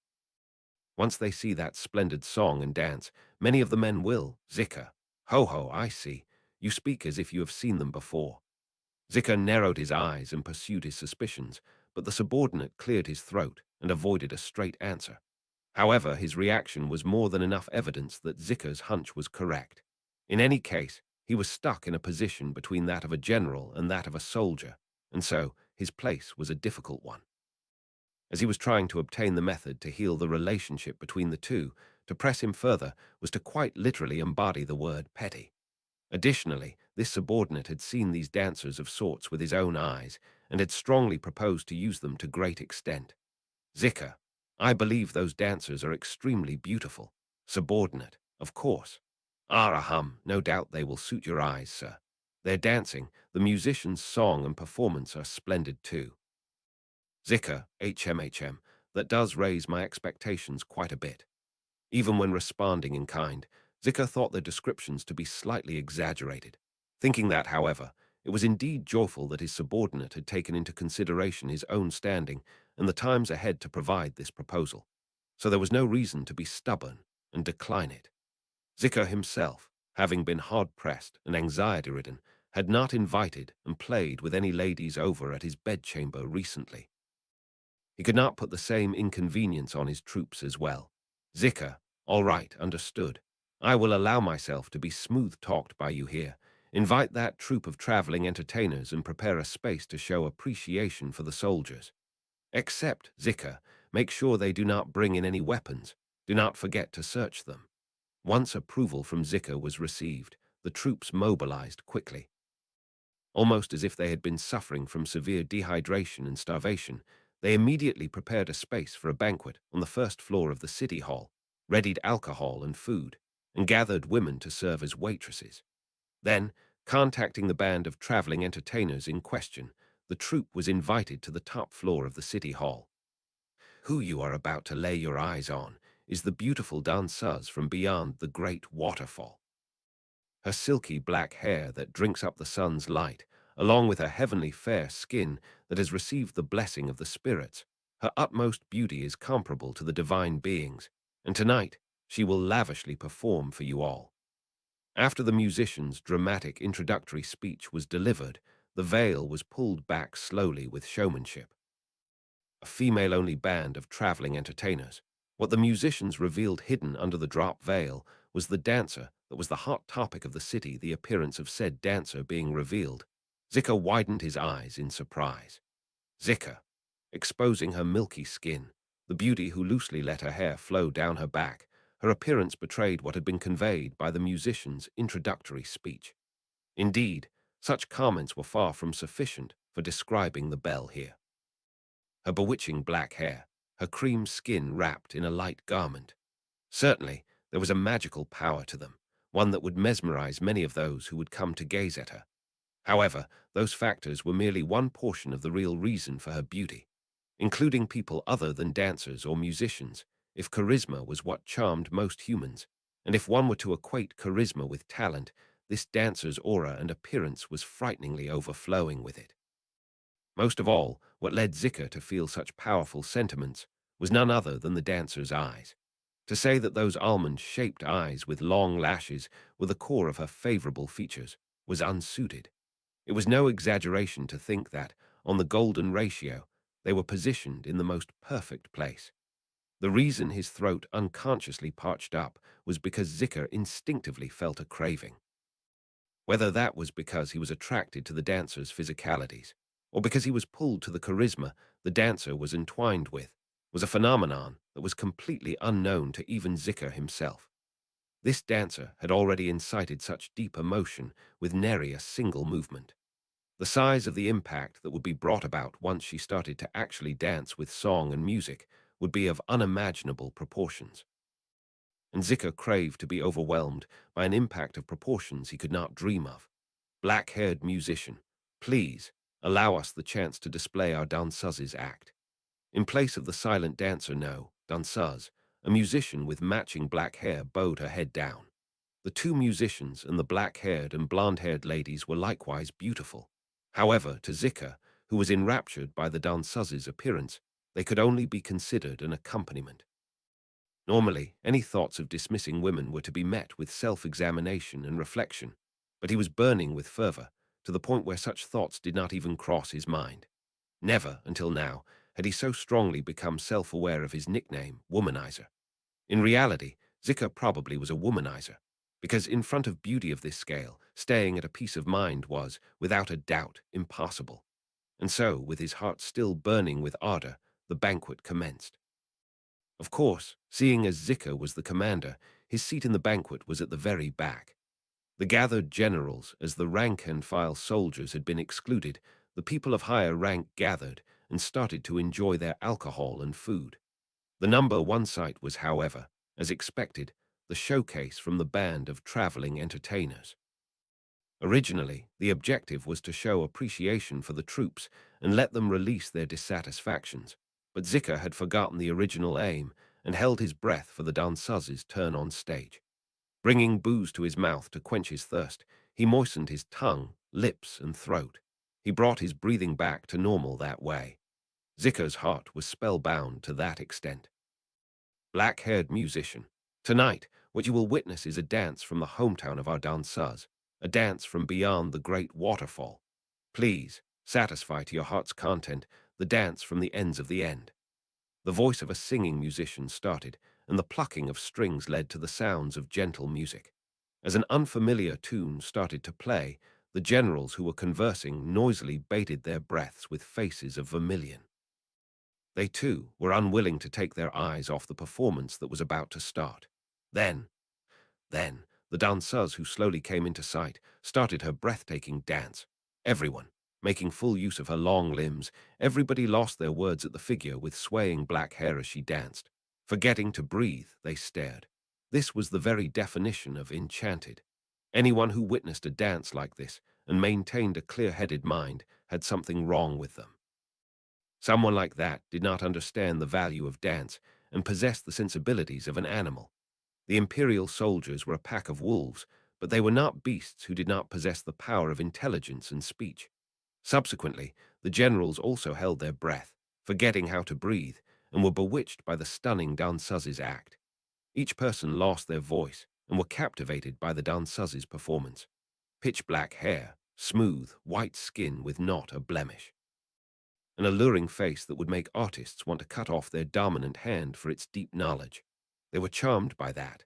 Once they see that splendid song and dance, many of the men will. Zika. Ho ho, I see. You speak as if you have seen them before. Zika narrowed his eyes and pursued his suspicions, but the subordinate cleared his throat and avoided a straight answer. However, his reaction was more than enough evidence that Zika's hunch was correct. In any case, he was stuck in a position between that of a general and that of a soldier, and so his place was a difficult one. As he was trying to obtain the method to heal the relationship between the two, to press him further was to quite literally embody the word petty. Additionally, this subordinate had seen these dancers of sorts with his own eyes and had strongly proposed to use them to great extent. Zika, I believe those dancers are extremely beautiful. Subordinate, of course. Arahum, no doubt they will suit your eyes, sir. Their dancing, the musician's song and performance are splendid too. Zika, HMHM, that does raise my expectations quite a bit. Even when responding in kind, Zika thought their descriptions to be slightly exaggerated, thinking that, however, it was indeed joyful that his subordinate had taken into consideration his own standing and the times ahead to provide this proposal. So there was no reason to be stubborn and decline it. Zika himself, having been hard-pressed and anxiety-ridden, had not invited and played with any ladies over at his bedchamber recently. He could not put the same inconvenience on his troops as well. Zika, all right, understood. I will allow myself to be smooth-talked by you here. Invite that troop of traveling entertainers and prepare a space to show appreciation for the soldiers. Except, Zika, make sure they do not bring in any weapons. Do not forget to search them. Once approval from Zika was received, the troops mobilized quickly. Almost as if they had been suffering from severe dehydration and starvation, they immediately prepared a space for a banquet on the first floor of the city hall, readied alcohol and food, and gathered women to serve as waitresses. Then, contacting the band of traveling entertainers in question, the troupe was invited to the top floor of the city hall. Who you are about to lay your eyes on is the beautiful danseuse from beyond the great waterfall. Her silky black hair that drinks up the sun's light, along with her heavenly fair skin that has received the blessing of the spirits, her utmost beauty is comparable to the divine beings, and tonight she will lavishly perform for you all. After the musician's dramatic introductory speech was delivered, the veil was pulled back slowly with showmanship. A female-only band of traveling entertainers. What the musicians revealed hidden under the drop veil was the dancer that was the hot topic of the city, the appearance of said dancer being revealed. Zika widened his eyes in surprise. Zika, exposing her milky skin, the beauty who loosely let her hair flow down her back, Her appearance betrayed what had been conveyed by the musician's introductory speech. Indeed, such comments were far from sufficient for describing the belle here. Her bewitching black hair, her cream skin wrapped in a light garment. Certainly, there was a magical power to them, one that would mesmerize many of those who would come to gaze at her. However, those factors were merely one portion of the real reason for her beauty, including people other than dancers or musicians. If charisma was what charmed most humans, and if one were to equate charisma with talent, this dancer's aura and appearance was frighteningly overflowing with it. Most of all, what led Zika to feel such powerful sentiments was none other than the dancer's eyes. To say that those almond-shaped eyes with long lashes were the core of her favorable features was unsuited. It was no exaggeration to think that, on the golden ratio, they were positioned in the most perfect place. The reason his throat unconsciously parched up was because Zika instinctively felt a craving. Whether that was because he was attracted to the dancer's physicalities, or because he was pulled to the charisma the dancer was entwined with, was a phenomenon that was completely unknown to even Zika himself. This dancer had already incited such deep emotion with nary a single movement. The size of the impact that would be brought about once she started to actually dance with song and music would be of unimaginable proportions. And Zika craved to be overwhelmed by an impact of proportions he could not dream of. Black-haired musician, please allow us the chance to display our danseuse's act. In place of the silent dancer, no, danseuse, a musician with matching black hair bowed her head down. The two musicians and the black-haired and blonde-haired ladies were likewise beautiful. However, to Zika, who was enraptured by the danseuse's appearance, they could only be considered an accompaniment. Normally, any thoughts of dismissing women were to be met with self-examination and reflection, but he was burning with fervor, to the point where such thoughts did not even cross his mind. Never, until now, had he so strongly become self-aware of his nickname, womanizer. In reality, Zika probably was a womanizer, because in front of beauty of this scale, staying at a peace of mind was, without a doubt, impossible. And so, with his heart still burning with ardor, the banquet commenced. Of course, seeing as Zika was the commander, his seat in the banquet was at the very back. The gathered generals, as the rank-and-file soldiers had been excluded, the people of higher rank gathered and started to enjoy their alcohol and food. The number one sight was, however, as expected, the showcase from the band of traveling entertainers. Originally, the objective was to show appreciation for the troops and let them release their dissatisfactions, but Zika had forgotten the original aim and held his breath for the danseuse's turn on stage. Bringing booze to his mouth to quench his thirst, he moistened his tongue, lips, and throat. He brought his breathing back to normal that way. Zika's heart was spellbound to that extent. Black-haired musician, tonight what you will witness is a dance from the hometown of our danseuse, a dance from beyond the great waterfall. Please, satisfy to your heart's content the dance from the ends of the end. The voice of a singing musician started, and the plucking of strings led to the sounds of gentle music. As an unfamiliar tune started to play, the generals who were conversing noisily bated their breaths with faces of vermilion. They, too, were unwilling to take their eyes off the performance that was about to start. Then, the danseuse who slowly came into sight started her breathtaking dance. Everyone, making full use of her long limbs, everybody lost their words at the figure with swaying black hair as she danced. Forgetting to breathe, they stared. This was the very definition of enchanted. Anyone who witnessed a dance like this and maintained a clear-headed mind had something wrong with them. Someone like that did not understand the value of dance and possessed the sensibilities of an animal. The imperial soldiers were a pack of wolves, but they were not beasts who did not possess the power of intelligence and speech. Subsequently, the generals also held their breath, forgetting how to breathe, and were bewitched by the stunning danseuse's act. Each person lost their voice and were captivated by the danseuse's performance. Pitch-black hair, smooth, white skin with not a blemish. An alluring face that would make artists want to cut off their dominant hand for its deep knowledge. They were charmed by that.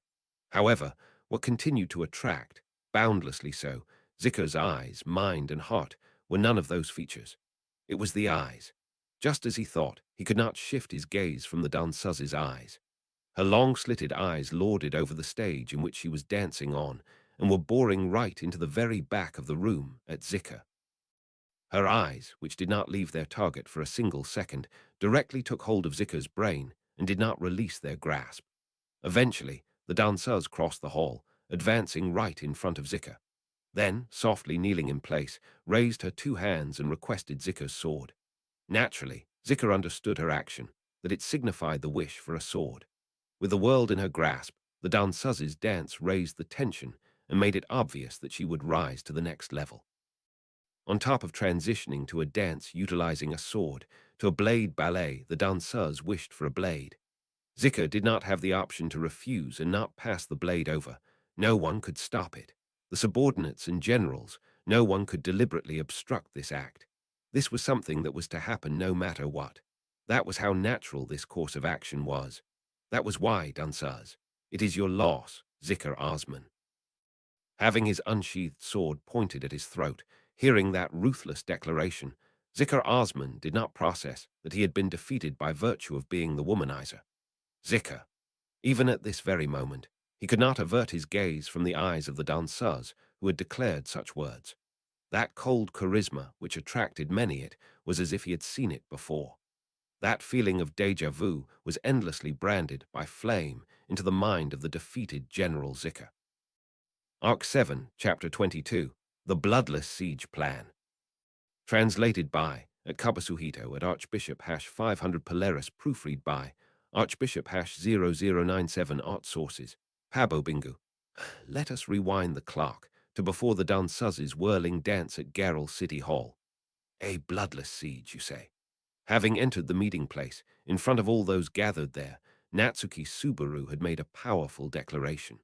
However, what continued to attract, boundlessly so, Zika's eyes, mind, and heart were none of those features. It was the eyes. Just as he thought, he could not shift his gaze from the danseuse's eyes. Her long slitted eyes lorded over the stage in which she was dancing on, and were boring right into the very back of the room at Zika. Her eyes, which did not leave their target for a single second, directly took hold of Zika's brain and did not release their grasp. Eventually, the danseuse crossed the hall, advancing right in front of Zika. Then, softly kneeling in place, raised her two hands and requested Zika's sword. Naturally, Zika understood her action, that it signified the wish for a sword. With the world in her grasp, the danseuse's dance raised the tension and made it obvious that she would rise to the next level. On top of transitioning to a dance utilizing a sword, to a blade ballet, the danseuse wished for a blade. Zika did not have the option to refuse and not pass the blade over. No one could stop it. The subordinates and generals, no one could deliberately obstruct this act. This was something that was to happen no matter what. That was how natural this course of action was. That was why, danseuse, it is your loss, Zika Osman. Having his unsheathed sword pointed at his throat, hearing that ruthless declaration, Zika Osman did not process that he had been defeated by virtue of being the womanizer. Zika. Even at this very moment, he could not avert his gaze from the eyes of the danseuse who had declared such words. That cold charisma which attracted many it was as if he had seen it before. That feeling of déjà vu was endlessly branded by flame into the mind of the defeated General Zika. Arc 7, Chapter 22, The Bloodless Siege Plan. Translated by, at Kabasuhito at Archbishop #500 Polaris, proofread by, Archbishop #0097 Art Sources, Pabo Bingu. Let us rewind the clock to before the danseuse's whirling dance at Garrel City Hall. A bloodless siege, you say? Having entered the meeting place, in front of all those gathered there, Natsuki Subaru had made a powerful declaration.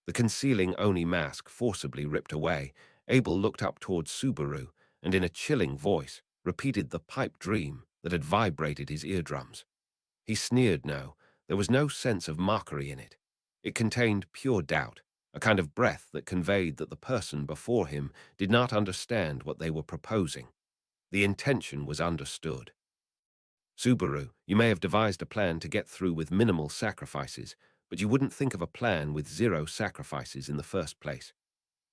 The concealing Oni mask forcibly ripped away, Abel looked up towards Subaru, and in a chilling voice, repeated the pipe dream that had vibrated his eardrums. He sneered no, there was no sense of mockery in it. It contained pure doubt, a kind of breath that conveyed that the person before him did not understand what they were proposing. The intention was understood. Subaru, you may have devised a plan to get through with minimal sacrifices, but you wouldn't think of a plan with zero sacrifices in the first place.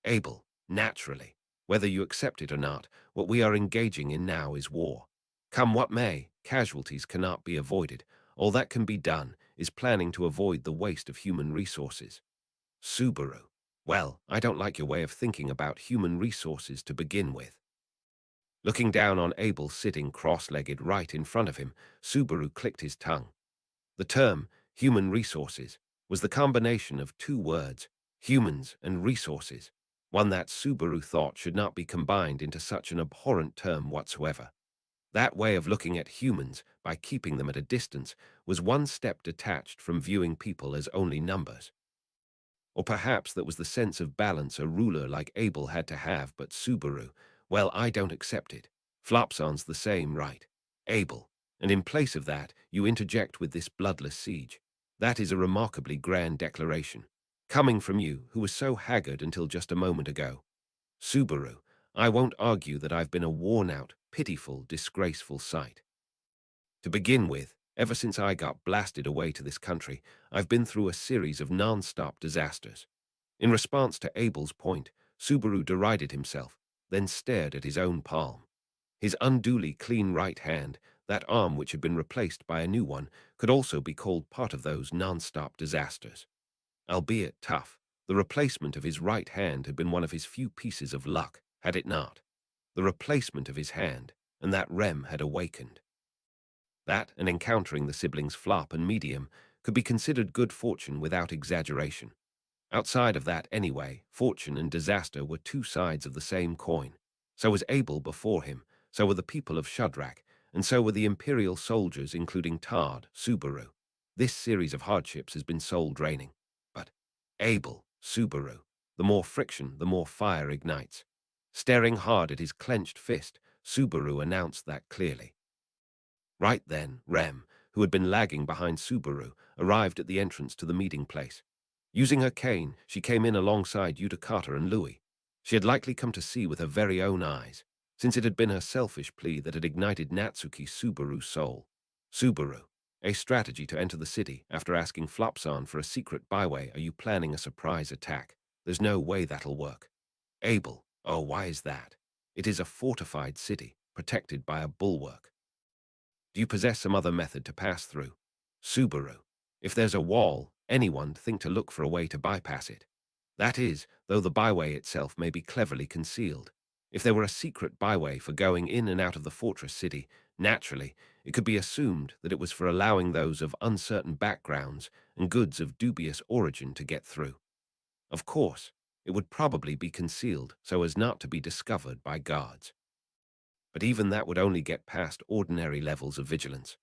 Abel, naturally, whether you accept it or not, what we are engaging in now is war. Come what may, casualties cannot be avoided. All that can be done is planning to avoid the waste of human resources. Subaru, well, I don't like your way of thinking about human resources to begin with. Looking down on Abel sitting cross-legged right in front of him, Subaru clicked his tongue. The term, human resources, was the combination of two words, humans and resources, one that Subaru thought should not be combined into such an abhorrent term whatsoever. That way of looking at humans, by keeping them at a distance, was one step detached from viewing people as only numbers. Or perhaps that was the sense of balance a ruler like Abel had to have, but Subaru, well, I don't accept it. Flopson's the same, right? Abel. And in place of that, you interject with this bloodless siege. That is a remarkably grand declaration. Coming from you, who was so haggard until just a moment ago. Subaru, I won't argue that I've been a worn-out, pitiful, disgraceful sight. To begin with, ever since I got blasted away to this country, I've been through a series of non-stop disasters. In response to Abel's point, Subaru derided himself, then stared at his own palm. His unduly clean right hand, that arm which had been replaced by a new one, could also be called part of those non-stop disasters. Albeit tough, the replacement of his right hand had been one of his few pieces of luck, had it not? The replacement of his hand, and that Rem had awakened. That, and encountering the siblings Flop and Medium, could be considered good fortune without exaggeration. Outside of that, anyway, fortune and disaster were two sides of the same coin. So was Abel before him, so were the people of Shadrach, and so were the Imperial soldiers, including Tard, Subaru. This series of hardships has been soul-draining. But Abel, Subaru, the more friction, the more fire ignites. Staring hard at his clenched fist, Subaru announced that clearly. Right then, Rem, who had been lagging behind Subaru, arrived at the entrance to the meeting place. Using her cane, she came in alongside Yuta Carter and Louis. She had likely come to see with her very own eyes, since it had been her selfish plea that had ignited Natsuki Subaru's soul. Subaru, A strategy to enter the city after asking Flopson for a secret byway. Are you planning a surprise attack? There's no way that'll work. Abel. Oh, why is that? It is a fortified city, protected by a bulwark. Do you possess some other method to pass through? Subaru. If there's a wall, anyone think to look for a way to bypass it. That is, though the byway itself may be cleverly concealed. If there were a secret byway for going in and out of the fortress city, naturally, it could be assumed that it was for allowing those of uncertain backgrounds and goods of dubious origin to get through. Of course, it would probably be concealed so as not to be discovered by guards. But even that would only get past ordinary levels of vigilance.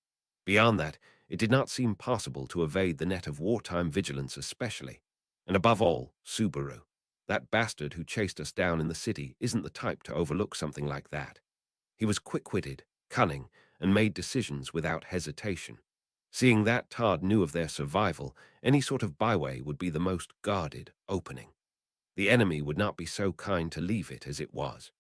Beyond that, it did not seem possible to evade the net of wartime vigilance especially. And above all, Subaru. That bastard who chased us down in the city isn't the type to overlook something like that. He was quick-witted, cunning, and made decisions without hesitation. Seeing that Todd knew of their survival, any sort of byway would be the most guarded opening. The enemy would not be so kind to leave it as it was.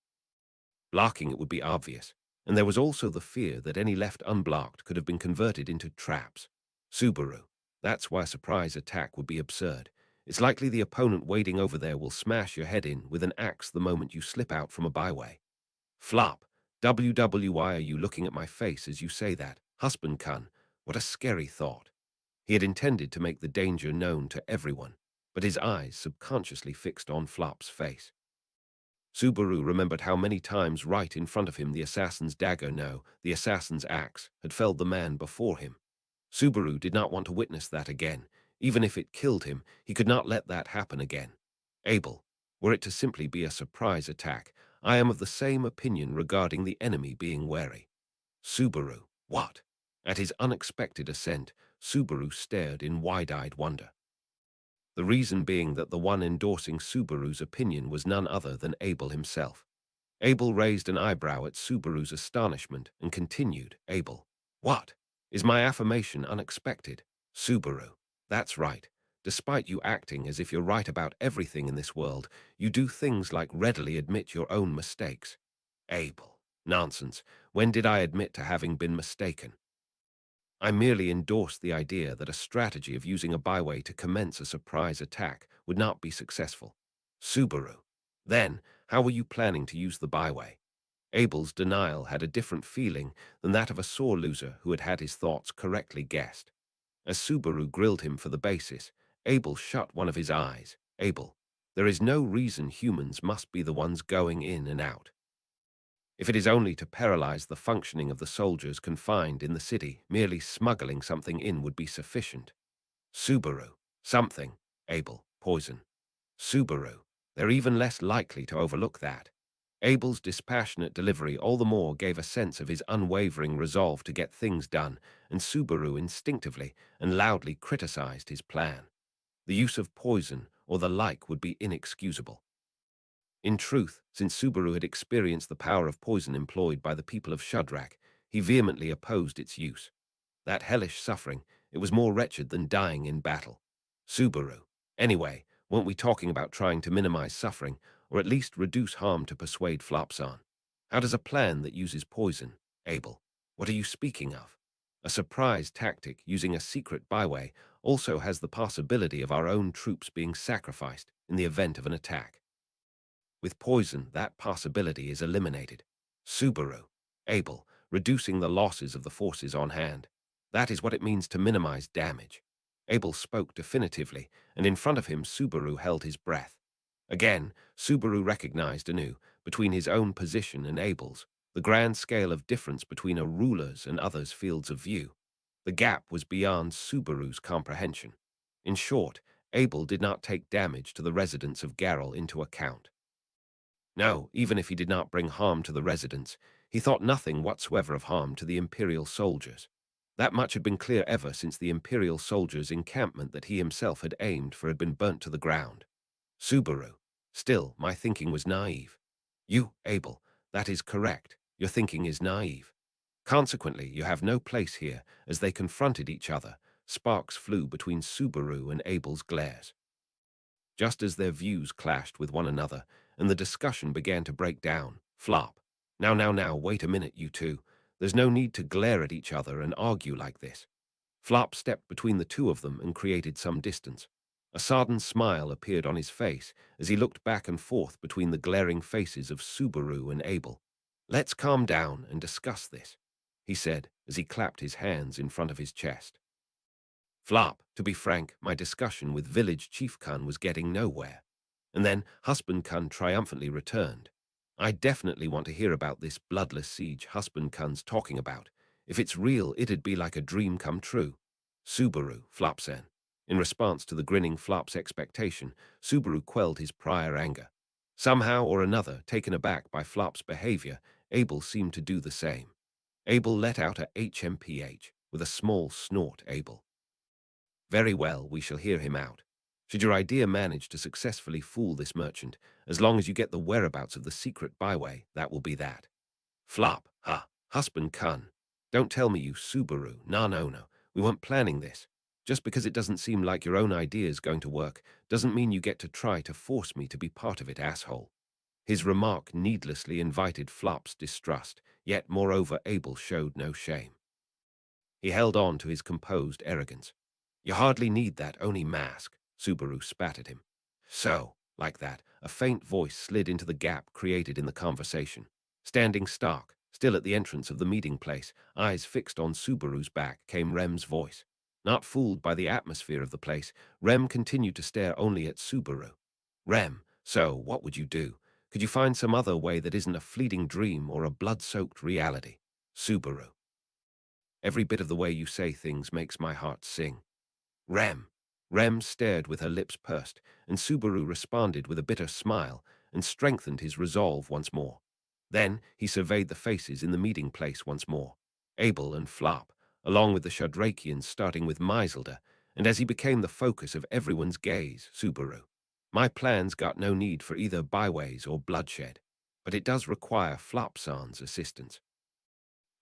Blocking it would be obvious, and there was also the fear that any left unblocked could have been converted into traps. Subaru. That's why a surprise attack would be absurd. It's likely the opponent waiting over there will smash your head in with an axe the moment you slip out from a byway. Flop. Why are you looking at my face as you say that? Husband Kun. What a scary thought. He had intended to make the danger known to everyone, but his eyes subconsciously fixed on Flop's face. Subaru remembered how many times right in front of him the assassin's dagger, no, the assassin's axe, had felled the man before him. Subaru did not want to witness that again. Even if it killed him, he could not let that happen again. Abel, were it to simply be a surprise attack, I am of the same opinion regarding the enemy being wary. Subaru, what? At his unexpected ascent, Subaru stared in wide-eyed wonder. The reason being that the one endorsing Subaru's opinion was none other than Abel himself. Abel raised an eyebrow at Subaru's astonishment and continued, Abel, what? Is my affirmation unexpected? Subaru, that's right. Despite you acting as if you're right about everything in this world, you do things like readily admit your own mistakes. Abel, nonsense. When did I admit to having been mistaken? I merely endorsed the idea that a strategy of using a byway to commence a surprise attack would not be successful. Subaru. Then, how were you planning to use the byway? Abel's denial had a different feeling than that of a sore loser who had had his thoughts correctly guessed. As Subaru grilled him for the basis, Abel shut one of his eyes. Abel, there is no reason humans must be the ones going in and out. If it is only to paralyze the functioning of the soldiers confined in the city, merely smuggling something in would be sufficient. Subaru. Something. Abel. Poison. Subaru. They're even less likely to overlook that. Abel's dispassionate delivery all the more gave a sense of his unwavering resolve to get things done, and Subaru instinctively and loudly criticized his plan. The use of poison or the like would be inexcusable. In truth, since Subaru had experienced the power of poison employed by the people of Shudrak, he vehemently opposed its use. That hellish suffering, it was more wretched than dying in battle. Subaru. Anyway, weren't we talking about trying to minimize suffering, or at least reduce harm to persuade Flopson? How does a plan that uses poison? Abel. What are you speaking of? A surprise tactic using a secret byway also has the possibility of our own troops being sacrificed in the event of an attack. With poison, that possibility is eliminated. Subaru. Abel, reducing the losses of the forces on hand. That is what it means to minimize damage. Abel spoke definitively, and in front of him Subaru held his breath. Again, Subaru recognized anew, between his own position and Abel's, the grand scale of difference between a ruler's and others' fields of view. The gap was beyond Subaru's comprehension. In short, Abel did not take damage to the residents of Garrel into account. No, even if he did not bring harm to the residents, he thought nothing whatsoever of harm to the Imperial soldiers. That much had been clear ever since the Imperial soldiers' encampment that he himself had aimed for had been burnt to the ground. Subaru. Still, my thinking was naive. You, Abel, that is correct. Your thinking is naive. Consequently, you have no place here. As they confronted each other, sparks flew between Subaru and Abel's glares. Just as their views clashed with one another, and the discussion began to break down. Flop. Now, wait a minute, you two. There's no need to glare at each other and argue like this. Flop stepped between the two of them and created some distance. A sardon smile appeared on his face as he looked back and forth between the glaring faces of Subaru and Abel. "Let's calm down and discuss this," he said as he clapped his hands in front of his chest. "Flop, to be frank, my discussion with village chief Khan was getting nowhere." And then husband Khan triumphantly returned. "I definitely want to hear about this bloodless siege husband Khan's talking about. If it's real, it'd be like a dream come true." "Subaru," Flop said. In response to the grinning Flop's expectation, Subaru quelled his prior anger. Somehow or another, taken aback by Flop's behavior, Abel seemed to do the same. Abel let out a HMPH with a small snort. Abel. "Very well, we shall hear him out. Should your idea manage to successfully fool this merchant, as long as you get the whereabouts of the secret byway, that will be that." "Flop, ha, husband Khan. Don't tell me you Subaru. No. We weren't planning this. Just because it doesn't seem like your own idea is going to work, doesn't mean you get to try to force me to be part of it, asshole." His remark needlessly invited Flop's distrust, yet moreover Abel showed no shame. He held on to his composed arrogance. "You hardly need that only mask," Subaru spat at him. "So, like that, a faint voice slid into the gap created in the conversation. Standing stark, still at the entrance of the meeting place, eyes fixed on Subaru's back, came Rem's voice. Not fooled by the atmosphere of the place, Rem continued to stare only at Subaru. "Rem, so what would you do? Could you find some other way that isn't a fleeting dream or a blood-soaked reality?" "Subaru, every bit of the way you say things makes my heart sing." "Rem." Rem stared with her lips pursed, and Subaru responded with a bitter smile and strengthened his resolve once more. Then he surveyed the faces in the meeting place once more, Abel and Flop, along with the Shadrakians starting with Meiselder, and as he became the focus of everyone's gaze, Subaru. "My plan's got no need for either byways or bloodshed, but it does require Flopson's assistance.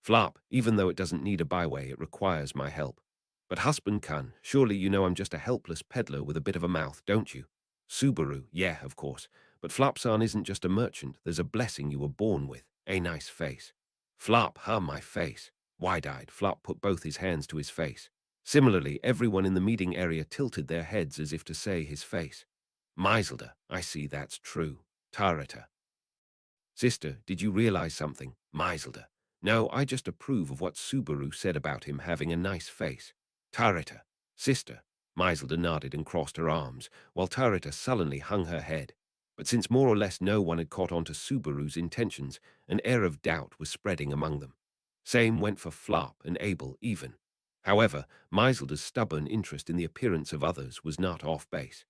Flop, even though it doesn't need a byway, it requires my help. But husband Khan, surely you know I'm just a helpless peddler with a bit of a mouth, don't you?" "Subaru, yeah, of course. But Flopson isn't just a merchant, there's a blessing you were born with. A nice face." "Flop, my face." Wide-eyed, Flop put both his hands to his face. Similarly, everyone in the meeting area tilted their heads as if to say his face. "Meiselder, I see that's true. Tarata." "Sister, did you realize something?" "Meiselder. No, I just approve of what Subaru said about him having a nice face." "Tarita." "Sister." Meiselder nodded and crossed her arms, while Tarita sullenly hung her head. But since more or less no one had caught on to Subaru's intentions, an air of doubt was spreading among them. Same went for Flop and Abel even. However, Meiselder's stubborn interest in the appearance of others was not off base.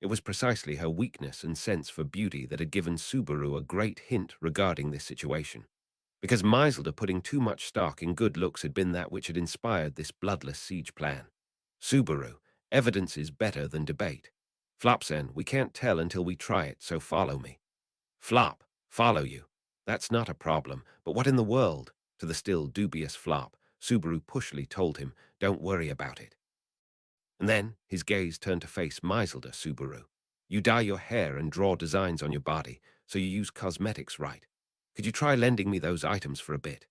It was precisely her weakness and sense for beauty that had given Subaru a great hint regarding this situation. Because Meiselder putting too much stock in good looks had been that which had inspired this bloodless siege plan. "Subaru, evidence is better than debate." "Flopsen, we can't tell until we try it, so follow me." "Flop, follow you. That's not a problem, but what in the world?" To the still dubious Flop, Subaru pushily told him, "Don't worry about it." And then his gaze turned to face Meiselder. "Subaru, you dye your hair and draw designs on your body, so you use cosmetics, right? Could you try lending me those items for a bit?"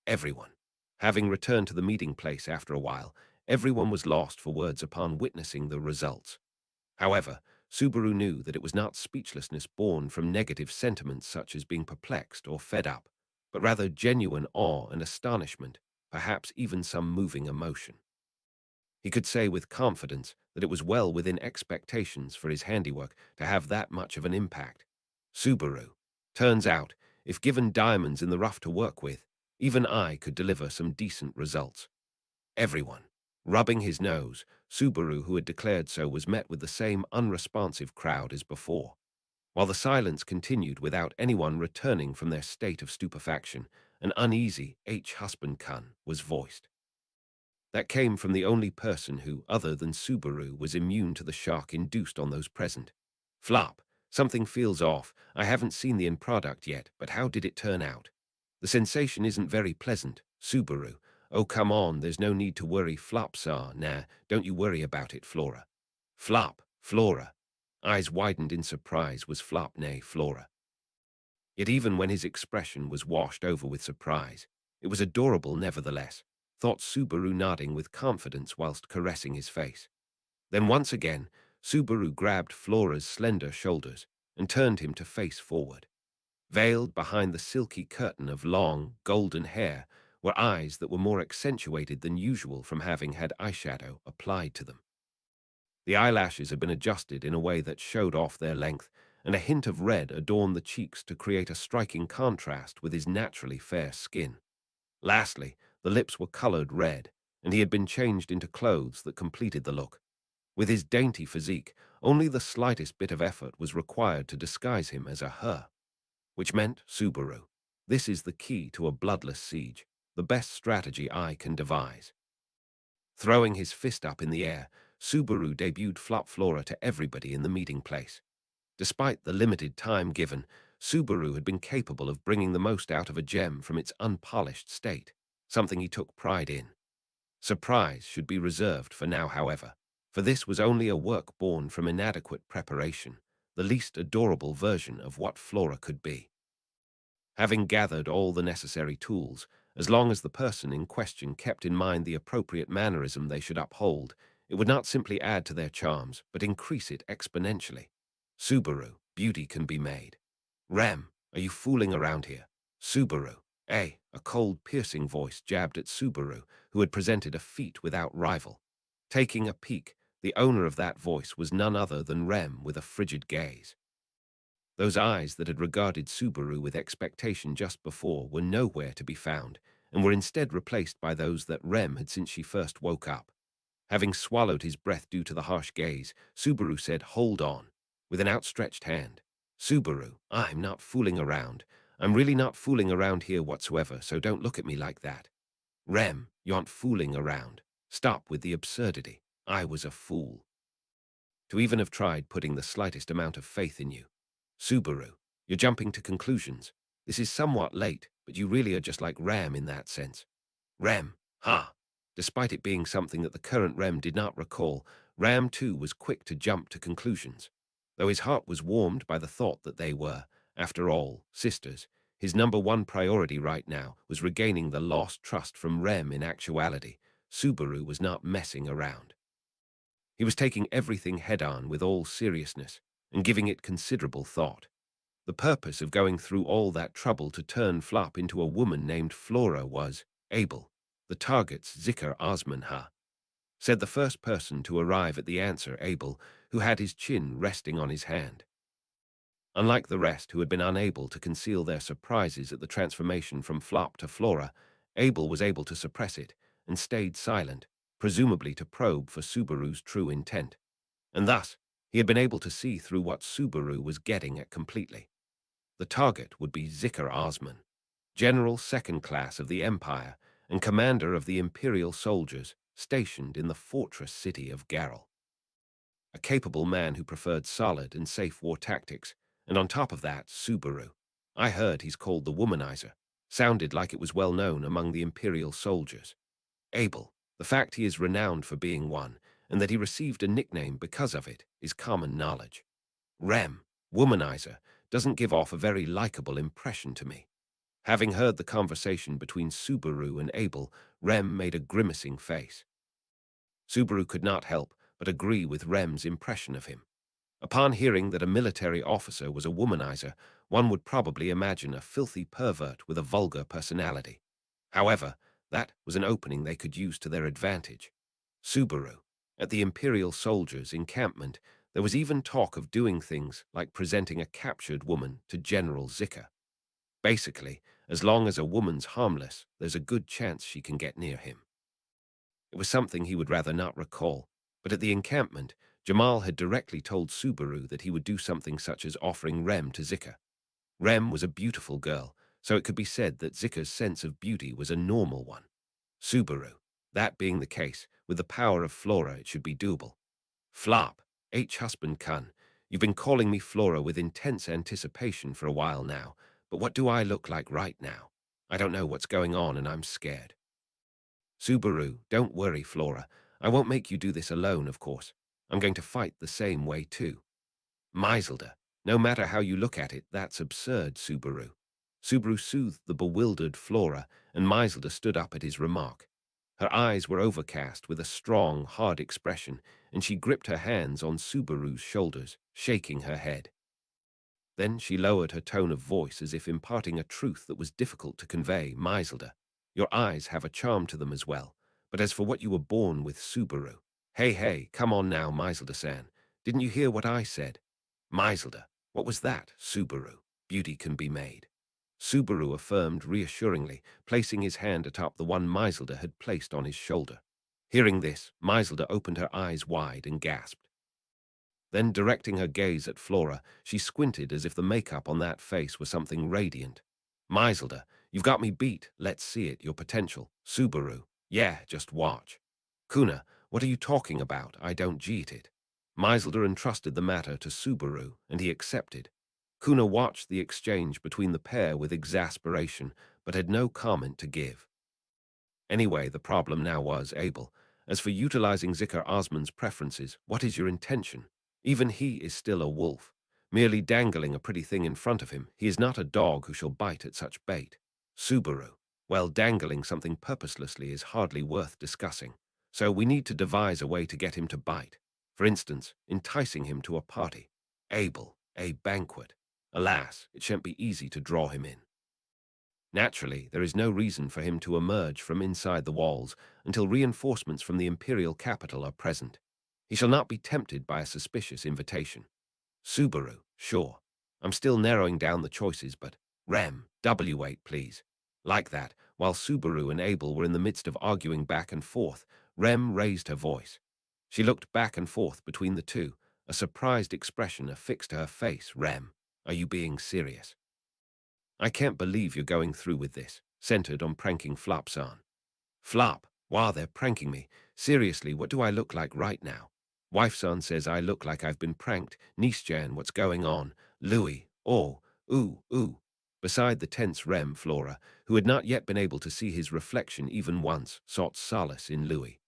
Everyone. Having returned to the meeting place after a while, everyone was lost for words upon witnessing the results. However, Subaru knew that it was not speechlessness born from negative sentiments such as being perplexed or fed up, but rather genuine awe and astonishment, perhaps even some moving emotion. He could say with confidence that it was well within expectations for his handiwork to have that much of an impact. Subaru. Turns out, if given diamonds in the rough to work with, even I could deliver some decent results. Everyone. Rubbing his nose, Subaru, who had declared so, was met with the same unresponsive crowd as before. While the silence continued without anyone returning from their state of stupefaction, an uneasy husband Khan was voiced. That came from the only person who, other than Subaru, was immune to the shock induced on those present. "Flop, something feels off. I haven't seen the end product yet, but how did it turn out?" "The sensation isn't very pleasant." Subaru. "Oh, come on, there's no need to worry." Flopsar. "Nah, don't you worry about it, Flora." "Flop, Flora." Eyes widened in surprise. Was Flop nay Flora? Yet even when his expression was washed over with surprise, it was adorable nevertheless. thought Subaru, nodding with confidence whilst caressing his face. Then once again, Subaru grabbed Flora's slender shoulders and turned him to face forward. Veiled behind the silky curtain of long, golden hair were eyes that were more accentuated than usual from having had eyeshadow applied to them. The eyelashes had been adjusted in a way that showed off their length, and a hint of red adorned the cheeks to create a striking contrast with his naturally fair skin. Lastly, the lips were colored red, and he had been changed into clothes that completed the look. With his dainty physique, only the slightest bit of effort was required to disguise him as a her. Which meant, Subaru, this is the key to a bloodless siege, the best strategy I can devise. Throwing his fist up in the air, Subaru debuted Flop Flora to everybody in the meeting place. Despite the limited time given, Subaru had been capable of bringing the most out of a gem from its unpolished state, something he took pride in. Surprise should be reserved for now, however, for this was only a work born from inadequate preparation, the least adorable version of what Flora could be. Having gathered all the necessary tools, as long as the person in question kept in mind the appropriate mannerism they should uphold, it would not simply add to their charms, but increase it exponentially. Subaru, beauty can be made. Rem, are you fooling around here? Subaru, a cold, piercing voice jabbed at Subaru, who had presented a feat without rival. Taking a peek, the owner of that voice was none other than Rem with a frigid gaze. Those eyes that had regarded Subaru with expectation just before were nowhere to be found, and were instead replaced by those that Rem had since she first woke up. Having swallowed his breath due to the harsh gaze, Subaru said, "Hold on," with an outstretched hand. "Subaru, I'm not fooling around. I'm really not fooling around here whatsoever, so don't look at me like that. Rem, you aren't fooling around. Stop with the absurdity. I was a fool to even have tried putting the slightest amount of faith in you. Subaru, you're jumping to conclusions. This is somewhat late, but you really are just like Ram in that sense." Ram, ha! Despite it being something that the current Rem did not recall, Ram too was quick to jump to conclusions. Though his heart was warmed by the thought that they were, after all, sisters, his number one priority right now was regaining the lost trust from Rem. In actuality, Subaru was not messing around. He was taking everything head-on with all seriousness and giving it considerable thought. The purpose of going through all that trouble to turn Flop into a woman named Flora was Abel, the target's Zikr Osman, said the first person to arrive at the answer, Abel, who had his chin resting on his hand. Unlike the rest who had been unable to conceal their surprises at the transformation from Flop to Flora, Abel was able to suppress it and stayed silent, presumably to probe for Subaru's true intent. And thus, he had been able to see through what Subaru was getting at completely. The target would be Zikr Osman, General Second Class of the Empire and commander of the Imperial soldiers stationed in the fortress city of Garrel. A capable man who preferred solid and safe war tactics, and on top of that, Subaru. I heard he's called the Womanizer. Sounded like it was well known among the Imperial soldiers. Abel, the fact he is renowned for being one, and that he received a nickname because of it, is common knowledge. Rem, Womanizer, doesn't give off a very likable impression to me. Having heard the conversation between Subaru and Abel, Rem made a grimacing face. Subaru could not help but agree with Rem's impression of him. Upon hearing that a military officer was a womanizer, one would probably imagine a filthy pervert with a vulgar personality. However, that was an opening they could use to their advantage. Subaru, at the Imperial soldiers' encampment, there was even talk of doing things like presenting a captured woman to General Zikr. Basically, as long as a woman's harmless, there's a good chance she can get near him. It was something he would rather not recall, but at the encampment, Jamal had directly told Subaru that he would do something such as offering Rem to Zikr. Rem was a beautiful girl, so it could be said that Zikr's sense of beauty was a normal one. Subaru, that being the case, with the power of Flora it should be doable. Flop, husband Kun, you've been calling me Flora with intense anticipation for a while now, but what do I look like right now? I don't know what's going on and I'm scared. Subaru, don't worry, Flora. I won't make you do this alone, of course. I'm going to fight the same way, too. Meiselder, no matter how you look at it, that's absurd, Subaru. Subaru soothed the bewildered Flora, and Meiselder stood up at his remark. Her eyes were overcast with a strong, hard expression, and she gripped her hands on Subaru's shoulders, shaking her head. Then she lowered her tone of voice as if imparting a truth that was difficult to convey. Maiselda, your eyes have a charm to them as well. But as for what you were born with, Subaru. Hey, come on now, Maiselda-san. Didn't you hear what I said? Maiselda, what was that, Subaru? Beauty can be made. Subaru affirmed reassuringly, placing his hand atop the one Maiselda had placed on his shoulder. Hearing this, Maiselda opened her eyes wide and gasped. Then, directing her gaze at Flora, she squinted as if the makeup on that face were something radiant. Maiselda, you've got me beat. Let's see it, your potential. Subaru, yeah, just watch. Kuna, what are you talking about? I don't get it. Maiselda entrusted the matter to Subaru, and he accepted. Kuna watched the exchange between the pair with exasperation, but had no comment to give. Anyway, the problem now was Abel. As for utilizing Zikr Osman's preferences, what is your intention? Even he is still a wolf. Merely dangling a pretty thing in front of him, he is not a dog who shall bite at such bait. Subaru, well, dangling something purposelessly is hardly worth discussing. So we need to devise a way to get him to bite. For instance, enticing him to a party. Abel, a banquet. Alas, it shan't be easy to draw him in. Naturally, there is no reason for him to emerge from inside the walls until reinforcements from the imperial capital are present. He shall not be tempted by a suspicious invitation. Subaru, sure. I'm still narrowing down the choices, but Rem, W8, please. Like that, while Subaru and Abel were in the midst of arguing back and forth, Rem raised her voice. She looked back and forth between the two, a surprised expression affixed to her face. Rem, are you being serious? I can't believe you're going through with this, centered on pranking Flop's-on. Flop, wow, they're pranking me. Seriously, what do I look like right now? Wife's-on says I look like I've been pranked. Niece-Jan, what's going on? Louis, oh, ooh. Beside the tense Rem, Flora, who had not yet been able to see his reflection even once, sought solace in Louis.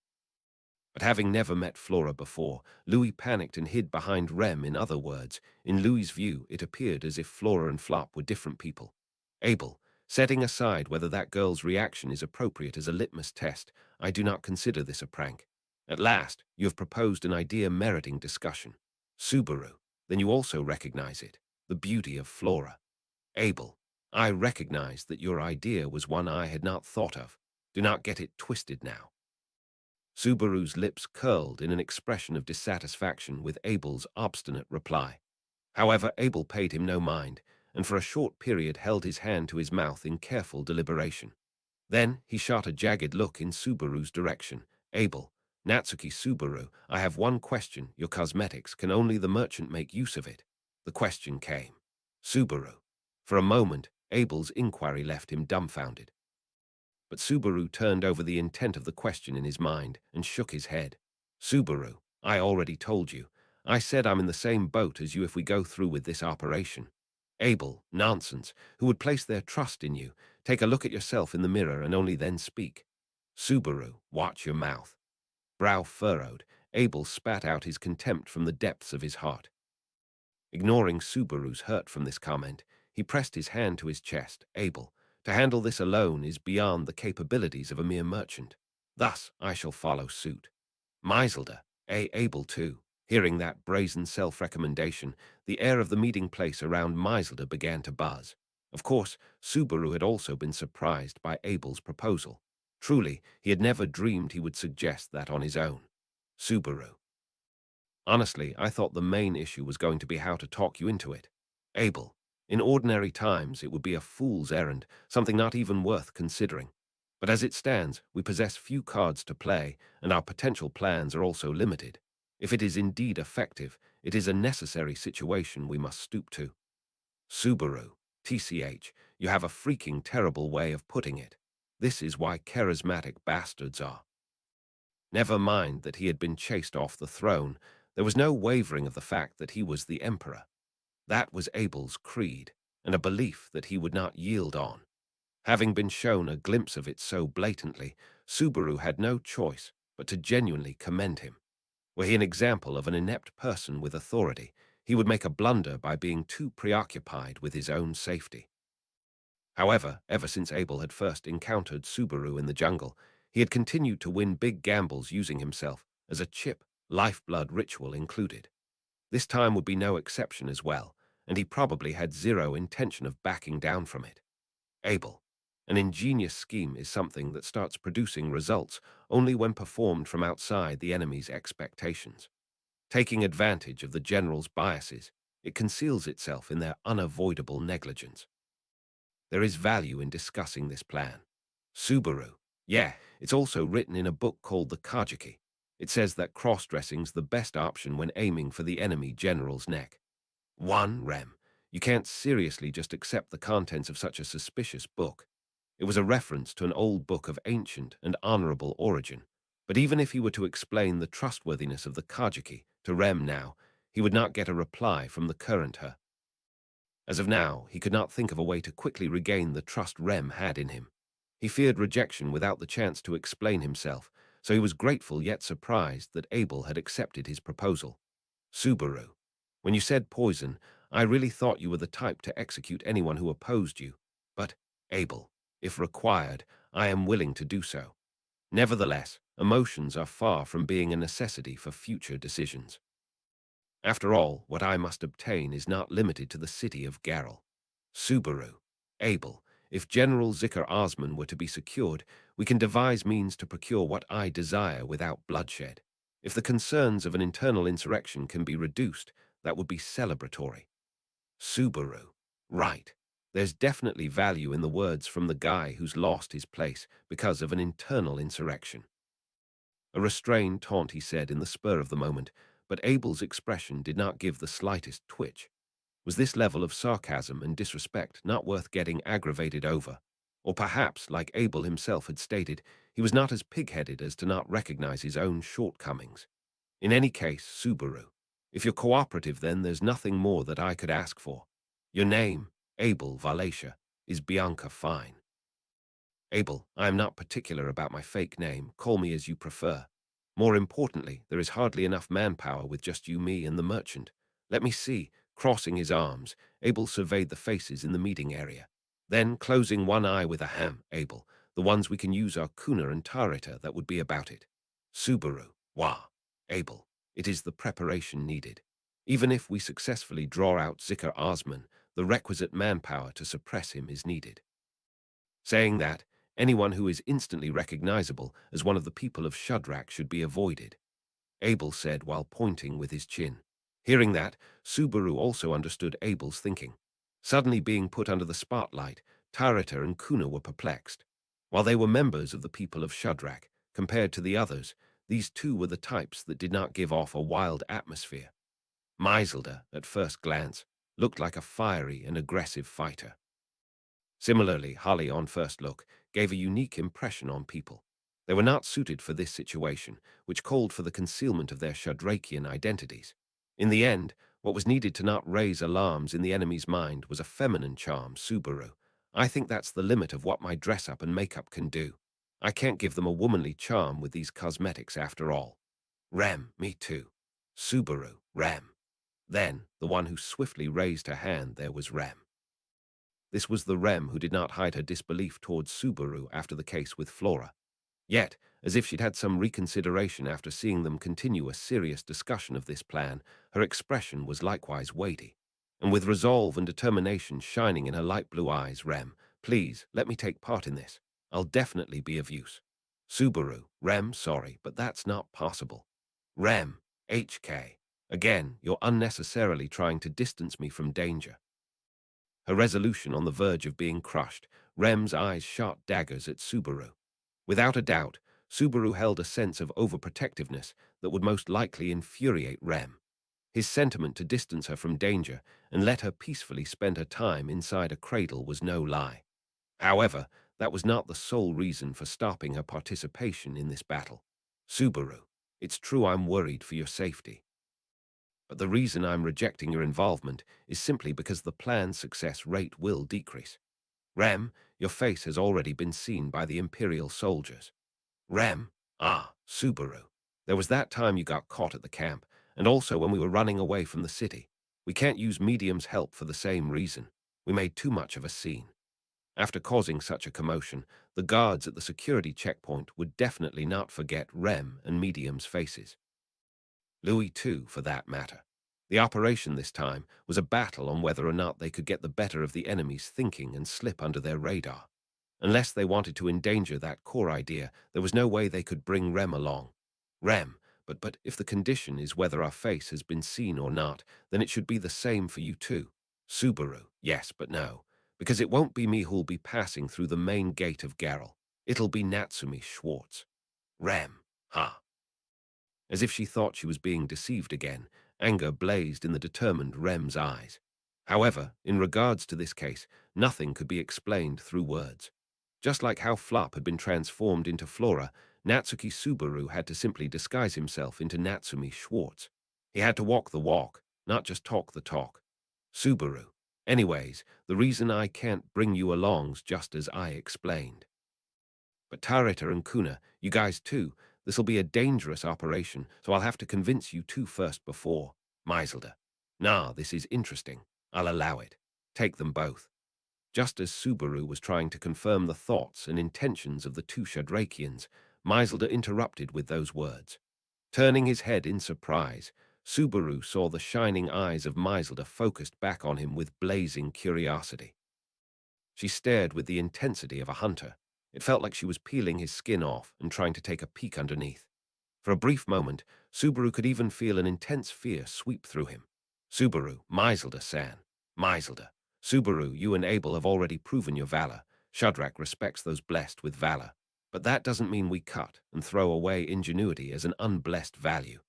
But having never met Flora before, Louis panicked and hid behind Rem. In other words, in Louis's view, it appeared as if Flora and Flop were different people. Abel, setting aside whether that girl's reaction is appropriate as a litmus test, I do not consider this a prank. At last, you have proposed an idea meriting discussion. Subaru, then you also recognize it, the beauty of Flora. Abel, I recognize that your idea was one I had not thought of. Do not get it twisted now. Subaru's lips curled in an expression of dissatisfaction with Abel's obstinate reply. However, Abel paid him no mind, and for a short period held his hand to his mouth in careful deliberation. Then he shot a jagged look in Subaru's direction. Abel, Natsuki Subaru, I have one question. Your cosmetics, can only the merchant make use of it? The question came. Subaru. For a moment, Abel's inquiry left him dumbfounded. But Subaru turned over the intent of the question in his mind and shook his head. Subaru, I already told you. I said I'm in the same boat as you if we go through with this operation. Abel, nonsense. Who would place their trust in you? Take a look at yourself in the mirror and only then speak. Subaru, watch your mouth. Brow furrowed, Abel spat out his contempt from the depths of his heart. Ignoring Subaru's hurt from this comment, he pressed his hand to his chest. Abel, to handle this alone is beyond the capabilities of a mere merchant. Thus, I shall follow suit. Maiselda, Abel too. Hearing that brazen self-recommendation, the air of the meeting place around Maiselda began to buzz. Of course, Subaru had also been surprised by Abel's proposal. Truly, he had never dreamed he would suggest that on his own. Subaru. Honestly, I thought the main issue was going to be how to talk you into it. Abel. In ordinary times, it would be a fool's errand, something not even worth considering. But as it stands, we possess few cards to play, and our potential plans are also limited. If it is indeed effective, it is a necessary situation we must stoop to. Subaru, TCH, you have a freaking terrible way of putting it. This is why charismatic bastards are. Never mind that he had been chased off the throne, there was no wavering of the fact that he was the emperor. That was Abel's creed, and a belief that he would not yield on. Having been shown a glimpse of it so blatantly, Subaru had no choice but to genuinely commend him. Were he an example of an inept person with authority, he would make a blunder by being too preoccupied with his own safety. However, ever since Abel had first encountered Subaru in the jungle, He had continued to win big gambles using himself as a chip, lifeblood ritual included. This time would be no exception as well, and he probably had zero intention of backing down from it. Abel. An ingenious scheme is something that starts producing results only when performed from outside the enemy's expectations. Taking advantage of the general's biases, it conceals itself in their unavoidable negligence. There is value in discussing this plan. Subaru. Yeah, it's also written in a book called the Kajiki. It says that cross-dressing's the best option when aiming for the enemy general's neck. 1. Rem. You can't seriously just accept the contents of such a suspicious book. It was a reference to an old book of ancient and honorable origin. But even if he were to explain the trustworthiness of the Kajiki to Rem now, he would not get a reply from the current her. As of now, he could not think of a way to quickly regain the trust Rem had in him. He feared rejection without the chance to explain himself, so he was grateful yet surprised that Abel had accepted his proposal. Subaru. When you said poison, I really thought you were the type to execute anyone who opposed you. But, Abel, if required, I am willing to do so. Nevertheless, emotions are far from being a necessity for future decisions. After all, what I must obtain is not limited to the city of Garrel. Subaru. Abel. If General Zikr Osman were to be secured, we can devise means to procure what I desire without bloodshed. If the concerns of an internal insurrection can be reduced, that would be celebratory. Subaru. Right. There's definitely value in the words from the guy who's lost his place because of an internal insurrection. A restrained taunt, he said in the spur of the moment, but Abel's expression did not give the slightest twitch. Was this level of sarcasm and disrespect not worth getting aggravated over? Or perhaps, like Abel himself had stated, he was not as pig-headed as to not recognize his own shortcomings. In any case, Subaru, if you're cooperative, then there's nothing more that I could ask for. Your name, Abel Valacia, is Bianca Fine. Abel, I am not particular about my fake name. Call me as you prefer. More importantly, there is hardly enough manpower with just you, me, and the merchant. Let me see. Crossing his arms, Abel surveyed the faces in the meeting area. Then, closing one eye with a ham, Abel, the ones we can use are Kuna and Tarita, that would be about it. Subaru, wah. Abel, it is the preparation needed. Even if we successfully draw out Zikr Osman, the requisite manpower to suppress him is needed. Saying that, anyone who is instantly recognizable as one of the people of Shudrak should be avoided, Abel said while pointing with his chin. Hearing that, Subaru also understood Abel's thinking. Suddenly being put under the spotlight, Tarita and Kuna were perplexed. While they were members of the people of Shudrak, compared to the others, these two were the types that did not give off a wild atmosphere. Maiselda, at first glance, looked like a fiery and aggressive fighter. Similarly, Holly, on first look, gave a unique impression on people. They were not suited for this situation, which called for the concealment of their Shadrakian identities. In the end, what was needed to not raise alarms in the enemy's mind was a feminine charm, Subaru. I think that's the limit of what my dress-up and makeup can do. I can't give them a womanly charm with these cosmetics after all. Rem, me too. Subaru, Rem. Then, the one who swiftly raised her hand, there was Rem. This was the Rem who did not hide her disbelief towards Subaru after the case with Flora. Yet, as if she'd had some reconsideration after seeing them continue a serious discussion of this plan, her expression was likewise weighty. And with resolve and determination shining in her light blue eyes, Rem, please, let me take part in this. I'll definitely be of use. Subaru, Rem, sorry, but that's not possible. Rem, HK. Again, you're unnecessarily trying to distance me from danger. Her resolution on the verge of being crushed, Rem's eyes shot daggers at Subaru. Without a doubt, Subaru held a sense of overprotectiveness that would most likely infuriate Rem. His sentiment to distance her from danger and let her peacefully spend her time inside a cradle was no lie. However, that was not the sole reason for stopping her participation in this battle. Subaru, it's true I'm worried for your safety. But the reason I'm rejecting your involvement is simply because the plan's success rate will decrease. Rem, your face has already been seen by the Imperial soldiers. Rem, Subaru. There was that time you got caught at the camp, and also when we were running away from the city. We can't use Medium's help for the same reason. We made too much of a scene. After causing such a commotion, the guards at the security checkpoint would definitely not forget Rem and Medium's faces. Louis too, for that matter. The operation this time was a battle on whether or not they could get the better of the enemy's thinking and slip under their radar. Unless they wanted to endanger that core idea, there was no way they could bring Rem along. Rem, but if the condition is whether our face has been seen or not, then it should be the same for you too. Subaru, yes, but no. Because it won't be me who'll be passing through the main gate of Geralt. It'll be Natsumi Schwartz. Rem, huh? As if she thought she was being deceived again, anger blazed in the determined Rem's eyes. However, in regards to this case, nothing could be explained through words. Just like how Flop had been transformed into Flora, Natsuki Subaru had to simply disguise himself into Natsumi Schwartz. He had to walk the walk, not just talk the talk. Subaru. Anyways, the reason I can't bring you along's just as I explained. But Tarita and Kuna, you guys too, this'll be a dangerous operation, so I'll have to convince you two first before. Meiselder. Nah, this is interesting. I'll allow it. Take them both. Just as Subaru was trying to confirm the thoughts and intentions of the two Shadrakians, Meiselder interrupted with those words. Turning his head in surprise, Subaru saw the shining eyes of Meiselder focused back on him with blazing curiosity. She stared with the intensity of a hunter. It felt like she was peeling his skin off and trying to take a peek underneath. For a brief moment, Subaru could even feel an intense fear sweep through him. Subaru, Meiselder-san. Meiselder. Subaru, you and Abel have already proven your valor. Shadrach respects those blessed with valor. But that doesn't mean we cut and throw away ingenuity as an unblessed value.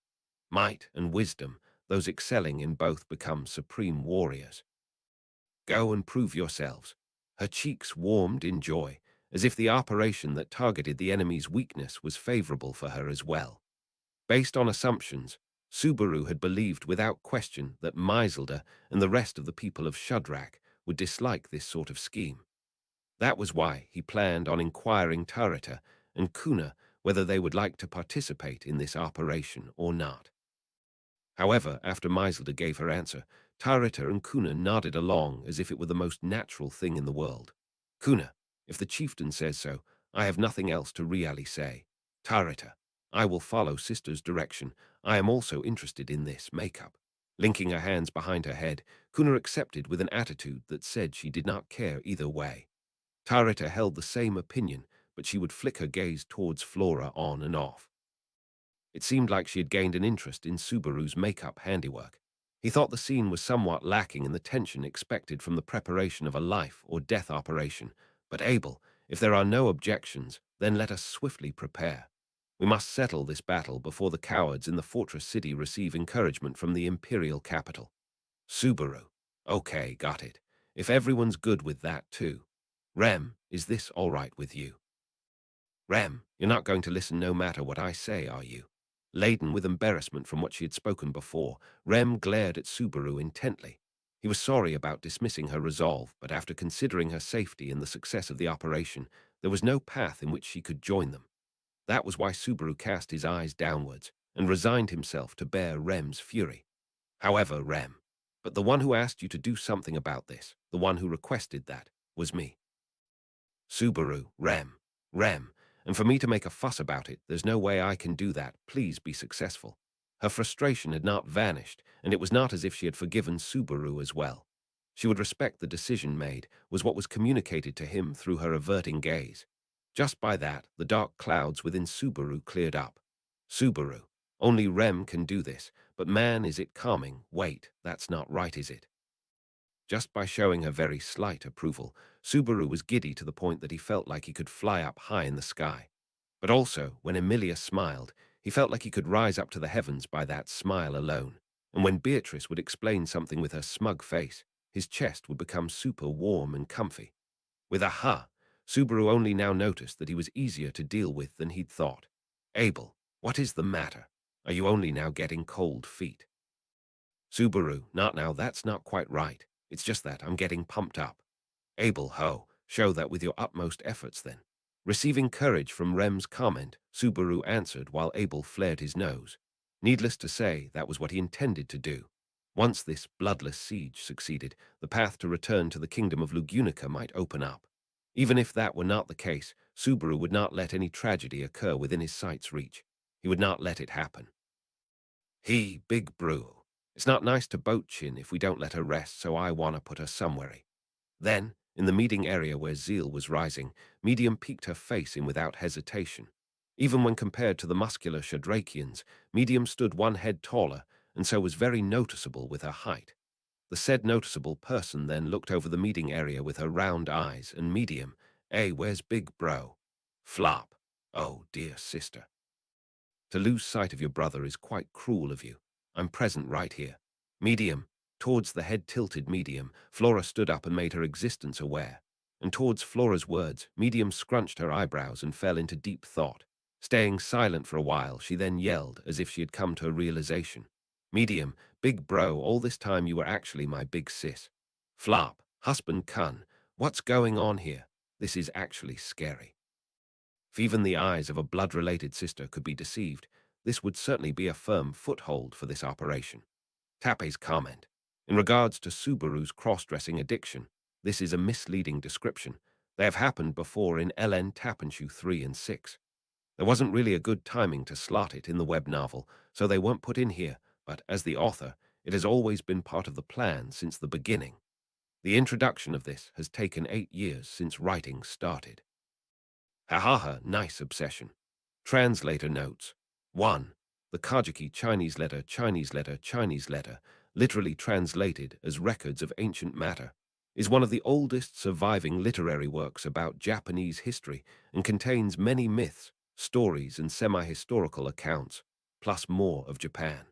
Might and wisdom, those excelling in both become supreme warriors. Go and prove yourselves. Her cheeks warmed in joy, as if the operation that targeted the enemy's weakness was favorable for her as well. Based on assumptions, Subaru had believed without question that Meiselder and the rest of the people of Shadrach would dislike this sort of scheme. That was why he planned on inquiring Tarita and Kuna whether they would like to participate in this operation or not. However, after Meiselder gave her answer, Tarita and Kuna nodded along as if it were the most natural thing in the world. Kuna, if the chieftain says so, I have nothing else to really say. Tarita, I will follow sister's direction. I am also interested in this makeup. Linking her hands behind her head, Kuna accepted with an attitude that said she did not care either way. Tarita held the same opinion, but she would flick her gaze towards Flora on and off. It seemed like she had gained an interest in Subaru's makeup handiwork. He thought the scene was somewhat lacking in the tension expected from the preparation of a life or death operation. But Abel, if there are no objections, then let us swiftly prepare. We must settle this battle before the cowards in the fortress city receive encouragement from the imperial capital. Subaru. Okay, got it. If everyone's good with that too. Rem, is this all right with you? Rem, you're not going to listen no matter what I say, are you? Laden with embarrassment from what she had spoken before, Rem glared at Subaru intently. He was sorry about dismissing her resolve, but after considering her safety and the success of the operation, there was no path in which she could join them. That was why Subaru cast his eyes downwards and resigned himself to bear Rem's fury. However, Rem, but the one who asked you to do something about this, the one who requested that, was me. Subaru, Rem, and for me to make a fuss about it, there's no way I can do that. Please be successful. Her frustration had not vanished, and it was not as if she had forgiven Subaru as well. She would respect the decision made, was what was communicated to him through her averting gaze. Just by that, the dark clouds within Subaru cleared up. Subaru, only Rem can do this, but man, is it calming. Wait, that's not right, is it? Just by showing her very slight approval, Subaru was giddy to the point that he felt like he could fly up high in the sky. But also, when Emilia smiled, he felt like he could rise up to the heavens by that smile alone. And when Beatrice would explain something with her smug face, his chest would become super warm and comfy. With a ha, Subaru only now noticed that he was easier to deal with than he'd thought. Abel, what is the matter? Are you only now getting cold feet? Subaru, not now, that's not quite right. It's just that I'm getting pumped up. Abel, ho, show that with your utmost efforts then. Receiving courage from Rem's comment, Subaru answered while Abel flared his nose. Needless to say, that was what he intended to do. Once this bloodless siege succeeded, the path to return to the kingdom of Lugunica might open up. Even if that were not the case, Subaru would not let any tragedy occur within his sight's reach. He would not let it happen. Big brew. It's not nice to boat chin if we don't let her rest, so I wanna put her somewhere. Then, in the meeting area where zeal was rising, Medium peeked her face in without hesitation. Even when compared to the muscular Shadrakians, Medium stood one head taller, and so was very noticeable with her height. The said noticeable person then looked over the meeting area with her round eyes, and Medium, where's Big Bro? Flop. Oh, dear sister. To lose sight of your brother is quite cruel of you. I'm present right here. Medium. Towards the head-tilted Medium, Flora stood up and made her existence aware. And towards Flora's words, Medium scrunched her eyebrows and fell into deep thought. Staying silent for a while, she then yelled, as if she had come to a realization. Medium, Big Bro, all this time you were actually my big sis. Flop, husband cun, what's going on here? This is actually scary. If even the eyes of a blood-related sister could be deceived, this would certainly be a firm foothold for this operation. TAPPEI's comment. In regards to Subaru's cross-dressing addiction, this is a misleading description. They have happened before in LN Tappenshu 3 and 6. There wasn't really a good timing to slot it in the web novel, so they weren't put in here, but as the author, it has always been part of the plan since the beginning. The introduction of this has taken 8 years since writing started. Ha, nice obsession. Translator notes. 1. The Kajiki Chinese letter, literally translated as records of ancient matter, is one of the oldest surviving literary works about Japanese history and contains many myths, stories, and semi-historical accounts, plus more of Japan.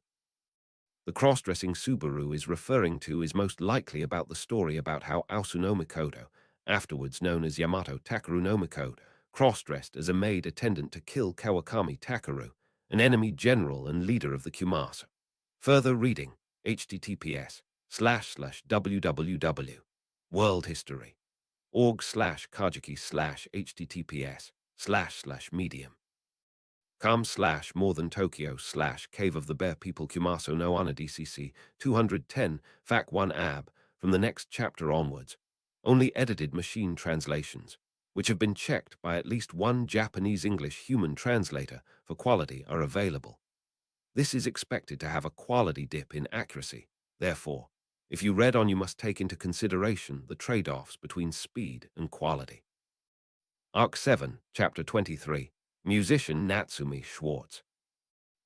The cross-dressing Subaru is referring to is most likely about the story about how Aosuno Mikoto, afterwards known as Yamato Takaru no Mikoto, cross-dressed as a maid attendant to kill Kawakami Takaru, an enemy general and leader of the Kumasa. Further reading, https://www. World History. org/kajiki/https://medium. com/more than Tokyo/Cave of the Bear People Kumaso no Ana DCC 210 Fac 1 AB from the next chapter onwards. Only edited machine translations, which have been checked by at least one Japanese-English human translator for quality, are available. This is expected to have a quality dip in accuracy. Therefore, if you read on, you must take into consideration the trade-offs between speed and quality. Arc 7, Chapter 23. Musician Natsumi Schwartz.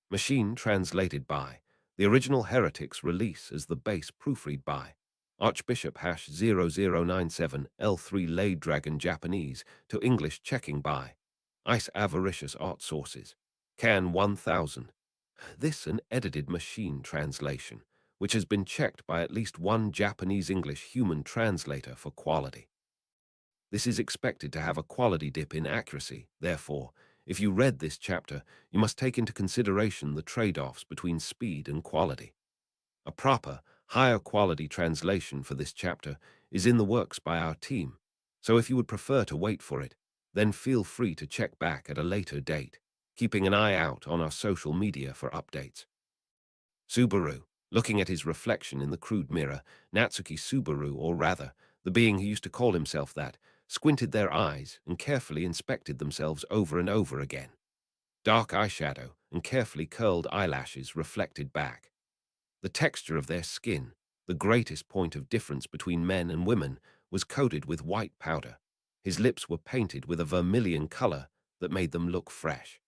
Machine translated by. The original Heretics release as the base proofread by. Archbishop #0097 L3 Lay Dragon Japanese to English checking by. Ice Avaricious Art Sources. Can 1000. This an edited machine translation, which has been checked by at least one Japanese-English human translator for quality. This is expected to have a quality dip in accuracy. Therefore, if you read this chapter, you must take into consideration the trade-offs between speed and quality. A proper, higher quality translation for this chapter is in the works by our team, so if you would prefer to wait for it, then feel free to check back at a later date, keeping an eye out on our social media for updates. Subaru, looking at his reflection in the crude mirror, Natsuki Subaru, or rather, the being who used to call himself that, squinted their eyes and carefully inspected themselves over and over again. Dark eyeshadow and carefully curled eyelashes reflected back. The texture of their skin, the greatest point of difference between men and women, was coated with white powder. His lips were painted with a vermilion color that made them look fresh.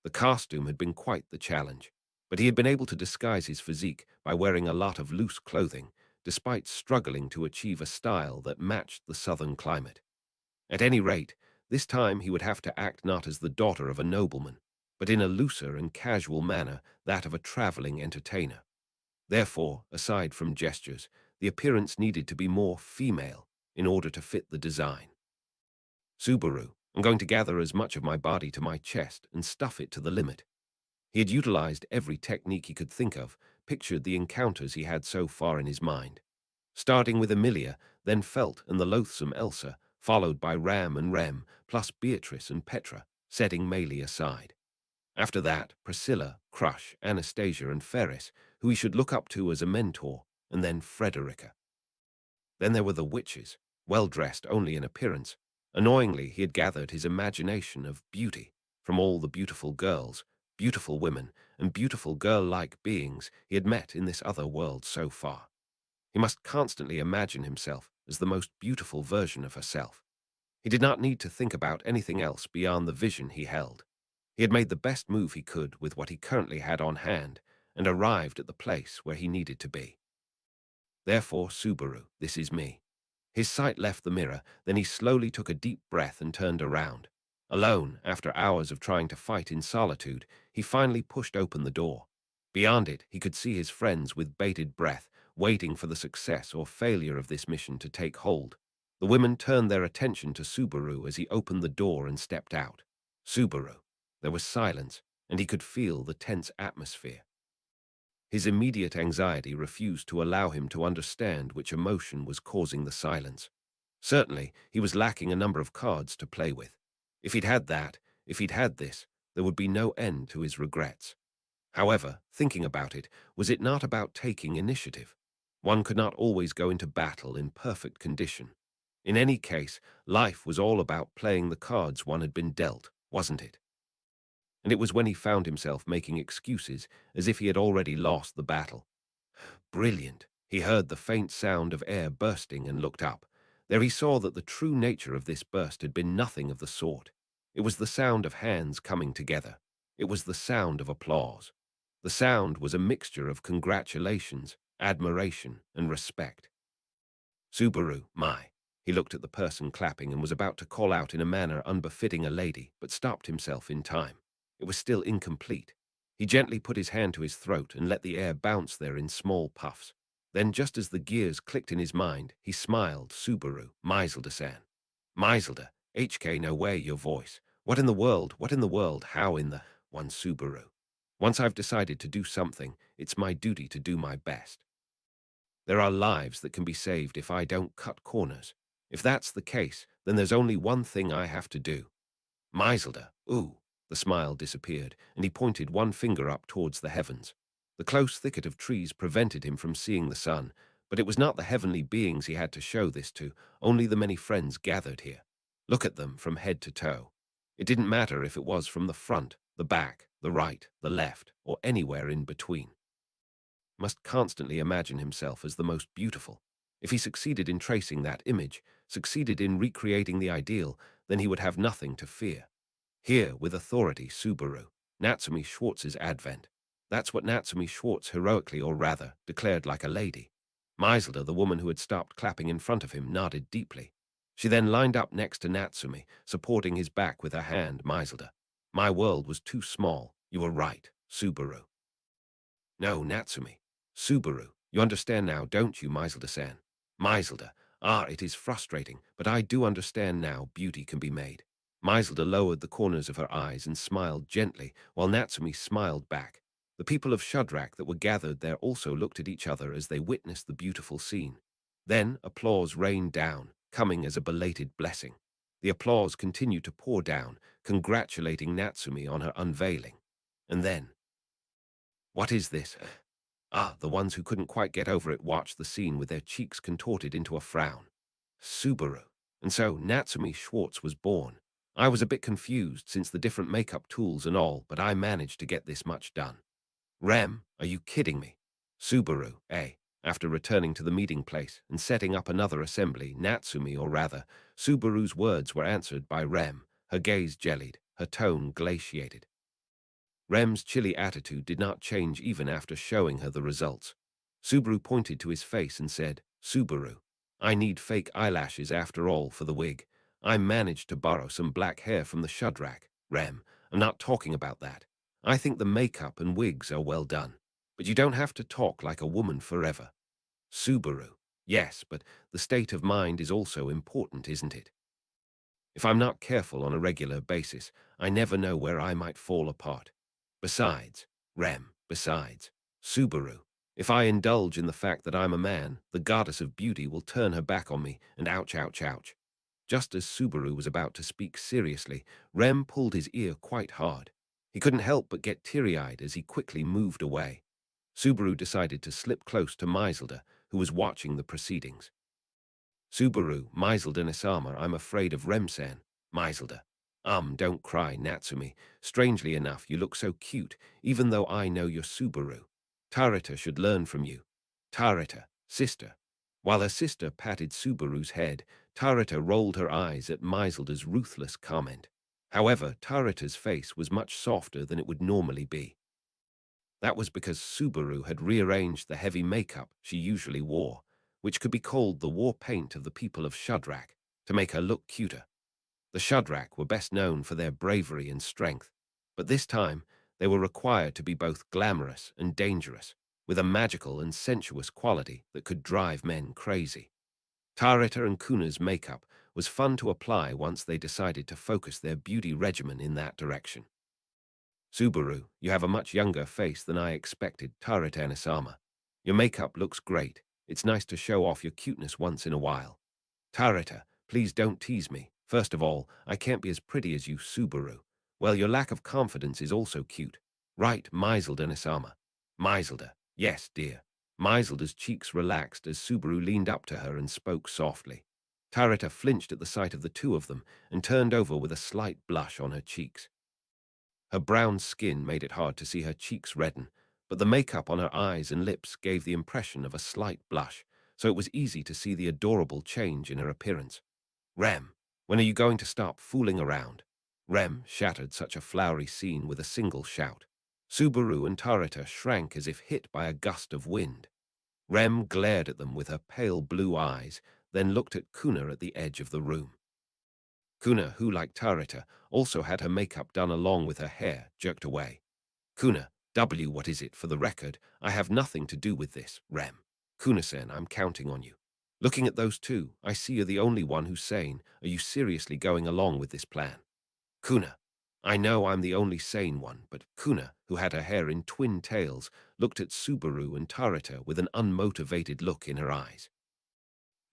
The costume had been quite the challenge, but he had been able to disguise his physique by wearing a lot of loose clothing, despite struggling to achieve a style that matched the southern climate. At any rate, this time he would have to act not as the daughter of a nobleman, but in a looser and casual manner, that of a traveling entertainer. Therefore, aside from gestures, the appearance needed to be more female in order to fit the design. Subaru, I'm going to gather as much of my body to my chest and stuff it to the limit. He had utilized every technique he could think of, pictured the encounters he had so far in his mind. Starting with Emilia, then Felt and the loathsome Elsa, followed by Ram and Rem, plus Beatrice and Petra, setting Meili aside. After that, Priscilla, Crush, Anastasia, and Ferris, who he should look up to as a mentor, and then Frederica. Then there were the witches, well-dressed only in appearance, Annoyingly, he had gathered his imagination of beauty from all the beautiful girls, beautiful women, and beautiful girl-like beings he had met in this other world so far. He must constantly imagine himself as the most beautiful version of herself. He did not need to think about anything else beyond the vision he held. He had made the best move he could with what he currently had on hand and arrived at the place where he needed to be. Therefore, Subaru, this is me. His sight left the mirror, then he slowly took a deep breath and turned around. Alone, after hours of trying to fight in solitude, he finally pushed open the door. Beyond it, he could see his friends with bated breath, waiting for the success or failure of this mission to take hold. The women turned their attention to Subaru as he opened the door and stepped out. Subaru. There was silence, and he could feel the tense atmosphere. His immediate anxiety refused to allow him to understand which emotion was causing the silence. Certainly, he was lacking a number of cards to play with. If he'd had that, if he'd had this, there would be no end to his regrets. However, thinking about it, was it not about taking initiative? One could not always go into battle in perfect condition. In any case, life was all about playing the cards one had been dealt, wasn't it? And it was when he found himself making excuses as if he had already lost the battle. Brilliant! He heard the faint sound of air bursting and looked up. There he saw that the true nature of this burst had been nothing of the sort. It was the sound of hands coming together. It was the sound of applause. The sound was a mixture of congratulations, admiration, and respect. Subaru, my. He looked at the person clapping and was about to call out in a manner unbefitting a lady, but stopped himself in time. It was still incomplete. He gently put his hand to his throat and let the air bounce there in small puffs. Then, just as the gears clicked in his mind, he smiled. Subaru, Meiselder-san. Meiselder, HK, no way, your voice. What in the world, how in the... One Subaru. Once I've decided to do something, it's my duty to do my best. There are lives that can be saved if I don't cut corners. If that's the case, then there's only one thing I have to do. Meiselder, ooh. The smile disappeared, and he pointed one finger up towards the heavens. The close thicket of trees prevented him from seeing the sun, but it was not the heavenly beings he had to show this to, only the many friends gathered here. Look at them from head to toe. It didn't matter if it was from the front, the back, the right, the left, or anywhere in between. Must constantly imagine himself as the most beautiful. If he succeeded in tracing that image, succeeded in recreating the ideal, then he would have nothing to fear. Here, with authority, Subaru, Natsumi Schwartz's advent. That's what Natsumi Schwartz heroically, or rather, declared like a lady. Meiselder, the woman who had stopped clapping in front of him, nodded deeply. She then lined up next to Natsumi, supporting his back with her hand. Meiselder, my world was too small. You were right, Subaru. No, Natsumi. Subaru, you understand now, don't you, Meiselder-san? Meiselder, it is frustrating, but I do understand now beauty can be made. Meiselder lowered the corners of her eyes and smiled gently, while Natsumi smiled back. The people of Shudrak that were gathered there also looked at each other as they witnessed the beautiful scene. Then applause rained down, coming as a belated blessing. The applause continued to pour down, congratulating Natsumi on her unveiling. And then, what is this? The ones who couldn't quite get over it watched the scene with their cheeks contorted into a frown. Subaru. And so Natsumi Schwartz was born. I was a bit confused since the different makeup tools and all, but I managed to get this much done. Rem, are you kidding me? Subaru, eh? After returning to the meeting place and setting up another assembly, Natsumi, or rather, Subaru's words were answered by Rem, her gaze jellied, her tone glaciated. Rem's chilly attitude did not change even after showing her the results. Subaru pointed to his face and said, Subaru, I need fake eyelashes after all for the wig. I managed to borrow some black hair from the Shudrak. Rem, I'm not talking about that. I think the makeup and wigs are well done. But you don't have to talk like a woman forever. Subaru, yes, but the state of mind is also important, isn't it? If I'm not careful on a regular basis, I never know where I might fall apart. Besides, Subaru, if I indulge in the fact that I'm a man, the goddess of beauty will turn her back on me, and ouch, ouch, ouch. Just as Subaru was about to speak seriously, Rem pulled his ear quite hard. He couldn't help but get teary-eyed as he quickly moved away. Subaru decided to slip close to Meiselder, who was watching the proceedings. Subaru, Maiselda Nisama, I'm afraid of Remsen. Maiselda. Don't cry, Natsumi. Strangely enough, you look so cute, even though I know you're Subaru. Tarita should learn from you. Tarita, sister. While her sister patted Subaru's head, Tarita rolled her eyes at Maiselda's ruthless comment. However, Tarita's face was much softer than it would normally be. That was because Subaru had rearranged the heavy makeup she usually wore, which could be called the war paint of the people of Shudrak, to make her look cuter. The Shudrak were best known for their bravery and strength, but this time they were required to be both glamorous and dangerous, with a magical and sensuous quality that could drive men crazy. Tarita and Kuna's makeup was fun to apply once they decided to focus their beauty regimen in that direction. Subaru, you have a much younger face than I expected, Tarita Anisama. Your makeup looks great. It's nice to show off your cuteness once in a while. Tarita, please don't tease me. First of all, I can't be as pretty as you, Subaru. Well, your lack of confidence is also cute. Right, Maiselda Nisama. Maiselda, yes, dear. Maiselda's cheeks relaxed as Subaru leaned up to her and spoke softly. Tarita flinched at the sight of the two of them and turned over with a slight blush on her cheeks. Her brown skin made it hard to see her cheeks redden, but the makeup on her eyes and lips gave the impression of a slight blush, so it was easy to see the adorable change in her appearance. Rem, when are you going to stop fooling around? Rem shattered such a flowery scene with a single shout. Subaru and Tarita shrank as if hit by a gust of wind. Rem glared at them with her pale blue eyes, then looked at Kuna at the edge of the room. Kuna, who, like Tarita, also had her makeup done along with her hair, jerked away. Kuna, what is it? For the record, I have nothing to do with this, Rem. Kuna-sen, I'm counting on you. Looking at those two, I see you're the only one who's sane. Are you seriously going along with this plan? Kuna, I know I'm the only sane one, but Kuna, who had her hair in twin tails, looked at Subaru and Tarita with an unmotivated look in her eyes.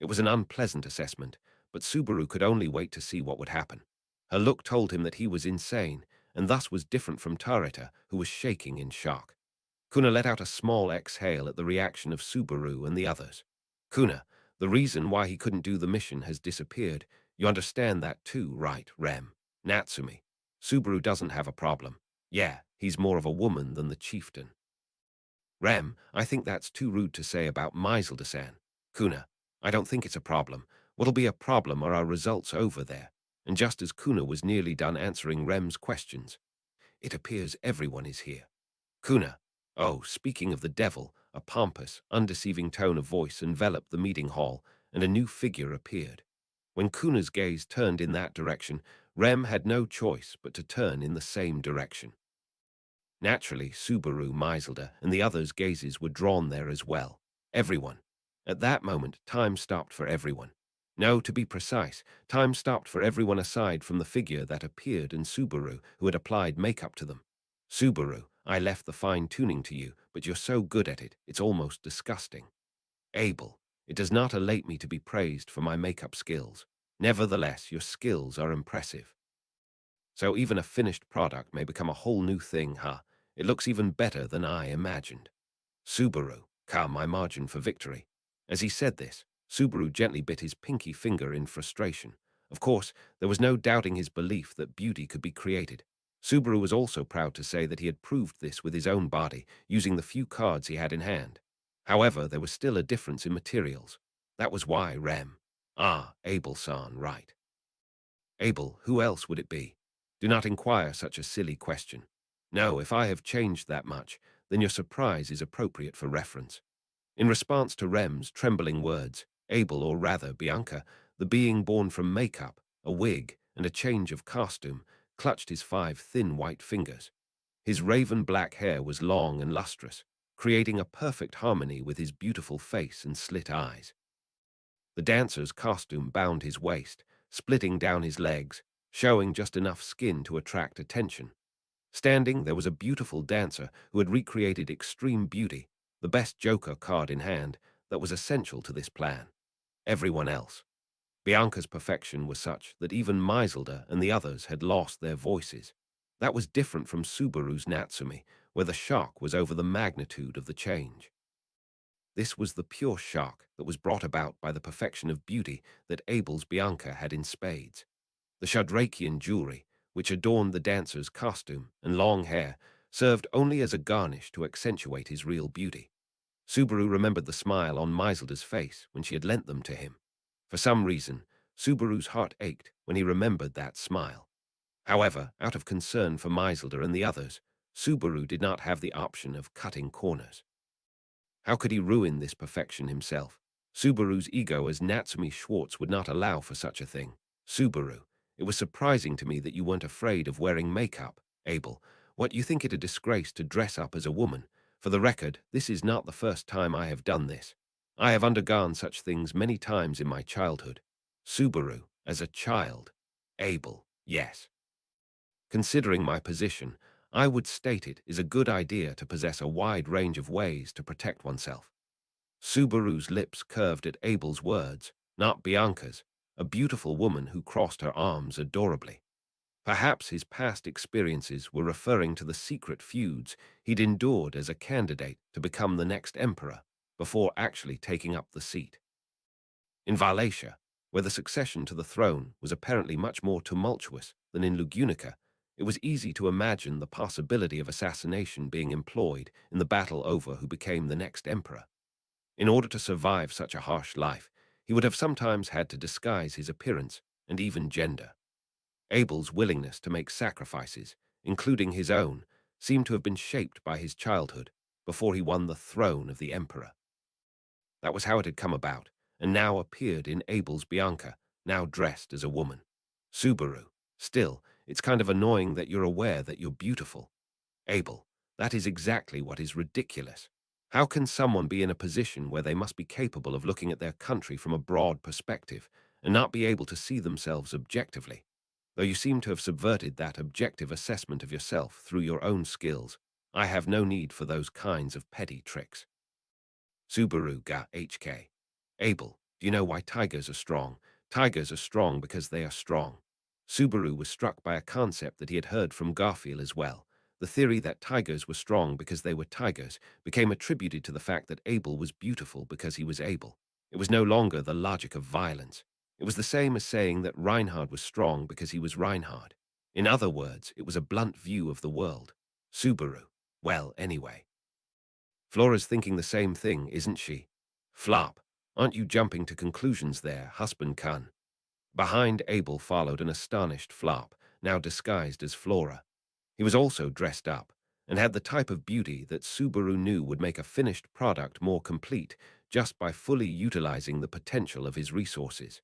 It was an unpleasant assessment, but Subaru could only wait to see what would happen. Her look told him that he was insane, and thus was different from Tarita, who was shaking in shock. Kuna let out a small exhale at the reaction of Subaru and the others. Kuna, the reason why he couldn't do the mission has disappeared. You understand that too, right, Rem? Natsumi. Subaru doesn't have a problem. Yeah, he's more of a woman than the chieftain. Rem, I think that's too rude to say about Maiselda-san. Kuna, I don't think it's a problem. What'll be a problem are our results over there. And just as Kuna was nearly done answering Rem's questions, it appears everyone is here. Kuna, oh, speaking of the devil, a pompous, undeceiving tone of voice enveloped the meeting hall, and a new figure appeared. When Kuna's gaze turned in that direction, Rem had no choice but to turn in the same direction. Naturally, Subaru, Maiselda, and the others' gazes were drawn there as well. Everyone. At that moment, time stopped for everyone. No, to be precise, time stopped for everyone aside from the figure that appeared and Subaru, who had applied makeup to them. Subaru, I left the fine-tuning to you, but you're so good at it, it's almost disgusting. Abel, it does not elate me to be praised for my makeup skills. Nevertheless, your skills are impressive. So even a finished product may become a whole new thing, huh? It looks even better than I imagined. Subaru, my margin for victory. As he said this, Subaru gently bit his pinky finger in frustration. Of course, there was no doubting his belief that beauty could be created. Subaru was also proud to say that he had proved this with his own body, using the few cards he had in hand. However, there was still a difference in materials. That was why Rem. Abel-san, right. Abel, who else would it be? Do not inquire such a silly question. No, if I have changed that much, then your surprise is appropriate for reference. In response to Rem's trembling words, Abel, or rather Bianca, the being born from makeup, a wig, and a change of costume, clutched his 5 thin white fingers. His raven-black hair was long and lustrous, creating a perfect harmony with his beautiful face and slit eyes. The dancer's costume bound his waist, splitting down his legs, showing just enough skin to attract attention. Standing, there was a beautiful dancer who had recreated extreme beauty, the best joker card in hand, that was essential to this plan. Everyone else. Bianca's perfection was such that even Maiselda and the others had lost their voices. That was different from Subaru's Natsumi, where the shock was over the magnitude of the change. This was the pure shock that was brought about by the perfection of beauty that Abel's Bianca had in spades. The Shadrachian jewelry, which adorned the dancer's costume and long hair, served only as a garnish to accentuate his real beauty. Subaru remembered the smile on Maiselda's face when she had lent them to him. For some reason, Subaru's heart ached when he remembered that smile. However, out of concern for Maiselda and the others, Subaru did not have the option of cutting corners. How could he ruin this perfection himself? Subaru's ego as Natsumi Schwartz would not allow for such a thing. Subaru, it was surprising to me that you weren't afraid of wearing makeup. Abel, what, you think it a disgrace to dress up as a woman? For the record, this is not the first time I have done this. I have undergone such things many times in my childhood. Subaru, as a child. Abel, yes. Considering my position, I would state it is a good idea to possess a wide range of ways to protect oneself. Subaru's lips curved at Abel's words, not Bianca's, a beautiful woman who crossed her arms adorably. Perhaps his past experiences were referring to the secret feuds he'd endured as a candidate to become the next emperor before actually taking up the seat. In Wallachia, where the succession to the throne was apparently much more tumultuous than in Lugunica, it was easy to imagine the possibility of assassination being employed in the battle over who became the next emperor. In order to survive such a harsh life, he would have sometimes had to disguise his appearance and even gender. Abel's willingness to make sacrifices, including his own, seemed to have been shaped by his childhood before he won the throne of the emperor. That was how it had come about, and now appeared in Abel's Bianca, now dressed as a woman. Subaru, still, it's kind of annoying that you're aware that you're beautiful. Abel, that is exactly what is ridiculous. How can someone be in a position where they must be capable of looking at their country from a broad perspective and not be able to see themselves objectively? Though you seem to have subverted that objective assessment of yourself through your own skills, I have no need for those kinds of petty tricks. Subaru ga HK. Abel, do you know why tigers are strong? Tigers are strong because they are strong. Subaru was struck by a concept that he had heard from Garfield as well. The theory that tigers were strong because they were tigers became attributed to the fact that Abel was beautiful because he was Abel. It was no longer the logic of violence. It was the same as saying that Reinhard was strong because he was Reinhard. In other words, it was a blunt view of the world. Subaru. Well, anyway. Flora's thinking the same thing, isn't she? Flop. Aren't you jumping to conclusions there, husband Khan? Behind Abel followed an astonished Flop, now disguised as Flora. He was also dressed up, and had the type of beauty that Subaru knew would make a finished product more complete just by fully utilizing the potential of his resources.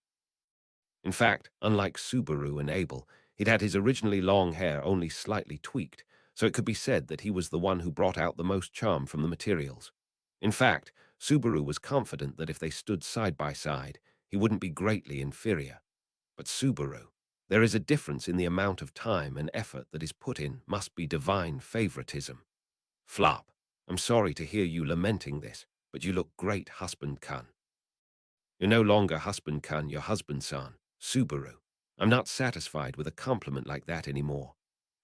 In fact, unlike Subaru and Abel, he'd had his originally long hair only slightly tweaked, so it could be said that he was the one who brought out the most charm from the materials. In fact, Subaru was confident that if they stood side by side, he wouldn't be greatly inferior. But Subaru, there is a difference in the amount of time and effort that is put in must be divine favoritism. Flop, I'm sorry to hear you lamenting this, but you look great, husband Khan. You're no longer husband Khan, you're husband son. Subaru, I'm not satisfied with a compliment like that anymore.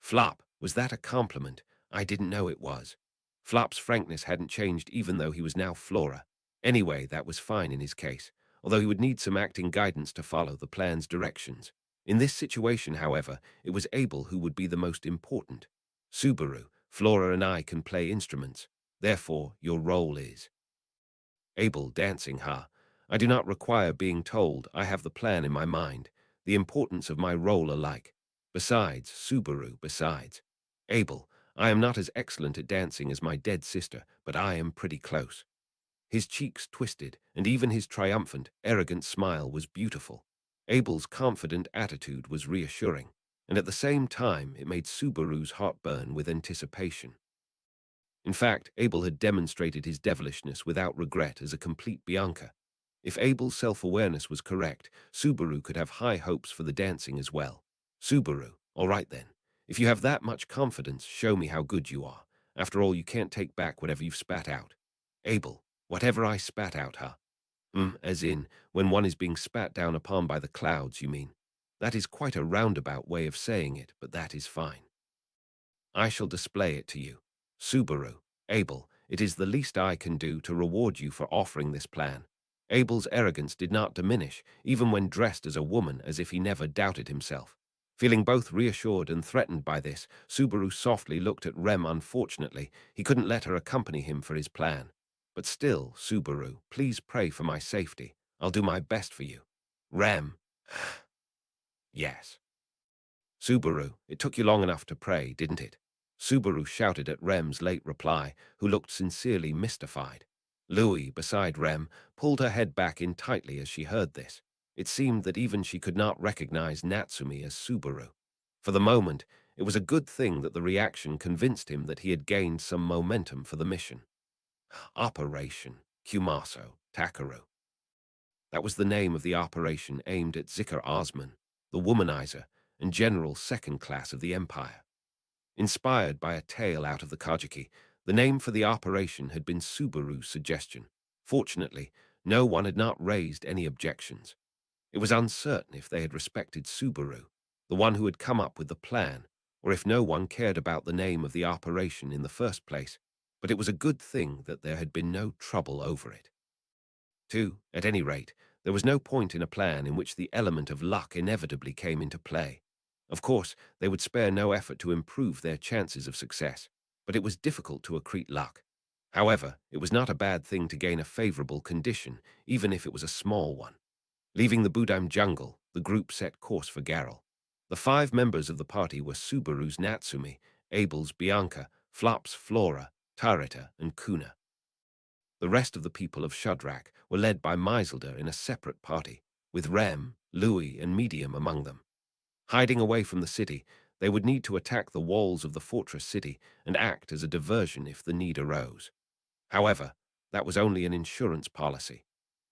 Flop, was that a compliment? I didn't know it was. Flop's frankness hadn't changed even though he was now Flora. Anyway, that was fine in his case, although he would need some acting guidance to follow the plan's directions. In this situation, however, it was Abel who would be the most important. Subaru, Flora and I can play instruments. Therefore, your role is Abel dancing, ha. I do not require being told. I have the plan in my mind, the importance of my role alike. Besides, Subaru, besides. Abel, I am not as excellent at dancing as my dead sister, but I am pretty close. His cheeks twisted, and even his triumphant, arrogant smile was beautiful. Abel's confident attitude was reassuring, and at the same time it made Subaru's heart burn with anticipation. In fact, Abel had demonstrated his devilishness without regret as a complete Bianca. If Abel's self-awareness was correct, Subaru could have high hopes for the dancing as well. Subaru, all right then. If you have that much confidence, show me how good you are. After all, you can't take back whatever you've spat out. Abel, whatever I spat out, huh? As in, when one is being spat down upon by the clouds, you mean. That is quite a roundabout way of saying it, but that is fine. I shall display it to you. Subaru, Abel, It is the least I can do to reward you for offering this plan. Abel's arrogance did not diminish, even when dressed as a woman, as if he never doubted himself. Feeling both reassured and threatened by this, Subaru softly looked at Rem. Unfortunately, he couldn't let her accompany him for his plan. But still, Subaru, please pray for my safety. I'll do my best for you. Rem. Yes. Subaru, it took you long enough to pray, didn't it? Subaru shouted at Rem's late reply, who looked sincerely mystified. Louis, beside Rem, pulled her head back in tightly as she heard this. It seemed that even she could not recognize Natsumi as Subaru. For the moment, it was a good thing that the reaction convinced him that he had gained some momentum for the mission. Operation Kumaso Takaru. That was the name of the operation aimed at Zikr Osman, the womanizer and general second class of the empire. Inspired by a tale out of the Kajiki, the name for the operation had been Subaru's suggestion. Fortunately, no one had not raised any objections. It was uncertain if they had respected Subaru, the one who had come up with the plan, or if no one cared about the name of the operation in the first place, but it was a good thing that there had been no trouble over it. 2. At any rate, there was no point in a plan in which the element of luck inevitably came into play. Of course, they would spare no effort to improve their chances of success, but it was difficult to accrete luck. However, it was not a bad thing to gain a favorable condition, even if it was a small one. Leaving the Budam jungle, the group set course for Garel. The 5 members of the party were Subaru's Natsumi, Abel's Bianca, Flop's Flora, Tarita, and Kuna. The rest of the people of Shudrak were led by Meiselder in a separate party, with Rem, Louis, and Medium among them. Hiding away from the city, they would need to attack the walls of the fortress city and act as a diversion if the need arose. However, that was only an insurance policy,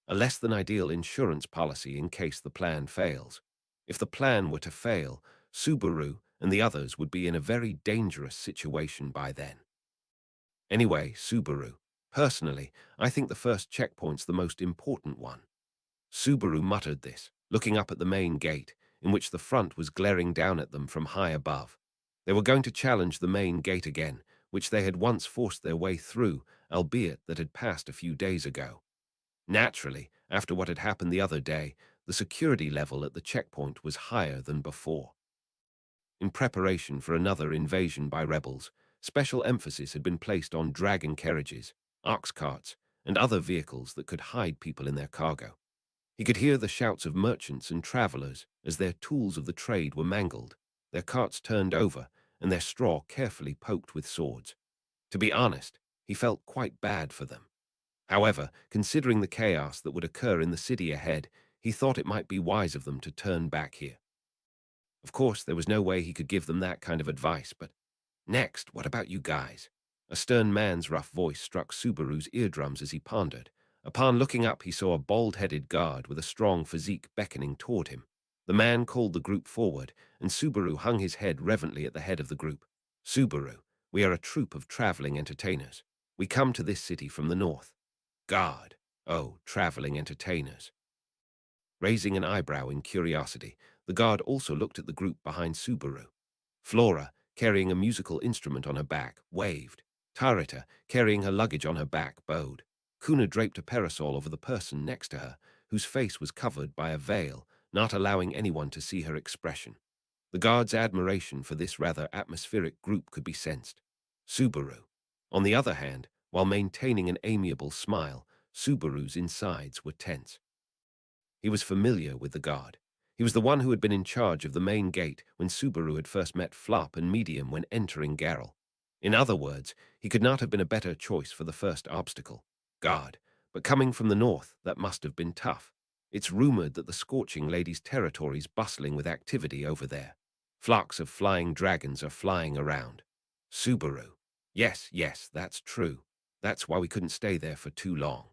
a less than ideal insurance policy in case the plan fails. If the plan were to fail, Subaru and the others would be in a very dangerous situation by then. Anyway, Subaru, personally, I think the first checkpoint's the most important one. Subaru muttered this, looking up at the main gate, in which the front was glaring down at them from high above. They were going to challenge the main gate again, which they had once forced their way through, albeit that had passed a few days ago. Naturally, after what had happened the other day, the security level at the checkpoint was higher than before. In preparation for another invasion by rebels, special emphasis had been placed on dragon carriages, ox carts, and other vehicles that could hide people in their cargo. He could hear the shouts of merchants and travelers as their tools of the trade were mangled, their carts turned over, and their straw carefully poked with swords. To be honest, he felt quite bad for them. However, considering the chaos that would occur in the city ahead, he thought it might be wise of them to turn back here. Of course, there was no way he could give them that kind of advice, but next, what about you guys? A stern man's rough voice struck Subaru's eardrums as he pondered. Upon looking up, he saw a bald-headed guard with a strong physique beckoning toward him. The man called the group forward, and Subaru hung his head reverently at the head of the group. Subaru, we are a troupe of traveling entertainers. We come to this city from the north. Guard, oh, traveling entertainers. Raising an eyebrow in curiosity, the guard also looked at the group behind Subaru. Flora, carrying a musical instrument on her back, waved. Tarita, carrying her luggage on her back, bowed. Kuna draped a parasol over the person next to her, whose face was covered by a veil, not allowing anyone to see her expression. The guard's admiration for this rather atmospheric group could be sensed. Subaru. On the other hand, while maintaining an amiable smile, Subaru's insides were tense. He was familiar with the guard. He was the one who had been in charge of the main gate when Subaru had first met Flop and Medium when entering Garel. In other words, he could not have been a better choice for the first obstacle. Guard. But coming from the north, that must have been tough. It's rumored that the Scorching Lady's territory's bustling with activity over there. Flocks of flying dragons are flying around. Subaru. Yes, that's true. That's why we couldn't stay there for too long.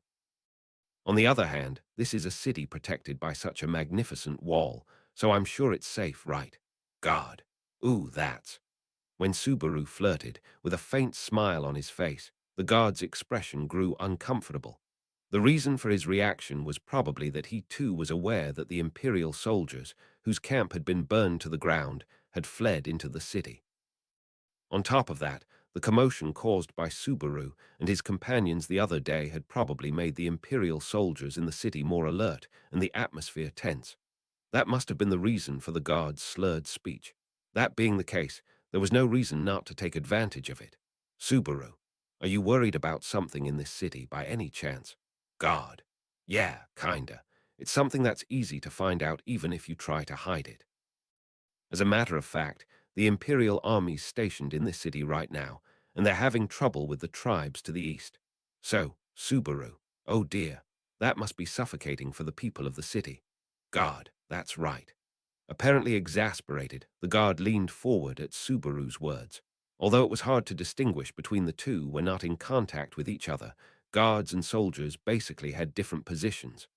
On the other hand, this is a city protected by such a magnificent wall, so I'm sure it's safe, right? God. Ooh, that's. When Subaru flirted, with a faint smile on his face, the guard's expression grew uncomfortable. The reason for his reaction was probably that he too was aware that the Imperial soldiers, whose camp had been burned to the ground, had fled into the city. On top of that, The commotion caused by Subaru and his companions the other day had probably made the Imperial soldiers in the city more alert and the atmosphere tense. That must have been the reason for the guard's slurred speech. That being the case, there was no reason not to take advantage of it. Subaru, are you worried about something in this city by any chance? Guard. Yeah, kinda. It's something that's easy to find out even if you try to hide it. As a matter of fact, the Imperial army's stationed in this city right now, and they're having trouble with the tribes to the east. So, Subaru, oh dear, that must be suffocating for the people of the city. Guard, that's right. Apparently exasperated, the guard leaned forward at Subaru's words. Although it was hard to distinguish between the two when not in contact with each other, guards and soldiers basically had different positions.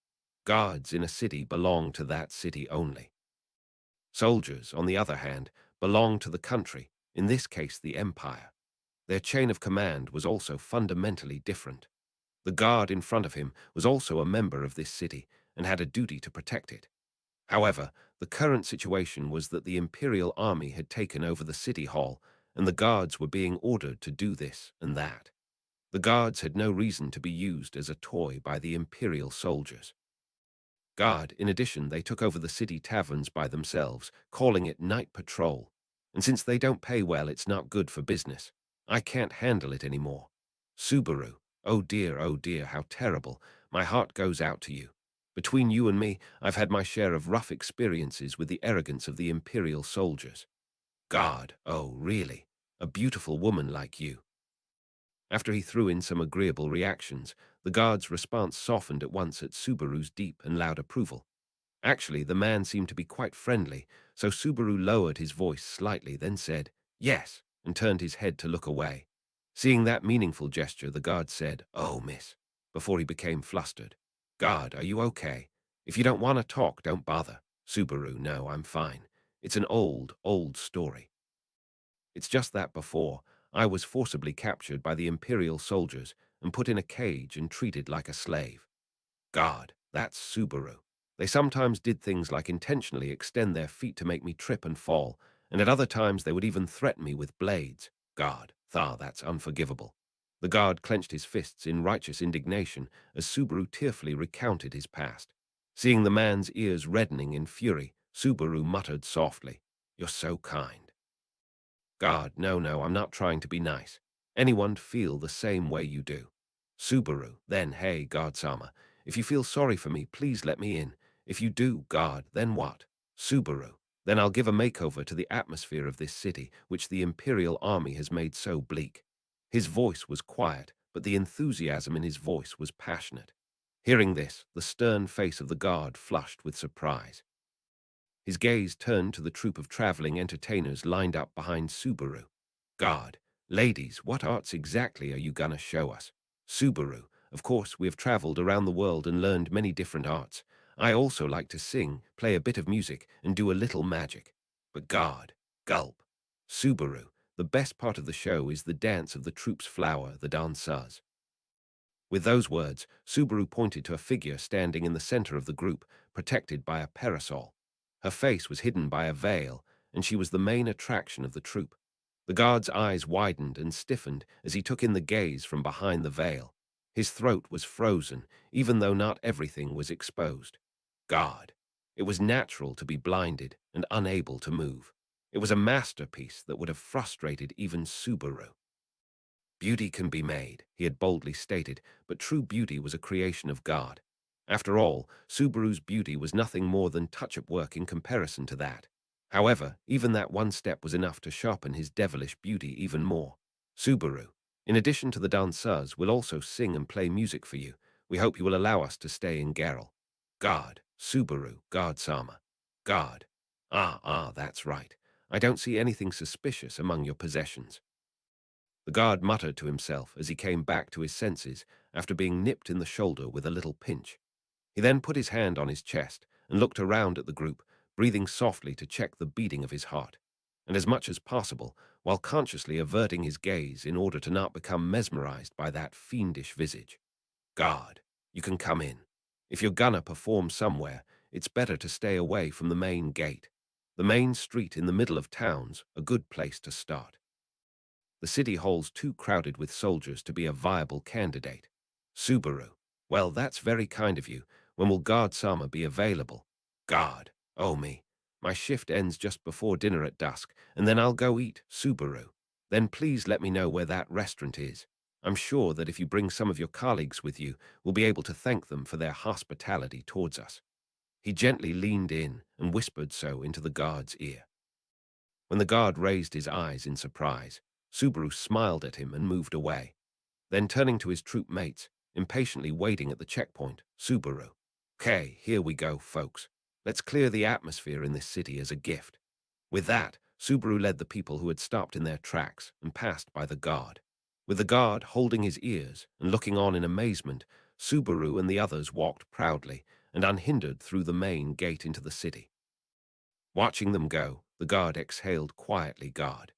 Guards in a city belong to that city only. Soldiers, on the other hand, belonged to the country, in this case the empire. Their chain of command was also fundamentally different. The guard in front of him was also a member of this city and had a duty to protect it. However, the current situation was that the Imperial army had taken over the city hall, and the guards were being ordered to do this and that. The guards had no reason to be used as a toy by the Imperial soldiers. Guard, in addition, they took over the city taverns by themselves, calling it night patrol. And since they don't pay well, it's not good for business. I can't handle it anymore. Subaru, oh dear, how terrible. My heart goes out to you. Between you and me, I've had my share of rough experiences with the arrogance of the Imperial soldiers. Guard, oh really? A beautiful woman like you. After he threw in some agreeable reactions, the guard's response softened at once at Subaru's deep and loud approval. Actually, the man seemed to be quite friendly, so Subaru lowered his voice slightly, then said, "Yes," and turned his head to look away. Seeing that meaningful gesture, the guard said, "Oh, miss," before he became flustered. "Guard, are you okay? If you don't want to talk, don't bother." Subaru, "No, I'm fine. It's an old story. It's just that before, I was forcibly captured by the Imperial soldiers and put in a cage and treated like a slave. God, that's Subaru. They sometimes did things like intentionally extend their feet to make me trip and fall, and at other times they would even threaten me with blades. God, that's unforgivable." The guard clenched his fists in righteous indignation as Subaru tearfully recounted his past. Seeing the man's ears reddening in fury, Subaru muttered softly, "You're so kind." God, no, I'm not trying to be nice. Anyone'd feel the same way you do. Subaru, then, hey, God-sama, if you feel sorry for me, please let me in. If you do, God, then what? Subaru, then I'll give a makeover to the atmosphere of this city, which the Imperial army has made so bleak. His voice was quiet, but the enthusiasm in his voice was passionate. Hearing this, the stern face of the guard flushed with surprise. His gaze turned to the troop of traveling entertainers lined up behind Subaru. "God, ladies, what arts exactly are you gonna show us?" Subaru, "Of course, we have traveled around the world and learned many different arts. I also like to sing, play a bit of music, and do a little magic. But God, gulp. Subaru, the best part of the show is the dance of the troop's flower, the danseuse." With those words, Subaru pointed to a figure standing in the center of the group, protected by a parasol. Her face was hidden by a veil, and she was the main attraction of the troop. The guard's eyes widened and stiffened as he took in the gaze from behind the veil. His throat was frozen, even though not everything was exposed. God. It was natural to be blinded and unable to move. It was a masterpiece that would have frustrated even Subaru. Beauty can be made, he had boldly stated, but true beauty was a creation of God. After all, Subaru's beauty was nothing more than touch-up work in comparison to that. However, even that one step was enough to sharpen his devilish beauty even more. "Subaru, in addition to the danseurs, we'll also sing and play music for you. We hope you will allow us to stay in Geralt." "God, Subaru, God-sama. God. That's right. I don't see anything suspicious among your possessions." The guard muttered to himself as he came back to his senses after being nipped in the shoulder with a little pinch. He then put his hand on his chest and looked around at the group, breathing softly to check the beating of his heart, and as much as possible, while consciously averting his gaze in order to not become mesmerized by that fiendish visage. "Guard, you can come in. If you're gonna perform somewhere, it's better to stay away from the main gate. The main street in the middle of town's a good place to start." The city hall's too crowded with soldiers to be a viable candidate. Subaru. Well, that's very kind of you. When will guard-sama be available? Guard. Oh me. My shift ends just before dinner at dusk, and then I'll go eat. Subaru. Then please let me know where that restaurant is. I'm sure that if you bring some of your colleagues with you, we'll be able to thank them for their hospitality towards us. He gently leaned in and whispered so into the guard's ear. When the guard raised his eyes in surprise, Subaru smiled at him and moved away. Then turning to his troop mates, impatiently waiting at the checkpoint, Subaru. Okay, here we go, folks. Let's clear the atmosphere in this city as a gift. With that, Subaru led the people who had stopped in their tracks and passed by the guard. With the guard holding his ears and looking on in amazement, Subaru and the others walked proudly and unhindered through the main gate into the city. Watching them go, the guard exhaled quietly. Guard.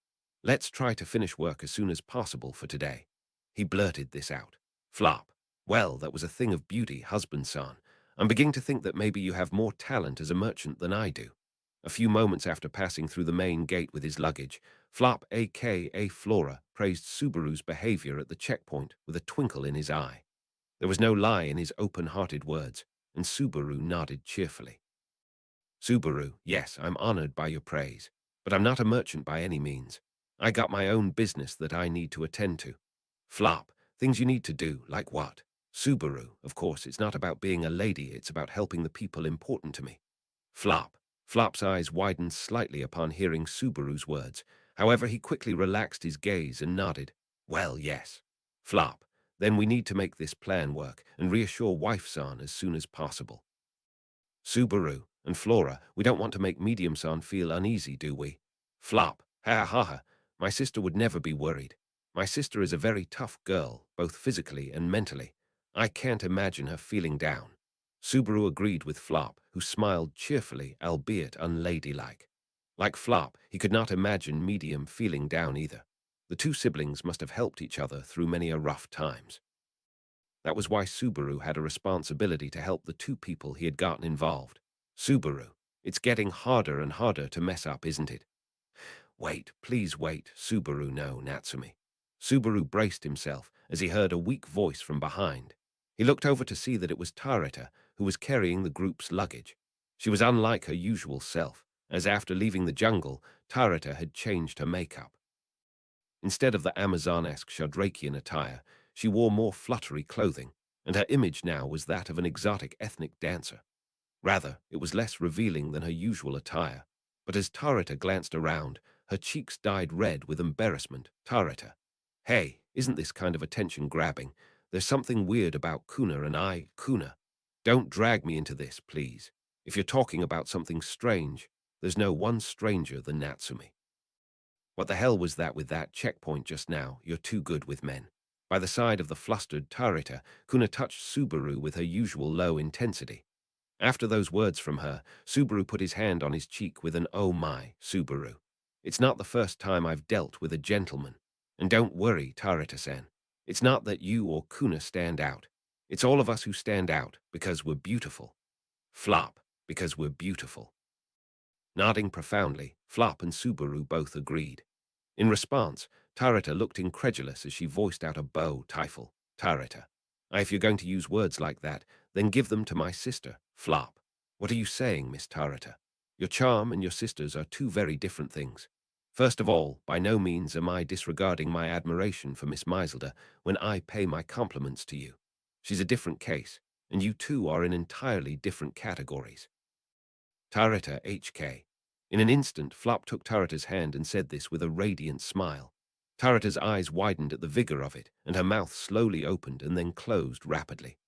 Let's try to finish work as soon as possible for today. He blurted this out. Flop. Well, that was a thing of beauty, husband-son. I'm beginning to think that maybe you have more talent as a merchant than I do. A few moments after passing through the main gate with his luggage, Flop aka Flora praised Subaru's behavior at the checkpoint with a twinkle in his eye. There was no lie in his open-hearted words, and Subaru nodded cheerfully. Subaru, yes, I'm honored by your praise, but I'm not a merchant by any means. I got my own business that I need to attend to. Flop, things you need to do, like what? Subaru, of course, it's not about being a lady, it's about helping the people important to me. Flop. Flop's eyes widened slightly upon hearing Subaru's words. However, he quickly relaxed his gaze and nodded. Well, yes. Flop. Then we need to make this plan work and reassure wife-san as soon as possible. Subaru and Flora, we don't want to make Medium-san feel uneasy, do we? Flop. Ha ha ha. My sister would never be worried. My sister is a very tough girl, both physically and mentally. I can't imagine her feeling down. Subaru agreed with Flop, who smiled cheerfully, albeit unladylike. Like Flop, he could not imagine Medium feeling down either. The two siblings must have helped each other through many a rough times. That was why Subaru had a responsibility to help the two people he had gotten involved. Subaru, it's getting harder and harder to mess up, isn't it? Wait, please wait, Subaru, no, Natsumi. Subaru braced himself as he heard a weak voice from behind. He looked over to see that it was Tarita, who was carrying the group's luggage. She was unlike her usual self, as after leaving the jungle, Tarita had changed her makeup. Instead of the Amazon-esque Shadrakian attire, she wore more fluttery clothing, and her image now was that of an exotic ethnic dancer. Rather, it was less revealing than her usual attire, but as Tarita glanced around, her cheeks dyed red with embarrassment. Tarita. Hey, isn't this kind of attention-grabbing? There's something weird about Kuna and I. Kuna. Don't drag me into this, please. If you're talking about something strange, there's no one stranger than Natsumi. What the hell was that with that checkpoint just now? You're too good with men. By the side of the flustered Tarita, Kuna touched Subaru with her usual low intensity. After those words from her, Subaru put his hand on his cheek with an "Oh my, Subaru. It's not the first time I've dealt with a gentleman. And don't worry, Tarita-san. It's not that you or Kuna stand out. It's all of us who stand out because we're beautiful. Flop, because we're beautiful." Nodding profoundly, Flop and Subaru both agreed. In response, Tarita looked incredulous as she voiced out a bow title. Tarita. If you're going to use words like that, then give them to my sister, Flop. What are you saying, Miss Tarita? Your charm and your sister's are two very different things. First of all, by no means am I disregarding my admiration for Miss Meiselder when I pay my compliments to you. She's a different case, and you two are in entirely different categories. Tarita HK. In an instant, Flop took Tarita's hand and said this with a radiant smile. Tarita's eyes widened at the vigor of it, and her mouth slowly opened and then closed rapidly.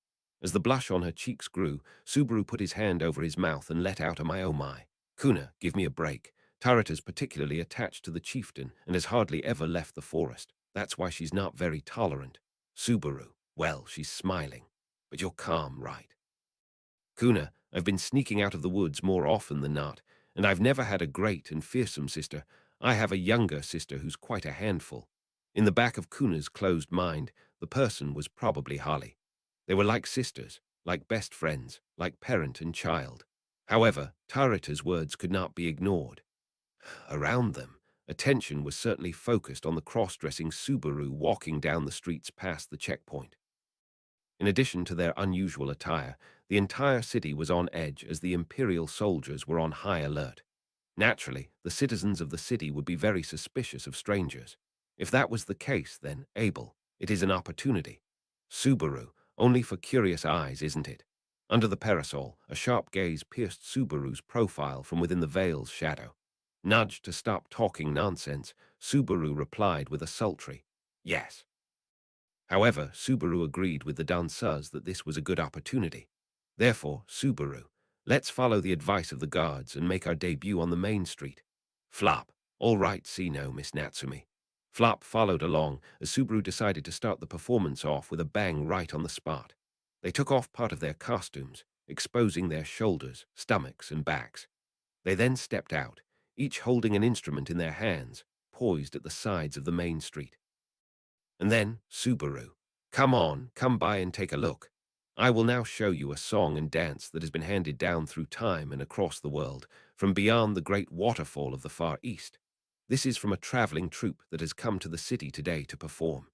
As the blush on her cheeks grew, Subaru put his hand over his mouth and let out a "my oh my." Kuna, give me a break. Tarita's particularly attached to the chieftain and has hardly ever left the forest. That's why she's not very tolerant. Subaru, well, she's smiling. But you're calm, right? Kuna, I've been sneaking out of the woods more often than not, and I've never had a great and fearsome sister. I have a younger sister who's quite a handful. In the back of Kuna's closed mind, the person was probably Holly. They were like sisters, like best friends, like parent and child. However, Tarita's words could not be ignored. Around them, attention was certainly focused on the cross-dressing Subaru walking down the streets past the checkpoint. In addition to their unusual attire, the entire city was on edge as the Imperial soldiers were on high alert. Naturally, the citizens of the city would be very suspicious of strangers. If that was the case, then, Abel, it is an opportunity. Subaru, only for curious eyes, isn't it? Under the parasol, a sharp gaze pierced Subaru's profile from within the veil's shadow. Nudged to stop talking nonsense, Subaru replied with a sultry, "Yes." However, Subaru agreed with the danseurs that this was a good opportunity. Therefore, Subaru, let's follow the advice of the guards and make our debut on the main street. Flop. All right, see no, Miss Natsumi. Flop followed along as Subaru decided to start the performance off with a bang right on the spot. They took off part of their costumes, exposing their shoulders, stomachs, and backs. They then stepped out, each holding an instrument in their hands, poised at the sides of the main street. And then, Subaru, come on, come by and take a look. I will now show you a song and dance that has been handed down through time and across the world, from beyond the great waterfall of the Far East. This is from a traveling troupe that has come to the city today to perform.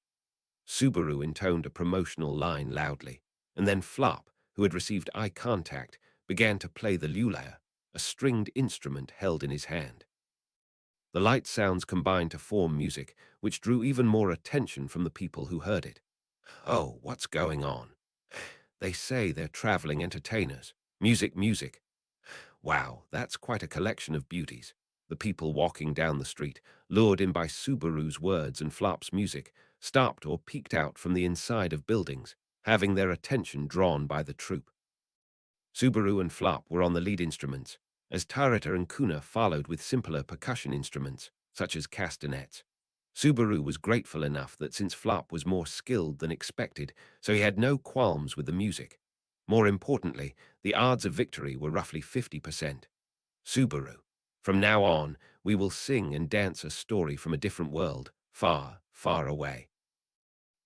Subaru intoned a promotional line loudly, and then Flop, who had received eye contact, began to play the lulea, a stringed instrument held in his hand. The light sounds combined to form music, which drew even more attention from the people who heard it. Oh, what's going on? They say they're traveling entertainers. Music, music. Wow, that's quite a collection of beauties. The people walking down the street, lured in by Subaru's words and Flop's music, stopped or peeked out from the inside of buildings, having their attention drawn by the troupe. Subaru and Flop were on the lead instruments, as Tarita and Kuna followed with simpler percussion instruments, such as castanets. Subaru was grateful enough that since Flop was more skilled than expected, so he had no qualms with the music. More importantly, the odds of victory were roughly 50%. Subaru, from now on, we will sing and dance a story from a different world, far, far away.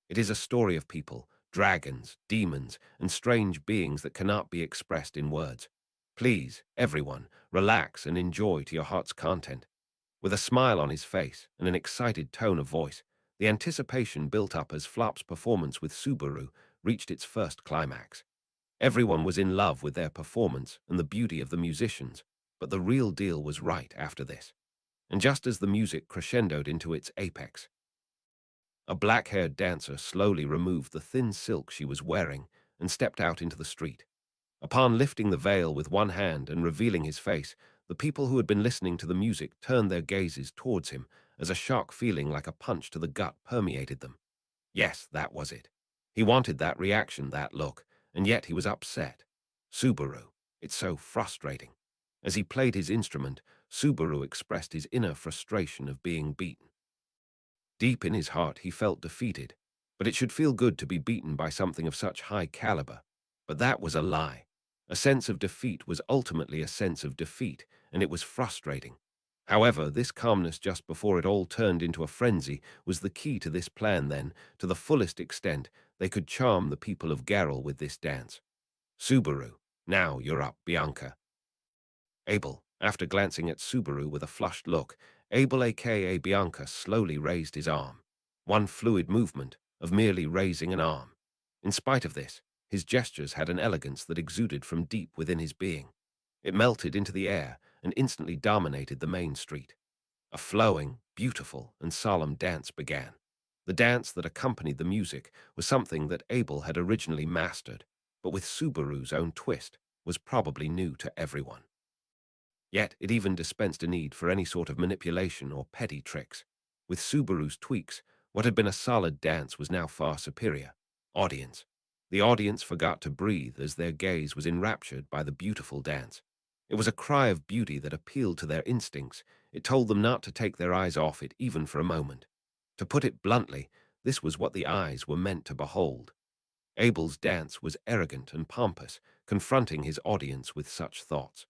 It is a story of people, dragons, demons, and strange beings that cannot be expressed in words. Please, everyone, relax and enjoy to your heart's content. With a smile on his face and an excited tone of voice, the anticipation built up as Flop's performance with Subaru reached its first climax. Everyone was in love with their performance and the beauty of the musicians, but the real deal was right after this. And just as the music crescendoed into its apex, a black-haired dancer slowly removed the thin silk she was wearing and stepped out into the street. Upon lifting the veil with one hand and revealing his face, the people who had been listening to the music turned their gazes towards him as a shock feeling like a punch to the gut permeated them. Yes, that was it. He wanted that reaction, that look, and yet he was upset. Subaru, it's so frustrating. As he played his instrument, Subaru expressed his inner frustration of being beaten. Deep in his heart, he felt defeated, but it should feel good to be beaten by something of such high caliber. But that was a lie. A sense of defeat was ultimately a sense of defeat, and it was frustrating. However, this calmness just before it all turned into a frenzy was the key to this plan then. To the fullest extent, they could charm the people of Garrel with this dance. Subaru, now you're up, Bianca. Abel, after glancing at Subaru with a flushed look, Abel aka Bianca slowly raised his arm. One fluid movement of merely raising an arm. In spite of this, his gestures had an elegance that exuded from deep within his being. It melted into the air and instantly dominated the main street. A flowing, beautiful, and solemn dance began. The dance that accompanied the music was something that Abel had originally mastered, but with Subaru's own twist, was probably new to everyone. Yet it even dispensed a need for any sort of manipulation or petty tricks. With Subaru's tweaks, what had been a solid dance was now far superior. Audience. The audience forgot to breathe as their gaze was enraptured by the beautiful dance. It was a cry of beauty that appealed to their instincts. It told them not to take their eyes off it even for a moment. To put it bluntly, this was what the eyes were meant to behold. Abel's dance was arrogant and pompous, confronting his audience with such thoughts.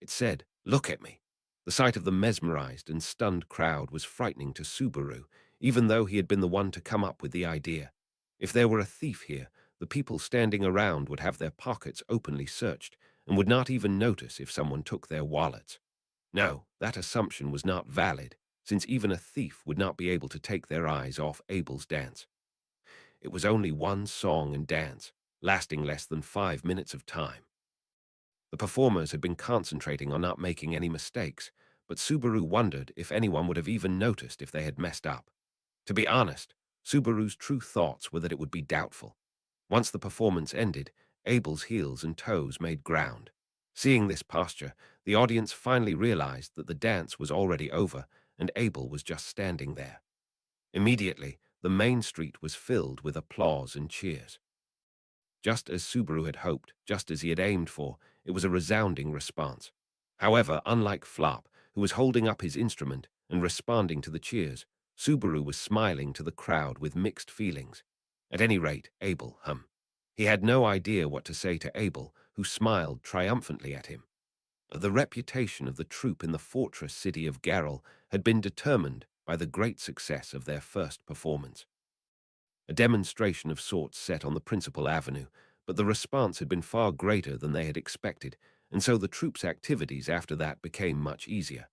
It said, "Look at me." The sight of the mesmerized and stunned crowd was frightening to Subaru, even though he had been the one to come up with the idea. If there were a thief here, the people standing around would have their pockets openly searched and would not even notice if someone took their wallets. No, that assumption was not valid. since even a thief would not be able to take their eyes off Abel's dance. It was only one song and dance, lasting less than 5 minutes of time. The performers had been concentrating on not making any mistakes, but Subaru wondered if anyone would have even noticed if they had messed up. To be honest, Subaru's true thoughts were that it would be doubtful. Once the performance ended, Abel's heels and toes made ground. Seeing this posture, the audience finally realized that the dance was already over and Abel was just standing there. Immediately, the main street was filled with applause and cheers. Just as Subaru had hoped, just as he had aimed for, it was a resounding response. However, unlike Flop, who was holding up his instrument and responding to the cheers, Subaru was smiling to the crowd with mixed feelings. At any rate, Abel, He had no idea what to say to Abel, who smiled triumphantly at him. The reputation of the troupe in the fortress city of Garrel had been determined by the great success of their first performance. A demonstration of sorts set on the principal avenue, but the response had been far greater than they had expected, and so the troupe's activities after that became much easier.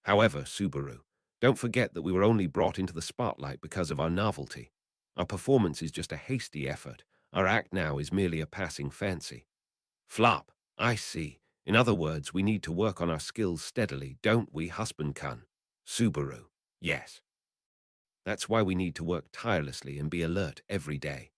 However, Subaru, don't forget that we were only brought into the spotlight because of our novelty. Our performance is just a hasty effort. Our act now is merely a passing fancy. Flop, I see. In other words, we need to work on our skills steadily, don't we, husband Kun? Subaru, yes. That's why we need to work tirelessly and be alert every day.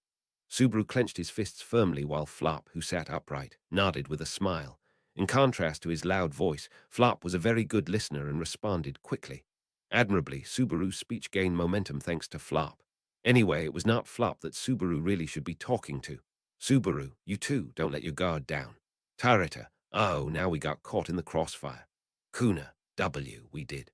Subaru clenched his fists firmly while Flop, who sat upright, nodded with a smile. In contrast to his loud voice, Flop was a very good listener and responded quickly. Admirably, Subaru's speech gained momentum thanks to Flop. Anyway, it was not Flop that Subaru really should be talking to. Subaru, you too, don't let your guard down. Tarita, oh, now we got caught in the crossfire. Kuna, we did.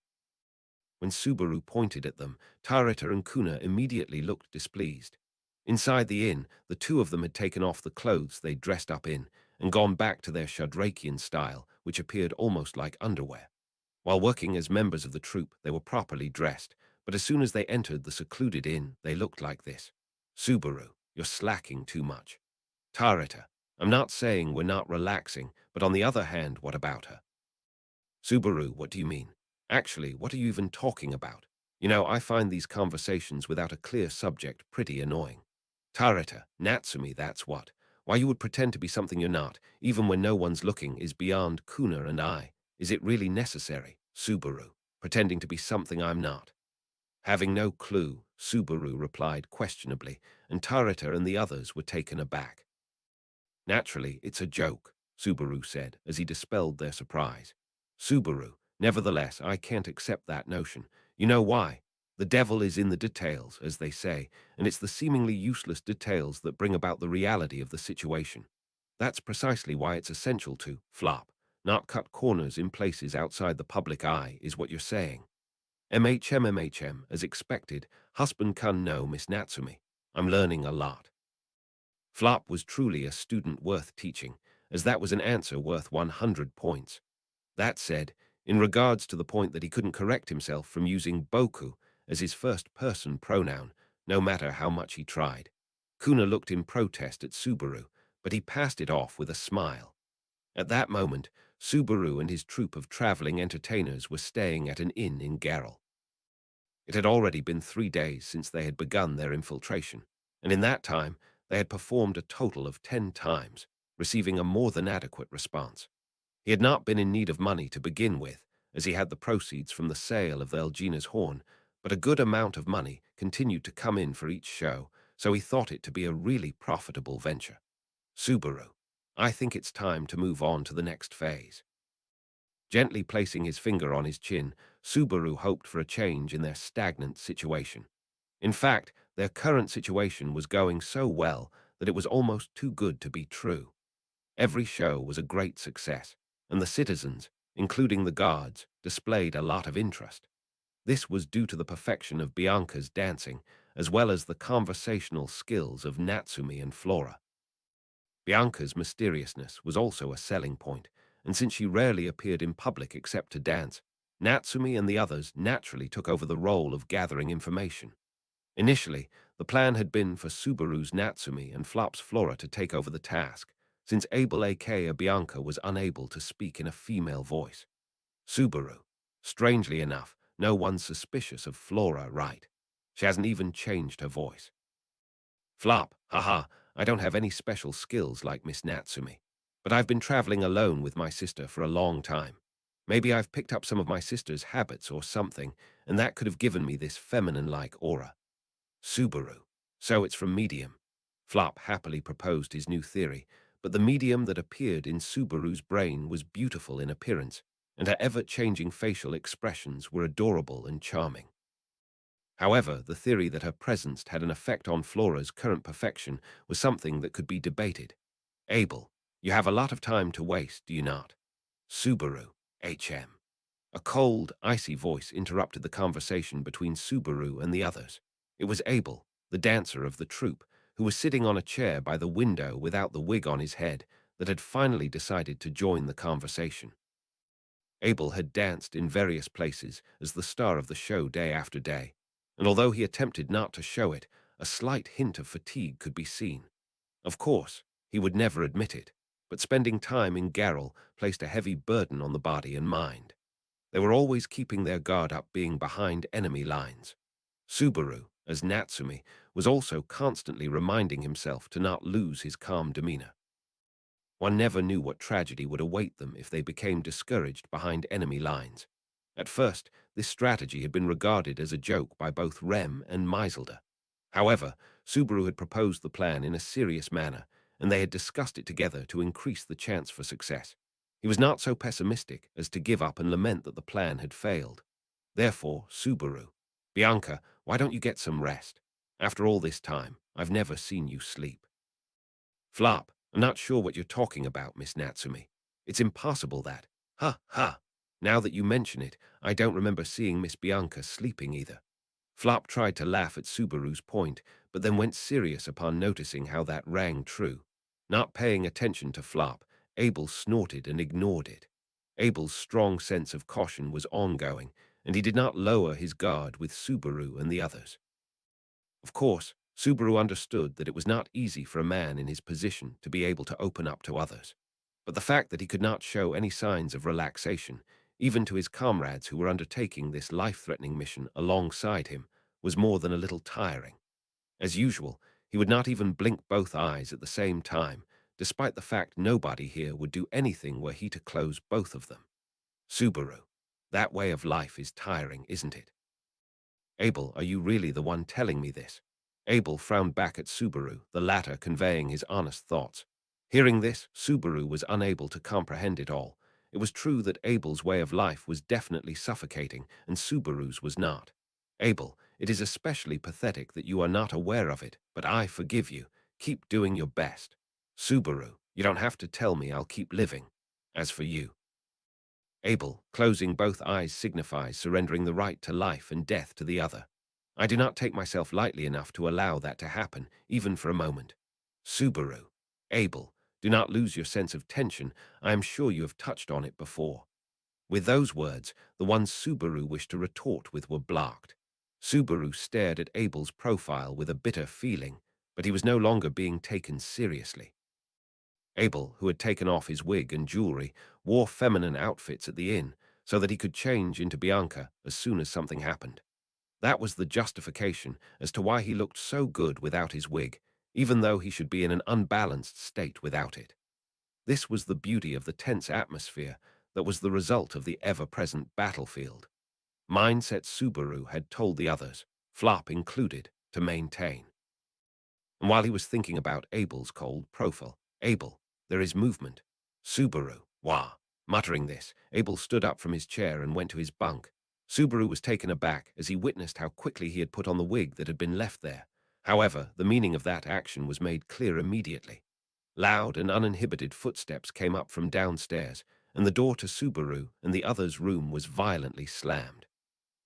When Subaru pointed at them, Tarita and Kuna immediately looked displeased. Inside the inn, the two of them had taken off the clothes they'd dressed up in and gone back to their Shadrakian style, which appeared almost like underwear. While working as members of the troupe, they were properly dressed, but as soon as they entered the secluded inn, they looked like this. Subaru, you're slacking too much. Tarita, I'm not saying we're not relaxing, but on the other hand, what about her? Subaru, what do you mean? Actually, what are you even talking about? You know, I find these conversations without a clear subject pretty annoying. Tarita, Natsumi, that's what. Why you would pretend to be something you're not, even when no one's looking, is beyond Kuna and I. Is it really necessary? Subaru, pretending to be something I'm not. Having no clue, Subaru replied questionably, and Tarita and the others were taken aback. Naturally, it's a joke, Subaru said as he dispelled their surprise. Subaru, nevertheless, I can't accept that notion. You know why? The devil is in the details, as they say, and it's the seemingly useless details that bring about the reality of the situation. That's precisely why it's essential to flop, not cut corners in places outside the public eye, is what you're saying. MHM, as expected, husband Kun no, Miss Natsumi. I'm learning a lot. Flop was truly a student worth teaching, as that was an answer worth 100 points. That said, in regards to the point that he couldn't correct himself from using boku as his first-person pronoun, no matter how much he tried, Kuna looked in protest at Subaru, but he passed it off with a smile. At that moment, Subaru and his troupe of traveling entertainers were staying at an inn in Garrel. It had already been 3 days since they had begun their infiltration, and in that time they had performed a total of 10 times, receiving a more than adequate response. He had not been in need of money to begin with, as he had the proceeds from the sale of the Elgina's horn, but a good amount of money continued to come in for each show, so he thought it to be a really profitable venture. Subaru, I think it's time to move on to the next phase. Gently placing his finger on his chin, Subaru hoped for a change in their stagnant situation. In fact, their current situation was going so well that it was almost too good to be true. Every show was a great success, and the citizens, including the guards, displayed a lot of interest. This was due to the perfection of Bianca's dancing, as well as the conversational skills of Natsumi and Flora. Bianca's mysteriousness was also a selling point, and since she rarely appeared in public except to dance, Natsumi and the others naturally took over the role of gathering information. Initially, the plan had been for Subaru's Natsumi and Flop's Flora to take over the task, since Abel aka Bianca was unable to speak in a female voice. Subaru. Strangely enough, no one's suspicious of Flora, right? She hasn't even changed her voice. Flop, haha, I don't have any special skills like Miss Natsumi, but I've been traveling alone with my sister for a long time. Maybe I've picked up some of my sister's habits or something, and that could have given me this feminine-like aura. Subaru. So it's from medium. Flop happily proposed his new theory, but the medium that appeared in Subaru's brain was beautiful in appearance, and her ever-changing facial expressions were adorable and charming. However, the theory that her presence had an effect on Flora's current perfection was something that could be debated. Abel, you have a lot of time to waste, do you not? Subaru, HM. A cold, icy voice interrupted the conversation between Subaru and the others. It was Abel, the dancer of the troupe, who was sitting on a chair by the window without the wig on his head, that had finally decided to join the conversation. Abel had danced in various places as the star of the show day after day, and although he attempted not to show it, a slight hint of fatigue could be seen. Of course, he would never admit it, but spending time in Garrel placed a heavy burden on the body and mind. They were always keeping their guard up, being behind enemy lines. Subaru, as Natsumi, was also constantly reminding himself to not lose his calm demeanor. One never knew what tragedy would await them if they became discouraged behind enemy lines. At first, this strategy had been regarded as a joke by both Rem and Meiselder. However, Subaru had proposed the plan in a serious manner, and they had discussed it together to increase the chance for success. He was not so pessimistic as to give up and lament that the plan had failed. Therefore, Subaru, Bianca, why don't you get some rest? After all this time, I've never seen you sleep. Flop, I'm not sure what you're talking about, Miss Natsumi. It's impossible that. Ha, ha. Now that you mention it, I don't remember seeing Miss Bianca sleeping either. Flop tried to laugh at Subaru's point, but then went serious upon noticing how that rang true. Not paying attention to Flop, Abel snorted and ignored it. Abel's strong sense of caution was ongoing, and he did not lower his guard with Subaru and the others. Of course, Subaru understood that it was not easy for a man in his position to be able to open up to others. But the fact that he could not show any signs of relaxation, even to his comrades who were undertaking this life-threatening mission alongside him, was more than a little tiring. As usual, he would not even blink both eyes at the same time, despite the fact nobody here would do anything were he to close both of them. Subaru, that way of life is tiring, isn't it? Abel, are you really the one telling me this? Abel frowned back at Subaru, the latter conveying his honest thoughts. Hearing this, Subaru was unable to comprehend it all. It was true that Abel's way of life was definitely suffocating, and Subaru's was not. Abel, it is especially pathetic that you are not aware of it, but I forgive you. Keep doing your best. Subaru, you don't have to tell me I'll keep living. As for you, Abel, closing both eyes signifies surrendering the right to life and death to the other. I do not take myself lightly enough to allow that to happen, even for a moment. Subaru, Abel, do not lose your sense of tension. I am sure you have touched on it before. With those words, the ones Subaru wished to retort with were blocked. Subaru stared at Abel's profile with a bitter feeling, but he was no longer being taken seriously. Abel, who had taken off his wig and jewelry, wore feminine outfits at the inn so that he could change into Bianca as soon as something happened. That was the justification as to why he looked so good without his wig, even though he should be in an unbalanced state without it. This was the beauty of the tense atmosphere that was the result of the ever-present battlefield. Mindset Subaru had told the others, Flop included, to maintain. And while he was thinking about Abel's cold profile, Abel, there is movement. Subaru, wah. Muttering this, Abel stood up from his chair and went to his bunk. Subaru was taken aback as he witnessed how quickly he had put on the wig that had been left there. However, the meaning of that action was made clear immediately. Loud and uninhibited footsteps came up from downstairs, and the door to Subaru and the others' room was violently slammed.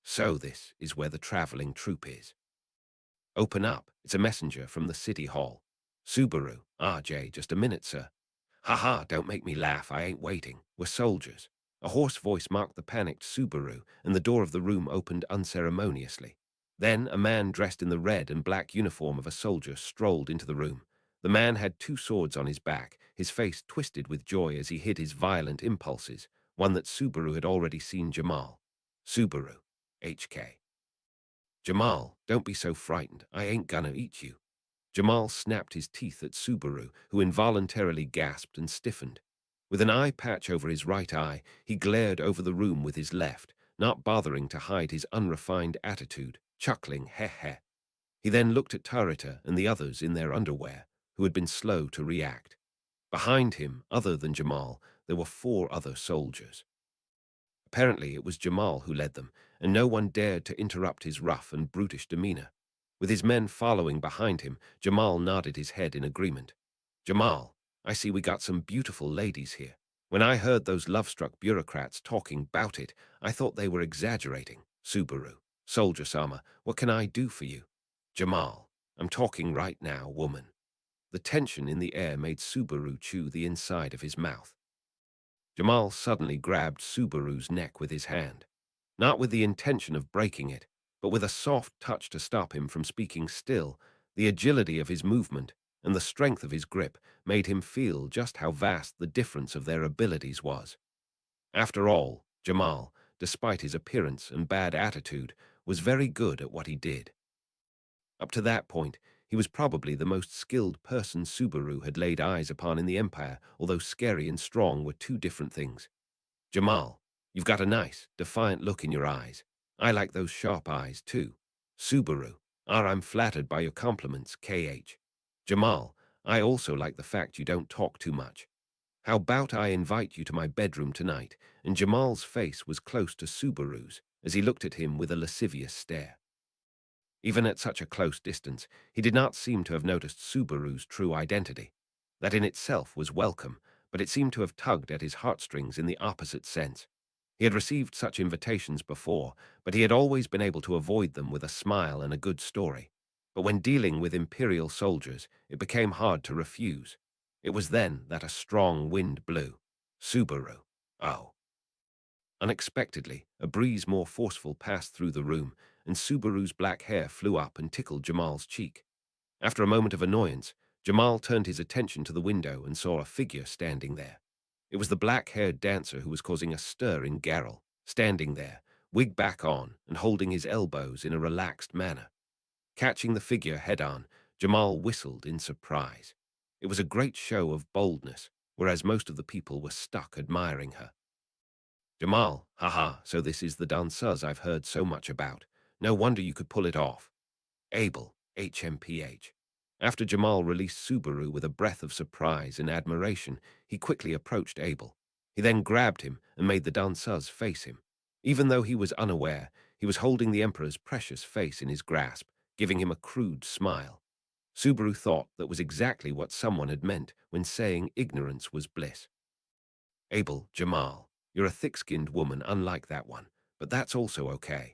So this is where the traveling troupe is. Open up, it's a messenger from the city hall. Subaru, RJ, just a minute, sir. Haha, don't make me laugh, I ain't waiting. We're soldiers. A hoarse voice marked the panicked Subaru, and the door of the room opened unceremoniously. Then a man dressed in the red and black uniform of a soldier strolled into the room. The man had two swords on his back, his face twisted with joy as he hid his violent impulses, one that Subaru had already seen Jamal. Subaru. HK. Jamal, don't be so frightened. I ain't gonna eat you. Jamal snapped his teeth at Subaru, who involuntarily gasped and stiffened. With an eye patch over his right eye, he glared over the room with his left, not bothering to hide his unrefined attitude, chuckling, heh heh. He then looked at Tarita and the others in their underwear, who had been slow to react. Behind him, other than Jamal, there were 4 other soldiers. Apparently it was Jamal who led them, and no one dared to interrupt his rough and brutish demeanor. With his men following behind him, Jamal nodded his head in agreement. Jamal, I see we got some beautiful ladies here. When I heard those love-struck bureaucrats talking about it, I thought they were exaggerating. Subaru, Soldier Sama, what can I do for you? Jamal, I'm talking right now, woman. The tension in the air made Subaru chew the inside of his mouth. Jamal suddenly grabbed Subaru's neck with his hand, not with the intention of breaking it, but with a soft touch to stop him from speaking still. The agility of his movement and the strength of his grip made him feel just how vast the difference of their abilities was. After all, Jamal, despite his appearance and bad attitude, was very good at what he did. Up to that point, he was probably the most skilled person Subaru had laid eyes upon in the Empire, although scary and strong were 2 different things. Jamal, you've got a nice, defiant look in your eyes. I like those sharp eyes, too. Subaru, I'm flattered by your compliments, KH. Jamal, I also like the fact you don't talk too much. How about I invite you to my bedroom tonight? And Jamal's face was close to Subaru's as he looked at him with a lascivious stare. Even at such a close distance, he did not seem to have noticed Subaru's true identity. That in itself was welcome, but it seemed to have tugged at his heartstrings in the opposite sense. He had received such invitations before, but he had always been able to avoid them with a smile and a good story. But when dealing with Imperial soldiers, it became hard to refuse. It was then that a strong wind blew. Subaru. Oh. Unexpectedly, a breeze more forceful passed through the room, and Subaru's black hair flew up and tickled Jamal's cheek. After a moment of annoyance, Jamal turned his attention to the window and saw a figure standing there. It was the black-haired dancer who was causing a stir in Garrel, standing there, wig back on and holding his elbows in a relaxed manner. Catching the figure head-on, Jamal whistled in surprise. It was a great show of boldness, whereas most of the people were stuck admiring her. Jamal, haha, so this is the danseuse I've heard so much about. No wonder you could pull it off. Abel, HMPH. After Jamal released Subaru with a breath of surprise and admiration, he quickly approached Abel. He then grabbed him and made the danseuse face him. Even though he was unaware, he was holding the Emperor's precious face in his grasp, giving him a crude smile. Subaru thought that was exactly what someone had meant when saying ignorance was bliss. Abel, Jamal, you're a thick-skinned woman unlike that one, but that's also okay.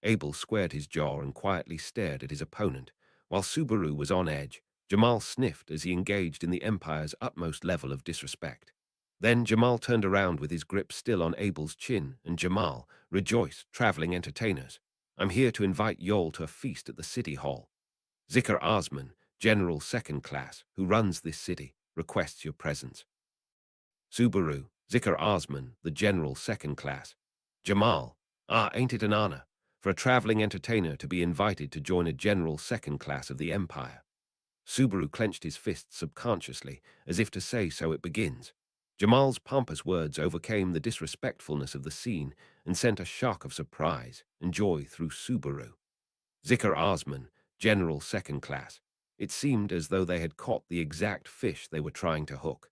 Abel squared his jaw and quietly stared at his opponent. While Subaru was on edge, Jamal sniffed as he engaged in the Empire's utmost level of disrespect. Then Jamal turned around with his grip still on Abel's chin, and Jamal, rejoice, traveling entertainers. I'm here to invite y'all to a feast at the city hall. Zikr Osman, General Second Class, who runs this city, requests your presence. Subaru, Zikr Osman, the General Second Class. Jamal, ain't it an honor for a traveling entertainer to be invited to join a General Second Class of the Empire? Subaru clenched his fists subconsciously, as if to say so it begins. Jamal's pompous words overcame the disrespectfulness of the scene and sent a shock of surprise and joy through Subaru. Zikr Osman, General Second Class. It seemed as though they had caught the exact fish they were trying to hook.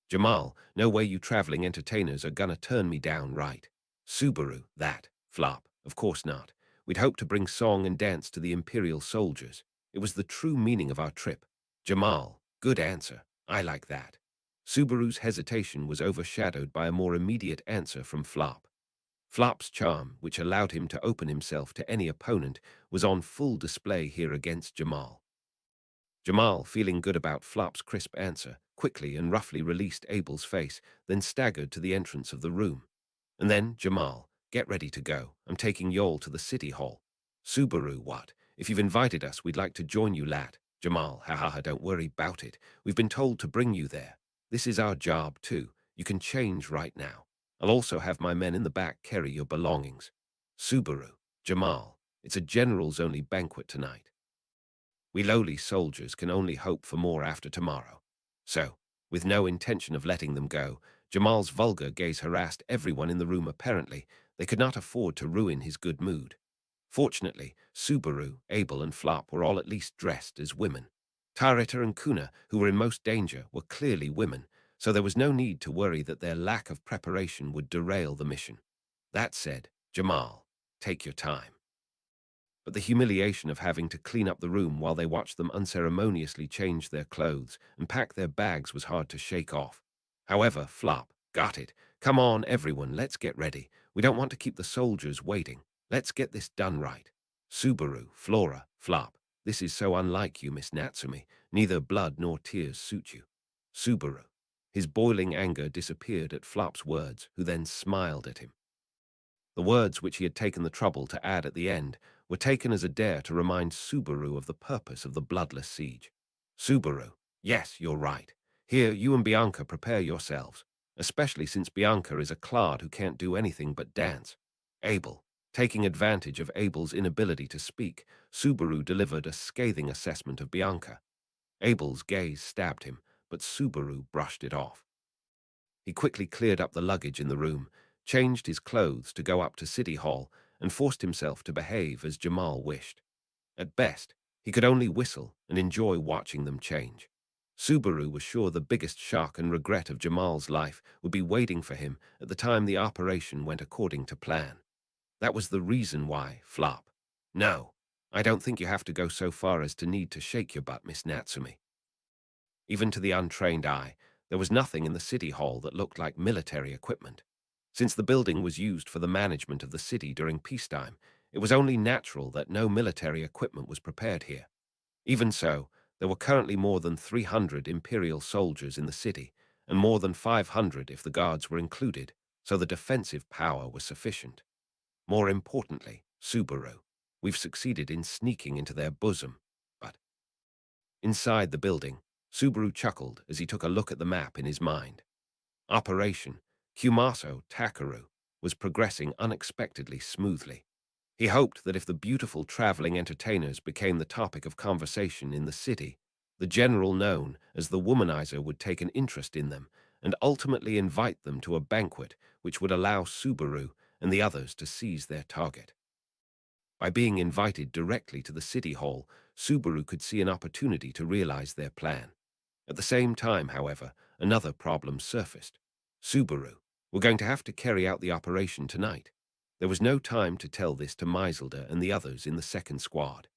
Jamal, no way you traveling entertainers are gonna turn me down, right? Subaru, that. Flop, of course not. We'd hoped to bring song and dance to the Imperial soldiers. It was the true meaning of our trip. Jamal, good answer. I like that. Subaru's hesitation was overshadowed by a more immediate answer from Flop. Flop's charm, which allowed him to open himself to any opponent, was on full display here against Jamal. Jamal, feeling good about Flop's crisp answer, quickly and roughly released Abel's face, then staggered to the entrance of the room. And then, Jamal, get ready to go. I'm taking y'all to the city hall. Subaru, what? If you've invited us, we'd like to join you, lad. Jamal, ha, don't worry about it. We've been told to bring you there. This is our job, too. You can change right now. I'll also have my men in the back carry your belongings. Subaru, Jamal, it's a general's-only banquet tonight. We lowly soldiers can only hope for more after tomorrow. So, with no intention of letting them go, Jamal's vulgar gaze harassed everyone in the room apparently. They could not afford to ruin his good mood. Fortunately, Subaru, Abel, and Flop were all at least dressed as women. Tarita and Kuna, who were in most danger, were clearly women, so there was no need to worry that their lack of preparation would derail the mission. That said, Jamal, take your time. But the humiliation of having to clean up the room while they watched them unceremoniously change their clothes and pack their bags was hard to shake off. However, Flop, got it. Come on, everyone, let's get ready. We don't want to keep the soldiers waiting. Let's get this done right. Subaru, Flora, Flop, this is so unlike you, Miss Natsumi. Neither blood nor tears suit you. Subaru. His boiling anger disappeared at Flop's words, who then smiled at him. The words which he had taken the trouble to add at the end were taken as a dare to remind Subaru of the purpose of the bloodless siege. Subaru, yes, you're right. Here, you and Bianca prepare yourselves, especially since Bianca is a clod who can't do anything but dance. Abel, taking advantage of Abel's inability to speak, Subaru delivered a scathing assessment of Bianca. Abel's gaze stabbed him, but Subaru brushed it off. He quickly cleared up the luggage in the room, changed his clothes to go up to City Hall, and forced himself to behave as Jamal wished. At best, he could only whistle and enjoy watching them change. Subaru was sure the biggest shock and regret of Jamal's life would be waiting for him at the time the operation went according to plan. That was the reason why, Flop. No, I don't think you have to go so far as to need to shake your butt, Miss Natsumi. Even to the untrained eye, there was nothing in the city hall that looked like military equipment. Since the building was used for the management of the city during peacetime, it was only natural that no military equipment was prepared here. Even so, there were currently more than 300 Imperial soldiers in the city, and more than 500 if the guards were included, so the defensive power was sufficient. More importantly, Subaru, we've succeeded in sneaking into their bosom, but inside the building, Subaru chuckled as he took a look at the map in his mind. Operation Kumaso Takaru was progressing unexpectedly smoothly. He hoped that if the beautiful traveling entertainers became the topic of conversation in the city, the general known as the womanizer would take an interest in them and ultimately invite them to a banquet which would allow Subaru and the others to seize their target. By being invited directly to the city hall, Subaru could see an opportunity to realize their plan. At the same time, however, another problem surfaced. Subaru, we're going to have to carry out the operation tonight. There was no time to tell this to Meiselder and the others in the second squad.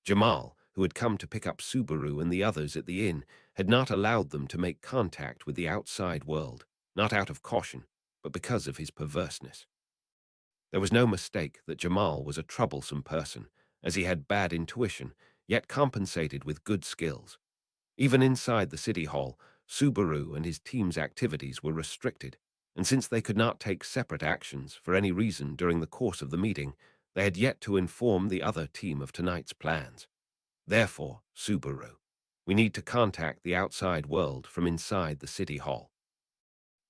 Jamal, who had come to pick up Subaru and the others at the inn, had not allowed them to make contact with the outside world, not out of caution, but because of his perverseness. There was no mistake that Jamal was a troublesome person, as he had bad intuition, yet compensated with good skills. Even inside the city hall, Subaru and his team's activities were restricted, and since they could not take separate actions for any reason during the course of the meeting, they had yet to inform the other team of tonight's plans. Therefore, Subaru, we need to contact the outside world from inside the city hall.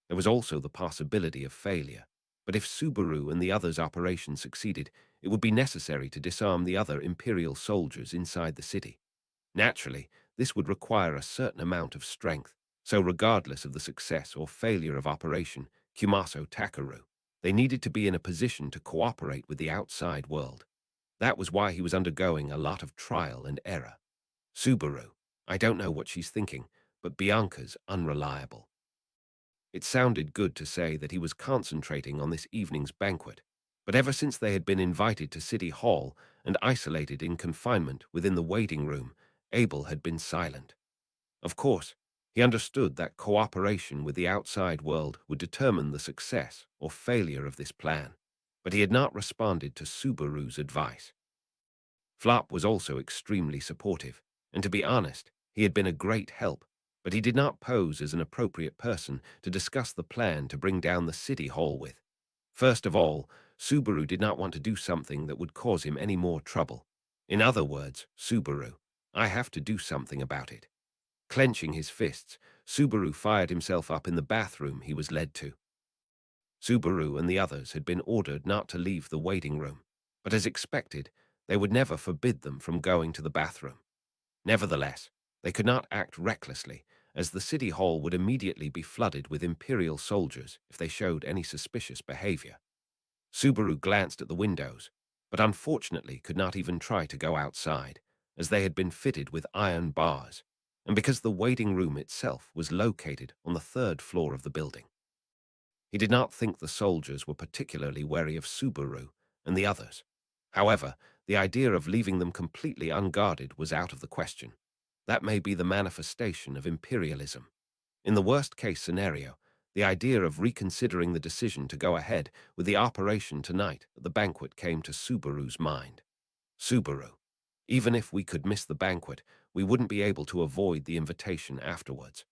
There was also the possibility of failure, but if Subaru and the others' operation succeeded, it would be necessary to disarm the other Imperial soldiers inside the city. Naturally, this would require a certain amount of strength, so regardless of the success or failure of Operation Kumaso Takaru, they needed to be in a position to cooperate with the outside world. That was why he was undergoing a lot of trial and error. Subaru, I don't know what she's thinking, but Bianca's unreliable. It sounded good to say that he was concentrating on this evening's banquet, but ever since they had been invited to City Hall and isolated in confinement within the waiting room, Abel had been silent. Of course, he understood that cooperation with the outside world would determine the success or failure of this plan, but he had not responded to Subaru's advice. Flop was also extremely supportive, and to be honest, he had been a great help, but he did not pose as an appropriate person to discuss the plan to bring down the city hall with. First of all, Subaru did not want to do something that would cause him any more trouble. In other words, Subaru, I have to do something about it. Clenching his fists, Subaru fired himself up in the bathroom he was led to. Subaru and the others had been ordered not to leave the waiting room, but as expected, they would never forbid them from going to the bathroom. Nevertheless, they could not act recklessly, as the city hall would immediately be flooded with Imperial soldiers if they showed any suspicious behavior. Subaru glanced at the windows, but unfortunately could not even try to go outside, as they had been fitted with iron bars, and because the waiting room itself was located on the third floor of the building. He did not think the soldiers were particularly wary of Subaru and the others. However, the idea of leaving them completely unguarded was out of the question. That may be the manifestation of imperialism. In the worst-case scenario, the idea of reconsidering the decision to go ahead with the operation tonight at the banquet came to Subaru's mind. Subaru. Even if we could miss the banquet, we wouldn't be able to avoid the invitation afterwards.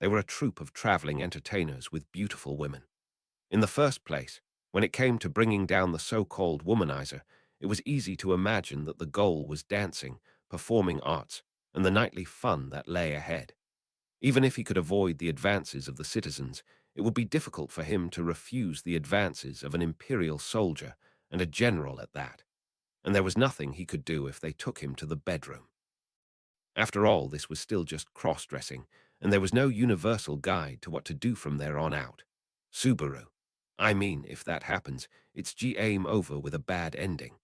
They were a troupe of traveling entertainers with beautiful women. In the first place, when it came to bringing down the so-called womanizer, it was easy to imagine that the goal was dancing, performing arts, and the nightly fun that lay ahead. Even if he could avoid the advances of the citizens, it would be difficult for him to refuse the advances of an imperial soldier, and a general at that. And there was nothing he could do if they took him to the bedroom. After all, this was still just cross-dressing, and there was no universal guide to what to do from there on out. Subaru. I mean, if that happens, it's game over with a bad ending.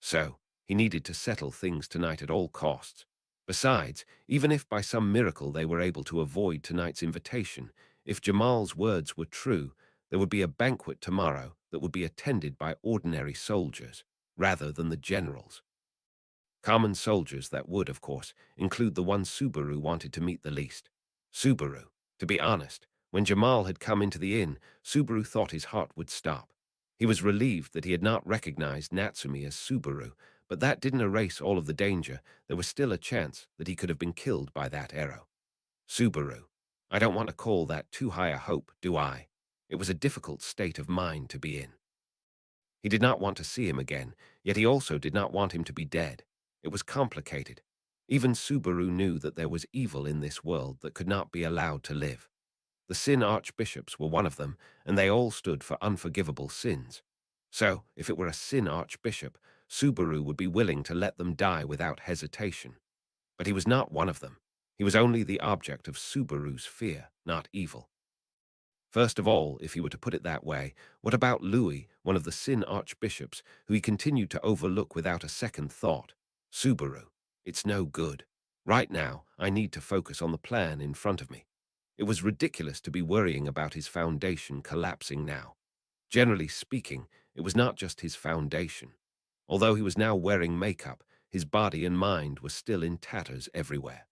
So, he needed to settle things tonight at all costs. Besides, even if by some miracle they were able to avoid tonight's invitation, if Jamal's words were true, there would be a banquet tomorrow that would be attended by ordinary soldiers, rather than the generals. Common soldiers that would, of course, include the one Subaru wanted to meet the least. Subaru. To be honest, when Jamal had come into the inn, Subaru thought his heart would stop. He was relieved that he had not recognized Natsumi as Subaru, but that didn't erase all of the danger. There was still a chance that he could have been killed by that arrow. Subaru. I don't want to call that too high a hope, do I? It was a difficult state of mind to be in. He did not want to see him again, yet he also did not want him to be dead. It was complicated. Even Subaru knew that there was evil in this world that could not be allowed to live. The sin archbishops were one of them, and they all stood for unforgivable sins. So, if it were a sin archbishop, Subaru would be willing to let them die without hesitation. But he was not one of them. He was only the object of Subaru's fear, not evil. First of all, if he were to put it that way, what about Louis, one of the sin archbishops, who he continued to overlook without a second thought? Subaru. It's no good. Right now, I need to focus on the plan in front of me. It was ridiculous to be worrying about his foundation collapsing now. Generally speaking, it was not just his foundation. Although he was now wearing makeup, his body and mind were still in tatters everywhere.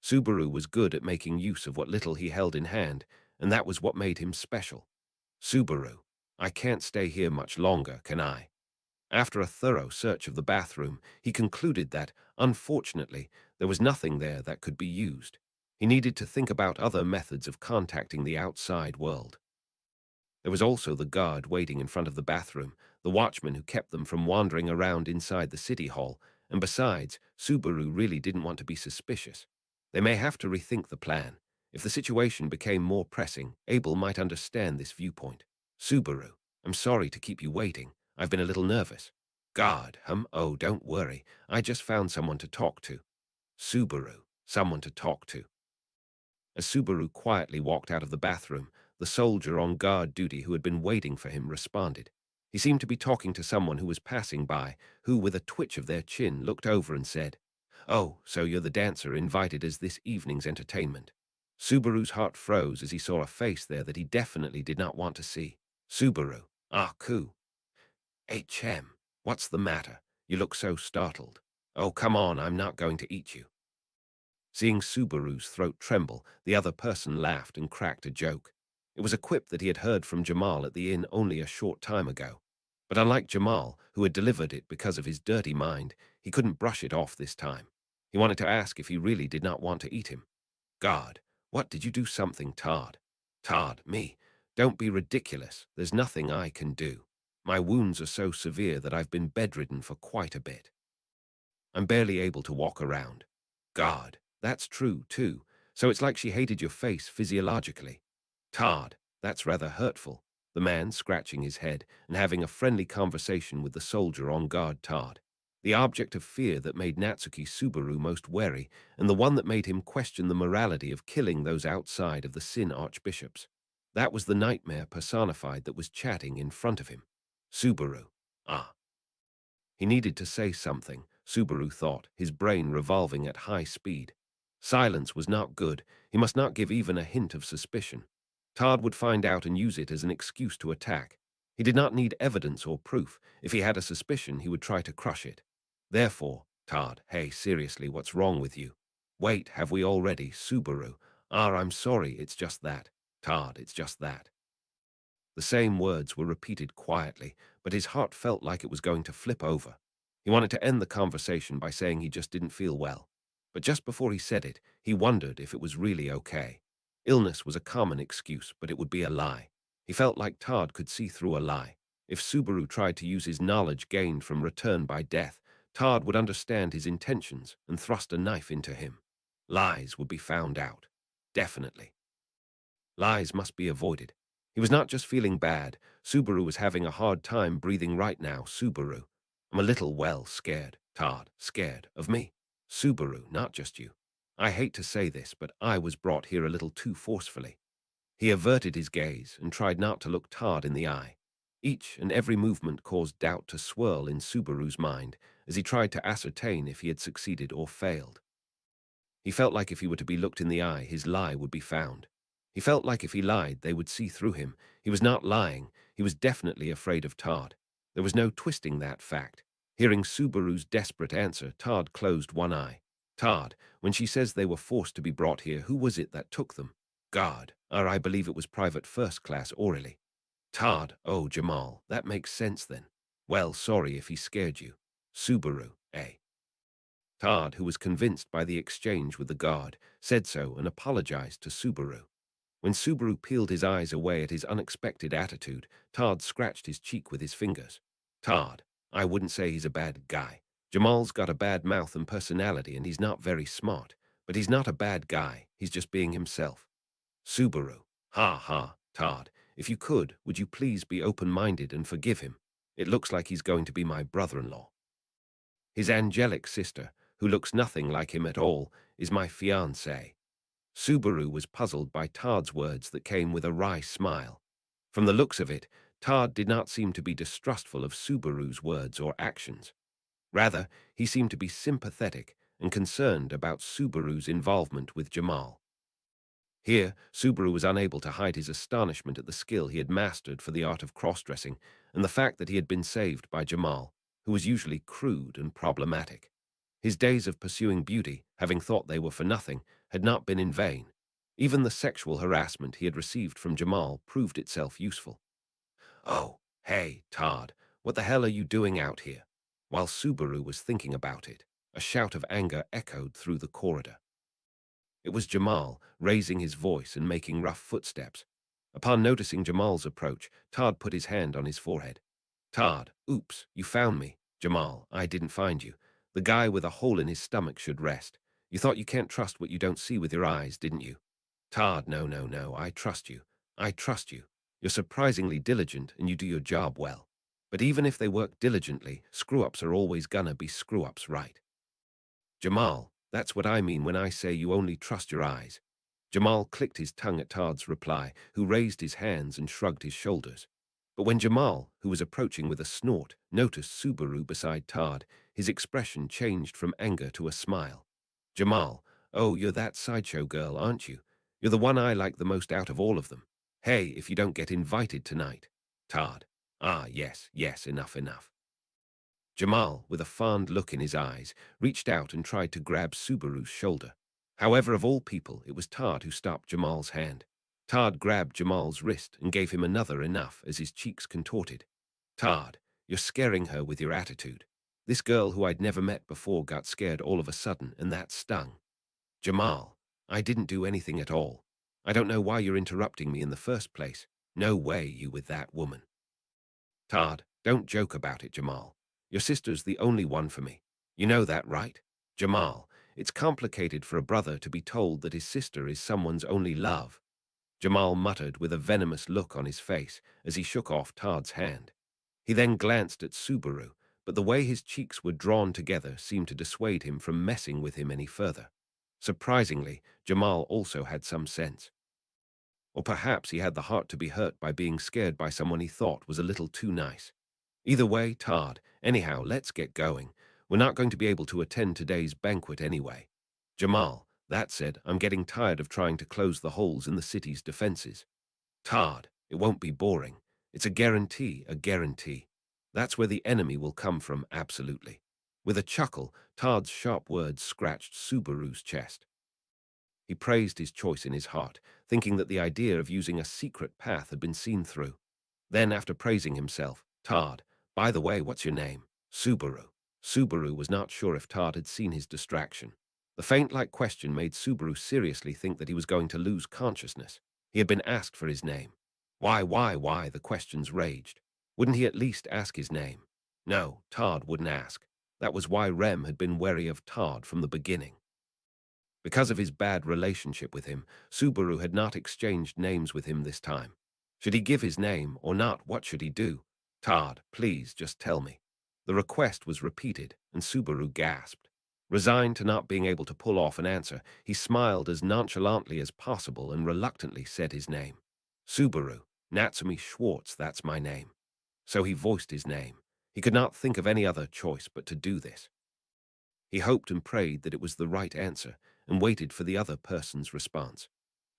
Subaru was good at making use of what little he held in hand, and that was what made him special. Subaru. I can't stay here much longer, can I? After a thorough search of the bathroom, he concluded that, unfortunately, there was nothing there that could be used. He needed to think about other methods of contacting the outside world. There was also the guard waiting in front of the bathroom, the watchman who kept them from wandering around inside the city hall, and besides, Subaru really didn't want to be suspicious. They may have to rethink the plan. If the situation became more pressing, Abel might understand this viewpoint. Subaru, I'm sorry to keep you waiting. I've been a little nervous. God, oh, don't worry. I just found someone to talk to. Subaru, someone to talk to. As Subaru quietly walked out of the bathroom, the soldier on guard duty who had been waiting for him responded. He seemed to be talking to someone who was passing by, who, with a twitch of their chin, looked over and said, "Oh, so you're the dancer invited as this evening's entertainment." Subaru's heart froze as he saw a face there that he definitely did not want to see. Subaru. Ah, Ku. HM. What's the matter? You look so startled. Oh, come on, I'm not going to eat you. Seeing Subaru's throat tremble, the other person laughed and cracked a joke. It was a quip that he had heard from Jamal at the inn only a short time ago. But unlike Jamal, who had delivered it because of his dirty mind, he couldn't brush it off this time. He wanted to ask if he really did not want to eat him. God, what did you do something, Todd? Todd, me. Don't be ridiculous. There's nothing I can do. My wounds are so severe that I've been bedridden for quite a bit. I'm barely able to walk around. God, that's true, too. So it's like she hated your face physiologically. Todd, That's rather hurtful. The man scratching his head and having a friendly conversation with the soldier on guard Todd. The object of fear that made Natsuki Subaru most wary, and the one that made him question the morality of killing those outside of the Sin archbishops. That was the nightmare personified that was chatting in front of him. Subaru. Ah. He needed to say something, Subaru thought, his brain revolving at high speed. Silence was not good. He must not give even a hint of suspicion. Todd would find out and use it as an excuse to attack. He did not need evidence or proof. If he had a suspicion, he would try to crush it. Therefore, Todd, hey, seriously, what's wrong with you? Wait, have we already, Subaru? Ah, I'm sorry, it's just that. Todd, it's just that. The same words were repeated quietly, but his heart felt like it was going to flip over. He wanted to end the conversation by saying he just didn't feel well. But just before he said it, he wondered if it was really okay. Illness was a common excuse, but it would be a lie. He felt like Todd could see through a lie. If Subaru tried to use his knowledge gained from return by death, Todd would understand his intentions and thrust a knife into him. Lies would be found out. Definitely. Lies must be avoided. He was not just feeling bad. Subaru was having a hard time breathing right now. Subaru. I'm a little, well, scared. Todd, scared of me. Subaru, not just you. I hate to say this, but I was brought here a little too forcefully. He averted his gaze and tried not to look Todd in the eye. Each and every movement caused doubt to swirl in Subaru's mind as he tried to ascertain if he had succeeded or failed. He felt like if he were to be looked in the eye, his lie would be found. He felt like if he lied, they would see through him. He was not lying. He was definitely afraid of Todd. There was no twisting that fact. Hearing Subaru's desperate answer, Todd closed one eye. Todd, when she says they were forced to be brought here, who was it that took them? God, or I believe it was Private First Class Orally. Todd, oh, Jamal, that makes sense then. Well, sorry if he scared you. Subaru, eh? Todd, who was convinced by the exchange with the guard, said so and apologized to Subaru. When Subaru peeled his eyes away at his unexpected attitude, Todd scratched his cheek with his fingers. Todd, I wouldn't say he's a bad guy. Jamal's got a bad mouth and personality and he's not very smart, but he's not a bad guy, he's just being himself. Subaru, ha ha, Todd, if you could, would you please be open-minded and forgive him? It looks like he's going to be my brother-in-law. His angelic sister, who looks nothing like him at all, is my fiancée. Subaru was puzzled by Todd's words that came with a wry smile. From the looks of it, Todd did not seem to be distrustful of Subaru's words or actions. Rather, he seemed to be sympathetic and concerned about Subaru's involvement with Jamal. Here, Subaru was unable to hide his astonishment at the skill he had mastered for the art of cross-dressing and the fact that he had been saved by Jamal, who was usually crude and problematic. His days of pursuing beauty, having thought they were for nothing, had not been in vain. Even the sexual harassment he had received from Jamal proved itself useful. Oh, hey, Todd, what the hell are you doing out here? While Subaru was thinking about it, a shout of anger echoed through the corridor. It was Jamal, raising his voice and making rough footsteps. Upon noticing Jamal's approach, Todd put his hand on his forehead. Todd, oops, you found me. Jamal, I didn't find you. The guy with a hole in his stomach should rest. You thought you can't trust what you don't see with your eyes, didn't you? Todd, no, no, no, I trust you. I trust you. You're surprisingly diligent and you do your job well. But even if they work diligently, screw-ups are always gonna be screw-ups, right? Jamal, that's what I mean when I say you only trust your eyes. Jamal clicked his tongue at Todd's reply, who raised his hands and shrugged his shoulders. But when Jamal, who was approaching with a snort, noticed Subaru beside Todd, his expression changed from anger to a smile. Jamal, oh, you're that sideshow girl, aren't you? You're the one I like the most out of all of them. Hey, if you don't get invited tonight. Todd, ah, yes, yes, enough, enough. Jamal, with a fond look in his eyes, reached out and tried to grab Subaru's shoulder. However, of all people, it was Todd who stopped Jamal's hand. Todd grabbed Jamal's wrist and gave him another enough as his cheeks contorted. Todd, you're scaring her with your attitude. This girl who I'd never met before got scared all of a sudden, and that stung. Jamal, I didn't do anything at all. I don't know why you're interrupting me in the first place. No way, you with that woman. Todd, don't joke about it, Jamal. Your sister's the only one for me. You know that, right? Jamal, it's complicated for a brother to be told that his sister is someone's only love. Jamal muttered with a venomous look on his face as he shook off Todd's hand. He then glanced at Subaru, but the way his cheeks were drawn together seemed to dissuade him from messing with him any further. Surprisingly, Jamal also had some sense. Or perhaps he had the heart to be hurt by being scared by someone he thought was a little too nice. Either way, Todd, anyhow, let's get going. We're not going to be able to attend today's banquet anyway. Jamal, that said, I'm getting tired of trying to close the holes in the city's defenses. Todd, it won't be boring. It's a guarantee, a guarantee. That's where the enemy will come from, absolutely. With a chuckle, Todd's sharp words scratched Subaru's chest. He praised his choice in his heart, thinking that the idea of using a secret path had been seen through. Then, after praising himself, Todd, by the way, what's your name? Subaru. Subaru was not sure if Todd had seen his distraction. The faint-like question made Subaru seriously think that he was going to lose consciousness. He had been asked for his name. Why, the questions raged. Wouldn't he at least ask his name? No, Todd wouldn't ask. That was why Rem had been wary of Todd from the beginning. Because of his bad relationship with him, Subaru had not exchanged names with him this time. Should he give his name or not? What should he do? Todd, please, just tell me. The request was repeated, and Subaru gasped. Resigned to not being able to pull off an answer, he smiled as nonchalantly as possible and reluctantly said his name. Subaru, Natsumi Schwartz, that's my name. So he voiced his name. He could not think of any other choice but to do this. He hoped and prayed that it was the right answer, and waited for the other person's response.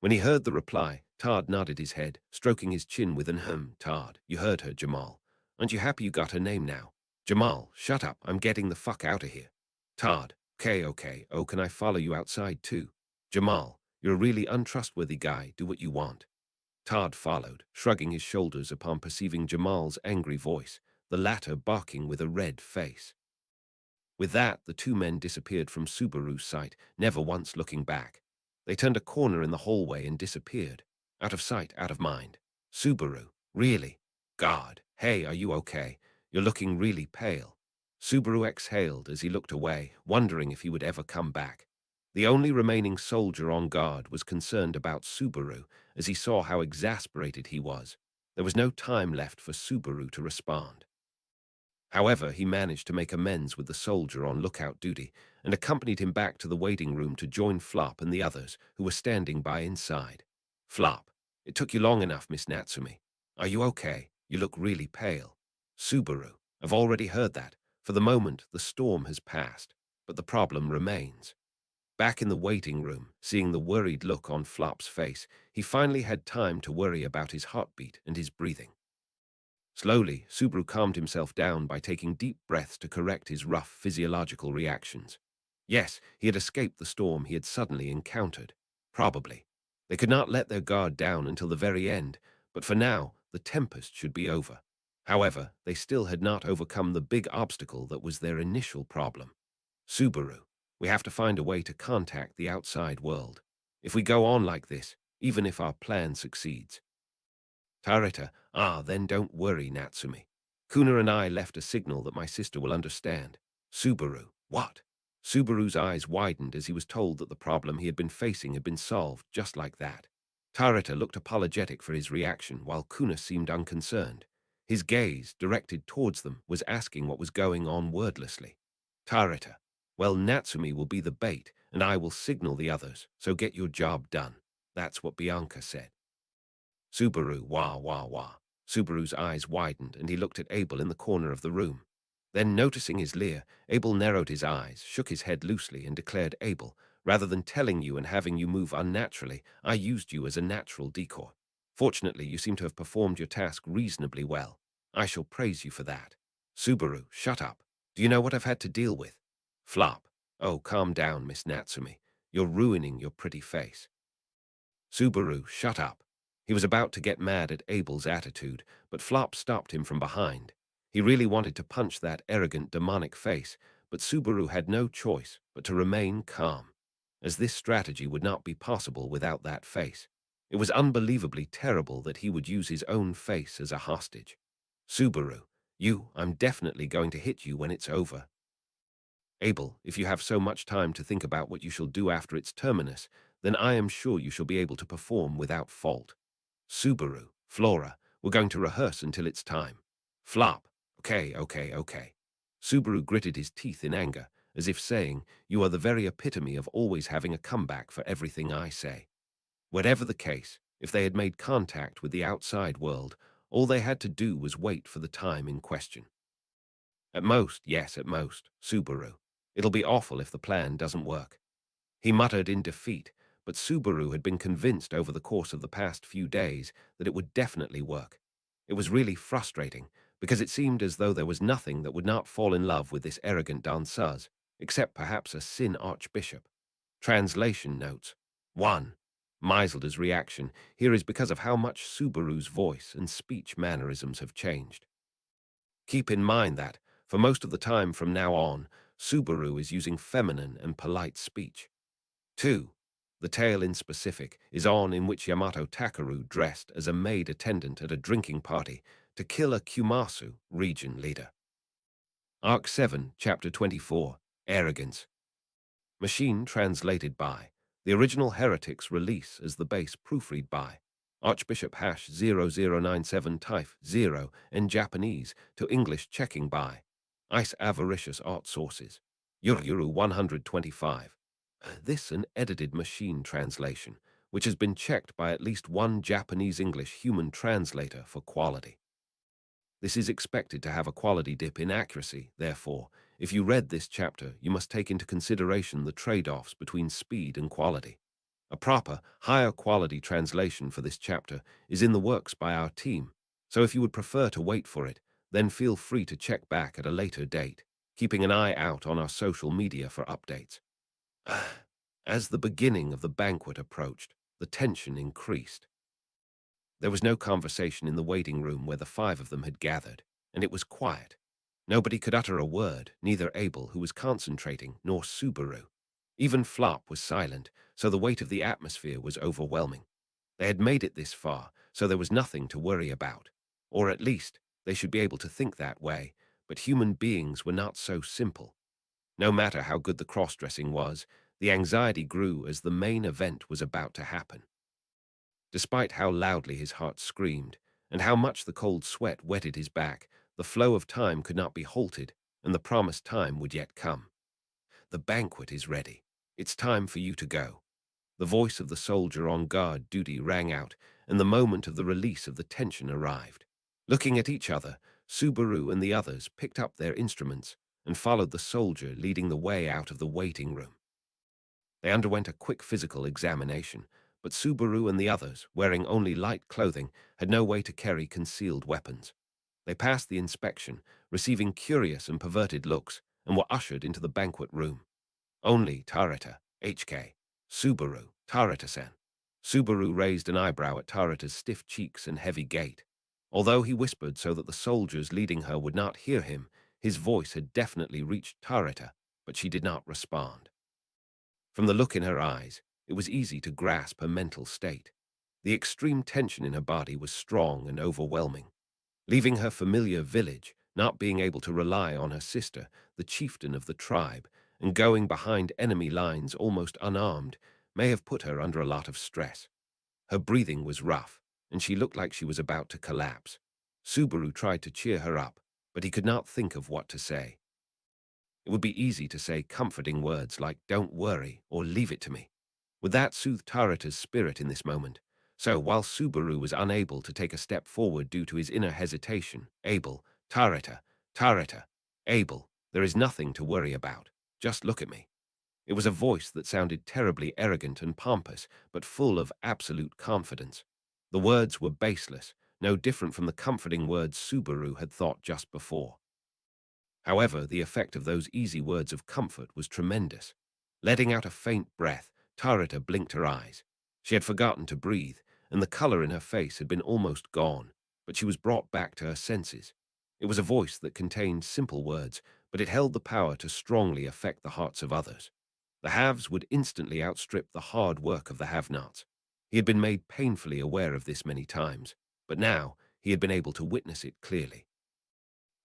When he heard the reply, Todd nodded his head, stroking his chin with an Todd, you heard her, Jamal. Aren't you happy you got her name now? Jamal, shut up, I'm getting the fuck out of here. Todd, okay, oh, can I follow you outside too? Jamal, you're a really untrustworthy guy, do what you want. Todd followed, shrugging his shoulders upon perceiving Jamal's angry voice, the latter barking with a red face. With that, the two men disappeared from Subaru's sight, never once looking back. They turned a corner in the hallway and disappeared. Out of sight, out of mind. Subaru, really? God, hey, are you okay? You're looking really pale. Subaru exhaled as he looked away, wondering if he would ever come back. The only remaining soldier on guard was concerned about Subaru as he saw how exasperated he was. There was no time left for Subaru to respond. However, he managed to make amends with the soldier on lookout duty and accompanied him back to the waiting room to join Flop and the others who were standing by inside. Flop, it took you long enough, Miss Natsumi. Are you okay? You look really pale. Subaru, I've already heard that. For the moment, the storm has passed, but the problem remains. Back in the waiting room, seeing the worried look on Flop's face, he finally had time to worry about his heartbeat and his breathing. Slowly, Subaru calmed himself down by taking deep breaths to correct his rough physiological reactions. Yes, he had escaped the storm he had suddenly encountered. Probably. They could not let their guard down until the very end, but for now, the tempest should be over. However, they still had not overcome the big obstacle that was their initial problem. Subaru, we have to find a way to contact the outside world. If we go on like this, even if our plan succeeds. Tarita, then don't worry, Natsumi. Kuna and I left a signal that my sister will understand. Subaru, what? Subaru's eyes widened as he was told that the problem he had been facing had been solved just like that. Tarita looked apologetic for his reaction while Kuna seemed unconcerned. His gaze, directed towards them, was asking what was going on wordlessly. Tarita, well, Natsumi will be the bait, and I will signal the others, so get your job done. That's what Bianca said. Subaru, wah. Subaru's eyes widened, and he looked at Abel in the corner of the room. Then, noticing his leer, Abel narrowed his eyes, shook his head loosely, and declared, Abel, rather than telling you and having you move unnaturally, I used you as a natural decoy. Fortunately, you seem to have performed your task reasonably well. I shall praise you for that. Subaru, shut up. Do you know what I've had to deal with? Flop. Oh, calm down, Miss Natsumi. You're ruining your pretty face. Subaru, shut up. He was about to get mad at Abel's attitude, but Flop stopped him from behind. He really wanted to punch that arrogant, demonic face, but Subaru had no choice but to remain calm, as this strategy would not be possible without that face. It was unbelievably terrible that he would use his own face as a hostage. Subaru, I'm definitely going to hit you when it's over. Abel, if you have so much time to think about what you shall do after its terminus, then I am sure you shall be able to perform without fault. Subaru, Flora, we're going to rehearse until it's time. Flop. Okay, okay, okay. Subaru gritted his teeth in anger, as if saying, you are the very epitome of always having a comeback for everything I say. Whatever the case, if they had made contact with the outside world, all they had to do was wait for the time in question. At most, yes, at most, Subaru. It'll be awful if the plan doesn't work. He muttered in defeat, but Subaru had been convinced over the course of the past few days that it would definitely work. It was really frustrating, because it seemed as though there was nothing that would not fall in love with this arrogant danseuse, except perhaps a Sin Archbishop. Translation notes. 1. Meiselder's reaction here is because of how much Subaru's voice and speech mannerisms have changed. Keep in mind that, for most of the time from now on, Subaru is using feminine and polite speech. 2. The tale in specific is on in which Yamato Takaru dressed as a maid attendant at a drinking party to kill a Kumasu region leader. Arc 7, Chapter 24, Arrogance. Machine translated by. The original Heretics release as the base proofread by. Archbishop #0097 type 0 in Japanese to English checking by. Ice Avaricious Art Sources. Yuru 125. This an edited machine translation, which has been checked by at least one Japanese-English human translator for quality. This is expected to have a quality dip in accuracy, therefore, if you read this chapter, you must take into consideration the trade-offs between speed and quality. A proper, higher quality translation for this chapter is in the works by our team, so if you would prefer to wait for it, then feel free to check back at a later date, keeping an eye out on our social media for updates. As the beginning of the banquet approached, the tension increased. There was no conversation in the waiting room where the five of them had gathered, and it was quiet. Nobody could utter a word, neither Abel, who was concentrating, nor Subaru. Even Flop was silent, so the weight of the atmosphere was overwhelming. They had made it this far, so there was nothing to worry about. Or at least, they should be able to think that way, but human beings were not so simple. No matter how good the cross-dressing was, the anxiety grew as the main event was about to happen. Despite how loudly his heart screamed, and how much the cold sweat wetted his back, the flow of time could not be halted, and the promised time would yet come. The banquet is ready. It's time for you to go. The voice of the soldier on guard duty rang out, and the moment of the release of the tension arrived. Looking at each other, Subaru and the others picked up their instruments and followed the soldier leading the way out of the waiting room. They underwent a quick physical examination, but Subaru and the others, wearing only light clothing, had no way to carry concealed weapons. They passed the inspection, receiving curious and perverted looks, and were ushered into the banquet room. Only Tarita, HK. Subaru, Tarita-san. Subaru raised an eyebrow at Tarita's stiff cheeks and heavy gait. Although he whispered so that the soldiers leading her would not hear him, his voice had definitely reached Tarita, but she did not respond. From the look in her eyes, it was easy to grasp her mental state. The extreme tension in her body was strong and overwhelming. Leaving her familiar village, not being able to rely on her sister, the chieftain of the tribe, and going behind enemy lines almost unarmed, may have put her under a lot of stress. Her breathing was rough, and she looked like she was about to collapse. Subaru tried to cheer her up, but he could not think of what to say. It would be easy to say comforting words like, "Don't worry," or "Leave it to me." Would that soothe Tarita's spirit in this moment? So, while Subaru was unable to take a step forward due to his inner hesitation, Abel, Tarita, Abel, there is nothing to worry about. Just look at me. It was a voice that sounded terribly arrogant and pompous, but full of absolute confidence. The words were baseless, no different from the comforting words Subaru had thought just before. However, the effect of those easy words of comfort was tremendous. Letting out a faint breath, Tarita blinked her eyes. She had forgotten to breathe, and the color in her face had been almost gone, but she was brought back to her senses. It was a voice that contained simple words, but it held the power to strongly affect the hearts of others. The haves would instantly outstrip the hard work of the have-nots. He had been made painfully aware of this many times, but now he had been able to witness it clearly.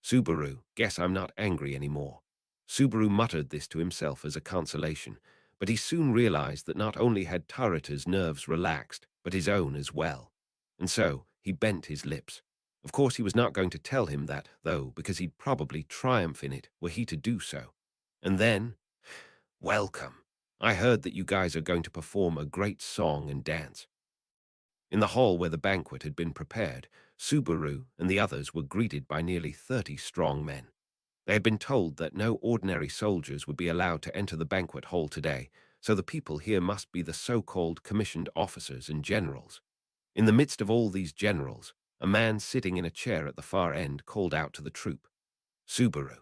Subaru, guess I'm not angry anymore. Subaru muttered this to himself as a consolation, But he soon realized that not only had Tarita's nerves relaxed, but his own as well. And so he bent his lips. Of course, he was not going to tell him that, though, because he'd probably triumph in it were he to do so. And then, welcome. I heard that you guys are going to perform a great song and dance. In the hall where the banquet had been prepared, Subaru and the others were greeted by nearly 30 strong men. They had been told that no ordinary soldiers would be allowed to enter the banquet hall today, so the people here must be the so-called commissioned officers and generals. In the midst of all these generals, a man sitting in a chair at the far end called out to the troop, "Subaru,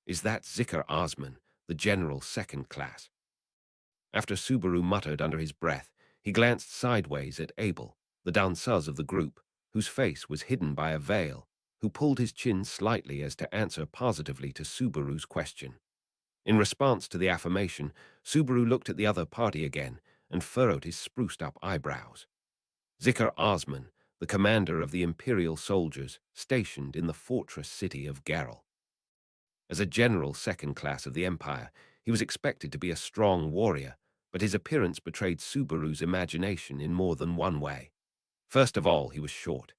is that Zikr Osman, the general second class?" After Subaru muttered under his breath, he glanced sideways at Abel, the danseur of the group, whose face was hidden by a veil, who pulled his chin slightly as to answer positively to Subaru's question. In response to the affirmation, Subaru looked at the other party again and furrowed his spruced-up eyebrows. Zikr Osman, the commander of the Imperial soldiers stationed in the fortress city of Garel. As a general second class of the Empire, he was expected to be a strong warrior, but his appearance betrayed Subaru's imagination in more than one way. First of all, he was short.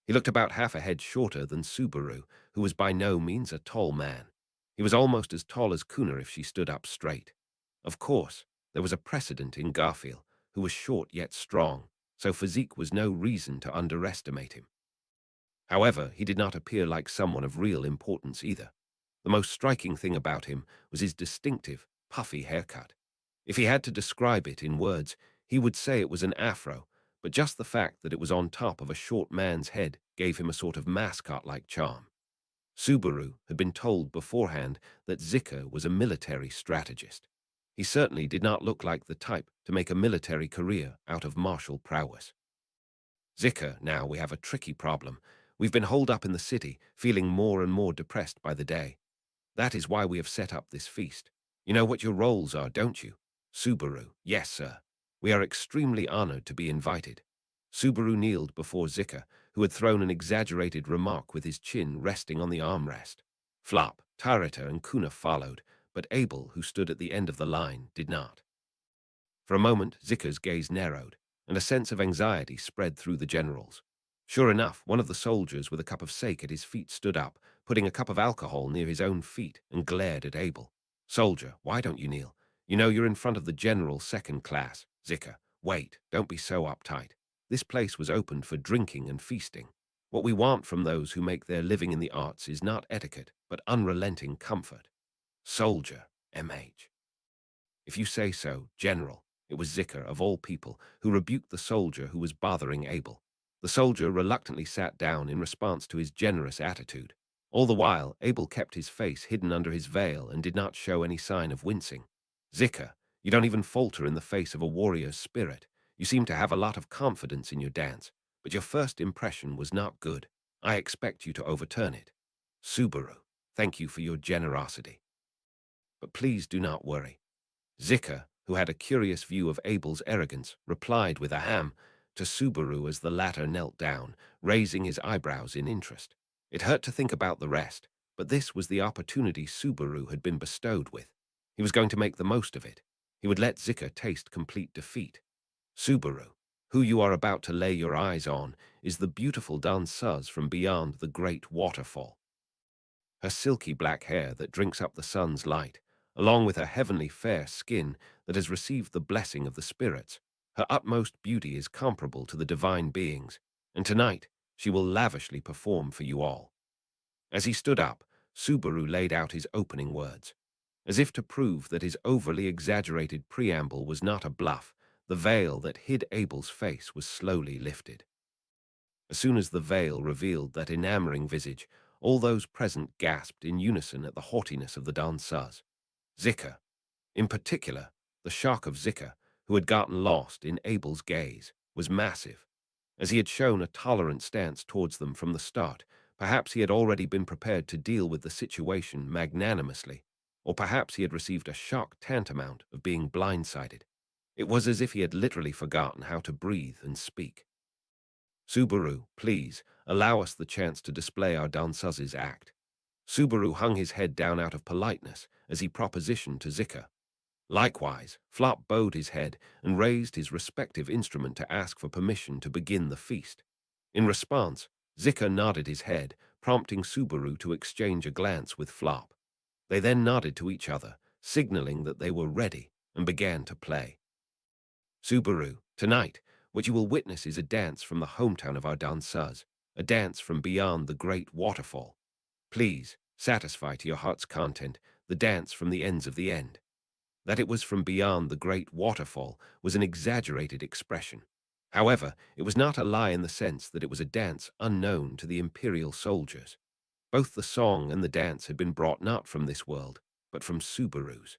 He looked about half a head shorter than Subaru, who was by no means a tall man. He was almost as tall as Kuna if she stood up straight. Of course, there was a precedent in Garfield, who was short yet strong, so physique was no reason to underestimate him. However, he did not appear like someone of real importance either. The most striking thing about him was his distinctive, puffy haircut. If he had to describe it in words, he would say it was an afro, but just the fact that it was on top of a short man's head gave him a sort of mascot-like charm. Subaru had been told beforehand that Zika was a military strategist. He certainly did not look like the type to make a military career out of martial prowess. Zika, now we have a tricky problem. We've been holed up in the city, feeling more and more depressed by the day. That is why we have set up this feast. You know what your roles are, don't you? Subaru, yes, sir. We are extremely honored to be invited. Subaru kneeled before Zika, who had thrown an exaggerated remark with his chin resting on the armrest. Flop, Tarita, and Kuna followed, but Abel, who stood at the end of the line, did not. For a moment, Zika's gaze narrowed, and a sense of anxiety spread through the generals. Sure enough, one of the soldiers with a cup of sake at his feet stood up, putting a cup of alcohol near his own feet, and glared at Abel. "Soldier, why don't you kneel? You know you're in front of the general second class." Zika, "Wait, don't be so uptight. This place was opened for drinking and feasting. What we want from those who make their living in the arts is not etiquette, but unrelenting comfort." Soldier, MH. "If you say so, General." It was Zika, of all people, who rebuked the soldier who was bothering Abel. The soldier reluctantly sat down in response to his generous attitude. All the while, Abel kept his face hidden under his veil and did not show any sign of wincing. "Zika, you don't even falter in the face of a warrior's spirit. You seem to have a lot of confidence in your dance, but your first impression was not good. I expect you to overturn it." Subaru, thank you for your generosity. But please do not worry. Zika, who had a curious view of Abel's arrogance, replied with a ham to Subaru as the latter knelt down, raising his eyebrows in interest. It hurt to think about the rest, but this was the opportunity Subaru had been bestowed with. He was going to make the most of it. He would let Zika taste complete defeat. "Subaru, who you are about to lay your eyes on is the beautiful danseuse from beyond the great waterfall. Her silky black hair that drinks up the sun's light, along with her heavenly fair skin that has received the blessing of the spirits. Her utmost beauty is comparable to the divine beings, and tonight she will lavishly perform for you all." As he stood up, Subaru laid out his opening words. As if to prove that his overly exaggerated preamble was not a bluff, the veil that hid Abel's face was slowly lifted. As soon as the veil revealed that enamoring visage, all those present gasped in unison at the haughtiness of the danseuse. Zika, in particular, the shock of Zika, who had gotten lost in Abel's gaze, was massive. As he had shown a tolerant stance towards them from the start, perhaps he had already been prepared to deal with the situation magnanimously, or perhaps he had received a shock tantamount of being blindsided. It was as if he had literally forgotten how to breathe and speak. "Subaru, please, allow us the chance to display our danseuse's act." Subaru hung his head down out of politeness as he propositioned to Zika. Likewise, Flop bowed his head and raised his respective instrument to ask for permission to begin the feast. In response, Zika nodded his head, prompting Subaru to exchange a glance with Flop. They then nodded to each other, signaling that they were ready, and began to play. Subaru, tonight, what you will witness is a dance from the hometown of our danseurs, a dance from beyond the great waterfall. Please, satisfy to your heart's content the dance from the ends of the end. That it was from beyond the great waterfall was an exaggerated expression. However, it was not a lie in the sense that it was a dance unknown to the imperial soldiers. Both the song and the dance had been brought not from this world, but from Subaru's.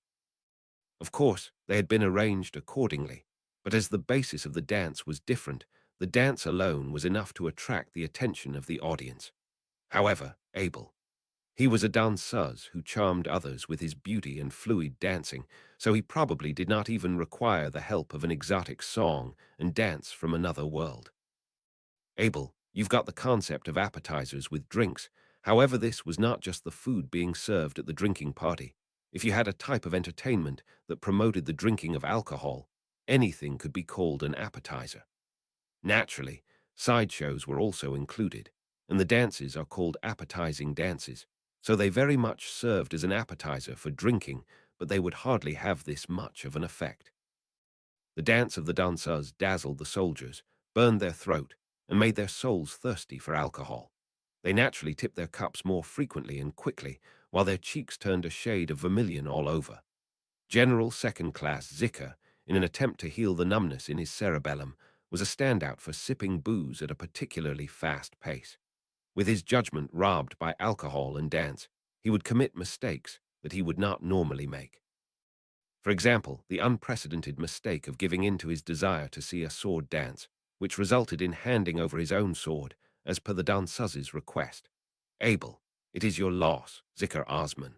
Of course, they had been arranged accordingly, but as the basis of the dance was different, the dance alone was enough to attract the attention of the audience. However, Abel, he was a danseuse who charmed others with his beauty and fluid dancing, so he probably did not even require the help of an exotic song and dance from another world. Abel, you've got the concept of appetizers with drinks. However, this was not just the food being served at the drinking party. If you had a type of entertainment that promoted the drinking of alcohol, anything could be called an appetizer. Naturally, sideshows were also included, and the dances are called appetizing dances, so they very much served as an appetizer for drinking, but they would hardly have this much of an effect. The dance of the danseurs dazzled the soldiers, burned their throat, and made their souls thirsty for alcohol. They naturally tipped their cups more frequently and quickly, while their cheeks turned a shade of vermilion all over. General Second Class Zika, in an attempt to heal the numbness in his cerebellum, was a standout for sipping booze at a particularly fast pace. With his judgment robbed by alcohol and dance, he would commit mistakes that he would not normally make. For example, the unprecedented mistake of giving in to his desire to see a sword dance, which resulted in handing over his own sword, as per the danseus's request. Abel, it is your loss, Zikr Osman.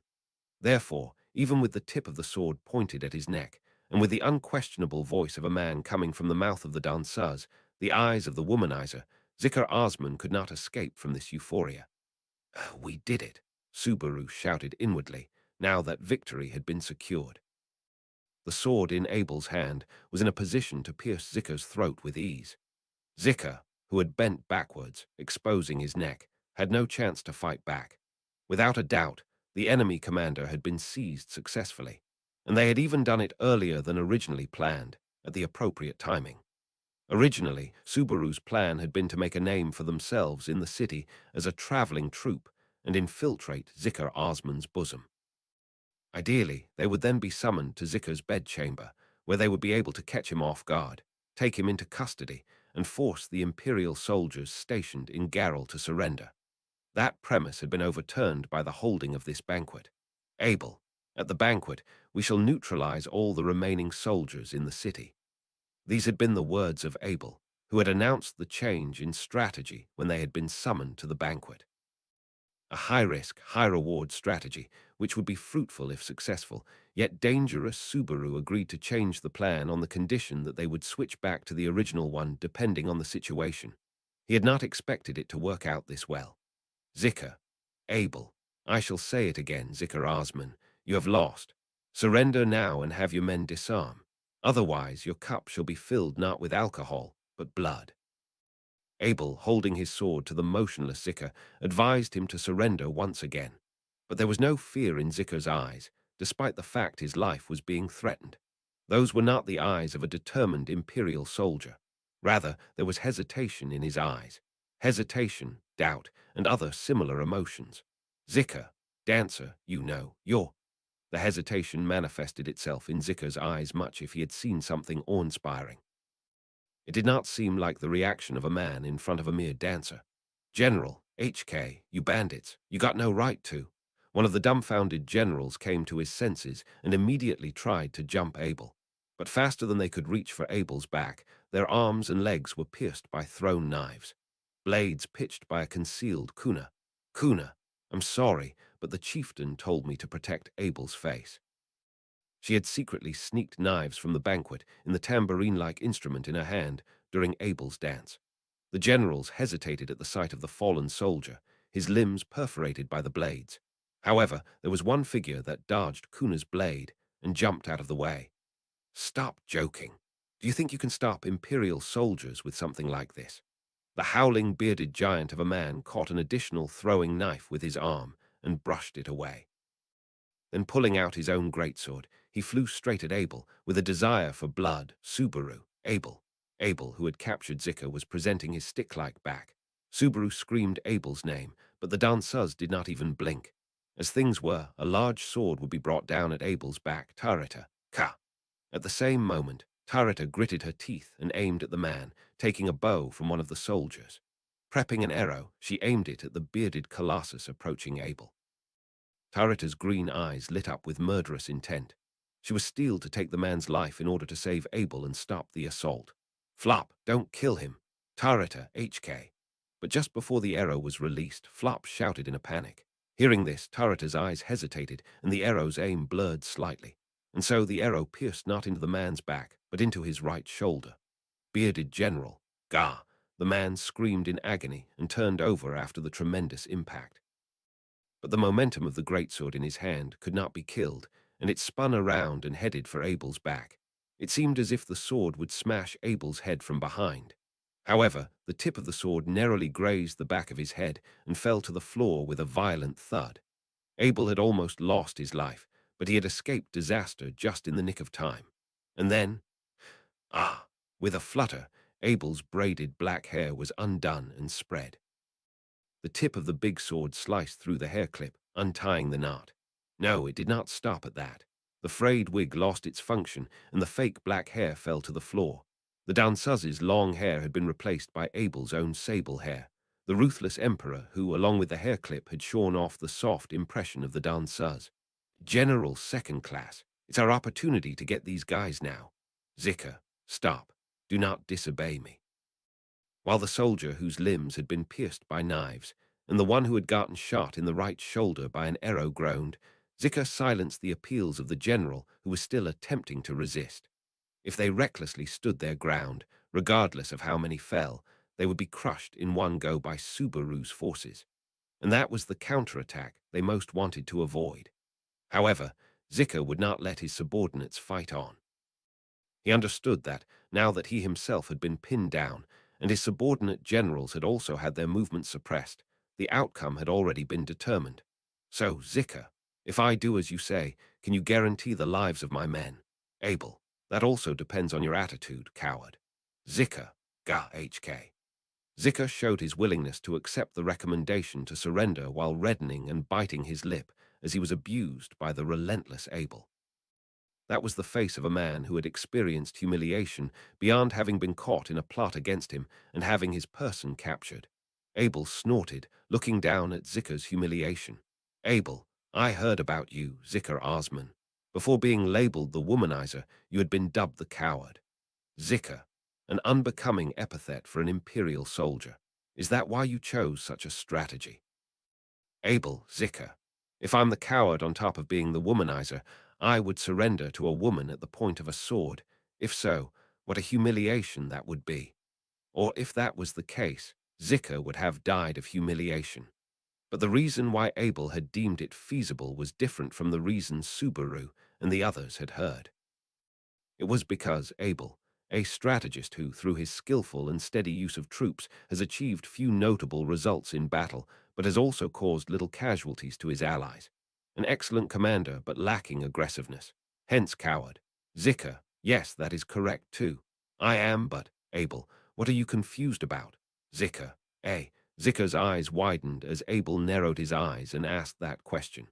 Therefore, even with the tip of the sword pointed at his neck, and with the unquestionable voice of a man coming from the mouth of the danseuse, the eyes of the womanizer, Zikr Osman could not escape from this euphoria. We did it, Subaru shouted inwardly, now that victory had been secured. The sword in Abel's hand was in a position to pierce Zikar's throat with ease. Zikar, who had bent backwards, exposing his neck, had no chance to fight back. Without a doubt, the enemy commander had been seized successfully, and they had even done it earlier than originally planned, at the appropriate timing. Originally, Subaru's plan had been to make a name for themselves in the city as a traveling troupe and infiltrate Zikr Osman's bosom. Ideally, they would then be summoned to Zikar's bedchamber, where they would be able to catch him off guard, take him into custody, and force the imperial soldiers stationed in Garel to surrender. That premise had been overturned by the holding of this banquet. Abel, at the banquet, we shall neutralize all the remaining soldiers in the city. These had been the words of Abel, who had announced the change in strategy when they had been summoned to the banquet. A high-risk, high-reward strategy, which would be fruitful if successful, yet dangerous. Subaru agreed to change the plan on the condition that they would switch back to the original one depending on the situation. He had not expected it to work out this well. Zikr, Abel, I shall say it again, Zikr Osman, you have lost. Surrender now and have your men disarm. Otherwise your cup shall be filled not with alcohol, but blood. Abel, holding his sword to the motionless Zikr, advised him to surrender once again. But there was no fear in Zikr's eyes, despite the fact his life was being threatened. Those were not the eyes of a determined imperial soldier. Rather, there was hesitation in his eyes. Hesitation, doubt, and other similar emotions. Zikr, dancer, you know, you're. The hesitation manifested itself in Zikr's eyes much if he had seen something awe-inspiring. It did not seem like the reaction of a man in front of a mere dancer. General, HK, you bandits, you got no right to. One of the dumbfounded generals came to his senses and immediately tried to jump Abel. But faster than they could reach for Abel's back, their arms and legs were pierced by thrown knives. Blades pitched by a concealed kuna. Kuna, I'm sorry, but the chieftain told me to protect Abel's face. She had secretly sneaked knives from the banquet in the tambourine-like instrument in her hand during Abel's dance. The generals hesitated at the sight of the fallen soldier, his limbs perforated by the blades. However, there was one figure that dodged Kuna's blade, and jumped out of the way. Stop joking. Do you think you can stop Imperial soldiers with something like this? The howling bearded giant of a man caught an additional throwing knife with his arm and brushed it away. Then pulling out his own greatsword, he flew straight at Abel with a desire for blood. Subaru, Abel. Abel, who had captured Zika, was presenting his stick-like back. Subaru screamed Abel's name, but the danseurs did not even blink. As things were, a large sword would be brought down at Abel's back. Tarita, ka. At the same moment, Tarita gritted her teeth and aimed at the man, taking a bow from one of the soldiers. Prepping an arrow, she aimed it at the bearded colossus approaching Abel. Tarita's green eyes lit up with murderous intent. She was steeled to take the man's life in order to save Abel and stop the assault. Flop, don't kill him. Tarita, HK. But just before the arrow was released, Flop shouted in a panic. Hearing this, Tarita's eyes hesitated and the arrow's aim blurred slightly. And so the arrow pierced not into the man's back, but into his right shoulder. Bearded General, Gah! The man screamed in agony and turned over after the tremendous impact. But the momentum of the greatsword in his hand could not be killed, and it spun around and headed for Abel's back. It seemed as if the sword would smash Abel's head from behind. However, the tip of the sword narrowly grazed the back of his head and fell to the floor with a violent thud. Abel had almost lost his life, but he had escaped disaster just in the nick of time. And then, with a flutter, Abel's braided black hair was undone and spread. The tip of the big sword sliced through the hair clip, untying the knot. No, it did not stop at that. The frayed wig lost its function, and the fake black hair fell to the floor. The danseus's long hair had been replaced by Abel's own sable hair, the ruthless emperor who, along with the hair clip, had shorn off the soft impression of the danseuse. General second class, it's our opportunity to get these guys now. Zika, stop. Do not disobey me. While the soldier whose limbs had been pierced by knives, and the one who had gotten shot in the right shoulder by an arrow groaned, Zika silenced the appeals of the general who was still attempting to resist. If they recklessly stood their ground, regardless of how many fell, they would be crushed in one go by Subaru's forces. And that was the counterattack they most wanted to avoid. However, Zika would not let his subordinates fight on. He understood that, now that he himself had been pinned down, and his subordinate generals had also had their movements suppressed, the outcome had already been determined. So, Zika, if I do as you say, can you guarantee the lives of my men? Abel, that also depends on your attitude, coward. Zika, Ga HK. Zika showed his willingness to accept the recommendation to surrender while reddening and biting his lip as he was abused by the relentless Abel. That was the face of a man who had experienced humiliation beyond having been caught in a plot against him and having his person captured. Abel snorted, looking down at Zika's humiliation. Abel, I heard about you, Zika Osman. Before being labeled the womanizer, you had been dubbed the coward. Zika, an unbecoming epithet for an imperial soldier. Is that why you chose such a strategy? Abel, Zika, if I'm the coward on top of being the womanizer, I would surrender to a woman at the point of a sword. If so, what a humiliation that would be. Or if that was the case, Zika would have died of humiliation. But the reason why Abel had deemed it feasible was different from the reason Subaru and the others had heard. It was because Abel, a strategist who, through his skillful and steady use of troops, has achieved few notable results in battle, but has also caused little casualties to his allies. An excellent commander, but lacking aggressiveness. Hence coward. Zika, yes, that is correct too. I am, but, Abel, what are you confused about? Zika, eh? Zika's eyes widened as Abel narrowed his eyes and asked that question.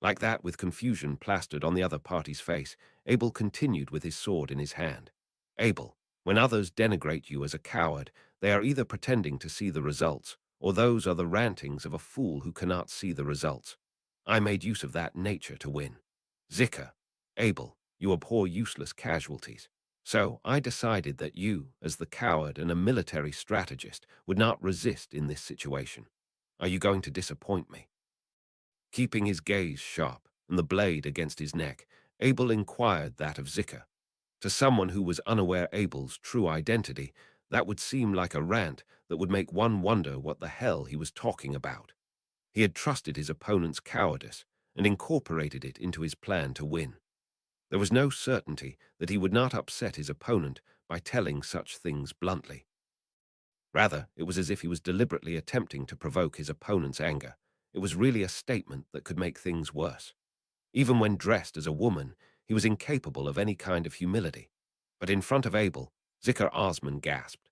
Like that, with confusion plastered on the other party's face, Abel continued with his sword in his hand. Abel, when others denigrate you as a coward, they are either pretending to see the results, or those are the rantings of a fool who cannot see the results. I made use of that nature to win. Zika, Abel, you abhor useless casualties. So I decided that you, as the coward and a military strategist, would not resist in this situation. Are you going to disappoint me? Keeping his gaze sharp and the blade against his neck, Abel inquired that of Zika. To someone who was unaware Abel's true identity, that would seem like a rant that would make one wonder what the hell he was talking about. He had trusted his opponent's cowardice and incorporated it into his plan to win. There was no certainty that he would not upset his opponent by telling such things bluntly. Rather, it was as if he was deliberately attempting to provoke his opponent's anger. It was really a statement that could make things worse. Even when dressed as a woman, he was incapable of any kind of humility. But in front of Abel, Zikr Osman gasped.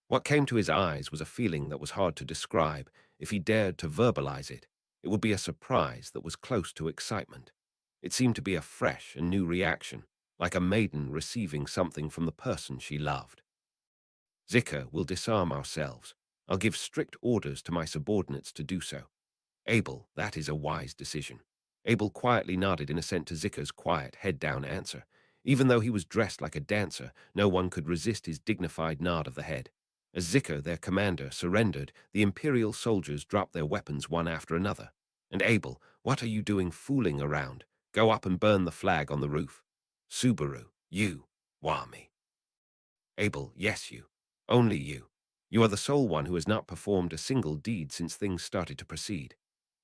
What came to his eyes was a feeling that was hard to describe. If he dared to verbalize it, it would be a surprise that was close to excitement. It seemed to be a fresh and new reaction, like a maiden receiving something from the person she loved. Zikr will disarm ourselves. I'll give strict orders to my subordinates to do so. Abel, that is a wise decision. Abel quietly nodded in assent to Zikr's quiet, head-down answer. Even though he was dressed like a dancer, no one could resist his dignified nod of the head. As Zikr, their commander, surrendered, the imperial soldiers dropped their weapons one after another. And Abel, what are you doing fooling around? Go up and burn the flag on the roof. Subaru, you, Wami. Abel, yes you. Only you. You are the sole one who has not performed a single deed since things started to proceed.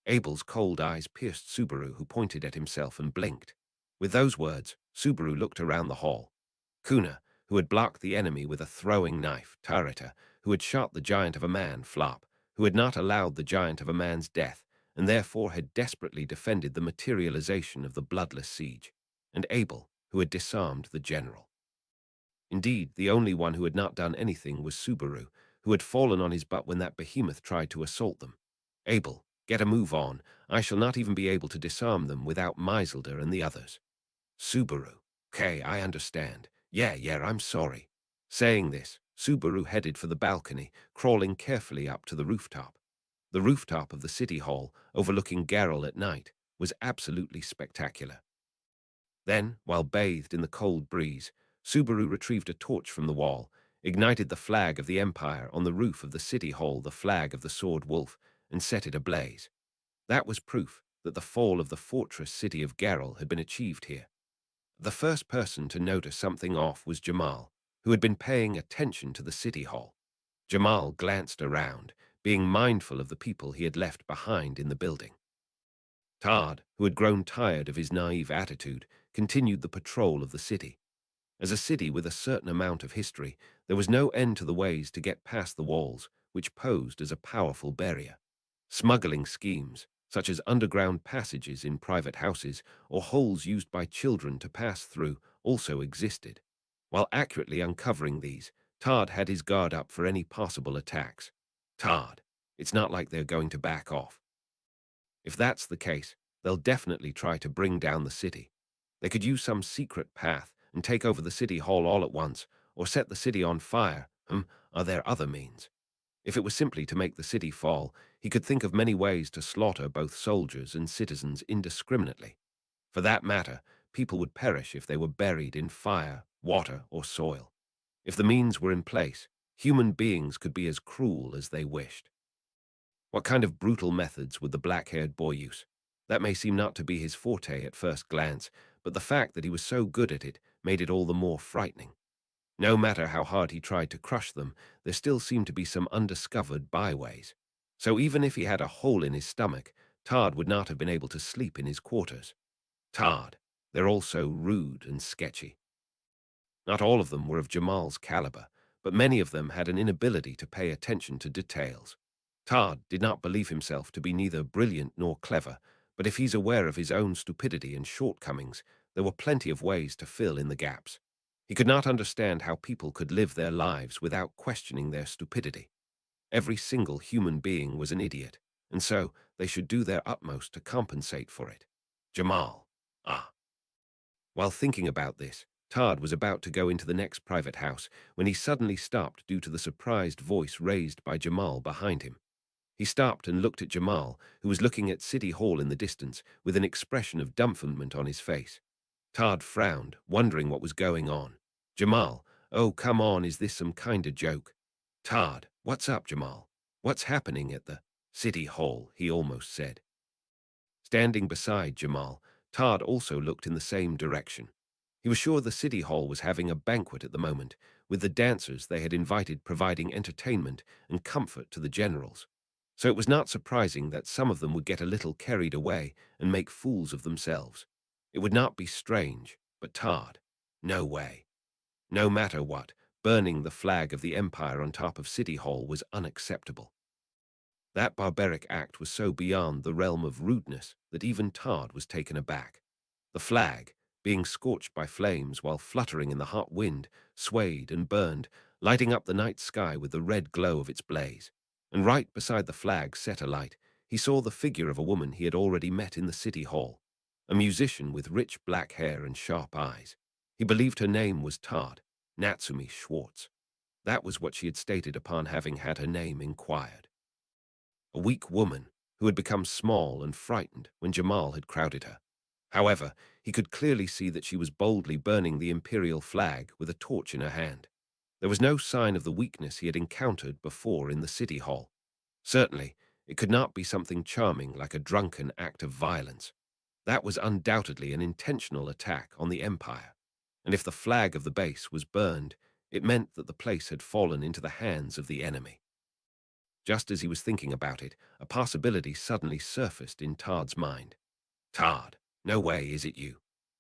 Abel's cold eyes pierced Subaru, who pointed at himself and blinked. With those words, Subaru looked around the hall. Kuna, who had blocked the enemy with a throwing knife, Tarita, who had shot the giant of a man, Flop, who had not allowed the giant of a man's death, and therefore had desperately defended the materialization of the bloodless siege, and Abel, who had disarmed the general. Indeed, the only one who had not done anything was Subaru, who had fallen on his butt when that behemoth tried to assault them. Abel, get a move on. I shall not even be able to disarm them without Meiselder and the others. Subaru. Okay, I understand. Yeah, I'm sorry. Saying this, Subaru headed for the balcony, crawling carefully up to the rooftop. The rooftop of the city hall, overlooking Garrel at night, was absolutely spectacular. Then, while bathed in the cold breeze, Subaru retrieved a torch from the wall, ignited the flag of the Empire on the roof of the city hall, the flag of the Sword Wolf, and set it ablaze. That was proof that the fall of the fortress city of Garrel had been achieved here. The first person to notice something off was Jamal, who had been paying attention to the city hall. Jamal glanced around, being mindful of the people he had left behind in the building. Todd, who had grown tired of his naive attitude, continued the patrol of the city. As a city with a certain amount of history, there was no end to the ways to get past the walls, which posed as a powerful barrier. Smuggling schemes, such as underground passages in private houses or holes used by children to pass through, also existed. While accurately uncovering these, Todd had his guard up for any possible attacks. Todd, it's not like they're going to back off. If that's the case, they'll definitely try to bring down the city. They could use some secret path and take over the city hall all at once, or set the city on fire. Are there other means? If it was simply to make the city fall, he could think of many ways to slaughter both soldiers and citizens indiscriminately. For that matter, people would perish if they were buried in fire, water, or soil. If the means were in place, human beings could be as cruel as they wished. What kind of brutal methods would the black-haired boy use? That may seem not to be his forte at first glance, but the fact that he was so good at it made it all the more frightening. No matter how hard he tried to crush them, there still seemed to be some undiscovered byways. So even if he had a hole in his stomach, Todd would not have been able to sleep in his quarters. Todd, they're all so rude and sketchy. Not all of them were of Jamal's caliber, but many of them had an inability to pay attention to details. Todd did not believe himself to be neither brilliant nor clever, but if he's aware of his own stupidity and shortcomings, there were plenty of ways to fill in the gaps. He could not understand how people could live their lives without questioning their stupidity. Every single human being was an idiot, and so they should do their utmost to compensate for it. Jamal. Ah. While thinking about this, Todd was about to go into the next private house when he suddenly stopped due to the surprised voice raised by Jamal behind him. He stopped and looked at Jamal, who was looking at City Hall in the distance with an expression of dumbfoundment on his face. Todd frowned, wondering what was going on. Jamal, oh, come on, is this some kind of joke? Todd, what's up, Jamal? What's happening at the City Hall, he almost said. Standing beside Jamal, Todd also looked in the same direction. He was sure the City Hall was having a banquet at the moment, with the dancers they had invited providing entertainment and comfort to the generals. So it was not surprising that some of them would get a little carried away and make fools of themselves. It would not be strange, But Todd, no way. No matter what, burning the flag of the Empire on top of City Hall was unacceptable. That barbaric act was so beyond the realm of rudeness that even Todd was taken aback. The flag, being scorched by flames while fluttering in the hot wind, swayed and burned, lighting up the night sky with the red glow of its blaze. And right beside the flag set alight, he saw the figure of a woman he had already met in the city hall, a musician with rich black hair and sharp eyes. He believed her name was Todd, Natsumi Schwartz. That was what she had stated upon having had her name inquired. A weak woman who had become small and frightened when Jamal had crowded her. However, he could clearly see that she was boldly burning the imperial flag with a torch in her hand. There was no sign of the weakness he had encountered before in the city hall. Certainly, it could not be something charming like a drunken act of violence. That was undoubtedly an intentional attack on the Empire. And if the flag of the base was burned, it meant that the place had fallen into the hands of the enemy. Just as he was thinking about it, a possibility suddenly surfaced in Todd's mind. Todd, no way is it you.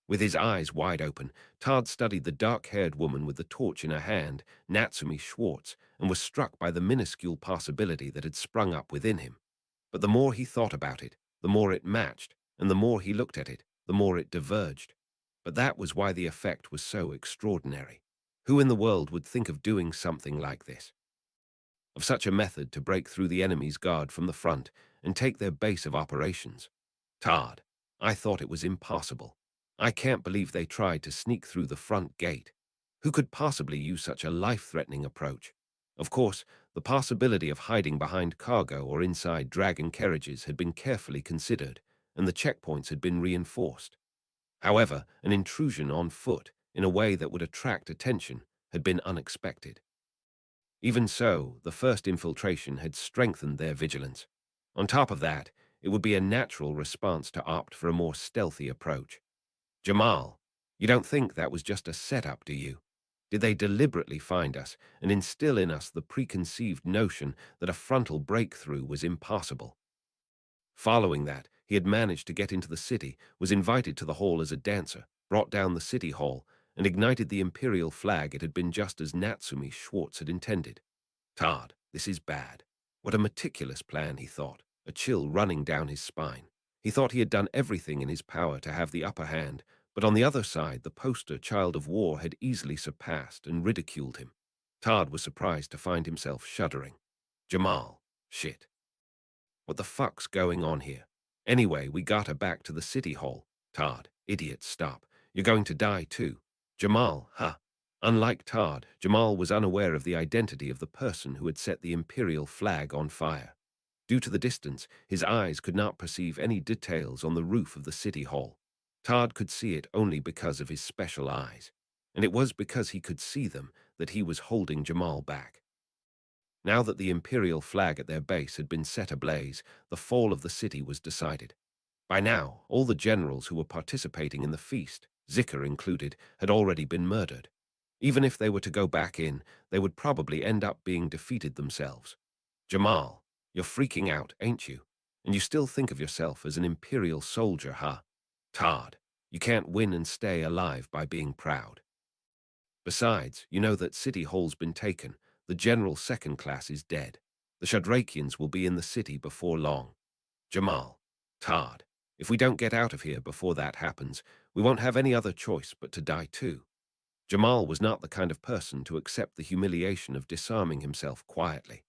With his eyes wide open, Todd studied the dark-haired woman with the torch in her hand, Natsumi Schwartz, and was struck by the minuscule possibility that had sprung up within him. But the more he thought about it, the more it matched, and the more he looked at it, the more it diverged. But that was why the effect was so extraordinary. Who in the world would think of doing something like this? Of such a method to break through the enemy's guard from the front and take their base of operations? Todd, I thought it was impossible. I can't believe they tried to sneak through the front gate. Who could possibly use such a life-threatening approach? Of course, the possibility of hiding behind cargo or inside dragon carriages had been carefully considered, and the checkpoints had been reinforced. However, an intrusion on foot, in a way that would attract attention, had been unexpected. Even so, the first infiltration had strengthened their vigilance. On top of that, it would be a natural response to opt for a more stealthy approach. Jamal, you don't think that was just a setup, do you? Did they deliberately find us and instill in us the preconceived notion that a frontal breakthrough was impossible? Following that, he had managed to get into the city, was invited to the hall as a dancer, brought down the city hall, and ignited the imperial flag. It had been just as Natsumi Schwartz had intended. Todd, this is bad. What a meticulous plan, he thought, a chill running down his spine. He thought he had done everything in his power to have the upper hand, but on the other side, the poster child of war had easily surpassed and ridiculed him. Todd was surprised to find himself shuddering. Jamal, shit. What the fuck's going on here? Anyway, we got her back to the city hall. Todd, idiot, stop. You're going to die too. Jamal, huh? Unlike Todd, Jamal was unaware of the identity of the person who had set the imperial flag on fire. Due to the distance, his eyes could not perceive any details on the roof of the city hall. Todd could see it only because of his special eyes, and it was because he could see them that he was holding Jamal back. Now that the imperial flag at their base had been set ablaze, the fall of the city was decided. By now, all the generals who were participating in the feast, Zika included, had already been murdered. Even if they were to go back in, they would probably end up being defeated themselves. Jamal, you're freaking out, ain't you? And you still think of yourself as an imperial soldier, huh? Todd, you can't win and stay alive by being proud. Besides, you know that City Hall's been taken. The general second class is dead. The Shadrakians will be in the city before long. Jamal, Todd, if we don't get out of here before that happens, we won't have any other choice but to die too. Jamal was not the kind of person to accept the humiliation of disarming himself quietly.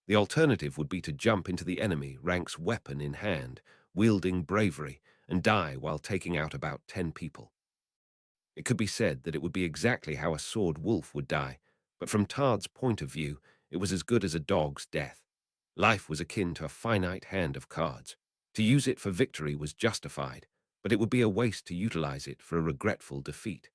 The alternative would be to jump into the enemy ranks weapon in hand, wielding bravery, and die while taking out about 10 people. It could be said that it would be exactly how a sword wolf would die, but from Todd's point of view, it was as good as a dog's death. Life was akin to a finite hand of cards. To use it for victory was justified, but it would be a waste to utilize it for a regretful defeat.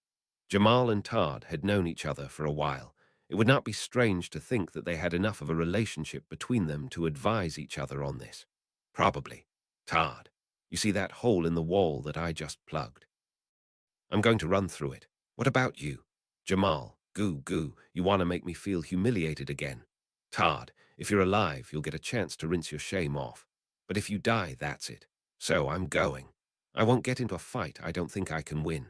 Jamal and Todd had known each other for a while. It would not be strange to think that they had enough of a relationship between them to advise each other on this. Probably. Todd, you see that hole in the wall that I just plugged? I'm going to run through it. What about you? Jamal, goo, you want to make me feel humiliated again. Todd, if you're alive, you'll get a chance to rinse your shame off. But if you die, that's it. So I'm going. I won't get into a fight I don't think I can win.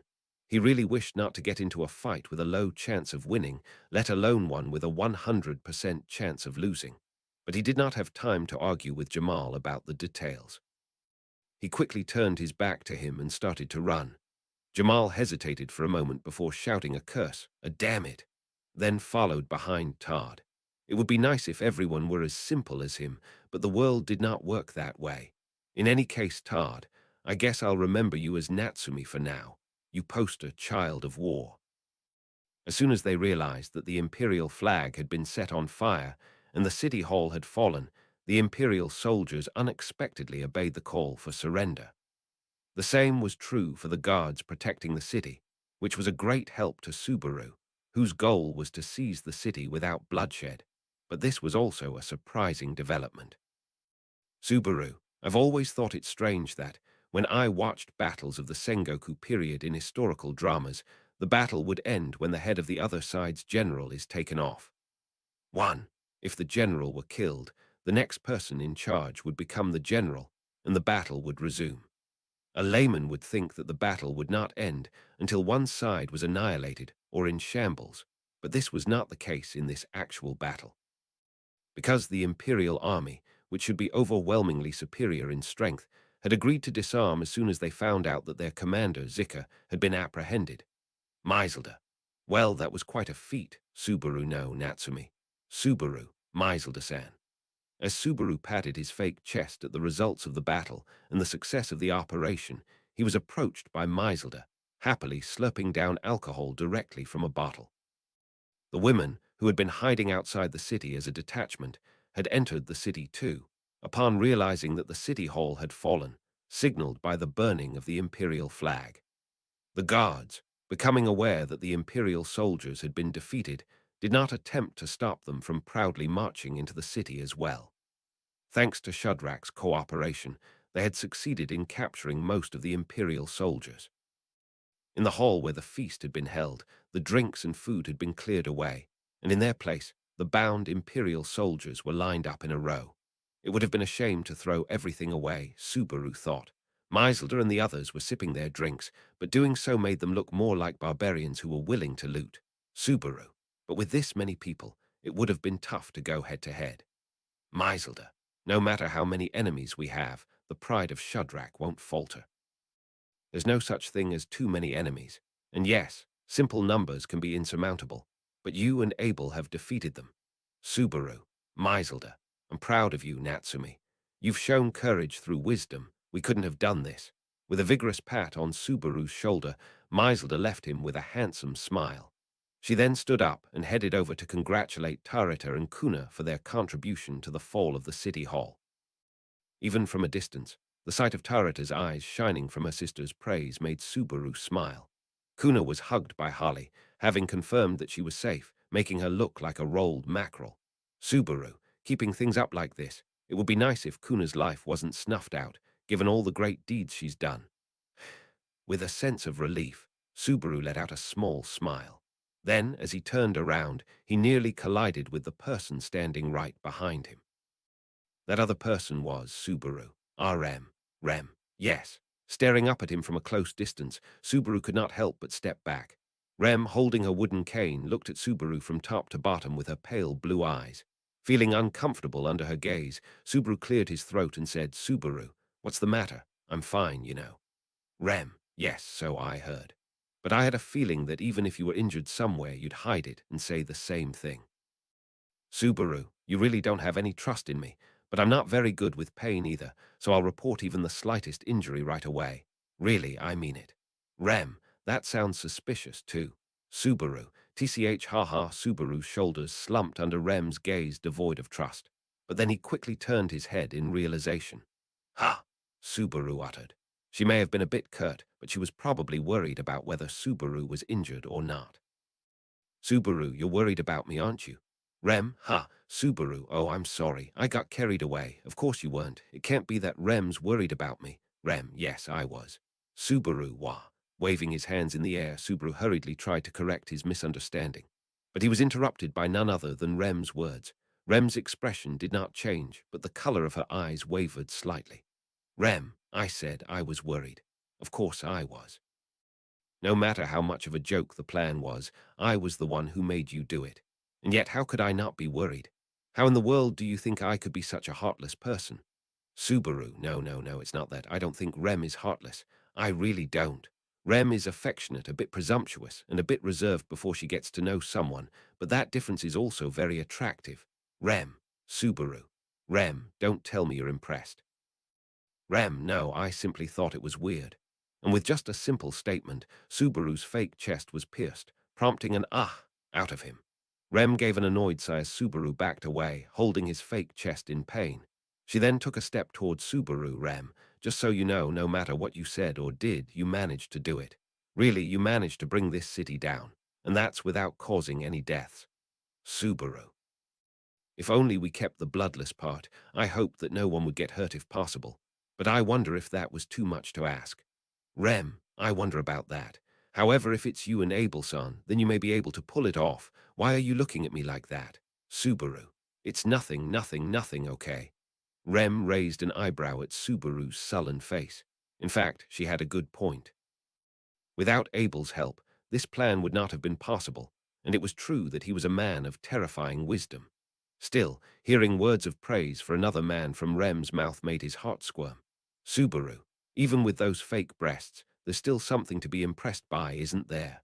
He really wished not to get into a fight with a low chance of winning, let alone one with a 100% chance of losing. But he did not have time to argue with Jamal about the details. He quickly turned his back to him and started to run. Jamal hesitated for a moment before shouting a curse, a damn it, then followed behind Todd. It would be nice if everyone were as simple as him, but the world did not work that way. In any case, Todd, I guess I'll remember you as Natsumi for now. You poster child of war. As soon as they realized that the imperial flag had been set on fire and the city hall had fallen, the imperial soldiers unexpectedly obeyed the call for surrender. The same was true for the guards protecting the city, which was a great help to Subaru, whose goal was to seize the city without bloodshed. But this was also a surprising development. Subaru, I've always thought it strange that, when I watched battles of the Sengoku period in historical dramas, the battle would end when the head of the other side's general is taken off. 1. If the general were killed, the next person in charge would become the general, and the battle would resume. A layman would think that the battle would not end until one side was annihilated or in shambles, but this was not the case in this actual battle. Because the imperial army, which should be overwhelmingly superior in strength, had agreed to disarm as soon as they found out that their commander, Zika, had been apprehended. Maiselda. Well, that was quite a feat, Subaru no Natsumi. Subaru, Maiselda-san. As Subaru patted his fake chest at the results of the battle and the success of the operation, he was approached by Maiselda, happily slurping down alcohol directly from a bottle. The women, who had been hiding outside the city as a detachment, had entered the city too, upon realizing that the city hall had fallen, signaled by the burning of the imperial flag. The guards, becoming aware that the imperial soldiers had been defeated, did not attempt to stop them from proudly marching into the city as well. Thanks to Shudrak's cooperation, they had succeeded in capturing most of the imperial soldiers. In the hall where the feast had been held, the drinks and food had been cleared away, and in their place, the bound imperial soldiers were lined up in a row. It would have been a shame to throw everything away, Subaru thought. Maiselda and the others were sipping their drinks, but doing so made them look more like barbarians who were willing to loot. Subaru. But with this many people, it would have been tough to go head-to-head. Maiselda. No matter how many enemies we have, the pride of Shudrak won't falter. There's no such thing as too many enemies. And yes, simple numbers can be insurmountable, but you and Abel have defeated them. Subaru, Maiselda, I'm proud of you, Natsumi. You've shown courage through wisdom. We couldn't have done this. With a vigorous pat on Subaru's shoulder, Maiselda left him with a handsome smile. She then stood up and headed over to congratulate Tarita and Kuna for their contribution to the fall of the city hall. Even from a distance, the sight of Tarita's eyes shining from her sister's praise made Subaru smile. Kuna was hugged by Holly, having confirmed that she was safe, making her look like a rolled mackerel. Subaru, keeping things up like this, it would be nice if Kuna's life wasn't snuffed out, given all the great deeds she's done. With a sense of relief, Subaru let out a small smile. Then, as he turned around, he nearly collided with the person standing right behind him. That other person was Subaru. Rem. Yes. Staring up at him from a close distance, Subaru could not help but step back. Rem, holding her wooden cane, looked at Subaru from top to bottom with her pale blue eyes. Feeling uncomfortable under her gaze, Subaru cleared his throat and said, Subaru, what's the matter? I'm fine, you know. Rem, yes, so I heard. But I had a feeling that even if you were injured somewhere, you'd hide it and say the same thing. Subaru, you really don't have any trust in me, but I'm not very good with pain either, so I'll report even the slightest injury right away. Really, I mean it. Rem, that sounds suspicious too. Subaru, TCH haha. Subaru's shoulders slumped under Rem's gaze devoid of trust, but then he quickly turned his head in realization. Ha! Subaru uttered. She may have been a bit curt, but she was probably worried about whether Subaru was injured or not. Subaru, you're worried about me, aren't you? Rem, ha, Subaru, oh, I'm sorry. I got carried away. Of course you weren't. It can't be that Rem's worried about me. Rem, yes, I was. Subaru, wah. Waving his hands in the air, Subaru hurriedly tried to correct his misunderstanding. But he was interrupted by none other than Rem's words. Rem's expression did not change, but the color of her eyes wavered slightly. Rem, I said I was worried. Of course I was. No matter how much of a joke the plan was, I was the one who made you do it. And yet how could I not be worried? How in the world do you think I could be such a heartless person? Subaru, no, it's not that. I don't think Rem is heartless. I really don't. Rem is affectionate, a bit presumptuous, and a bit reserved before she gets to know someone, but that difference is also very attractive. Rem, Subaru. Rem, don't tell me you're impressed. Rem, no, I simply thought it was weird. And with just a simple statement, Subaru's fake chest was pierced, prompting an ah out of him. Rem gave an annoyed sigh as Subaru backed away, holding his fake chest in pain. She then took a step towards Subaru. Rem, just so you know, no matter what you said or did, you managed to do it. Really, you managed to bring this city down, and that's without causing any deaths. Subaru. If only we kept the bloodless part, I hoped that no one would get hurt if possible. But I wonder if that was too much to ask. Rem, I wonder about that. However, if it's you and Abel-san, then you may be able to pull it off. Why are you looking at me like that? Subaru. It's nothing, okay? Rem raised an eyebrow at Subaru's sullen face. In fact, she had a good point. Without Abel's help, this plan would not have been possible, and it was true that he was a man of terrifying wisdom. Still, hearing words of praise for another man from Rem's mouth made his heart squirm. Subaru, even with those fake breasts, there's still something to be impressed by, isn't there?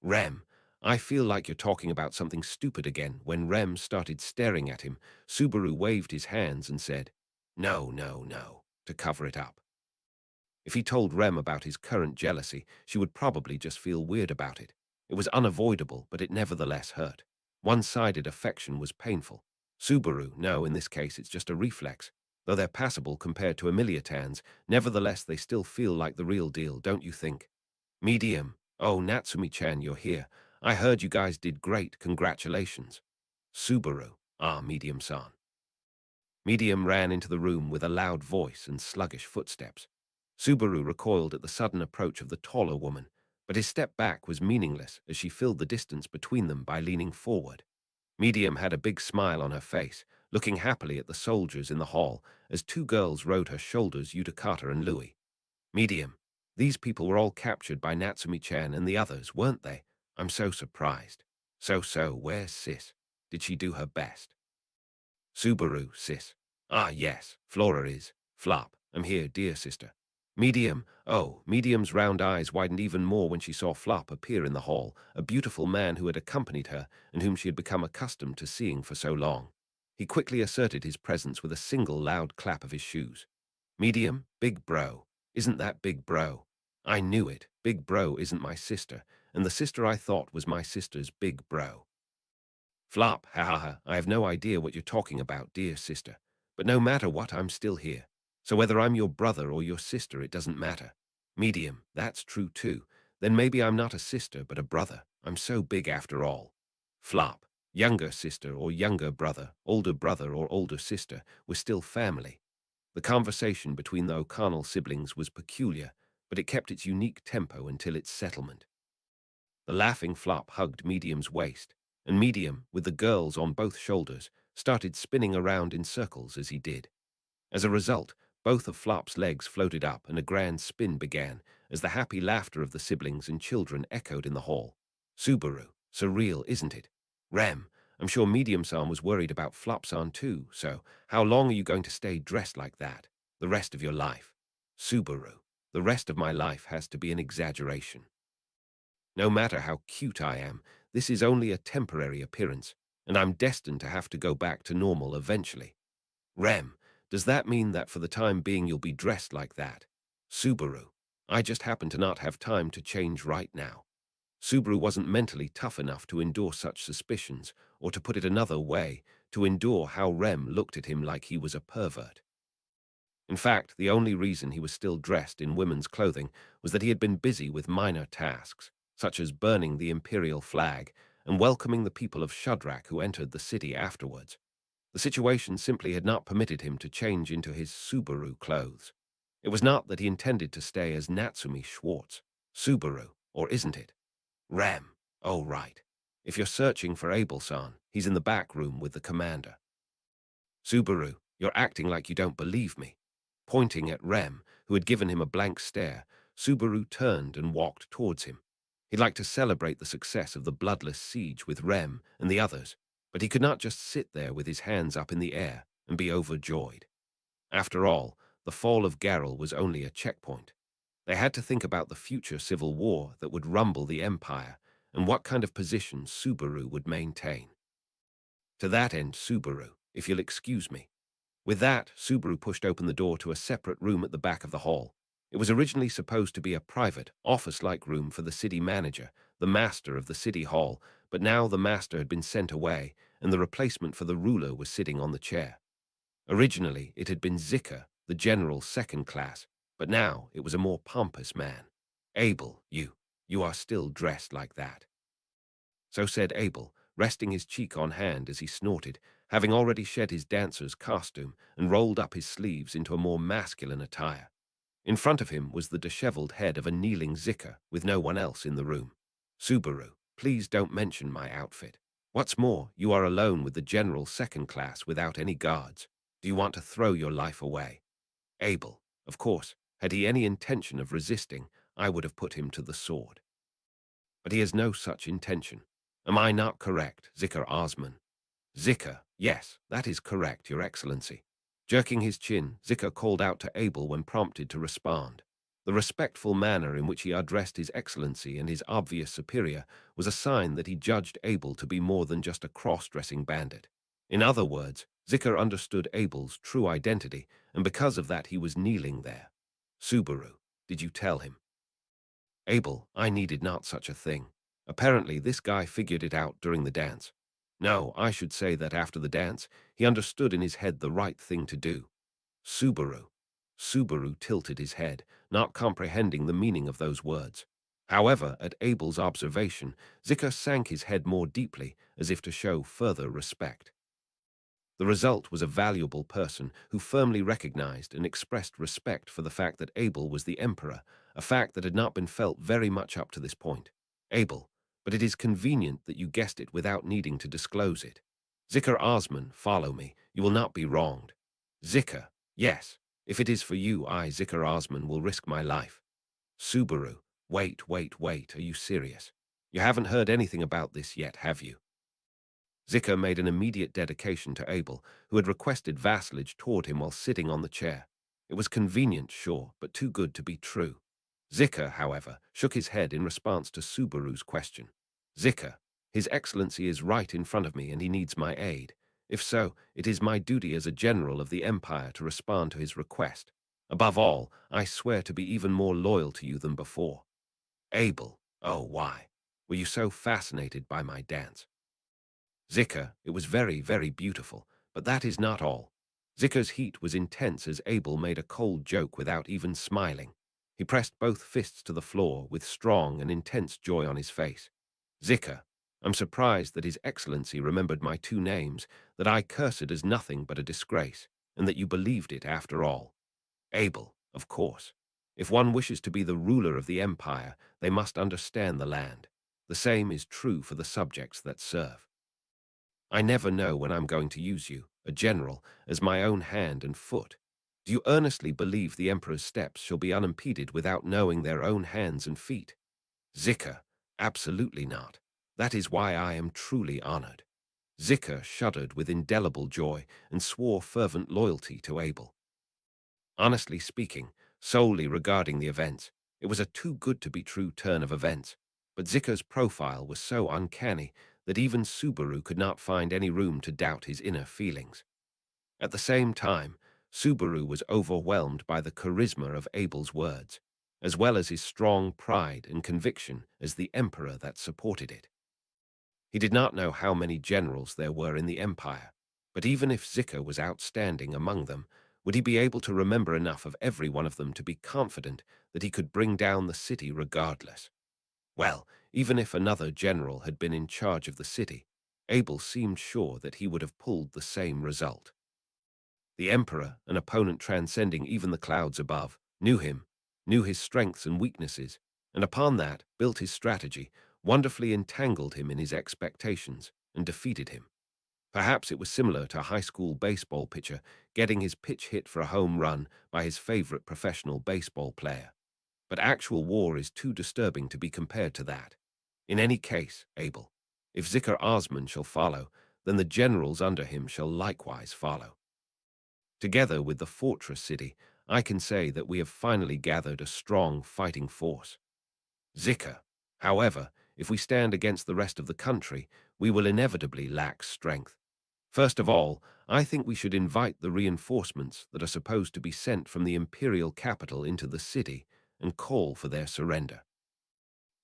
Rem, I feel like you're talking about something stupid again. When Rem started staring at him, Subaru waved his hands and said, No, to cover it up. If he told Rem about his current jealousy, she would probably just feel weird about it. It was unavoidable, but it nevertheless hurt. One-sided affection was painful. Subaru, no, in this case it's just a reflex. Though they're passable compared to Emiliatans, nevertheless they still feel like the real deal, don't you think? Medium. Oh, Natsumi-chan, you're here. I heard you guys did great, congratulations. Subaru. Ah, Medium-san. Medium ran into the room with a loud voice and sluggish footsteps. Subaru recoiled at the sudden approach of the taller woman, but his step back was meaningless as she filled the distance between them by leaning forward. Medium had a big smile on her face, looking happily at the soldiers in the hall as two girls rode her shoulders, Yudakata and Louis. Medium, these people were all captured by Natsumi-chan and the others, weren't they? I'm so surprised. So, where's Sis? Did she do her best? Subaru, sis. Ah, yes, Flora is. Flop, I'm here, dear sister. Medium, oh, Medium's round eyes widened even more when she saw Flop appear in the hall, a beautiful man who had accompanied her and whom she had become accustomed to seeing for so long. He quickly asserted his presence with a single loud clap of his shoes. Medium, big bro. Isn't that big bro? I knew it. Big bro isn't my sister, and the sister I thought was my sister's big bro. Flop, ha, I have no idea what you're talking about, dear sister. But no matter what, I'm still here. So whether I'm your brother or your sister, it doesn't matter. Medium, that's true too. Then maybe I'm not a sister, but a brother. I'm so big after all. Flop, younger sister or younger brother, or older sister, we're still family. The conversation between the O'Connell siblings was peculiar, but it kept its unique tempo until its settlement. The laughing Flop hugged Medium's waist, and Medium, with the girls on both shoulders, started spinning around in circles as he did. As a result, both of Flop's legs floated up and a grand spin began as the happy laughter of the siblings and children echoed in the hall. Subaru, surreal, isn't it? Rem, I'm sure Medium-san was worried about Flop-san too, so how long are you going to stay dressed like that? The rest of your life? Subaru, the rest of my life has to be an exaggeration. No matter how cute I am, this is only a temporary appearance, and I'm destined to have to go back to normal eventually. Rem, does that mean that for the time being you'll be dressed like that? Subaru, I just happen to not have time to change right now. Subaru wasn't mentally tough enough to endure such suspicions, or to put it another way, to endure how Rem looked at him like he was a pervert. In fact, the only reason he was still dressed in women's clothing was that he had been busy with minor tasks, such as burning the imperial flag and welcoming the people of Shadrach who entered the city afterwards. The situation simply had not permitted him to change into his Subaru clothes. It was not that he intended to stay as Natsumi Schwartz. Subaru, or isn't it? Ram. Oh, right. If you're searching for Abel-san, he's in the back room with the commander. Subaru, you're acting like you don't believe me. Pointing at Rem, who had given him a blank stare, Subaru turned and walked towards him. He'd like to celebrate the success of the bloodless siege with Rem and the others, but he could not just sit there with his hands up in the air and be overjoyed. After all, the fall of Garel was only a checkpoint. They had to think about the future civil war that would rumble the empire and what kind of position Subaru would maintain. To that end, Subaru, if you'll excuse me. With that, Subaru pushed open the door to a separate room at the back of the hall. It was originally supposed to be a private, office-like room for the city manager, the master of the city hall, but now the master had been sent away, and the replacement for the ruler was sitting on the chair. Originally, it had been Zika, the general second class, but now it was a more pompous man. Abel, you are still dressed like that. So said Abel, resting his cheek on hand as he snorted, having already shed his dancer's costume and rolled up his sleeves into a more masculine attire. In front of him was the disheveled head of a kneeling Zika, with no one else in the room. Subaru, please don't mention my outfit. What's more, you are alone with the general second class without any guards. Do you want to throw your life away? Abel, of course, had he any intention of resisting, I would have put him to the sword. But he has no such intention. Am I not correct, Zika Osman? Zika, yes, that is correct, Your Excellency. Jerking his chin, Zika called out to Abel when prompted to respond. The respectful manner in which he addressed His Excellency and his obvious superior was a sign that he judged Abel to be more than just a cross-dressing bandit. In other words, Zika understood Abel's true identity, and because of that he was kneeling there. Subaru, did you tell him? Abel, I needed not such a thing. Apparently this guy figured it out during the dance. No, I should say that after the dance, he understood in his head the right thing to do. Subaru. Subaru tilted his head, not comprehending the meaning of those words. However, at Abel's observation, Zika sank his head more deeply, as if to show further respect. The result was a valuable person who firmly recognized and expressed respect for the fact that Abel was the emperor, a fact that had not been felt very much up to this point. Abel, but it is convenient that you guessed it without needing to disclose it. Zikr Osman, follow me, you will not be wronged. Zikr, yes, if it is for you, I, Zikr Osman, will risk my life. Subaru, wait, are you serious? You haven't heard anything about this yet, have you? Zika made an immediate dedication to Abel, who had requested vassalage toward him while sitting on the chair. It was convenient, sure, but too good to be true. Zika, however, shook his head in response to Subaru's question. Zika, His Excellency is right in front of me and he needs my aid. If so, it is my duty as a general of the Empire to respond to his request. Above all, I swear to be even more loyal to you than before. Abel, oh why? Were you so fascinated by my dance? Zika, it was very, very beautiful, but that is not all. Zika's heat was intense as Abel made a cold joke without even smiling. He pressed both fists to the floor with strong and intense joy on his face. Zika, I'm surprised that His Excellency remembered my two names, that I cursed as nothing but a disgrace, and that you believed it after all. Abel, of course. If one wishes to be the ruler of the empire, they must understand the land. The same is true for the subjects that serve. I never know when I'm going to use you, a general, as my own hand and foot. Do you earnestly believe the emperor's steps shall be unimpeded without knowing their own hands and feet? Zika, absolutely not. That is why I am truly honored. Zika shuddered with indelible joy and swore fervent loyalty to Abel. Honestly speaking, solely regarding the events, it was a too-good-to-be-true turn of events, but Zika's profile was so uncanny that even Subaru could not find any room to doubt his inner feelings. At the same time, Subaru was overwhelmed by the charisma of Abel's words, as well as his strong pride and conviction as the emperor that supported it. He did not know how many generals there were in the empire, but even if Zika was outstanding among them, would he be able to remember enough of every one of them to be confident that he could bring down the city regardless? Well, even if another general had been in charge of the city, Abel seemed sure that he would have pulled the same result. The emperor, an opponent transcending even the clouds above, knew him, knew his strengths and weaknesses, and upon that built his strategy, wonderfully entangled him in his expectations, and defeated him. Perhaps it was similar to a high school baseball pitcher getting his pitch hit for a home run by his favorite professional baseball player. But actual war is too disturbing to be compared to that. In any case, Abel, if Zikr Osman shall follow, then the generals under him shall likewise follow. Together with the fortress city, I can say that we have finally gathered a strong fighting force. Zikr, however, if we stand against the rest of the country, we will inevitably lack strength. First of all, I think we should invite the reinforcements that are supposed to be sent from the imperial capital into the city and call for their surrender.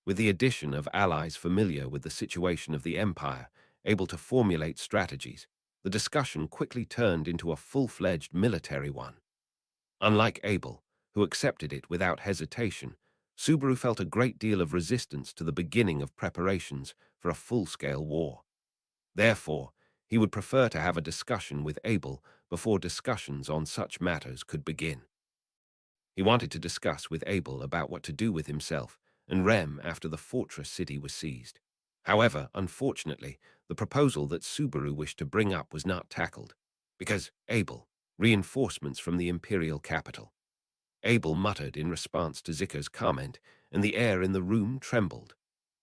With the addition of allies familiar with the situation of the empire, able to formulate strategies, the discussion quickly turned into a full-fledged military one. Unlike Abel, who accepted it without hesitation, Subaru felt a great deal of resistance to the beginning of preparations for a full-scale war. Therefore, he would prefer to have a discussion with Abel before discussions on such matters could begin. He wanted to discuss with Abel about what to do with himself and Rem after the fortress city was seized. However, unfortunately, the proposal that Subaru wished to bring up was not tackled, because Abel, reinforcements from the imperial capital. Abel muttered in response to Zikr's comment, and the air in the room trembled.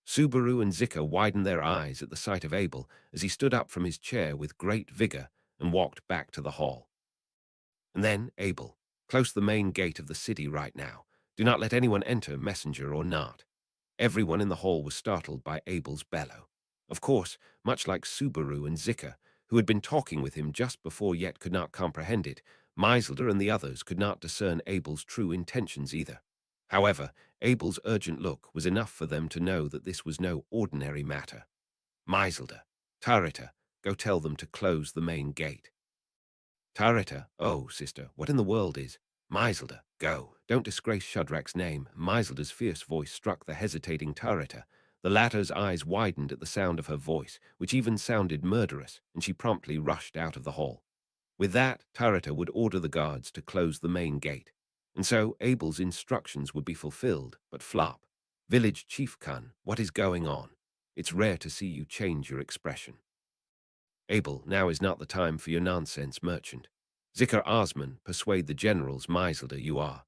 Subaru and Zikr widened their eyes at the sight of Abel as he stood up from his chair with great vigor and walked back to the hall. And then, Abel, close the main gate of the city right now. Do not let anyone enter, messenger or not. Everyone in the hall was startled by Abel's bellow. Of course, much like Subaru and Zikr, who had been talking with him just before yet could not comprehend it, Meiselder and the others could not discern Abel's true intentions either. However, Abel's urgent look was enough for them to know that this was no ordinary matter. Meiselder, Tarita, go tell them to close the main gate. Tarita, oh, sister, what in the world is? Meiselder, go. Don't disgrace Shudrak's name. Meiselder's fierce voice struck the hesitating Tarita. The latter's eyes widened at the sound of her voice, which even sounded murderous, and she promptly rushed out of the hall. With that, Tarita would order the guards to close the main gate. And so Abel's instructions would be fulfilled, but flop. Village Chief Khan, what is going on? It's rare to see you change your expression. Abel, now is not the time for your nonsense, merchant. Zikr Osman, persuade the generals, Meiselder, you are.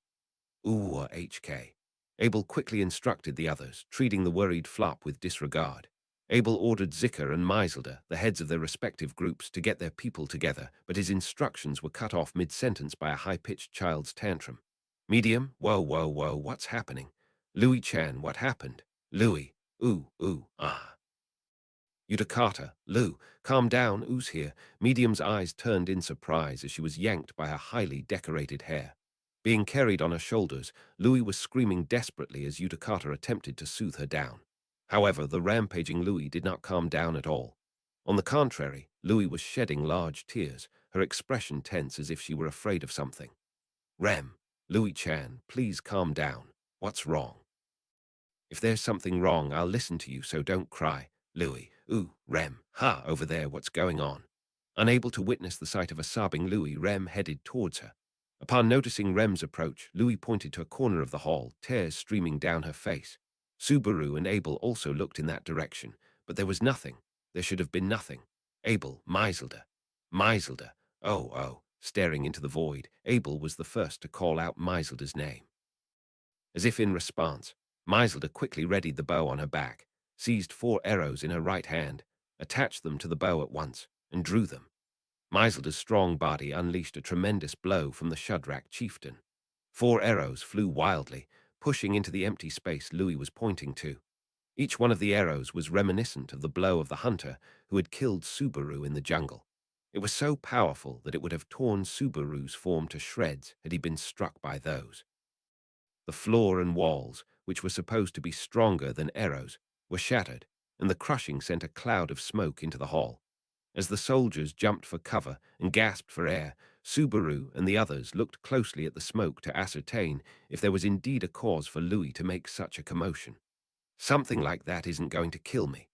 Ooh, HK. Abel quickly instructed the others, treating the worried flop with disregard. Abel ordered Zikr and Meiselder, the heads of their respective groups, to get their people together, but his instructions were cut off mid-sentence by a high-pitched child's tantrum. Medium, whoa, whoa, whoa, what's happening? Louis Chan, what happened? Louis, ah. Utakata, Lou, calm down, Ooze here. Medium's eyes turned in surprise as she was yanked by her highly decorated hair. Being carried on her shoulders, Louis was screaming desperately as Utakata attempted to soothe her down. However, the rampaging Louis did not calm down at all. On the contrary, Louis was shedding large tears, her expression tense as if she were afraid of something. Rem, Louis-chan, please calm down. What's wrong? If there's something wrong, I'll listen to you, so don't cry. Louis, ooh, Rem, ha, over there, what's going on? Unable to witness the sight of a sobbing Louis, Rem headed towards her. Upon noticing Rem's approach, Louis pointed to a corner of the hall, tears streaming down her face. Subaru and Abel also looked in that direction, but there was nothing. There should have been nothing. Abel, Meiselder. Meiselder, oh, staring into the void, Abel was the first to call out Meiselder's name. As if in response, Meiselder quickly readied the bow on her back, seized 4 arrows in her right hand, attached them to the bow at once, and drew them. Meiselder's strong body unleashed a tremendous blow from the Shudrak chieftain. 4 arrows flew wildly, pushing into the empty space Louis was pointing to. Each one of the arrows was reminiscent of the blow of the hunter who had killed Subaru in the jungle. It was so powerful that it would have torn Subaru's form to shreds had he been struck by those. The floor and walls, which were supposed to be stronger than arrows, were shattered, and the crushing sent a cloud of smoke into the hall. As the soldiers jumped for cover and gasped for air, Subaru and the others looked closely at the smoke to ascertain if there was indeed a cause for Louis to make such a commotion. Something like that isn't going to kill me.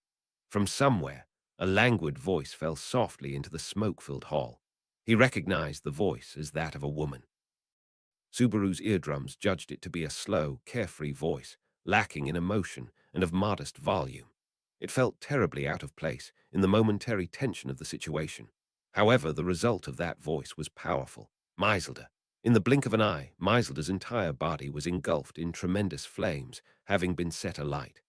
From somewhere, a languid voice fell softly into the smoke-filled hall. He recognized the voice as that of a woman. Subaru's eardrums judged it to be a slow, carefree voice, lacking in emotion and of modest volume. It felt terribly out of place in the momentary tension of the situation. However, the result of that voice was powerful. Meiselder, In the blink of an eye, Maiselder's entire body was engulfed in tremendous flames, having been set alight.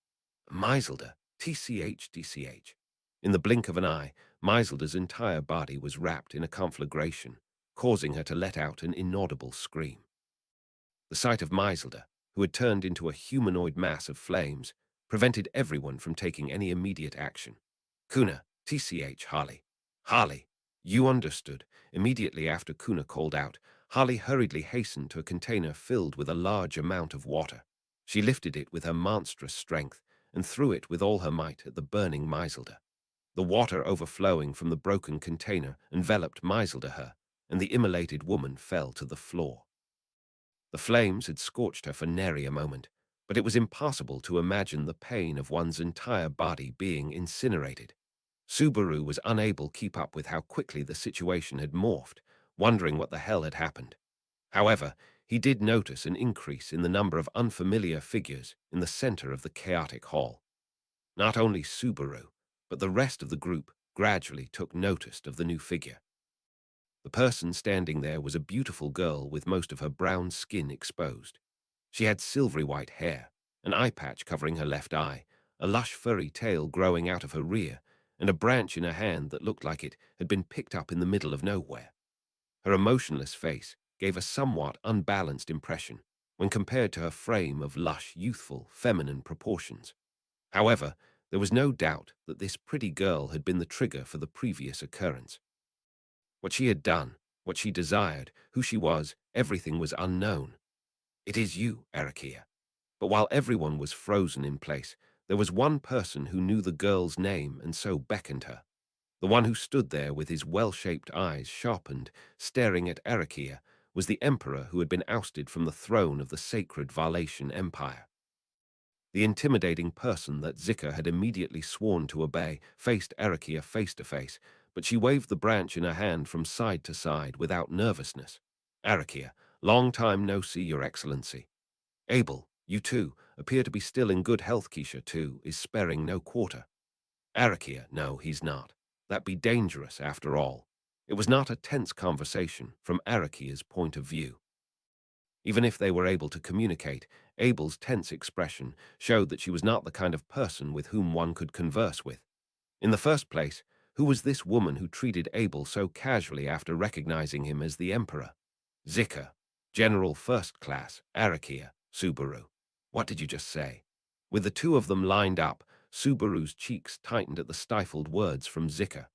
Maiselder, TCH. In the blink of an eye, Maiselder's entire body was wrapped in a conflagration, causing her to let out an inaudible scream. The sight of Maiselder, who had turned into a humanoid mass of flames, prevented everyone from taking any immediate action. Kuna, TCH, Harley. Harley, you understood. Immediately after Kuna called out, Harley hurriedly hastened to a container filled with a large amount of water. She lifted it with her monstrous strength and threw it with all her might at the burning Maiselder. The water overflowing from the broken container enveloped Maiselder, and the immolated woman fell to the floor. The flames had scorched her for nary a moment, but it was impossible to imagine the pain of one's entire body being incinerated. Subaru was unable to keep up with how quickly the situation had morphed, wondering what the hell had happened. However, he did notice an increase in the number of unfamiliar figures in the center of the chaotic hall. Not only Subaru, but the rest of the group gradually took notice of the new figure. The person standing there was a beautiful girl with most of her brown skin exposed. She had silvery white hair, an eye patch covering her left eye, a lush furry tail growing out of her rear, and a branch in her hand that looked like it had been picked up in the middle of nowhere. Her emotionless face gave a somewhat unbalanced impression when compared to her frame of lush, youthful, feminine proportions. However, there was no doubt that this pretty girl had been the trigger for the previous occurrence. What she had done, what she desired, who she was, everything was unknown. It is you, Arakia. But while everyone was frozen in place, there was one person who knew the girl's name and so beckoned her. The one who stood there with his well-shaped eyes sharpened, staring at Arakia, was the emperor who had been ousted from the throne of the sacred Valatian Empire. The intimidating person that Zika had immediately sworn to obey faced Arakia face to face, but she waved the branch in her hand from side to side without nervousness. Arakia, long time no see, Your Excellency. Abel, you too, appear to be still in good health. Keisha, too, is sparing no quarter. Arakia, no, he's not. That'd be dangerous, after all. It was not a tense conversation from Arakia's point of view. Even if they were able to communicate, Abel's tense expression showed that she was not the kind of person with whom one could converse with. In the first place, who was this woman who treated Abel so casually after recognizing him as the Emperor? Zika, General First Class, Arakia, Subaru. What did you just say? With the two of them lined up, Subaru's cheeks tightened at the stifled words from Zika.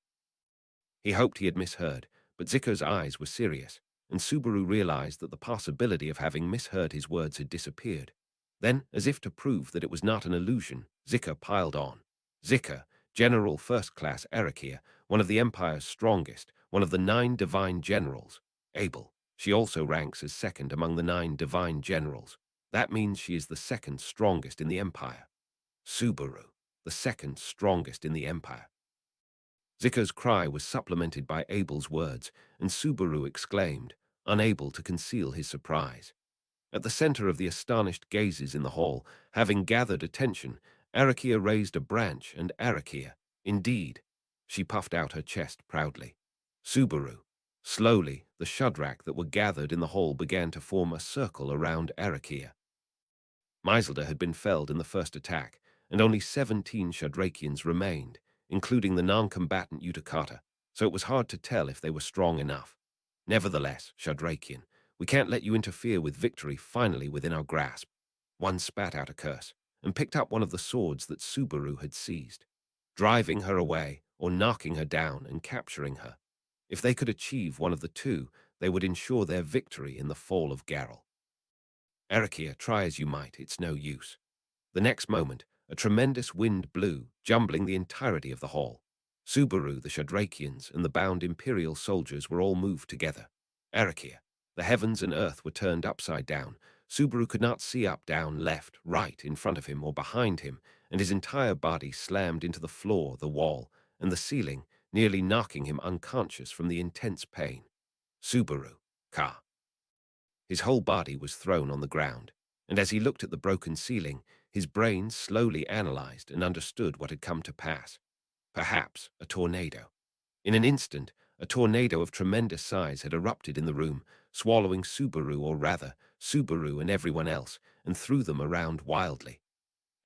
He hoped he had misheard, but Zika's eyes were serious, and Subaru realized that the possibility of having misheard his words had disappeared. Then, as if to prove that it was not an illusion, Zika piled on. Zika, General First Class Arakia, one of the Empire's strongest, one of the 9 divine generals. Abel, she also ranks as second among the 9 divine generals. That means she is the second strongest in the Empire. Subaru, the second strongest in the Empire. Zika's cry was supplemented by Abel's words, and Subaru exclaimed, unable to conceal his surprise. At the center of the astonished gazes in the hall, having gathered attention, Arakia raised a branch, and Arakia, indeed. She puffed out her chest proudly. Subaru. Slowly, the Shudrak that were gathered in the hall began to form a circle around Arakia. Maiselder had been felled in the first attack, and only 17 Shadrakians remained, including the non-combatant Utakata, so it was hard to tell if they were strong enough. Nevertheless, Shadrakian, we can't let you interfere with victory finally within our grasp. One spat out a curse, and picked up one of the swords that Subaru had seized, driving her away or knocking her down and capturing her. If they could achieve one of the two, they would ensure their victory in the fall of Garrel. Arakia, try as you might, it's no use. The next moment, a tremendous wind blew, jumbling the entirety of the hall. Subaru, the Shadrakians, and the bound Imperial soldiers were all moved together. Arakia, the heavens and earth were turned upside down. Subaru could not see up, down, left, right, in front of him or behind him, and his entire body slammed into the floor, the wall, and the ceiling, nearly knocking him unconscious from the intense pain. Subaru, Ka. His whole body was thrown on the ground, and as he looked at the broken ceiling, his brain slowly analyzed and understood what had come to pass. Perhaps a tornado. In an instant, A tornado of tremendous size had erupted in the room, swallowing Subaru, or rather, Subaru and everyone else, and threw them around wildly.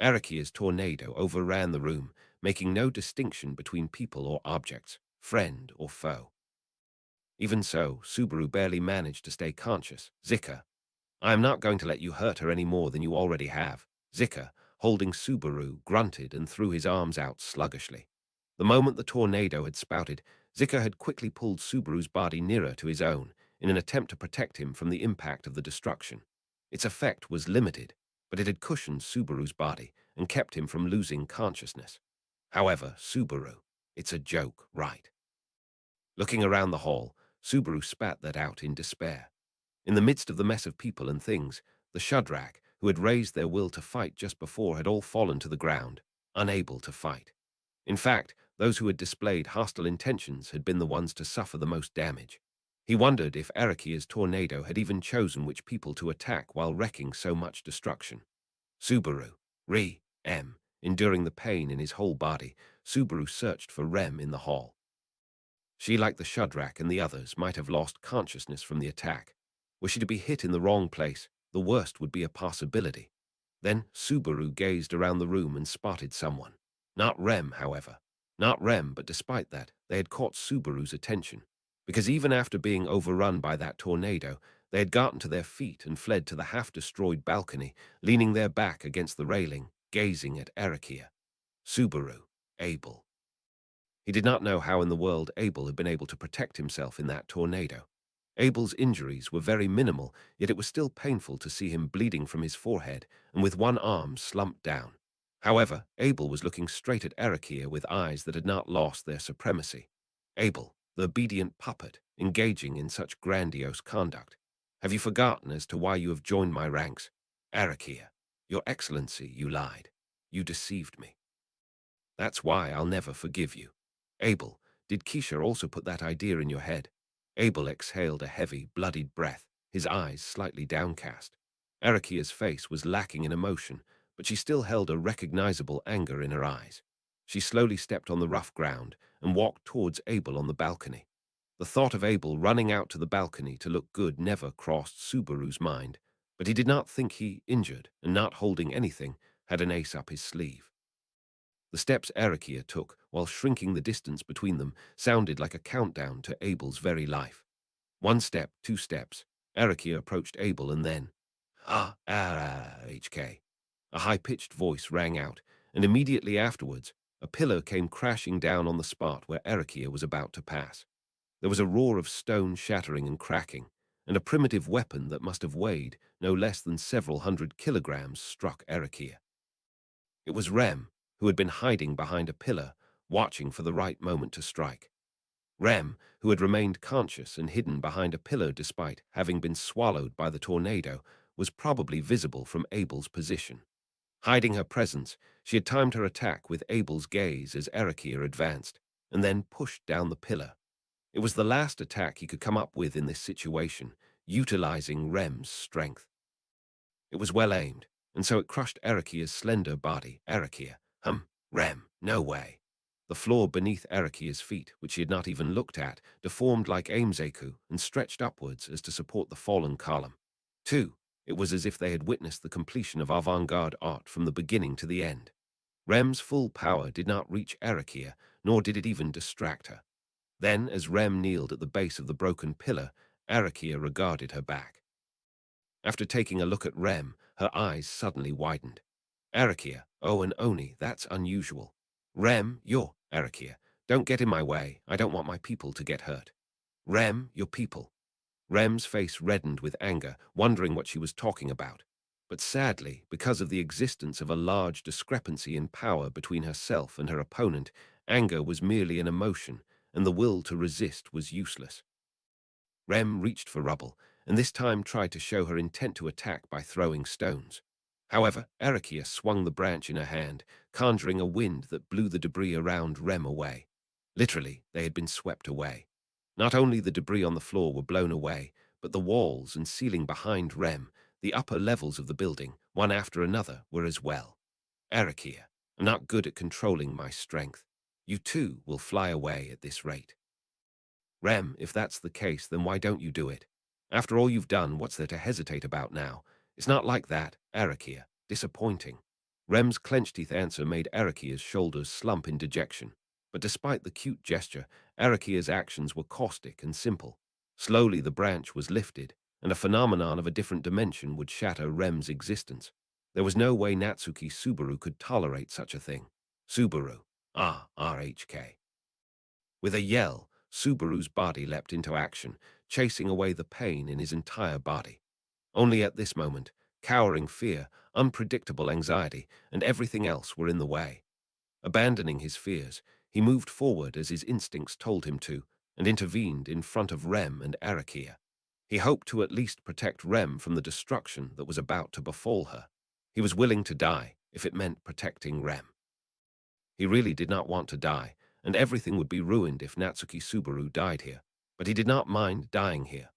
Arakia's tornado overran the room, making no distinction between people or objects, friend or foe. Even so, Subaru barely managed to stay conscious. Zika, I am not going to let you hurt her any more than you already have. Zika, holding Subaru, grunted and threw his arms out sluggishly. The moment the tornado had spouted, Zika had quickly pulled Subaru's body nearer to his own in an attempt to protect him from the impact of the destruction. Its effect was limited, but it had cushioned Subaru's body and kept him from losing consciousness. However, Subaru, it's a joke, right? Looking around the hall, Subaru spat that out in despair. In the midst of the mess of people and things, the Shudrak, who had raised their will to fight just before, had all fallen to the ground, unable to fight. In fact, those who had displayed hostile intentions had been the ones to suffer the most damage. He wondered if Arakia's tornado had even chosen which people to attack while wreaking so much destruction. Subaru, enduring the pain in his whole body, Subaru searched for Rem in the hall. She, like the Shudrak and the others, might have lost consciousness from the attack. Were she to be hit in the wrong place, the worst would be a possibility. Then Subaru gazed around the room and spotted someone. Not Rem, however. Not Rem, but despite that, they had caught Subaru's attention. Because even after being overrun by that tornado, they had gotten to their feet and fled to the half-destroyed balcony, leaning their back against the railing, gazing at Arakia. Subaru, Abel. He did not know how in the world Abel had been able to protect himself in that tornado. Abel's injuries were very minimal, yet it was still painful to see him bleeding from his forehead and with one arm slumped down. However, Abel was looking straight at Arakia with eyes that had not lost their supremacy. Abel, the obedient puppet, engaging in such grandiose conduct. Have you forgotten as to why you have joined my ranks? Arakia, your excellency, you lied. You deceived me. That's why I'll never forgive you. Abel, did Keisha also put that idea in your head? Abel exhaled a heavy, bloodied breath, his eyes slightly downcast. Arakia's face was lacking in emotion, but she still held a recognizable anger in her eyes. She slowly stepped on the rough ground and walked towards Abel on the balcony. The thought of Abel running out to the balcony to look good never crossed Subaru's mind, but he did not think he, injured and not holding anything, had an ace up his sleeve. The steps Arakia took, while shrinking the distance between them, sounded like a countdown to Abel's very life. 1 step, 2 steps. Arakia approached Abel and then, HK. A high-pitched voice rang out, and immediately afterwards, a pillar came crashing down on the spot where Arakia was about to pass. There was a roar of stone shattering and cracking, and a primitive weapon that must have weighed no less than several hundred kilograms struck Arakia. It was Rem, who had been hiding behind a pillar, watching for the right moment to strike. Rem, who had remained conscious and hidden behind a pillar despite having been swallowed by the tornado, was probably visible from Abel's position. Hiding her presence, she had timed her attack with Abel's gaze as Arakia advanced, and then pushed down the pillar. It was the last attack he could come up with in this situation, utilizing Rem's strength. It was well aimed, and so it crushed Arakia's slender body. Arakia, Rem, no way. The floor beneath Arakia's feet, which she had not even looked at, deformed like Aimzeku and stretched upwards as to support the fallen column. 2. It was as if they had witnessed the completion of avant-garde art from the beginning to the end. Rem's full power did not reach Arakia, nor did it even distract her. Then, as Rem kneeled at the base of the broken pillar, Arakia regarded her back. After taking a look at Rem, her eyes suddenly widened. Arakia, oh and Oni, that's unusual. Rem, you're Arakia. Don't get in my way. I don't want my people to get hurt. Rem, your people. Rem's face reddened with anger, wondering what she was talking about. But sadly, because of the existence of a large discrepancy in power between herself and her opponent, anger was merely an emotion, and the will to resist was useless. Rem reached for rubble, and this time tried to show her intent to attack by throwing stones. However, Arakia swung the branch in her hand, conjuring a wind that blew the debris around Rem away. Literally, they had been swept away. Not only the debris on the floor were blown away, but the walls and ceiling behind Rem, the upper levels of the building, one after another, were as well. Arakia, I'm not good at controlling my strength. You too will fly away at this rate. Rem, if that's the case, then why don't you do it? After all you've done, what's there to hesitate about now? It's not like that, Arakia. Disappointing. Rem's clenched teeth answer made Arakia's shoulders slump in dejection. But despite the cute gesture, Arakia's actions were caustic and simple. Slowly the branch was lifted, and a phenomenon of a different dimension would shatter Rem's existence. There was no way Natsuki Subaru could tolerate such a thing. Subaru. RHK. With a yell, Subaru's body leapt into action, chasing away the pain in his entire body. Only at this moment, cowering fear, unpredictable anxiety, and everything else were in the way. Abandoning his fears, he moved forward as his instincts told him to, and intervened in front of Rem and Arakia. He hoped to at least protect Rem from the destruction that was about to befall her. He was willing to die if it meant protecting Rem. He really did not want to die, and everything would be ruined if Natsuki Subaru died here. But he did not mind dying here.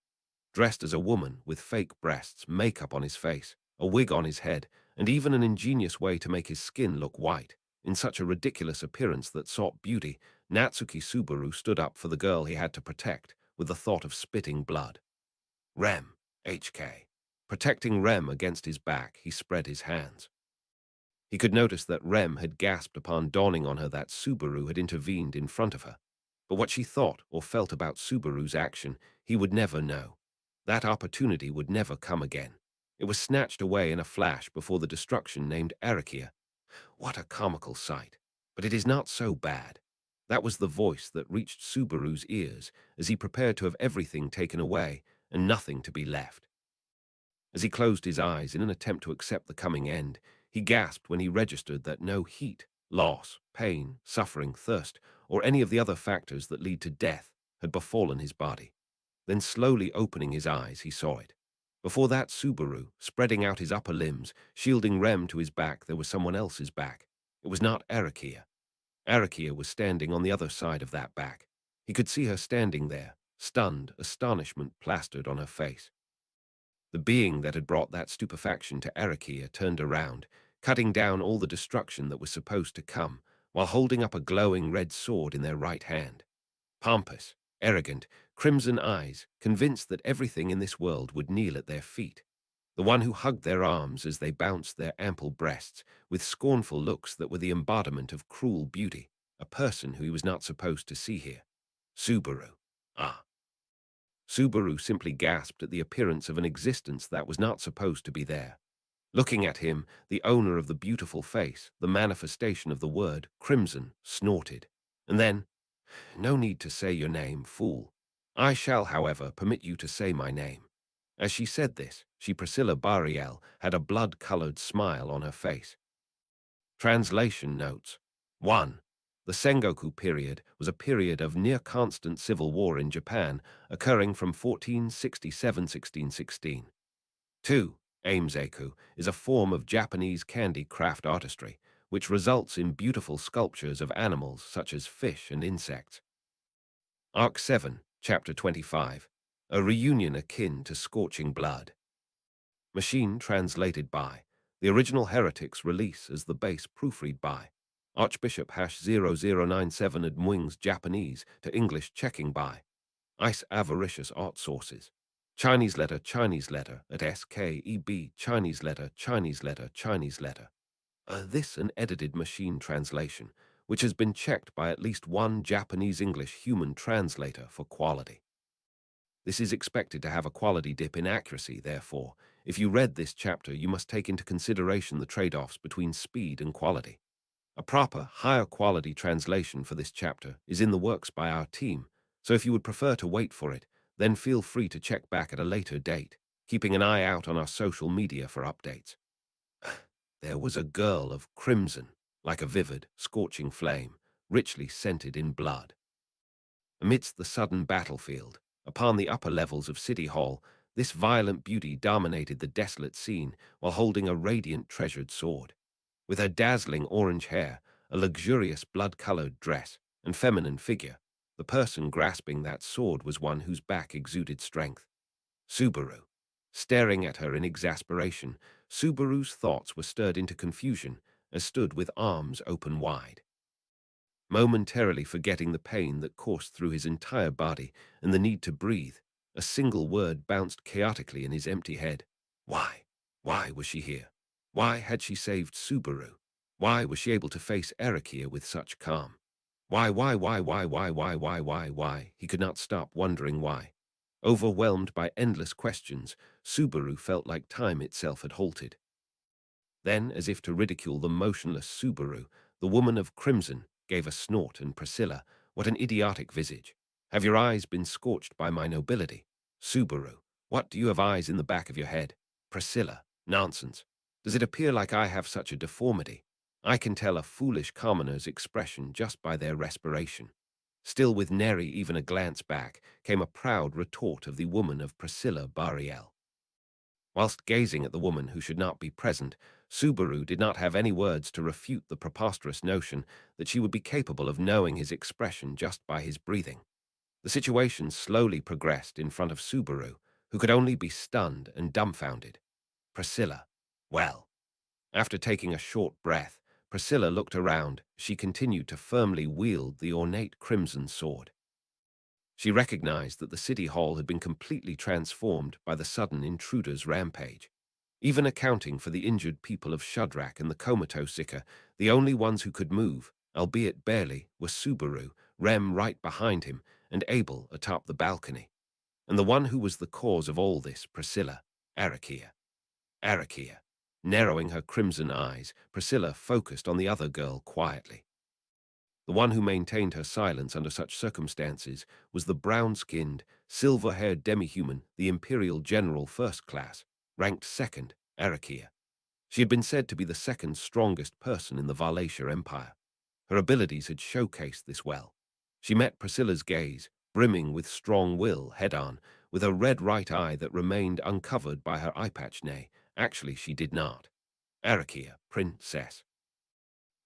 Dressed as a woman, with fake breasts, makeup on his face, a wig on his head, and even an ingenious way to make his skin look white, in such a ridiculous appearance that sought beauty, Natsuki Subaru stood up for the girl he had to protect, with the thought of spitting blood. Rem, HK. Protecting Rem against his back, he spread his hands. He could notice that Rem had gasped upon dawning on her that Subaru had intervened in front of her. But what she thought or felt about Subaru's action, he would never know. That opportunity would never come again. It was snatched away in a flash before the destruction named Arakia. What a comical sight. But it is not so bad. That was the voice that reached Subaru's ears as he prepared to have everything taken away and nothing to be left. As he closed his eyes in an attempt to accept the coming end, he gasped when he registered that no heat, loss, pain, suffering, thirst, or any of the other factors that lead to death had befallen his body. Then slowly opening his eyes, he saw it. Before that Subaru, spreading out his upper limbs, shielding Rem to his back, there was someone else's back. It was not Arakia. Arakia was standing on the other side of that back. He could see her standing there, stunned, astonishment plastered on her face. The being that had brought that stupefaction to Arakia turned around, cutting down all the destruction that was supposed to come, while holding up a glowing red sword in their right hand. Pompous, arrogant, crimson eyes, convinced that everything in this world would kneel at their feet. The one who hugged their arms as they bounced their ample breasts, with scornful looks that were the embodiment of cruel beauty, a person who he was not supposed to see here. Subaru. Subaru simply gasped at the appearance of an existence that was not supposed to be there. Looking at him, the owner of the beautiful face, the manifestation of the word, crimson, snorted. And then, "No need to say your name, fool. I shall, however, permit you to say my name." As she said this, she Priscilla Bariel had a blood-colored smile on her face. Translation notes. 1. The Sengoku period was a period of near-constant civil war in Japan, occurring from 1467–1616. 2. Aimezeku is a form of Japanese candy craft artistry, which results in beautiful sculptures of animals such as fish and insects. Arc 7, Chapter 25. A reunion akin to scorching blood. Machine translated by. The original Heretics release as the base proofread by. Archbishop #0097 and Mwings Japanese to English checking by. Ice avaricious art sources. Chinese letter at SKEB Chinese letter. This an edited machine translation, which has been checked by at least one Japanese-English human translator for quality. This is expected to have a quality dip in accuracy, therefore, if you read this chapter, you must take into consideration the trade-offs between speed and quality. A proper, higher quality translation for this chapter is in the works by our team, so if you would prefer to wait for it, then feel free to check back at a later date, keeping an eye out on our social media for updates. There was a girl of crimson, like a vivid, scorching flame, richly scented in blood. Amidst the sudden battlefield, upon the upper levels of City Hall, this violent beauty dominated the desolate scene while holding a radiant treasured sword. With her dazzling orange hair, a luxurious blood-colored dress, and feminine figure, the person grasping that sword was one whose back exuded strength. Subaru. Staring at her in exasperation, Subaru's thoughts were stirred into confusion, as stood with arms open wide. momentarily forgetting the pain that coursed through his entire body and the need to breathe. A single word bounced chaotically in his empty head. Why? Why was she here? Why had she saved Subaru? Why was she able to face Erikia with such calm? Why? He could not stop wondering why. Overwhelmed by endless questions, Subaru felt like time itself had halted. Then, as if to ridicule the motionless Subaru, the woman of crimson gave a snort, and Priscilla, what an idiotic visage. Have your eyes been scorched by my nobility? Subaru, what do you have eyes in the back of your head? Priscilla, nonsense. Does it appear like I have such a deformity? I can tell a foolish commoner's expression just by their respiration. Still with nary even a glance back, came a proud retort of the woman of Priscilla Bariel. Whilst gazing at the woman who should not be present, Subaru did not have any words to refute the preposterous notion that she would be capable of knowing his expression just by his breathing. The situation slowly progressed in front of Subaru, who could only be stunned and dumbfounded. Priscilla. Well. After taking a short breath, Priscilla looked around. She continued to firmly wield the ornate crimson sword. She recognized that the city hall had been completely transformed by the sudden intruder's rampage. Even accounting for the injured people of Shadrach and the comatose Zika, the only ones who could move, albeit barely, were Subaru, Rem right behind him, and Abel atop the balcony. And the one who was the cause of all this, Priscilla, Arakia. Arakia. Narrowing her crimson eyes, Priscilla focused on the other girl quietly. The one who maintained her silence under such circumstances was the brown-skinned, silver-haired demi-human, the Imperial General First Class, ranked second, Arakia. She had been said to be the second strongest person in the Valatia Empire. Her abilities had showcased this well. She met Priscilla's gaze, brimming with strong will, head-on, with a red right eye that remained uncovered by her eye patch. Nay, actually she did not. Arakia, princess.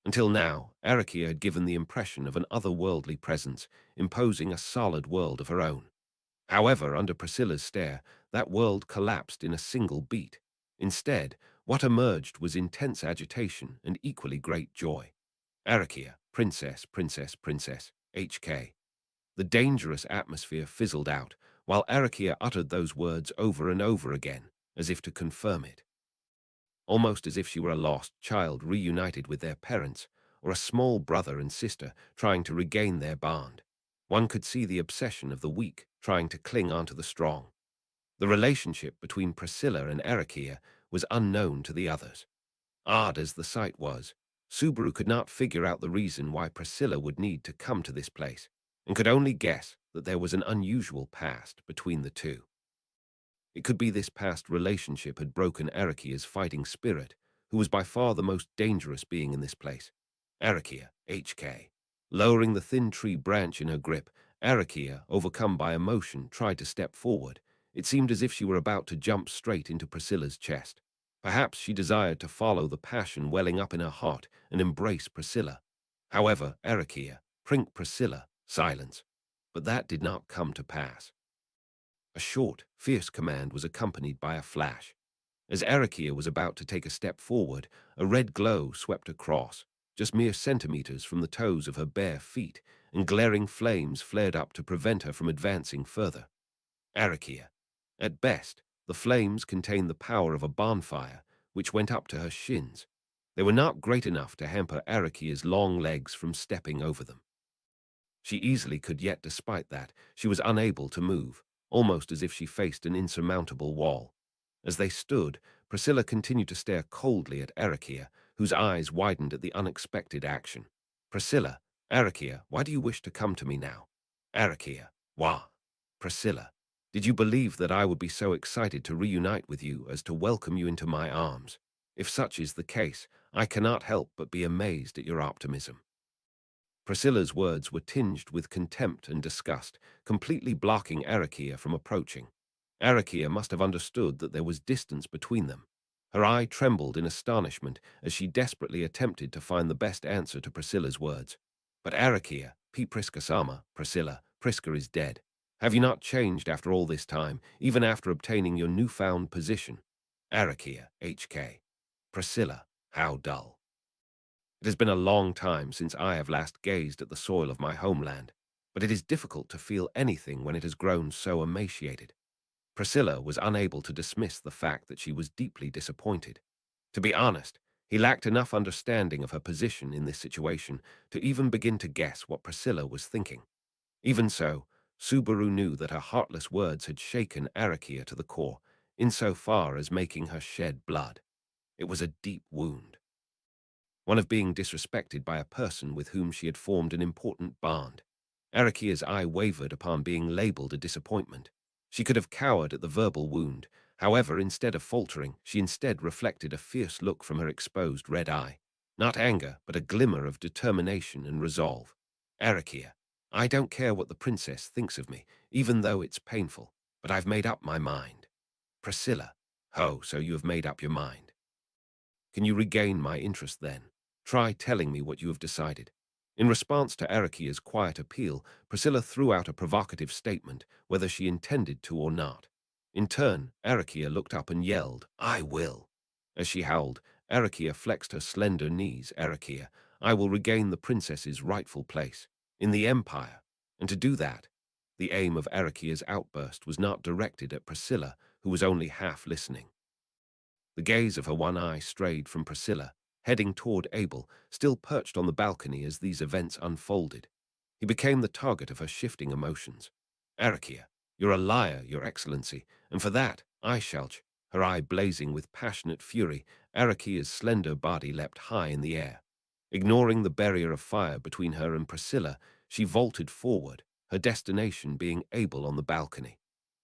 Until now, Arakia had given the impression of an otherworldly presence, imposing a solid world of her own. However, under Priscilla's stare, that world collapsed in a single beat. Instead, what emerged was intense agitation and equally great joy. Arakia, princess, HK. The dangerous atmosphere fizzled out, while Arakia uttered those words over and over again, as if to confirm it. Almost as if she were a lost child reunited with their parents, or a small brother and sister trying to regain their bond. One could see the obsession of the weak trying to cling onto the strong. The relationship between Priscilla and Arakia was unknown to the others. Odd as the sight was, Subaru could not figure out the reason why Priscilla would need to come to this place, and could only guess that there was an unusual past between the two. It could be this past relationship had broken Arakia's fighting spirit, who was by far the most dangerous being in this place. Arakia, HK. Lowering the thin tree branch in her grip, Arakia, overcome by emotion, tried to step forward. It seemed as if she were about to jump straight into Priscilla's chest. Perhaps she desired to follow the passion welling up in her heart and embrace Priscilla. However, Arakia, prink Priscilla, silence. But that did not come to pass. A short, fierce command was accompanied by a flash. As Arakia was about to take a step forward, a red glow swept across, just mere centimeters from the toes of her bare feet, and glaring flames flared up to prevent her from advancing further. Arakia. At best, the flames contained the power of a bonfire, which went up to her shins. They were not great enough to hamper Arakia's long legs from stepping over them. She easily could, yet despite that, she was unable to move, almost as if she faced an insurmountable wall. As they stood, Priscilla continued to stare coldly at Arakia, whose eyes widened at the unexpected action. Priscilla, Arakia, why do you wish to come to me now? Arakia, why? Priscilla, did you believe that I would be so excited to reunite with you as to welcome you into my arms? If such is the case, I cannot help but be amazed at your optimism. Priscilla's words were tinged with contempt and disgust, completely blocking Arakia from approaching. Arakia must have understood that there was distance between them. Her eye trembled in astonishment as she desperately attempted to find the best answer to Priscilla's words. But Arakia, P. Priska-sama, Priscilla, Priska is dead. Have you not changed after all this time, even after obtaining your newfound position? Arakia, HK. Priscilla, how dull. It has been a long time since I have last gazed at the soil of my homeland, but it is difficult to feel anything when it has grown so emaciated. Priscilla was unable to dismiss the fact that she was deeply disappointed. To be honest, he lacked enough understanding of her position in this situation to even begin to guess what Priscilla was thinking. Even so, Subaru knew that her heartless words had shaken Arakia to the core, insofar as making her shed blood. It was a deep wound, one of being disrespected by a person with whom she had formed an important bond. Arakia's eye wavered upon being labeled a disappointment. She could have cowered at the verbal wound. However, instead of faltering, she instead reflected a fierce look from her exposed red eye. Not anger, but a glimmer of determination and resolve. Arakia, I don't care what the princess thinks of me, even though it's painful, but I've made up my mind. Priscilla, oh, so you have made up your mind. Can you regain my interest then? Try telling me what you have decided. In response to Arakia's quiet appeal, Priscilla threw out a provocative statement, whether she intended to or not. In turn, Arakia looked up and yelled, I will. As she howled, Arakia flexed her slender knees. Arakia, I will regain the princess's rightful place in the empire. And to do that, the aim of Arakia's outburst was not directed at Priscilla, who was only half listening. The gaze of her one eye strayed from Priscilla, heading toward Abel, still perched on the balcony as these events unfolded. He became the target of her shifting emotions. Arakia, you're a liar, your excellency, and for that I shall. Her eye blazing with passionate fury, Arakia's slender body leapt high in the air. Ignoring the barrier of fire between her and Priscilla, she vaulted forward, her destination being Abel on the balcony.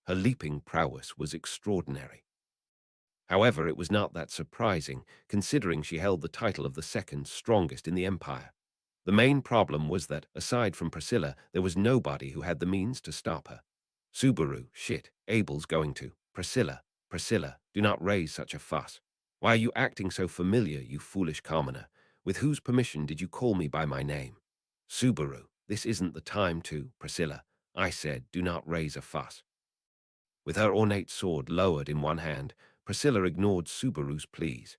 Her leaping prowess was extraordinary. However, it was not that surprising, considering she held the title of the second strongest in the empire. The main problem was that, aside from Priscilla, there was nobody who had the means to stop her. Subaru, shit, Abel's going to. Priscilla, Priscilla, do not raise such a fuss. Why are you acting so familiar, you foolish commoner? With whose permission did you call me by my name? Subaru, this isn't the time to, Priscilla. I said, do not raise a fuss. With her ornate sword lowered in one hand, Priscilla ignored Subaru's pleas.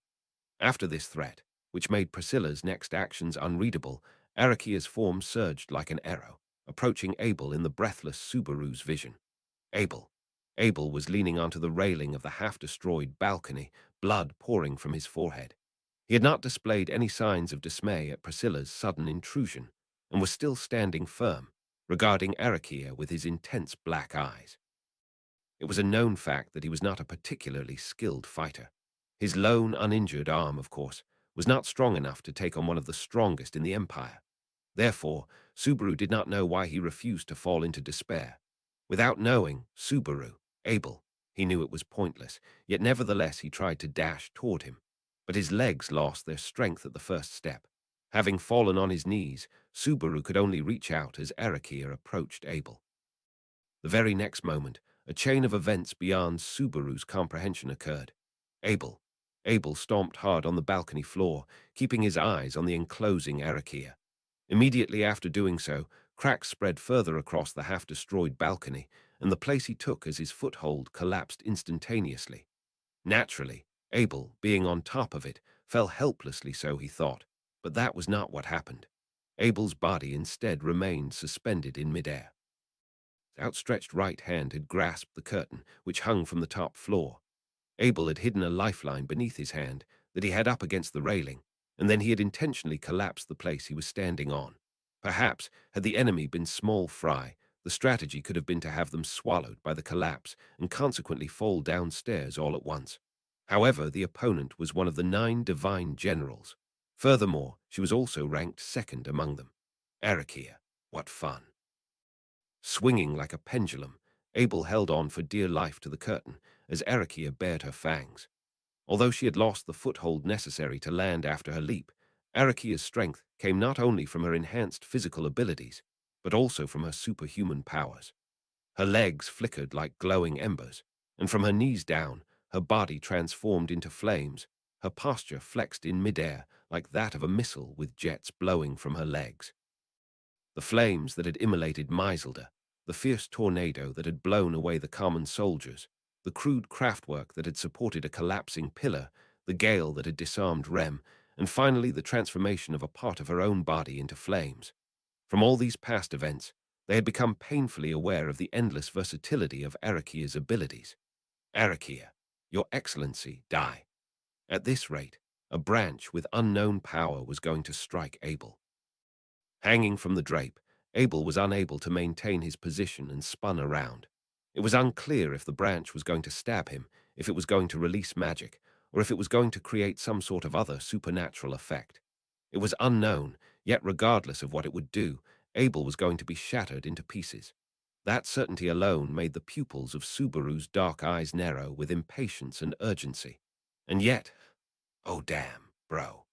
After this threat, which made Priscilla's next actions unreadable, Arakia's form surged like an arrow, approaching Abel in the breathless Subaru's vision. Abel. Abel was leaning onto the railing of the half-destroyed balcony, blood pouring from his forehead. He had not displayed any signs of dismay at Priscilla's sudden intrusion, and was still standing firm, regarding Arakia with his intense black eyes. It was a known fact that he was not a particularly skilled fighter. His lone, uninjured arm, of course, was not strong enough to take on one of the strongest in the empire. Therefore, Subaru did not know why he refused to fall into despair. Without knowing, Subaru, Abel, he knew it was pointless, yet nevertheless he tried to dash toward him. But his legs lost their strength at the first step. Having fallen on his knees, Subaru could only reach out as Arakia approached Abel. The very next moment, a chain of events beyond Subaru's comprehension occurred. Abel. Abel stomped hard on the balcony floor, keeping his eyes on the enclosing Arakia. Immediately after doing so, cracks spread further across the half-destroyed balcony, and the place he took as his foothold collapsed instantaneously. Naturally, Abel, being on top of it, fell helplessly, so he thought, but that was not what happened. Abel's body instead remained suspended in midair. His outstretched right hand had grasped the curtain, which hung from the top floor. Abel had hidden a lifeline beneath his hand that he had up against the railing, and then he had intentionally collapsed the place he was standing on. Perhaps, had the enemy been small fry, the strategy could have been to have them swallowed by the collapse and consequently fall downstairs all at once. However, the opponent was one of the 9 divine generals. Furthermore, she was also ranked second among them. Arakia, what fun. Swinging like a pendulum, Abel held on for dear life to the curtain as Arakia bared her fangs. Although she had lost the foothold necessary to land after her leap, Arakia's strength came not only from her enhanced physical abilities, but also from her superhuman powers. Her legs flickered like glowing embers, and from her knees down, her body transformed into flames, her posture flexed in midair like that of a missile with jets blowing from her legs. The flames that had immolated Meiselder, the fierce tornado that had blown away the common soldiers, the crude craftwork that had supported a collapsing pillar, the gale that had disarmed Rem, and finally the transformation of a part of her own body into flames. From all these past events, they had become painfully aware of the endless versatility of Arakia's abilities. Arakia, your excellency, die. At this rate, a branch with unknown power was going to strike Abel. Hanging from the drape, Abel was unable to maintain his position and spun around. It was unclear if the branch was going to stab him, if it was going to release magic, or if it was going to create some sort of other supernatural effect. It was unknown, yet regardless of what it would do, Abel was going to be shattered into pieces. That certainty alone made the pupils of Subaru's dark eyes narrow with impatience and urgency. And yet, oh damn, bro.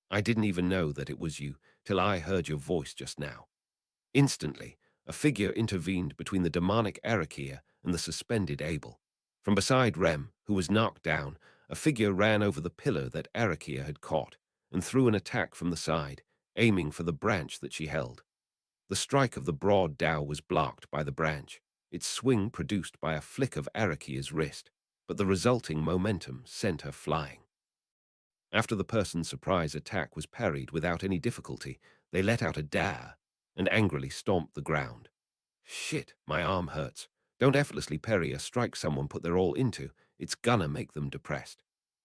I didn't even know that it was you till I heard your voice just now. Instantly, a figure intervened between the demonic Arakia and the suspended Abel. From beside Rem, who was knocked down, a figure ran over the pillar that Arakia had caught and threw an attack from the side, aiming for the branch that she held. The strike of the broad dowel was blocked by the branch, its swing produced by a flick of Arakia's wrist, but the resulting momentum sent her flying. After the person's surprise attack was parried without any difficulty, they let out a dah and angrily stomped the ground. Shit, my arm hurts. Don't effortlessly parry a strike someone put their all into. It's gonna make them depressed.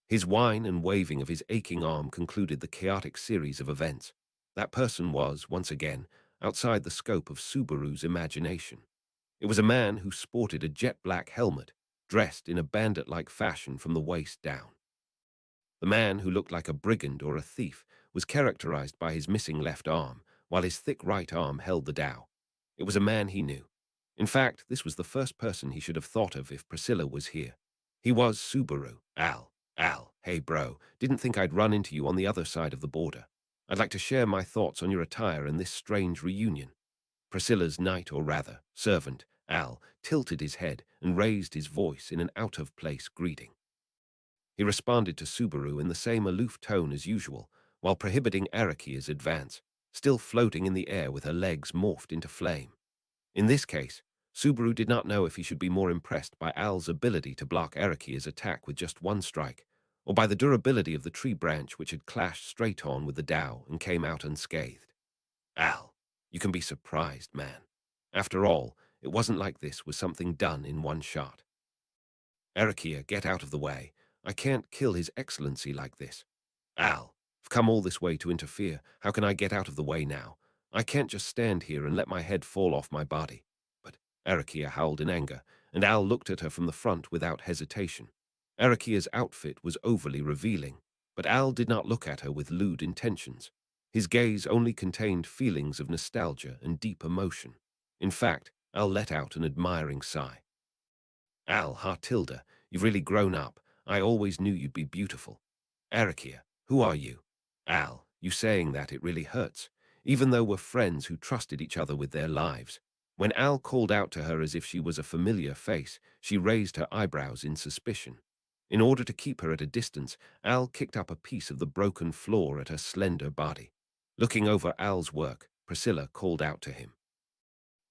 His whine and waving of his aching arm concluded the chaotic series of events. That person was, once again, outside the scope of Subaru's imagination. It was a man who sported a jet-black helmet, dressed in a bandit-like fashion from the waist down. The man, who looked like a brigand or a thief, was characterized by his missing left arm, while his thick right arm held the dowel. It was a man he knew. In fact, this was the first person he should have thought of if Priscilla was here. He was Subaru. Al, hey bro, didn't think I'd run into you on the other side of the border. I'd like to share my thoughts on your attire and this strange reunion. Priscilla's knight, or rather, servant, Al, tilted his head and raised his voice in an out-of-place greeting. He responded to Subaru in the same aloof tone as usual, while prohibiting Arakia's advance, still floating in the air with her legs morphed into flame. In this case, Subaru did not know if he should be more impressed by Al's ability to block Arakia's attack with just one strike, or by the durability of the tree branch which had clashed straight on with the dowel and came out unscathed. Al, you can be surprised, man. After all, it wasn't like this was something done in one shot. Arakia, get out of the way. I can't kill His Excellency like this. Al, I've come all this way to interfere. How can I get out of the way now? I can't just stand here and let my head fall off my body. But Arakia howled in anger, and Al looked at her from the front without hesitation. Arakia's outfit was overly revealing, but Al did not look at her with lewd intentions. His gaze only contained feelings of nostalgia and deep emotion. In fact, Al let out an admiring sigh. Al, Tilda, you've really grown up. I always knew you'd be beautiful. Arakia, who are you? Al, you saying that it really hurts, even though we're friends who trusted each other with their lives. When Al called out to her as if she was a familiar face, she raised her eyebrows in suspicion. In order to keep her at a distance, Al kicked up a piece of the broken floor at her slender body. Looking over Al's work, Priscilla called out to him.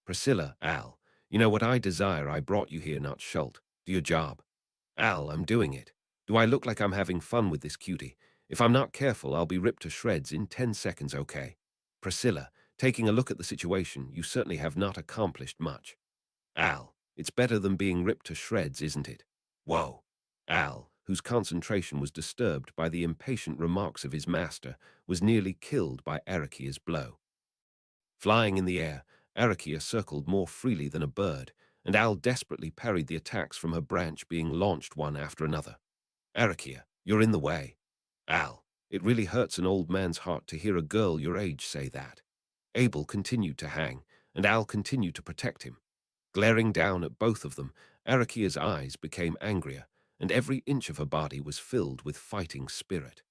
Priscilla, Al, you know what I desire. I brought you here, not Schult. Do your job. Al, I'm doing it. Do I look like I'm having fun with this cutie? If I'm not careful, I'll be ripped to shreds in 10 seconds, okay? Priscilla, taking a look at the situation, you certainly have not accomplished much. Al, it's better than being ripped to shreds, isn't it? Whoa. Al, whose concentration was disturbed by the impatient remarks of his master, was nearly killed by Arakia's blow. Flying in the air, Arakia circled more freely than a bird, and Al desperately parried the attacks from her branch being launched one after another. Arakia, you're in the way. Al, it really hurts an old man's heart to hear a girl your age say that. Abel continued to hang, and Al continued to protect him. Glaring down at both of them, Arakia's eyes became angrier, and every inch of her body was filled with fighting spirit.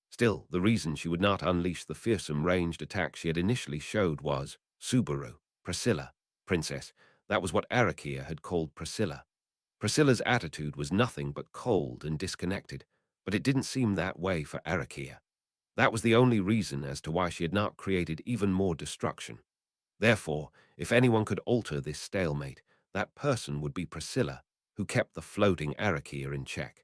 Still, the reason she would not unleash the fearsome ranged attack she had initially showed was Subaru, Priscilla, Princess. That was what Arakia had called Priscilla. Priscilla's attitude was nothing but cold and disconnected, but it didn't seem that way for Arakia. That was the only reason as to why she had not created even more destruction. Therefore, if anyone could alter this stalemate, that person would be Priscilla, who kept the floating Arakia in check.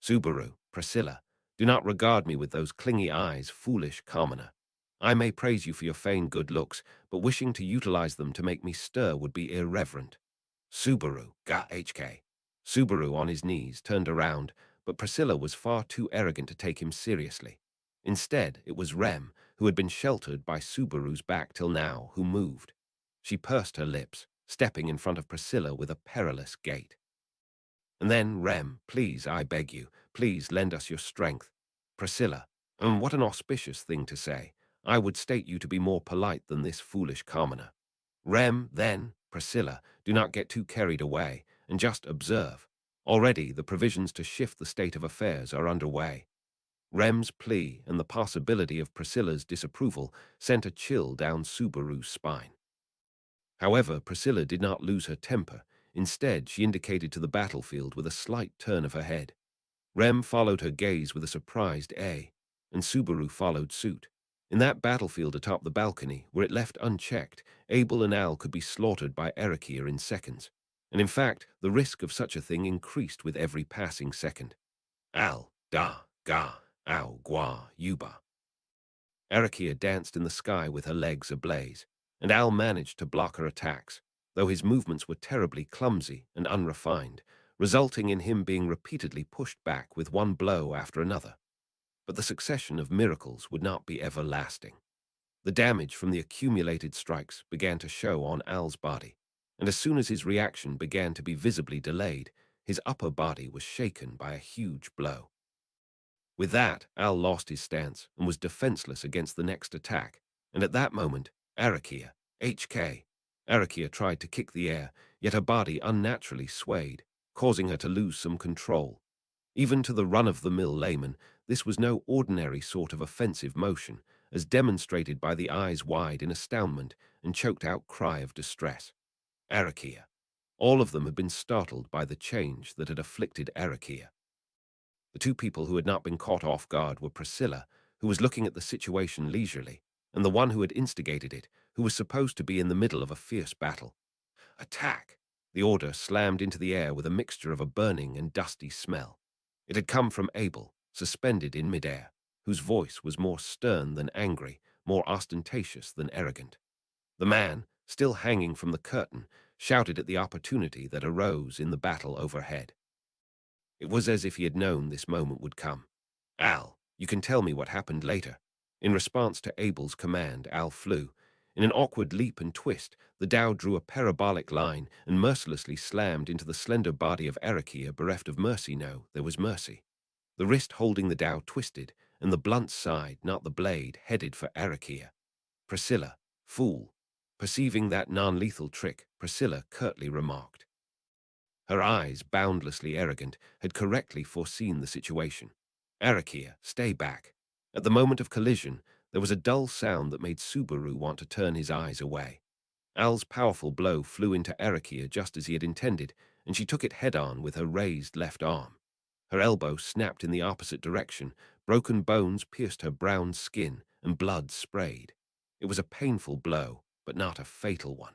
Subaru, Priscilla, Do not regard me with those clingy eyes, foolish commoner. I may praise you for your feigned good looks, but wishing to utilize them to make me stir would be irreverent. Subaru, ga HK. Subaru, on his knees, turned around, but Priscilla was far too arrogant to take him seriously. Instead, it was Rem, who had been sheltered by Subaru's back till now, who moved. She pursed her lips, stepping in front of Priscilla with a perilous gait. And then, Rem, please, I beg you, please lend us your strength. Priscilla, and what an auspicious thing to say. I would state you to be more polite than this foolish commoner. Rem, then, Priscilla, do not get too carried away, and just observe. Already the provisions to shift the state of affairs are underway. Rem's plea and the possibility of Priscilla's disapproval sent a chill down Subaru's spine. However, Priscilla did not lose her temper. Instead, she indicated to the battlefield with a slight turn of her head. Rem followed her gaze with a surprised "eh," and Subaru followed suit. In that battlefield atop the balcony, were it left unchecked, Abel and Al could be slaughtered by Erikia in seconds. And in fact, the risk of such a thing increased with every passing second. Al, da, ga, ow, gua, yuba. Erikia danced in the sky with her legs ablaze, and Al managed to block her attacks, though his movements were terribly clumsy and unrefined, resulting in him being repeatedly pushed back with one blow after another. But the succession of miracles would not be everlasting. The damage from the accumulated strikes began to show on Al's body, and as soon as his reaction began to be visibly delayed, his upper body was shaken by a huge blow. With that, Al lost his stance and was defenseless against the next attack, and at that moment, Arakia, HK. Arakia tried to kick the air, yet her body unnaturally swayed, causing her to lose some control. Even to the run-of-the-mill layman, this was no ordinary sort of offensive motion, as demonstrated by the eyes wide in astoundment and choked-out cry of distress. Arakia. All of them had been startled by the change that had afflicted Arakia. The two people who had not been caught off guard were Priscilla, who was looking at the situation leisurely, and the one who had instigated it, who was supposed to be in the middle of a fierce battle. Attack! The order slammed into the air with a mixture of a burning and dusty smell. It had come from Abel, suspended in midair, whose voice was more stern than angry, more ostentatious than arrogant. The man, still hanging from the curtain, shouted at the opportunity that arose in the battle overhead. It was as if he had known this moment would come. Al, you can tell me what happened later. In response to Abel's command, Al flew. In an awkward leap and twist, the dhow drew a parabolic line and mercilessly slammed into the slender body of Arakia, bereft of mercy. No, there was mercy. The wrist holding the dhow twisted, and the blunt side, not the blade, headed for Arakia. Priscilla, fool. Perceiving that non-lethal trick, Priscilla curtly remarked. Her eyes, boundlessly arrogant, had correctly foreseen the situation. Arakia, stay back. At the moment of collision, there was a dull sound that made Subaru want to turn his eyes away. Al's powerful blow flew into Arakia just as he had intended, and she took it head-on with her raised left arm. Her elbow snapped in the opposite direction, broken bones pierced her brown skin, and blood sprayed. It was a painful blow, but not a fatal one.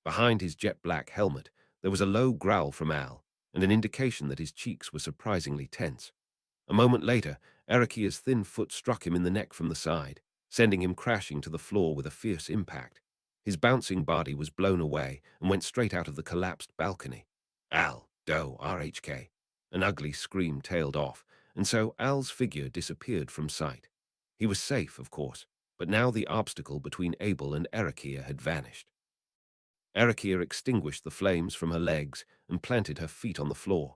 Behind his jet-black helmet, there was a low growl from Al, and an indication that his cheeks were surprisingly tense. A moment later, Arakia's thin foot struck him in the neck from the side, sending him crashing to the floor with a fierce impact. His bouncing body was blown away and went straight out of the collapsed balcony. Al, do, RHK. An ugly scream tailed off, and so Al's figure disappeared from sight. He was safe, of course, but now the obstacle between Abel and Arakia had vanished. Arakia extinguished the flames from her legs and planted her feet on the floor.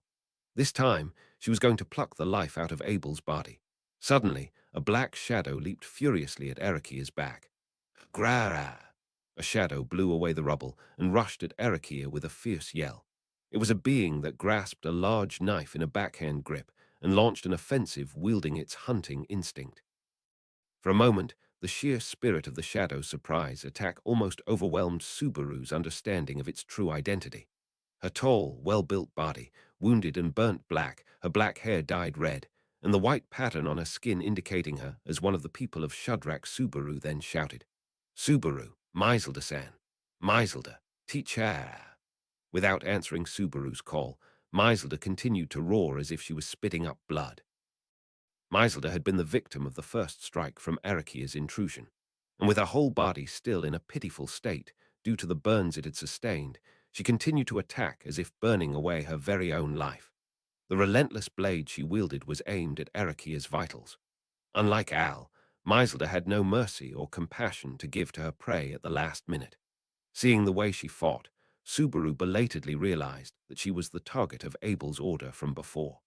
This time, she was going to pluck the life out of Abel's body. Suddenly, a black shadow leaped furiously at Arakia's back. Grara! A shadow blew away the rubble and rushed at Arakia with a fierce yell. It was a being that grasped a large knife in a backhand grip and launched an offensive wielding its hunting instinct. For a moment, the sheer spirit of the shadow's surprise attack almost overwhelmed Subaru's understanding of its true identity. Her tall, well-built body, wounded and burnt black, her black hair dyed red, and the white pattern on her skin indicating her as one of the people of Shudrak. Subaru then shouted, Subaru, Maiselda-san, Maiselda, teacher. Without answering Subaru's call, Maiselda continued to roar as if she was spitting up blood. Maiselda had been the victim of the first strike from Arakia's intrusion, and with her whole body still in a pitiful state due to the burns it had sustained, she continued to attack as if burning away her very own life. The relentless blade she wielded was aimed at Arakia's vitals. Unlike Al, Maiselda had no mercy or compassion to give to her prey at the last minute. Seeing the way she fought, Subaru belatedly realized that she was the target of Abel's order from before.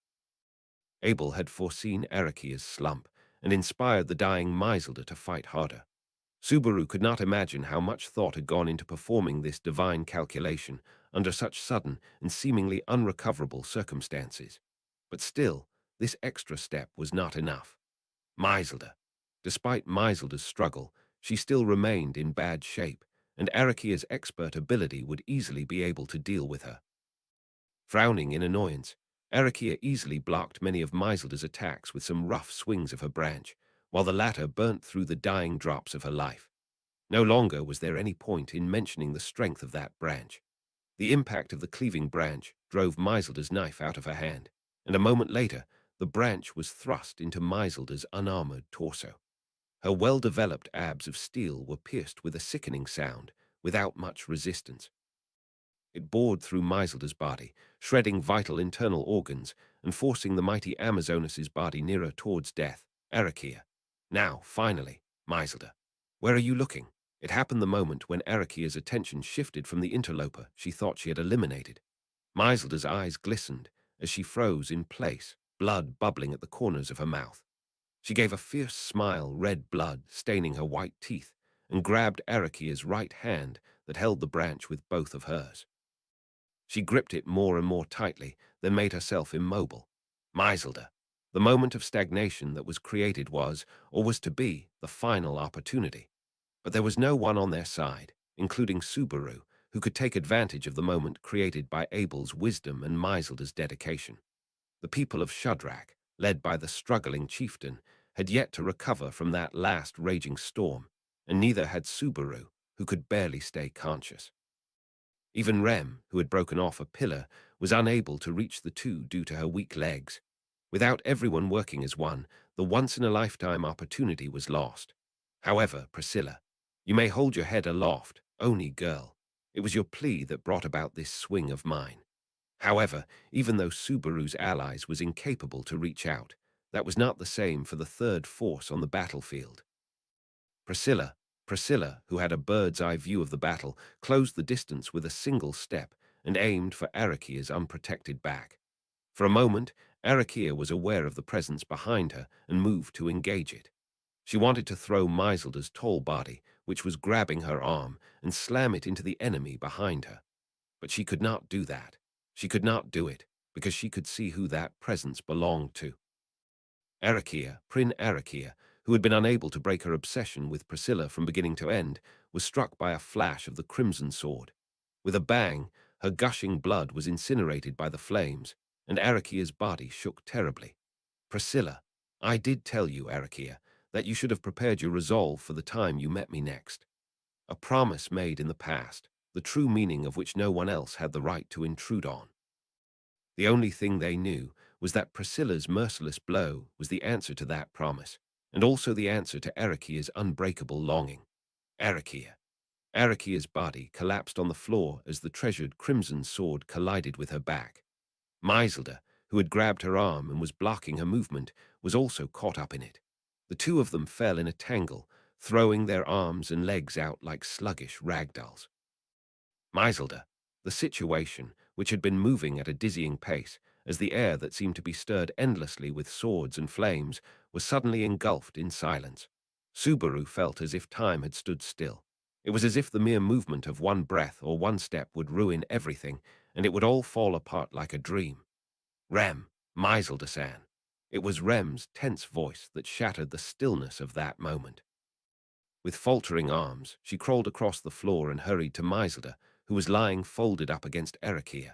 Abel had foreseen Arakia's slump and inspired the dying Maiselda to fight harder. Subaru could not imagine how much thought had gone into performing this divine calculation under such sudden and seemingly unrecoverable circumstances. But still, this extra step was not enough. Maiselda. Despite Maiselda's struggle, she still remained in bad shape, and Arakia's expert ability would easily be able to deal with her. Frowning in annoyance, Arakia easily blocked many of Maiselda's attacks with some rough swings of her branch, while the latter burnt through the dying drops of her life. No longer was there any point in mentioning the strength of that branch. The impact of the cleaving branch drove Maiselda's knife out of her hand, and a moment later, the branch was thrust into Maiselda's unarmored torso. Her well-developed abs of steel were pierced with a sickening sound, without much resistance. It bored through Maiselda's body, shredding vital internal organs and forcing the mighty Amazoness's body nearer towards death. Arakia. Now, finally, Maiselda. Where are you looking? It happened the moment when Arakia's attention shifted from the interloper she thought she had eliminated. Maiselda's eyes glistened as she froze in place, blood bubbling at the corners of her mouth. She gave a fierce smile, red blood staining her white teeth, and grabbed Arakia's right hand that held the branch with both of hers. She gripped it more and more tightly, then made herself immobile. Maiselda. The moment of stagnation that was created was, or was to be, the final opportunity. But there was no one on their side, including Subaru, who could take advantage of the moment created by Abel's wisdom and Maiselda's dedication. The people of Shadrach, led by the struggling chieftain, had yet to recover from that last raging storm, and neither had Subaru, who could barely stay conscious. Even Rem, who had broken off a pillar, was unable to reach the two due to her weak legs. Without everyone working as one, the once-in-a-lifetime opportunity was lost. However, Priscilla, you may hold your head aloft, Oni girl. It was your plea that brought about this swing of mine. However, even though Subaru's allies was incapable to reach out, that was not the same for the third force on the battlefield. Priscilla, who had a bird's-eye view of the battle, closed the distance with a single step and aimed for Arakia's unprotected back. For a moment, Arakia was aware of the presence behind her and moved to engage it. She wanted to throw Maiselda's tall body, which was grabbing her arm, and slam it into the enemy behind her. But she could not do that. She could not do it, because she could see who that presence belonged to. Prin Arakia, who had been unable to break her obsession with Priscilla from beginning to end, was struck by a flash of the crimson sword. With a bang, her gushing blood was incinerated by the flames, and Arakia's body shook terribly. Priscilla, I did tell you, Arakia, that you should have prepared your resolve for the time you met me next. A promise made in the past, the true meaning of which no one else had the right to intrude on. The only thing they knew was that Priscilla's merciless blow was the answer to that promise, and also the answer to Arakia's unbreakable longing. Arakia's body collapsed on the floor as the treasured crimson sword collided with her back. Maiselda, who had grabbed her arm and was blocking her movement, was also caught up in it. The two of them fell in a tangle, throwing their arms and legs out like sluggish ragdolls. Maiselda, the situation, which had been moving at a dizzying pace, as the air that seemed to be stirred endlessly with swords and flames, was suddenly engulfed in silence. Subaru felt as if time had stood still. It was as if the mere movement of one breath or one step would ruin everything, and it would all fall apart like a dream. Rem, Maiselda-san. It was Rem's tense voice that shattered the stillness of that moment. With faltering arms, she crawled across the floor and hurried to Maiselda, who was lying folded up against Arakia.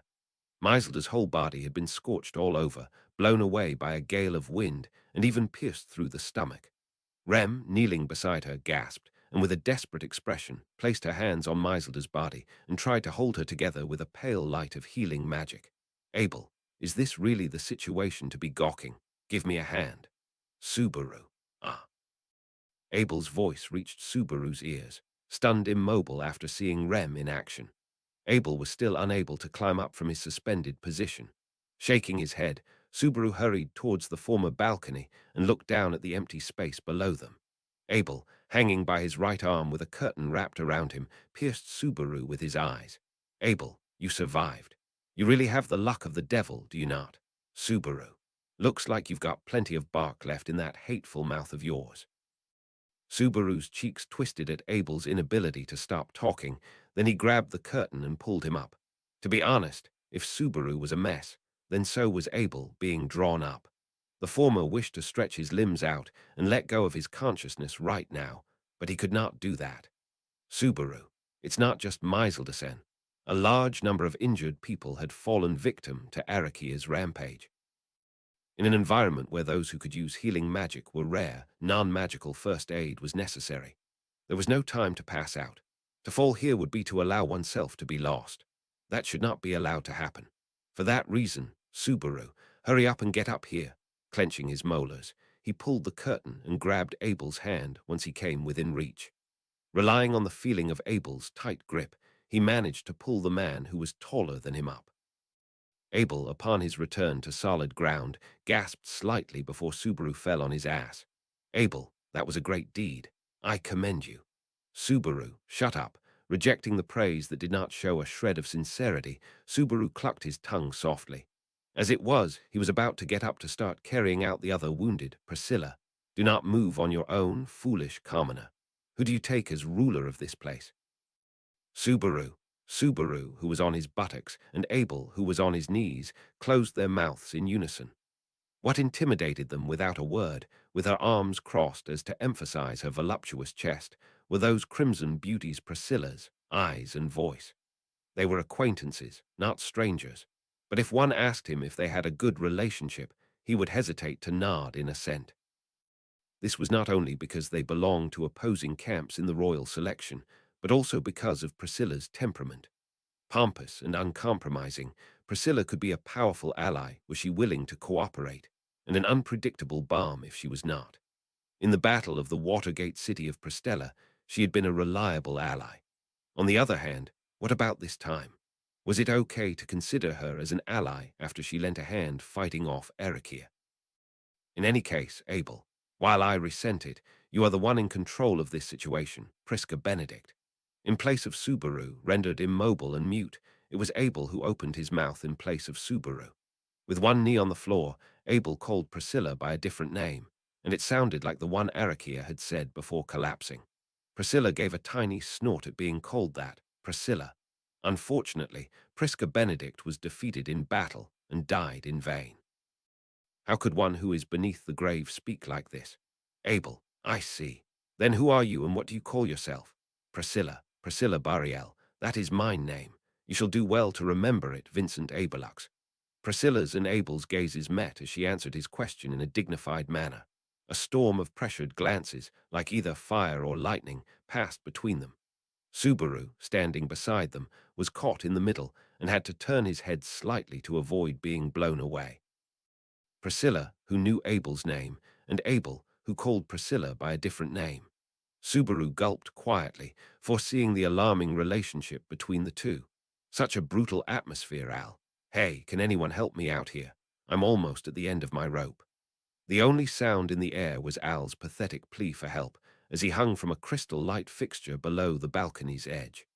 Maiselda's whole body had been scorched all over, blown away by a gale of wind, and even pierced through the stomach. Rem, kneeling beside her, gasped, and with a desperate expression, placed her hands on Maiselda's body and tried to hold her together with a pale light of healing magic. Abel, is this really the situation to be gawking? Give me a hand. Subaru. Ah. Abel's voice reached Subaru's ears, stunned immobile after seeing Rem in action. Abel was still unable to climb up from his suspended position. Shaking his head, Subaru hurried towards the former balcony and looked down at the empty space below them. Abel, hanging by his right arm with a curtain wrapped around him, pierced Subaru with his eyes. Abel, you survived. You really have the luck of the devil, do you not? Subaru. Looks like you've got plenty of bark left in that hateful mouth of yours. Subaru's cheeks twisted at Abel's inability to stop talking, then he grabbed the curtain and pulled him up. To be honest, if Subaru was a mess, then so was Abel being drawn up. The former wished to stretch his limbs out and let go of his consciousness right now, but he could not do that. Subaru, it's not just Meiseldesen. A large number of injured people had fallen victim to Arakia's rampage. In an environment where those who could use healing magic were rare, non-magical first aid was necessary. There was no time to pass out. To fall here would be to allow oneself to be lost. That should not be allowed to happen. For that reason, Subaru, hurry up and get up here. Clenching his molars, he pulled the curtain and grabbed Abel's hand once he came within reach. Relying on the feeling of Abel's tight grip, he managed to pull the man who was taller than him up. Abel, upon his return to solid ground, gasped slightly before Subaru fell on his ass. Abel, that was a great deed. I commend you. Subaru, shut up. Rejecting the praise that did not show a shred of sincerity, Subaru clucked his tongue softly. As it was, he was about to get up to start carrying out the other wounded, Priscilla. Do not move on your own, foolish commoner. Who do you take as ruler of this place? Subaru, who was on his buttocks, and Abel, who was on his knees, closed their mouths in unison. What intimidated them without a word, with her arms crossed as to emphasize her voluptuous chest, were those crimson beauties Priscilla's eyes and voice. They were acquaintances, not strangers, but if one asked him if they had a good relationship, he would hesitate to nod in assent. This was not only because they belonged to opposing camps in the royal selection, but also because of Priscilla's temperament. Pompous and uncompromising, Priscilla could be a powerful ally were she willing to cooperate, and an unpredictable balm if she was not. In the battle of the Watergate city of Prestella, she had been a reliable ally. On the other hand, what about this time? Was it okay to consider her as an ally after she lent a hand fighting off Erikia? In any case, Abel, while I resent it, you are the one in control of this situation, Prisca Benedict. In place of Subaru, rendered immobile and mute, it was Abel who opened his mouth in place of Subaru. With one knee on the floor, Abel called Priscilla by a different name, and it sounded like the one Arakia had said before collapsing. Priscilla gave a tiny snort at being called that, Priscilla. Unfortunately, Prisca Benedict was defeated in battle and died in vain. How could one who is beneath the grave speak like this? Abel, I see. Then who are you and what do you call yourself? Priscilla Bariel. That is my name. You shall do well to remember it, Vincent Abelux. Priscilla's and Abel's gazes met as she answered his question in a dignified manner. A storm of pressured glances, like either fire or lightning, passed between them. Subaru, standing beside them, was caught in the middle and had to turn his head slightly to avoid being blown away. Priscilla, who knew Abel's name, and Abel, who called Priscilla by a different name. Subaru gulped quietly, foreseeing the alarming relationship between the two. Such a brutal atmosphere, Al. Hey, can anyone help me out here? I'm almost at the end of my rope. The only sound in the air was Al's pathetic plea for help, as he hung from a crystal light fixture below the balcony's edge.